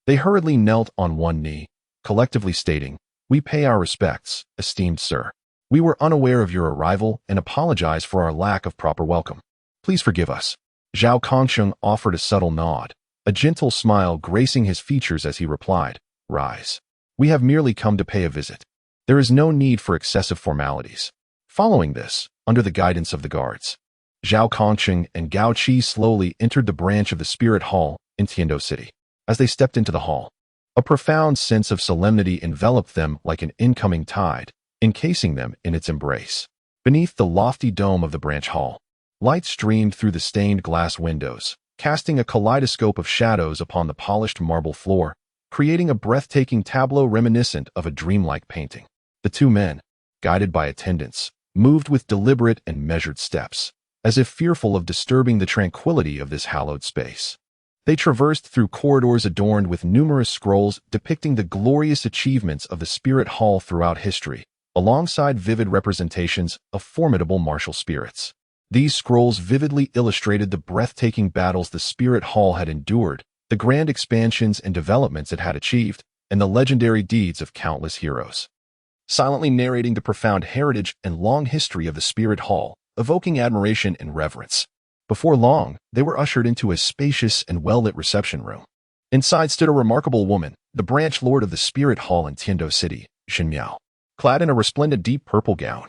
Speaker 1: they hurriedly knelt on one knee, collectively stating, "We pay our respects, esteemed sir. We were unaware of your arrival and apologize for our lack of proper welcome. Please forgive us." Zhao Conqing offered a subtle nod, a gentle smile gracing his features as he replied, "Rise. We have merely come to pay a visit. There is no need for excessive formalities." Following this, under the guidance of the guards, Zhao Conqing and Gao Qi slowly entered the branch of the Spirit Hall in Tiando City. As they stepped into the hall, a profound sense of solemnity enveloped them like an incoming tide, encasing them in its embrace. Beneath the lofty dome of the branch hall, light streamed through the stained glass windows, casting a kaleidoscope of shadows upon the polished marble floor, creating a breathtaking tableau reminiscent of a dreamlike painting. The two men, guided by attendants, moved with deliberate and measured steps, as if fearful of disturbing the tranquility of this hallowed space. They traversed through corridors adorned with numerous scrolls depicting the glorious achievements of the Spirit Hall throughout history, alongside vivid representations of formidable martial spirits. These scrolls vividly illustrated the breathtaking battles the Spirit Hall had endured, the grand expansions and developments it had achieved, and the legendary deeds of countless heroes. Silently narrating the profound heritage and long history of the Spirit Hall, evoking admiration and reverence. Before long, they were ushered into a spacious and well-lit reception room. Inside stood a remarkable woman, the branch lord of the Spirit Hall in Tiando City, Shen Miao, clad in a resplendent deep purple gown.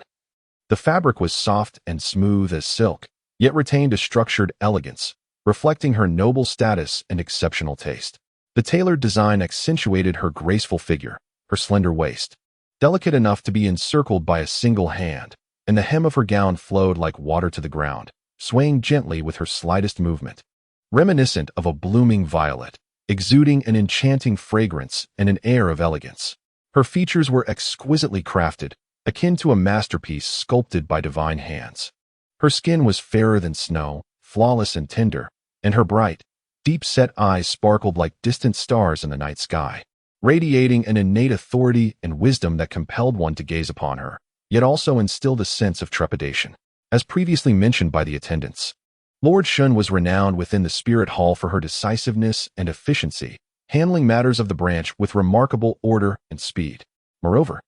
Speaker 1: The fabric was soft and smooth as silk, yet retained a structured elegance, reflecting her noble status and exceptional taste. The tailored design accentuated her graceful figure, her slender waist, delicate enough to be encircled by a single hand, and the hem of her gown flowed like water to the ground, swaying gently with her slightest movement. Reminiscent of a blooming violet, exuding an enchanting fragrance and an air of elegance. Her features were exquisitely crafted, akin to a masterpiece sculpted by divine hands. Her skin was fairer than snow, flawless and tender, and her bright, deep-set eyes sparkled like distant stars in the night sky, radiating an innate authority and wisdom that compelled one to gaze upon her, yet also instilled a sense of trepidation. As previously mentioned by the attendants, Lord Shun was renowned within the Spirit Hall for her decisiveness and efficiency, handling matters of the branch with remarkable order and speed. Moreover,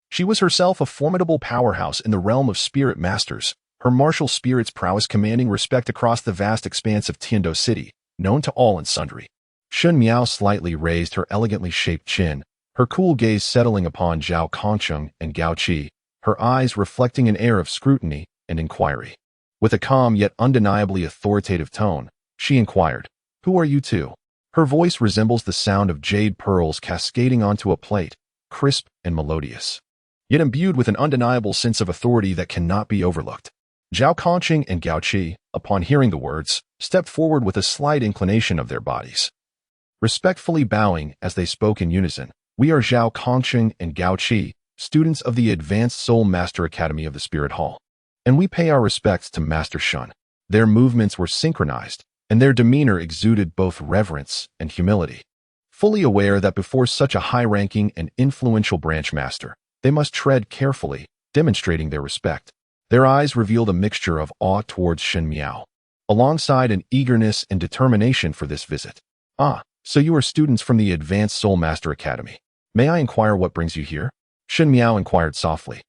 Speaker 1: she was herself a formidable powerhouse in the realm of spirit masters, her martial spirit's prowess commanding respect across the vast expanse of Tiando City, known to all and sundry. Shun Miao slightly raised her elegantly shaped chin, her cool gaze settling upon Zhao Kongcheng and Gao Qi, her eyes reflecting an air of scrutiny and inquiry. With a calm yet undeniably authoritative tone, she inquired, "Who are you two?" Her voice resembles the sound of jade pearls cascading onto a plate, crisp and melodious, yet imbued with an undeniable sense of authority that cannot be overlooked. Zhao Kongqing and Gao Qi, upon hearing the words, stepped forward with a slight inclination of their bodies, respectfully bowing as they spoke in unison. "We are Zhao Kongqing and Gao Qi, students of the Advanced Soul Master Academy of the Spirit Hall, and we pay our respects to Master Shun." Their movements were synchronized, and their demeanor exuded both reverence and humility. Fully aware that before such a high-ranking and influential branch master, they must tread carefully, demonstrating their respect. Their eyes revealed a mixture of awe towards Shen Miao, alongside an eagerness and determination for this visit. "Ah, so you are students from the Advanced Soul Master Academy. May I inquire what brings you here?" Shen Miao inquired softly,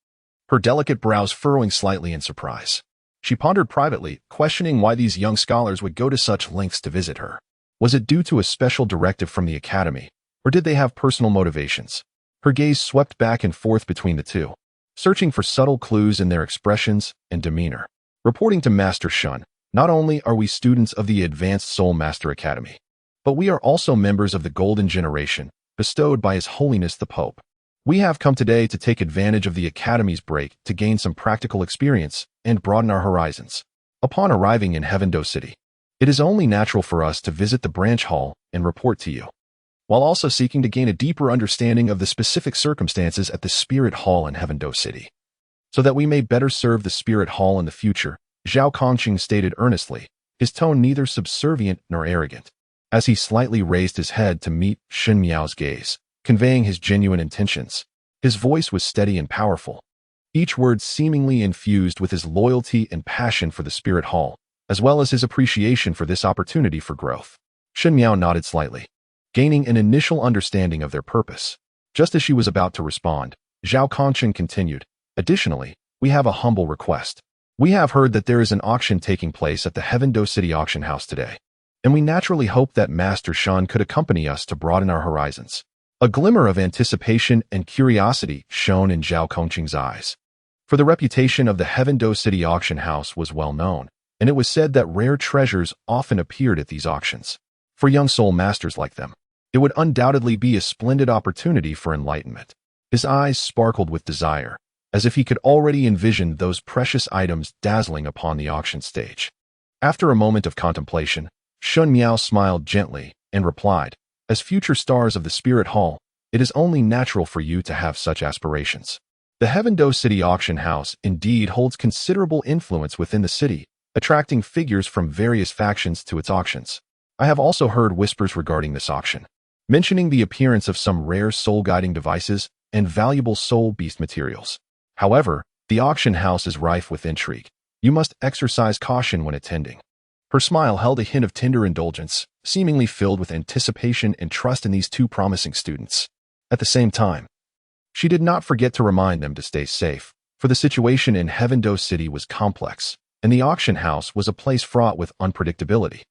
Speaker 1: her delicate brows furrowing slightly in surprise. She pondered privately, questioning why these young scholars would go to such lengths to visit her. Was it due to a special directive from the academy, or did they have personal motivations? Her gaze swept back and forth between the two, searching for subtle clues in their expressions and demeanor. Reporting to Master Shun, "Not only are we students of the Advanced Soul Master Academy, but we are also members of the Golden Generation, bestowed by His Holiness the Pope. We have come today to take advantage of the Academy's break to gain some practical experience and broaden our horizons. Upon arriving in Heaven-Do City, it is only natural for us to visit the branch hall and report to you, while also seeking to gain a deeper understanding of the specific circumstances at the Spirit Hall in Heaven-Do City, so that we may better serve the Spirit Hall in the future," Zhao Kongqing stated earnestly, his tone neither subservient nor arrogant, as he slightly raised his head to meet Shen Miao's gaze, conveying his genuine intentions. His voice was steady and powerful, each word seemingly infused with his loyalty and passion for the Spirit Hall, as well as his appreciation for this opportunity for growth. Shen Miao nodded slightly, gaining an initial understanding of their purpose. Just as she was about to respond, Zhao Kongqing continued, "Additionally, we have a humble request. We have heard that there is an auction taking place at the Heaven-Do City Auction House today, and we naturally hope that Master Shun could accompany us to broaden our horizons." A glimmer of anticipation and curiosity shone in Zhao Kongqing's eyes. For the reputation of the Heaven-Do City Auction House was well known, and it was said that rare treasures often appeared at these auctions. For young soul masters like them, it would undoubtedly be a splendid opportunity for enlightenment. His eyes sparkled with desire, as if he could already envision those precious items dazzling upon the auction stage. After a moment of contemplation, Shun Miao smiled gently and replied, "As future stars of the Spirit Hall, it is only natural for you to have such aspirations. The Heavendo City Auction House indeed holds considerable influence within the city, attracting figures from various factions to its auctions. I have also heard whispers regarding this auction, mentioning the appearance of some rare soul-guiding devices and valuable soul beast materials. However, the auction house is rife with intrigue. You must exercise caution when attending." Her smile held a hint of tender indulgence, seemingly filled with anticipation and trust in these two promising students. At the same time, she did not forget to remind them to stay safe, for the situation in Heavendo City was complex, and the auction house was a place fraught with unpredictability.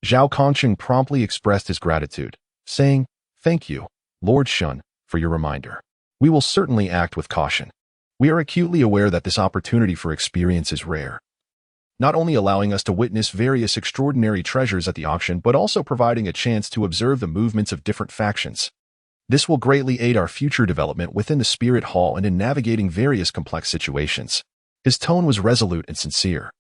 Speaker 1: Zhao Kongqing promptly expressed his gratitude, saying, "Thank you, Lord Shun, for your reminder. We will certainly act with caution. We are acutely aware that this opportunity for experience is rare, not only allowing us to witness various extraordinary treasures at the auction, but also providing a chance to observe the movements of different factions. This will greatly aid our future development within the Spirit Hall and in navigating various complex situations." His tone was resolute and sincere,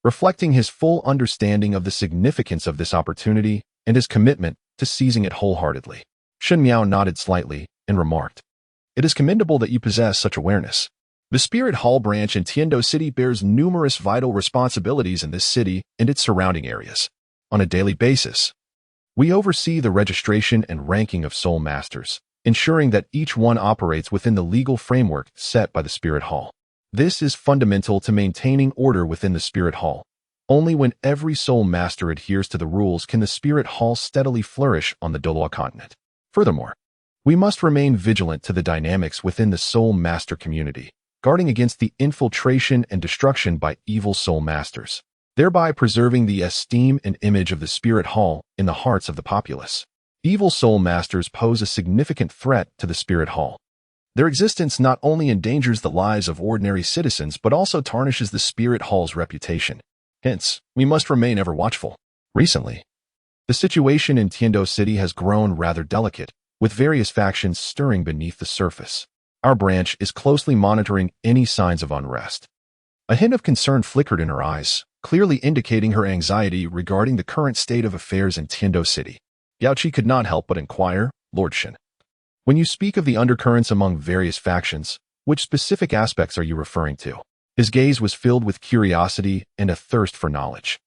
Speaker 1: reflecting his full understanding of the significance of this opportunity and his commitment to seizing it wholeheartedly. Shun Miao nodded slightly and remarked, "It is commendable that you possess such awareness. The Spirit Hall branch in Tiando City bears numerous vital responsibilities in this city and its surrounding areas. On a daily basis, we oversee the registration and ranking of Soul Masters, ensuring that each one operates within the legal framework set by the Spirit Hall. This is fundamental to maintaining order within the Spirit Hall. Only when every Soul Master adheres to the rules can the Spirit Hall steadily flourish on the Douluo Continent. Furthermore, we must remain vigilant to the dynamics within the Soul Master community, guarding against the infiltration and destruction by evil Soul Masters, thereby preserving the esteem and image of the Spirit Hall in the hearts of the populace. Evil Soul Masters pose a significant threat to the Spirit Hall. Their existence not only endangers the lives of ordinary citizens but also tarnishes the Spirit Hall's reputation. Hence, we must remain ever watchful. Recently, the situation in Tiando City has grown rather delicate, with various factions stirring beneath the surface. Our branch is closely monitoring any signs of unrest." A hint of concern flickered in her eyes, clearly indicating her anxiety regarding the current state of affairs in Tiando City. Yao Qi could not help but inquire, "Lord Shen, when you speak of the undercurrents among various factions, which specific aspects are you referring to?" His gaze was filled with curiosity and a thirst for knowledge,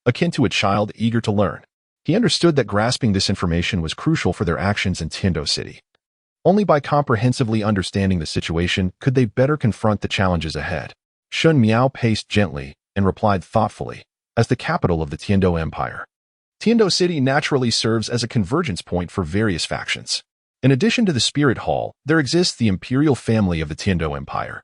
Speaker 1: akin to a child eager to learn. He understood that grasping this information was crucial for their actions in Tiando City. Only by comprehensively understanding the situation could they better confront the challenges ahead. Shun Miao paced gently and replied thoughtfully, "As the capital of the Tiando Empire, Tiando City naturally serves as a convergence point for various factions. In addition to the Spirit Hall, there exists the imperial family of the Tiando Empire,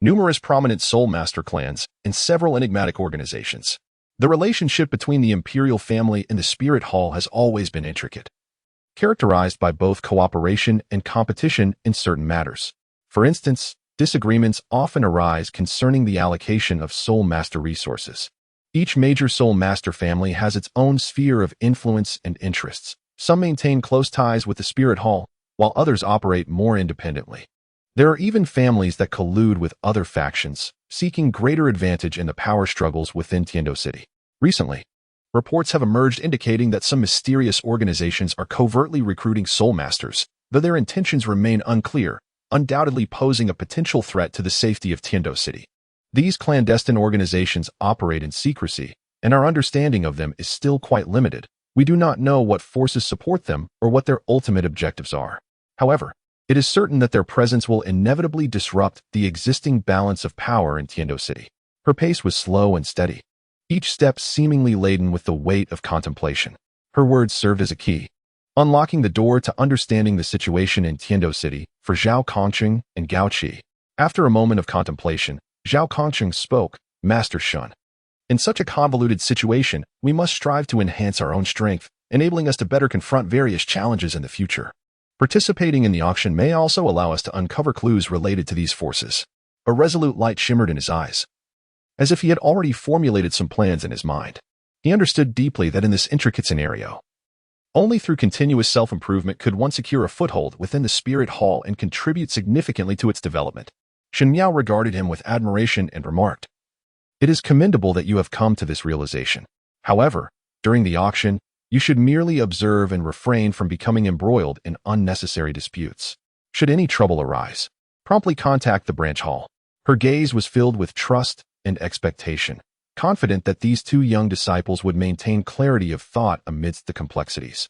Speaker 1: numerous prominent Soul Master clans, and several enigmatic organizations. The relationship between the imperial family and the Spirit Hall has always been intricate, characterized by both cooperation and competition in certain matters. For instance, disagreements often arise concerning the allocation of Soul Master resources. Each major Soul Master family has its own sphere of influence and interests. Some maintain close ties with the Spirit Hall, while others operate more independently. There are even families that collude with other factions, seeking greater advantage in the power struggles within Tiando City. Recently, reports have emerged indicating that some mysterious organizations are covertly recruiting Soul Masters, though their intentions remain unclear, undoubtedly posing a potential threat to the safety of Tiando City. These clandestine organizations operate in secrecy, and our understanding of them is still quite limited. We do not know what forces support them or what their ultimate objectives are. However, it is certain that their presence will inevitably disrupt the existing balance of power in Tiando City. Her pace was slow and steady, each step seemingly laden with the weight of contemplation. Her words served as a key, unlocking the door to understanding the situation in Tiando City for Zhao Kongqing and Gao Qi. After a moment of contemplation, Zhao Kongqing spoke, "Master Shun, in such a convoluted situation, we must strive to enhance our own strength, enabling us to better confront various challenges in the future. Participating in the auction may also allow us to uncover clues related to these forces." A resolute light shimmered in his eyes, as if he had already formulated some plans in his mind. He understood deeply that in this intricate scenario, only through continuous self-improvement could one secure a foothold within the Spirit Hall and contribute significantly to its development. Shen Miao regarded him with admiration and remarked, "It is commendable that you have come to this realization. However, during the auction, you should merely observe and refrain from becoming embroiled in unnecessary disputes. Should any trouble arise, promptly contact the branch hall." Her gaze was filled with trust and expectation, confident that these two young disciples would maintain clarity of thought amidst the complexities,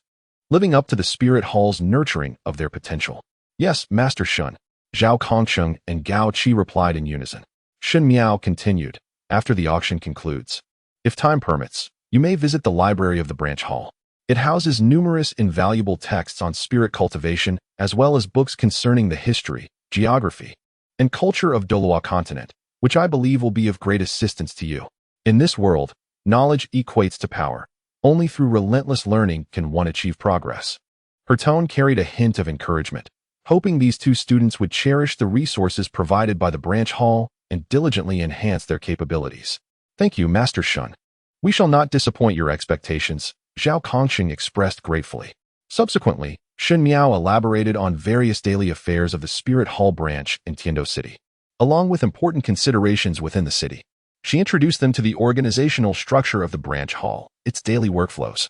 Speaker 1: living up to the spirit hall's nurturing of their potential. "Yes, Master Shun," Zhao Kongsheng and Gao Qi replied in unison. Shen Miao continued, "After the auction concludes, if time permits, you may visit the library of the branch hall. It houses numerous invaluable texts on spirit cultivation as well as books concerning the history, geography, and culture of Douluo Continent, which I believe will be of great assistance to you. In this world, knowledge equates to power. Only through relentless learning can one achieve progress." Her tone carried a hint of encouragement, hoping these two students would cherish the resources provided by the branch hall and diligently enhance their capabilities. "Thank you, Master Shun. We shall not disappoint your expectations," Zhao Kongsheng expressed gratefully. Subsequently, Shen Miao elaborated on various daily affairs of the Spirit Hall branch in Tiando City, along with important considerations within the city. She introduced them to the organizational structure of the branch hall, its daily workflows,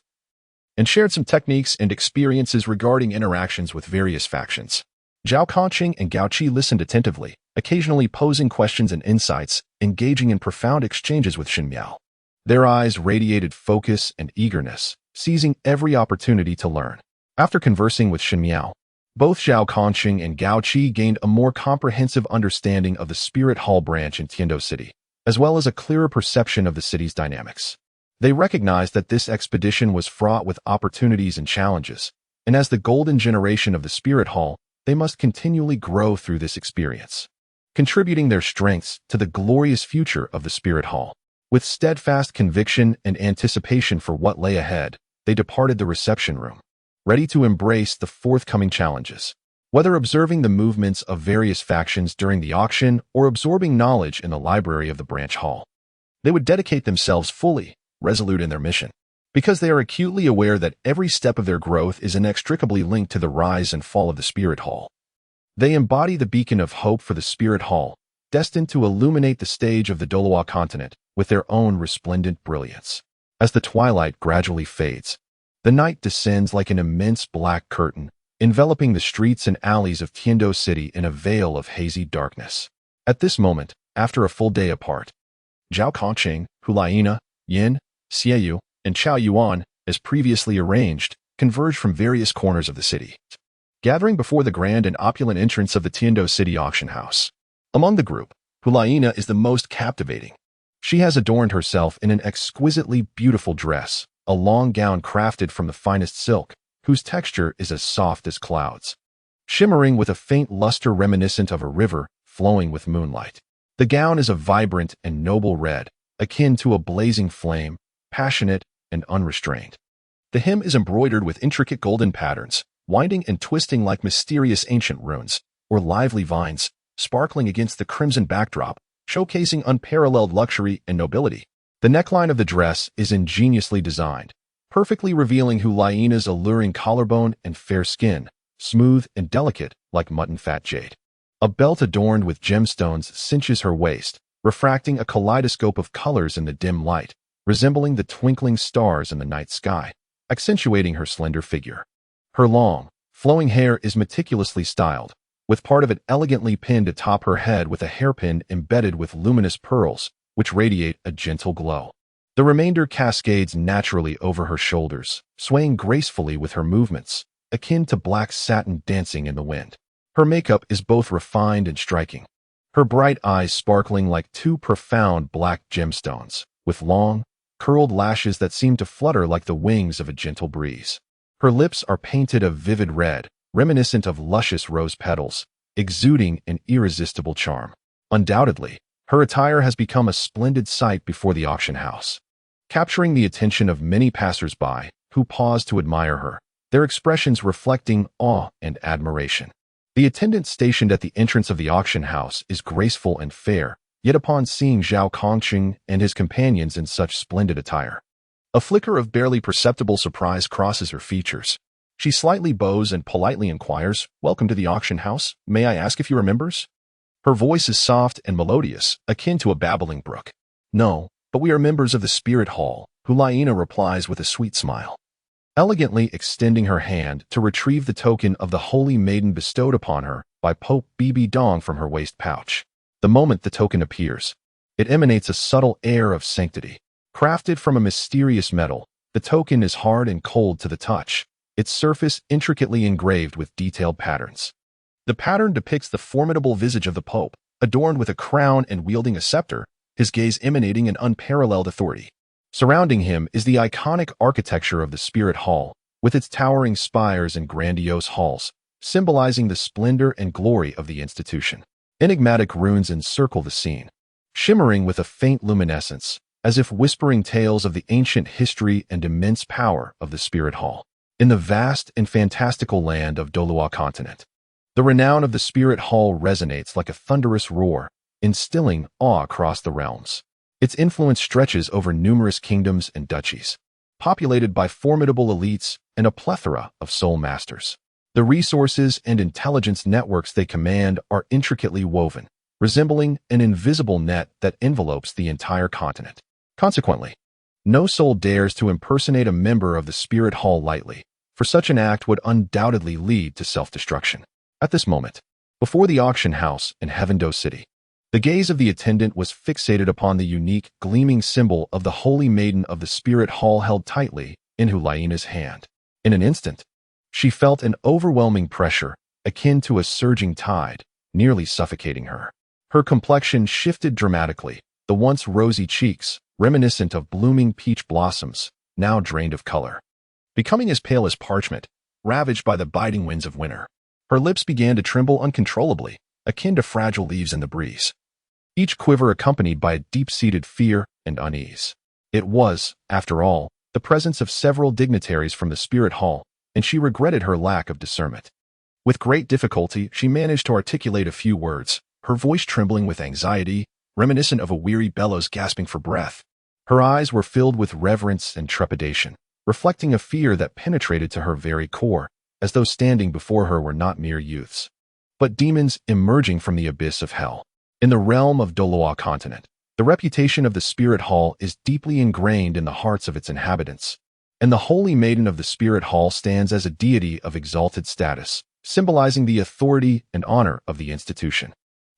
Speaker 1: and shared some techniques and experiences regarding interactions with various factions. Zhao Kongsheng and Gao Qi listened attentively, occasionally posing questions and insights, engaging in profound exchanges with Shen Miao. Their eyes radiated focus and eagerness, seizing every opportunity to learn. After conversing with Shen Miao, both Zhao Kongsheng and Gao Qi gained a more comprehensive understanding of the Spirit Hall branch in Tiando City, as well as a clearer perception of the city's dynamics. They recognized that this expedition was fraught with opportunities and challenges, and as the golden generation of the Spirit Hall, they must continually grow through this experience, contributing their strengths to the glorious future of the Spirit Hall. With steadfast conviction and anticipation for what lay ahead, they departed the reception room, ready to embrace the forthcoming challenges. Whether observing the movements of various factions during the auction or absorbing knowledge in the library of the branch hall, they would dedicate themselves fully, resolute in their mission, because they are acutely aware that every step of their growth is inextricably linked to the rise and fall of the Spirit Hall. They embody the beacon of hope for the Spirit Hall, destined to illuminate the stage of the Douluo Continent with their own resplendent brilliance. As the twilight gradually fades, the night descends like an immense black curtain, enveloping the streets and alleys of Tiando City in a veil of hazy darkness. At this moment, after a full day apart, Zhao Kongsheng, Hulaina, Yin, Xiaoyu, and Chao Yuan, as previously arranged, converged from various corners of the city, gathering before the grand and opulent entrance of the Tiando City auction house. Among the group, Hulaina is the most captivating. She has adorned herself in an exquisitely beautiful dress, a long gown crafted from the finest silk, whose texture is as soft as clouds, shimmering with a faint luster reminiscent of a river flowing with moonlight. The gown is a vibrant and noble red, akin to a blazing flame, passionate and unrestrained. The hem is embroidered with intricate golden patterns, winding and twisting like mysterious ancient runes, or lively vines, sparkling against the crimson backdrop, showcasing unparalleled luxury and nobility. The neckline of the dress is ingeniously designed, perfectly revealing Hulaina's alluring collarbone and fair skin, smooth and delicate like mutton fat jade. A belt adorned with gemstones cinches her waist, refracting a kaleidoscope of colors in the dim light, resembling the twinkling stars in the night sky, accentuating her slender figure. Her long, flowing hair is meticulously styled, with part of it elegantly pinned atop her head with a hairpin embedded with luminous pearls, which radiate a gentle glow. The remainder cascades naturally over her shoulders, swaying gracefully with her movements, akin to black satin dancing in the wind. Her makeup is both refined and striking, her bright eyes sparkling like two profound black gemstones, with long, curled lashes that seem to flutter like the wings of a gentle breeze. Her lips are painted a vivid red, reminiscent of luscious rose petals, exuding an irresistible charm. Undoubtedly, her attire has become a splendid sight before the auction house, capturing the attention of many passers-by who pause to admire her, their expressions reflecting awe and admiration. The attendant stationed at the entrance of the auction house is graceful and fair, yet upon seeing Zhao Kongsheng and his companions in such splendid attire, a flicker of barely perceptible surprise crosses her features. She slightly bows and politely inquires, "Welcome to the auction house. May I ask if you are members?" Her voice is soft and melodious, akin to a babbling brook. "No, but we are members of the Spirit Hall," Hulaina replies with a sweet smile, elegantly extending her hand to retrieve the token of the Holy Maiden bestowed upon her by Pope Bibi Dong from her waist pouch. The moment the token appears, it emanates a subtle air of sanctity. Crafted from a mysterious metal, the token is hard and cold to the touch, its surface intricately engraved with detailed patterns. The pattern depicts the formidable visage of the Pope, adorned with a crown and wielding a scepter, his gaze emanating an unparalleled authority. Surrounding him is the iconic architecture of the Spirit Hall, with its towering spires and grandiose halls, symbolizing the splendor and glory of the institution. Enigmatic runes encircle the scene, shimmering with a faint luminescence, as if whispering tales of the ancient history and immense power of the Spirit Hall. In the vast and fantastical land of Douluo Continent, the renown of the Spirit Hall resonates like a thunderous roar, instilling awe across the realms. Its influence stretches over numerous kingdoms and duchies, populated by formidable elites and a plethora of soul masters. The resources and intelligence networks they command are intricately woven, resembling an invisible net that envelopes the entire continent. Consequently, no soul dares to impersonate a member of the Spirit Hall lightly, for such an act would undoubtedly lead to self-destruction. At this moment, before the auction house in Heavendo City, the gaze of the attendant was fixated upon the unique, gleaming symbol of the Holy Maiden of the Spirit Hall held tightly in Hulaina's hand. In an instant, she felt an overwhelming pressure, akin to a surging tide, nearly suffocating her. Her complexion shifted dramatically, the once rosy cheeks, reminiscent of blooming peach blossoms, now drained of color, becoming as pale as parchment, ravaged by the biting winds of winter. Her lips began to tremble uncontrollably, akin to fragile leaves in the breeze, each quiver accompanied by a deep-seated fear and unease. It was, after all, the presence of several dignitaries from the Spirit Hall, and she regretted her lack of discernment. With great difficulty, she managed to articulate a few words, her voice trembling with anxiety, reminiscent of a weary bellows gasping for breath. Her eyes were filled with reverence and trepidation, reflecting a fear that penetrated to her very core, as though standing before her were not mere youths, but demons emerging from the abyss of hell. In the realm of Douluo Continent, the reputation of the Spirit Hall is deeply ingrained in the hearts of its inhabitants, and the Holy Maiden of the Spirit Hall stands as a deity of exalted status, symbolizing the authority and honor of the institution.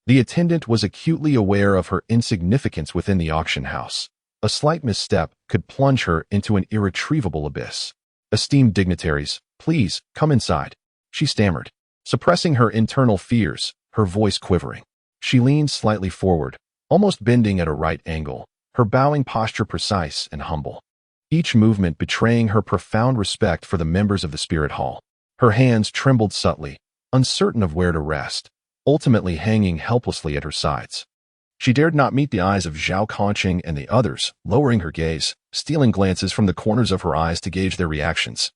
Speaker 1: The attendant was acutely aware of her insignificance within the auction house. A slight misstep could plunge her into an irretrievable abyss. "Esteemed dignitaries, please, come inside," she stammered, suppressing her internal fears, her voice quivering. She leaned slightly forward, almost bending at a right angle, her bowing posture precise and humble, each movement betraying her profound respect for the members of the Spirit Hall. Her hands trembled subtly, uncertain of where to rest, ultimately hanging helplessly at her sides. She dared not meet the eyes of Zhao Kongqing and the others, lowering her gaze, stealing glances from the corners of her eyes to gauge their reactions,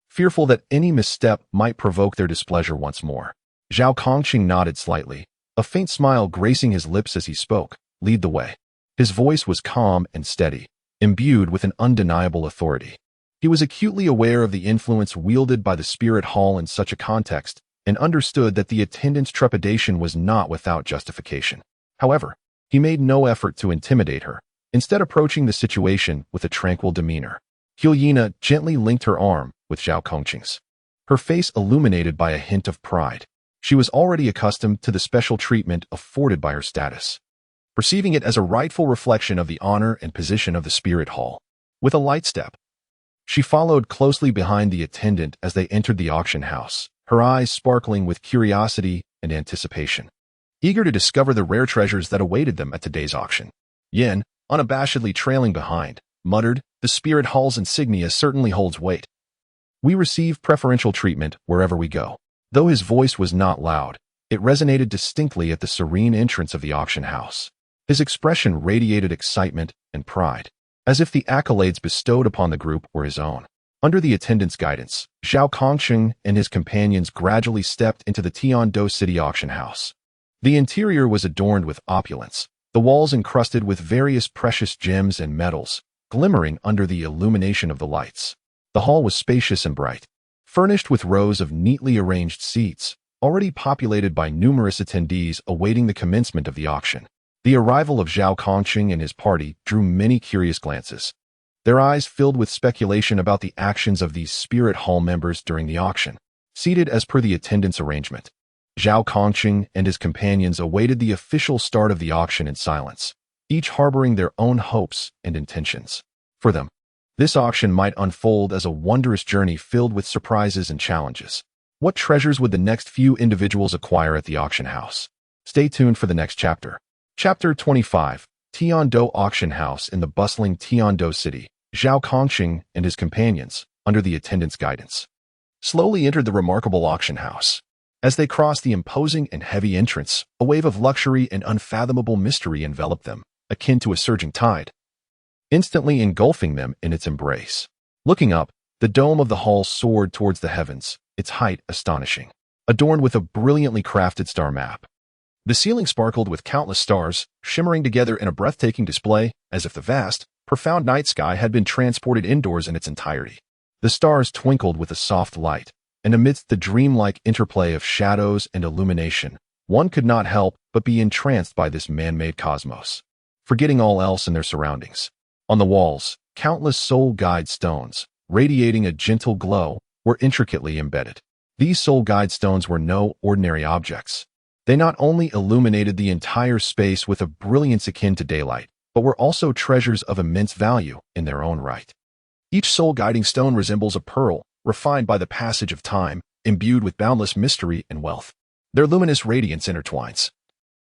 Speaker 1: fearful that any misstep might provoke their displeasure once more. Zhao Kongqing nodded slightly, a faint smile gracing his lips as he spoke. "Lead the way." His voice was calm and steady, imbued with an undeniable authority. He was acutely aware of the influence wielded by the Spirit Hall in such a context, and understood that the attendant's trepidation was not without justification. However, he made no effort to intimidate her, instead approaching the situation with a tranquil demeanor. Hulaina gently linked her arm with Zhao Kongqing's, her face illuminated by a hint of pride. She was already accustomed to the special treatment afforded by her status, perceiving it as a rightful reflection of the honor and position of the Spirit Hall. With a light step, she followed closely behind the attendant as they entered the auction house, her eyes sparkling with curiosity and anticipation, eager to discover the rare treasures that awaited them at today's auction. Yin, unabashedly trailing behind, muttered, "The Spirit Hall's insignia certainly holds weight. We receive preferential treatment wherever we go." Though his voice was not loud, it resonated distinctly at the serene entrance of the auction house. His expression radiated excitement and pride, as if the accolades bestowed upon the group were his own. Under the attendant's guidance, Zhao Kongqing and his companions gradually stepped into the Tiando City auction house. The interior was adorned with opulence, the walls encrusted with various precious gems and metals, glimmering under the illumination of the lights. The hall was spacious and bright, furnished with rows of neatly arranged seats, already populated by numerous attendees awaiting the commencement of the auction. The arrival of Zhao Kongqing and his party drew many curious glances, their eyes filled with speculation about the actions of these Spirit Hall members during the auction. Seated as per the attendance arrangement, Zhao Kongqing and his companions awaited the official start of the auction in silence, each harboring their own hopes and intentions. For them, this auction might unfold as a wondrous journey filled with surprises and challenges. What treasures would the next few individuals acquire at the auction house? Stay tuned for the next chapter. Chapter 25, Tiando Auction House. In the bustling Tiando city, Zhao Kongqing and his companions, under the attendant's guidance, slowly entered the remarkable auction house. As they crossed the imposing and heavy entrance, a wave of luxury and unfathomable mystery enveloped them, akin to a surging tide, instantly engulfing them in its embrace. Looking up, the dome of the hall soared towards the heavens, its height astonishing, adorned with a brilliantly crafted star map. The ceiling sparkled with countless stars, shimmering together in a breathtaking display, as if the vast, profound night sky had been transported indoors in its entirety. The stars twinkled with a soft light, and amidst the dreamlike interplay of shadows and illumination, one could not help but be entranced by this man-made cosmos, forgetting all else in their surroundings. On the walls, countless soul guide stones, radiating a gentle glow, were intricately embedded. These soul guide stones were no ordinary objects. They not only illuminated the entire space with a brilliance akin to daylight, but were also treasures of immense value in their own right. Each soul-guiding stone resembles a pearl, refined by the passage of time, imbued with boundless mystery and wealth. Their luminous radiance intertwines,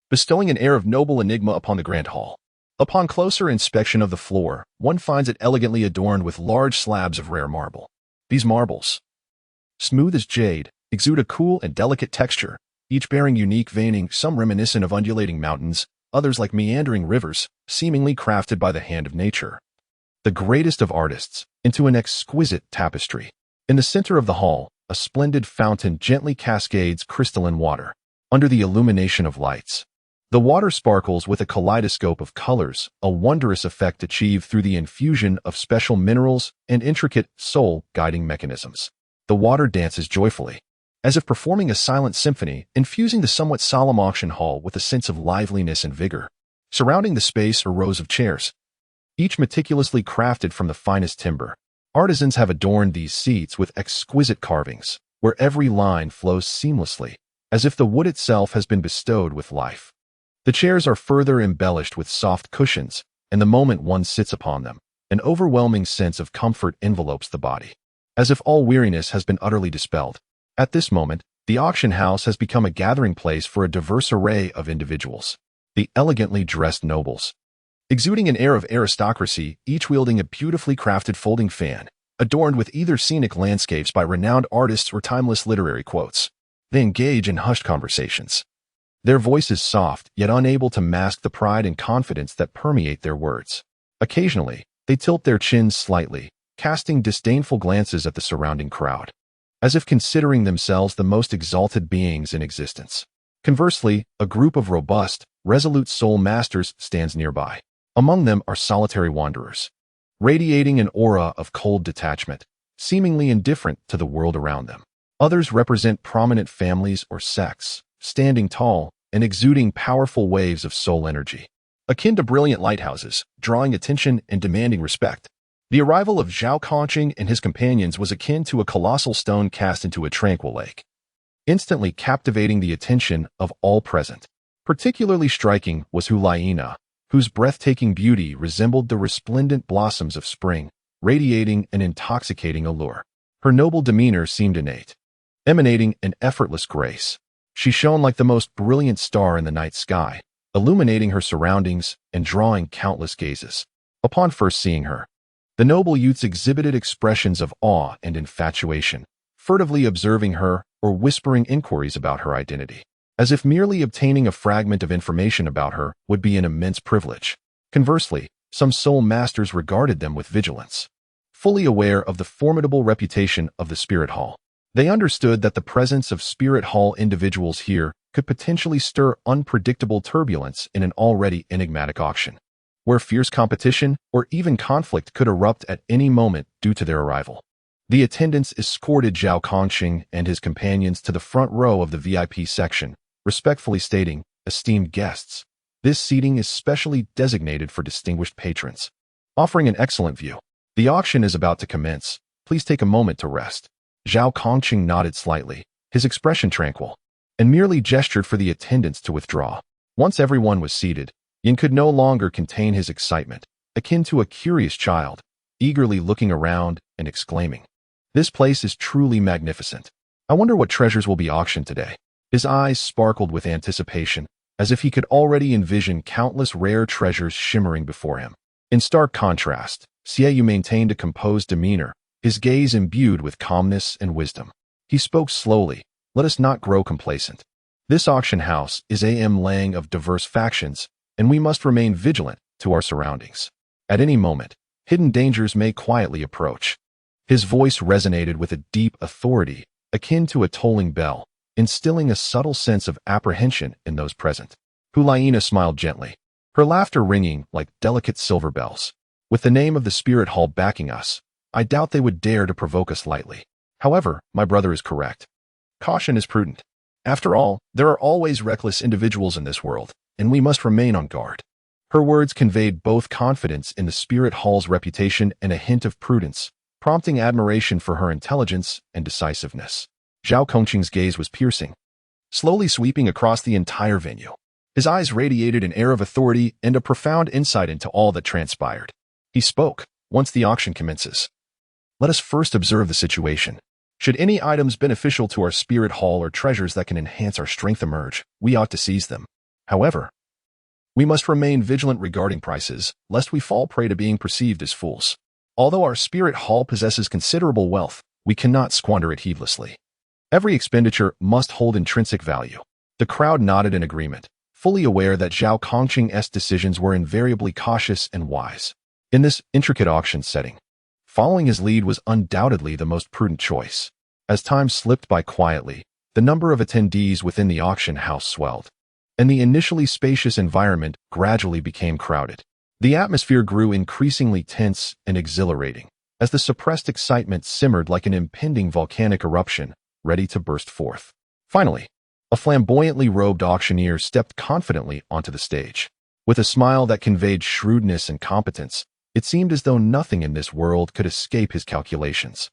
Speaker 1: bestowing an air of noble enigma upon the grand hall. Upon closer inspection of the floor, one finds it elegantly adorned with large slabs of rare marble. These marbles, smooth as jade, exude a cool and delicate texture, each bearing unique veining, some reminiscent of undulating mountains, others like meandering rivers, seemingly crafted by the hand of nature. The greatest of artists, into an exquisite tapestry. In the center of the hall, a splendid fountain gently cascades crystalline water, under the illumination of lights. The water sparkles with a kaleidoscope of colors, a wondrous effect achieved through the infusion of special minerals and intricate soul-guiding mechanisms. The water dances joyfully, as if performing a silent symphony, infusing the somewhat solemn auction hall with a sense of liveliness and vigor. Surrounding the space are rows of chairs, each meticulously crafted from the finest timber. Artisans have adorned these seats with exquisite carvings, where every line flows seamlessly, as if the wood itself has been bestowed with life. The chairs are further embellished with soft cushions, and the moment one sits upon them, an overwhelming sense of comfort envelopes the body, as if all weariness has been utterly dispelled. At this moment, the auction house has become a gathering place for a diverse array of individuals. The elegantly dressed nobles, exuding an air of aristocracy, each wielding a beautifully crafted folding fan, adorned with either scenic landscapes by renowned artists or timeless literary quotes. They engage in hushed conversations, their voices soft yet unable to mask the pride and confidence that permeate their words. Occasionally, they tilt their chins slightly, casting disdainful glances at the surrounding crowd, as if considering themselves the most exalted beings in existence. Conversely, a group of robust, resolute soul masters stands nearby. Among them are solitary wanderers, radiating an aura of cold detachment, seemingly indifferent to the world around them. Others represent prominent families or sects, standing tall and exuding powerful waves of soul energy, akin to brilliant lighthouses, drawing attention and demanding respect. The arrival of Zhao Kongqing and his companions was akin to a colossal stone cast into a tranquil lake, instantly captivating the attention of all present. Particularly striking was Hulayina, whose breathtaking beauty resembled the resplendent blossoms of spring, radiating an intoxicating allure. Her noble demeanor seemed innate, emanating an effortless grace. She shone like the most brilliant star in the night sky, illuminating her surroundings and drawing countless gazes. Upon first seeing her, the noble youths exhibited expressions of awe and infatuation, furtively observing her or whispering inquiries about her identity, as if merely obtaining a fragment of information about her would be an immense privilege. Conversely, some soul masters regarded them with vigilance, fully aware of the formidable reputation of the Spirit Hall. They understood that the presence of Spirit Hall individuals here could potentially stir unpredictable turbulence in an already enigmatic auction, where fierce competition or even conflict could erupt at any moment due to their arrival. The attendants escorted Zhao Kongqing and his companions to the front row of the VIP section, respectfully stating, "Esteemed guests, this seating is specially designated for distinguished patrons, offering an excellent view. The auction is about to commence. Please take a moment to rest." Zhao Kongqing nodded slightly, his expression tranquil, and merely gestured for the attendants to withdraw. Once everyone was seated, Yin could no longer contain his excitement, akin to a curious child, eagerly looking around and exclaiming, "This place is truly magnificent. I wonder what treasures will be auctioned today." His eyes sparkled with anticipation, as if he could already envision countless rare treasures shimmering before him. In stark contrast, Xie maintained a composed demeanor, his gaze imbued with calmness and wisdom. He spoke slowly, "Let us not grow complacent. This auction house is a lang of diverse factions, and we must remain vigilant to our surroundings. At any moment, hidden dangers may quietly approach." His voice resonated with a deep authority, akin to a tolling bell, instilling a subtle sense of apprehension in those present. Hulaina smiled gently, her laughter ringing like delicate silver bells. "With the name of the spirit hall backing us, I doubt they would dare to provoke us lightly. However, my brother is correct. Caution is prudent. After all, there are always reckless individuals in this world, and we must remain on guard." Her words conveyed both confidence in the spirit hall's reputation and a hint of prudence, prompting admiration for her intelligence and decisiveness. Zhao Kongqing's gaze was piercing, slowly sweeping across the entire venue. His eyes radiated an air of authority and a profound insight into all that transpired. He spoke, "Once the auction commences, let us first observe the situation. Should any items beneficial to our spirit hall or treasures that can enhance our strength emerge, we ought to seize them. However, we must remain vigilant regarding prices, lest we fall prey to being perceived as fools. Although our spirit hall possesses considerable wealth, we cannot squander it heedlessly. Every expenditure must hold intrinsic value." The crowd nodded in agreement, fully aware that Zhao Kongqing's decisions were invariably cautious and wise. In this intricate auction setting, following his lead was undoubtedly the most prudent choice. As time slipped by quietly, the number of attendees within the auction house swelled, and the initially spacious environment gradually became crowded. The atmosphere grew increasingly tense and exhilarating, as the suppressed excitement simmered like an impending volcanic eruption, ready to burst forth. Finally, a flamboyantly robed auctioneer stepped confidently onto the stage. With a smile that conveyed shrewdness and competence, it seemed as though nothing in this world could escape his calculations.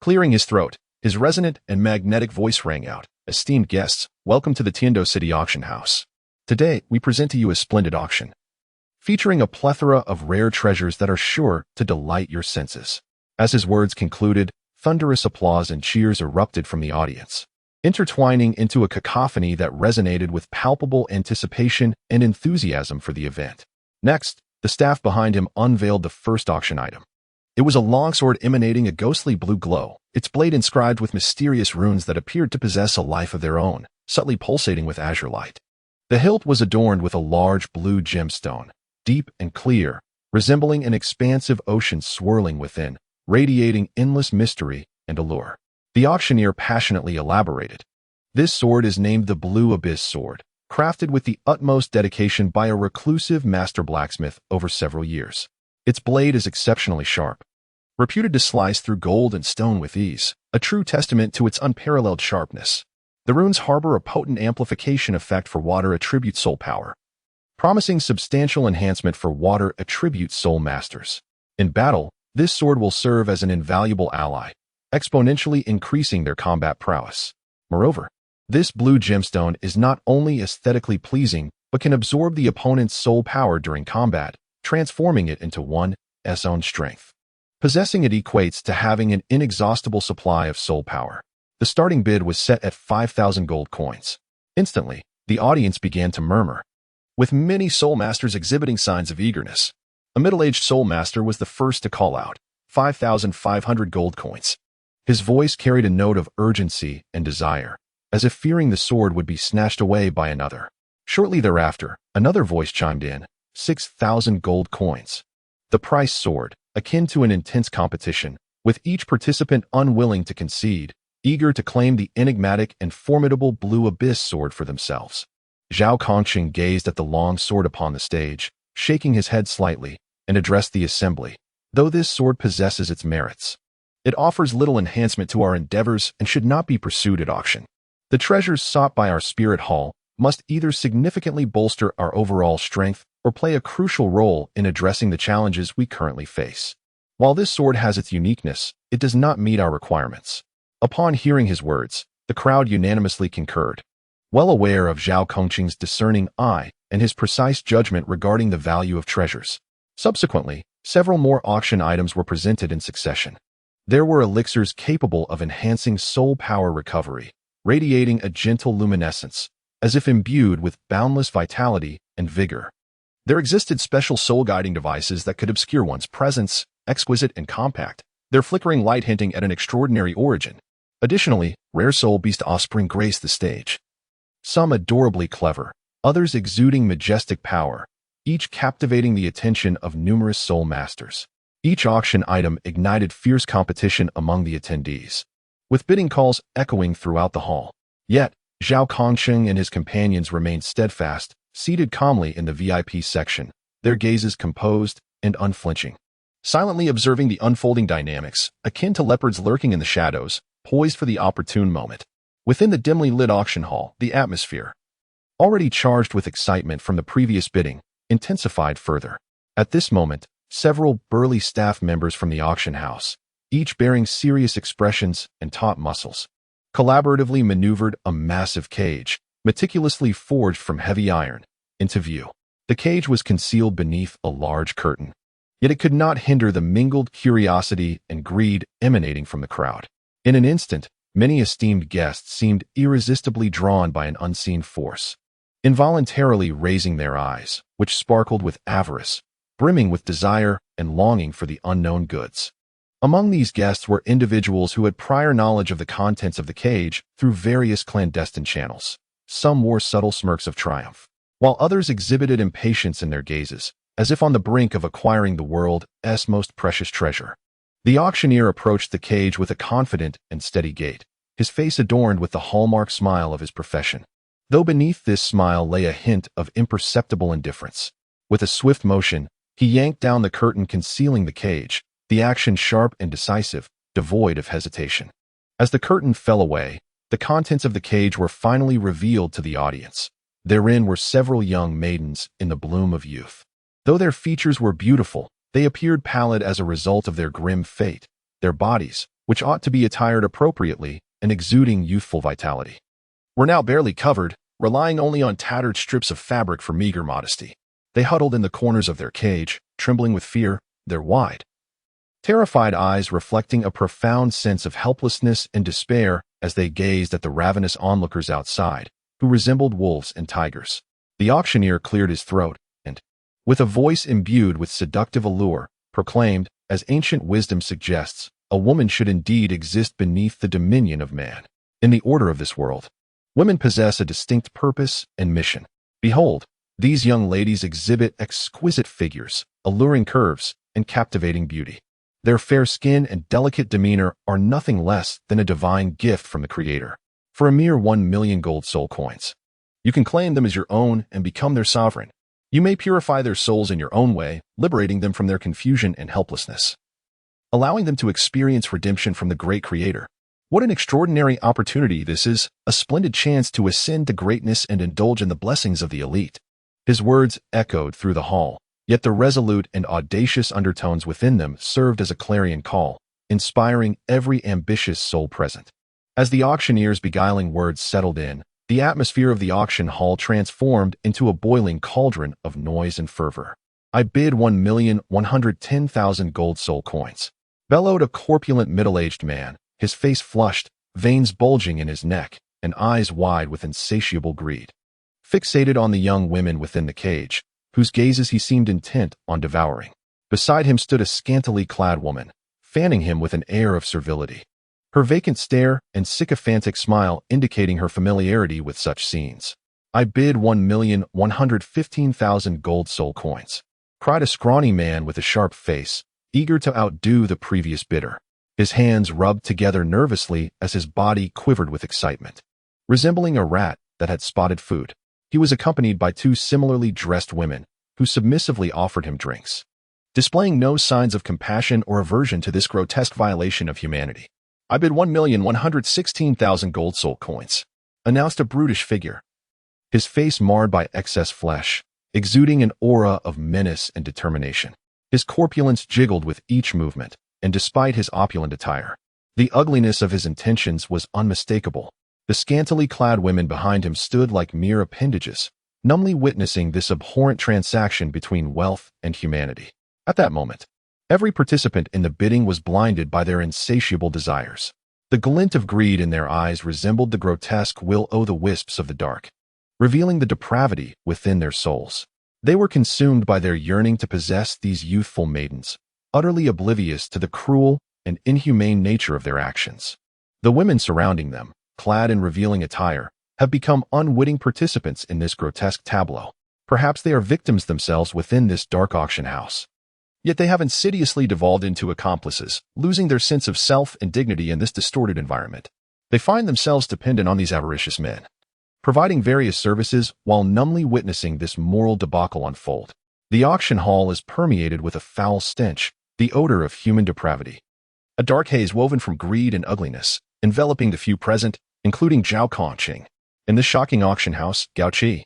Speaker 1: Clearing his throat, his resonant and magnetic voice rang out, "Esteemed guests, welcome to the Tiando City Auction House. Today, we present to you a splendid auction, featuring a plethora of rare treasures that are sure to delight your senses." As his words concluded, thunderous applause and cheers erupted from the audience, intertwining into a cacophony that resonated with palpable anticipation and enthusiasm for the event. Next, the staff behind him unveiled the first auction item. It was a longsword emanating a ghostly blue glow, its blade inscribed with mysterious runes that appeared to possess a life of their own, subtly pulsating with azure light. The hilt was adorned with a large blue gemstone, deep and clear, resembling an expansive ocean swirling within, radiating endless mystery and allure. The auctioneer passionately elaborated, "This sword is named the Blue Abyss Sword, crafted with the utmost dedication by a reclusive master blacksmith over several years. Its blade is exceptionally sharp, reputed to slice through gold and stone with ease, a true testament to its unparalleled sharpness. The runes harbor a potent amplification effect for water attribute soul power, promising substantial enhancement for water attribute soul masters. In battle, this sword will serve as an invaluable ally, exponentially increasing their combat prowess. Moreover, this blue gemstone is not only aesthetically pleasing, but can absorb the opponent's soul power during combat, transforming it into one's own strength. Possessing it equates to having an inexhaustible supply of soul power." The starting bid was set at 5,000 gold coins. Instantly, the audience began to murmur, with many soul masters exhibiting signs of eagerness. A middle-aged soul master was the first to call out, 5,500 gold coins. His voice carried a note of urgency and desire, as if fearing the sword would be snatched away by another. Shortly thereafter, another voice chimed in, 6,000 gold coins. The price soared, akin to an intense competition, with each participant unwilling to concede, eager to claim the enigmatic and formidable Blue Abyss sword for themselves. Zhao Kongqing gazed at the long sword upon the stage, shaking his head slightly, and addressed the assembly, "Though this sword possesses its merits, It offers little enhancement to our endeavors and should not be pursued at auction. The treasures sought by our spirit hall must either significantly bolster our overall strength or play a crucial role in addressing the challenges we currently face. While this sword has its uniqueness, it does not meet our requirements. Upon hearing his words, the crowd unanimously concurred. Well aware of Zhao Kongqing's discerning eye and his precise judgment regarding the value of treasures. Subsequently, several more auction items were presented in succession. There were elixirs capable of enhancing soul power recovery, radiating a gentle luminescence, as if imbued with boundless vitality and vigor. There existed special soul-guiding devices that could obscure one's presence, exquisite and compact, their flickering light hinting at an extraordinary origin. Additionally, rare soul beast offspring graced the stage. Some adorably clever, others exuding majestic power, each captivating the attention of numerous soul masters. Each auction item ignited fierce competition among the attendees, with bidding calls echoing throughout the hall. Yet, Zhao Kongqing and his companions remained steadfast, seated calmly in the VIP section, their gazes composed and unflinching. Silently observing the unfolding dynamics, akin to leopards lurking in the shadows, poised for the opportune moment. Within the dimly lit auction hall, the atmosphere, already charged with excitement from the previous bidding, intensified further. At this moment, several burly staff members from the auction house, each bearing serious expressions and taut muscles, collaboratively maneuvered a massive cage, meticulously forged from heavy iron, into view. The cage was concealed beneath a large curtain, yet it could not hinder the mingled curiosity and greed emanating from the crowd. In an instant, many esteemed guests seemed irresistibly drawn by an unseen force, involuntarily raising their eyes, which sparkled with avarice, brimming with desire and longing for the unknown goods. Among these guests were individuals who had prior knowledge of the contents of the cage through various clandestine channels. Some wore subtle smirks of triumph, while others exhibited impatience in their gazes, as if on the brink of acquiring the world's most precious treasure. The auctioneer approached the cage with a confident and steady gait, his face adorned with the hallmark smile of his profession, though beneath this smile lay a hint of imperceptible indifference. With a swift motion, he yanked down the curtain concealing the cage, the action sharp and decisive, devoid of hesitation. As the curtain fell away, the contents of the cage were finally revealed to the audience. Therein were several young maidens in the bloom of youth. Though their features were beautiful, they appeared pallid as a result of their grim fate, their bodies, which ought to be attired appropriately and exuding youthful vitality, were now barely covered, relying only on tattered strips of fabric for meager modesty. They huddled in the corners of their cage, trembling with fear, their wide, terrified eyes reflecting a profound sense of helplessness and despair as they gazed at the ravenous onlookers outside, who resembled wolves and tigers. The auctioneer cleared his throat and, with a voice imbued with seductive allure, proclaimed, as ancient wisdom suggests, a woman should indeed exist beneath the dominion of man. In the order of this world, women possess a distinct purpose and mission. Behold, these young ladies exhibit exquisite figures, alluring curves, and captivating beauty. Their fair skin and delicate demeanor are nothing less than a divine gift from the Creator. For a mere 1 million gold soul coins, you can claim them as your own and become their sovereign. You may purify their souls in your own way, liberating them from their confusion and helplessness, allowing them to experience redemption from the great Creator. What an extraordinary opportunity this is, a splendid chance to ascend to greatness and indulge in the blessings of the elite. His words echoed through the hall, yet the resolute and audacious undertones within them served as a clarion call, inspiring every ambitious soul present. As the auctioneer's beguiling words settled in, the atmosphere of the auction hall transformed into a boiling cauldron of noise and fervor. I bid 1,110,000 gold soul coins, bellowed a corpulent middle-aged man, his face flushed, veins bulging in his neck, and eyes wide with insatiable greed, fixated on the young women within the cage, whose gazes he seemed intent on devouring. Beside him stood a scantily clad woman, fanning him with an air of servility, her vacant stare and sycophantic smile indicating her familiarity with such scenes. I bid 1,115,000 gold soul coins, cried a scrawny man with a sharp face, eager to outdo the previous bidder. His hands rubbed together nervously as his body quivered with excitement. Resembling a rat that had spotted food, he was accompanied by 2 similarly dressed women, who submissively offered him drinks. displaying no signs of compassion or aversion to this grotesque violation of humanity. "I bid 1,116,000 gold soul coins," announced a brutish figure, his face marred by excess flesh, exuding an aura of menace and determination. His corpulence jiggled with each movement, and despite his opulent attire, the ugliness of his intentions was unmistakable. The scantily clad women behind him stood like mere appendages, numbly witnessing this abhorrent transaction between wealth and humanity. At that moment, every participant in the bidding was blinded by their insatiable desires. The glint of greed in their eyes resembled the grotesque will-o'-the-wisps of the dark, revealing the depravity within their souls. They were consumed by their yearning to possess these youthful maidens, utterly oblivious to the cruel and inhumane nature of their actions. The women surrounding them, clad in revealing attire, have become unwitting participants in this grotesque tableau. Perhaps they are victims themselves within this dark auction house. Yet they have insidiously devolved into accomplices, losing their sense of self and dignity in this distorted environment. They find themselves dependent on these avaricious men, providing various services while numbly witnessing this moral debacle unfold. The auction hall is permeated with a foul stench, the odor of human depravity. A dark haze woven from greed and ugliness, enveloping the few present, including Zhao Kongqing. In the shocking auction house, Gao Qi,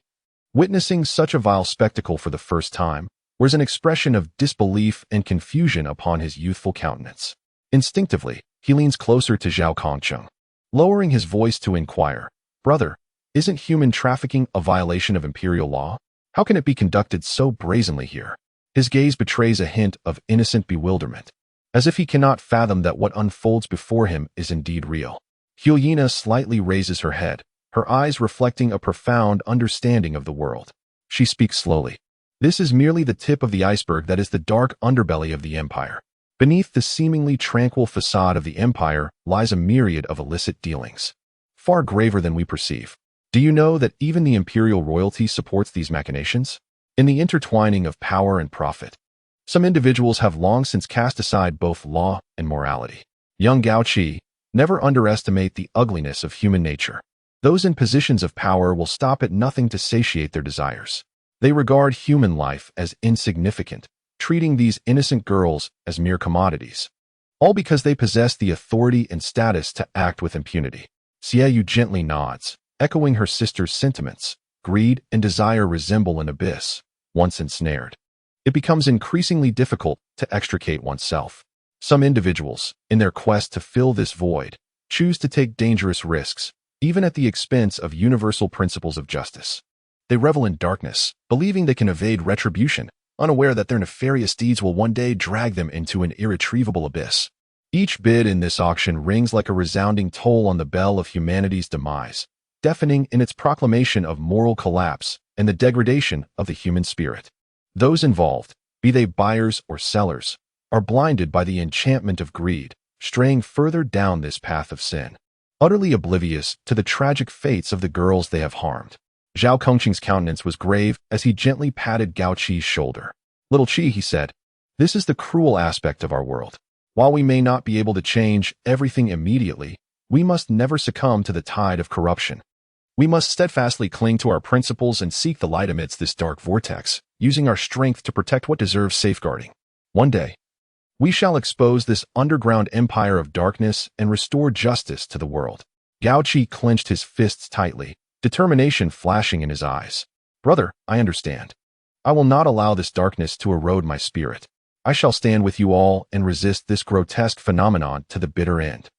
Speaker 1: witnessing such a vile spectacle for the first time, wears an expression of disbelief and confusion upon his youthful countenance. Instinctively, he leans closer to Zhao Kongqing, lowering his voice to inquire, "Brother, isn't human trafficking a violation of imperial law? How can it be conducted so brazenly here?" His gaze betrays a hint of innocent bewilderment, as if he cannot fathom that what unfolds before him is indeed real. Hyena slightly raises her head, her eyes reflecting a profound understanding of the world. She speaks slowly. "This is merely the tip of the iceberg that is the dark underbelly of the empire. Beneath the seemingly tranquil facade of the empire lies a myriad of illicit dealings, far graver than we perceive. Do you know that even the imperial royalty supports these machinations? In the intertwining of power and profit, some individuals have long since cast aside both law and morality. Young Gao Qi, never underestimate the ugliness of human nature. Those in positions of power will stop at nothing to satiate their desires. They regard human life as insignificant, treating these innocent girls as mere commodities, all because they possess the authority and status to act with impunity." Xiaoyu gently nods, echoing her sister's sentiments. Greed and desire resemble an abyss. Once ensnared, it becomes increasingly difficult to extricate oneself. Some individuals, in their quest to fill this void, choose to take dangerous risks, even at the expense of universal principles of justice. They revel in darkness, believing they can evade retribution, unaware that their nefarious deeds will one day drag them into an irretrievable abyss. Each bid in this auction rings like a resounding toll on the bell of humanity's demise, deafening in its proclamation of moral collapse and the degradation of the human spirit. Those involved, be they buyers or sellers, are blinded by the enchantment of greed, straying further down this path of sin, utterly oblivious to the tragic fates of the girls they have harmed. Zhao Kongqing's countenance was grave as he gently patted Gao Qi's shoulder. "Little Qi," he said, "this is the cruel aspect of our world. While we may not be able to change everything immediately, we must never succumb to the tide of corruption. We must steadfastly cling to our principles and seek the light amidst this dark vortex, using our strength to protect what deserves safeguarding. One day, we shall expose this underground empire of darkness and restore justice to the world." Gao Qi clenched his fists tightly, determination flashing in his eyes. "Brother, I understand. I will not allow this darkness to erode my spirit. I shall stand with you all and resist this grotesque phenomenon to the bitter end."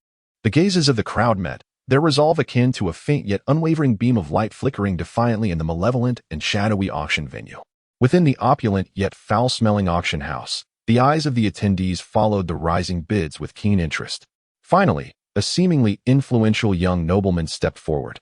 Speaker 1: The gazes of the crowd met, their resolve akin to a faint yet unwavering beam of light flickering defiantly in the malevolent and shadowy auction venue. Within the opulent yet foul-smelling auction house, the eyes of the attendees followed the rising bids with keen interest. Finally, a seemingly influential young nobleman stepped forward.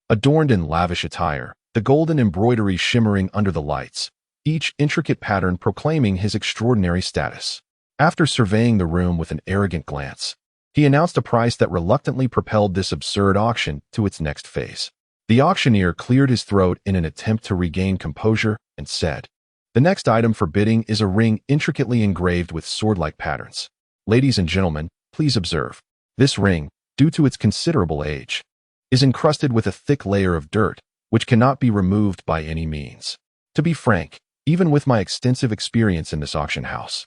Speaker 1: Adorned in lavish attire, the golden embroidery shimmering under the lights, each intricate pattern proclaiming his extraordinary status. After surveying the room with an arrogant glance, he announced a price that reluctantly propelled this absurd auction to its next phase. The auctioneer cleared his throat in an attempt to regain composure and said, "The next item for bidding is a ring intricately engraved with sword-like patterns. Ladies and gentlemen, please observe. This ring, due to its considerable age, is encrusted with a thick layer of dirt, which cannot be removed by any means. To be frank, even with my extensive experience in this auction house,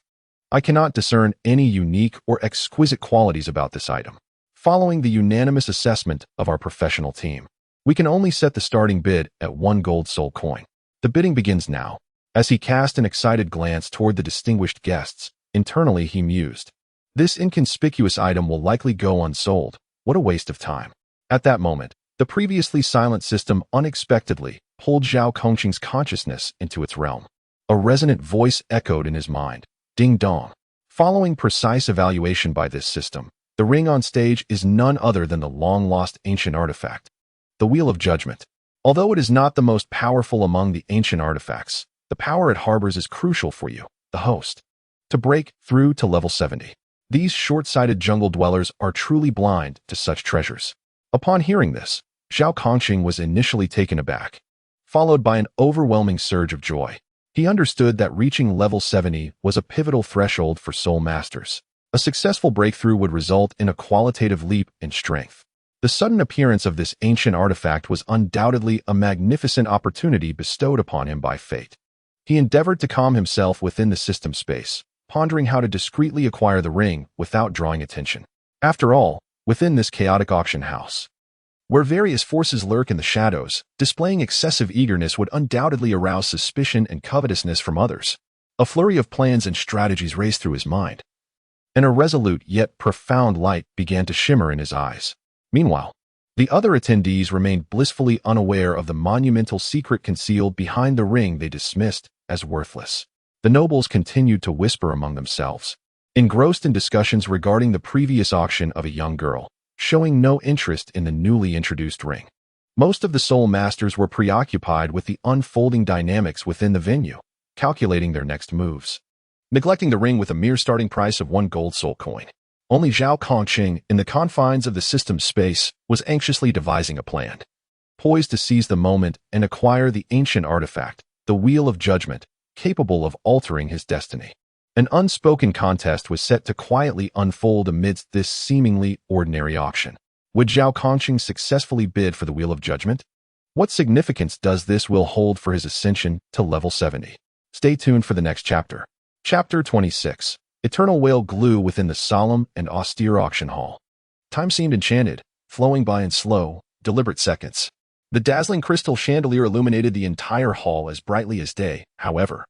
Speaker 1: I cannot discern any unique or exquisite qualities about this item. Following the unanimous assessment of our professional team, we can only set the starting bid at 1 gold soul coin. The bidding begins now. As he cast an excited glance toward the distinguished guests, internally he mused, "This inconspicuous item will likely go unsold. What a waste of time." At that moment, the previously silent system unexpectedly pulled Zhao Kongqing's consciousness into its realm. A resonant voice echoed in his mind, "Ding dong." Following precise evaluation by this system, the ring on stage is none other than the long-lost ancient artifact, the Wheel of Judgment. Although it is not the most powerful among the ancient artifacts, the power it harbors is crucial for you, the host, to break through to level 70. These short-sighted jungle dwellers are truly blind to such treasures. Upon hearing this, Zhao Kongqing was initially taken aback, followed by an overwhelming surge of joy. He understood that reaching level 70 was a pivotal threshold for soul masters. A successful breakthrough would result in a qualitative leap in strength. The sudden appearance of this ancient artifact was undoubtedly a magnificent opportunity bestowed upon him by fate. He endeavored to calm himself within the system space, pondering how to discreetly acquire the ring without drawing attention. After all, within this chaotic auction house, where various forces lurk in the shadows, displaying excessive eagerness would undoubtedly arouse suspicion and covetousness from others. A flurry of plans and strategies raced through his mind. An irresolute yet profound light began to shimmer in his eyes. Meanwhile, the other attendees remained blissfully unaware of the monumental secret concealed behind the ring they dismissed as worthless. The nobles continued to whisper among themselves, engrossed in discussions regarding the previous auction of a young girl, showing no interest in the newly introduced ring. Most of the soul masters were preoccupied with the unfolding dynamics within the venue, calculating their next moves, neglecting the ring with a mere starting price of 1 gold soul coin. Only Zhao Kongqing, in the confines of the system's space, was anxiously devising a plan. Poised to seize the moment and acquire the ancient artifact, the Wheel of Judgment, capable of altering his destiny. An unspoken contest was set to quietly unfold amidst this seemingly ordinary auction. Would Zhao Kongqing successfully bid for the Wheel of Judgment? What significance does this will hold for his ascension to level 70? Stay tuned for the next chapter. Chapter 26. Eternal Whale Glue within the solemn and austere auction hall. Time seemed enchanted, flowing by in slow, deliberate seconds. The dazzling crystal chandelier illuminated the entire hall as brightly as day. However,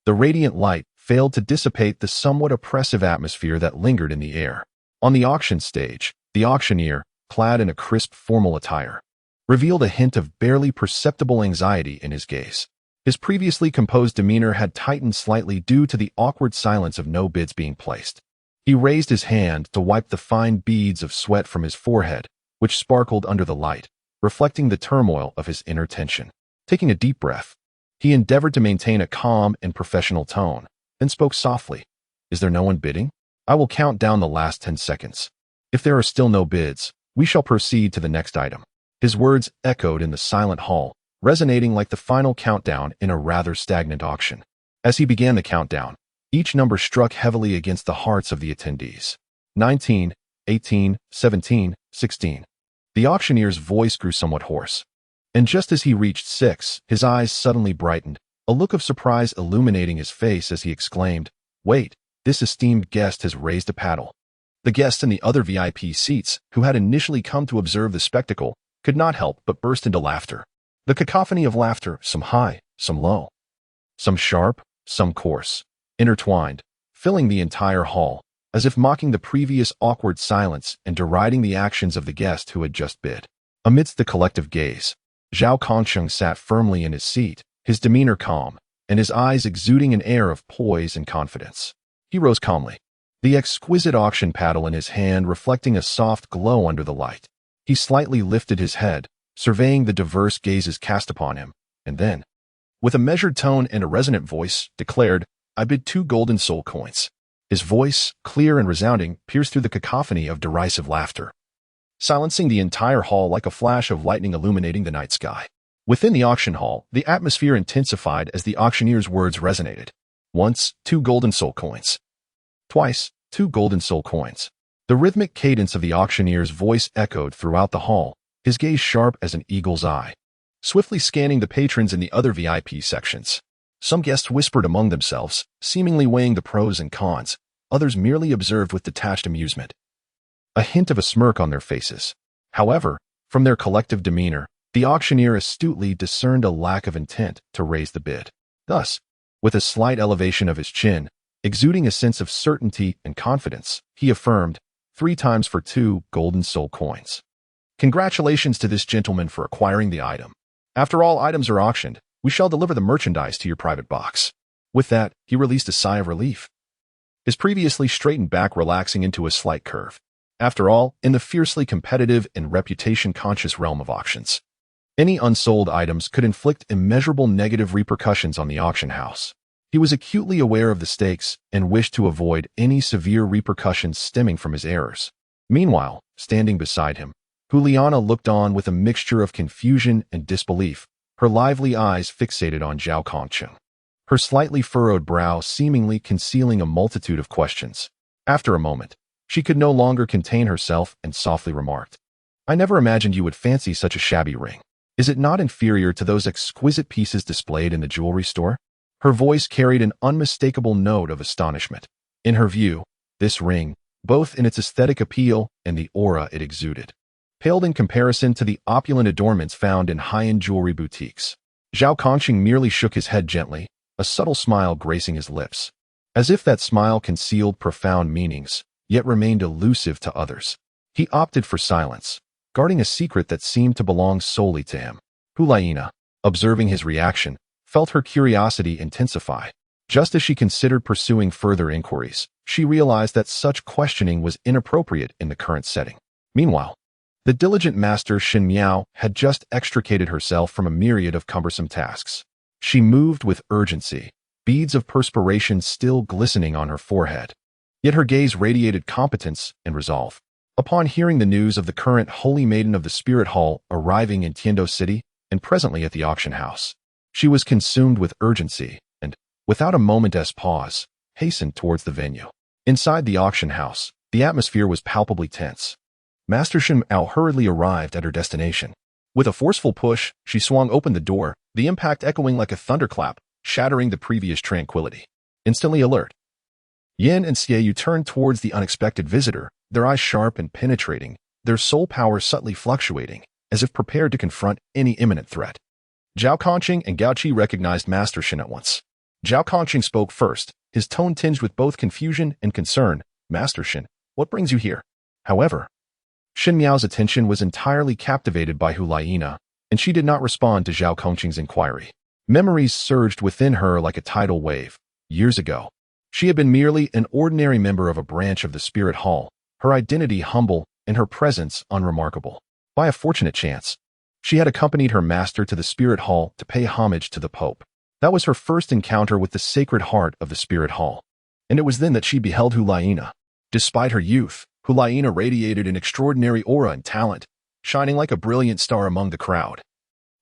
Speaker 1: the radiant light failed to dissipate the somewhat oppressive atmosphere that lingered in the air. On the auction stage, the auctioneer, clad in a crisp formal attire, revealed a hint of barely perceptible anxiety in his gaze. His previously composed demeanor had tightened slightly due to the awkward silence of no bids being placed. He raised his hand to wipe the fine beads of sweat from his forehead, which sparkled under the light, reflecting the turmoil of his inner tension. Taking a deep breath, he endeavored to maintain a calm and professional tone, then spoke softly. "Is there no one bidding? I will count down the last 10 seconds. If there are still no bids, we shall proceed to the next item." His words echoed in the silent hall, resonating like the final countdown in a rather stagnant auction. As he began the countdown, each number struck heavily against the hearts of the attendees. 19, 18, 17, 16. The auctioneer's voice grew somewhat hoarse. And just as he reached 6, his eyes suddenly brightened, a look of surprise illuminating his face as he exclaimed, "Wait, this esteemed guest has raised a paddle." The guests in the other VIP seats, who had initially come to observe the spectacle, could not help but burst into laughter. The cacophony of laughter, some high, some low, some sharp, some coarse, intertwined, filling the entire hall, as if mocking the previous awkward silence and deriding the actions of the guest who had just bid. Amidst the collective gaze, Zhao Kongqing sat firmly in his seat, his demeanor calm, and his eyes exuding an air of poise and confidence. He rose calmly, the exquisite auction paddle in his hand reflecting a soft glow under the light. He slightly lifted his head, surveying the diverse gazes cast upon him, and then, with a measured tone and a resonant voice, declared, "I bid 2 golden soul coins." His voice, clear and resounding, pierced through the cacophony of derisive laughter, silencing the entire hall like a flash of lightning illuminating the night sky. Within the auction hall, the atmosphere intensified as the auctioneer's words resonated. Once, 2 golden soul coins. Twice, 2 golden soul coins. The rhythmic cadence of the auctioneer's voice echoed throughout the hall, his gaze sharp as an eagle's eye, swiftly scanning the patrons in the other VIP sections. Some guests whispered among themselves, seemingly weighing the pros and cons. Others merely observed with detached amusement, a hint of a smirk on their faces. However, from their collective demeanor, the auctioneer astutely discerned a lack of intent to raise the bid. Thus, with a slight elevation of his chin, exuding a sense of certainty and confidence, he affirmed, 3 times for 2 golden soul coins. Congratulations to this gentleman for acquiring the item. After all items are auctioned, we shall deliver the merchandise to your private box. With that, he released a sigh of relief, his previously straightened back relaxing into a slight curve. After all, in the fiercely competitive and reputation-conscious realm of auctions, any unsold items could inflict immeasurable negative repercussions on the auction house. He was acutely aware of the stakes and wished to avoid any severe repercussions stemming from his errors. Meanwhile, standing beside him, Juliana looked on with a mixture of confusion and disbelief, her lively eyes fixated on Zhao Kongcheng, her slightly furrowed brow seemingly concealing a multitude of questions. After a moment, she could no longer contain herself and softly remarked, I never imagined you would fancy such a shabby ring. Is it not inferior to those exquisite pieces displayed in the jewelry store? Her voice carried an unmistakable note of astonishment. In her view, this ring, both in its aesthetic appeal and the aura it exuded, paled in comparison to the opulent adornments found in high-end jewelry boutiques. Zhao Kongqing merely shook his head gently, a subtle smile gracing his lips, as if that smile concealed profound meanings, yet remained elusive to others. He opted for silence, guarding a secret that seemed to belong solely to him. Hulayina, observing his reaction, felt her curiosity intensify. Just as she considered pursuing further inquiries, she realized that such questioning was inappropriate in the current setting. Meanwhile, the diligent master Shen Miao had just extricated herself from a myriad of cumbersome tasks. She moved with urgency, beads of perspiration still glistening on her forehead. Yet her gaze radiated competence and resolve. Upon hearing the news of the current Holy Maiden of the Spirit Hall arriving in Tiando City and presently at the auction house, she was consumed with urgency and, without a moment's pause, hastened towards the venue. Inside the auction house, the atmosphere was palpably tense. Master Shen Miao hurriedly arrived at her destination. With a forceful push, she swung open the door, the impact echoing like a thunderclap, shattering the previous tranquility. Instantly alert, Yin and Xie turned towards the unexpected visitor, their eyes sharp and penetrating, their soul power subtly fluctuating, as if prepared to confront any imminent threat. Zhao Kongqing and Gao Qi recognized Master Shen at once. Zhao Kongqing spoke first, his tone tinged with both confusion and concern. Master Shen, what brings you here? However, Shen Miao's attention was entirely captivated by Hulayina, and she did not respond to Zhao Kongqing's inquiry. Memories surged within her like a tidal wave. Years ago, she had been merely an ordinary member of a branch of the Spirit Hall, her identity humble and her presence unremarkable. By a fortunate chance, she had accompanied her master to the Spirit Hall to pay homage to the Pope. That was her first encounter with the Sacred Heart of the Spirit Hall, and it was then that she beheld Hulayina. Despite her youth, Hulayina radiated an extraordinary aura and talent, shining like a brilliant star among the crowd,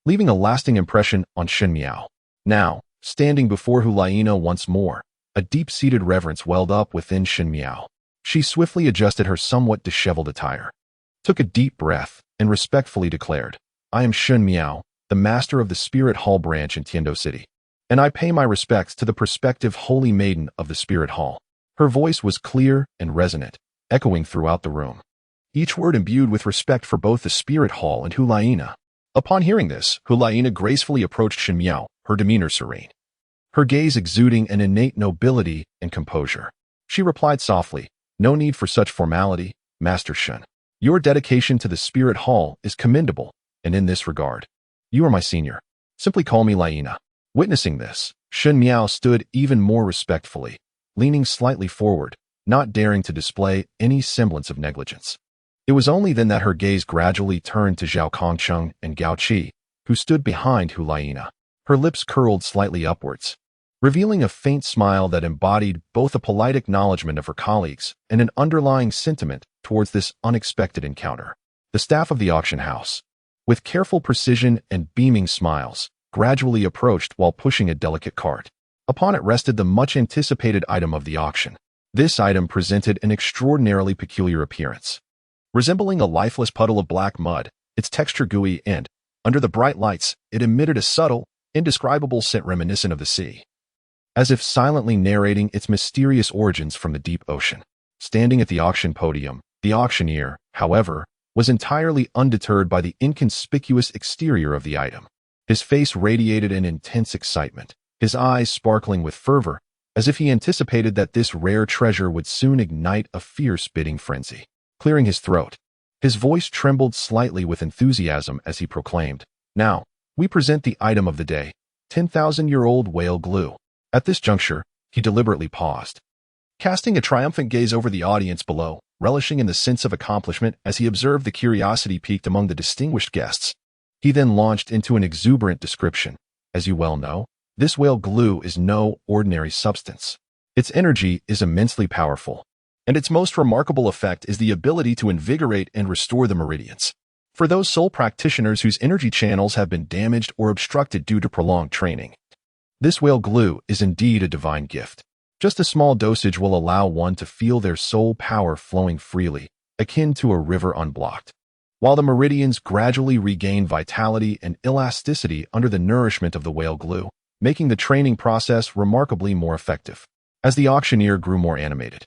Speaker 1: leaving a lasting impression on Shen Miao. Now, standing before Hulayina once more, a deep-seated reverence welled up within Shen Miao. She swiftly adjusted her somewhat disheveled attire, took a deep breath, and respectfully declared, I am Shen Miao, the master of the Spirit Hall branch in Tiando City, and I pay my respects to the prospective Holy Maiden of the Spirit Hall. Her voice was clear and resonant, echoing throughout the room, each word imbued with respect for both the Spirit Hall and Hulayina. Upon hearing this, Hulayina gracefully approached Shen Miao, her demeanor serene, her gaze exuding an innate nobility and composure. She replied softly, No need for such formality, Master Shen. Your dedication to the Spirit Hall is commendable, and in this regard, you are my senior. Simply call me Laina. Witnessing this, Shen Miao stood even more respectfully, leaning slightly forward, not daring to display any semblance of negligence. It was only then that her gaze gradually turned to Zhao Kongqing and Gao Qi, who stood behind Hulayina. Her lips curled slightly upwards, revealing a faint smile that embodied both a polite acknowledgement of her colleagues and an underlying sentiment towards this unexpected encounter. The staff of the auction house, with careful precision and beaming smiles, gradually approached while pushing a delicate cart. Upon it rested the much-anticipated item of the auction. This item presented an extraordinarily peculiar appearance. Resembling a lifeless puddle of black mud, its texture gooey and, under the bright lights, it emitted a subtle, indescribable scent reminiscent of the sea, as if silently narrating its mysterious origins from the deep ocean. Standing at the auction podium, the auctioneer, however, was entirely undeterred by the inconspicuous exterior of the item. His face radiated an intense excitement, his eyes sparkling with fervor, as if he anticipated that this rare treasure would soon ignite a fierce bidding frenzy. Clearing his throat, his voice trembled slightly with enthusiasm as he proclaimed, "Now, we present the item of the day, 10,000-year-old whale glue." At this juncture, he deliberately paused, casting a triumphant gaze over the audience below, relishing in the sense of accomplishment as he observed the curiosity piqued among the distinguished guests. He then launched into an exuberant description. "As you well know, this whale glue is no ordinary substance. Its energy is immensely powerful, and its most remarkable effect is the ability to invigorate and restore the meridians. For those soul practitioners whose energy channels have been damaged or obstructed due to prolonged training, this whale glue is indeed a divine gift. Just a small dosage will allow one to feel their soul power flowing freely, akin to a river unblocked, while the meridians gradually regain vitality and elasticity under the nourishment of the whale glue, making the training process remarkably more effective." As the auctioneer grew more animated,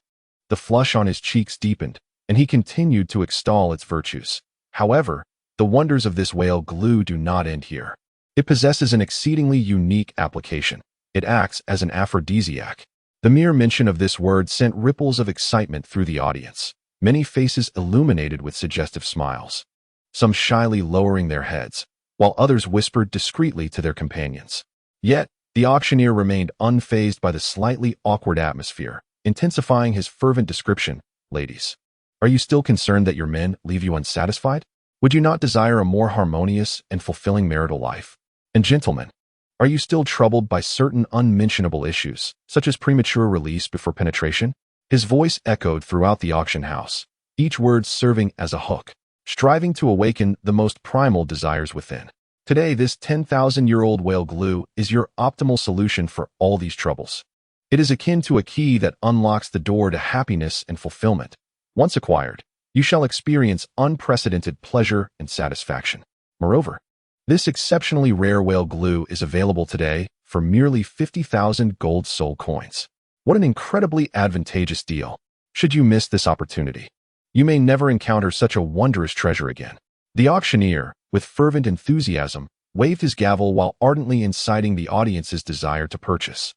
Speaker 1: the flush on his cheeks deepened, and he continued to extol its virtues. However, the wonders of this whale glue do not end here. It possesses an exceedingly unique application. It acts as an aphrodisiac. The mere mention of this word sent ripples of excitement through the audience, many faces illuminated with suggestive smiles, some shyly lowering their heads, while others whispered discreetly to their companions. Yet, the auctioneer remained unfazed by the slightly awkward atmosphere, intensifying his fervent description. "Ladies, are you still concerned that your men leave you unsatisfied? Would you not desire a more harmonious and fulfilling marital life? And gentlemen, are you still troubled by certain unmentionable issues, such as premature release before penetration?" His voice echoed throughout the auction house, each word serving as a hook, striving to awaken the most primal desires within. Today, this 10,000-year-old whale glue is your optimal solution for all these troubles. It is akin to a key that unlocks the door to happiness and fulfillment. Once acquired, you shall experience unprecedented pleasure and satisfaction. Moreover, this exceptionally rare whale glue is available today for merely 50,000 gold soul coins. What an incredibly advantageous deal. Should you miss this opportunity, you may never encounter such a wondrous treasure again. The auctioneer, with fervent enthusiasm, waved his gavel while ardently inciting the audience's desire to purchase,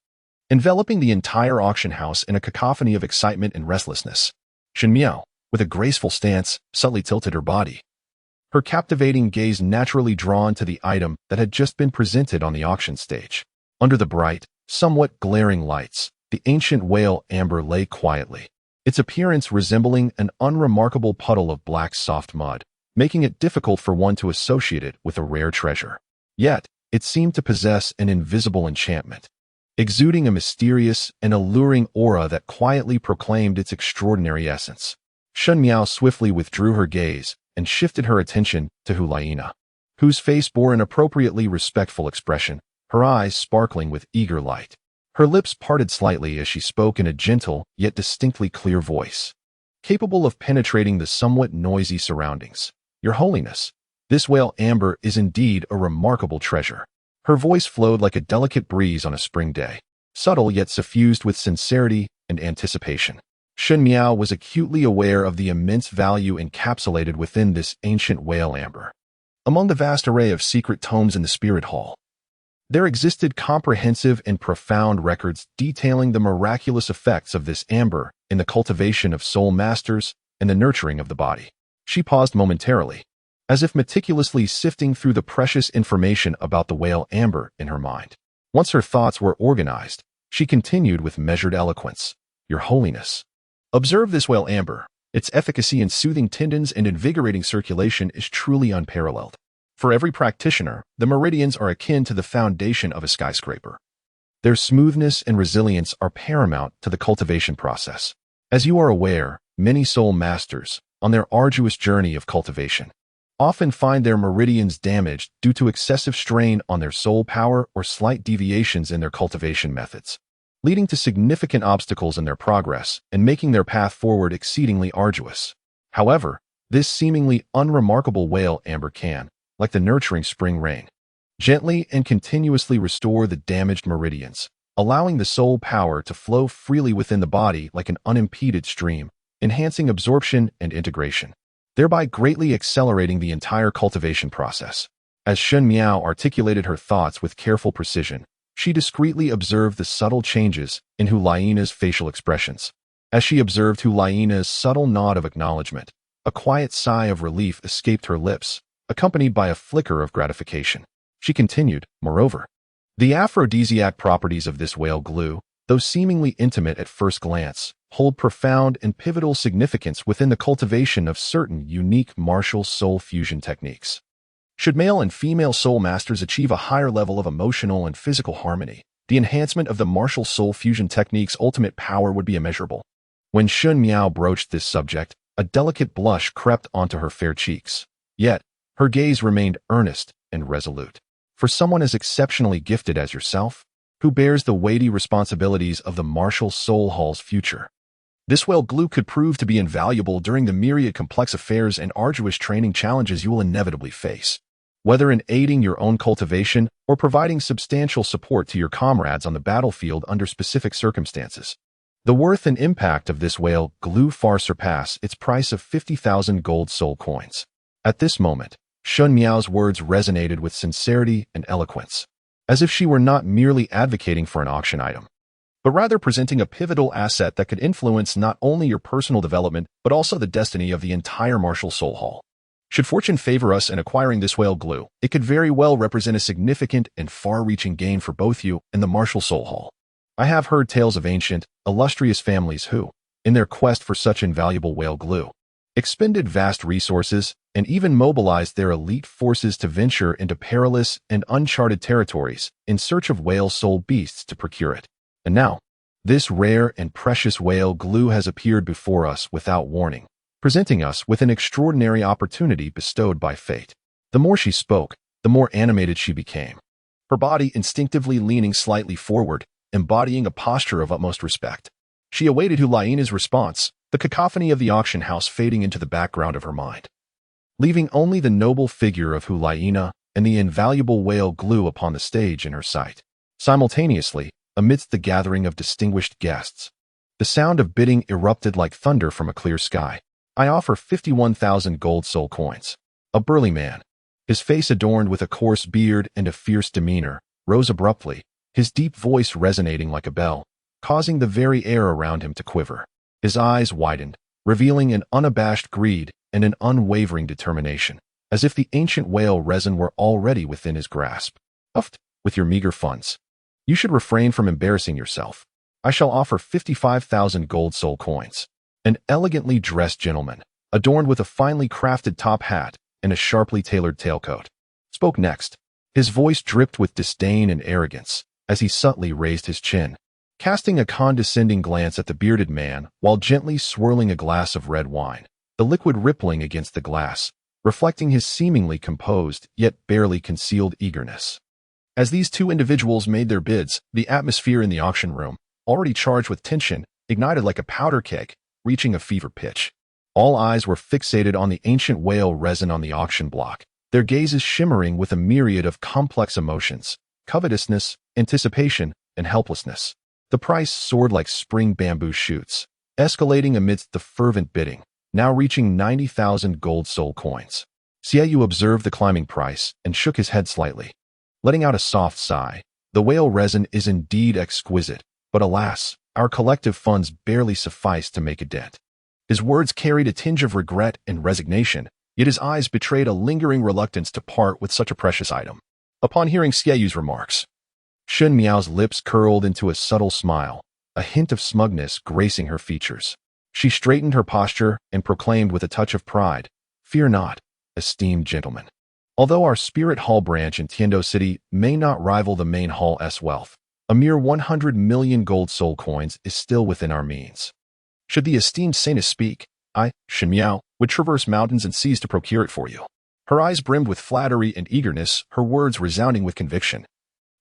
Speaker 1: enveloping the entire auction house in a cacophony of excitement and restlessness. Shen Miao, with a graceful stance, subtly tilted her body, her captivating gaze naturally drawn to the item that had just been presented on the auction stage. Under the bright, somewhat glaring lights, the ancient whale amber lay quietly, its appearance resembling an unremarkable puddle of black soft mud, making it difficult for one to associate it with a rare treasure. Yet, it seemed to possess an invisible enchantment, exuding a mysterious and alluring aura that quietly proclaimed its extraordinary essence. Shen Miao swiftly withdrew her gaze and shifted her attention to Hulaina, whose face bore an appropriately respectful expression, her eyes sparkling with eager light. Her lips parted slightly as she spoke in a gentle yet distinctly clear voice, capable of penetrating the somewhat noisy surroundings. "Your Holiness, this whale amber is indeed a remarkable treasure." Her voice flowed like a delicate breeze on a spring day, subtle yet suffused with sincerity and anticipation. Shen Miao was acutely aware of the immense value encapsulated within this ancient whale amber. Among the vast array of secret tomes in the Spirit Hall, there existed comprehensive and profound records detailing the miraculous effects of this amber in the cultivation of soul masters and the nurturing of the body. She paused momentarily, as if meticulously sifting through the precious information about the whale amber in her mind. Once her thoughts were organized, she continued with measured eloquence. "Your Holiness, observe this whale amber. Its efficacy in soothing tendons and invigorating circulation is truly unparalleled. For every practitioner, the meridians are akin to the foundation of a skyscraper. Their smoothness and resilience are paramount to the cultivation process. As you are aware, many soul masters, on their arduous journey of cultivation, often find their meridians damaged due to excessive strain on their soul power or slight deviations in their cultivation methods, leading to significant obstacles in their progress and making their path forward exceedingly arduous. However, this seemingly unremarkable whale amber can, like the nurturing spring rain, gently and continuously restore the damaged meridians, allowing the soul power to flow freely within the body like an unimpeded stream, enhancing absorption and integration, thereby greatly accelerating the entire cultivation process. As Shun Miao articulated her thoughts with careful precision, she discreetly observed the subtle changes in Hulayina's facial expressions. As she observed Hulayina's subtle nod of acknowledgement, a quiet sigh of relief escaped her lips, accompanied by a flicker of gratification. She continued, moreover, the aphrodisiac properties of this whale glue, though seemingly intimate at first glance, hold profound and pivotal significance within the cultivation of certain unique martial soul fusion techniques. Should male and female soul masters achieve a higher level of emotional and physical harmony, the enhancement of the martial soul fusion technique's ultimate power would be immeasurable. When Shun Miao broached this subject, a delicate blush crept onto her fair cheeks. Yet, her gaze remained earnest and resolute. For someone as exceptionally gifted as yourself, who bears the weighty responsibilities of the martial soul hall's future, this whale glue could prove to be invaluable during the myriad complex affairs and arduous training challenges you will inevitably face. Whether in aiding your own cultivation or providing substantial support to your comrades on the battlefield under specific circumstances, the worth and impact of this whale glue far surpass its price of 50,000 gold soul coins. At this moment, Shun Miao's words resonated with sincerity and eloquence, as if she were not merely advocating for an auction item, but rather presenting a pivotal asset that could influence not only your personal development, but also the destiny of the entire martial soul hall. Should fortune favor us in acquiring this whale glue, it could very well represent a significant and far-reaching gain for both you and the martial soul hall. I have heard tales of ancient, illustrious families who, in their quest for such invaluable whale glue, expended vast resources and even mobilized their elite forces to venture into perilous and uncharted territories in search of whale soul beasts to procure it. And now, this rare and precious whale glue has appeared before us without warning, presenting us with an extraordinary opportunity bestowed by fate. The more she spoke, the more animated she became, her body instinctively leaning slightly forward, embodying a posture of utmost respect. She awaited Hulayina's response, the cacophony of the auction house fading into the background of her mind, leaving only the noble figure of Hulayina and the invaluable whale glue upon the stage in her sight. Simultaneously, amidst the gathering of distinguished guests, the sound of bidding erupted like thunder from a clear sky. I offer 51,000 gold soul coins. A burly man, his face adorned with a coarse beard and a fierce demeanor, rose abruptly, his deep voice resonating like a bell, causing the very air around him to quiver. His eyes widened, revealing an unabashed greed and an unwavering determination, as if the ancient whale resin were already within his grasp. Uffed, with your meager funds, you should refrain from embarrassing yourself. I shall offer 55,000 gold soul coins. An elegantly dressed gentleman, adorned with a finely crafted top hat and a sharply tailored tailcoat, spoke next. His voice dripped with disdain and arrogance as he subtly raised his chin, casting a condescending glance at the bearded man while gently swirling a glass of red wine, the liquid rippling against the glass, reflecting his seemingly composed yet barely concealed eagerness. As these two individuals made their bids, the atmosphere in the auction room, already charged with tension, ignited like a powder keg, reaching a fever pitch. All eyes were fixated on the ancient whale resin on the auction block, their gazes shimmering with a myriad of complex emotions, covetousness, anticipation, and helplessness. The price soared like spring bamboo shoots, escalating amidst the fervent bidding, now reaching 90,000 gold soul coins. Xiaoyu observed the climbing price and shook his head slightly, letting out a soft sigh. The whale resin is indeed exquisite, but alas, our collective funds barely suffice to make a dent. His words carried a tinge of regret and resignation, yet his eyes betrayed a lingering reluctance to part with such a precious item. Upon hearing Xiaoyu's remarks, Shun Miao's lips curled into a subtle smile, a hint of smugness gracing her features. She straightened her posture and proclaimed with a touch of pride, "Fear not, esteemed gentlemen. Although our Spirit Hall branch in Tiando City may not rival the main hall's wealth, a mere 100 million gold soul coins is still within our means. Should the esteemed saintess speak, I, Shun Miao, would traverse mountains and seas to procure it for you." Her eyes brimmed with flattery and eagerness, her words resounding with conviction,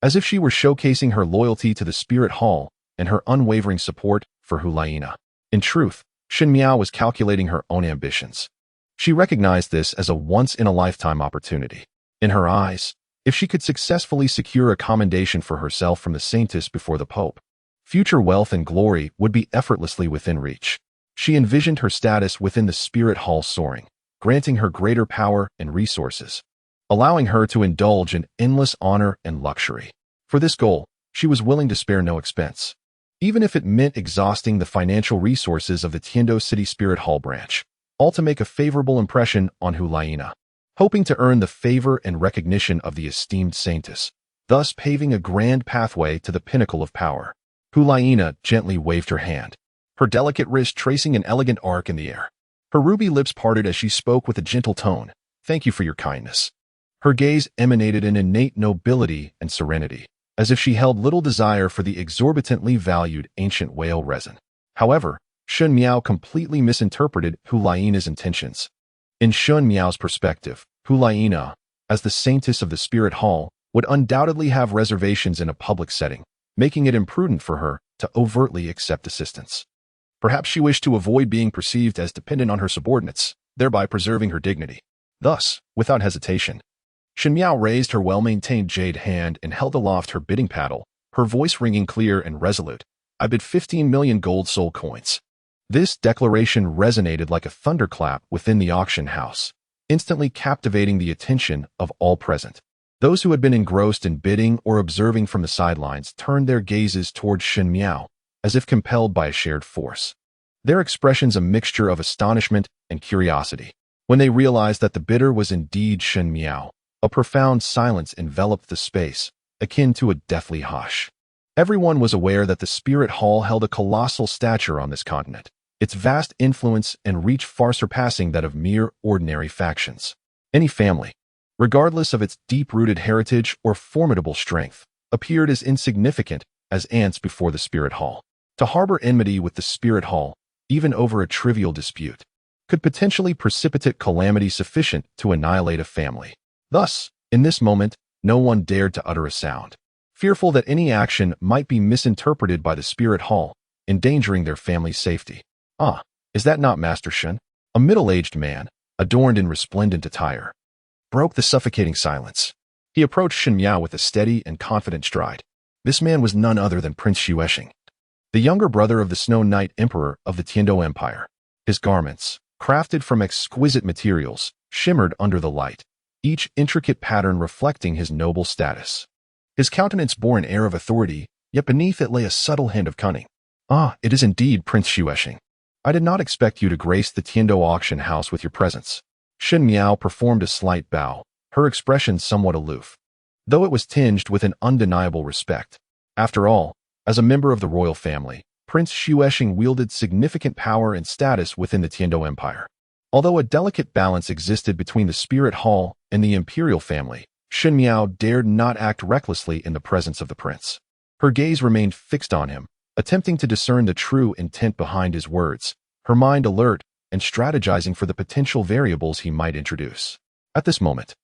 Speaker 1: as if she were showcasing her loyalty to the Spirit Hall and her unwavering support for Hulayina. In truth, Shun Miao was calculating her own ambitions. She recognized this as a once-in-a-lifetime opportunity. In her eyes, If she could successfully secure a commendation for herself from the saintess before the Pope, future wealth and glory would be effortlessly within reach. She envisioned her status within the spirit hall soaring, granting her greater power and resources, allowing her to indulge in endless honor and luxury. For this goal, she was willing to spare no expense, even if it meant exhausting the financial resources of the Tiando City Spirit Hall branch, all to make a favorable impression on Hulaina, hoping to earn the favor and recognition of the esteemed saintess, thus paving a grand pathway to the pinnacle of power. Hulaina gently waved her hand, her delicate wrist tracing an elegant arc in the air. Her ruby lips parted as she spoke with a gentle tone. "Thank you for your kindness." Her gaze emanated an innate nobility and serenity, as if she held little desire for the exorbitantly valued ancient whale resin. However, Shun Miao completely misinterpreted Hulaina's intentions. In Shun Miao's perspective, Hulaina, as the saintess of the Spirit Hall, would undoubtedly have reservations in a public setting, making it imprudent for her to overtly accept assistance. Perhaps she wished to avoid being perceived as dependent on her subordinates, thereby preserving her dignity. Thus, without hesitation, Shun Miao raised her well-maintained jade hand and held aloft her bidding paddle, her voice ringing clear and resolute. "I bid 15 million gold soul coins." This declaration resonated like a thunderclap within the auction house, instantly captivating the attention of all present. Those who had been engrossed in bidding or observing from the sidelines turned their gazes toward Shun Miao, as if compelled by a shared force. Their expressions a mixture of astonishment and curiosity. When they realized that the bidder was indeed Shun Miao, a profound silence enveloped the space, akin to a deathly hush. Everyone was aware that the Spirit Hall held a colossal stature on this continent, its vast influence and reach far surpassing that of mere ordinary factions. Any family, regardless of its deep-rooted heritage or formidable strength, appeared as insignificant as ants before the Spirit Hall. To harbor enmity with the Spirit Hall, even over a trivial dispute, could potentially precipitate calamity sufficient to annihilate a family. Thus, in this moment, no one dared to utter a sound, fearful that any action might be misinterpreted by the Spirit Hall, endangering their family's safety. "Ah, is that not Master Shun?" A middle-aged man, adorned in resplendent attire, broke the suffocating silence. He approached Shun Miao with a steady and confident stride. This man was none other than Prince Xuesheng, the younger brother of the Snow Knight Emperor of the Tiando Empire. His garments, crafted from exquisite materials, shimmered under the light, each intricate pattern reflecting his noble status. His countenance bore an air of authority, yet beneath it lay a subtle hint of cunning. "Ah, it is indeed Prince Xuesheng. I did not expect you to grace the Tiando auction house with your presence." Shun Miao performed a slight bow, her expression somewhat aloof, though it was tinged with an undeniable respect. After all, as a member of the royal family, Prince Xuesheng wielded significant power and status within the Tiando Empire. Although a delicate balance existed between the Spirit Hall and the imperial family, Shun Miao dared not act recklessly in the presence of the prince. Her gaze remained fixed on him, attempting to discern the true intent behind his words, her mind alert and strategizing for the potential variables he might introduce. At this moment,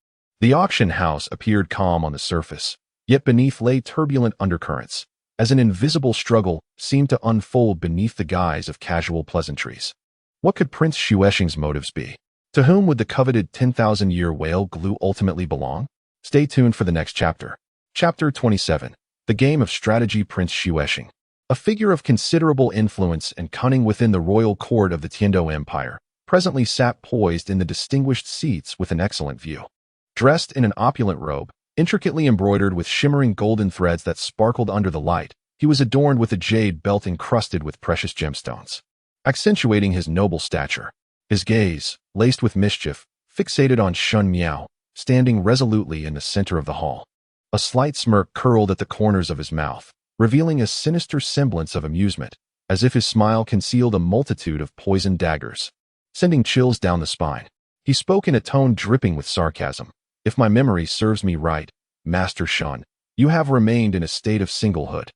Speaker 1: the auction house appeared calm on the surface, yet beneath lay turbulent undercurrents, as an invisible struggle seemed to unfold beneath the guise of casual pleasantries. What could Prince Xuesheng's motives be? To whom would the coveted 10,000-year whale glue ultimately belong? Stay tuned for the next chapter. Chapter 27. The Game of Strategy. Prince Xuesheng, a figure of considerable influence and cunning within the royal court of the Tiando Empire, presently sat poised in the distinguished seats with an excellent view. Dressed in an opulent robe, intricately embroidered with shimmering golden threads that sparkled under the light, he was adorned with a jade belt encrusted with precious gemstones, accentuating his noble stature. His gaze, laced with mischief, fixated on Shun Miao, standing resolutely in the center of the hall. A slight smirk curled at the corners of his mouth, revealing a sinister semblance of amusement, as if his smile concealed a multitude of poisoned daggers, sending chills down the spine. He spoke in a tone dripping with sarcasm. "If my memory serves me right, Master Shun, you have remained in a state of singlehood,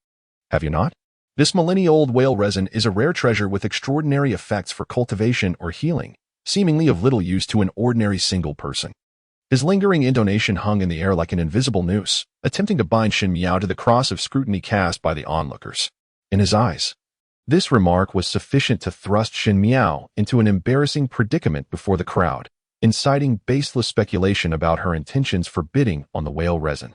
Speaker 1: have you not? This millennia-old whale resin is a rare treasure with extraordinary effects for cultivation or healing, seemingly of little use to an ordinary single person." His lingering intonation hung in the air like an invisible noose, attempting to bind Shun Miao to the cross of scrutiny cast by the onlookers. In his eyes, this remark was sufficient to thrust Shun Miao into an embarrassing predicament before the crowd, inciting baseless speculation about her intentions for bidding on the whale resin,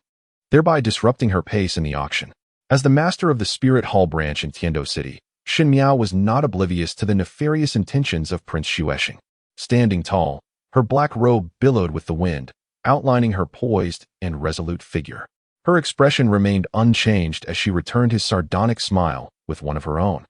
Speaker 1: thereby disrupting her pace in the auction. As the master of the Spirit Hall branch in Tiando City, Shen Miao was not oblivious to the nefarious intentions of Prince Xuexing. Standing tall, her black robe billowed with the wind, outlining her poised and resolute figure. Her expression remained unchanged as she returned his sardonic smile with one of her own,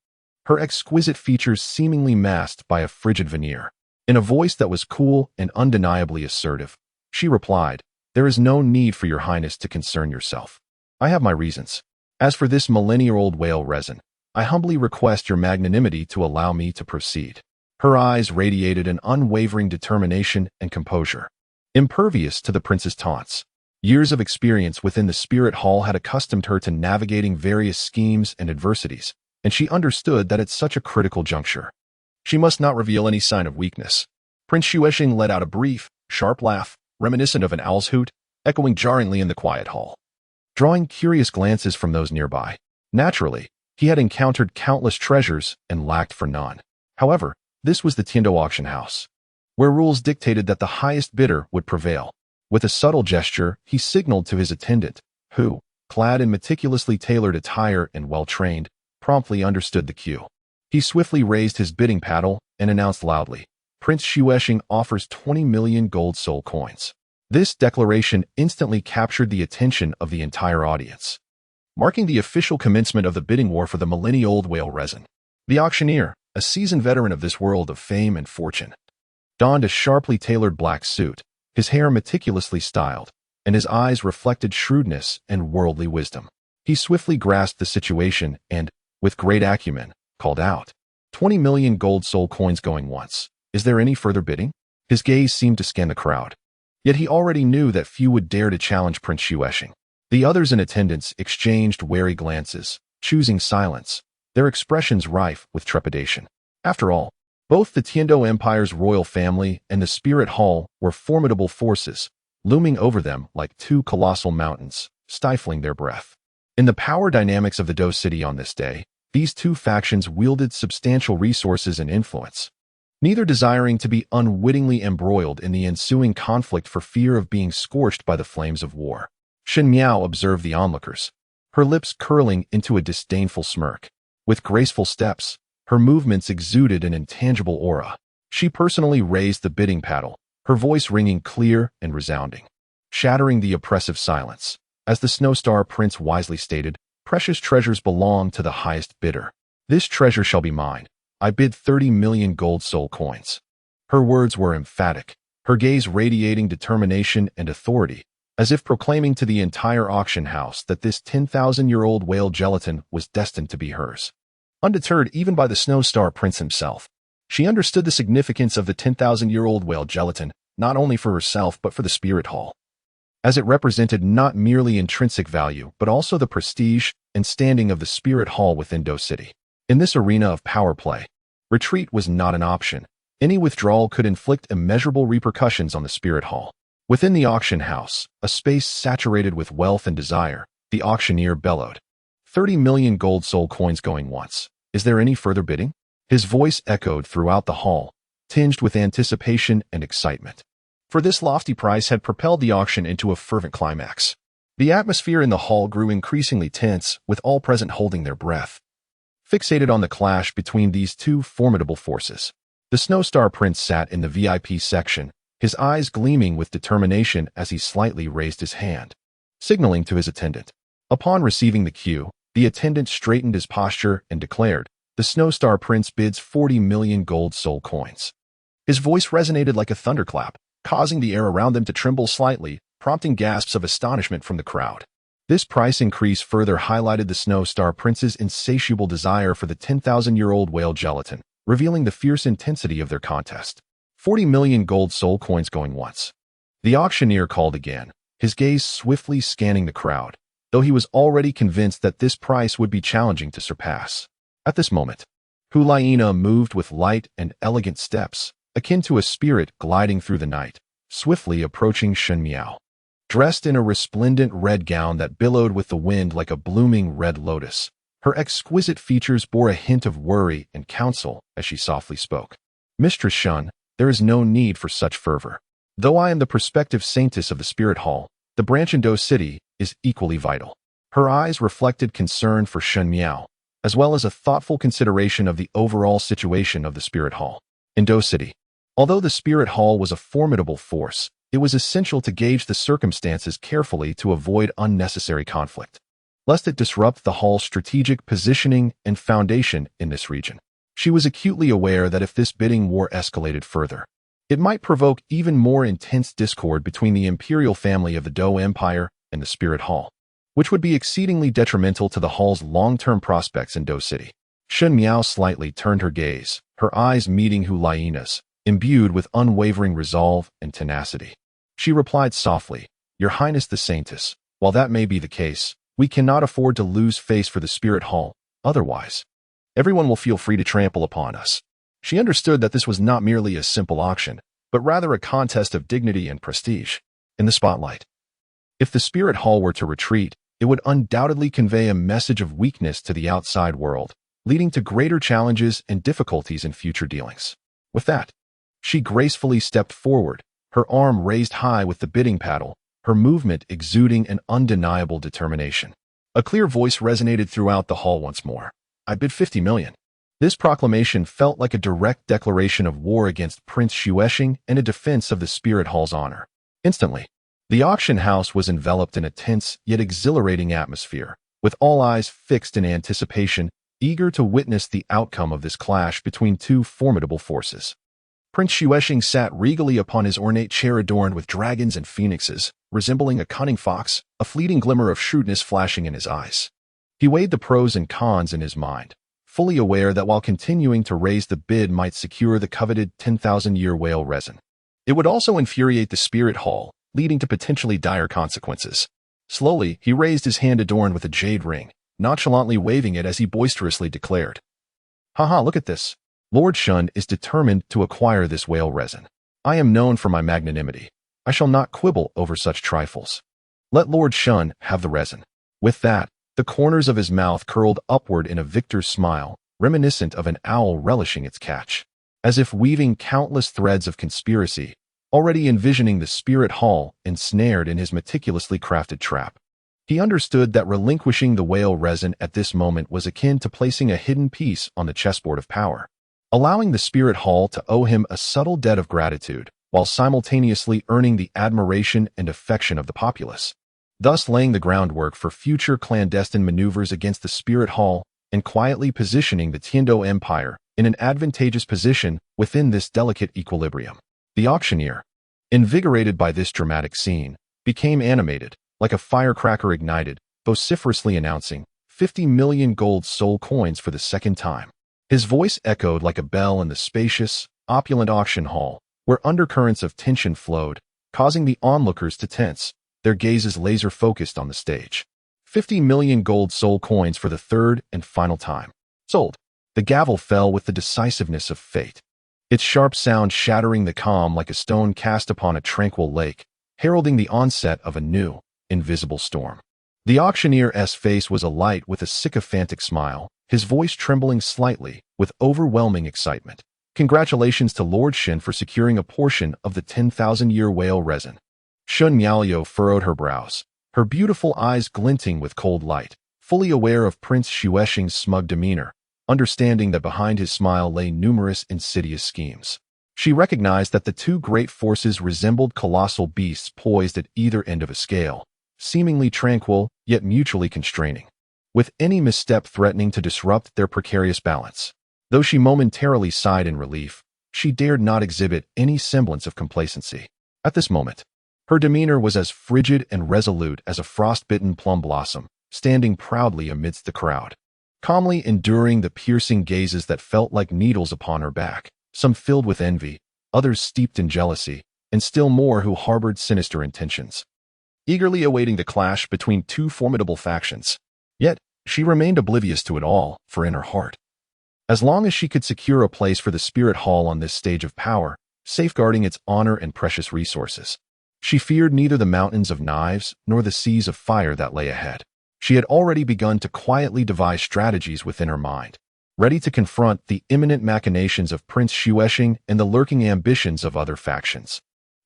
Speaker 1: her exquisite features seemingly masked by a frigid veneer. In a voice that was cool and undeniably assertive, she replied, "There is no need for your highness to concern yourself. I have my reasons. As for this millennia-old whale resin, I humbly request your magnanimity to allow me to proceed." Her eyes radiated an unwavering determination and composure, impervious to the prince's taunts. Years of experience within the Spirit Hall had accustomed her to navigating various schemes and adversities, and she understood that at such a critical juncture, she must not reveal any sign of weakness. Prince Xuexing let out a brief, sharp laugh, reminiscent of an owl's hoot, echoing jarringly in the quiet hall, drawing curious glances from those nearby. Naturally, he had encountered countless treasures and lacked for none. However, this was the Tiando auction house, where rules dictated that the highest bidder would prevail. With a subtle gesture, he signaled to his attendant, who, clad in meticulously tailored attire and well-trained, promptly understood the cue. He swiftly raised his bidding paddle and announced loudly, "Prince Xuexing offers 20 million gold soul coins." This declaration instantly captured the attention of the entire audience, marking the official commencement of the bidding war for the millennia-old whale resin. The auctioneer, a seasoned veteran of this world of fame and fortune, donned a sharply tailored black suit, his hair meticulously styled, and his eyes reflected shrewdness and worldly wisdom. He swiftly grasped the situation and, with great acumen, called out, 20 million gold soul coins going once. Is there any further bidding?" His gaze seemed to scan the crowd. Yet he already knew that few would dare to challenge Prince Xuexing. The others in attendance exchanged wary glances, choosing silence, their expressions rife with trepidation. After all, both the Tiando Empire's royal family and the Spirit Hall were formidable forces, looming over them like two colossal mountains, stifling their breath. In the power dynamics of the Douluo City on this day, these two factions wielded substantial resources and influence, neither desiring to be unwittingly embroiled in the ensuing conflict for fear of being scorched by the flames of war. Shen Miao observed the onlookers, her lips curling into a disdainful smirk. With graceful steps, her movements exuded an intangible aura. She personally raised the bidding paddle, her voice ringing clear and resounding, shattering the oppressive silence. As the Snowstar Prince wisely stated, precious treasures belong to the highest bidder. This treasure shall be mine. I bid 30 million gold soul coins. Her words were emphatic, her gaze radiating determination and authority, as if proclaiming to the entire auction house that this 10,000-year-old whale gelatin was destined to be hers. Undeterred even by the Snowstar Prince himself, she understood the significance of the 10,000-year-old whale gelatin, not only for herself but for the Spirit Hall, as it represented not merely intrinsic value but also the prestige and standing of the Spirit Hall within Douluo City. In this arena of power play, retreat was not an option. Any withdrawal could inflict immeasurable repercussions on the Spirit Hall. Within the auction house, a space saturated with wealth and desire, the auctioneer bellowed, 30 million gold soul coins going once. Is there any further bidding? His voice echoed throughout the hall, tinged with anticipation and excitement. For this lofty price had propelled the auction into a fervent climax. The atmosphere in the hall grew increasingly tense, with all present holding their breath, fixated on the clash between these two formidable forces. The Snowstar Prince sat in the VIP section, his eyes gleaming with determination as he slightly raised his hand, signaling to his attendant. Upon receiving the cue, the attendant straightened his posture and declared, "The Snowstar Prince bids 40 million gold soul coins." His voice resonated like a thunderclap, causing the air around them to tremble slightly, prompting gasps of astonishment from the crowd. This price increase further highlighted the Snowstar Prince's insatiable desire for the 10,000-year-old whale gelatin, revealing the fierce intensity of their contest. 40 million gold soul coins going once. The auctioneer called again, his gaze swiftly scanning the crowd, though he was already convinced that this price would be challenging to surpass. At this moment, Hulaina moved with light and elegant steps, akin to a spirit gliding through the night, swiftly approaching Shen Miao. Dressed in a resplendent red gown that billowed with the wind like a blooming red lotus, her exquisite features bore a hint of worry and counsel as she softly spoke. "Mistress Shun, there is no need for such fervor. Though I am the prospective saintess of the Spirit Hall, the branch in Do City is equally vital. Her eyes reflected concern for Shen Miao, as well as a thoughtful consideration of the overall situation of the Spirit Hall. In Do City, although the Spirit Hall was a formidable force, it was essential to gauge the circumstances carefully to avoid unnecessary conflict, lest it disrupt the Hall's strategic positioning and foundation in this region. She was acutely aware that if this bidding war escalated further, it might provoke even more intense discord between the imperial family of the Dou Empire and the Spirit Hall, which would be exceedingly detrimental to the Hall's long-term prospects in Do City. Shen Miao slightly turned her gaze, her eyes meeting Hu Lai's, imbued with unwavering resolve and tenacity. She replied softly, "Your Highness the Saintess, while that may be the case, we cannot afford to lose face for the Spirit Hall, otherwise everyone will feel free to trample upon us." She understood that this was not merely a simple auction, but rather a contest of dignity and prestige. In the spotlight, if the Spirit Hall were to retreat, it would undoubtedly convey a message of weakness to the outside world, leading to greater challenges and difficulties in future dealings. With that, she gracefully stepped forward, her arm raised high with the bidding paddle, her movement exuding an undeniable determination. A clear voice resonated throughout the hall once more. "I bid 50 million. This proclamation felt like a direct declaration of war against Prince Xuexing and a defense of the Spirit Hall's honor. Instantly, the auction house was enveloped in a tense yet exhilarating atmosphere, with all eyes fixed in anticipation, eager to witness the outcome of this clash between two formidable forces. Prince Xuexing sat regally upon his ornate chair adorned with dragons and phoenixes, resembling a cunning fox, a fleeting glimmer of shrewdness flashing in his eyes. He weighed the pros and cons in his mind, fully aware that while continuing to raise the bid might secure the coveted 10,000-year whale resin, it would also infuriate the Spirit Hall, leading to potentially dire consequences. Slowly, he raised his hand adorned with a jade ring, nonchalantly waving it as he boisterously declared, "Haha, look at this. Lord Shun is determined to acquire this whale resin. I am known for my magnanimity. I shall not quibble over such trifles. Let Lord Shun have the resin." With that, the corners of his mouth curled upward in a victor's smile, reminiscent of an owl relishing its catch. As if weaving countless threads of conspiracy, already envisioning the Spirit Hall ensnared in his meticulously crafted trap. He understood that relinquishing the whale resin at this moment was akin to placing a hidden piece on the chessboard of power, allowing the Spirit Hall to owe him a subtle debt of gratitude, while simultaneously earning the admiration and affection of the populace, thus laying the groundwork for future clandestine maneuvers against the Spirit Hall and quietly positioning the Tiandou Empire in an advantageous position within this delicate equilibrium. The auctioneer, invigorated by this dramatic scene, became animated, like a firecracker ignited, vociferously announcing 50 million gold soul coins for the second time. His voice echoed like a bell in the spacious, opulent auction hall, where undercurrents of tension flowed, causing the onlookers to tense, their gazes laser-focused on the stage. 50 million gold soul coins for the third and final time. Sold. The gavel fell with the decisiveness of fate, its sharp sound shattering the calm like a stone cast upon a tranquil lake, heralding the onset of a new, invisible storm. The auctioneer's face was alight with a sycophantic smile, his voice trembling slightly with overwhelming excitement. "Congratulations to Lord Shen for securing a portion of the 10,000-year whale resin." Shun Miaoliu furrowed her brows, her beautiful eyes glinting with cold light, fully aware of Prince Xuexing's smug demeanor, understanding that behind his smile lay numerous insidious schemes. She recognized that the two great forces resembled colossal beasts poised at either end of a scale, seemingly tranquil yet mutually constraining, with any misstep threatening to disrupt their precarious balance. Though she momentarily sighed in relief, she dared not exhibit any semblance of complacency. At this moment, her demeanor was as frigid and resolute as a frost-bitten plum blossom, standing proudly amidst the crowd, calmly enduring the piercing gazes that felt like needles upon her back, some filled with envy, others steeped in jealousy, and still more who harbored sinister intentions, eagerly awaiting the clash between two formidable factions. Yet, she remained oblivious to it all, for in her heart, as long as she could secure a place for the Spirit Hall on this stage of power, safeguarding its honor and precious resources, she feared neither the mountains of knives nor the seas of fire that lay ahead. She had already begun to quietly devise strategies within her mind, ready to confront the imminent machinations of Prince Xuexing and the lurking ambitions of other factions.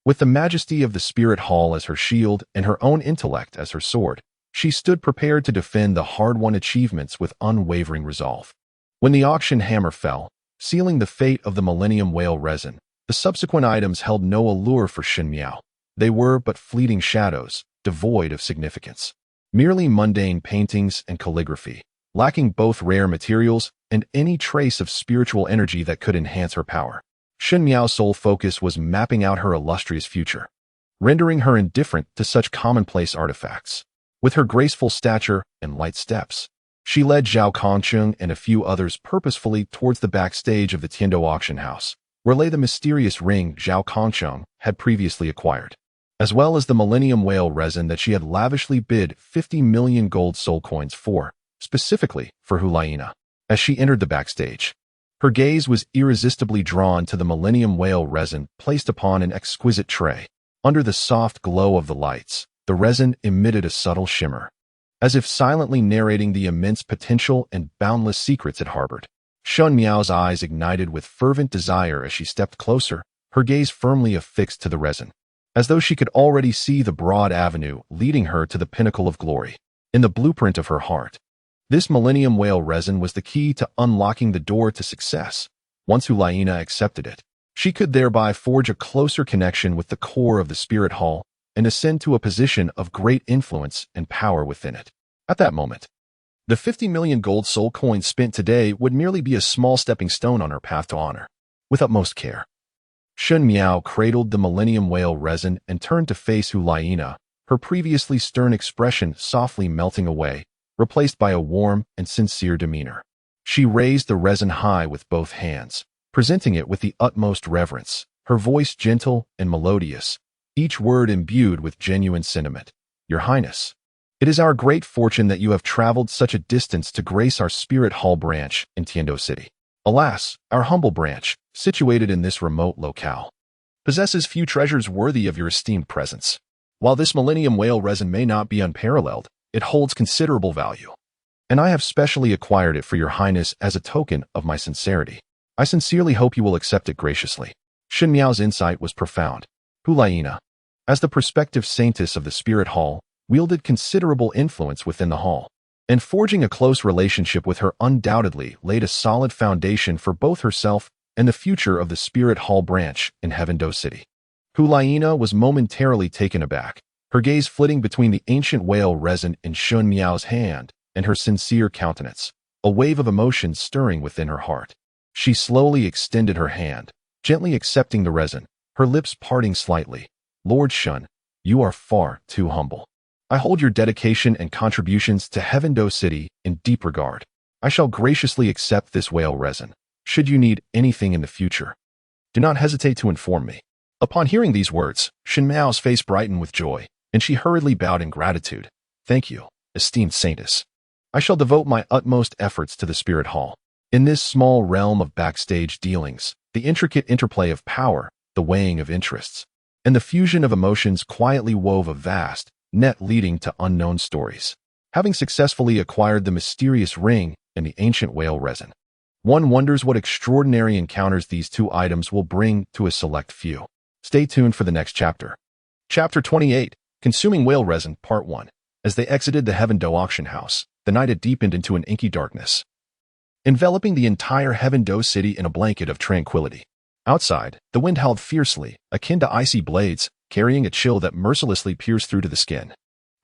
Speaker 1: With the majesty of the Spirit Hall as her shield and her own intellect as her sword, she stood prepared to defend the hard-won achievements with unwavering resolve. When the auction hammer fell, sealing the fate of the Millennium Whale resin, the subsequent items held no allure for Shen Miao. They were but fleeting shadows, devoid of significance. Merely mundane paintings and calligraphy, lacking both rare materials and any trace of spiritual energy that could enhance her power. Shen Miao's sole focus was mapping out her illustrious future, rendering her indifferent to such commonplace artifacts. With her graceful stature and light steps, she led Zhao Kongcheng and a few others purposefully towards the backstage of the Tiando auction house, where lay the mysterious ring Zhao Kongcheng had previously acquired, as well as the Millennium Whale resin that she had lavishly bid 50 million gold soul coins for, specifically for Hulaina. As she entered the backstage, her gaze was irresistibly drawn to the Millennium Whale resin placed upon an exquisite tray. Under the soft glow of the lights, the resin emitted a subtle shimmer, as if silently narrating the immense potential and boundless secrets it harbored. Shen Miao's eyes ignited with fervent desire as she stepped closer, her gaze firmly affixed to the resin, as though she could already see the broad avenue leading her to the pinnacle of glory. In the blueprint of her heart, this Millennium Whale resin was the key to unlocking the door to success. Once Hulaina accepted it, she could thereby forge a closer connection with the core of the Spirit Hall and ascend to a position of great influence and power within it. At that moment, the 50 million gold soul coins spent today would merely be a small stepping stone on her path to honor. With utmost care, Shen Miao cradled the Millennium Whale resin and turned to face Hulaina, her previously stern expression softly melting away, replaced by a warm and sincere demeanor. She raised the resin high with both hands, presenting it with the utmost reverence, her voice gentle and melodious, each word imbued with genuine sentiment. Your Highness, it is our great fortune that you have traveled such a distance to grace our Spirit Hall branch in Tiando City. Alas, our humble branch, situated in this remote locale, possesses few treasures worthy of your esteemed presence. While this Millennium Whale resin may not be unparalleled, it holds considerable value, and I have specially acquired it for your Highness as a token of my sincerity. I sincerely hope you will accept it graciously. Shen Miao's insight was profound. Hulaina, as the prospective saintess of the Spirit Hall, wielded considerable influence within the hall, and forging a close relationship with her undoubtedly laid a solid foundation for both herself and the future of the Spirit Hall branch in Heavendo City. Hulaina was momentarily taken aback, her gaze flitting between the ancient whale resin in Shen Miao's hand and her sincere countenance, a wave of emotion stirring within her heart. She slowly extended her hand, gently accepting the resin, her lips parting slightly. Lord Shen, you are far too humble. I hold your dedication and contributions to Heavendo City in deep regard. I shall graciously accept this whale resin. Should you need anything in the future, do not hesitate to inform me. Upon hearing these words, Shen Miao's face brightened with joy, and she hurriedly bowed in gratitude. Thank you, esteemed saintess. I shall devote my utmost efforts to the Spirit Hall. In this small realm of backstage dealings, the intricate interplay of power, the weighing of interests, and the fusion of emotions quietly wove a vast net leading to unknown stories. Having successfully acquired the mysterious ring and the ancient whale resin, one wonders what extraordinary encounters these two items will bring to a select few. Stay tuned for the next chapter. Chapter 28, Consuming Whale Resin, Part 1. As they exited the Heavendo auction house, the night had deepened into an inky darkness, enveloping the entire Heavendo City in a blanket of tranquility. Outside, the wind howled fiercely, akin to icy blades, carrying a chill that mercilessly pierced through to the skin.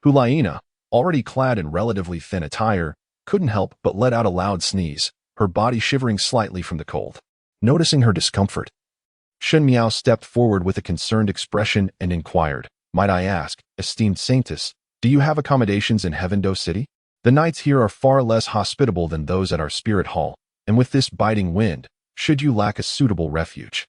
Speaker 1: Hulaina, already clad in relatively thin attire, couldn't help but let out a loud sneeze, her body shivering slightly from the cold. Noticing her discomfort, Shen Miao stepped forward with a concerned expression and inquired, Might I ask, esteemed saintess, do you have accommodations in Heavendo City? The nights here are far less hospitable than those at our Spirit Hall, and with this biting wind, should you lack a suitable refuge,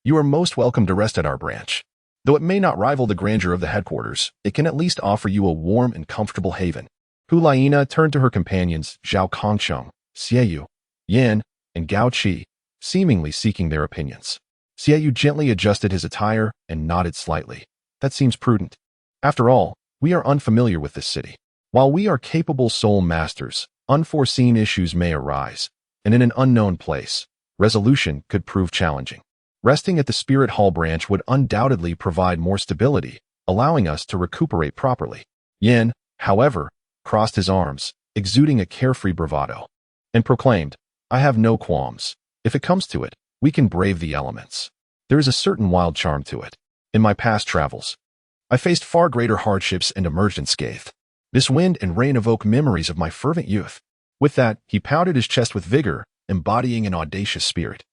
Speaker 1: you are most welcome to rest at our branch. Though it may not rival the grandeur of the headquarters, it can at least offer you a warm and comfortable haven. Hulaina turned to her companions, Zhao Kongcheng, Xieyu, Yan, and Gao Qi, seemingly seeking their opinions. Xieyu gently adjusted his attire and nodded slightly. That seems prudent. After all, we are unfamiliar with this city. While we are capable soul masters, unforeseen issues may arise, and in an unknown place, resolution could prove challenging. Resting at the Spirit Hall branch would undoubtedly provide more stability, allowing us to recuperate properly. Yin, however, crossed his arms, exuding a carefree bravado, and proclaimed, "I have no qualms. If it comes to it, we can brave the elements. There is a certain wild charm to it. In my past travels, I faced far greater hardships and emerged unscathed. This wind and rain evoke memories of my fervent youth." With that, he pounded his chest with vigor, embodying an audacious spirit.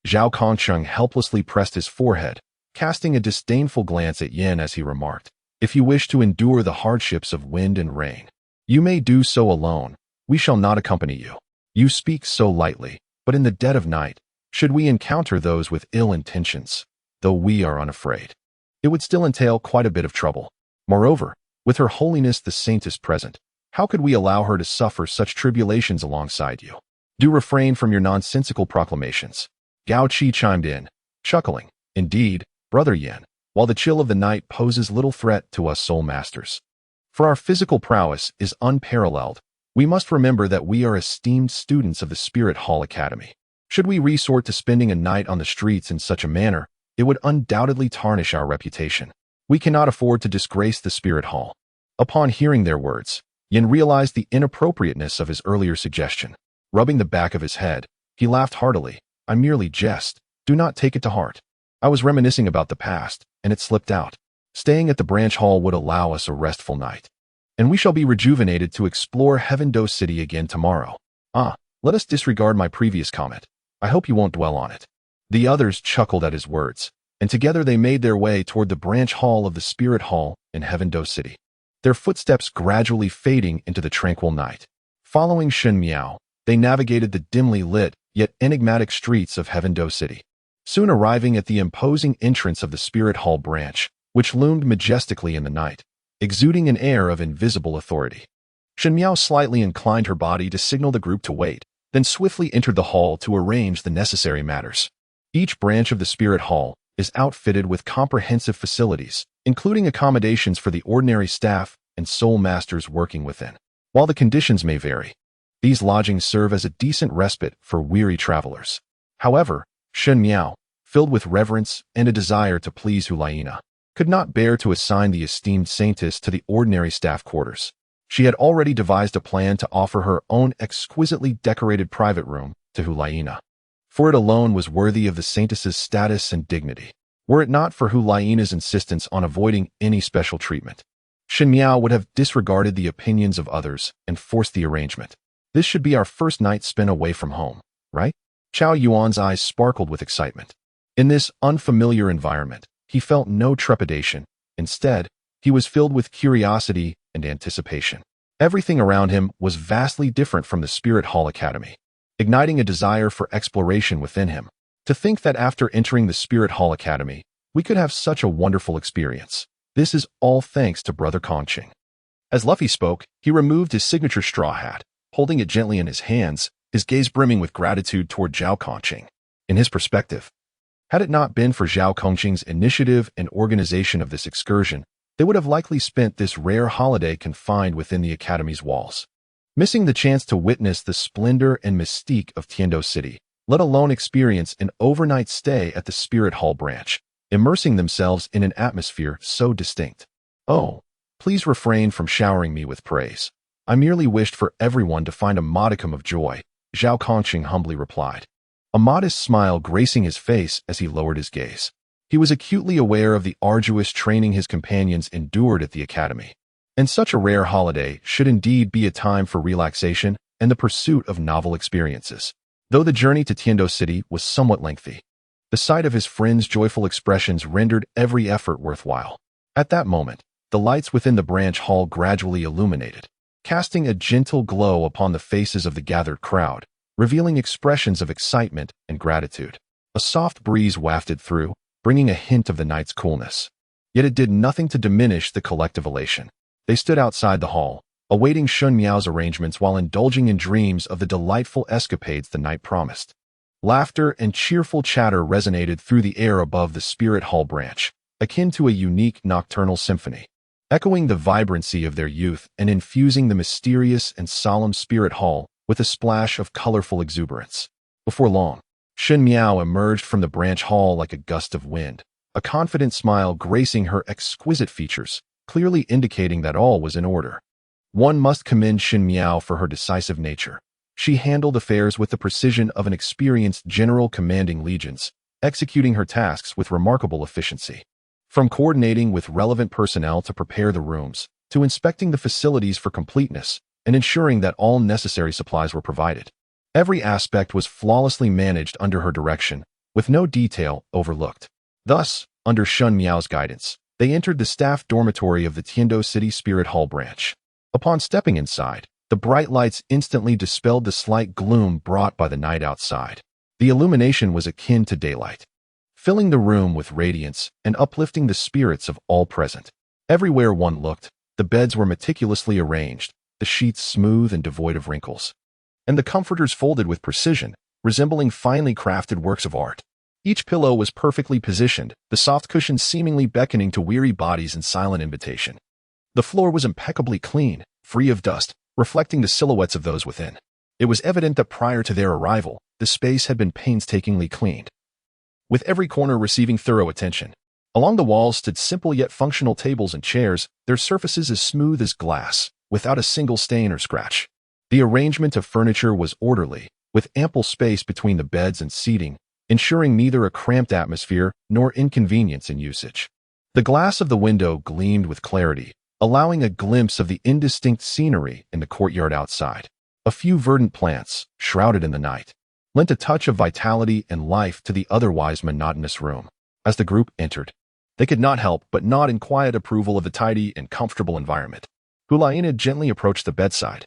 Speaker 1: Zhao Kongcheng helplessly pressed his forehead, casting a disdainful glance at Yin as he remarked, "If you wish to endure the hardships of wind and rain, you may do so alone. We shall not accompany you. You speak so lightly, but in the dead of night, should we encounter those with ill intentions, though we are unafraid, it would still entail quite a bit of trouble. Moreover, with Her Holiness the Saintess present, how could we allow her to suffer such tribulations alongside you? Do refrain from your nonsensical proclamations." Gao Qi chimed in, chuckling, "Indeed, Brother Yin, while the chill of the night poses little threat to us soul masters, for our physical prowess is unparalleled, we must remember that we are esteemed students of the Spirit Hall Academy. Should we resort to spending a night on the streets in such a manner, it would undoubtedly tarnish our reputation. We cannot afford to disgrace the Spirit Hall." Upon hearing their words, Yin realized the inappropriateness of his earlier suggestion. Rubbing the back of his head, he laughed heartily. "I merely jest. Do not take it to heart. I was reminiscing about the past, and it slipped out. Staying at the branch hall would allow us a restful night, and we shall be rejuvenated to explore Heaven-Do City again tomorrow. Let us disregard my previous comment. I hope you won't dwell on it." The others chuckled at his words, and together they made their way toward the branch hall of the Spirit Hall in Heaven-Do City, their footsteps gradually fading into the tranquil night. Following Shen Miao, they navigated the dimly lit, yet enigmatic streets of Heaven-Do City, soon arriving at the imposing entrance of the Spirit Hall branch, which loomed majestically in the night, exuding an air of invisible authority. Shen Miao slightly inclined her body to signal the group to wait, then swiftly entered the hall to arrange the necessary matters. Each branch of the Spirit Hall is outfitted with comprehensive facilities, including accommodations for the ordinary staff and soul masters working within. While the conditions may vary, these lodgings serve as a decent respite for weary travelers. However, Shen Miao, filled with reverence and a desire to please Hulaina, could not bear to assign the esteemed saintess to the ordinary staff quarters. She had already devised a plan to offer her own exquisitely decorated private room to Hulaina, for it alone was worthy of the saintess's status and dignity. Were it not for Hulaina's insistence on avoiding any special treatment, Shen Miao would have disregarded the opinions of others and forced the arrangement. "This should be our first night spent away from home, right?" Chao Yuan's eyes sparkled with excitement. In this unfamiliar environment, he felt no trepidation. Instead, he was filled with curiosity and anticipation. Everything around him was vastly different from the Spirit Hall Academy, igniting a desire for exploration within him. To think that after entering the Spirit Hall Academy, we could have such a wonderful experience. This is all thanks to Brother Kongqing. As Luffy spoke, he removed his signature straw hat, holding it gently in his hands, his gaze brimming with gratitude toward Zhao Kongqing. In his perspective, had it not been for Zhao Kongqing's initiative and organization of this excursion, they would have likely spent this rare holiday confined within the Academy's walls, missing the chance to witness the splendor and mystique of Tiando City, let alone experience an overnight stay at the Spirit Hall branch, immersing themselves in an atmosphere so distinct. "Oh, please refrain from showering me with praise. I merely wished for everyone to find a modicum of joy," Zhao Kongqing humbly replied, a modest smile gracing his face as he lowered his gaze. He was acutely aware of the arduous training his companions endured at the Academy, and such a rare holiday should indeed be a time for relaxation and the pursuit of novel experiences. Though the journey to Tiando City was somewhat lengthy, the sight of his friend's joyful expressions rendered every effort worthwhile. At that moment, the lights within the branch hall gradually illuminated, casting a gentle glow upon the faces of the gathered crowd, revealing expressions of excitement and gratitude. A soft breeze wafted through, bringing a hint of the night's coolness. Yet it did nothing to diminish the collective elation. They stood outside the hall, awaiting Shen Miao's arrangements while indulging in dreams of the delightful escapades the night promised. Laughter and cheerful chatter resonated through the air above the Spirit Hall branch, akin to a unique nocturnal symphony, echoing the vibrancy of their youth and infusing the mysterious and solemn Spirit Hall with a splash of colorful exuberance. Before long, Shen Miao emerged from the branch hall like a gust of wind, a confident smile gracing her exquisite features, clearly indicating that all was in order. One must commend Shen Miao for her decisive nature. She handled affairs with the precision of an experienced general commanding legions, executing her tasks with remarkable efficiency. From coordinating with relevant personnel to prepare the rooms, to inspecting the facilities for completeness, and ensuring that all necessary supplies were provided. Every aspect was flawlessly managed under her direction, with no detail overlooked. Thus, under Shen Miao's guidance, they entered the staff dormitory of the Tiando City Spirit Hall branch. Upon stepping inside, the bright lights instantly dispelled the slight gloom brought by the night outside. The illumination was akin to daylight, filling the room with radiance and uplifting the spirits of all present. Everywhere one looked, the beds were meticulously arranged, the sheets smooth and devoid of wrinkles, and the comforters folded with precision, resembling finely crafted works of art. Each pillow was perfectly positioned, the soft cushions seemingly beckoning to weary bodies in silent invitation. The floor was impeccably clean, free of dust, reflecting the silhouettes of those within. It was evident that prior to their arrival, the space had been painstakingly cleaned, with every corner receiving thorough attention. Along the walls stood simple yet functional tables and chairs, their surfaces as smooth as glass, without a single stain or scratch. The arrangement of furniture was orderly, with ample space between the beds and seating, ensuring neither a cramped atmosphere nor inconvenience in usage. The glass of the window gleamed with clarity, allowing a glimpse of the indistinct scenery in the courtyard outside. A few verdant plants, shrouded in the night, lent a touch of vitality and life to the otherwise monotonous room. As the group entered, they could not help but nod in quiet approval of the tidy and comfortable environment. Hulaina gently approached the bedside,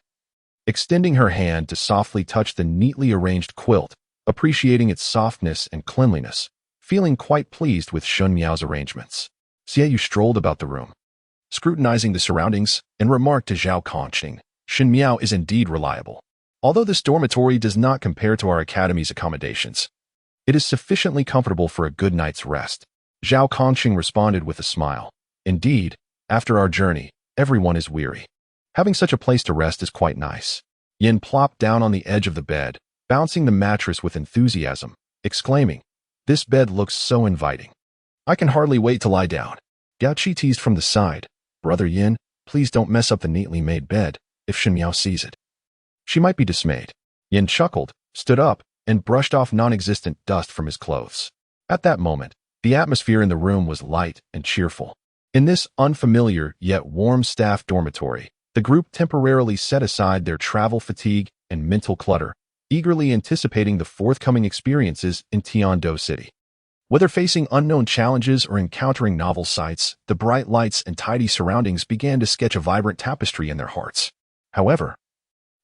Speaker 1: extending her hand to softly touch the neatly arranged quilt, appreciating its softness and cleanliness, feeling quite pleased with Shen Miao's arrangements. Xiaoyu strolled about the room, scrutinizing the surroundings, and remarked to Zhao Kongqing, "Shen Miao is indeed reliable. Although this dormitory does not compare to our academy's accommodations, it is sufficiently comfortable for a good night's rest." Zhao Kongqing responded with a smile. "Indeed, after our journey, everyone is weary. Having such a place to rest is quite nice." Yin plopped down on the edge of the bed, bouncing the mattress with enthusiasm, exclaiming, "This bed looks so inviting. I can hardly wait to lie down." Gao Qi teased from the side, "Brother Yin, please don't mess up the neatly made bed. If Shen Miao sees it, she might be dismayed." Yin chuckled, stood up, and brushed off non-existent dust from his clothes. At that moment, the atmosphere in the room was light and cheerful. In this unfamiliar yet warm staff dormitory, the group temporarily set aside their travel fatigue and mental clutter, eagerly anticipating the forthcoming experiences in Tiando City. Whether facing unknown challenges or encountering novel sights, the bright lights and tidy surroundings began to sketch a vibrant tapestry in their hearts. However,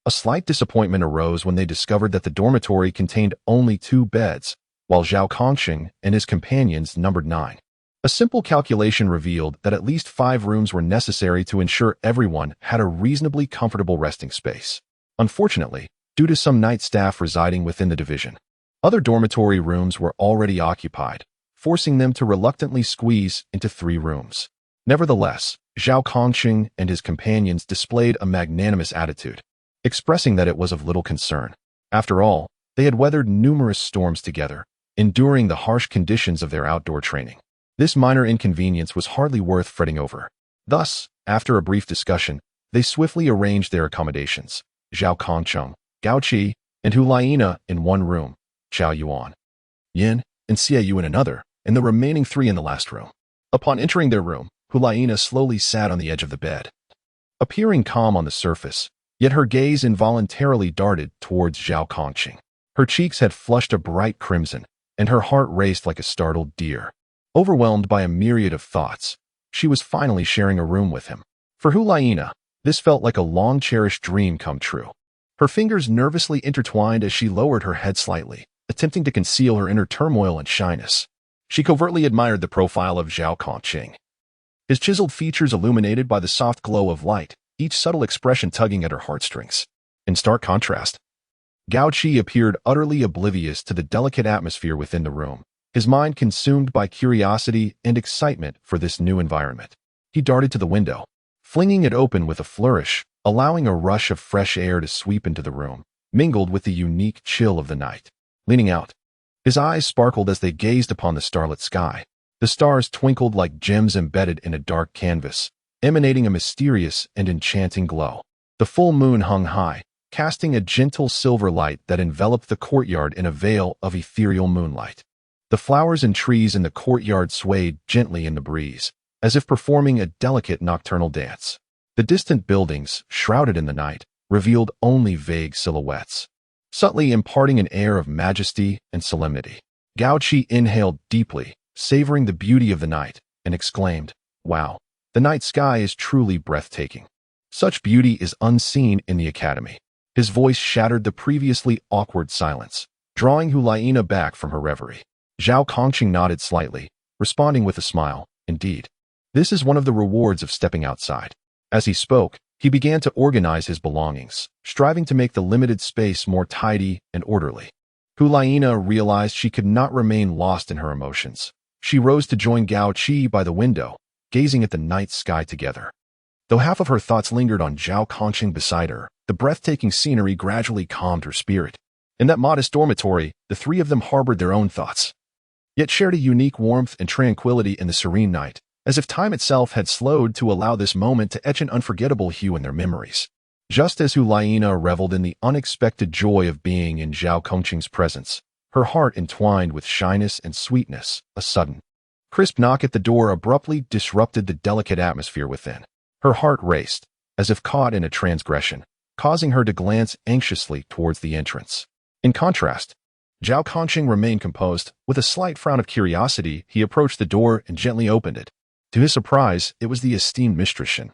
Speaker 1: a slight disappointment arose when they discovered that the dormitory contained only 2 beds, while Zhao Kongqing and his companions numbered 9. A simple calculation revealed that at least 5 rooms were necessary to ensure everyone had a reasonably comfortable resting space. Unfortunately, due to some night staff residing within the division, other dormitory rooms were already occupied, forcing them to reluctantly squeeze into 3 rooms. Nevertheless, Zhao Kongqing and his companions displayed a magnanimous attitude, expressing that it was of little concern. After all, they had weathered numerous storms together, enduring the harsh conditions of their outdoor training. This minor inconvenience was hardly worth fretting over. Thus, after a brief discussion, they swiftly arranged their accommodations. Zhao Kongqing, Gao Qi, and Hulaina in one room, Chao Yuan, Yin, and Xiaoyu in another, and the remaining 3 in the last room. Upon entering their room, Hulaina slowly sat on the edge of the bed, appearing calm on the surface, yet her gaze involuntarily darted towards Zhao Kongqing. Her cheeks had flushed a bright crimson, and her heart raced like a startled deer. Overwhelmed by a myriad of thoughts, she was finally sharing a room with him. For Hulaina, this felt like a long-cherished dream come true. Her fingers nervously intertwined as she lowered her head slightly, attempting to conceal her inner turmoil and shyness. She covertly admired the profile of Zhao Kongqing, his chiseled features illuminated by the soft glow of light, each subtle expression tugging at her heartstrings. In stark contrast, Gao Qi appeared utterly oblivious to the delicate atmosphere within the room, his mind consumed by curiosity and excitement for this new environment. He darted to the window, flinging it open with a flourish, allowing a rush of fresh air to sweep into the room, mingled with the unique chill of the night. Leaning out, His eyes sparkled as they gazed upon the starlit sky. The stars twinkled like gems embedded in a dark canvas, emanating a mysterious and enchanting glow. The full moon hung high, casting a gentle silver light that enveloped the courtyard in a veil of ethereal moonlight. The flowers and trees in the courtyard swayed gently in the breeze, as if performing a delicate nocturnal dance. The distant buildings, shrouded in the night, revealed only vague silhouettes, subtly imparting an air of majesty and solemnity. Gao Qi inhaled deeply, savoring the beauty of the night, and exclaimed, "Wow, the night sky is truly breathtaking. Such beauty is unseen in the academy." His voice shattered the previously awkward silence, drawing Hulaina back from her reverie. Zhao Kongqing nodded slightly, responding with a smile. "Indeed, this is one of the rewards of stepping outside." As he spoke, he began to organize his belongings, striving to make the limited space more tidy and orderly. Hulaina realized she could not remain lost in her emotions. She rose to join Gao Qi by the window, gazing at the night sky together. Though half of her thoughts lingered on Zhao Kongqing beside her, the breathtaking scenery gradually calmed her spirit. In that modest dormitory, the three of them harbored their own thoughts, yet shared a unique warmth and tranquility in the serene night, as if time itself had slowed to allow this moment to etch an unforgettable hue in their memories. Just as Hulaina reveled in the unexpected joy of being in Zhao Kongqing's presence, her heart entwined with shyness and sweetness, a sudden, crisp knock at the door abruptly disrupted the delicate atmosphere within. Her heart raced, as if caught in a transgression, causing her to glance anxiously towards the entrance. In contrast, Zhao Kongqing remained composed. With a slight frown of curiosity, he approached the door and gently opened it. To his surprise, it was the esteemed mistress Shen,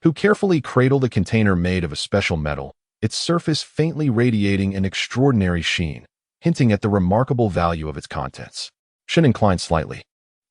Speaker 1: who carefully cradled a container made of a special metal, its surface faintly radiating an extraordinary sheen, hinting at the remarkable value of its contents. Shen inclined slightly,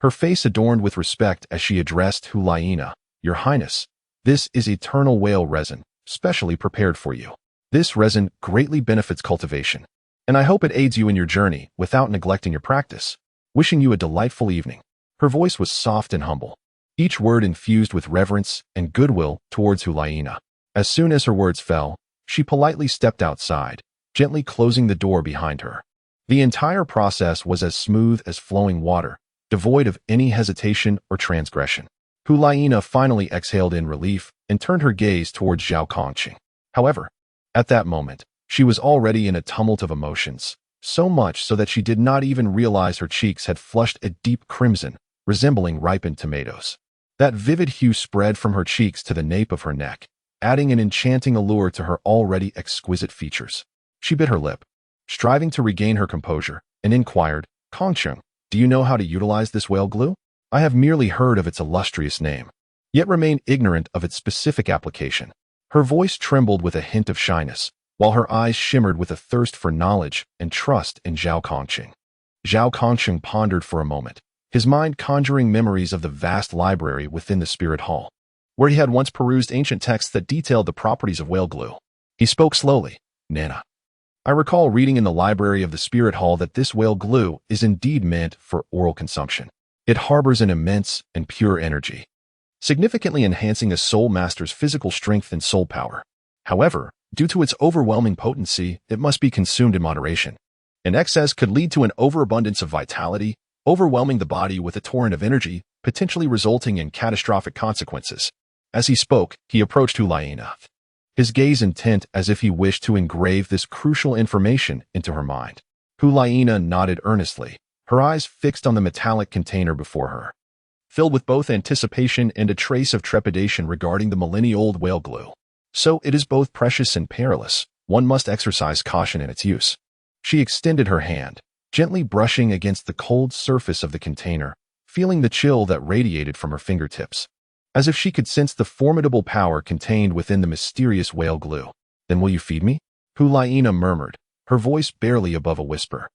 Speaker 1: her face adorned with respect as she addressed Hulaina. "Your Highness, this is eternal whale resin, specially prepared for you. This resin greatly benefits cultivation, and I hope it aids you in your journey without neglecting your practice. Wishing you a delightful evening." Her voice was soft and humble, each word infused with reverence and goodwill towards Hulaina. As soon as her words fell, she politely stepped outside, gently closing the door behind her. The entire process was as smooth as flowing water, devoid of any hesitation or transgression. Hulaina finally exhaled in relief and turned her gaze towards Zhao Kongqing. However, at that moment, she was already in a tumult of emotions, so much so that she did not even realize her cheeks had flushed a deep crimson, resembling ripened tomatoes. That vivid hue spread from her cheeks to the nape of her neck, adding an enchanting allure to her already exquisite features. She bit her lip, striving to regain her composure, and inquired, "Kongqing, do you know how to utilize this whale glue? I have merely heard of its illustrious name, yet remain ignorant of its specific application." Her voice trembled with a hint of shyness, while her eyes shimmered with a thirst for knowledge and trust in Zhao Kongqing. Zhao Kongqing pondered for a moment, his mind conjuring memories of the vast library within the spirit hall, where he had once perused ancient texts that detailed the properties of whale glue. He spoke slowly. "Nana, I recall reading in the library of the spirit hall that this whale glue is indeed meant for oral consumption. It harbors an immense and pure energy, significantly enhancing a soul master's physical strength and soul power. However, due to its overwhelming potency, it must be consumed in moderation. An excess could lead to an overabundance of vitality, overwhelming the body with a torrent of energy, potentially resulting in catastrophic consequences." As he spoke, he approached Hulaina, his gaze intent as if he wished to engrave this crucial information into her mind. Hulaina nodded earnestly, her eyes fixed on the metallic container before her, filled with both anticipation and a trace of trepidation regarding the millennia-old whale glue. "So it is both precious and perilous. One must exercise caution in its use." She extended her hand, gently brushing against the cold surface of the container, feeling the chill that radiated from her fingertips, as if she could sense the formidable power contained within the mysterious whale glue. "Then will you feed me?" Hulaina murmured, her voice barely above a whisper.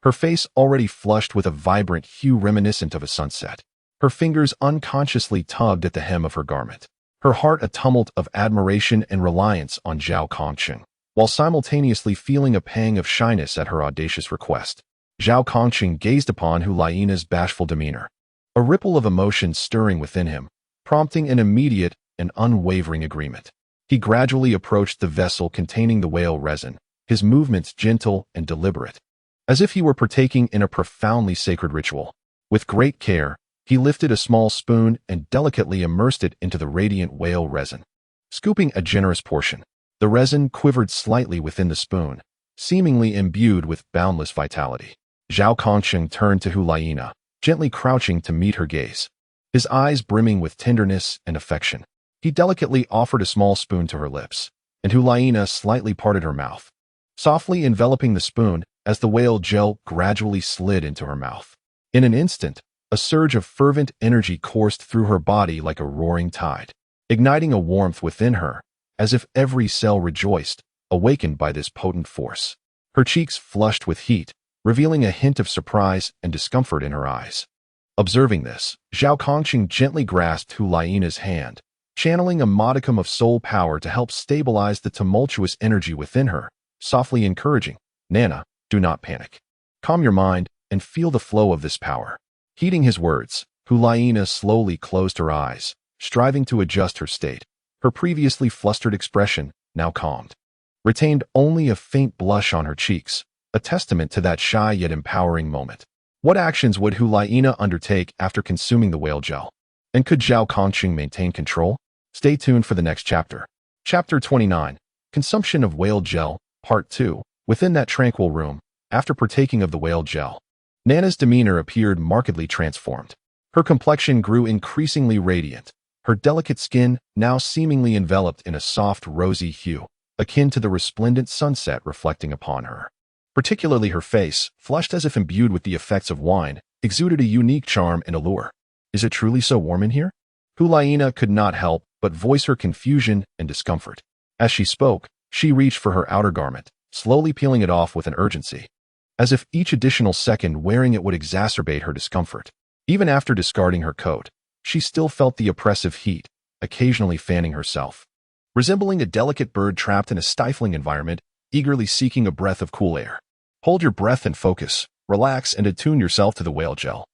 Speaker 1: Her face already flushed with a vibrant hue reminiscent of a sunset. Her fingers unconsciously tugged at the hem of her garment, her heart a tumult of admiration and reliance on Zhao Kongqing, while simultaneously feeling a pang of shyness at her audacious request. Zhao Kongqing gazed upon Hulaina's bashful demeanor, a ripple of emotion stirring within him, prompting an immediate and unwavering agreement. He gradually approached the vessel containing the whale resin, his movements gentle and deliberate, as if he were partaking in a profoundly sacred ritual. With great care, he lifted a small spoon and delicately immersed it into the radiant whale resin. Scooping a generous portion, the resin quivered slightly within the spoon, seemingly imbued with boundless vitality. Zhao Kongsheng turned to Hulaina, gently crouching to meet her gaze. His eyes brimming with tenderness and affection. He delicately offered a small spoon to her lips, and Hulaina slightly parted her mouth, softly enveloping the spoon as the whale gel gradually slid into her mouth. In an instant, a surge of fervent energy coursed through her body like a roaring tide, igniting a warmth within her, as if every cell rejoiced, awakened by this potent force. Her cheeks flushed with heat, revealing a hint of surprise and discomfort in her eyes. Observing this, Zhao Kongqing gently grasped Hulaina's hand, channeling a modicum of soul power to help stabilize the tumultuous energy within her, softly encouraging, "Nana, do not panic. Calm your mind and feel the flow of this power." Heeding his words, Hulaina slowly closed her eyes, striving to adjust her state. Her previously flustered expression, now calmed, retained only a faint blush on her cheeks, a testament to that shy yet empowering moment. What actions would Hulaina undertake after consuming the whale gel? And could Zhao Kongqing maintain control? Stay tuned for the next chapter. Chapter 29, Consumption of Whale Gel, Part 2. Within that tranquil room, after partaking of the whale gel, Nana's demeanor appeared markedly transformed. Her complexion grew increasingly radiant, her delicate skin now seemingly enveloped in a soft rosy hue, akin to the resplendent sunset reflecting upon her. Particularly her face, flushed as if imbued with the effects of wine, exuded a unique charm and allure. "Is it truly so warm in here?" Hulaina could not help but voice her confusion and discomfort. As she spoke, she reached for her outer garment, slowly peeling it off with an urgency, as if each additional second wearing it would exacerbate her discomfort. Even after discarding her coat, she still felt the oppressive heat, occasionally fanning herself, resembling a delicate bird trapped in a stifling environment, eagerly seeking a breath of cool air. Hold your breath and focus, relax and attune yourself to the whale gel,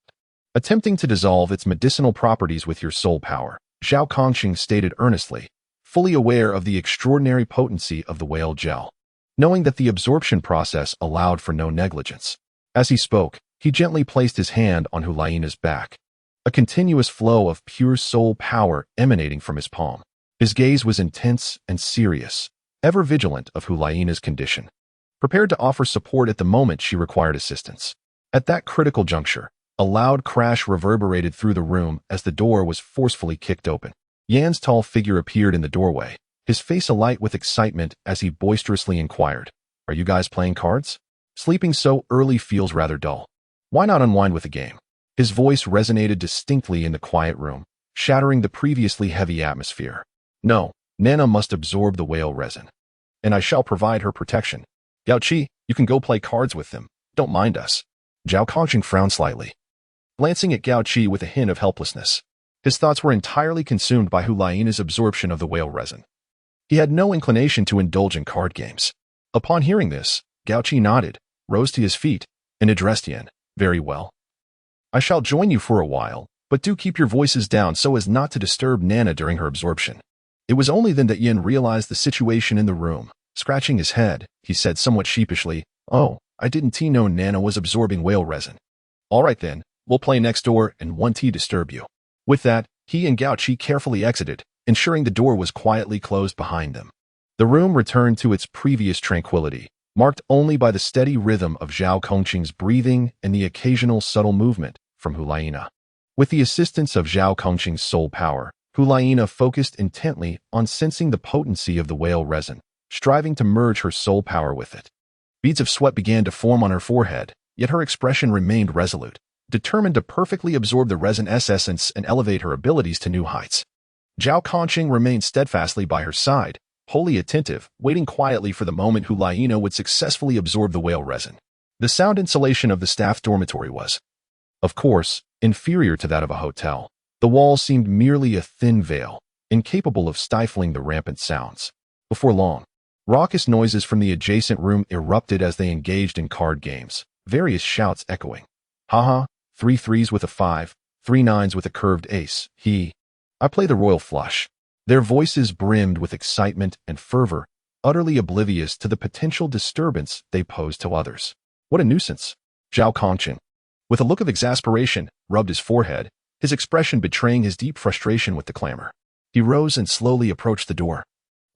Speaker 1: attempting to dissolve its medicinal properties with your soul power, Zhao Kongqing stated earnestly, fully aware of the extraordinary potency of the whale gel, knowing that the absorption process allowed for no negligence. As he spoke, he gently placed his hand on Hulaina's back, a continuous flow of pure soul power emanating from his palm. His gaze was intense and serious, ever vigilant of Hulaina's condition, prepared to offer support at the moment she required assistance. At that critical juncture, a loud crash reverberated through the room as the door was forcefully kicked open. Yan's tall figure appeared in the doorway, his face alight with excitement as he boisterously inquired, "Are you guys playing cards? Sleeping so early feels rather dull. Why not unwind with a game?" His voice resonated distinctly in the quiet room, shattering the previously heavy atmosphere. "No, Nana must absorb the whale resin, and I shall provide her protection. Gao Qi, you can go play cards with them. Don't mind us." Zhao Kongqing frowned slightly, glancing at Gao Qi with a hint of helplessness. His thoughts were entirely consumed by Hulaina's absorption of the whale resin. He had no inclination to indulge in card games. Upon hearing this, Gao Qi nodded, rose to his feet, and addressed Yan. "Very well. I shall join you for a while, but do keep your voices down so as not to disturb Nana during her absorption." It was only then that Yan realized the situation in the room. Scratching his head, he said somewhat sheepishly, "Oh, I didn't know Nana was absorbing whale resin. All right then, we'll play next door and won't disturb you." With that, he and Gao Qi carefully exited, ensuring the door was quietly closed behind them. The room returned to its previous tranquility, marked only by the steady rhythm of Zhao Kongqing's breathing and the occasional subtle movement from Hulaina. With the assistance of Zhao Kongqing's soul power, Hulaina focused intently on sensing the potency of the whale resin, striving to merge her soul power with it. Beads of sweat began to form on her forehead, yet her expression remained resolute, determined to perfectly absorb the resin essence and elevate her abilities to new heights. Zhao Kongqing remained steadfastly by her side, wholly attentive, waiting quietly for the moment Hulaina would successfully absorb the whale resin. The sound insulation of the staff dormitory was, of course, inferior to that of a hotel. The walls seemed merely a thin veil, incapable of stifling the rampant sounds. Before long, raucous noises from the adjacent room erupted as they engaged in card games, various shouts echoing. "Haha, 3 threes with a 5, 3 nines with a curved ace, I play the royal flush." Their voices brimmed with excitement and fervor, utterly oblivious to the potential disturbance they posed to others. What a nuisance. Zhao Kongqing, with a look of exasperation, rubbed his forehead, his expression betraying his deep frustration with the clamor. He rose and slowly approached the door,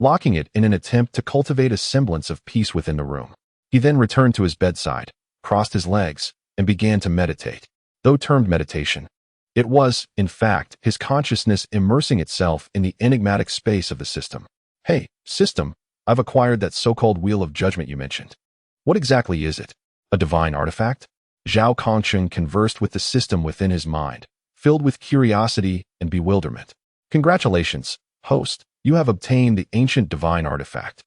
Speaker 1: locking it in an attempt to cultivate a semblance of peace within the room. He then returned to his bedside, crossed his legs, and began to meditate. Though termed meditation, it was, in fact, his consciousness immersing itself in the enigmatic space of the system. Hey, system, I've acquired that so-called Wheel of Judgment you mentioned. What exactly is it? A divine artifact? Zhao Kongqing conversed with the system within his mind, filled with curiosity and bewilderment. Congratulations, host, you have obtained the ancient divine artifact,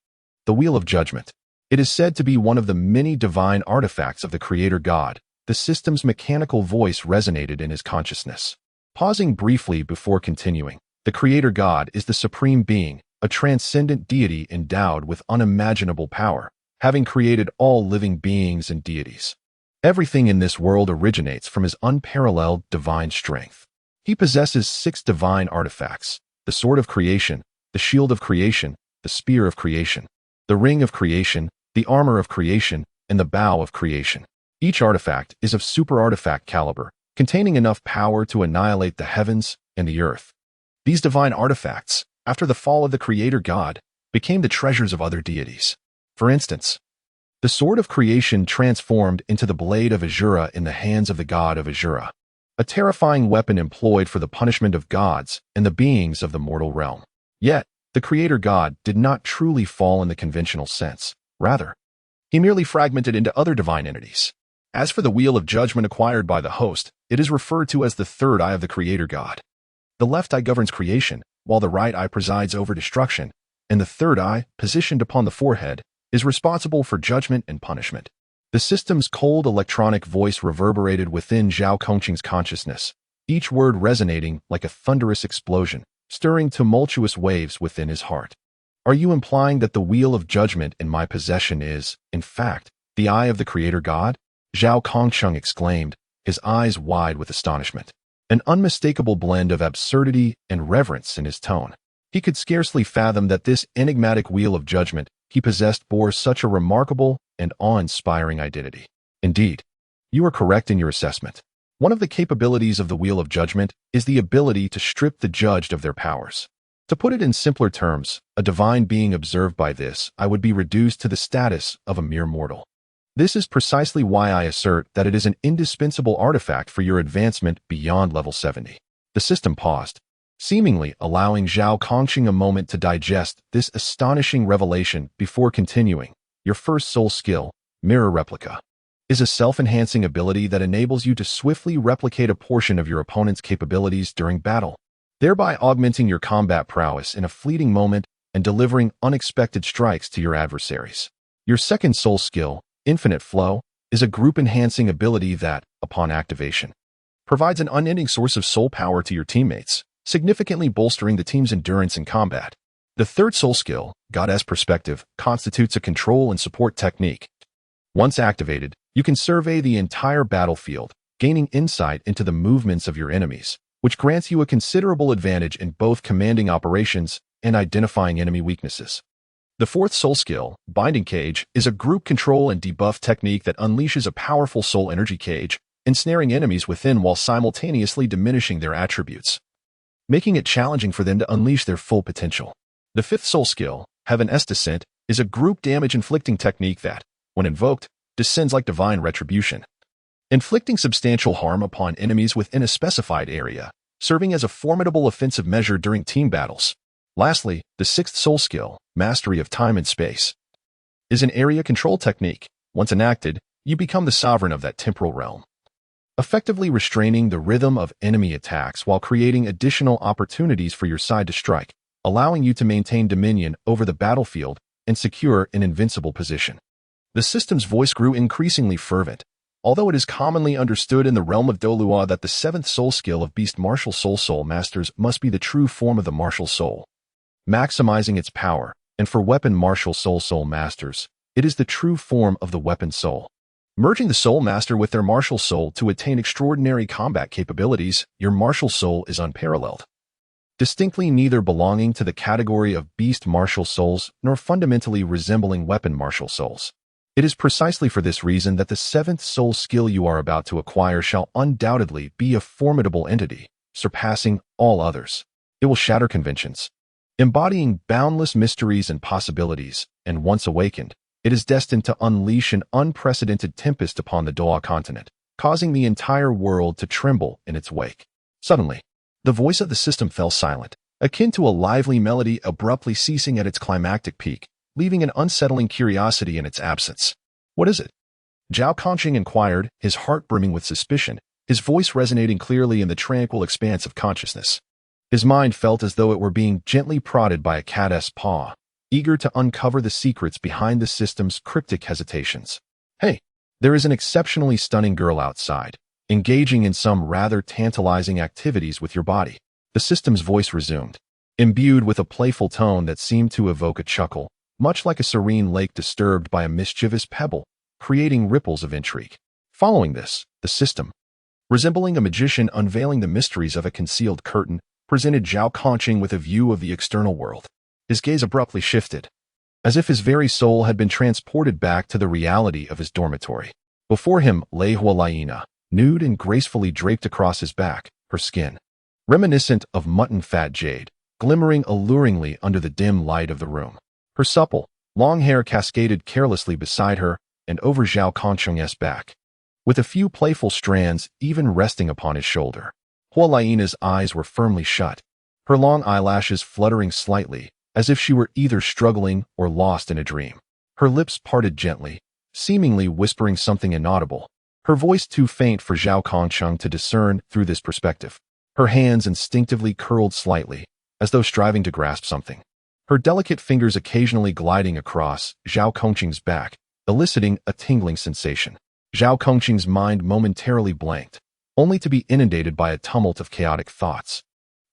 Speaker 1: the Wheel of Judgment. It is said to be one of the many divine artifacts of the Creator God. The system's mechanical voice resonated in his consciousness. Pausing briefly before continuing, the Creator God is the supreme being, a transcendent deity endowed with unimaginable power, having created all living beings and deities. Everything in this world originates from his unparalleled divine strength. He possesses 6 divine artifacts: the Sword of Creation, the Shield of Creation, the Spear of Creation, the Ring of Creation, the Armor of Creation, and the Bow of Creation. Each artifact is of super artifact caliber, containing enough power to annihilate the heavens and the earth. These divine artifacts, after the fall of the Creator God, became the treasures of other deities. For instance, the Sword of Creation transformed into the Blade of Azura in the hands of the god of Azura, a terrifying weapon employed for the punishment of gods and the beings of the mortal realm. Yet, the Creator God did not truly fall in the conventional sense. Rather, he merely fragmented into other divine entities. As for the Wheel of Judgment acquired by the host, it is referred to as the third eye of the Creator God. The left eye governs creation, while the right eye presides over destruction, and the third eye, positioned upon the forehead, is responsible for judgment and punishment. The system's cold electronic voice reverberated within Zhao Kongqing's consciousness, each word resonating like a thunderous explosion, stirring tumultuous waves within his heart. Are you implying that the Wheel of Judgment in my possession is, in fact, the eye of the Creator God? Zhao Kongqing exclaimed, his eyes wide with astonishment, an unmistakable blend of absurdity and reverence in his tone. He could scarcely fathom that this enigmatic Wheel of Judgment he possessed bore such a remarkable and awe-inspiring identity. Indeed, you are correct in your assessment. One of the capabilities of the Wheel of Judgment is the ability to strip the judged of their powers. To put it in simpler terms, a divine being observed by this, I would be reduced to the status of a mere mortal. This is precisely why I assert that it is an indispensable artifact for your advancement beyond level 70. The system paused, seemingly allowing Zhao Kongqing a moment to digest this astonishing revelation before continuing. Your first soul skill, Mirror Replica, is a self-enhancing ability that enables you to swiftly replicate a portion of your opponent's capabilities during battle, thereby augmenting your combat prowess in a fleeting moment and delivering unexpected strikes to your adversaries. Your second soul skill, Infinite Flow, is a group-enhancing ability that, upon activation, provides an unending source of soul power to your teammates, significantly bolstering the team's endurance in combat. The third soul skill, Goddess Perspective, constitutes a control and support technique. Once activated, you can survey the entire battlefield, gaining insight into the movements of your enemies, which grants you a considerable advantage in both commanding operations and identifying enemy weaknesses. The fourth soul skill, Binding Cage, is a group control and debuff technique that unleashes a powerful soul energy cage, ensnaring enemies within while simultaneously diminishing their attributes, making it challenging for them to unleash their full potential. The fifth soul skill, Heaven-S Descent, is a group damage-inflicting technique that, when invoked, descends like divine retribution, inflicting substantial harm upon enemies within a specified area, serving as a formidable offensive measure during team battles. Lastly, the sixth soul skill, Mastery of Time and Space, is an area control technique. Once enacted, you become the sovereign of that temporal realm, effectively restraining the rhythm of enemy attacks while creating additional opportunities for your side to strike, allowing you to maintain dominion over the battlefield and secure an invincible position. The system's voice grew increasingly fervent, although it is commonly understood in the realm of Douluo that the seventh soul skill of Beast Martial Soul Masters must be the true form of the martial soul, maximizing its power, and for Weapon Martial Soul Masters, it is the true form of the Weapon Soul. Merging the Soul Master with their martial soul to attain extraordinary combat capabilities, your martial soul is unparalleled, distinctly neither belonging to the category of Beast Martial Souls nor fundamentally resembling Weapon Martial Souls. It is precisely for this reason that the seventh soul skill you are about to acquire shall undoubtedly be a formidable entity, surpassing all others. It will shatter conventions, embodying boundless mysteries and possibilities, and once awakened, it is destined to unleash an unprecedented tempest upon the Douluo Continent, causing the entire world to tremble in its wake. Suddenly, the voice of the system fell silent, akin to a lively melody abruptly ceasing at its climactic peak, leaving an unsettling curiosity in its absence. "What is it?" Zhao Conqing inquired, his heart brimming with suspicion, his voice resonating clearly in the tranquil expanse of consciousness. His mind felt as though it were being gently prodded by a cat's paw, eager to uncover the secrets behind the system's cryptic hesitations. "Hey, there is an exceptionally stunning girl outside, engaging in some rather tantalizing activities with your body," the system's voice resumed, imbued with a playful tone that seemed to evoke a chuckle, much like a serene lake disturbed by a mischievous pebble, creating ripples of intrigue. Following this, the system, resembling a magician unveiling the mysteries of a concealed curtain, presented Zhao Conqing with a view of the external world. His gaze abruptly shifted, as if his very soul had been transported back to the reality of his dormitory. Before him lay Hualaina, nude and gracefully draped across his back, her skin, reminiscent of mutton-fat jade, glimmering alluringly under the dim light of the room. Her supple, long hair cascaded carelessly beside her and over Zhao Conqing's back, with a few playful strands even resting upon his shoulder. Hualaina's eyes were firmly shut, her long eyelashes fluttering slightly, as if she were either struggling or lost in a dream. Her lips parted gently, seemingly whispering something inaudible, her voice too faint for Zhao Conqing to discern through this perspective. Her hands instinctively curled slightly, as though striving to grasp something, her delicate fingers occasionally gliding across Zhao Conqing's back, eliciting a tingling sensation. Zhao Conqing's mind momentarily blanked, only to be inundated by a tumult of chaotic thoughts,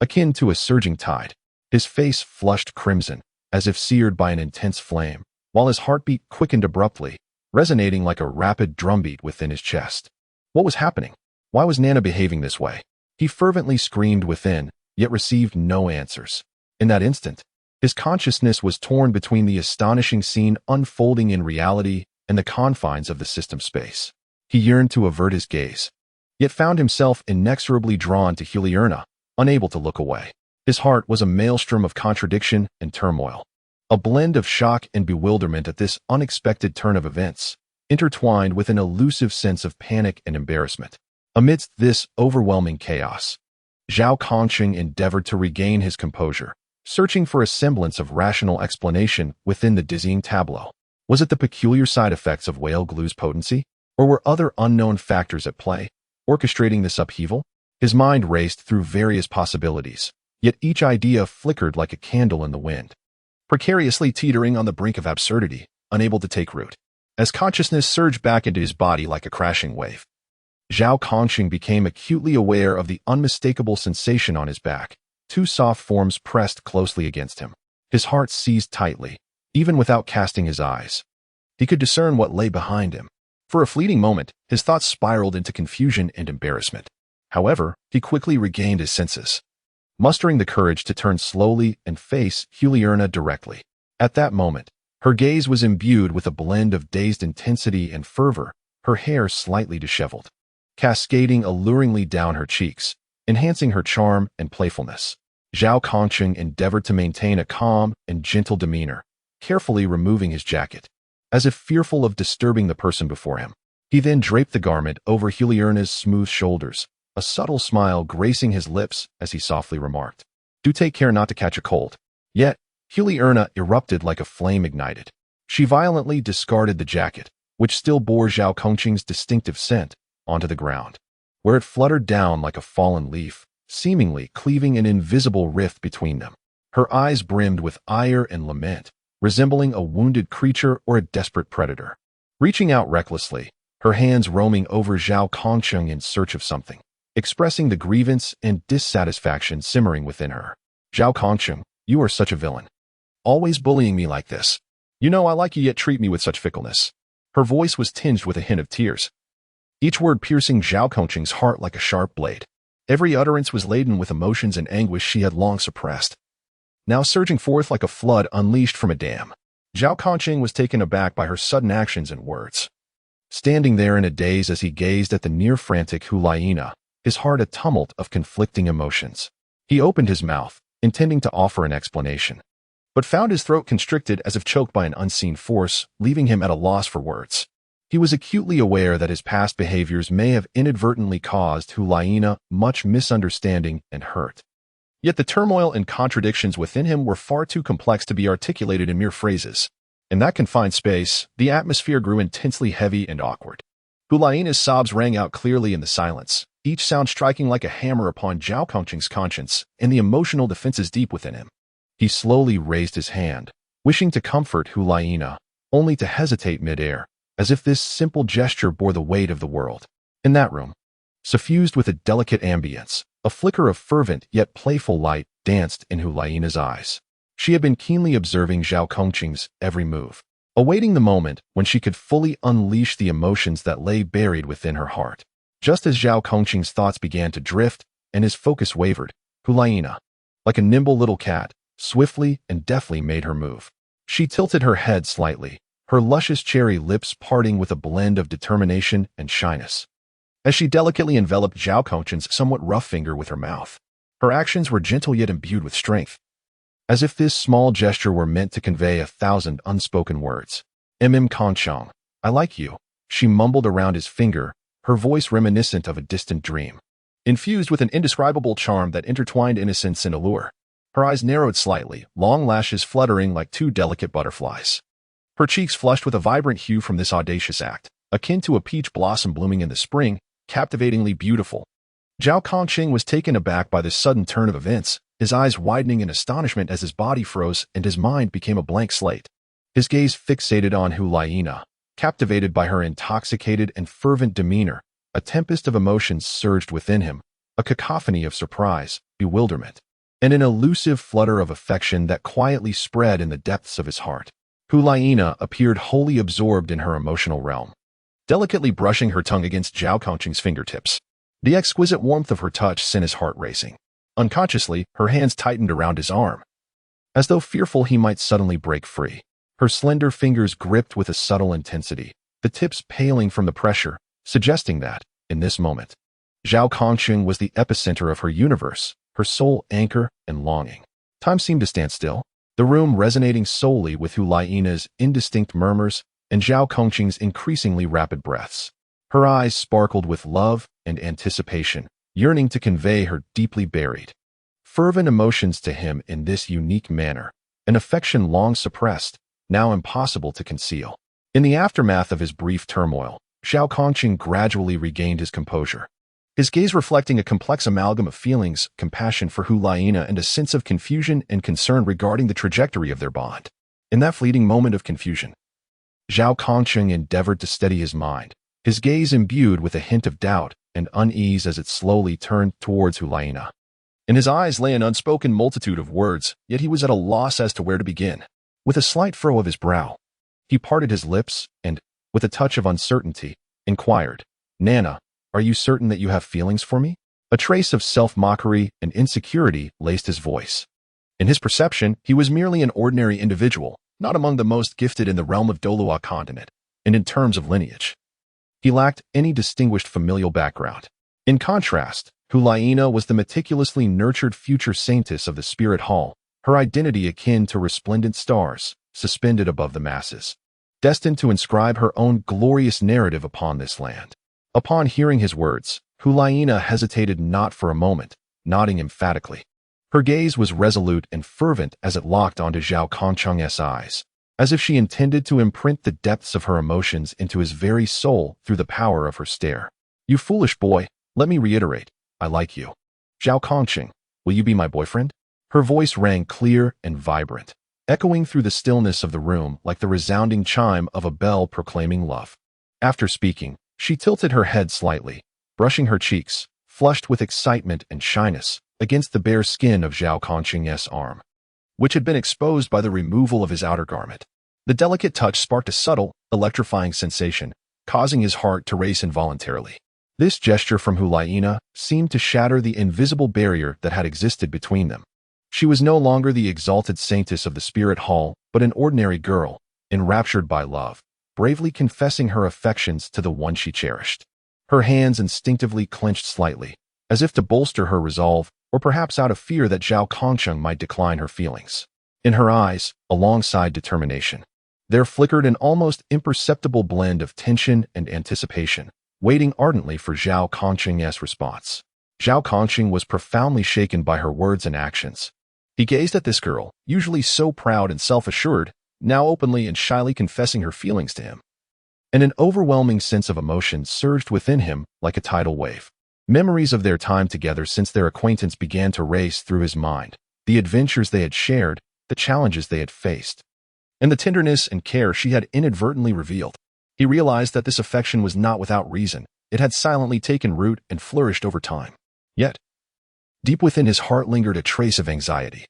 Speaker 1: akin to a surging tide. His face flushed crimson, as if seared by an intense flame, while his heartbeat quickened abruptly, resonating like a rapid drumbeat within his chest. What was happening? Why was Nana behaving this way? He fervently screamed within, yet received no answers. In that instant, his consciousness was torn between the astonishing scene unfolding in reality and the confines of the system space. He yearned to avert his gaze, yet found himself inexorably drawn to Huliurna, unable to look away. His heart was a maelstrom of contradiction and turmoil, a blend of shock and bewilderment at this unexpected turn of events, intertwined with an elusive sense of panic and embarrassment. Amidst this overwhelming chaos, Zhao Conqing endeavored to regain his composure, searching for a semblance of rational explanation within the dizzying tableau. Was it the peculiar side effects of whale glue's potency, or were other unknown factors at play, orchestrating this upheaval? His mind raced through various possibilities, yet each idea flickered like a candle in the wind, precariously teetering on the brink of absurdity, unable to take root. As consciousness surged back into his body like a crashing wave, Zhao Conqing became acutely aware of the unmistakable sensation on his back. Two soft forms pressed closely against him. His heart seized tightly, even without casting his eyes. He could discern what lay behind him. For a fleeting moment, his thoughts spiraled into confusion and embarrassment. However, he quickly regained his senses, mustering the courage to turn slowly and face Huliurna directly. At that moment, her gaze was imbued with a blend of dazed intensity and fervor, her hair slightly disheveled, cascading alluringly down her cheeks, enhancing her charm and playfulness. Zhao Conqing endeavored to maintain a calm and gentle demeanor, carefully removing his jacket, as if fearful of disturbing the person before him. He then draped the garment over Huliurna's smooth shoulders, a subtle smile gracing his lips as he softly remarked, "Do take care not to catch a cold." Yet, Huliurna erupted like a flame ignited. She violently discarded the jacket, which still bore Zhao Conqing's distinctive scent, onto the ground, where it fluttered down like a fallen leaf, seemingly cleaving an invisible rift between them. Her eyes brimmed with ire and lament, resembling a wounded creature or a desperate predator. Reaching out recklessly, her hands roaming over Zhao Conqing in search of something, expressing the grievance and dissatisfaction simmering within her. "Zhao Conqing, you are such a villain. Always bullying me like this. You know I like you yet treat me with such fickleness." Her voice was tinged with a hint of tears, each word piercing Zhao Conqing's heart like a sharp blade. Every utterance was laden with emotions and anguish she had long suppressed, now surging forth like a flood unleashed from a dam. Zhao Kongqing was taken aback by her sudden actions and words. Standing there in a daze as he gazed at the near-frantic Hulaina, his heart a tumult of conflicting emotions. He opened his mouth, intending to offer an explanation, but found his throat constricted as if choked by an unseen force, leaving him at a loss for words. He was acutely aware that his past behaviors may have inadvertently caused Hulaina much misunderstanding and hurt. Yet the turmoil and contradictions within him were far too complex to be articulated in mere phrases. In that confined space, the atmosphere grew intensely heavy and awkward. Hulaina's sobs rang out clearly in the silence, each sound striking like a hammer upon Zhao Kongqing's conscience and the emotional defenses deep within him. He slowly raised his hand, wishing to comfort Hulaina, only to hesitate mid-air, as if this simple gesture bore the weight of the world. In that room, suffused with a delicate ambience, a flicker of fervent yet playful light danced in Hulaina's eyes. She had been keenly observing Zhao Kongqing's every move, awaiting the moment when she could fully unleash the emotions that lay buried within her heart. Just as Zhao Kongqing's thoughts began to drift and his focus wavered, Hulaina, like a nimble little cat, swiftly and deftly made her move. She tilted her head slightly, her luscious cherry lips parting with a blend of determination and shyness. As she delicately enveloped Zhao Kongqing's somewhat rough finger with her mouth, her actions were gentle yet imbued with strength, as if this small gesture were meant to convey 1,000 unspoken words. Kongqing, I like you, she mumbled around his finger, her voice reminiscent of a distant dream, infused with an indescribable charm that intertwined innocence and allure. Her eyes narrowed slightly, long lashes fluttering like two delicate butterflies. Her cheeks flushed with a vibrant hue from this audacious act, akin to a peach blossom blooming in the spring, captivatingly beautiful. Zhao Kongqing was taken aback by this sudden turn of events, his eyes widening in astonishment as his body froze and his mind became a blank slate. His gaze fixated on Hulaina, captivated by her intoxicated and fervent demeanor. A tempest of emotions surged within him, a cacophony of surprise, bewilderment, and an elusive flutter of affection that quietly spread in the depths of his heart. Hulaina appeared wholly absorbed in her emotional realm, delicately brushing her tongue against Zhao Kongqing's fingertips. The exquisite warmth of her touch sent his heart racing. Unconsciously, her hands tightened around his arm, as though fearful he might suddenly break free. Her slender fingers gripped with a subtle intensity, the tips paling from the pressure, suggesting that, in this moment, Zhao Kongqing was the epicenter of her universe, her sole anchor and longing. Time seemed to stand still, the room resonating solely with Hulaina's indistinct murmurs and Zhao Kongqing's increasingly rapid breaths. Her eyes sparkled with love and anticipation, yearning to convey her deeply buried, fervent emotions to him in this unique manner, an affection long suppressed, now impossible to conceal. In the aftermath of his brief turmoil, Zhao Kongqing gradually regained his composure, his gaze reflecting a complex amalgam of feelings, compassion for Hulaina and a sense of confusion and concern regarding the trajectory of their bond. In that fleeting moment of confusion, Zhao Kongqing endeavored to steady his mind, his gaze imbued with a hint of doubt and unease as it slowly turned towards Hulaina. In his eyes lay an unspoken multitude of words, yet he was at a loss as to where to begin. With a slight furrow of his brow, he parted his lips and, with a touch of uncertainty, inquired, Nana, are you certain that you have feelings for me? A trace of self-mockery and insecurity laced his voice. In his perception, he was merely an ordinary individual, not among the most gifted in the realm of Douluo Continent, and in terms of lineage, he lacked any distinguished familial background. In contrast, Hulaina was the meticulously nurtured future saintess of the spirit hall, her identity akin to resplendent stars, suspended above the masses, destined to inscribe her own glorious narrative upon this land. Upon hearing his words, Hulaina hesitated not for a moment, nodding emphatically. Her gaze was resolute and fervent as it locked onto Zhao Kongqing's eyes, as if she intended to imprint the depths of her emotions into his very soul through the power of her stare. You foolish boy, let me reiterate, I like you. Zhao Kongqing, will you be my boyfriend? Her voice rang clear and vibrant, echoing through the stillness of the room like the resounding chime of a bell proclaiming love. After speaking, she tilted her head slightly, brushing her cheeks, flushed with excitement and shyness, against the bare skin of Zhao Kongqing's arm, which had been exposed by the removal of his outer garment. The delicate touch sparked a subtle, electrifying sensation, causing his heart to race involuntarily. This gesture from Hulaina seemed to shatter the invisible barrier that had existed between them. She was no longer the exalted saintess of the spirit hall, but an ordinary girl, enraptured by love, bravely confessing her affections to the one she cherished. Her hands instinctively clenched slightly, as if to bolster her resolve, or perhaps out of fear that Zhao Kongsheng might decline her feelings. In her eyes, alongside determination, there flickered an almost imperceptible blend of tension and anticipation, waiting ardently for Zhao Kongsheng's response. Zhao Kongsheng was profoundly shaken by her words and actions. He gazed at this girl, usually so proud and self-assured, now openly and shyly confessing her feelings to him. And an overwhelming sense of emotion surged within him like a tidal wave. Memories of their time together since their acquaintance began to race through his mind, the adventures they had shared, the challenges they had faced, and the tenderness and care she had inadvertently revealed. He realized that this affection was not without reason. It had silently taken root and flourished over time. Yet, deep within his heart lingered a trace of anxiety.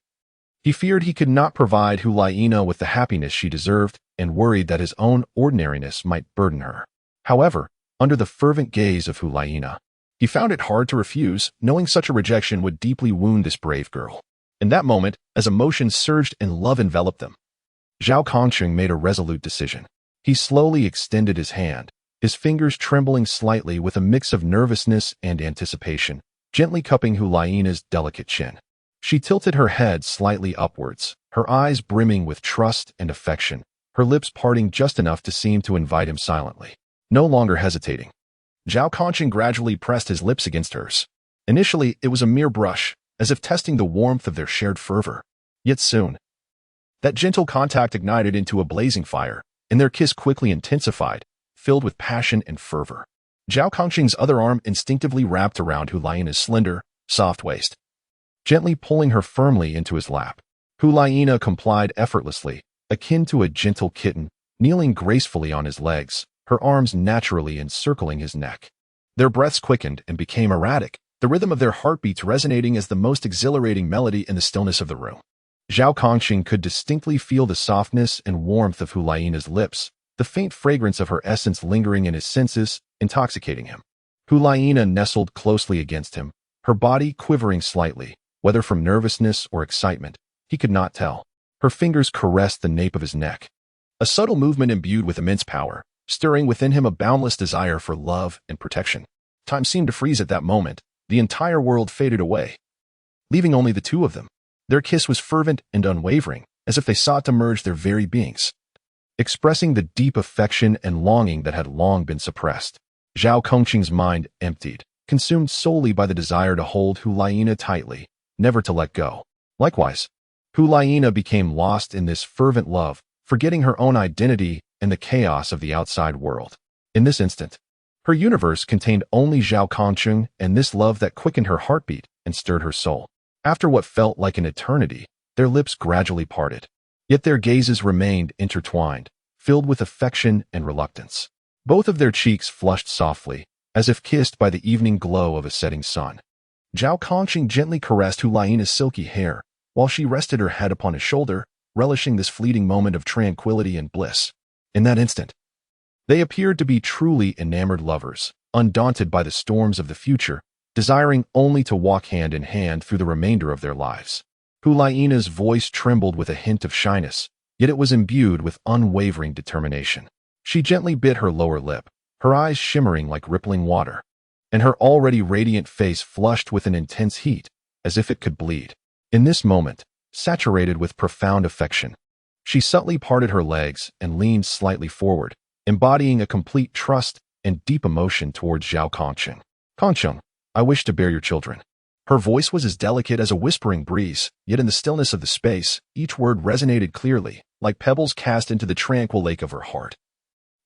Speaker 1: He feared he could not provide Hulaina with the happiness she deserved and worried that his own ordinariness might burden her. However, under the fervent gaze of Hulaina, he found it hard to refuse, knowing such a rejection would deeply wound this brave girl. In that moment, as emotions surged and love enveloped them, Zhao Kongsheng made a resolute decision. He slowly extended his hand, his fingers trembling slightly with a mix of nervousness and anticipation, gently cupping Hulaina's delicate chin. She tilted her head slightly upwards, her eyes brimming with trust and affection, her lips parting just enough to seem to invite him silently. No longer hesitating, Zhao Kongsheng gradually pressed his lips against hers. Initially, it was a mere brush, as if testing the warmth of their shared fervor. Yet soon, that gentle contact ignited into a blazing fire, and their kiss quickly intensified, filled with passion and fervor. Zhao Kongsheng's other arm instinctively wrapped around Hulaina's slender, soft waist, gently pulling her firmly into his lap. Hulaina complied effortlessly, akin to a gentle kitten, kneeling gracefully on his legs, her arms naturally encircling his neck. Their breaths quickened and became erratic, the rhythm of their heartbeats resonating as the most exhilarating melody in the stillness of the room. Zhao Kongsheng could distinctly feel the softness and warmth of Hulaina's lips, the faint fragrance of her essence lingering in his senses, intoxicating him. Hulaina nestled closely against him, her body quivering slightly, whether from nervousness or excitement, he could not tell. Her fingers caressed the nape of his neck, a subtle movement imbued with immense power, stirring within him a boundless desire for love and protection. Time seemed to freeze at that moment. The entire world faded away, leaving only the two of them. Their kiss was fervent and unwavering, as if they sought to merge their very beings, expressing the deep affection and longing that had long been suppressed. Zhao Kongsheng's mind emptied, consumed solely by the desire to hold Hulaina tightly, never to let go. Likewise, Hulaina became lost in this fervent love, forgetting her own identity and the chaos of the outside world. In this instant, her universe contained only Zhao Kongsheng and this love that quickened her heartbeat and stirred her soul. After what felt like an eternity, their lips gradually parted. Yet their gazes remained intertwined, filled with affection and reluctance. Both of their cheeks flushed softly, as if kissed by the evening glow of a setting sun. Zhao Kongsheng gently caressed Hulaina's silky hair, while she rested her head upon his shoulder, relishing this fleeting moment of tranquility and bliss. In that instant, they appeared to be truly enamored lovers, undaunted by the storms of the future, desiring only to walk hand in hand through the remainder of their lives. Hulaina's voice trembled with a hint of shyness, yet it was imbued with unwavering determination. She gently bit her lower lip, her eyes shimmering like rippling water, and her already radiant face flushed with an intense heat, as if it could bleed. In this moment, saturated with profound affection, she subtly parted her legs and leaned slightly forward, embodying a complete trust and deep emotion towards Zhao Kongsheng. Kongsheng, I wish to bear your children. Her voice was as delicate as a whispering breeze, yet in the stillness of the space, each word resonated clearly, like pebbles cast into the tranquil lake of her heart.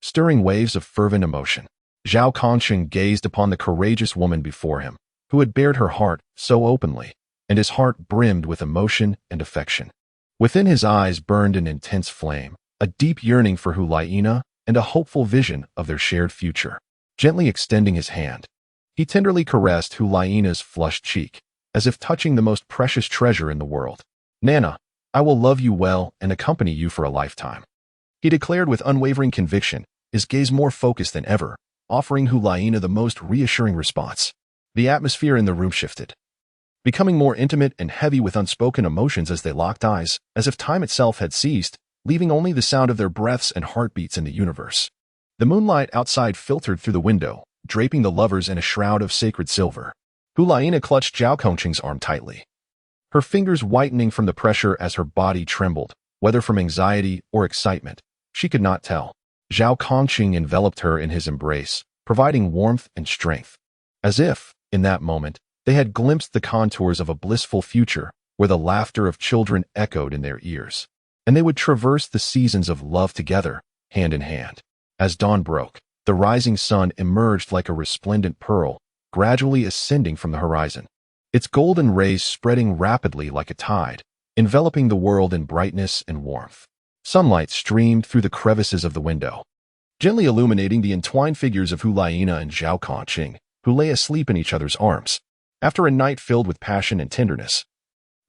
Speaker 1: Stirring waves of fervent emotion, Zhao Kongsheng gazed upon the courageous woman before him, who had bared her heart so openly, and his heart brimmed with emotion and affection. Within his eyes burned an intense flame, a deep yearning for Hulaina and a hopeful vision of their shared future. Gently extending his hand, he tenderly caressed Hulaina's flushed cheek, as if touching the most precious treasure in the world. Nana, I will love you well and accompany you for a lifetime, he declared with unwavering conviction, his gaze more focused than ever, offering Hulaina the most reassuring response. The atmosphere in the room shifted, becoming more intimate and heavy with unspoken emotions as they locked eyes, as if time itself had ceased, leaving only the sound of their breaths and heartbeats in the universe. The moonlight outside filtered through the window, draping the lovers in a shroud of sacred silver. Hulaina clutched Zhao Kongqing's arm tightly, her fingers whitening from the pressure as her body trembled, whether from anxiety or excitement. She could not tell. Zhao Kongqing enveloped her in his embrace, providing warmth and strength. As if, in that moment, they had glimpsed the contours of a blissful future where the laughter of children echoed in their ears, and they would traverse the seasons of love together, hand in hand. As dawn broke, the rising sun emerged like a resplendent pearl, gradually ascending from the horizon, its golden rays spreading rapidly like a tide, enveloping the world in brightness and warmth. Sunlight streamed through the crevices of the window, gently illuminating the entwined figures of Hulaina and Zhao Kongqing, who lay asleep in each other's arms. After a night filled with passion and tenderness,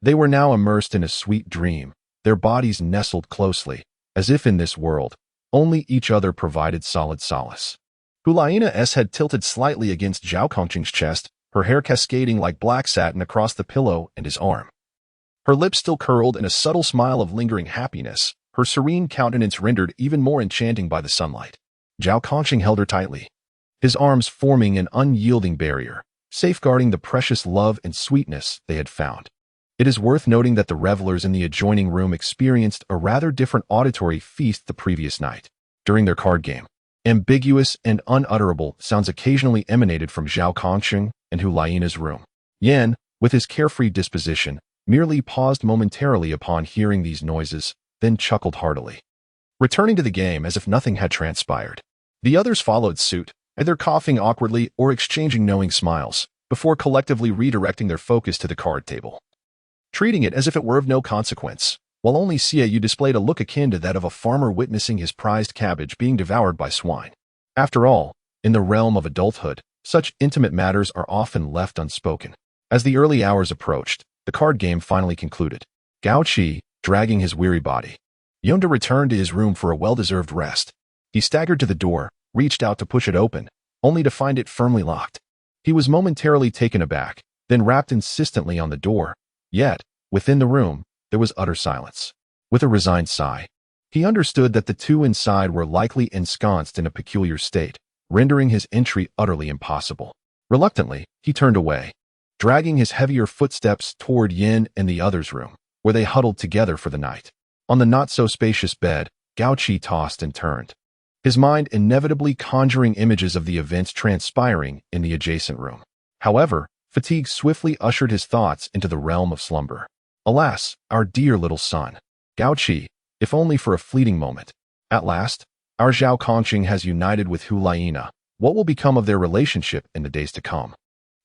Speaker 1: they were now immersed in a sweet dream, their bodies nestled closely, as if in this world, only each other provided solid solace. Hulaina's head tilted slightly against Zhao Kongqing's chest, her hair cascading like black satin across the pillow and his arm. Her lips still curled in a subtle smile of lingering happiness, her serene countenance rendered even more enchanting by the sunlight. Zhao Kongqing held her tightly, his arms forming an unyielding barrier, safeguarding the precious love and sweetness they had found. It is worth noting that the revelers in the adjoining room experienced a rather different auditory feast the previous night. During their card game, ambiguous and unutterable sounds occasionally emanated from Zhao Kongqing and Hulaina's room. Yan, with his carefree disposition, merely paused momentarily upon hearing these noises, then chuckled heartily, returning to the game as if nothing had transpired. The others followed suit, either coughing awkwardly or exchanging knowing smiles, before collectively redirecting their focus to the card table, treating it as if it were of no consequence, while only Xiaoyu displayed a look akin to that of a farmer witnessing his prized cabbage being devoured by swine. After all, in the realm of adulthood, such intimate matters are often left unspoken. As the early hours approached, the card game finally concluded. Gao Qi, dragging his weary body, yearned to return to his room for a well-deserved rest. He staggered to the door, reached out to push it open, only to find it firmly locked. He was momentarily taken aback, then rapped insistently on the door. Yet, within the room, there was utter silence. With a resigned sigh, he understood that the two inside were likely ensconced in a peculiar state, rendering his entry utterly impossible. Reluctantly, he turned away, dragging his heavier footsteps toward Yin and the others' room, where they huddled together for the night. On the not-so-spacious bed, Gao Qi tossed and turned, his mind inevitably conjuring images of the events transpiring in the adjacent room. However, fatigue swiftly ushered his thoughts into the realm of slumber. Alas, our dear little son. Gao Qi, if only for a fleeting moment. At last, our Zhao Kongqing has united with Hulaina. What will become of their relationship in the days to come?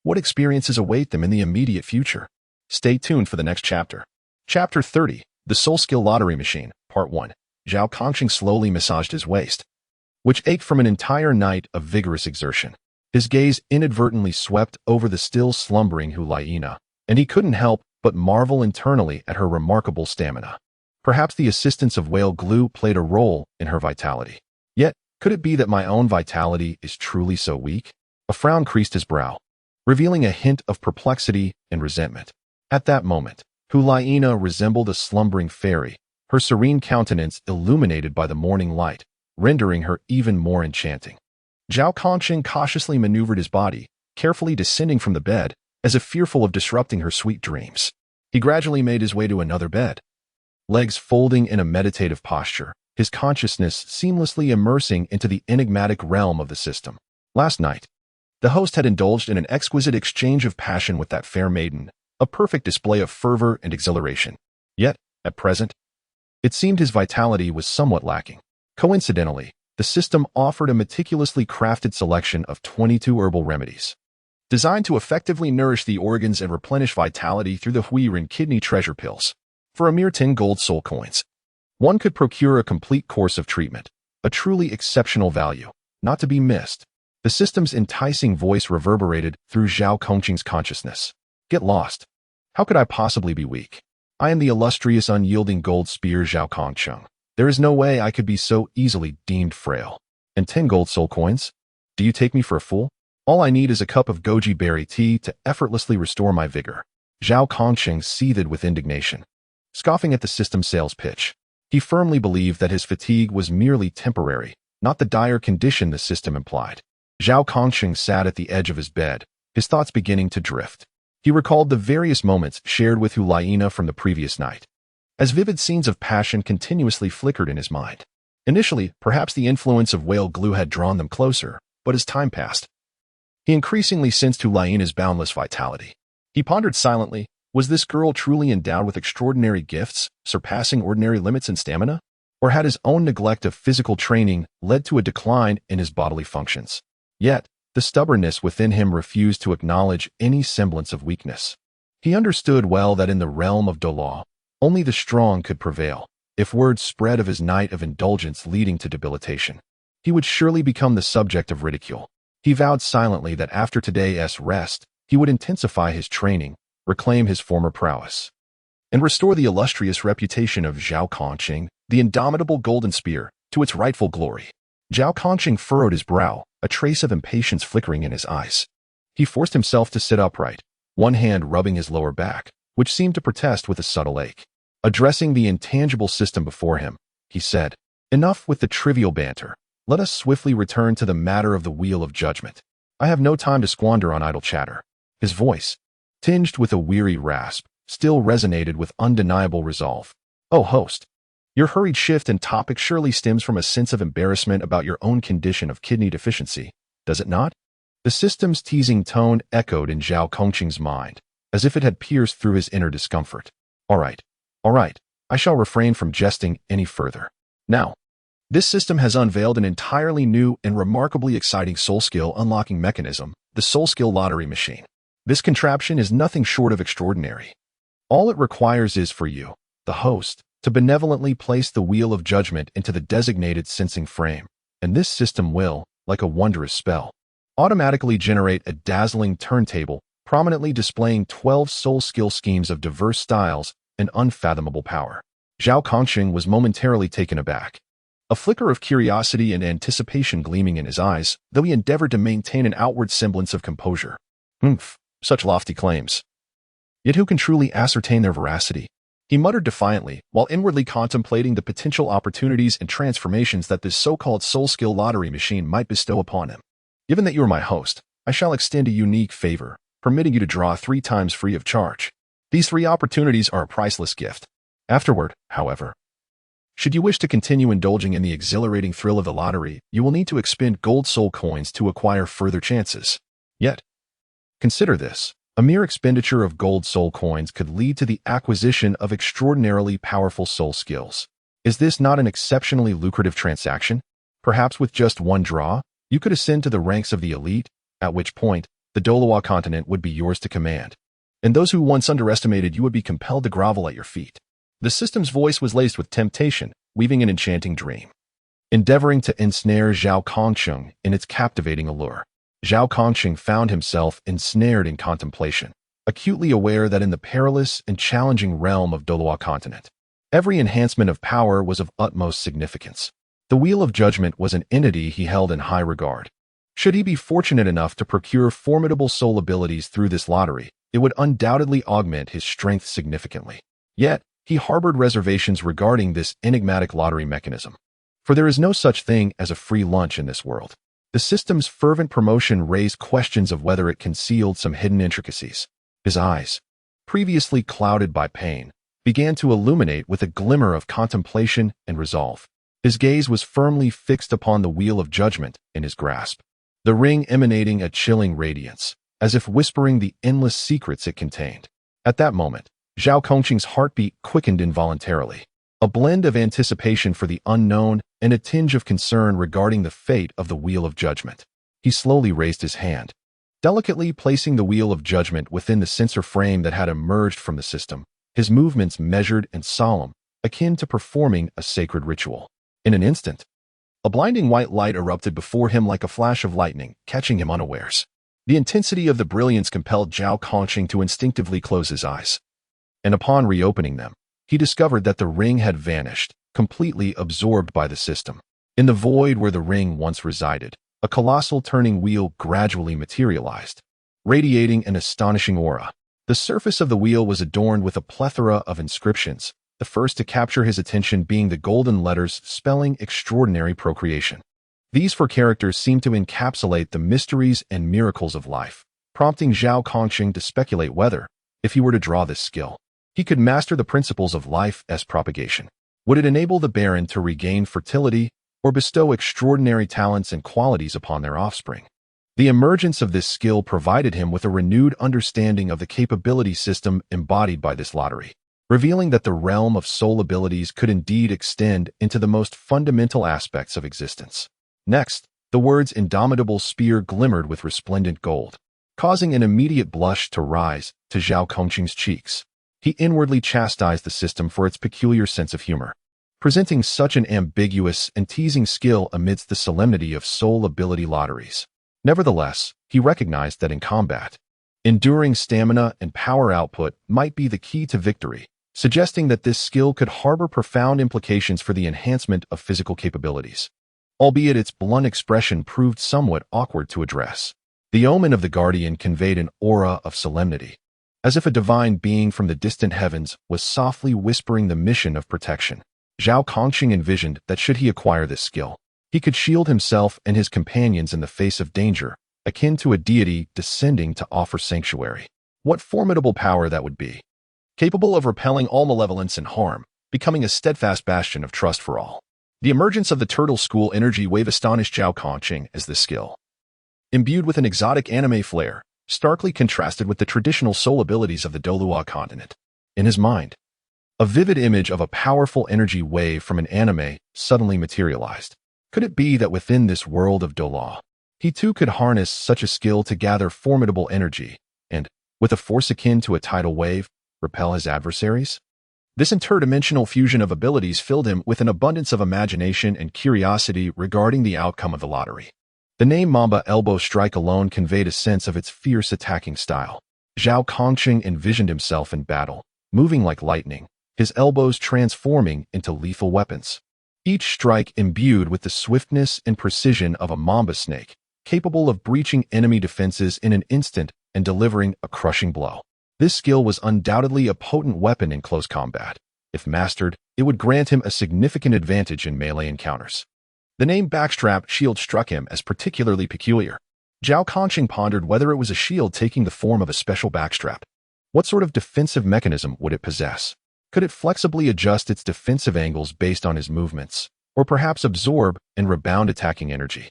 Speaker 1: What experiences await them in the immediate future? Stay tuned for the next chapter. Chapter 30, The Soul Skill Lottery Machine, Part 1. Zhao Kongqing slowly massaged his waist, which ached from an entire night of vigorous exertion. His gaze inadvertently swept over the still slumbering Hulaina, and he couldn't help but marvel internally at her remarkable stamina. Perhaps the assistance of whale glue played a role in her vitality. Yet, could it be that my own vitality is truly so weak? A frown creased his brow, revealing a hint of perplexity and resentment. At that moment, Hulaina resembled a slumbering fairy, her serene countenance illuminated by the morning light, rendering her even more enchanting. Zhao Kongqing cautiously maneuvered his body, carefully descending from the bed, as if fearful of disrupting her sweet dreams. He gradually made his way to another bed, legs folding in a meditative posture, his consciousness seamlessly immersing into the enigmatic realm of the system. Last night, the host had indulged in an exquisite exchange of passion with that fair maiden, a perfect display of fervor and exhilaration. Yet, at present, it seemed his vitality was somewhat lacking. Coincidentally, the system offered a meticulously crafted selection of 22 herbal remedies, designed to effectively nourish the organs and replenish vitality through the Huiren kidney treasure pills. For a mere 10 gold soul coins, one could procure a complete course of treatment, a truly exceptional value, not to be missed. The system's enticing voice reverberated through Zhao Kongqing's consciousness. Get lost. How could I possibly be weak? I am the illustrious unyielding gold spear Zhao Kongqing. There is no way I could be so easily deemed frail. And 10 gold soul coins? Do you take me for a fool? All I need is a cup of goji berry tea to effortlessly restore my vigor. Zhao Kongqing seethed with indignation, scoffing at the system's sales pitch. He firmly believed that his fatigue was merely temporary, not the dire condition the system implied. Zhao Kongsheng sat at the edge of his bed, his thoughts beginning to drift. He recalled the various moments shared with Hulaina from the previous night, as vivid scenes of passion continuously flickered in his mind. Initially, perhaps the influence of whale glue had drawn them closer, but as time passed, he increasingly sensed Hulaina's boundless vitality. He pondered silently, was this girl truly endowed with extraordinary gifts, surpassing ordinary limits in stamina? Or had his own neglect of physical training led to a decline in his bodily functions? Yet, the stubbornness within him refused to acknowledge any semblance of weakness. He understood well that in the realm of Douluo, only the strong could prevail. If word spread of his night of indulgence leading to debilitation, he would surely become the subject of ridicule. He vowed silently that after today's rest, he would intensify his training, reclaim his former prowess, and restore the illustrious reputation of Zhao Kongsheng, the indomitable golden spear, to its rightful glory. Zhao Kongsheng furrowed his brow, a trace of impatience flickering in his eyes. He forced himself to sit upright, one hand rubbing his lower back, which seemed to protest with a subtle ache. Addressing the intangible system before him, he said, "Enough with the trivial banter. Let us swiftly return to the matter of the Wheel of Judgment. I have no time to squander on idle chatter." His voice, tinged with a weary rasp, still resonated with undeniable resolve. "Oh, host, your hurried shift in topic surely stems from a sense of embarrassment about your own condition of kidney deficiency, does it not?" The system's teasing tone echoed in Zhao Kongsheng's mind, as if it had pierced through his inner discomfort. All right, I shall refrain from jesting any further. Now, this system has unveiled an entirely new and remarkably exciting soul skill unlocking mechanism, the soul skill lottery machine. This contraption is nothing short of extraordinary. All it requires is for you, the host, to benevolently place the Wheel of Judgment into the designated sensing frame, and this system will, like a wondrous spell, automatically generate a dazzling turntable prominently displaying 12 soul skill schemes of diverse styles and unfathomable power. Zhao Kongsheng was momentarily taken aback, a flicker of curiosity and anticipation gleaming in his eyes, though he endeavored to maintain an outward semblance of composure. Such lofty claims. Yet who can truly ascertain their veracity? He muttered defiantly, while inwardly contemplating the potential opportunities and transformations that this so-called soul skill lottery machine might bestow upon him. Given that you are my host, I shall extend a unique favor, permitting you to draw 3 times free of charge. These 3 opportunities are a priceless gift. Afterward, however, should you wish to continue indulging in the exhilarating thrill of the lottery, you will need to expend gold soul coins to acquire further chances. Yet, consider this. A mere expenditure of gold soul coins could lead to the acquisition of extraordinarily powerful soul skills. Is this not an exceptionally lucrative transaction? Perhaps with just one draw, you could ascend to the ranks of the elite, at which point, the Douluo Continent would be yours to command. And those who once underestimated you would be compelled to grovel at your feet. The system's voice was laced with temptation, weaving an enchanting dream, endeavoring to ensnare Zhao Kongsheng in its captivating allure. Zhao Kongsheng found himself ensnared in contemplation, acutely aware that in the perilous and challenging realm of Douluo Continent, every enhancement of power was of utmost significance. The Wheel of Judgment was an entity he held in high regard. Should he be fortunate enough to procure formidable soul abilities through this lottery, it would undoubtedly augment his strength significantly. Yet, he harbored reservations regarding this enigmatic lottery mechanism. For there is no such thing as a free lunch in this world. The system's fervent promotion raised questions of whether it concealed some hidden intricacies. His eyes, previously clouded by pain, began to illuminate with a glimmer of contemplation and resolve. His gaze was firmly fixed upon the Wheel of Judgment in his grasp, the ring emanating a chilling radiance, as if whispering the endless secrets it contained. At that moment, Zhao Kongsheng's heartbeat quickened involuntarily, a blend of anticipation for the unknown and a tinge of concern regarding the fate of the Wheel of Judgment. He slowly raised his hand, delicately placing the Wheel of Judgment within the sensor frame that had emerged from the system, his movements measured and solemn, akin to performing a sacred ritual. In an instant, a blinding white light erupted before him like a flash of lightning, catching him unawares. The intensity of the brilliance compelled Zhao Kongsheng to instinctively close his eyes, and upon reopening them, he discovered that the ring had vanished, completely absorbed by the system. In the void where the ring once resided, a colossal turning wheel gradually materialized, radiating an astonishing aura. The surface of the wheel was adorned with a plethora of inscriptions, the first to capture his attention being the golden letters spelling extraordinary procreation. These 4 characters seem to encapsulate the mysteries and miracles of life, prompting Zhao Kongqing to speculate whether, if he were to draw this skill, he could master the principles of life's propagation. Would it enable the Baron to regain fertility or bestow extraordinary talents and qualities upon their offspring? The emergence of this skill provided him with a renewed understanding of the capability system embodied by this lottery, revealing that the realm of soul abilities could indeed extend into the most fundamental aspects of existence. Next, the words "indomitable spear" glimmered with resplendent gold, causing an immediate blush to rise to Zhao Kongqing's cheeks. He inwardly chastised the system for its peculiar sense of humor, presenting such an ambiguous and teasing skill amidst the solemnity of soul ability lotteries. Nevertheless, he recognized that in combat, enduring stamina and power output might be the key to victory, suggesting that this skill could harbor profound implications for the enhancement of physical capabilities. Albeit its blunt expression proved somewhat awkward to address. The omen of the Guardian conveyed an aura of solemnity, as if a divine being from the distant heavens was softly whispering the mission of protection. Zhao Kongqing envisioned that should he acquire this skill, he could shield himself and his companions in the face of danger, akin to a deity descending to offer sanctuary. What formidable power that would be! Capable of repelling all malevolence and harm, becoming a steadfast bastion of trust for all. The emergence of the Turtle School energy wave astonished Zhao Kongqing as this skill, imbued with an exotic anime flair, starkly contrasted with the traditional soul abilities of the Douluo Continent. In his mind, a vivid image of a powerful energy wave from an anime suddenly materialized. Could it be that within this world of Douluo, he too could harness such a skill to gather formidable energy and, with a force akin to a tidal wave, repel his adversaries? This interdimensional fusion of abilities filled him with an abundance of imagination and curiosity regarding the outcome of the lottery. The name Mamba Elbow Strike alone conveyed a sense of its fierce attacking style. Zhao Kongqing envisioned himself in battle, moving like lightning, his elbows transforming into lethal weapons. Each strike imbued with the swiftness and precision of a mamba snake, capable of breaching enemy defenses in an instant and delivering a crushing blow. This skill was undoubtedly a potent weapon in close combat. If mastered, it would grant him a significant advantage in melee encounters. The name Backstrap Shield struck him as particularly peculiar. Zhao Kongqing pondered whether it was a shield taking the form of a special backstrap. What sort of defensive mechanism would it possess? Could it flexibly adjust its defensive angles based on his movements, or perhaps absorb and rebound attacking energy?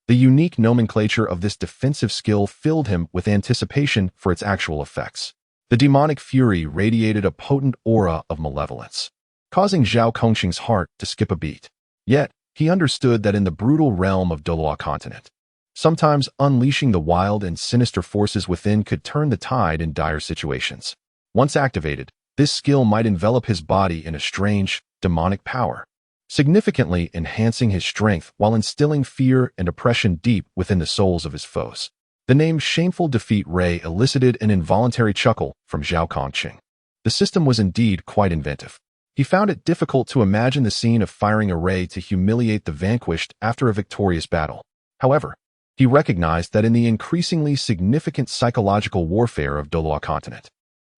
Speaker 1: The unique nomenclature of this defensive skill filled him with anticipation for its actual effects. The demonic fury radiated a potent aura of malevolence, causing Zhao Kongqing's heart to skip a beat. Yet, he understood that in the brutal realm of Douluo Continent, sometimes unleashing the wild and sinister forces within could turn the tide in dire situations. Once activated, this skill might envelop his body in a strange, demonic power, significantly enhancing his strength while instilling fear and oppression deep within the souls of his foes. The name Shameful Defeat Ray elicited an involuntary chuckle from Zhao Kongqing. The system was indeed quite inventive. He found it difficult to imagine the scene of firing a ray to humiliate the vanquished after a victorious battle. However, he recognized that in the increasingly significant psychological warfare of Douluo Continent,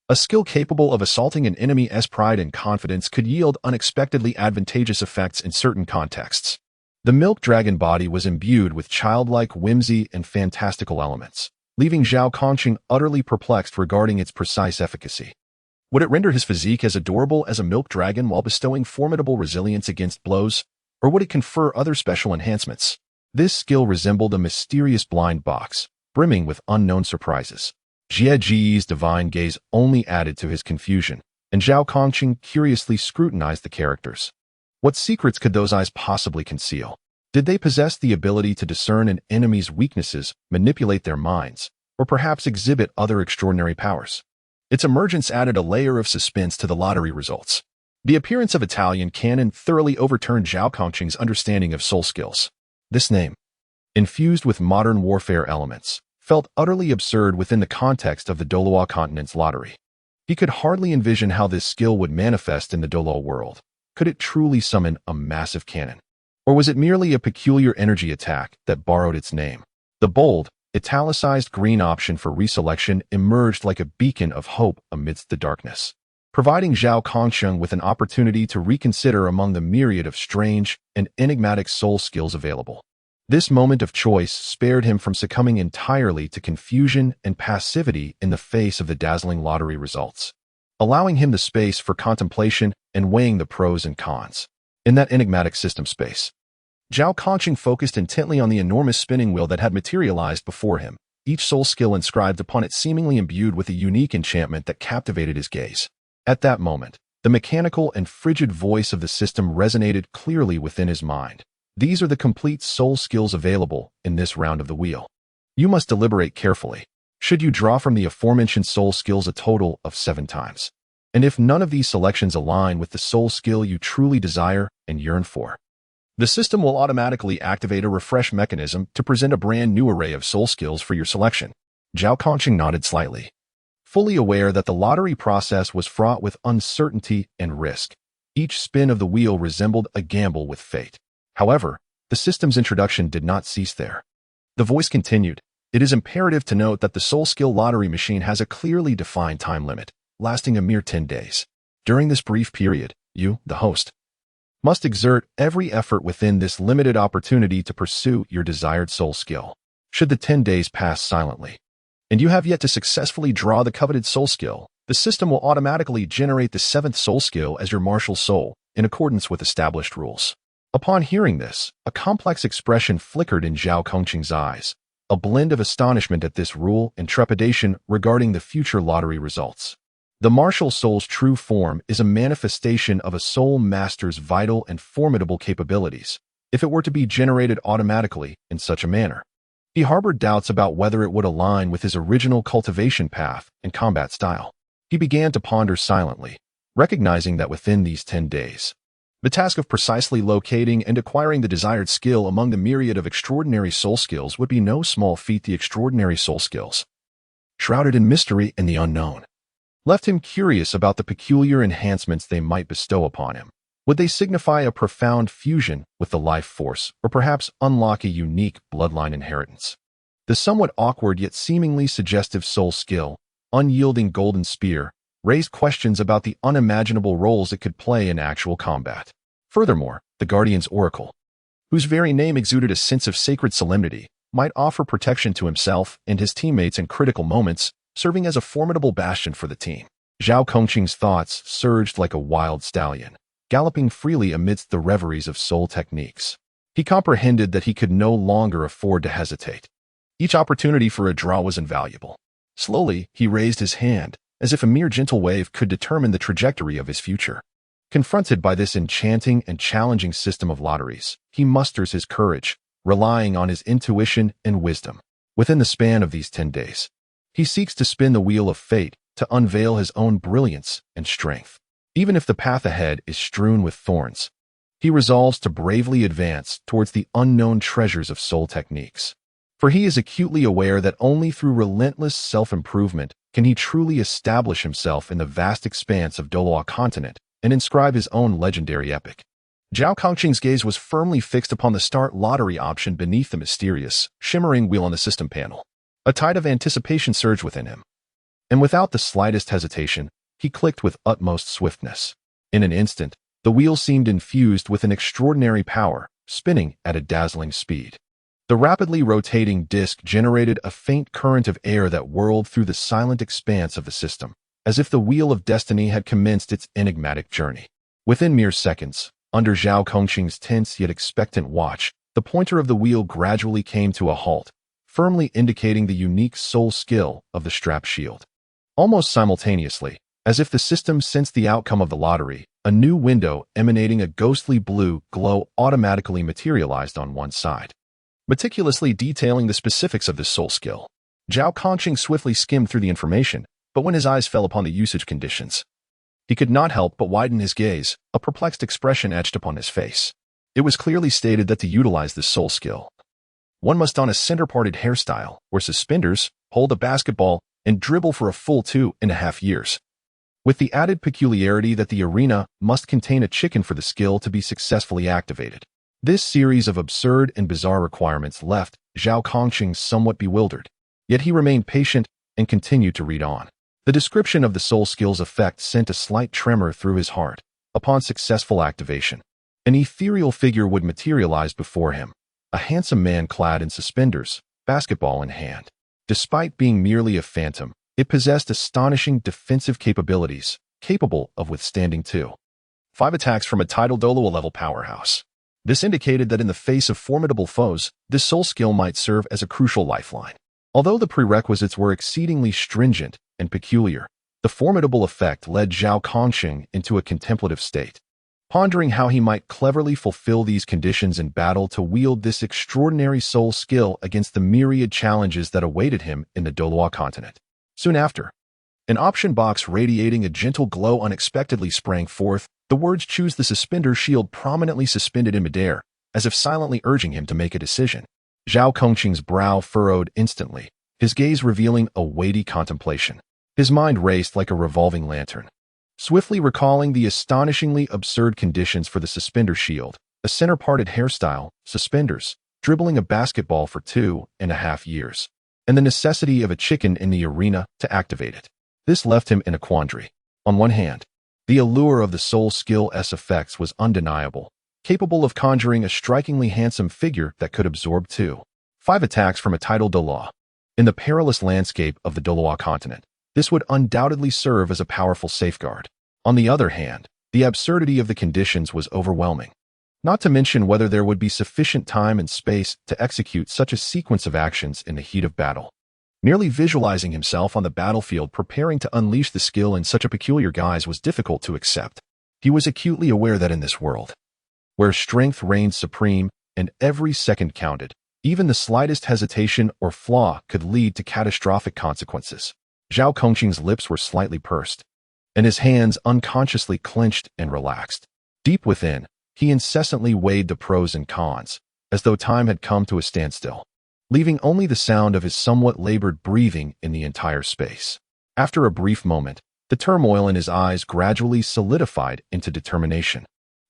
Speaker 1: a skill capable of assaulting an enemy's pride and confidence could yield unexpectedly advantageous effects in certain contexts. The milk dragon body was imbued with childlike whimsy and fantastical elements, leaving Zhao Kongqing utterly perplexed regarding its precise efficacy. Would it render his physique as adorable as a milk dragon while bestowing formidable resilience against blows, or would it confer other special enhancements? This skill resembled a mysterious blind box, brimming with unknown surprises. Jie Ji's divine gaze only added to his confusion, and Zhao Kongqing curiously scrutinized the characters. What secrets could those eyes possibly conceal? Did they possess the ability to discern an enemy's weaknesses, manipulate their minds, or perhaps exhibit other extraordinary powers? Its emergence added a layer of suspense to the lottery results. The appearance of Italian canon thoroughly overturned Zhao Kongqing's understanding of soul skills. This name, infused with modern warfare elements, felt utterly absurd within the context of the Douluo Continent's lottery. He could hardly envision how this skill would manifest in the Douluo world. Could it truly summon a massive cannon? Or was it merely a peculiar energy attack that borrowed its name? The bold, italicized green option for reselection emerged like a beacon of hope amidst the darkness. providing Zhao Kongsheng with an opportunity to reconsider among the myriad of strange and enigmatic soul skills available. This moment of choice spared him from succumbing entirely to confusion and passivity in the face of the dazzling lottery results, allowing him the space for contemplation and weighing the pros and cons. In that enigmatic system space, Zhao Kongsheng focused intently on the enormous spinning wheel that had materialized before him, each soul skill inscribed upon it seemingly imbued with a unique enchantment that captivated his gaze. At that moment, the mechanical and frigid voice of the system resonated clearly within his mind. These are the complete soul skills available in this round of the wheel. You must deliberate carefully. Should you draw from the aforementioned soul skills a total of 7 times? And if none of these selections align with the soul skill you truly desire and yearn for, the system will automatically activate a refresh mechanism to present a brand new array of soul skills for your selection. Zhao Kongsheng nodded slightly, fully aware that the lottery process was fraught with uncertainty and risk. Each spin of the wheel resembled a gamble with fate. However, the system's introduction did not cease there. The voice continued, "It is imperative to note that the soul skill lottery machine has a clearly defined time limit, lasting a mere 10 days. During this brief period, you, the host, must exert every effort within this limited opportunity to pursue your desired soul skill. Should the 10 days pass silently, and you have yet to successfully draw the coveted soul skill, the system will automatically generate the 7th soul skill as your martial soul, in accordance with established rules." Upon hearing this, a complex expression flickered in Zhao Kongsheng's eyes, a blend of astonishment at this rule and trepidation regarding the future lottery results. The martial soul's true form is a manifestation of a soul master's vital and formidable capabilities, if it were to be generated automatically in such a manner. He harbored doubts about whether it would align with his original cultivation path and combat style. He began to ponder silently, recognizing that within these 10 days, the task of precisely locating and acquiring the desired skill among the myriad of extraordinary soul skills would be no small feat. The extraordinary soul skills, shrouded in mystery and the unknown, left him curious about the peculiar enhancements they might bestow upon him. Would they signify a profound fusion with the life force, or perhaps unlock a unique bloodline inheritance? The somewhat awkward yet seemingly suggestive soul skill, Unyielding Golden Spear, raised questions about the unimaginable roles it could play in actual combat. Furthermore, the Guardian's Oracle, whose very name exuded a sense of sacred solemnity, might offer protection to himself and his teammates in critical moments, serving as a formidable bastion for the team. Zhao Kongsheng's thoughts surged like a wild stallion, galloping freely amidst the reveries of soul techniques. He comprehended that he could no longer afford to hesitate. Each opportunity for a draw was invaluable. Slowly, he raised his hand, as if a mere gentle wave could determine the trajectory of his future. Confronted by this enchanting and challenging system of lotteries, he musters his courage, relying on his intuition and wisdom. Within the span of these 10 days, he seeks to spin the wheel of fate to unveil his own brilliance and strength. Even if the path ahead is strewn with thorns, he resolves to bravely advance towards the unknown treasures of soul techniques. For he is acutely aware that only through relentless self-improvement can he truly establish himself in the vast expanse of Douluo Continent and inscribe his own legendary epic. Zhao Kongsheng's gaze was firmly fixed upon the start lottery option beneath the mysterious, shimmering wheel on the system panel. A tide of anticipation surged within him, and without the slightest hesitation, he clicked with utmost swiftness. In an instant, the wheel seemed infused with an extraordinary power, spinning at a dazzling speed. The rapidly rotating disc generated a faint current of air that whirled through the silent expanse of the system, as if the wheel of destiny had commenced its enigmatic journey. Within mere seconds, under Zhao Kongsheng's tense yet expectant watch, the pointer of the wheel gradually came to a halt, firmly indicating the unique soul skill of the strap shield. Almost simultaneously, as if the system sensed the outcome of the lottery, a new window emanating a ghostly blue glow automatically materialized on one side, meticulously detailing the specifics of this soul skill. Zhao Kongsheng swiftly skimmed through the information, but when his eyes fell upon the usage conditions, he could not help but widen his gaze, a perplexed expression etched upon his face. It was clearly stated that to utilize this soul skill, one must don a center-parted hairstyle, wear suspenders, hold a basketball, and dribble for a full 2.5 years. With the added peculiarity that the arena must contain a chicken for the skill to be successfully activated. This series of absurd and bizarre requirements left Zhao Kongsheng somewhat bewildered, yet he remained patient and continued to read on. The description of the soul skill's effect sent a slight tremor through his heart. Upon successful activation, an ethereal figure would materialize before him, a handsome man clad in suspenders, basketball in hand. Despite being merely a phantom, it possessed astonishing defensive capabilities, capable of withstanding 5 attacks from a tidal Douluo-level powerhouse. This indicated that in the face of formidable foes, this soul skill might serve as a crucial lifeline. Although the prerequisites were exceedingly stringent and peculiar, the formidable effect led Zhao Kongqing into a contemplative state, pondering how he might cleverly fulfill these conditions in battle to wield this extraordinary soul skill against the myriad challenges that awaited him in the Douluo Continent. Soon after, an option box radiating a gentle glow unexpectedly sprang forth, the words "Choose the suspender" shield prominently suspended in midair, as if silently urging him to make a decision. Zhao Kongqing's brow furrowed instantly, his gaze revealing a weighty contemplation. His mind raced like a revolving lantern, swiftly recalling the astonishingly absurd conditions for the suspender shield, a center-parted hairstyle, suspenders, dribbling a basketball for 2.5 years, and the necessity of a chicken in the arena to activate it. This left him in a quandary. On one hand, the allure of the soul skill's effects was undeniable, capable of conjuring a strikingly handsome figure that could absorb 5 attacks from a tidal Douluo. In the perilous landscape of the Douluo Continent, this would undoubtedly serve as a powerful safeguard. On the other hand, the absurdity of the conditions was overwhelming, not to mention whether there would be sufficient time and space to execute such a sequence of actions in the heat of battle. Merely visualizing himself on the battlefield preparing to unleash the skill in such a peculiar guise was difficult to accept. He was acutely aware that in this world, where strength reigned supreme and every second counted, even the slightest hesitation or flaw could lead to catastrophic consequences. Zhao Kongqing's lips were slightly pursed, and his hands unconsciously clenched and relaxed. Deep within, he incessantly weighed the pros and cons, as though time had come to a standstill, leaving only the sound of his somewhat labored breathing in the entire space. After a brief moment, the turmoil in his eyes gradually solidified into determination.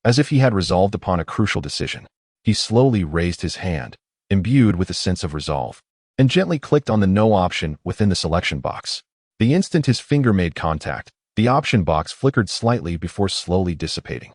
Speaker 1: As if he had resolved upon a crucial decision, he slowly raised his hand, imbued with a sense of resolve, and gently clicked on the No option within the selection box. The instant his finger made contact, the option box flickered slightly before slowly dissipating.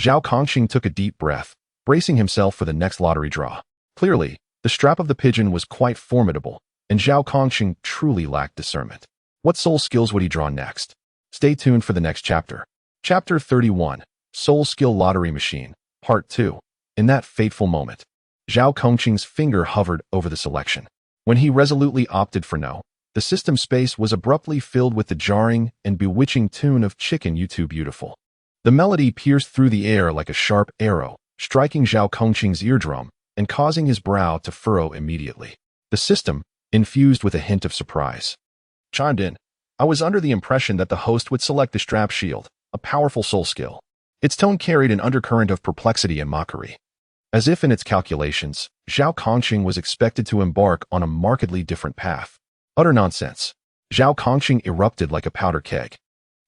Speaker 1: Zhao Kongqing took a deep breath, bracing himself for the next lottery draw. Clearly, the strap of the pigeon was quite formidable, and Zhao Kongqing truly lacked discernment. What soul skills would he draw next? Stay tuned for the next chapter. Chapter 31, Soul Skill Lottery Machine, Part 2. In that fateful moment, Zhao Kongqing's finger hovered over the selection. When he resolutely opted for no, the system space was abruptly filled with the jarring and bewitching tune of "Chicken You Too Beautiful." The melody pierced through the air like a sharp arrow, striking Zhao Kongqing's eardrum and causing his brow to furrow immediately. The system, infused with a hint of surprise, chimed in. I was under the impression that the host would select the strap shield, a powerful soul skill. Its tone carried an undercurrent of perplexity and mockery. As if in its calculations, Zhao Kongqing was expected to embark on a markedly different path. Utter nonsense. Zhao Kongqing erupted like a powder keg,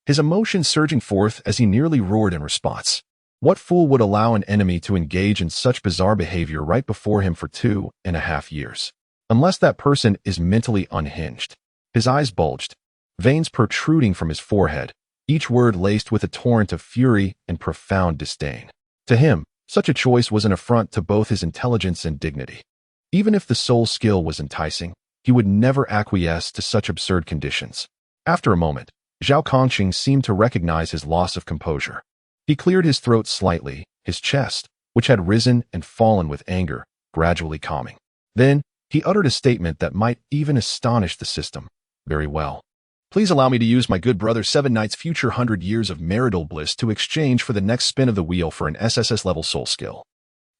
Speaker 1: his emotions surging forth as he nearly roared in response. What fool would allow an enemy to engage in such bizarre behavior right before him for 2.5 years? Unless that person is mentally unhinged. His eyes bulged, veins protruding from his forehead, each word laced with a torrent of fury and profound disdain. To him, such a choice was an affront to both his intelligence and dignity. Even if the soul skill was enticing, he would never acquiesce to such absurd conditions. After a moment, Zhao Kongqing seemed to recognize his loss of composure. He cleared his throat slightly, his chest, which had risen and fallen with anger, gradually calming. Then, he uttered a statement that might even astonish the system. Very well. Please allow me to use my good brother Seven Knight's future 100 years of marital bliss to exchange for the next spin of the wheel for an SSS-level soul skill.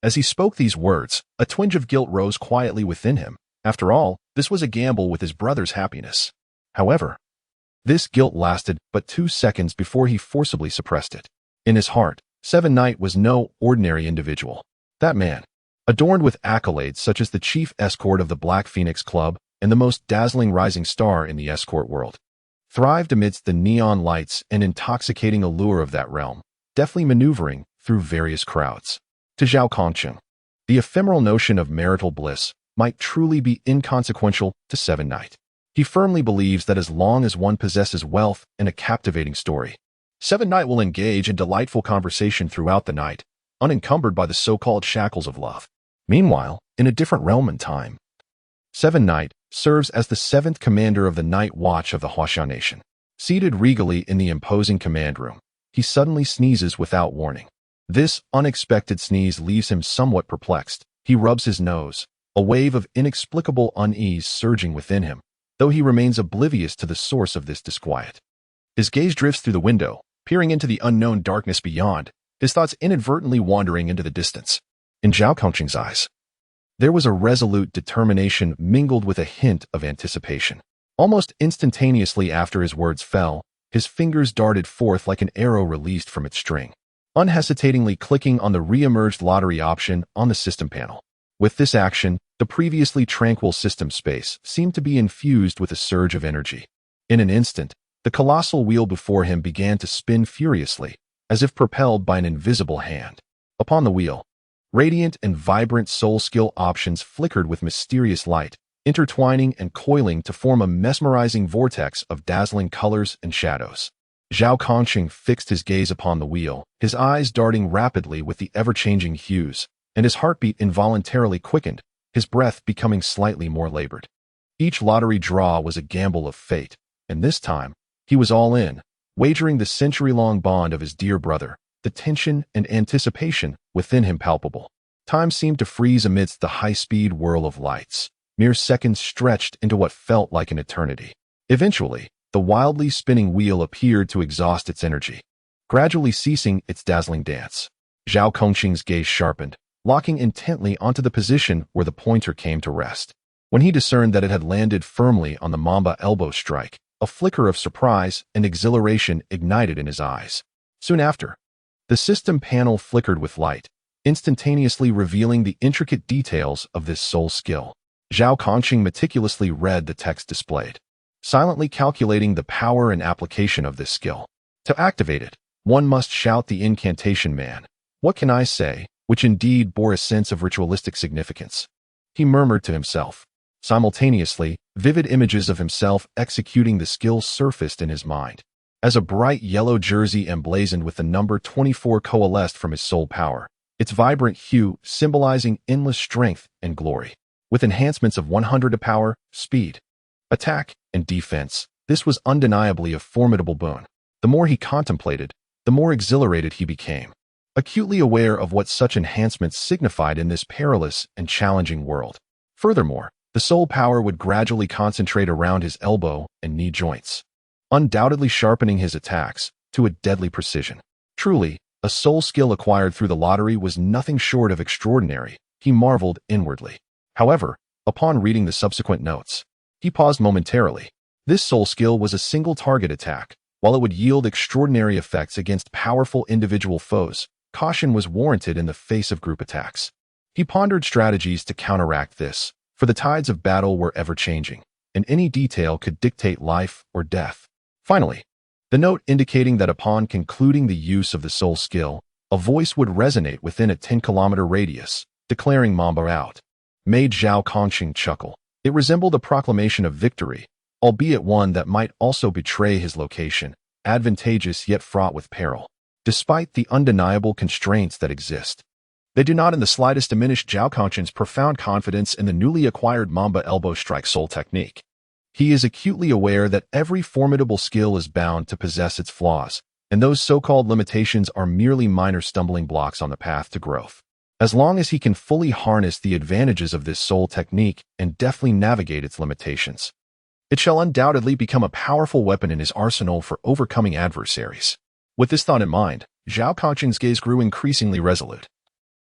Speaker 1: As he spoke these words, a twinge of guilt rose quietly within him. After all, this was a gamble with his brother's happiness. However, this guilt lasted but 2 seconds before he forcibly suppressed it. In his heart, Seven Knight was no ordinary individual. That man, adorned with accolades such as the chief escort of the Black Phoenix Club and the most dazzling rising star in the escort world, thrived amidst the neon lights and intoxicating allure of that realm, deftly maneuvering through various crowds. To Zhao Kongqing, the ephemeral notion of marital bliss might truly be inconsequential to Seven Knight. He firmly believes that as long as one possesses wealth and a captivating story, Seven Knight will engage in delightful conversation throughout the night, unencumbered by the so-called shackles of love. Meanwhile, in a different realm and time, Seven Knight serves as the seventh commander of the Night Watch of the Huaxia Nation. Seated regally in the imposing command room, he suddenly sneezes without warning. This unexpected sneeze leaves him somewhat perplexed. He rubs his nose, a wave of inexplicable unease surging within him, though he remains oblivious to the source of this disquiet. His gaze drifts through the window, peering into the unknown darkness beyond, his thoughts inadvertently wandering into the distance. In Zhao Kongqing's eyes, there was a resolute determination mingled with a hint of anticipation. Almost instantaneously after his words fell, his fingers darted forth like an arrow released from its string, unhesitatingly clicking on the re-emerged lottery option on the system panel. With this action, the previously tranquil system space seemed to be infused with a surge of energy. In an instant, the colossal wheel before him began to spin furiously, as if propelled by an invisible hand. Upon the wheel, radiant and vibrant soul skill options flickered with mysterious light, intertwining and coiling to form a mesmerizing vortex of dazzling colors and shadows. Zhao Kongqing fixed his gaze upon the wheel, his eyes darting rapidly with the ever-changing hues, and his heartbeat involuntarily quickened, his breath becoming slightly more labored. Each lottery draw was a gamble of fate, and this time, he was all in, wagering the century-long bond of his dear brother, the tension and anticipation within him palpable. Time seemed to freeze amidst the high-speed whirl of lights, mere seconds stretched into what felt like an eternity. Eventually, the wildly spinning wheel appeared to exhaust its energy, gradually ceasing its dazzling dance. Zhao Kongqing's gaze sharpened, locking intently onto the position where the pointer came to rest. When he discerned that it had landed firmly on the Mamba elbow strike, a flicker of surprise and exhilaration ignited in his eyes. Soon after, the system panel flickered with light, instantaneously revealing the intricate details of this soul skill. Zhao Kongqing meticulously read the text displayed, silently calculating the power and application of this skill. To activate it, one must shout the incantation man. What can I say? Which indeed bore a sense of ritualistic significance. He murmured to himself. Simultaneously, vivid images of himself executing the skill surfaced in his mind. As a bright yellow jersey emblazoned with the number 24 coalesced from his soul power, its vibrant hue symbolizing endless strength and glory. With enhancements of 100 to power, speed, attack, and defense, this was undeniably a formidable boon. The more he contemplated, the more exhilarated he became, acutely aware of what such enhancements signified in this perilous and challenging world. Furthermore, the soul power would gradually concentrate around his elbow and knee joints, undoubtedly sharpening his attacks to a deadly precision. Truly, a soul skill acquired through the lottery was nothing short of extraordinary, he marveled inwardly. However, upon reading the subsequent notes, he paused momentarily. This soul skill was a single target attack. While it would yield extraordinary effects against powerful individual foes, caution was warranted in the face of group attacks. He pondered strategies to counteract this, for the tides of battle were ever-changing, and any detail could dictate life or death. Finally, the note indicating that upon concluding the use of the soul skill, a voice would resonate within a 10-kilometer radius, declaring Mamba out, made Zhao Kongqing chuckle. It resembled a proclamation of victory, albeit one that might also betray his location, advantageous yet fraught with peril. Despite the undeniable constraints that exist, they do not in the slightest diminish Zhao Kongqing's profound confidence in the newly acquired Mamba elbow strike soul technique. He is acutely aware that every formidable skill is bound to possess its flaws, and those so-called limitations are merely minor stumbling blocks on the path to growth. As long as he can fully harness the advantages of this soul technique and deftly navigate its limitations, it shall undoubtedly become a powerful weapon in his arsenal for overcoming adversaries. With this thought in mind, Zhao Kongqing's gaze grew increasingly resolute,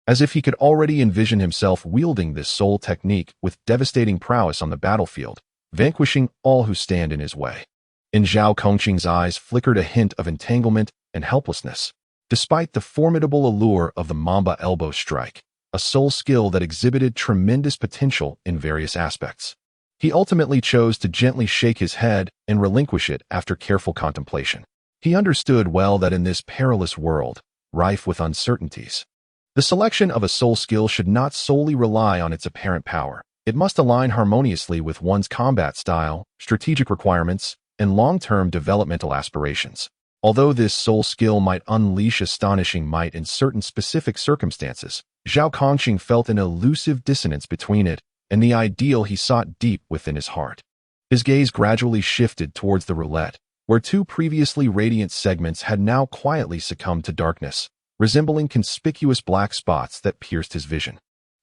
Speaker 1: as if he could already envision himself wielding this soul technique with devastating prowess on the battlefield, vanquishing all who stand in his way. In Zhao Kongqing's eyes flickered a hint of entanglement and helplessness. Despite the formidable allure of the Mamba elbow strike, a soul skill that exhibited tremendous potential in various aspects, he ultimately chose to gently shake his head and relinquish it after careful contemplation. He understood well that in this perilous world, rife with uncertainties, the selection of a soul skill should not solely rely on its apparent power, It must align harmoniously with one's combat style, strategic requirements, and long-term developmental aspirations. Although this soul skill might unleash astonishing might in certain specific circumstances, Zhao Kongqing felt an elusive dissonance between it and the ideal he sought deep within his heart. His gaze gradually shifted towards the roulette, where two previously radiant segments had now quietly succumbed to darkness, resembling conspicuous black spots that pierced his vision.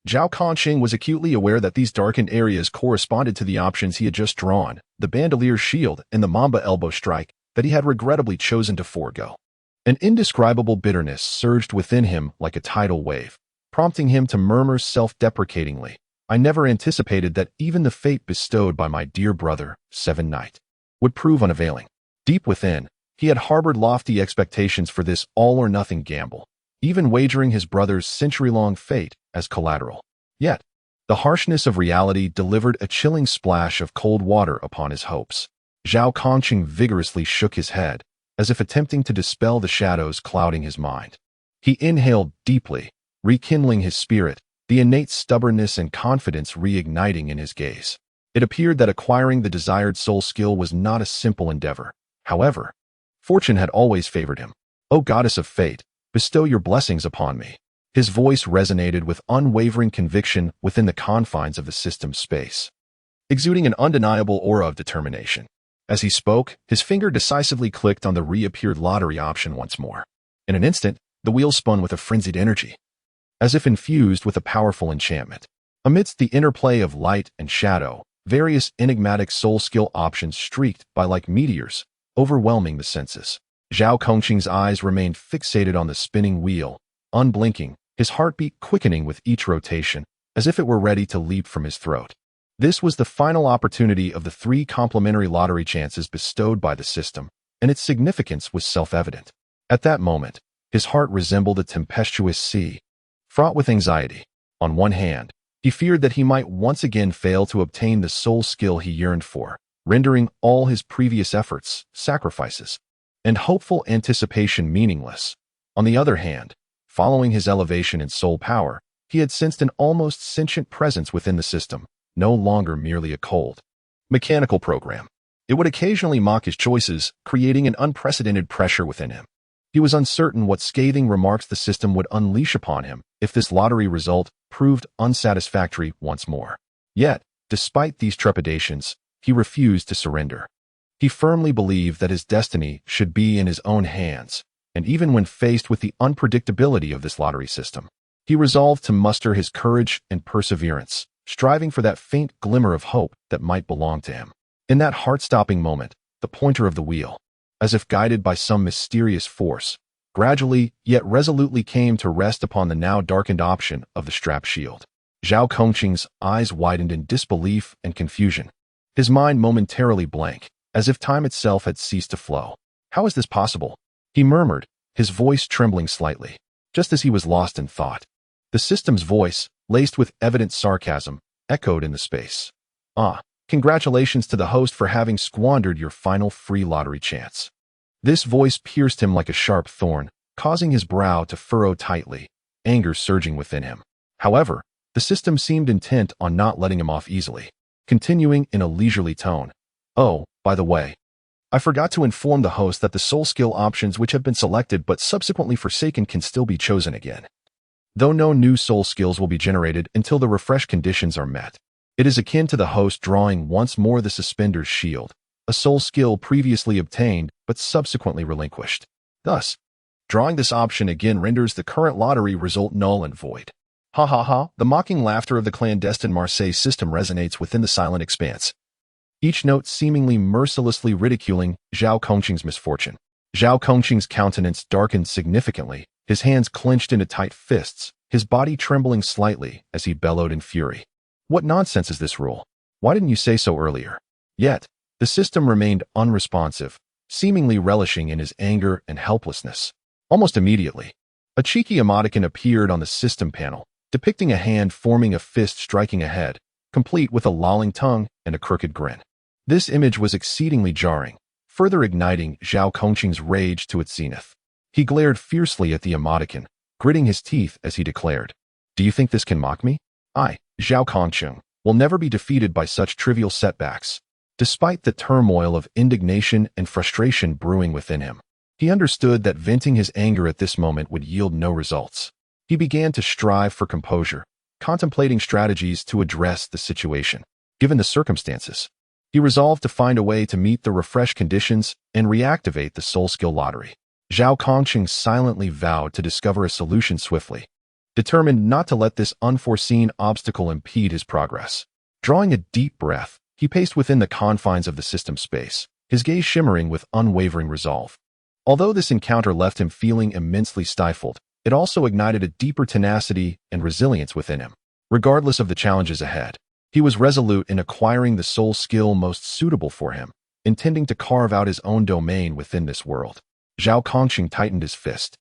Speaker 1: Zhao Kongqing was acutely aware that these darkened areas corresponded to the options he had just drawn, the bandolier shield and the Mamba elbow strike that he had regrettably chosen to forego. An indescribable bitterness surged within him like a tidal wave, prompting him to murmur self-deprecatingly, "I never anticipated that even the fate bestowed by my dear brother, Seven Knight, would prove unavailing." Deep within, he had harbored lofty expectations for this all-or-nothing gamble, even wagering his brother's century-long fate as collateral. Yet, the harshness of reality delivered a chilling splash of cold water upon his hopes. Zhao Kongqing vigorously shook his head, as if attempting to dispel the shadows clouding his mind. He inhaled deeply, rekindling his spirit, the innate stubbornness and confidence reigniting in his gaze. It appeared that acquiring the desired soul skill was not a simple endeavor. However, fortune had always favored him. "O goddess of fate, bestow your blessings upon me." His voice resonated with unwavering conviction within the confines of the system's space, exuding an undeniable aura of determination. As he spoke, his finger decisively clicked on the reappeared lottery option once more. In an instant, the wheel spun with a frenzied energy, as if infused with a powerful enchantment. Amidst the interplay of light and shadow, various enigmatic soul skill options streaked by like meteors, overwhelming the senses. Zhao Kongqing's eyes remained fixated on the spinning wheel, unblinking, his heartbeat quickening with each rotation, as if it were ready to leap from his throat. This was the final opportunity of the 3 complementary lottery chances bestowed by the system, and its significance was self-evident. At that moment, his heart resembled a tempestuous sea, fraught with anxiety. On one hand, he feared that he might once again fail to obtain the soul skill he yearned for, rendering all his previous efforts, sacrifices, and hopeful anticipation meaningless. On the other hand, following his elevation in soul power, he had sensed an almost sentient presence within the system, no longer merely a cold, mechanical program. It would occasionally mock his choices, creating an unprecedented pressure within him. He was uncertain what scathing remarks the system would unleash upon him if this lottery result proved unsatisfactory once more. Yet, despite these trepidations, he refused to surrender. He firmly believed that his destiny should be in his own hands, and even when faced with the unpredictability of this lottery system, he resolved to muster his courage and perseverance, striving for that faint glimmer of hope that might belong to him. In that heart-stopping moment, the pointer of the wheel, as if guided by some mysterious force, gradually yet resolutely came to rest upon the now darkened option of the strap shield. Zhao Kongqing's eyes widened in disbelief and confusion, his mind momentarily blank, as if time itself had ceased to flow. "How is this possible?" he murmured, his voice trembling slightly, just as he was lost in thought. The system's voice, laced with evident sarcasm, echoed in the space. "Ah, congratulations to the host for having squandered your final free lottery chance." This voice pierced him like a sharp thorn, causing his brow to furrow tightly, anger surging within him. However, the system seemed intent on not letting him off easily, continuing in a leisurely tone. "Oh, by the way, I forgot to inform the host that the soul skill options which have been selected but subsequently forsaken can still be chosen again, though no new soul skills will be generated until the refresh conditions are met. It is akin to the host drawing once more the suspender's shield, a soul skill previously obtained but subsequently relinquished. Thus, drawing this option again renders the current lottery result null and void." Ha ha ha, the mocking laughter of the clandestine Marseille system resonates within the silent expanse, each note seemingly mercilessly ridiculing Zhao Kongqing's misfortune. Zhao Kongqing's countenance darkened significantly, his hands clenched into tight fists, his body trembling slightly as he bellowed in fury. "What nonsense is this rule? Why didn't you say so earlier?" Yet, the system remained unresponsive, seemingly relishing in his anger and helplessness. Almost immediately, a cheeky emoticon appeared on the system panel, depicting a hand forming a fist striking a head, complete with a lolling tongue and a crooked grin. This image was exceedingly jarring, further igniting Zhao Kongqing's rage to its zenith. He glared fiercely at the emoticon, gritting his teeth as he declared, "Do you think this can mock me? I, Zhao Kongqing, will never be defeated by such trivial setbacks. Despite the turmoil of indignation and frustration brewing within him, he understood that venting his anger at this moment would yield no results. He began to strive for composure, contemplating strategies to address the situation. Given the circumstances, he resolved to find a way to meet the refreshed conditions and reactivate the soul skill lottery. Zhao Kongqing silently vowed to discover a solution swiftly, determined not to let this unforeseen obstacle impede his progress. Drawing a deep breath, he paced within the confines of the system space, his gaze shimmering with unwavering resolve. Although this encounter left him feeling immensely stifled, it also ignited a deeper tenacity and resilience within him. Regardless of the challenges ahead, he was resolute in acquiring the soul skill most suitable for him, intending to carve out his own domain within this world. Zhao Kongqing tightened his fist,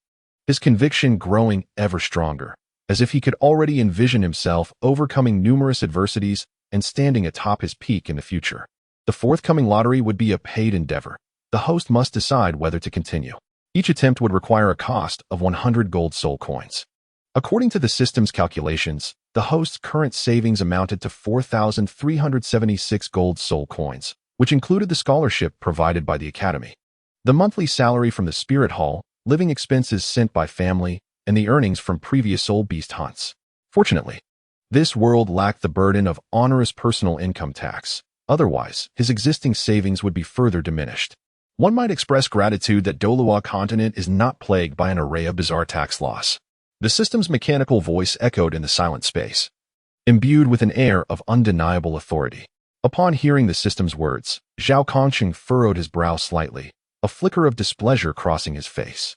Speaker 1: his conviction growing ever stronger, as if he could already envision himself overcoming numerous adversities and standing atop his peak in the future. The forthcoming lottery would be a paid endeavor. The host must decide whether to continue. Each attempt would require a cost of 100 gold soul coins. According to the system's calculations, the host's current savings amounted to 4,376 gold soul coins, which included the scholarship provided by the academy, the monthly salary from the spirit hall, living expenses sent by family, and the earnings from previous soul beast hunts. Fortunately, this world lacked the burden of onerous personal income tax. Otherwise, his existing savings would be further diminished. One might express gratitude that Douluo Continent is not plagued by an array of bizarre tax laws. The system's mechanical voice echoed in the silent space, imbued with an air of undeniable authority. Upon hearing the system's words, Zhao Kongqing furrowed his brow slightly, a flicker of displeasure crossing his face.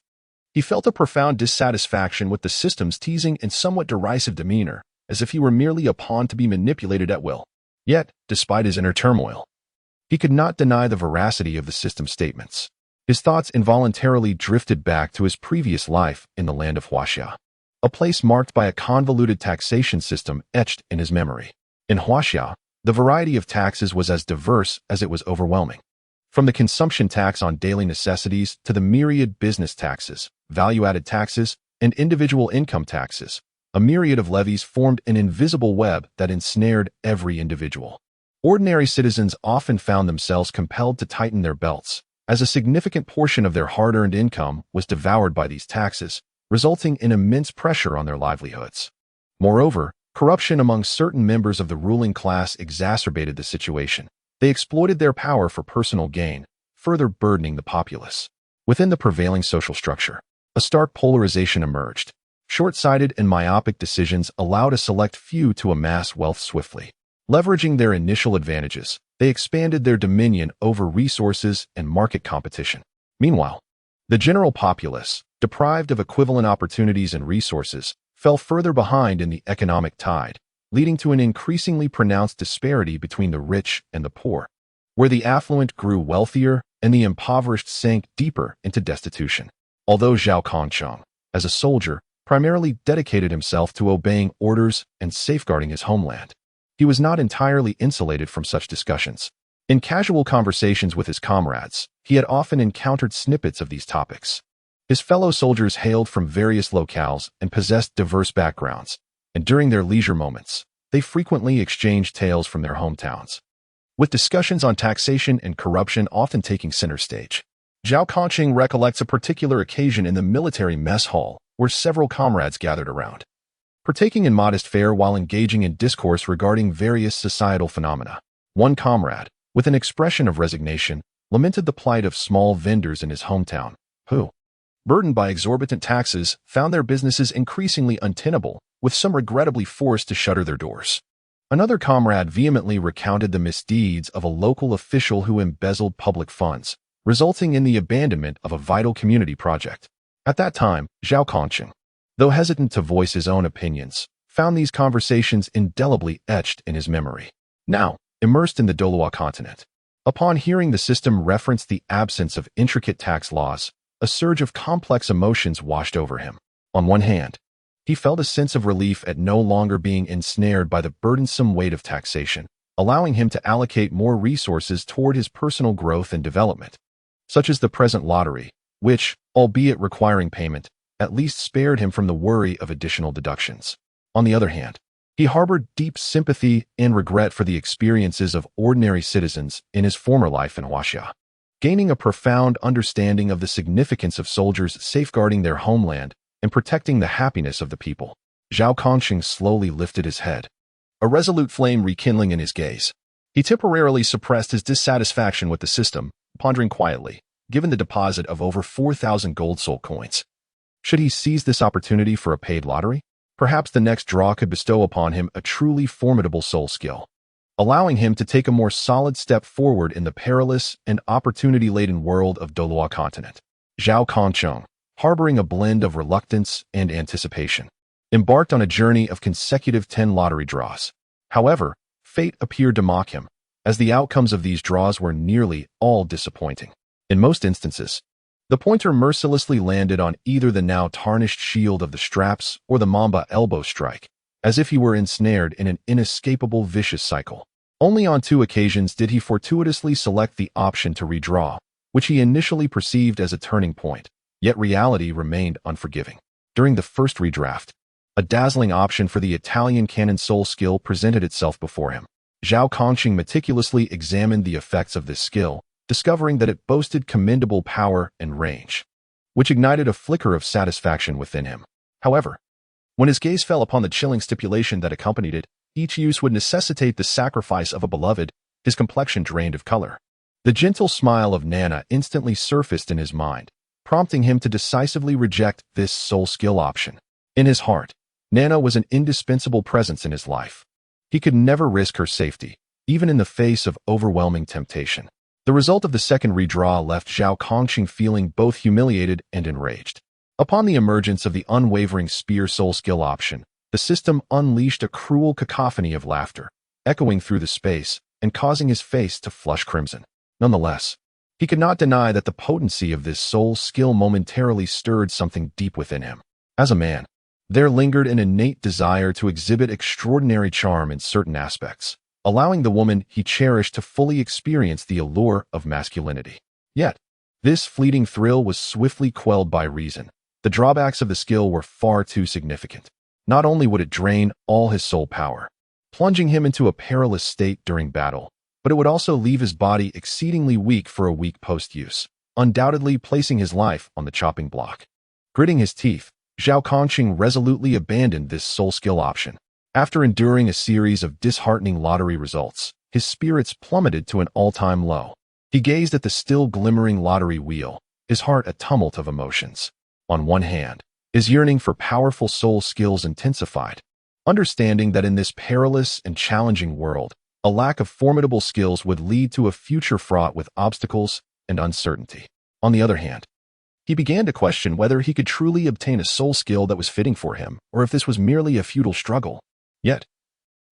Speaker 1: He felt a profound dissatisfaction with the system's teasing and somewhat derisive demeanor, as if he were merely a pawn to be manipulated at will. Yet, despite his inner turmoil, he could not deny the veracity of the system's statements. His thoughts involuntarily drifted back to his previous life in the land of Huaxia, a place marked by a convoluted taxation system etched in his memory. In Huaxia, the variety of taxes was as diverse as it was overwhelming. From the consumption tax on daily necessities to the myriad business taxes, value-added taxes, and individual income taxes, a myriad of levies formed an invisible web that ensnared every individual. Ordinary citizens often found themselves compelled to tighten their belts, as a significant portion of their hard-earned income was devoured by these taxes, resulting in immense pressure on their livelihoods. Moreover, corruption among certain members of the ruling class exacerbated the situation. They exploited their power for personal gain, further burdening the populace. Within the prevailing social structure, a stark polarization emerged. Short-sighted and myopic decisions allowed a select few to amass wealth swiftly. Leveraging their initial advantages, they expanded their dominion over resources and market competition. Meanwhile, the general populace, deprived of equivalent opportunities and resources, fell further behind in the economic tide, leading to an increasingly pronounced disparity between the rich and the poor, where the affluent grew wealthier and the impoverished sank deeper into destitution. Although Zhao Kongqing, as a soldier, primarily dedicated himself to obeying orders and safeguarding his homeland, he was not entirely insulated from such discussions. In casual conversations with his comrades, he had often encountered snippets of these topics. His fellow soldiers hailed from various locales and possessed diverse backgrounds, and during their leisure moments, they frequently exchanged tales from their hometowns, with discussions on taxation and corruption often taking center stage. Zhao Kongqing recollects a particular occasion in the military mess hall where several comrades gathered around, partaking in modest fare while engaging in discourse regarding various societal phenomena. One comrade, with an expression of resignation, lamented the plight of small vendors in his hometown, who, burdened by exorbitant taxes, found their businesses increasingly untenable, with some regrettably forced to shutter their doors. Another comrade vehemently recounted the misdeeds of a local official who embezzled public funds, resulting in the abandonment of a vital community project. At that time, Zhao Kongqing, though hesitant to voice his own opinions, found these conversations indelibly etched in his memory. Now, immersed in the Douluo Continent, upon hearing the system reference the absence of intricate tax laws, a surge of complex emotions washed over him. On one hand, he felt a sense of relief at no longer being ensnared by the burdensome weight of taxation, allowing him to allocate more resources toward his personal growth and development, such as the present lottery, which, albeit requiring payment, at least spared him from the worry of additional deductions. On the other hand, He harbored deep sympathy and regret for the experiences of ordinary citizens in his former life in Huaxia. Gaining a profound understanding of the significance of soldiers safeguarding their homeland and protecting the happiness of the people, Zhao Kongqing slowly lifted his head, a resolute flame rekindling in his gaze. He temporarily suppressed his dissatisfaction with the system, pondering quietly, given the deposit of over 4,000 gold soul coins. Should he seize this opportunity for a paid lottery? Perhaps the next draw could bestow upon him a truly formidable soul skill, allowing him to take a more solid step forward in the perilous and opportunity-laden world of Douluo Continent. Zhao Kongqing, harboring a blend of reluctance and anticipation, embarked on a journey of consecutive 10 lottery draws. However, fate appeared to mock him, as the outcomes of these draws were nearly all disappointing. In most instances, the pointer mercilessly landed on either the now tarnished shield of the straps or the Mamba elbow strike, as if he were ensnared in an inescapable vicious cycle. Only on 2 occasions did he fortuitously select the option to redraw, which he initially perceived as a turning point, yet reality remained unforgiving. During the first redraft, a dazzling option for the Italian cannon soul skill presented itself before him. Zhao Kongqing meticulously examined the effects of this skill, discovering that it boasted commendable power and range, which ignited a flicker of satisfaction within him. However, when his gaze fell upon the chilling stipulation that accompanied it, each use would necessitate the sacrifice of a beloved, his complexion drained of color. The gentle smile of Nana instantly surfaced in his mind, prompting him to decisively reject this soul skill option. In his heart, Nana was an indispensable presence in his life. He could never risk her safety, even in the face of overwhelming temptation. The result of the second redraw left Zhao Kongqing feeling both humiliated and enraged. Upon the emergence of the unwavering spear soul skill option, the system unleashed a cruel cacophony of laughter, echoing through the space and causing his face to flush crimson. Nonetheless, he could not deny that the potency of this soul skill momentarily stirred something deep within him. As a man, there lingered an innate desire to exhibit extraordinary charm in certain aspects, allowing the woman he cherished to fully experience the allure of masculinity. Yet, this fleeting thrill was swiftly quelled by reason. The drawbacks of the skill were far too significant. Not only would it drain all his soul power, plunging him into a perilous state during battle, but it would also leave his body exceedingly weak for a week post-use, undoubtedly placing his life on the chopping block. Gritting his teeth, Zhao Kongqing resolutely abandoned this soul skill option. After enduring a series of disheartening lottery results, his spirits plummeted to an all-time low. He gazed at the still glimmering lottery wheel, his heart a tumult of emotions. On one hand, his yearning for powerful soul skills intensified, understanding that in this perilous and challenging world, a lack of formidable skills would lead to a future fraught with obstacles and uncertainty. On the other hand, he began to question whether he could truly obtain a soul skill that was fitting for him, or if this was merely a futile struggle. Yet,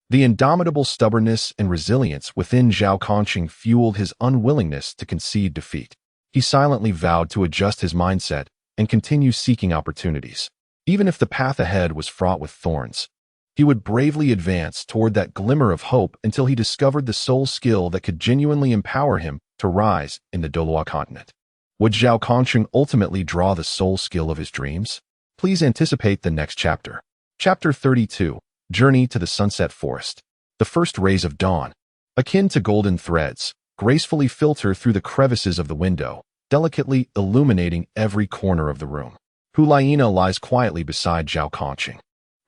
Speaker 1: the indomitable stubbornness and resilience within Zhao Kongqing fueled his unwillingness to concede defeat. He silently vowed to adjust his mindset and continue seeking opportunities. Even if the path ahead was fraught with thorns, he would bravely advance toward that glimmer of hope until he discovered the soul skill that could genuinely empower him to rise in the Douluo Continent. Would Zhao Kongqing ultimately draw the soul skill of his dreams? Please anticipate the next chapter. Chapter 32. Journey to the Sunset Forest. The first rays of dawn, akin to golden threads, gracefully filter through the crevices of the window, delicately illuminating every corner of the room. Hulaina lies quietly beside Zhao Kongqing,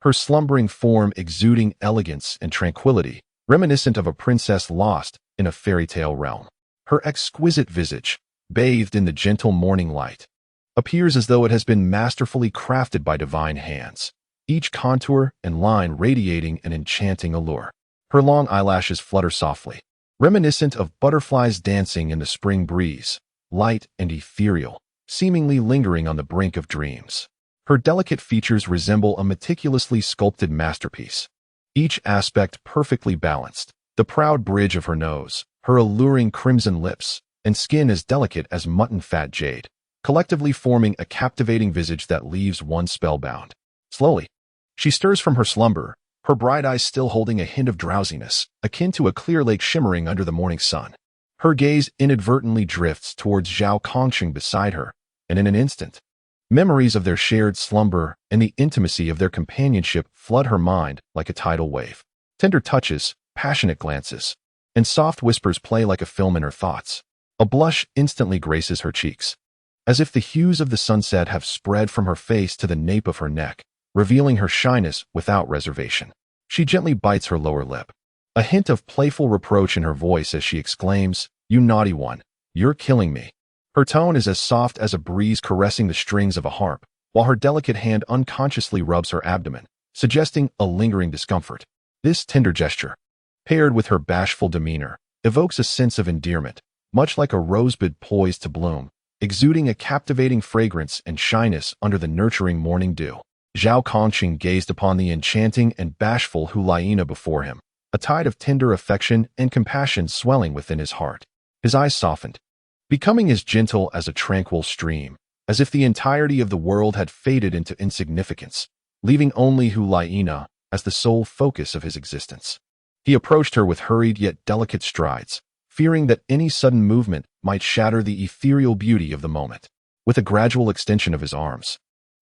Speaker 1: her slumbering form exuding elegance and tranquility, reminiscent of a princess lost in a fairy tale realm. Her exquisite visage, bathed in the gentle morning light, appears as though it has been masterfully crafted by divine hands, each contour and line radiating an enchanting allure. Her long eyelashes flutter softly, reminiscent of butterflies dancing in the spring breeze, light and ethereal, seemingly lingering on the brink of dreams. Her delicate features resemble a meticulously sculpted masterpiece, each aspect perfectly balanced. The proud bridge of her nose, her alluring crimson lips, and skin as delicate as mutton fat jade, collectively forming a captivating visage that leaves one spellbound. Slowly, she stirs from her slumber, her bright eyes still holding a hint of drowsiness, akin to a clear lake shimmering under the morning sun. Her gaze inadvertently drifts towards Zhao Kongqing beside her, and in an instant, Memories of their shared slumber and the intimacy of their companionship flood her mind like a tidal wave. Tender touches, passionate glances, and soft whispers play like a film in her thoughts. A blush instantly graces her cheeks, as if the hues of the sunset have spread from her face to the nape of her neck, revealing her shyness without reservation. She gently bites her lower lip, a hint of playful reproach in her voice as she exclaims, "You naughty one, you're killing me." Her tone is as soft as a breeze caressing the strings of a harp, while her delicate hand unconsciously rubs her abdomen, suggesting a lingering discomfort. This tender gesture, paired with her bashful demeanor, evokes a sense of endearment, much like a rosebud poised to bloom, exuding a captivating fragrance and shyness under the nurturing morning dew. Zhao Kongqing gazed upon the enchanting and bashful Hulaina before him, a tide of tender affection and compassion swelling within his heart. His eyes softened, becoming as gentle as a tranquil stream, as if the entirety of the world had faded into insignificance, leaving only Hulaina as the sole focus of his existence. He approached her with hurried yet delicate strides, fearing that any sudden movement might shatter the ethereal beauty of the moment. With a gradual extension of his arms,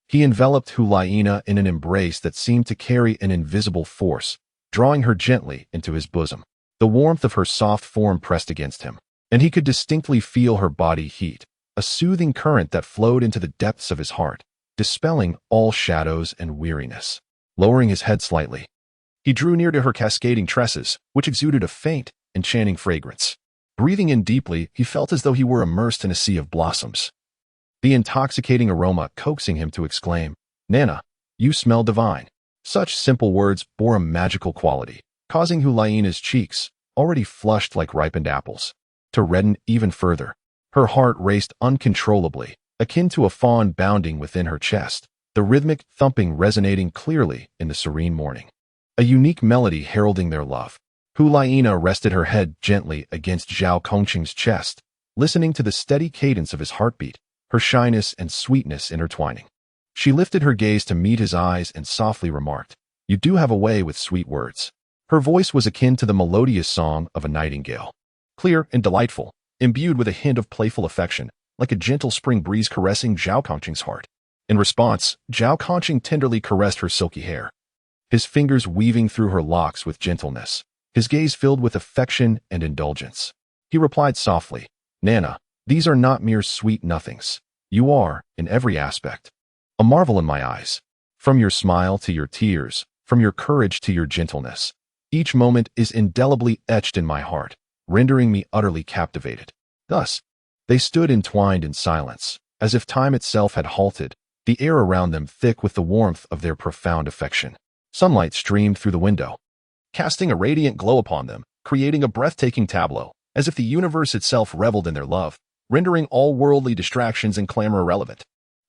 Speaker 1: he enveloped Hulaina in an embrace that seemed to carry an invisible force, drawing her gently into his bosom. The warmth of her soft form pressed against him, and he could distinctly feel her body heat, a soothing current that flowed into the depths of his heart, dispelling all shadows and weariness. Lowering his head slightly, he drew near to her cascading tresses, which exuded a faint, enchanting fragrance. Breathing in deeply, he felt as though he were immersed in a sea of blossoms, the intoxicating aroma coaxing him to exclaim, "Nana, you smell divine." Such simple words bore a magical quality, causing Hulaina's cheeks, already flushed like ripened apples, to redden even further. Her heart raced uncontrollably, akin to a fawn bounding within her chest, the rhythmic thumping resonating clearly in the serene morning. A unique melody heralding their love. Hulaina rested her head gently against Zhao Kongqing's chest, listening to the steady cadence of his heartbeat, her shyness and sweetness intertwining. She lifted her gaze to meet his eyes and softly remarked, "You do have a way with sweet words." Her voice was akin to the melodious song of a nightingale, clear and delightful, imbued with a hint of playful affection, like a gentle spring breeze caressing Zhao Kongqing's heart. In response, Zhao Kongqing tenderly caressed her silky hair, his fingers weaving through her locks with gentleness, his gaze filled with affection and indulgence. He replied softly, "Nana, these are not mere sweet nothings. You are, in every aspect, a marvel in my eyes. From your smile to your tears, from your courage to your gentleness, each moment is indelibly etched in my heart, rendering me utterly captivated." Thus, they stood entwined in silence, as if time itself had halted, the air around them thick with the warmth of their profound affection. Sunlight streamed through the window, casting a radiant glow upon them, creating a breathtaking tableau, as if the universe itself reveled in their love, rendering all worldly distractions and clamor irrelevant.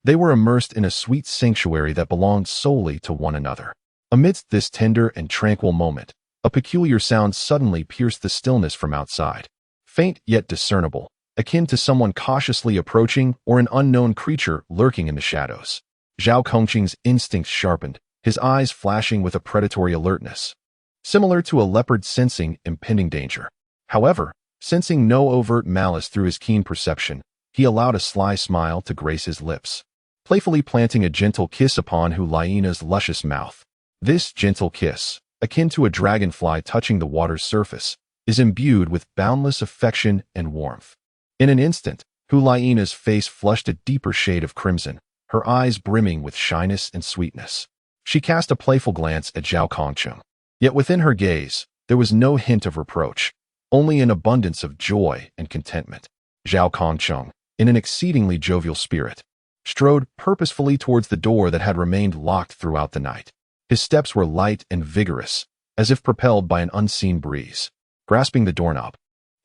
Speaker 1: They were immersed in a sweet sanctuary that belonged solely to one another. Amidst this tender and tranquil moment, a peculiar sound suddenly pierced the stillness from outside. Faint yet discernible, akin to someone cautiously approaching or an unknown creature lurking in the shadows. Zhao Kongqing's instincts sharpened, his eyes flashing with a predatory alertness, similar to a leopard sensing impending danger. However, sensing no overt malice through his keen perception, he allowed a sly smile to grace his lips, playfully planting a gentle kiss upon Hulaina's luscious mouth. This gentle kiss, akin to a dragonfly touching the water's surface, is imbued with boundless affection and warmth. In an instant, Hulaina's face flushed a deeper shade of crimson, her eyes brimming with shyness and sweetness. She cast a playful glance at Zhao Kongqing. Yet within her gaze, there was no hint of reproach, only an abundance of joy and contentment. Zhao Kongqing, in an exceedingly jovial spirit, strode purposefully towards the door that had remained locked throughout the night. His steps were light and vigorous, as if propelled by an unseen breeze. Grasping the doorknob,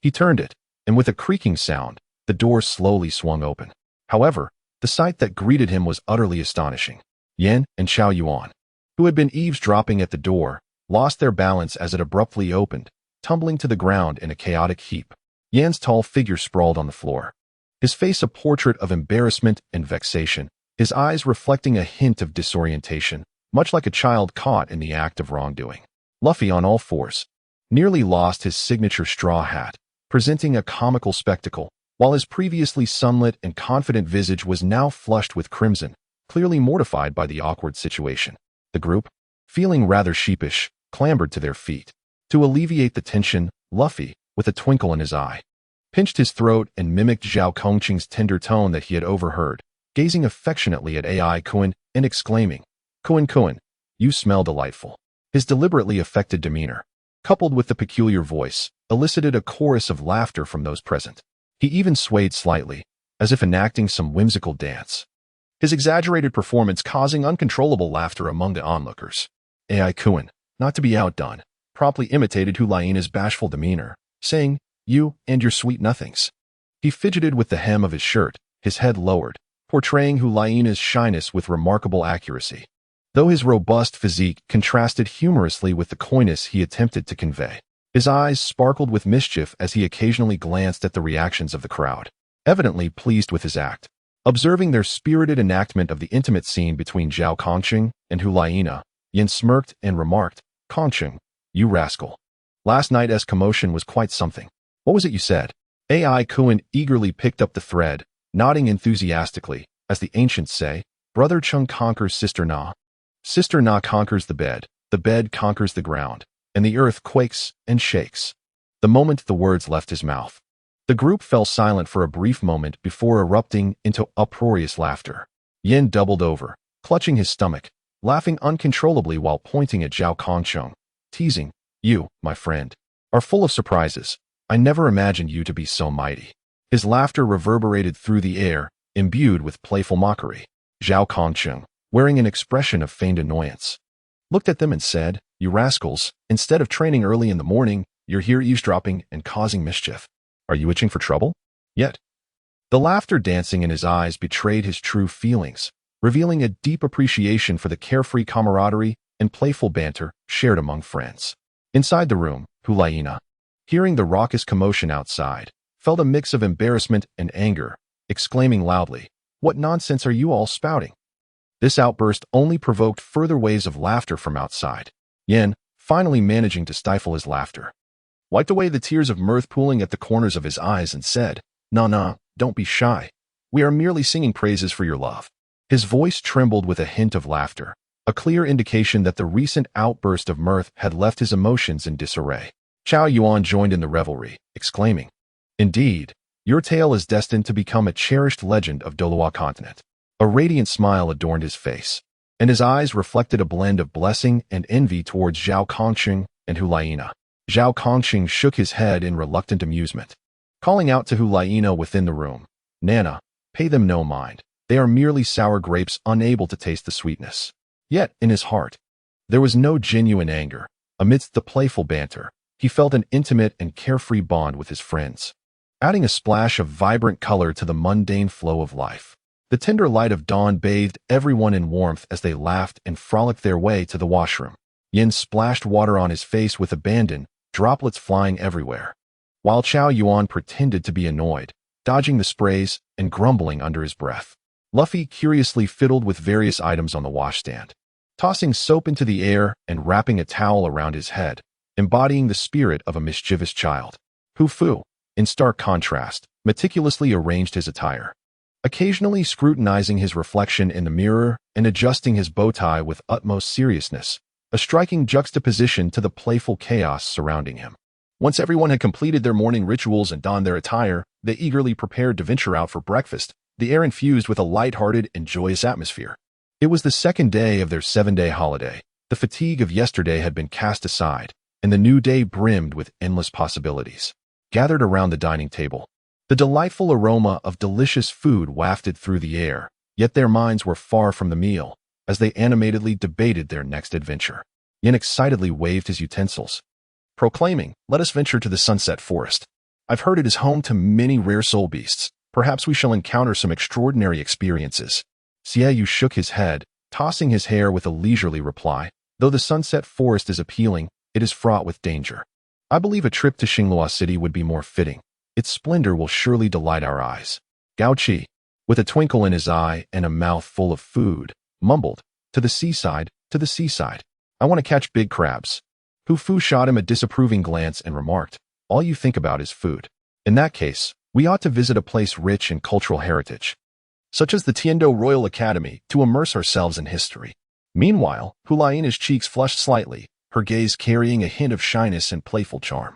Speaker 1: he turned it, and with a creaking sound, the door slowly swung open. However, the sight that greeted him was utterly astonishing. Yan and Xiao Yuan, who had been eavesdropping at the door, lost their balance as it abruptly opened, tumbling to the ground in a chaotic heap. Yan's tall figure sprawled on the floor, his face a portrait of embarrassment and vexation, his eyes reflecting a hint of disorientation, much like a child caught in the act of wrongdoing. Luffy, on all fours, nearly lost his signature straw hat, presenting a comical spectacle, while his previously sunlit and confident visage was now flushed with crimson, clearly mortified by the awkward situation. The group, feeling rather sheepish, clambered to their feet. To alleviate the tension, Luffy, with a twinkle in his eye, pinched his throat and mimicked Zhao Kongqing's tender tone that he had overheard, gazing affectionately at Ai Kuan and exclaiming, Kuan, you smell delightful. His deliberately affected demeanor, coupled with the peculiar voice, elicited a chorus of laughter from those present. He even swayed slightly, as if enacting some whimsical dance, his exaggerated performance causing uncontrollable laughter among the onlookers. Ai Kuan, not to be outdone, promptly imitated Hulaina's bashful demeanor, saying, you and your sweet nothings. He fidgeted with the hem of his shirt, his head lowered, portraying Hulaina's shyness with remarkable accuracy, though his robust physique contrasted humorously with the coyness he attempted to convey. His eyes sparkled with mischief as he occasionally glanced at the reactions of the crowd, evidently pleased with his act. Observing their spirited enactment of the intimate scene between Zhao Kongqing and Hulaina, Yin smirked and remarked, Kongqing, you rascal. Last night's commotion was quite something. What was it you said? Ai Kuan eagerly picked up the thread, nodding enthusiastically, as the ancients say, Brother Chung conquers Sister Na. Sister Na conquers the bed conquers the ground, and the earth quakes and shakes. The moment the words left his mouth, the group fell silent for a brief moment before erupting into uproarious laughter. Yin doubled over, clutching his stomach, laughing uncontrollably while pointing at Zhao Kongqing, teasing, you, my friend, are full of surprises. I never imagined you to be so mighty. His laughter reverberated through the air, imbued with playful mockery. Zhao Kongqing, wearing an expression of feigned annoyance, looked at them and said, you rascals, instead of training early in the morning, you're here eavesdropping and causing mischief. Are you itching for trouble? Yet. The laughter dancing in his eyes betrayed his true feelings, revealing a deep appreciation for the carefree camaraderie and playful banter shared among friends. Inside the room, Hulaina, hearing the raucous commotion outside, felt a mix of embarrassment and anger, exclaiming loudly, what nonsense are you all spouting? This outburst only provoked further waves of laughter from outside. Yin, finally managing to stifle his laughter, wiped away the tears of mirth pooling at the corners of his eyes and said, Nah, don't be shy. We are merely singing praises for your love. His voice trembled with a hint of laughter, a clear indication that the recent outburst of mirth had left his emotions in disarray. Chao Yuan joined in the revelry, exclaiming, indeed, your tale is destined to become a cherished legend of Douluo Continent. A radiant smile adorned his face, and his eyes reflected a blend of blessing and envy towards Zhao Kongqing and Hulaina. Zhao Kongqing shook his head in reluctant amusement, calling out to Hulaina within the room, Nana, pay them no mind. They are merely sour grapes unable to taste the sweetness. Yet, in his heart, there was no genuine anger. Amidst the playful banter, he felt an intimate and carefree bond with his friends, adding a splash of vibrant color to the mundane flow of life. The tender light of dawn bathed everyone in warmth as they laughed and frolicked their way to the washroom. Yin splashed water on his face with abandon, droplets flying everywhere, while Chao Yuan pretended to be annoyed, dodging the sprays and grumbling under his breath. Luffy curiously fiddled with various items on the washstand, tossing soap into the air and wrapping a towel around his head, embodying the spirit of a mischievous child. Fu, in stark contrast, meticulously arranged his attire, occasionally scrutinizing his reflection in the mirror and adjusting his bow tie with utmost seriousness, a striking juxtaposition to the playful chaos surrounding him. Once everyone had completed their morning rituals and donned their attire, they eagerly prepared to venture out for breakfast, the air infused with a light-hearted and joyous atmosphere. It was the second day of their 7-day holiday. The fatigue of yesterday had been cast aside, and the new day brimmed with endless possibilities. Gathered around the dining table, the delightful aroma of delicious food wafted through the air, yet their minds were far from the meal, as they animatedly debated their next adventure. Yin excitedly waved his utensils, proclaiming, let us venture to the Sunset Forest. I've heard it is home to many rare soul beasts. Perhaps we shall encounter some extraordinary experiences. Xiaoyu shook his head, tossing his hair with a leisurely reply, though the Sunset Forest is appealing, it is fraught with danger. I believe a trip to Xinghua City would be more fitting. Its splendor will surely delight our eyes. Gao Qi, with a twinkle in his eye and a mouth full of food, mumbled, to the seaside, to the seaside. I want to catch big crabs. Fu shot him a disapproving glance and remarked, all you think about is food. In that case, we ought to visit a place rich in cultural heritage. such as the Tiando Royal Academy, to immerse ourselves in history. Meanwhile, Hulaina's cheeks flushed slightly, her gaze carrying a hint of shyness and playful charm.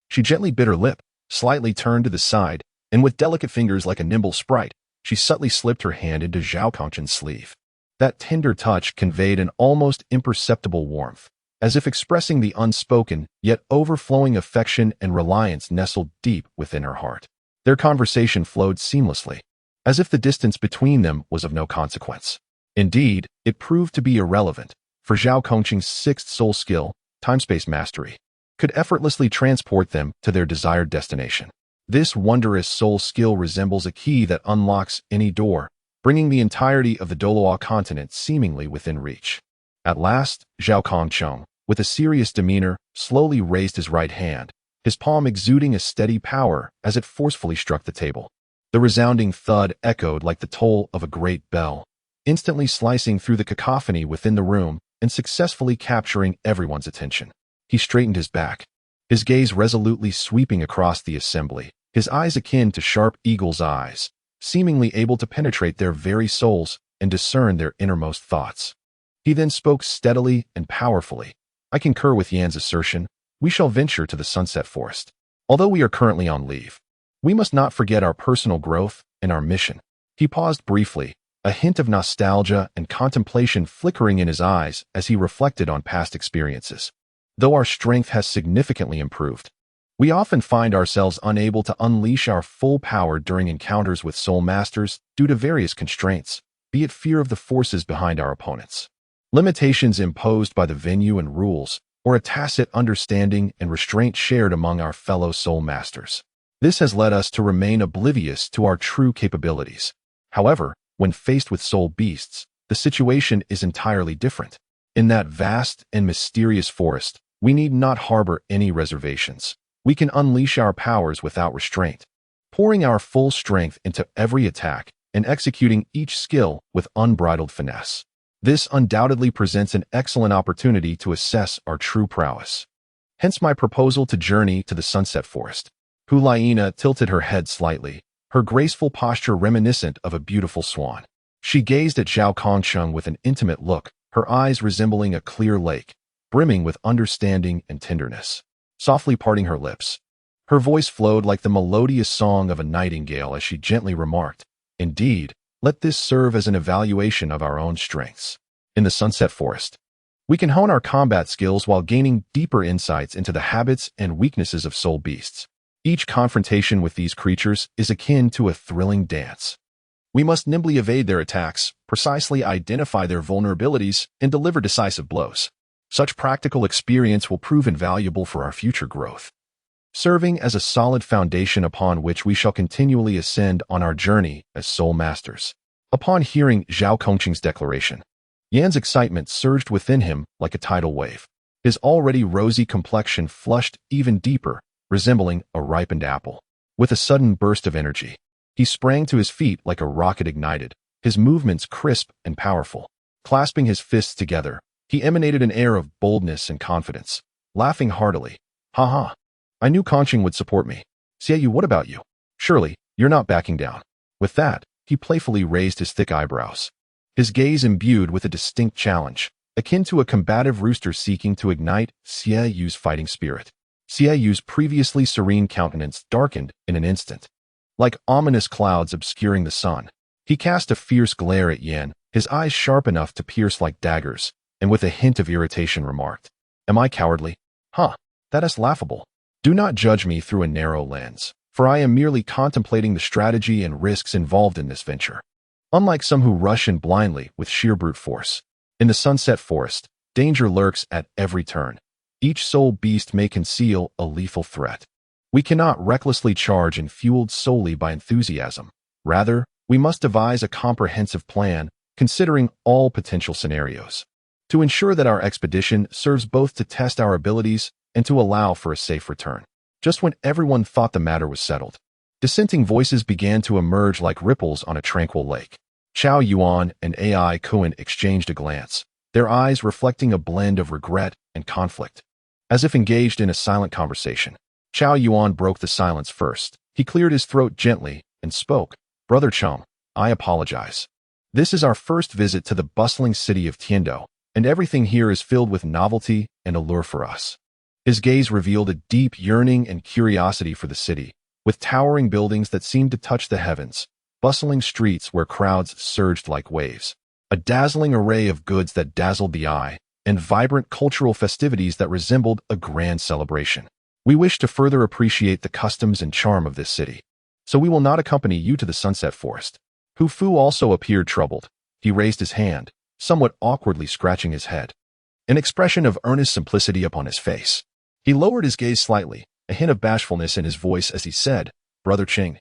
Speaker 1: She gently bit her lip, slightly turned to the side, and with delicate fingers like a nimble sprite, she subtly slipped her hand into Zhao Kongchen's sleeve. That tender touch conveyed an almost imperceptible warmth, as if expressing the unspoken, yet overflowing affection and reliance nestled deep within her heart. Their conversation flowed seamlessly, as if the distance between them was of no consequence. Indeed, it proved to be irrelevant, for Zhao Kongqing's sixth soul skill, time-space mastery, could effortlessly transport them to their desired destination. This wondrous soul skill resembles a key that unlocks any door, bringing the entirety of the Douluo Continent seemingly within reach. At last, Zhao Kongqing, with a serious demeanor, slowly raised his right hand, his palm exuding a steady power as it forcefully struck the table. The resounding thud echoed like the toll of a great bell, instantly slicing through the cacophony within the room and successfully capturing everyone's attention. He straightened his back, his gaze resolutely sweeping across the assembly, his eyes akin to sharp eagle's eyes, seemingly able to penetrate their very souls and discern their innermost thoughts. He then spoke steadily and powerfully. I concur with Yan's assertion. We shall venture to the Sunset Forest. Although we are currently on leave, we must not forget our personal growth and our mission. He paused briefly, a hint of nostalgia and contemplation flickering in his eyes as he reflected on past experiences. Though our strength has significantly improved, we often find ourselves unable to unleash our full power during encounters with soul masters due to various constraints, be it fear of the forces behind our opponents, limitations imposed by the venue and rules, or a tacit understanding and restraint shared among our fellow soul masters. This has led us to remain oblivious to our true capabilities. However, when faced with soul beasts, the situation is entirely different. In that vast and mysterious forest, we need not harbor any reservations. We can unleash our powers without restraint, pouring our full strength into every attack and executing each skill with unbridled finesse. This undoubtedly presents an excellent opportunity to assess our true prowess. Hence my proposal to journey to the Sunset Forest. Hulaina tilted her head slightly, her graceful posture reminiscent of a beautiful swan. She gazed at Zhao Kongqing with an intimate look, her eyes resembling a clear lake, brimming with understanding and tenderness. Softly parting her lips, her voice flowed like the melodious song of a nightingale as she gently remarked, "Indeed, let this serve as an evaluation of our own strengths. In the Sunset Forest, we can hone our combat skills while gaining deeper insights into the habits and weaknesses of soul beasts. Each confrontation with these creatures is akin to a thrilling dance. We must nimbly evade their attacks, precisely identify their vulnerabilities, and deliver decisive blows. Such practical experience will prove invaluable for our future growth, serving as a solid foundation upon which we shall continually ascend on our journey as soul masters." Upon hearing Zhao Kongqing's declaration, Yan's excitement surged within him like a tidal wave. His already rosy complexion flushed even deeper, resembling a ripened apple. With a sudden burst of energy, he sprang to his feet like a rocket ignited, his movements crisp and powerful. Clasping his fists together, he emanated an air of boldness and confidence, laughing heartily. "Ha ha! I knew Kongqing would support me. Xiaoyu, what about you? Surely, you're not backing down." With that, he playfully raised his thick eyebrows, his gaze imbued with a distinct challenge, akin to a combative rooster seeking to ignite Xiaoyu's fighting spirit. Xiaoyu's previously serene countenance darkened in an instant, like ominous clouds obscuring the sun. He cast a fierce glare at Yan, his eyes sharp enough to pierce like daggers, and with a hint of irritation remarked, "Am I cowardly? Huh, that is laughable. Do not judge me through a narrow lens, for I am merely contemplating the strategy and risks involved in this venture. Unlike some who rush in blindly with sheer brute force, in the Sunset Forest, danger lurks at every turn. Each soul beast may conceal a lethal threat. We cannot recklessly charge and fueled solely by enthusiasm. Rather, we must devise a comprehensive plan, considering all potential scenarios, to ensure that our expedition serves both to test our abilities and to allow for a safe return." Just when everyone thought the matter was settled, dissenting voices began to emerge like ripples on a tranquil lake. Chao Yuan and Ai Kuan exchanged a glance, their eyes reflecting a blend of regret and conflict. As if engaged in a silent conversation, Chao Yuan broke the silence first. He cleared his throat gently and spoke, "Brother Chum, I apologize. This is our first visit to the bustling city of Tiando, and everything here is filled with novelty and allure for us. His gaze revealed a deep yearning and curiosity for the city, with towering buildings that seemed to touch the heavens, bustling streets where crowds surged like waves, a dazzling array of goods that dazzled the eye, and vibrant cultural festivities that resembled a grand celebration. We wish to further appreciate the customs and charm of this city, so we will not accompany you to the Sunset Forest. Hu Fu also appeared troubled. He raised his hand, somewhat awkwardly scratching his head, an expression of earnest simplicity upon his face. He lowered his gaze slightly, a hint of bashfulness in his voice as he said, "Brother Ching,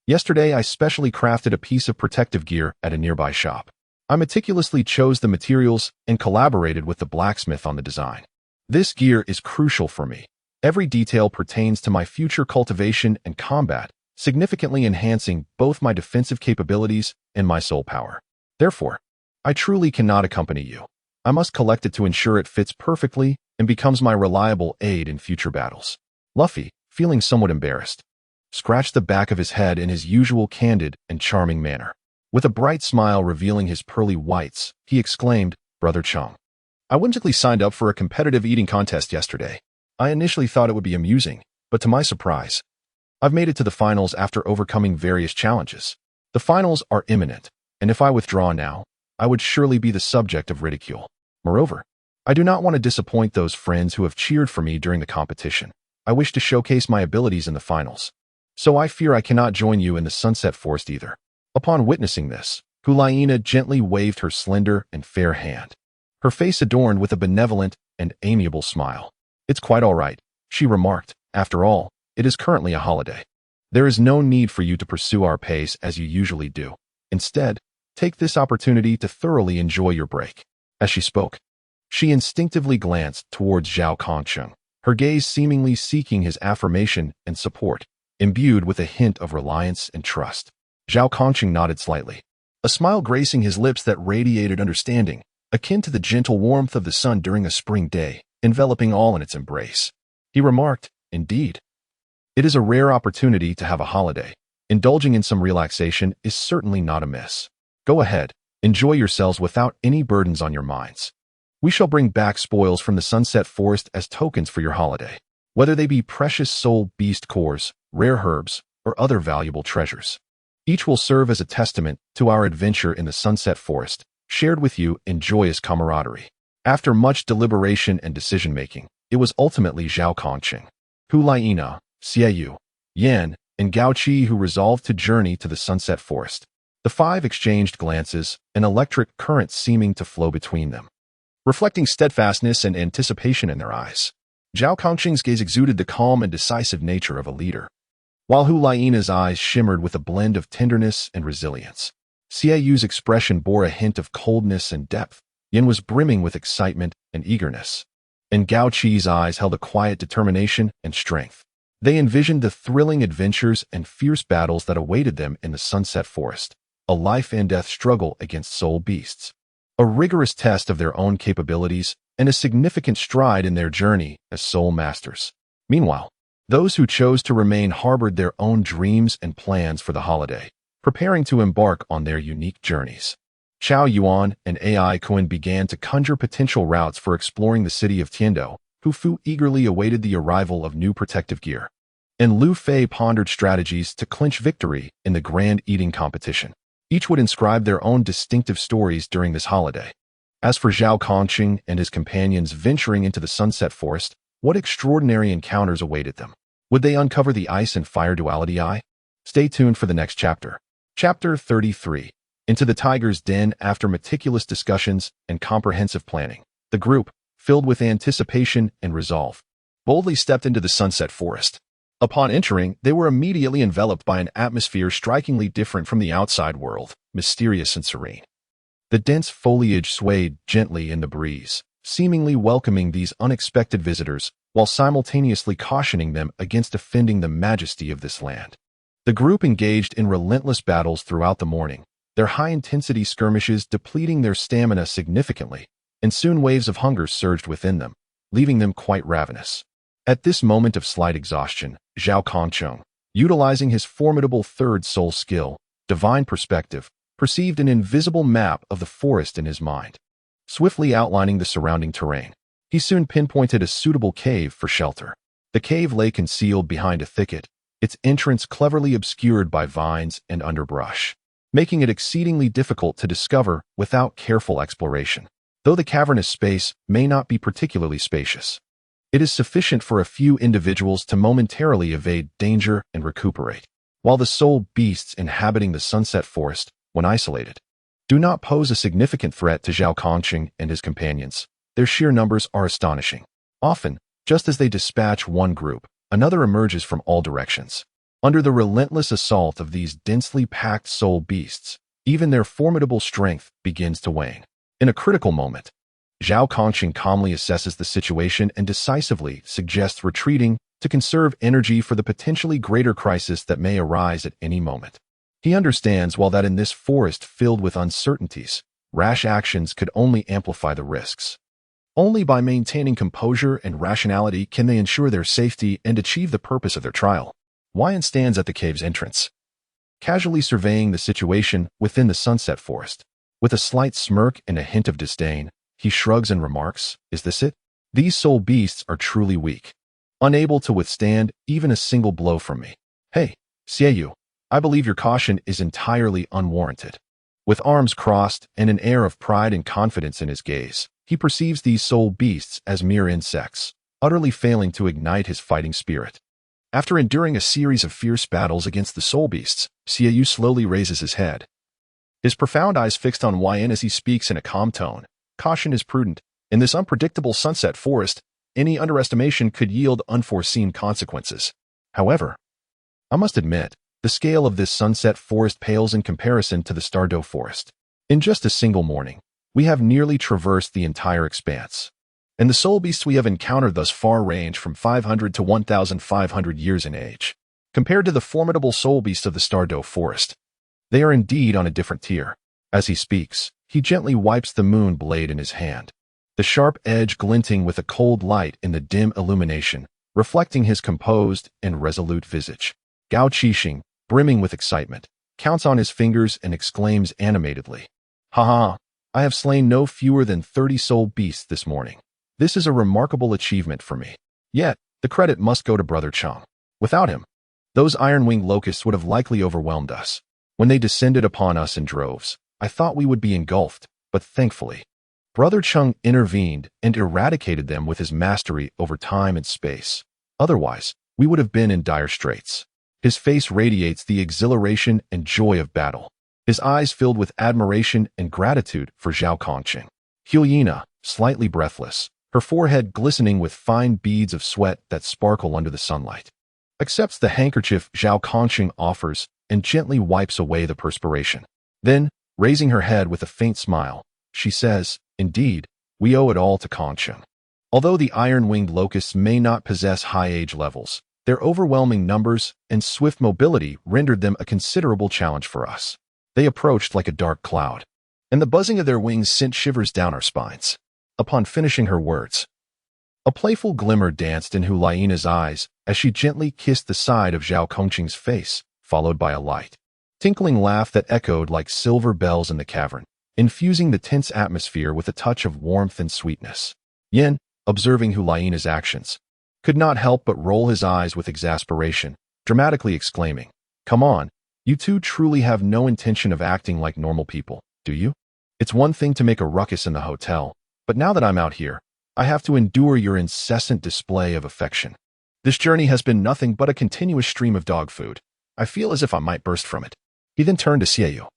Speaker 1: yesterday I specially crafted a piece of protective gear at a nearby shop. I meticulously chose the materials and collaborated with the blacksmith on the design. This gear is crucial for me. Every detail pertains to my future cultivation and combat, significantly enhancing both my defensive capabilities and my soul power. Therefore, I truly cannot accompany you. I must collect it to ensure it fits perfectly and becomes my reliable aid in future battles." Luffy, feeling somewhat embarrassed, scratched the back of his head in his usual candid and charming manner. With a bright smile revealing his pearly whites, he exclaimed, "Brother Chong, I whimsically signed up for a competitive eating contest yesterday. I initially thought it would be amusing, but to my surprise, I've made it to the finals after overcoming various challenges. The finals are imminent, and if I withdraw now, I would surely be the subject of ridicule. Moreover, I do not want to disappoint those friends who have cheered for me during the competition. I wish to showcase my abilities in the finals, so I fear I cannot join you in the Sunset Forest either." Upon witnessing this, Hulaina gently waved her slender and fair hand, her face adorned with a benevolent and amiable smile. "It's quite all right," she remarked. "After all, it is currently a holiday. There is no need for you to pursue our pace as you usually do. Instead, take this opportunity to thoroughly enjoy your break." As she spoke, she instinctively glanced towards Zhao Kongcheng, her gaze seemingly seeking his affirmation and support, imbued with a hint of reliance and trust. Zhao Kongcheng nodded slightly, a smile gracing his lips that radiated understanding, akin to the gentle warmth of the sun during a spring day, enveloping all in its embrace. He remarked, "Indeed, it is a rare opportunity to have a holiday. Indulging in some relaxation is certainly not amiss. Go ahead, enjoy yourselves without any burdens on your minds. We shall bring back spoils from the Sunset Forest as tokens for your holiday, whether they be precious soul beast cores, rare herbs, or other valuable treasures. Each will serve as a testament to our adventure in the Sunset Forest, shared with you in joyous camaraderie." After much deliberation and decision-making, it was ultimately Zhao Kongcheng, Hulaina, Xie Yan, and Gao Qi who resolved to journey to the Sunset Forest. The five exchanged glances, an electric current seeming to flow between them, reflecting steadfastness and anticipation in their eyes. Zhao Kongcheng's gaze exuded the calm and decisive nature of a leader, while Hulaina's eyes shimmered with a blend of tenderness and resilience. Xie Yu's expression bore a hint of coldness and depth. Yin was brimming with excitement and eagerness, and Gao Qi's eyes held a quiet determination and strength. They envisioned the thrilling adventures and fierce battles that awaited them in the Sunset Forest, a life-and-death struggle against soul beasts, a rigorous test of their own capabilities, and a significant stride in their journey as soul masters. Meanwhile, those who chose to remain harbored their own dreams and plans for the holiday, preparing to embark on their unique journeys. Chao Yuan and Ai Kuan began to conjure potential routes for exploring the city of Tiando. Hu Fu eagerly awaited the arrival of new protective gear, and Lu Fei pondered strategies to clinch victory in the grand eating competition. Each would inscribe their own distinctive stories during this holiday. As for Zhao Kongqing and his companions venturing into the Sunset Forest, what extraordinary encounters awaited them? Would they uncover the ice and fire duality eye? Stay tuned for the next chapter. Chapter 33. Into the Tiger's Den. After meticulous discussions and comprehensive planning, the group, filled with anticipation and resolve, boldly stepped into the Sunset Forest. Upon entering, they were immediately enveloped by an atmosphere strikingly different from the outside world, mysterious and serene. The dense foliage swayed gently in the breeze, seemingly welcoming these unexpected visitors, while simultaneously cautioning them against offending the majesty of this land. The group engaged in relentless battles throughout the morning, their high-intensity skirmishes depleting their stamina significantly, and soon waves of hunger surged within them, leaving them quite ravenous. At this moment of slight exhaustion, Zhao Kongcheng, utilizing his formidable third soul skill, divine perspective, perceived an invisible map of the forest in his mind, swiftly outlining the surrounding terrain. He soon pinpointed a suitable cave for shelter. The cave lay concealed behind a thicket, its entrance cleverly obscured by vines and underbrush, making it exceedingly difficult to discover without careful exploration. Though the cavernous space may not be particularly spacious, it is sufficient for a few individuals to momentarily evade danger and recuperate, while the soul beasts inhabiting the sunset forest, when isolated, do not pose a significant threat to Zhao Kongqing and his companions. Their sheer numbers are astonishing. Often, just as they dispatch one group, another emerges from all directions. Under the relentless assault of these densely packed soul beasts, even their formidable strength begins to wane. In a critical moment, Zhao Kongqing calmly assesses the situation and decisively suggests retreating to conserve energy for the potentially greater crisis that may arise at any moment. He understands well that in this forest filled with uncertainties, rash actions could only amplify the risks. Only by maintaining composure and rationality can they ensure their safety and achieve the purpose of their trial. Wyan stands at the cave's entrance, casually surveying the situation within the sunset forest. With a slight smirk and a hint of disdain, he shrugs and remarks, "Is this it? These soul beasts are truly weak, unable to withstand even a single blow from me. Hey, Xieyu, I believe your caution is entirely unwarranted." With arms crossed and an air of pride and confidence in his gaze, he perceives these soul beasts as mere insects, utterly failing to ignite his fighting spirit. After enduring a series of fierce battles against the soul beasts, Xieyu slowly raises his head, his profound eyes fixed on Wyan as he speaks in a calm tone. Caution is prudent. In this unpredictable sunset forest, any underestimation could yield unforeseen consequences. However, I must admit, the scale of this sunset forest pales in comparison to the Douluo forest. In just a single morning, we have nearly traversed the entire expanse, and the soul beasts we have encountered thus far range from 500 to 1,500 years in age. Compared to the formidable soul beasts of the Douluo forest, they are indeed on a different tier. As he speaks, he gently wipes the moon blade in his hand, the sharp edge glinting with a cold light in the dim illumination, reflecting his composed and resolute visage. Gao Qixing, brimming with excitement, counts on his fingers and exclaims animatedly, "Ha! I have slain no fewer than 30 soul beasts this morning. This is a remarkable achievement for me. Yet, the credit must go to Brother Cheng. Without him, those iron-winged locusts would have likely overwhelmed us. When they descended upon us in droves, I thought we would be engulfed, but thankfully, Brother Cheng intervened and eradicated them with his mastery over time and space. Otherwise, we would have been in dire straits." His face radiates the exhilaration and joy of battle, his eyes filled with admiration and gratitude for Zhao Kongqing. Hulyina, slightly breathless, her forehead glistening with fine beads of sweat that sparkle under the sunlight, accepts the handkerchief Zhao Kongqing offers and gently wipes away the perspiration. Then, raising her head with a faint smile, she says, "Indeed, we owe it all to Kongqing." Although the iron-winged locusts may not possess high age levels, their overwhelming numbers and swift mobility rendered them a considerable challenge for us. They approached like a dark cloud, and the buzzing of their wings sent shivers down our spines. Upon finishing her words, a playful glimmer danced in Hulyina's eyes as she gently kissed the side of Zhao Kongqing's face, followed by a light, tinkling laugh that echoed like silver bells in the cavern, infusing the tense atmosphere with a touch of warmth and sweetness. Yin, observing Hulyina's actions, could not help but roll his eyes with exasperation, dramatically exclaiming, "Come on, you two truly have no intention of acting like normal people, do you? It's one thing to make a ruckus in the hotel, but now that I'm out here, I have to endure your incessant display of affection. This journey has been nothing but a continuous stream of dog food. I feel as if I might burst from it." He then turned to Xieyu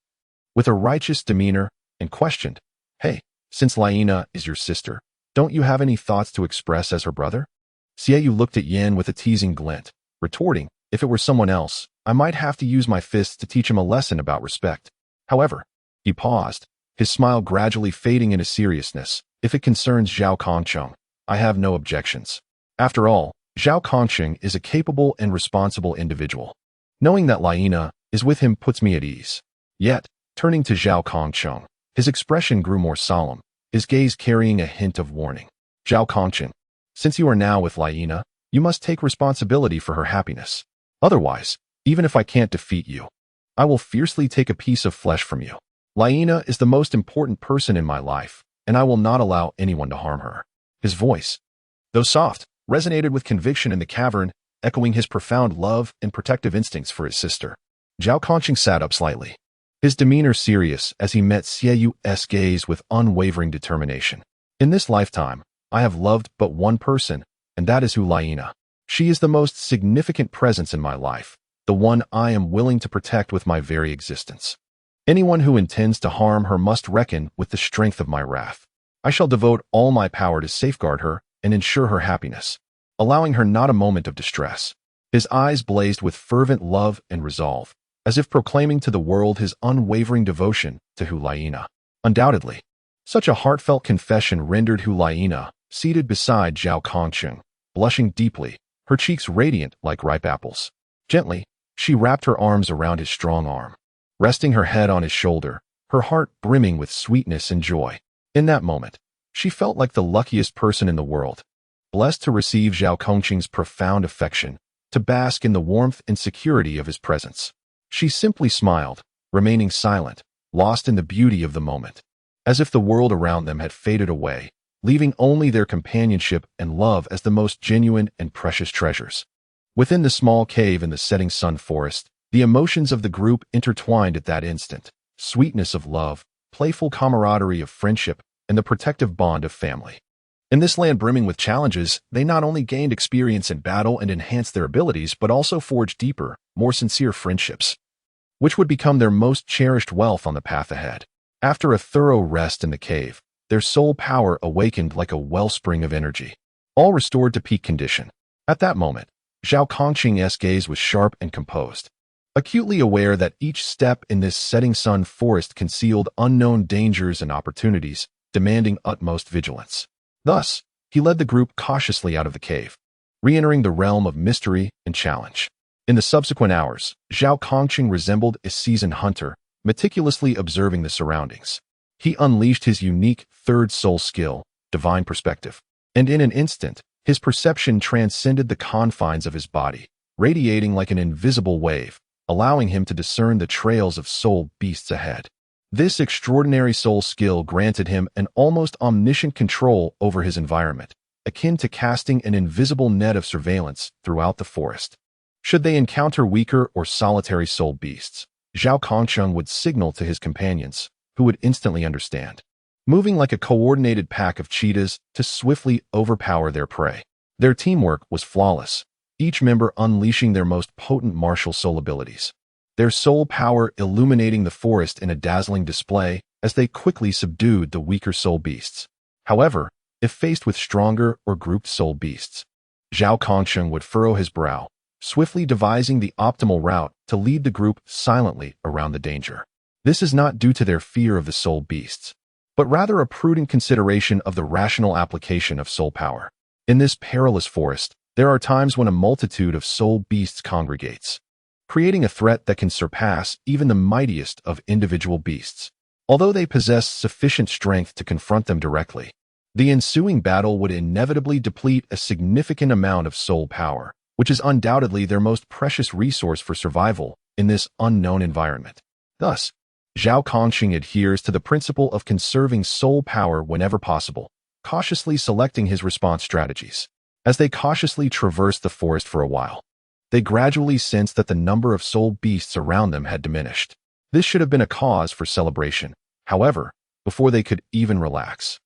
Speaker 1: with a righteous demeanor and questioned, "Hey, since Laina is your sister, don't you have any thoughts to express as her brother?" Xieyu looked at Yin with a teasing glint, retorting, "If it were someone else, I might have to use my fists to teach him a lesson about respect." However, he paused, his smile gradually fading into seriousness. "If it concerns Zhao Kongqing, I have no objections. After all, Zhao Kongqing is a capable and responsible individual. Knowing that Laina is with him puts me at ease." Yet, turning to Zhao Kongqing, his expression grew more solemn, his gaze carrying a hint of warning. "Zhao Kongqing, since you are now with Laina, you must take responsibility for her happiness. Otherwise, even if I can't defeat you, I will fiercely take a piece of flesh from you. Laina is the most important person in my life, and I will not allow anyone to harm her. His voice, though soft, resonated with conviction in the cavern, echoing his profound love and protective instincts for his sister. Zhao Conqing sat up slightly, his demeanor serious as he met Xieyu's gaze with unwavering determination. In this lifetime, I have loved but one person, and that is Laina. She is the most significant presence in my life, the one I am willing to protect with my very existence. Anyone who intends to harm her must reckon with the strength of my wrath. I shall devote all my power to safeguard her and ensure her happiness, allowing her not a moment of distress. His eyes blazed with fervent love and resolve, as if proclaiming to the world his unwavering devotion to Laina. Undoubtedly, such a heartfelt confession rendered Laina, seated beside Zhao Conqing, blushing deeply, her cheeks radiant like ripe apples. Gently, she wrapped her arms around his strong arm, resting her head on his shoulder, her heart brimming with sweetness and joy. In that moment, she felt like the luckiest person in the world, blessed to receive Zhao Conqing's profound affection, to bask in the warmth and security of his presence. She simply smiled, remaining silent, lost in the beauty of the moment, as if the world around them had faded away, leaving only their companionship and love as the most genuine and precious treasures. Within the small cave in the setting sun forest, the emotions of the group intertwined at that instant: sweetness of love, playful camaraderie of friendship, and the protective bond of family. In this land brimming with challenges, they not only gained experience in battle and enhanced their abilities, but also forged deeper, more sincere friendships, which would become their most cherished wealth on the path ahead. After a thorough rest in the cave, their soul power awakened like a wellspring of energy, all restored to peak condition. At that moment, Zhao Conqing's gaze was sharp and composed, acutely aware that each step in this setting sun forest concealed unknown dangers and opportunities, demanding utmost vigilance. Thus, he led the group cautiously out of the cave, re-entering the realm of mystery and challenge. In the subsequent hours, Zhao Conqing resembled a seasoned hunter, meticulously observing the surroundings. He unleashed his unique third soul skill, divine perspective, and in an instant, his perception transcended the confines of his body, radiating like an invisible wave, allowing him to discern the trails of soul beasts ahead. This extraordinary soul skill granted him an almost omniscient control over his environment, akin to casting an invisible net of surveillance throughout the forest. Should they encounter weaker or solitary soul beasts, Zhao Conqing would signal to his companions, who would instantly understand, moving like a coordinated pack of cheetahs to swiftly overpower their prey. Their teamwork was flawless, each member unleashing their most potent martial soul abilities, their soul power illuminating the forest in a dazzling display as they quickly subdued the weaker soul beasts. However, if faced with stronger or grouped soul beasts, Zhao Conqing would furrow his brow, swiftly devising the optimal route to lead the group silently around the danger. This is not due to their fear of the soul beasts, but rather a prudent consideration of the rational application of soul power. In this perilous forest, there are times when a multitude of soul beasts congregates, creating a threat that can surpass even the mightiest of individual beasts. Although they possess sufficient strength to confront them directly, the ensuing battle would inevitably deplete a significant amount of soul power, which is undoubtedly their most precious resource for survival in this unknown environment. Thus, Zhao Conqing adheres to the principle of conserving soul power whenever possible, cautiously selecting his response strategies. As they cautiously traversed the forest for a while, they gradually sensed that the number of soul beasts around them had diminished. This should have been a cause for celebration. However, before they could even relax,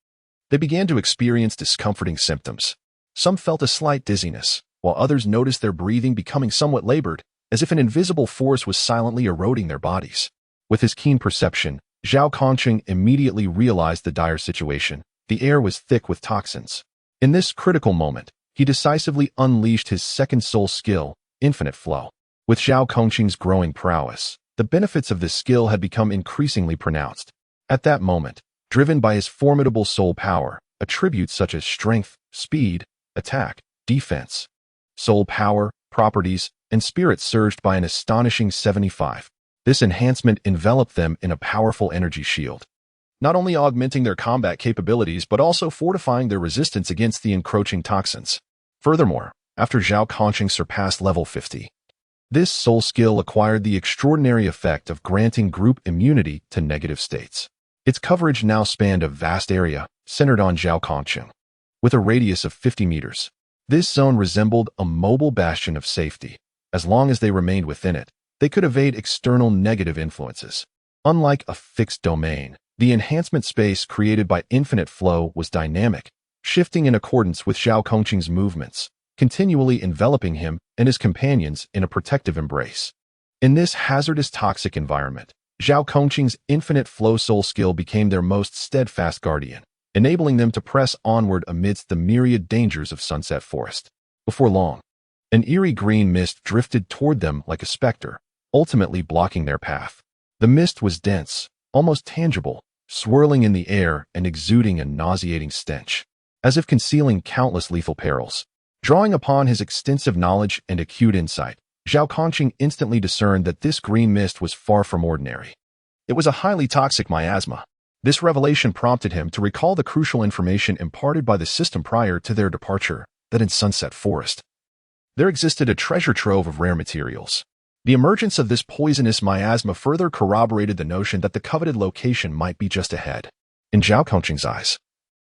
Speaker 1: they began to experience discomforting symptoms. Some felt a slight dizziness, while others noticed their breathing becoming somewhat labored, as if an invisible force was silently eroding their bodies. With his keen perception, Zhao Conqing immediately realized the dire situation. The air was thick with toxins. In this critical moment, he decisively unleashed his second soul skill, Infinite Flow. With Zhao Conqing's growing prowess, the benefits of this skill had become increasingly pronounced. At that moment, driven by his formidable soul power, attributes such as strength, speed, attack, defense, soul power, properties, and spirit surged by an astonishing 75. This enhancement enveloped them in a powerful energy shield, not only augmenting their combat capabilities but also fortifying their resistance against the encroaching toxins. Furthermore, after Zhao Conqing surpassed level 50, This soul skill acquired the extraordinary effect of granting group immunity to negative states. Its coverage now spanned a vast area, centered on Zhao Kongqing, with a radius of 50 meters. This zone resembled a mobile bastion of safety. As long as they remained within it, they could evade external negative influences. Unlike a fixed domain, the enhancement space created by infinite flow was dynamic, shifting in accordance with Zhao Kongqing's movements, continually enveloping him and his companions in a protective embrace. In this hazardous toxic environment, Zhao Kongqing's infinite flow soul skill became their most steadfast guardian, enabling them to press onward amidst the myriad dangers of Sunset Forest. Before long, an eerie green mist drifted toward them like a specter, ultimately blocking their path. The mist was dense, almost tangible, swirling in the air and exuding a nauseating stench, as if concealing countless lethal perils. Drawing upon his extensive knowledge and acute insight, Zhao Kongqing instantly discerned that this green mist was far from ordinary. It was a highly toxic miasma. This revelation prompted him to recall the crucial information imparted by the system prior to their departure, that in Sunset Forest, there existed a treasure trove of rare materials. The emergence of this poisonous miasma further corroborated the notion that the coveted location might be just ahead. In Zhao Kongqing's eyes,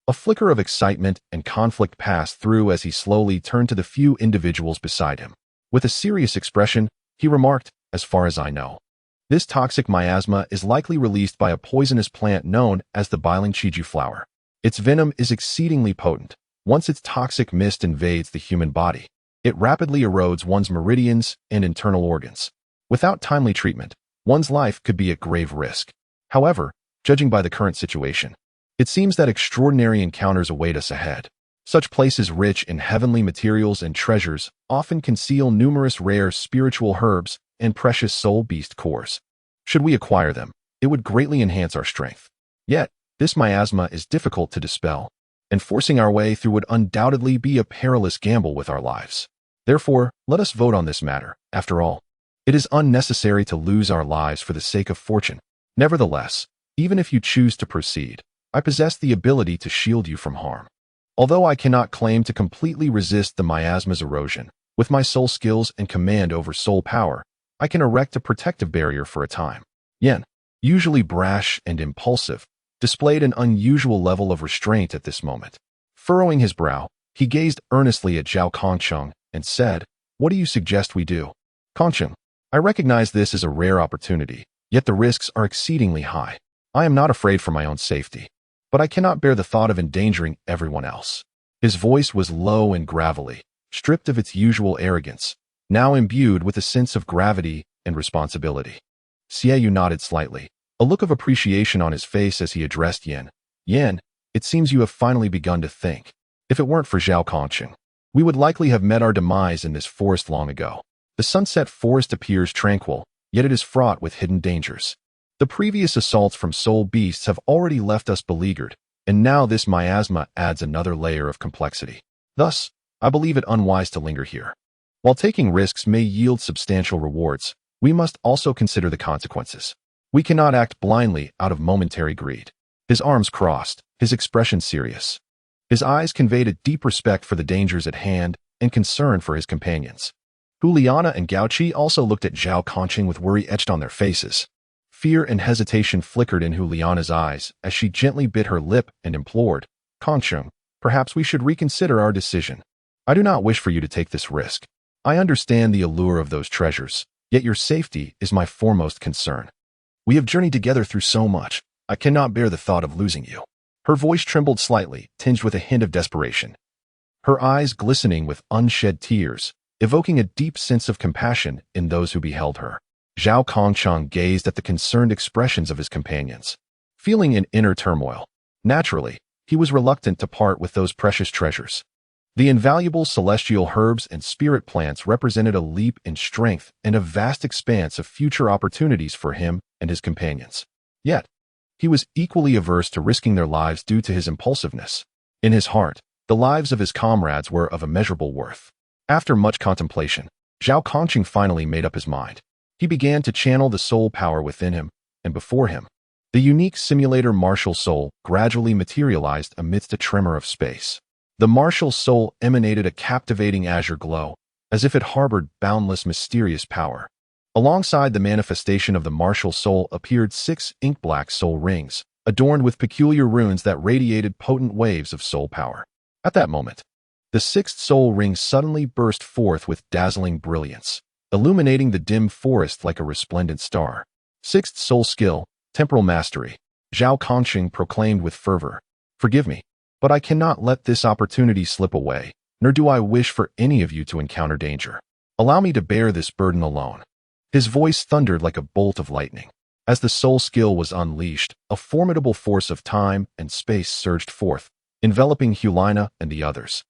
Speaker 1: a flicker of excitement and conflict passed through as he slowly turned to the few individuals beside him. With a serious expression, he remarked, "As far as I know, this toxic miasma is likely released by a poisonous plant known as the Biling Chiju flower. Its venom is exceedingly potent. Once its toxic mist invades the human body, it rapidly erodes one's meridians and internal organs. Without timely treatment, one's life could be at grave risk. However, judging by the current situation, it seems that extraordinary encounters await us ahead. Such places rich in heavenly materials and treasures often conceal numerous rare spiritual herbs and precious soul beast cores. Should we acquire them, it would greatly enhance our strength. Yet, this miasma is difficult to dispel, and forcing our way through would undoubtedly be a perilous gamble with our lives. Therefore, let us vote on this matter. After all, it is unnecessary to lose our lives for the sake of fortune. Nevertheless, even if you choose to proceed, I possess the ability to shield you from harm. Although I cannot claim to completely resist the miasma's erosion, with my soul skills and command over soul power, I can erect a protective barrier for a time." Yan, usually brash and impulsive, displayed an unusual level of restraint at this moment. Furrowing his brow, he gazed earnestly at Zhao Kongqing and said, "What do you suggest we do?" "Kongqing, I recognize this as a rare opportunity, yet the risks are exceedingly high. I am not afraid for my own safety, but I cannot bear the thought of endangering everyone else." His voice was low and gravelly, stripped of its usual arrogance, now imbued with a sense of gravity and responsibility. Xiaoyu nodded slightly, a look of appreciation on his face as he addressed Yan. "Yan, it seems you have finally begun to think. If it weren't for Zhao Kongqing, we would likely have met our demise in this forest long ago. The Sunset Forest appears tranquil, yet it is fraught with hidden dangers. The previous assaults from soul beasts have already left us beleaguered, and now this miasma adds another layer of complexity. Thus, I believe it unwise to linger here. While taking risks may yield substantial rewards, we must also consider the consequences. We cannot act blindly out of momentary greed." His arms crossed, his expression serious. His eyes conveyed a deep respect for the dangers at hand and concern for his companions. Juliana and Gauchi also looked at Zhao Kongqing with worry etched on their faces. Fear and hesitation flickered in Juliana's eyes as she gently bit her lip and implored, "Kongqing, perhaps we should reconsider our decision. I do not wish for you to take this risk. I understand the allure of those treasures, yet your safety is my foremost concern. We have journeyed together through so much. I cannot bear the thought of losing you." Her voice trembled slightly, tinged with a hint of desperation. Her eyes glistening with unshed tears, evoking a deep sense of compassion in those who beheld her. Zhao Kongqing gazed at the concerned expressions of his companions, feeling an inner turmoil. Naturally, he was reluctant to part with those precious treasures. The invaluable celestial herbs and spirit plants represented a leap in strength and a vast expanse of future opportunities for him and his companions. Yet, he was equally averse to risking their lives due to his impulsiveness. In his heart, the lives of his comrades were of immeasurable worth. After much contemplation, Zhao Kongqing finally made up his mind. He began to channel the soul power within him, and before him, the unique simulator martial soul gradually materialized amidst a tremor of space. The martial soul emanated a captivating azure glow, as if it harbored boundless mysterious power. Alongside the manifestation of the martial soul appeared 6 ink-black soul rings, adorned with peculiar runes that radiated potent waves of soul power. At that moment, the 6th soul ring suddenly burst forth with dazzling brilliance, illuminating the dim forest like a resplendent star. 6th soul skill, temporal mastery. Zhao Kongqing proclaimed with fervor, "Forgive me, but I cannot let this opportunity slip away, nor do I wish for any of you to encounter danger. Allow me to bear this burden alone." His voice thundered like a bolt of lightning. As the soul skill was unleashed, a formidable force of time and space surged forth, enveloping Hulina and the others.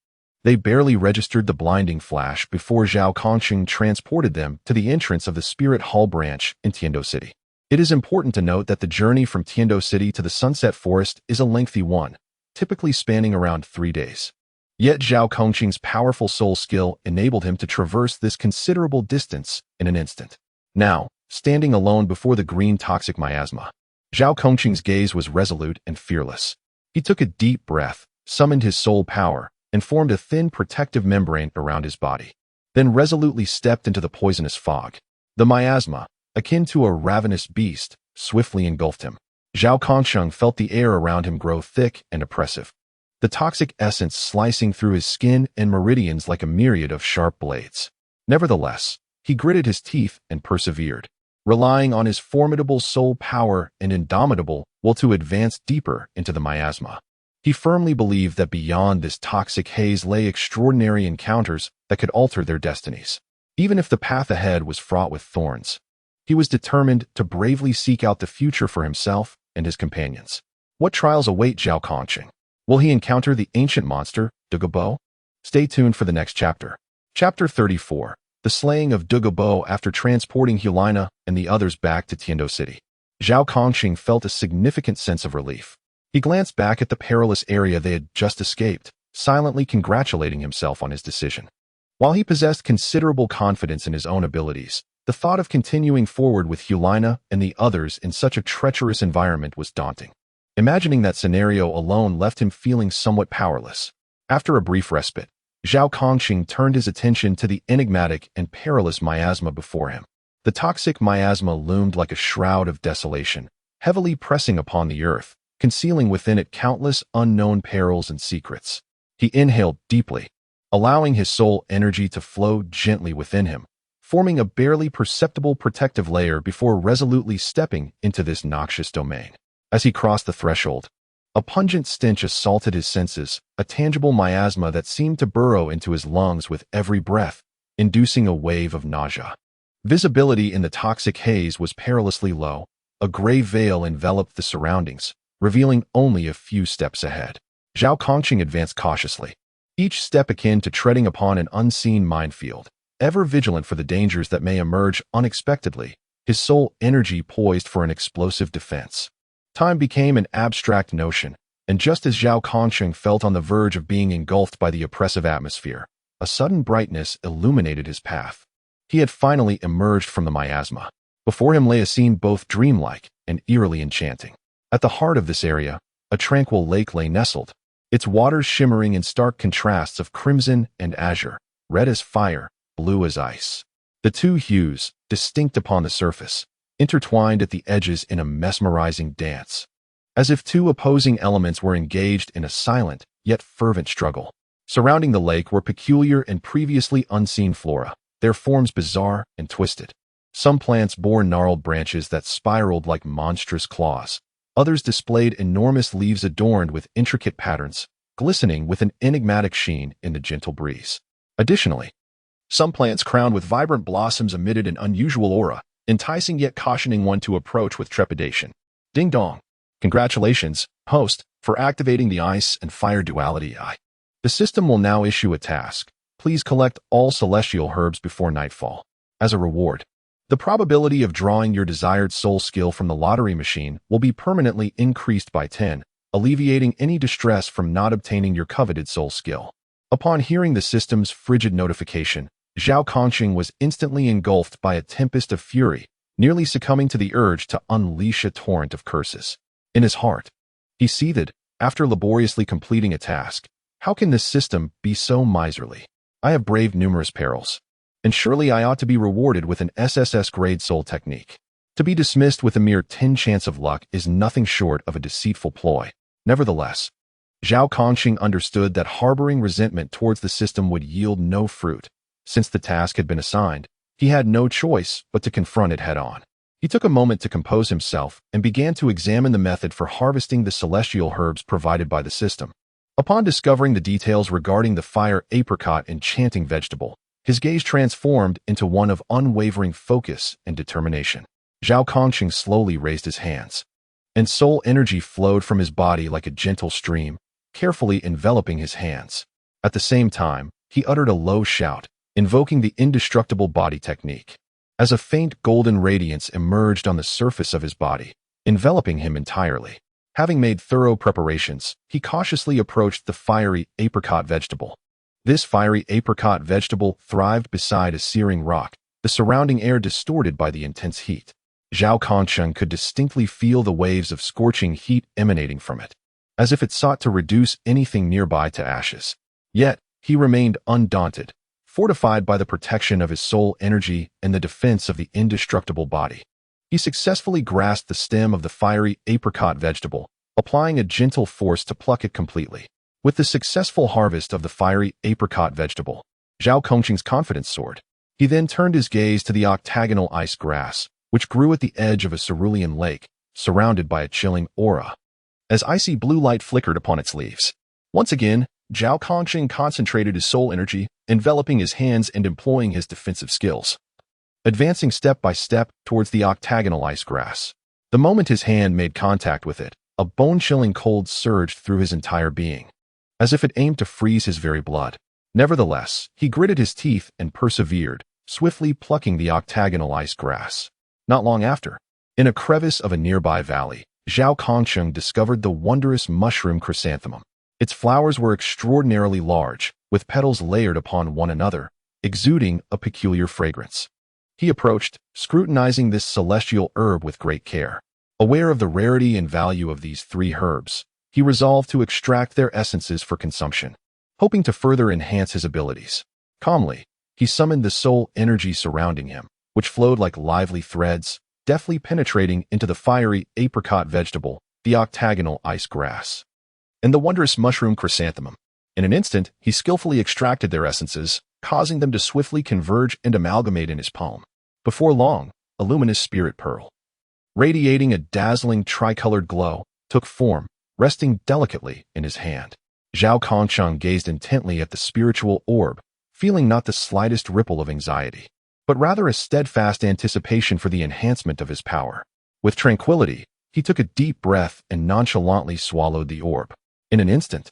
Speaker 1: They barely registered the blinding flash before Zhao Kongqing transported them to the entrance of the Spirit Hall branch in Tiando City. It is important to note that the journey from Tiando City to the Sunset Forest is a lengthy one, typically spanning around 3 days. Yet Zhao Kongqing's powerful soul skill enabled him to traverse this considerable distance in an instant. Now, standing alone before the green toxic miasma, Zhao Kongqing's gaze was resolute and fearless. He took a deep breath, summoned his soul power, and formed a thin protective membrane around his body, then resolutely stepped into the poisonous fog. The miasma, akin to a ravenous beast, swiftly engulfed him. Zhao Kongqing felt the air around him grow thick and oppressive, the toxic essence slicing through his skin and meridians like a myriad of sharp blades. Nevertheless, he gritted his teeth and persevered, relying on his formidable soul power and indomitable will to advance deeper into the miasma. He firmly believed that beyond this toxic haze lay extraordinary encounters that could alter their destinies. Even if the path ahead was fraught with thorns, he was determined to bravely seek out the future for himself and his companions. What trials await Zhao Kongqing? Will he encounter the ancient monster, Douluo? Stay tuned for the next chapter. Chapter 34. The slaying of Douluo after transporting Hulina and the others back to Tiando City. Zhao Kongqing felt a significant sense of relief. He glanced back at the perilous area they had just escaped, silently congratulating himself on his decision. While he possessed considerable confidence in his own abilities, the thought of continuing forward with Hulina and the others in such a treacherous environment was daunting. Imagining that scenario alone left him feeling somewhat powerless. After a brief respite, Zhao Kongqing turned his attention to the enigmatic and perilous miasma before him. The toxic miasma loomed like a shroud of desolation, heavily pressing upon the earth, concealing within it countless unknown perils and secrets. He inhaled deeply, allowing his soul energy to flow gently within him, forming a barely perceptible protective layer before resolutely stepping into this noxious domain. As he crossed the threshold, a pungent stench assaulted his senses, a tangible miasma that seemed to burrow into his lungs with every breath, inducing a wave of nausea. Visibility in the toxic haze was perilously low. A gray veil enveloped the surroundings, revealing only a few steps ahead. Zhao Kongqing advanced cautiously, each step akin to treading upon an unseen minefield, ever vigilant for the dangers that may emerge unexpectedly, his soul energy poised for an explosive defense. Time became an abstract notion, and just as Zhao Kongqing felt on the verge of being engulfed by the oppressive atmosphere, a sudden brightness illuminated his path. He had finally emerged from the miasma. Before him lay a scene both dreamlike and eerily enchanting. At the heart of this area, a tranquil lake lay nestled, its waters shimmering in stark contrasts of crimson and azure, red as fire, blue as ice. The two hues, distinct upon the surface, intertwined at the edges in a mesmerizing dance, as if two opposing elements were engaged in a silent yet fervent struggle. Surrounding the lake were peculiar and previously unseen flora, their forms bizarre and twisted. Some plants bore gnarled branches that spiraled like monstrous claws. Others displayed enormous leaves adorned with intricate patterns, glistening with an enigmatic sheen in the gentle breeze. Additionally, some plants crowned with vibrant blossoms emitted an unusual aura, enticing yet cautioning one to approach with trepidation. Ding dong. Congratulations, host, for activating the ice and fire duality AI. The system will now issue a task. Please collect all celestial herbs before nightfall. As a reward, the probability of drawing your desired soul skill from the lottery machine will be permanently increased by 10, alleviating any distress from not obtaining your coveted soul skill. Upon hearing the system's frigid notification, Zhao Kongqing was instantly engulfed by a tempest of fury, nearly succumbing to the urge to unleash a torrent of curses. In his heart, he seethed, after laboriously completing a task. How can this system be so miserly? I have braved numerous perils, and surely I ought to be rewarded with an SSS-grade soul technique. To be dismissed with a mere 10 chance of luck is nothing short of a deceitful ploy. Nevertheless, Zhao Kongqing understood that harboring resentment towards the system would yield no fruit. Since the task had been assigned, he had no choice but to confront it head-on. He took a moment to compose himself and began to examine the method for harvesting the celestial herbs provided by the system. Upon discovering the details regarding the fire apricot enchanting vegetable, his gaze transformed into one of unwavering focus and determination. Zhao Kongqing slowly raised his hands, and soul energy flowed from his body like a gentle stream, carefully enveloping his hands. At the same time, he uttered a low shout, invoking the indestructible body technique. As a faint golden radiance emerged on the surface of his body, enveloping him entirely. Having made thorough preparations, he cautiously approached the fiery apricot vegetable. This fiery apricot vegetable thrived beside a searing rock, the surrounding air distorted by the intense heat. Zhao Kongqing could distinctly feel the waves of scorching heat emanating from it, as if it sought to reduce anything nearby to ashes. Yet, he remained undaunted, fortified by the protection of his soul energy and the defense of the indestructible body. He successfully grasped the stem of the fiery apricot vegetable, applying a gentle force to pluck it completely. With the successful harvest of the fiery apricot vegetable, Zhao Kongqing's confidence soared. He then turned his gaze to the octagonal ice grass, which grew at the edge of a cerulean lake, surrounded by a chilling aura, as icy blue light flickered upon its leaves. Once again, Zhao Kongqing concentrated his soul energy, enveloping his hands and employing his defensive skills, advancing step by step towards the octagonal ice grass. The moment his hand made contact with it, a bone-chilling cold surged through his entire being, as if it aimed to freeze his very blood. Nevertheless, he gritted his teeth and persevered, swiftly plucking the octagonal ice grass. Not long after, in a crevice of a nearby valley, Zhao Kongqing discovered the wondrous mushroom chrysanthemum. Its flowers were extraordinarily large, with petals layered upon one another, exuding a peculiar fragrance. He approached, scrutinizing this celestial herb with great care. Aware of the rarity and value of these 3 herbs, he resolved to extract their essences for consumption, hoping to further enhance his abilities. Calmly, he summoned the soul energy surrounding him, which flowed like lively threads, deftly penetrating into the fiery apricot vegetable, the octagonal ice grass, and the wondrous mushroom chrysanthemum. In an instant, he skillfully extracted their essences, causing them to swiftly converge and amalgamate in his palm. Before long, a luminous spirit pearl, radiating a dazzling tricolored glow, took form, resting delicately in his hand. Zhao Kongqing gazed intently at the spiritual orb, feeling not the slightest ripple of anxiety, but rather a steadfast anticipation for the enhancement of his power. With tranquility, he took a deep breath and nonchalantly swallowed the orb. In an instant,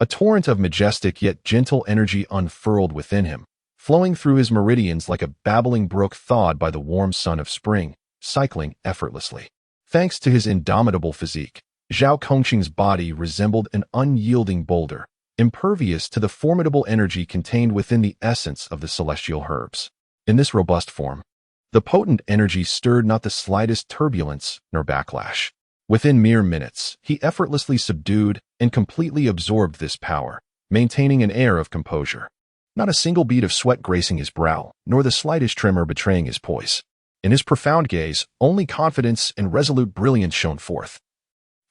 Speaker 1: a torrent of majestic yet gentle energy unfurled within him, flowing through his meridians like a babbling brook thawed by the warm sun of spring, cycling effortlessly. Thanks to his indomitable physique, Zhao Kongqing's body resembled an unyielding boulder, impervious to the formidable energy contained within the essence of the celestial herbs. In this robust form, the potent energy stirred not the slightest turbulence nor backlash. Within mere minutes, he effortlessly subdued and completely absorbed this power, maintaining an air of composure. Not a single bead of sweat gracing his brow, nor the slightest tremor betraying his poise. In his profound gaze, only confidence and resolute brilliance shone forth.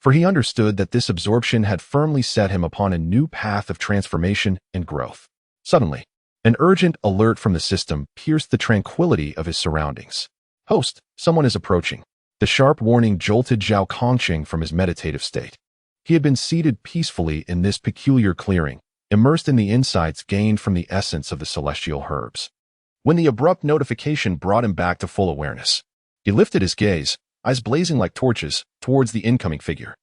Speaker 1: For he understood that this absorption had firmly set him upon a new path of transformation and growth. Suddenly, an urgent alert from the system pierced the tranquility of his surroundings. "Host, someone is approaching." The sharp warning jolted Zhao Kongqing from his meditative state. He had been seated peacefully in this peculiar clearing, immersed in the insights gained from the essence of the celestial herbs, when the abrupt notification brought him back to full awareness. He lifted his gaze, eyes blazing like torches, towards the incoming figure.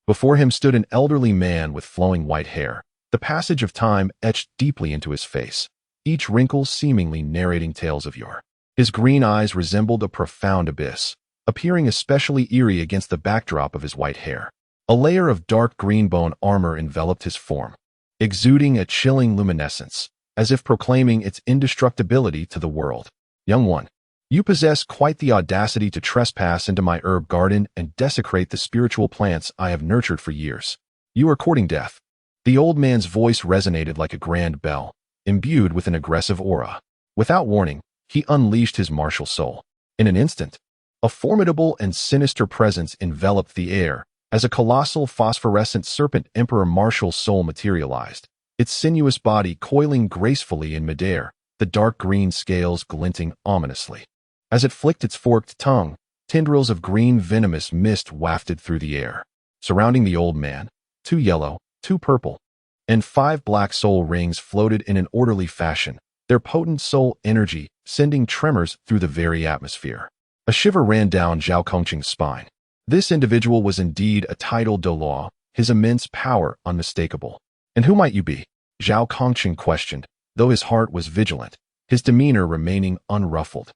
Speaker 1: Before him stood an elderly man with flowing white hair, the passage of time etched deeply into his face, each wrinkle seemingly narrating tales of yore. His green eyes resembled a profound abyss, appearing especially eerie against the backdrop of his white hair. A layer of dark green bone armor enveloped his form, exuding a chilling luminescence, as if proclaiming its indestructibility to the world. "Young one, you possess quite the audacity to trespass into my herb garden and desecrate the spiritual plants I have nurtured for years. You are courting death." The old man's voice resonated like a grand bell, imbued with an aggressive aura. Without warning, he unleashed his martial soul. In an instant, a formidable and sinister presence enveloped the air as a colossal phosphorescent serpent emperor martial soul materialized, its sinuous body coiling gracefully in midair, the dark green scales glinting ominously. As it flicked its forked tongue, tendrils of green venomous mist wafted through the air, surrounding the old man. 2 yellow, 2 purple, and 5 black soul rings floated in an orderly fashion, their potent soul energy sending tremors through the very atmosphere. A shiver ran down Zhao Kongqing's spine. This individual was indeed a titled Douluo, his immense power unmistakable. And who might you be? Zhao Kongqing questioned, though his heart was vigilant, his demeanor remaining unruffled.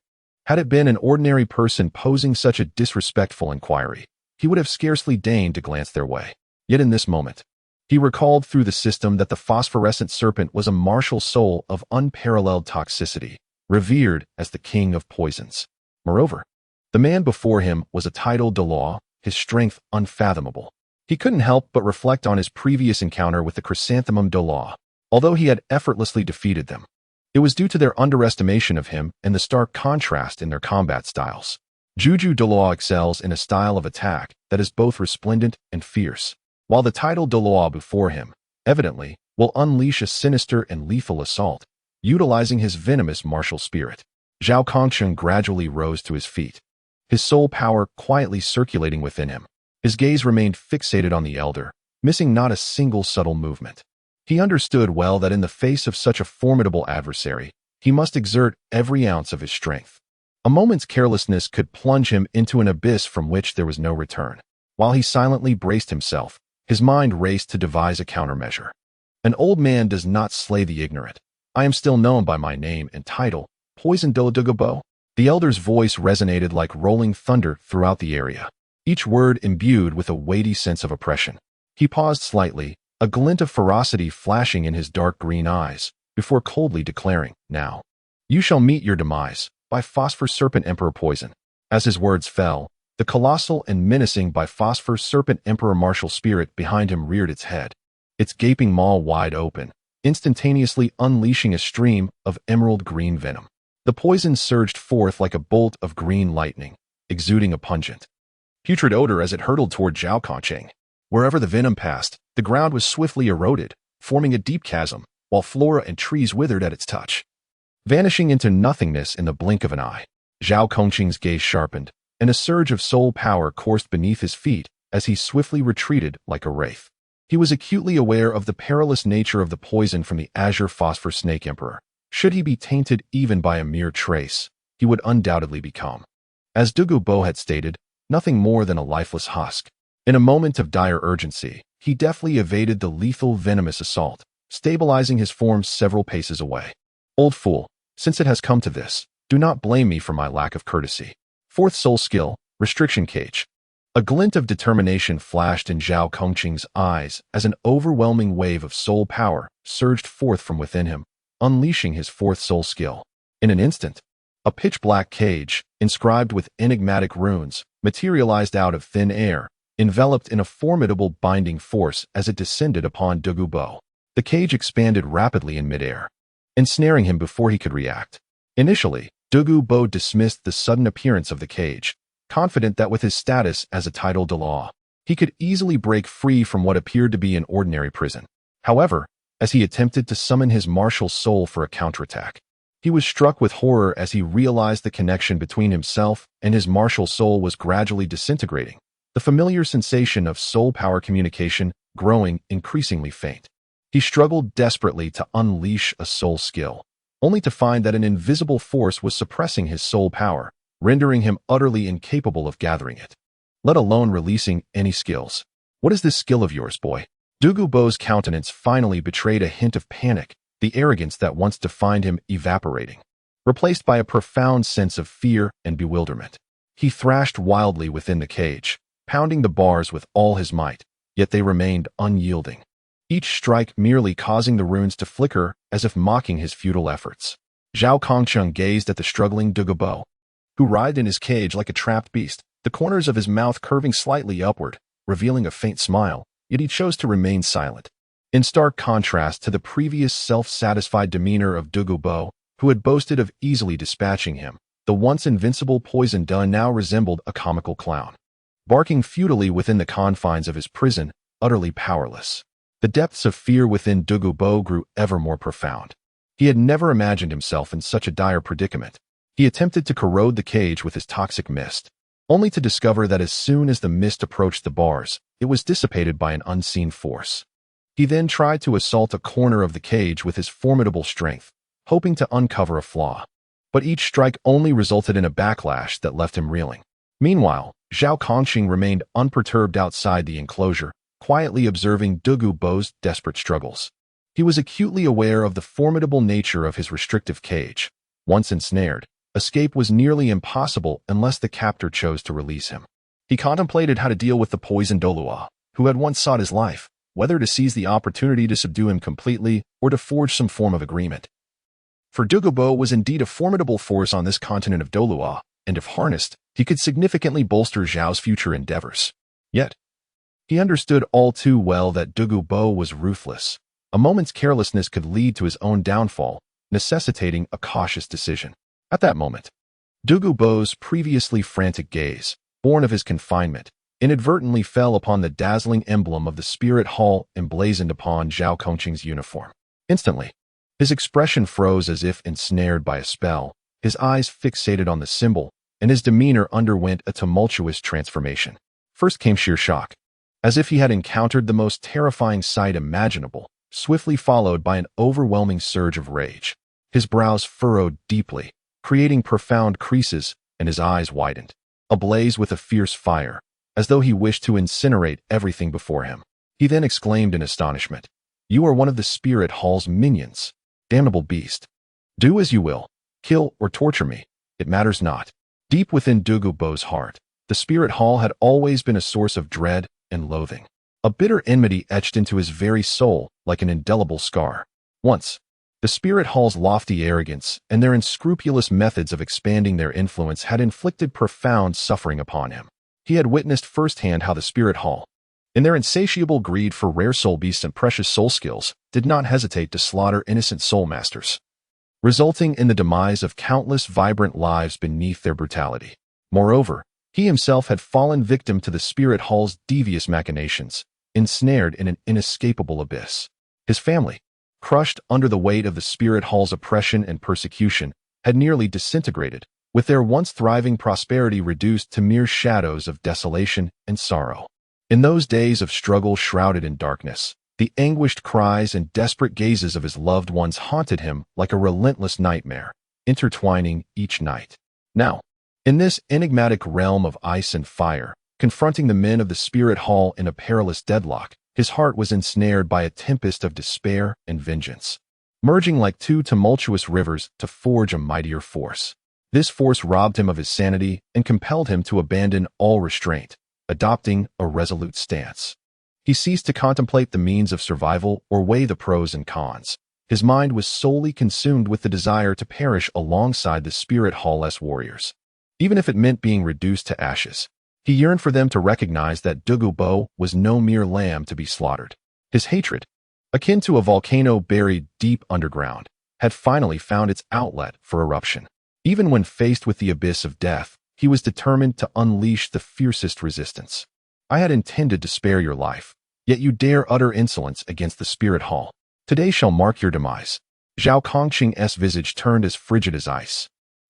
Speaker 1: Had it been an ordinary person posing such a disrespectful inquiry, he would have scarcely deigned to glance their way. Yet in this moment, he recalled through the system that the phosphorescent serpent was a martial soul of unparalleled toxicity, revered as the king of poisons. Moreover, the man before him was a titled Douluo, his strength unfathomable. He couldn't help but reflect on his previous encounter with the chrysanthemum Douluo. Although he had effortlessly defeated them, it was due to their underestimation of him and the stark contrast in their combat styles. Juju Douluo excels in a style of attack that is both resplendent and fierce, while the titled Douluo before him, evidently, will unleash a sinister and lethal assault, utilizing his venomous martial spirit. Zhao Kongqing gradually rose to his feet, his soul power quietly circulating within him. His gaze remained fixated on the elder, missing not a single subtle movement. He understood well that in the face of such a formidable adversary, he must exert every ounce of his strength. A moment's carelessness could plunge him into an abyss from which there was no return. While he silently braced himself, his mind raced to devise a countermeasure. An old man does not slay the ignorant. I am still known by my name and title, Poison Douluo. The elder's voice resonated like rolling thunder throughout the area, each word imbued with a weighty sense of oppression. He paused slightly, a glint of ferocity flashing in his dark green eyes, before coldly declaring, "Now, you shall meet your demise, by Phosphor Serpent Emperor Poison." As his words fell, the colossal and menacing by Phosphor Serpent Emperor martial spirit behind him reared its head, its gaping maw wide open, instantaneously unleashing a stream of emerald green venom. The poison surged forth like a bolt of green lightning, exuding a pungent, putrid odor as it hurtled toward Zhao Kongqing. Wherever the venom passed, the ground was swiftly eroded, forming a deep chasm, while flora and trees withered at its touch, vanishing into nothingness in the blink of an eye. Zhao Kongqing's gaze sharpened, and a surge of soul power coursed beneath his feet as he swiftly retreated like a wraith. He was acutely aware of the perilous nature of the poison from the Azure Phosphor Snake Emperor. Should he be tainted even by a mere trace, he would undoubtedly become, as Douluo had stated, nothing more than a lifeless husk. In a moment of dire urgency, he deftly evaded the lethal venomous assault, stabilizing his form several paces away. Old fool, since it has come to this, do not blame me for my lack of courtesy. Fourth soul skill, Restriction Cage. A glint of determination flashed in Zhao Kongqing's eyes as an overwhelming wave of soul power surged forth from within him, unleashing his fourth soul skill. In an instant, a pitch-black cage, inscribed with enigmatic runes, materialized out of thin air, enveloped in a formidable binding force as it descended upon Douluo. The cage expanded rapidly in midair, ensnaring him before he could react. Initially, Douluo dismissed the sudden appearance of the cage, confident that with his status as a titled Douluo, he could easily break free from what appeared to be an ordinary prison. However, as he attempted to summon his martial soul for a counterattack, he was struck with horror as he realized the connection between himself and his martial soul was gradually disintegrating, the familiar sensation of soul power communication growing increasingly faint. He struggled desperately to unleash a soul skill, only to find that an invisible force was suppressing his soul power, rendering him utterly incapable of gathering it, let alone releasing any skills. "What is this skill of yours, boy?" Douluo's countenance finally betrayed a hint of panic, the arrogance that once defined him evaporating, replaced by a profound sense of fear and bewilderment. He thrashed wildly within the cage, pounding the bars with all his might, yet they remained unyielding, each strike merely causing the runes to flicker as if mocking his futile efforts. Zhao Kongqing gazed at the struggling Douluo, who writhed in his cage like a trapped beast, the corners of his mouth curving slightly upward, revealing a faint smile, yet he chose to remain silent. In stark contrast to the previous self-satisfied demeanor of Douluo, who had boasted of easily dispatching him, the once invincible Poison Dun now resembled a comical clown, barking futilely within the confines of his prison, utterly powerless. The depths of fear within Douluo grew ever more profound. He had never imagined himself in such a dire predicament. He attempted to corrode the cage with his toxic mist, only to discover that as soon as the mist approached the bars, it was dissipated by an unseen force. He then tried to assault a corner of the cage with his formidable strength, hoping to uncover a flaw. But each strike only resulted in a backlash that left him reeling. Meanwhile, Zhao Kongxing remained unperturbed outside the enclosure, quietly observing Douluo's desperate struggles. He was acutely aware of the formidable nature of his restrictive cage. Once ensnared, escape was nearly impossible unless the captor chose to release him. He contemplated how to deal with the poisoned Douluo, who had once sought his life, whether to seize the opportunity to subdue him completely or to forge some form of agreement. For Douluo was indeed a formidable force on this continent of Douluo, and if harnessed, he could significantly bolster Zhao's future endeavors. Yet, he understood all too well that Douluo was ruthless. A moment's carelessness could lead to his own downfall, necessitating a cautious decision. At that moment, Douluo's previously frantic gaze, born of his confinement, inadvertently fell upon the dazzling emblem of the spirit hall emblazoned upon Zhao Kongqing's uniform. Instantly, his expression froze as if ensnared by a spell, his eyes fixated on the symbol, and his demeanor underwent a tumultuous transformation. First came sheer shock, as if he had encountered the most terrifying sight imaginable, swiftly followed by an overwhelming surge of rage. His brows furrowed deeply, creating profound creases, and his eyes widened, ablaze with a fierce fire, as though he wished to incinerate everything before him. He then exclaimed in astonishment, "You are one of the spirit hall's minions. Damnable beast. Do as you will. Kill or torture me. It matters not." Deep within Douluo's heart, the spirit hall had always been a source of dread and loathing. A bitter enmity etched into his very soul like an indelible scar. Once, the spirit hall's lofty arrogance and their unscrupulous methods of expanding their influence had inflicted profound suffering upon him. He had witnessed firsthand how the spirit hall, in their insatiable greed for rare soul beasts and precious soul skills, did not hesitate to slaughter innocent soul masters, resulting in the demise of countless vibrant lives beneath their brutality. Moreover, he himself had fallen victim to the spirit hall's devious machinations, ensnared in an inescapable abyss. His family, crushed under the weight of the spirit hall's oppression and persecution, had nearly disintegrated, with their once thriving prosperity reduced to mere shadows of desolation and sorrow. In those days of struggle shrouded in darkness, the anguished cries and desperate gazes of his loved ones haunted him like a relentless nightmare, intertwining each night. Now, in this enigmatic realm of ice and fire, confronting the men of the spirit hall in a perilous deadlock, his heart was ensnared by a tempest of despair and vengeance, merging like two tumultuous rivers to forge a mightier force. This force robbed him of his sanity and compelled him to abandon all restraint, adopting a resolute stance. He ceased to contemplate the means of survival or weigh the pros and cons. His mind was solely consumed with the desire to perish alongside the spirit hall-less warriors. Even if it meant being reduced to ashes, he yearned for them to recognize that Douluo was no mere lamb to be slaughtered. His hatred, akin to a volcano buried deep underground, had finally found its outlet for eruption. Even when faced with the abyss of death, he was determined to unleash the fiercest resistance. "I had intended to spare your life, yet you dare utter insolence against the spirit hall. Today shall mark your demise." Zhao Kongqing's visage turned as frigid as ice,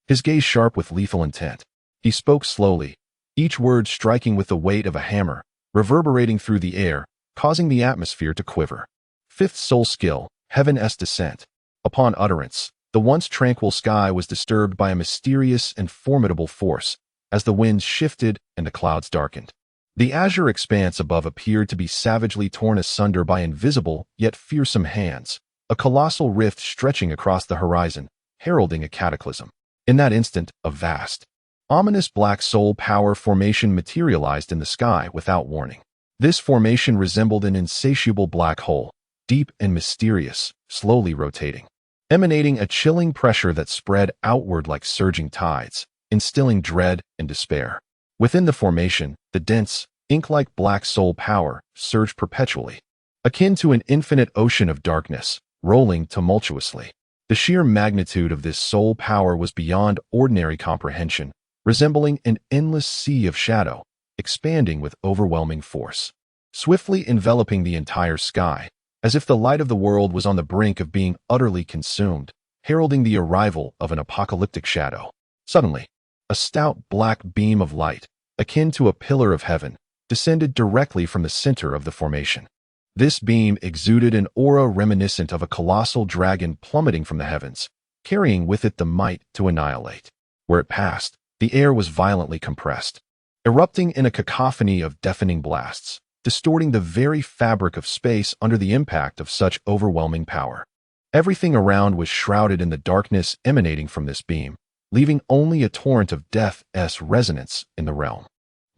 Speaker 1: his gaze sharp with lethal intent. He spoke slowly, each word striking with the weight of a hammer, reverberating through the air, causing the atmosphere to quiver. Fifth soul skill, Heaven's Descent. Upon utterance, the once tranquil sky was disturbed by a mysterious and formidable force, as the winds shifted and the clouds darkened. The azure expanse above appeared to be savagely torn asunder by invisible yet fearsome hands, a colossal rift stretching across the horizon, heralding a cataclysm. In that instant, a vast, ominous black soul power formation materialized in the sky without warning. This formation resembled an insatiable black hole, deep and mysterious, slowly rotating, emanating a chilling pressure that spread outward like surging tides, instilling dread and despair. Within the formation, the dense, ink-like black soul power surged perpetually, akin to an infinite ocean of darkness, rolling tumultuously. The sheer magnitude of this soul power was beyond ordinary comprehension, resembling an endless sea of shadow, expanding with overwhelming force, swiftly enveloping the entire sky, as if the light of the world was on the brink of being utterly consumed, heralding the arrival of an apocalyptic shadow. Suddenly, a stout black beam of light, akin to a pillar of heaven, descended directly from the center of the formation. This beam exuded an aura reminiscent of a colossal dragon plummeting from the heavens, carrying with it the might to annihilate. Where it passed, the air was violently compressed, erupting in a cacophony of deafening blasts, distorting the very fabric of space under the impact of such overwhelming power. Everything around was shrouded in the darkness emanating from this beam, leaving only a torrent of death's resonance in the realm.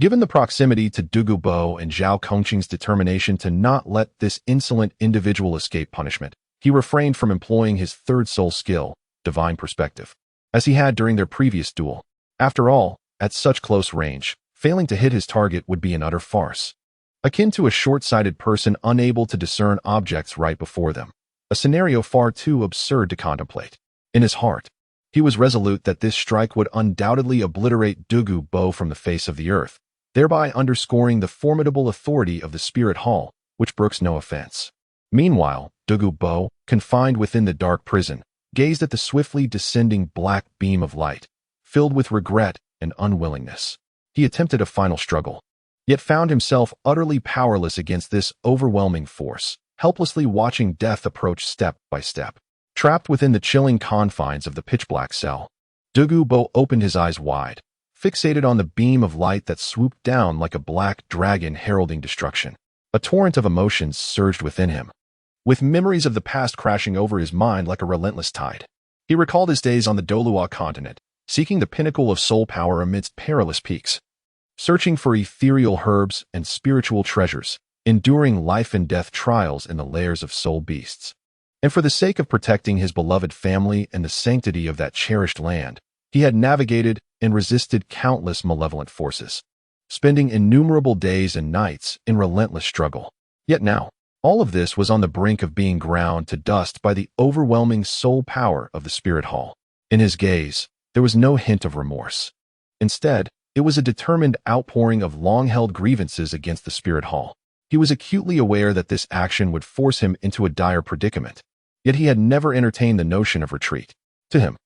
Speaker 1: Given the proximity to Douluo Bo and Zhao Kongqing's determination to not let this insolent individual escape punishment, he refrained from employing his third soul skill, divine perspective, as he had during their previous duel. After all, at such close range, failing to hit his target would be an utter farce, akin to a short-sighted person unable to discern objects right before them, a scenario far too absurd to contemplate. In his heart, he was resolute that this strike would undoubtedly obliterate Douluo Bo from the face of the earth, thereby underscoring the formidable authority of the Spirit Hall, which brooks no offense. Meanwhile, Douluo Bo, confined within the dark prison, gazed at the swiftly descending black beam of light, filled with regret and unwillingness. He attempted a final struggle, yet found himself utterly powerless against this overwhelming force, helplessly watching death approach step by step. Trapped within the chilling confines of the pitch-black cell, Douluo Bo opened his eyes wide, fixated on the beam of light that swooped down like a black dragon heralding destruction. A torrent of emotions surged within him, with memories of the past crashing over his mind like a relentless tide. He recalled his days on the Douluo Continent, seeking the pinnacle of soul power amidst perilous peaks, searching for ethereal herbs and spiritual treasures, enduring life and death trials in the lairs of soul beasts. And for the sake of protecting his beloved family and the sanctity of that cherished land, he had navigated and resisted countless malevolent forces, spending innumerable days and nights in relentless struggle. Yet now, all of this was on the brink of being ground to dust by the overwhelming soul power of the Spirit Hall. In his gaze, there was no hint of remorse. Instead, it was a determined outpouring of long-held grievances against the Spirit Hall. He was acutely aware that this action would force him into a dire predicament, yet he had never entertained the notion of retreat. To him,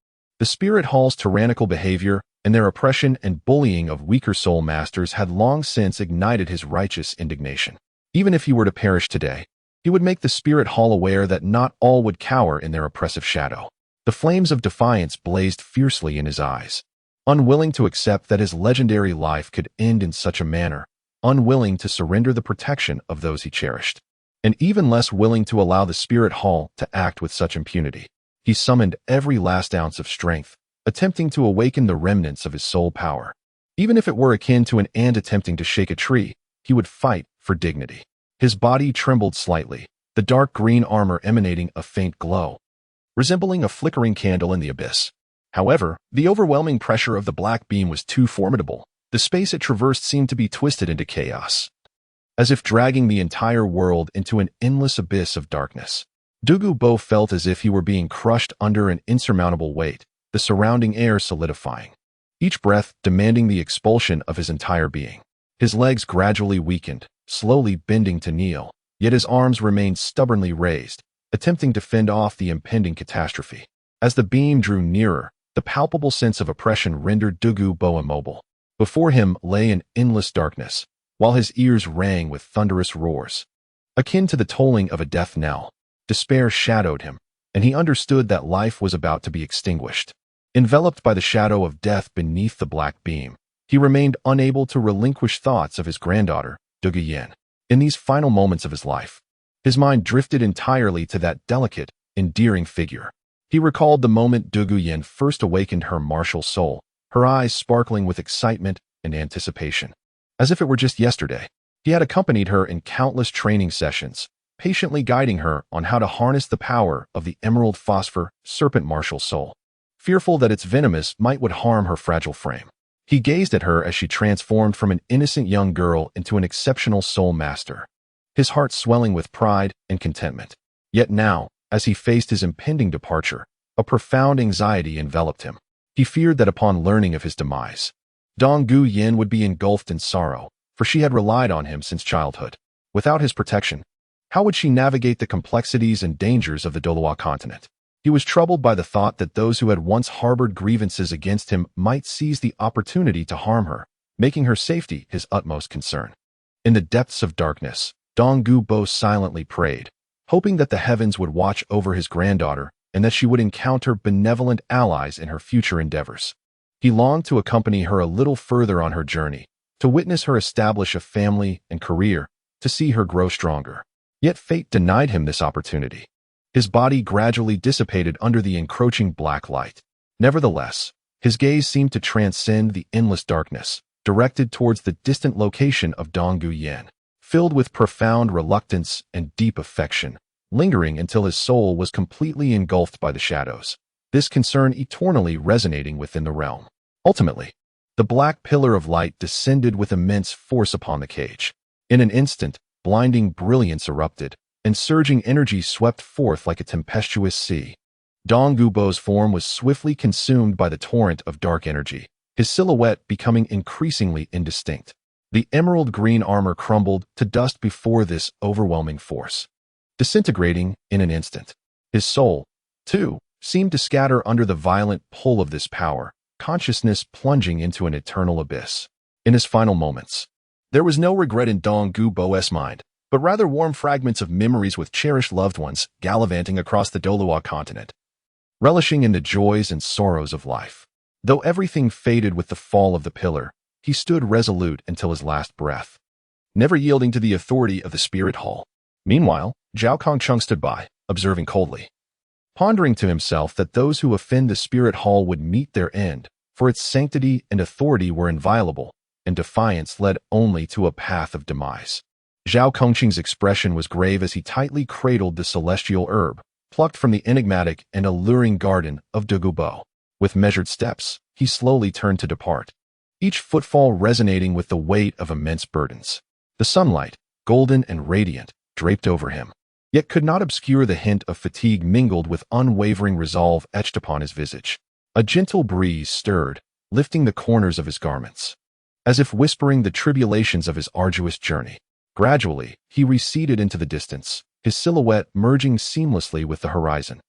Speaker 1: the Spirit Hall's tyrannical behavior and their oppression and bullying of weaker soul masters had long since ignited his righteous indignation. Even if he were to perish today, he would make the Spirit Hall aware that not all would cower in their oppressive shadow. The flames of defiance blazed fiercely in his eyes, unwilling to accept that his legendary life could end in such a manner, unwilling to surrender the protection of those he cherished, and even less willing to allow the Spirit Hall to act with such impunity. He summoned every last ounce of strength, attempting to awaken the remnants of his soul power. Even if it were akin to an ant attempting to shake a tree, he would fight for dignity. His body trembled slightly, the dark green armor emanating a faint glow, resembling a flickering candle in the abyss. However, the overwhelming pressure of the black beam was too formidable. The space it traversed seemed to be twisted into chaos, as if dragging the entire world into an endless abyss of darkness. Douluo Bo felt as if he were being crushed under an insurmountable weight, the surrounding air solidifying, each breath demanding the expulsion of his entire being. His legs gradually weakened, slowly bending to kneel, yet his arms remained stubbornly raised, attempting to fend off the impending catastrophe. As the beam drew nearer, the palpable sense of oppression rendered Douluo Bo immobile. Before him lay an endless darkness, while his ears rang with thunderous roars, akin to the tolling of a death knell. Despair shadowed him, and he understood that life was about to be extinguished. Enveloped by the shadow of death beneath the black beam, he remained unable to relinquish thoughts of his granddaughter, Douluo Yin. In these final moments of his life, his mind drifted entirely to that delicate, endearing figure. He recalled the moment Douluo Yin first awakened her martial soul, her eyes sparkling with excitement and anticipation. As if it were just yesterday, he had accompanied her in countless training sessions, patiently guiding her on how to harness the power of the emerald phosphor serpent martial soul, fearful that its venomous might would harm her fragile frame. He gazed at her as she transformed from an innocent young girl into an exceptional soul master, his heart swelling with pride and contentment. Yet now, as he faced his impending departure, A profound anxiety enveloped him. He feared that upon learning of his demise, Donggu Yin would be engulfed in sorrow, for she had relied on him since childhood. Without his protection, how would she navigate the complexities and dangers of the Douluo Continent? He was troubled by the thought that those who had once harbored grievances against him might seize the opportunity to harm her, making her safety his utmost concern. In the depths of darkness, Donggu Bo silently prayed, hoping that the heavens would watch over his granddaughter and that she would encounter benevolent allies in her future endeavors. He longed to accompany her a little further on her journey, to witness her establish a family and career, to see her grow stronger. Yet fate denied him this opportunity. His body gradually dissipated under the encroaching black light. Nevertheless, his gaze seemed to transcend the endless darkness, directed towards the distant location of Donggu Yin, filled with profound reluctance and deep affection, lingering until his soul was completely engulfed by the shadows, this concern eternally resonating within the realm. Ultimately, the black pillar of light descended with immense force upon the cage. In an instant, blinding brilliance erupted, and surging energy swept forth like a tempestuous sea. Donggu Bo's form was swiftly consumed by the torrent of dark energy, his silhouette becoming increasingly indistinct. The emerald green armor crumbled to dust before this overwhelming force, disintegrating in an instant. His soul, too, seemed to scatter under the violent pull of this power, consciousness plunging into an eternal abyss. In his final moments, there was no regret in Donggu Bo's mind, but rather warm fragments of memories with cherished loved ones gallivanting across the Douluo Continent, relishing in the joys and sorrows of life. Though everything faded with the fall of the pillar, he stood resolute until his last breath, never yielding to the authority of the spirit hall. Meanwhile, Zhao Kongcheng stood by, observing coldly, pondering to himself that those who offend the spirit hall would meet their end, for its sanctity and authority were inviolable, and defiance led only to a path of demise. Zhao Kongqing's expression was grave as he tightly cradled the celestial herb, plucked from the enigmatic and alluring garden of Douluo Bo. With measured steps, he slowly turned to depart, each footfall resonating with the weight of immense burdens. The sunlight, golden and radiant, draped over him, yet could not obscure the hint of fatigue mingled with unwavering resolve etched upon his visage. A gentle breeze stirred, lifting the corners of his garments, as if whispering the tribulations of his arduous journey. Gradually, he receded into the distance, his silhouette merging seamlessly with the horizon,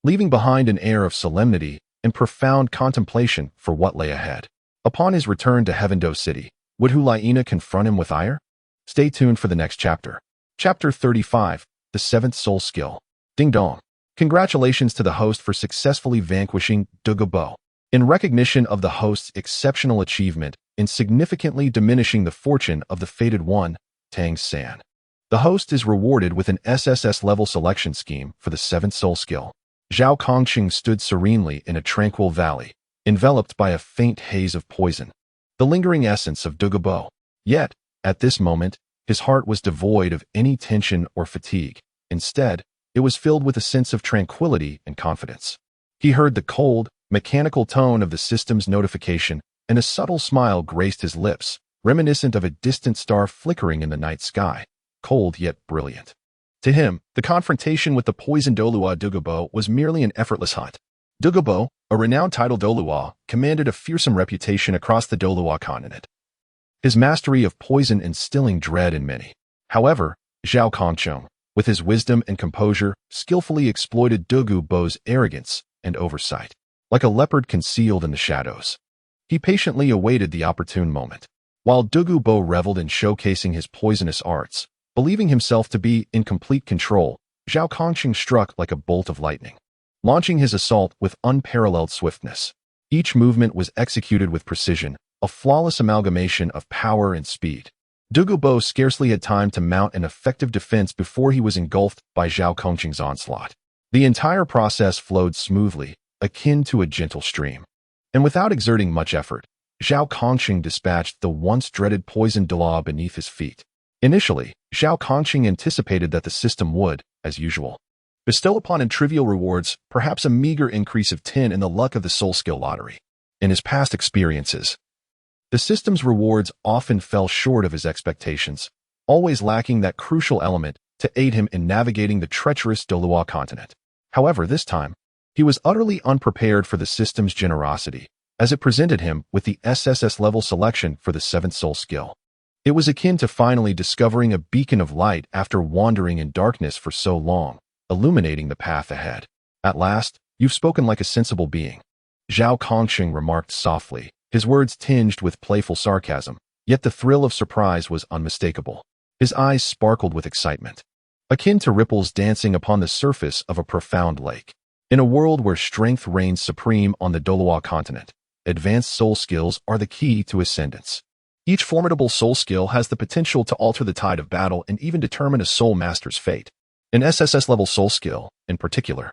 Speaker 1: leaving behind an air of solemnity and profound contemplation for what lay ahead. Upon his return to Heavendo City, would Hulaina confront him with ire? Stay tuned for the next chapter. Chapter 35, The Seventh Soul Skill. Ding dong. Congratulations to the host for successfully vanquishing Douluo Bo. In recognition of the host's exceptional achievement in significantly diminishing the fortune of the fated one, Tang San, the host is rewarded with an SSS-level selection scheme for the Seventh Soul Skill. Zhao Kongqing stood serenely in a tranquil valley, enveloped by a faint haze of poison, the lingering essence of Douluo Bo. Yet, at this moment, his heart was devoid of any tension or fatigue. Instead, it was filled with a sense of tranquility and confidence. He heard the cold, mechanical tone of the system's notification, and a subtle smile graced his lips, reminiscent of a distant star flickering in the night sky, cold yet brilliant. To him, the confrontation with the poisoned Douluo Bo was merely an effortless hunt. Douluo Bo, a renowned title Douluo, commanded a fearsome reputation across the Douluo Continent, his mastery of poison instilling dread in many. However, Zhao Kongcheng, with his wisdom and composure, skillfully exploited Douluo Bo's arrogance and oversight. Like a leopard concealed in the shadows, he patiently awaited the opportune moment. While Douluo Bo reveled in showcasing his poisonous arts, believing himself to be in complete control, Zhao Kongqing struck like a bolt of lightning, launching his assault with unparalleled swiftness. Each movement was executed with precision, a flawless amalgamation of power and speed. Douluo Bo scarcely had time to mount an effective defense before he was engulfed by Zhao Kongqing's onslaught. The entire process flowed smoothly, akin to a gentle stream. And without exerting much effort, Zhao Kongqing dispatched the once dreaded poisoned Douluo beneath his feet. Initially, Zhao Kongqing anticipated that the system would, as usual, bestow upon him trivial rewards, perhaps a meager increase of 10 in the luck of the soul skill lottery. In his past experiences, the system's rewards often fell short of his expectations, always lacking that crucial element to aid him in navigating the treacherous Douluo Continent. However, this time, He was utterly unprepared for the system's generosity, as it presented him with the SSS-level selection for the 7th soul skill. It was akin to finally discovering a beacon of light after wandering in darkness for so long, illuminating the path ahead. At last, you've spoken like a sensible being, Zhao Kongqing remarked softly, his words tinged with playful sarcasm, yet the thrill of surprise was unmistakable. His eyes sparkled with excitement, akin to ripples dancing upon the surface of a profound lake. In a world where strength reigns supreme on the Douluo Continent, advanced soul skills are the key to ascendance. Each formidable soul skill has the potential to alter the tide of battle and even determine a soul master's fate. An SSS-level soul skill, in particular,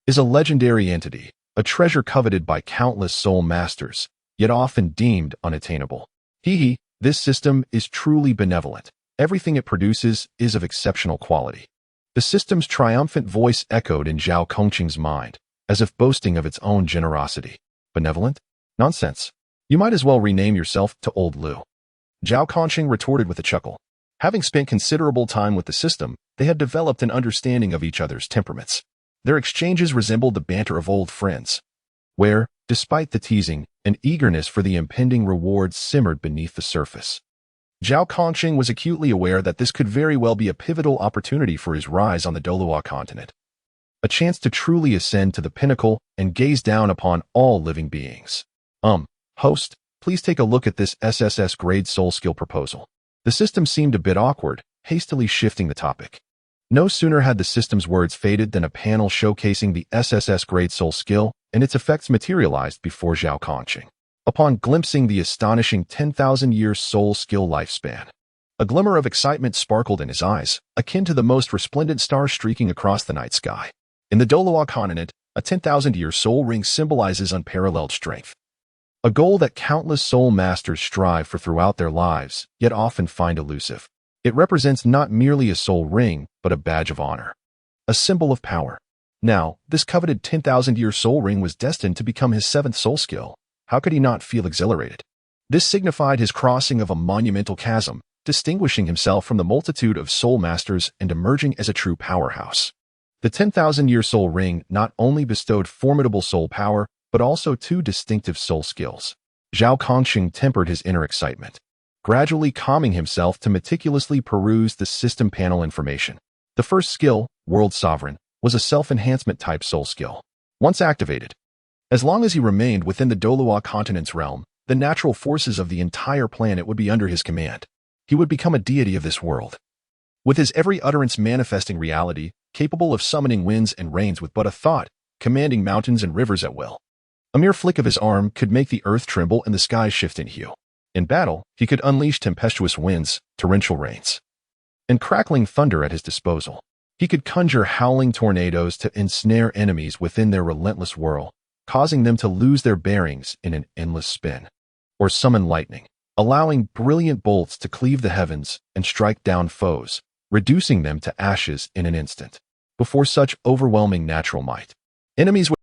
Speaker 1: is a legendary entity, a treasure coveted by countless soul masters, yet often deemed unattainable. This system is truly benevolent. Everything it produces is of exceptional quality. The system's triumphant voice echoed in Zhao Kongqing's mind, as if boasting of its own generosity. Benevolent? Nonsense. You might as well rename yourself to Old Lu. Zhao Kongqing retorted with a chuckle. Having spent considerable time with the system, they had developed an understanding of each other's temperaments. Their exchanges resembled the banter of old friends, where, despite the teasing, an eagerness for the impending reward simmered beneath the surface. Zhao Kongqing was acutely aware that this could very well be a pivotal opportunity for his rise on the Douluo Continent, a chance to truly ascend to the pinnacle and gaze down upon all living beings. Host, please take a look at this SSS grade soul skill proposal. The system seemed a bit awkward, hastily shifting the topic. No sooner had the system's words faded than a panel showcasing the SSS grade soul skill and its effects materialized before Zhao Kongqing. Upon glimpsing the astonishing 10,000-year soul skill lifespan, a glimmer of excitement sparkled in his eyes, akin to the most resplendent star streaking across the night sky. In the Douluo Continent, a 10,000-year soul ring symbolizes unparalleled strength, a goal that countless soul masters strive for throughout their lives, yet often find elusive. It represents not merely a soul ring, but a badge of honor, a symbol of power. Now, this coveted 10,000-year soul ring was destined to become his 7th soul skill. How could he not feel exhilarated? This signified his crossing of a monumental chasm, distinguishing himself from the multitude of soul masters and emerging as a true powerhouse. The 10,000-year soul ring not only bestowed formidable soul power, but also 2 distinctive soul skills. Zhao Kongqing tempered his inner excitement, gradually calming himself to meticulously peruse the system panel information. The first skill, World Sovereign, was a self-enhancement type soul skill. Once activated, as long as he remained within the Douluo Continent's realm, the natural forces of the entire planet would be under his command. He would become a deity of this world, with his every utterance manifesting reality, capable of summoning winds and rains with but a thought, commanding mountains and rivers at will. A mere flick of his arm could make the earth tremble and the skies shift in hue. In battle, he could unleash tempestuous winds, torrential rains, and crackling thunder at his disposal. He could conjure howling tornadoes to ensnare enemies within their relentless whirl, causing them to lose their bearings in an endless spin, or summon lightning, allowing brilliant bolts to cleave the heavens and strike down foes, reducing them to ashes in an instant. Before such overwhelming natural might, enemies would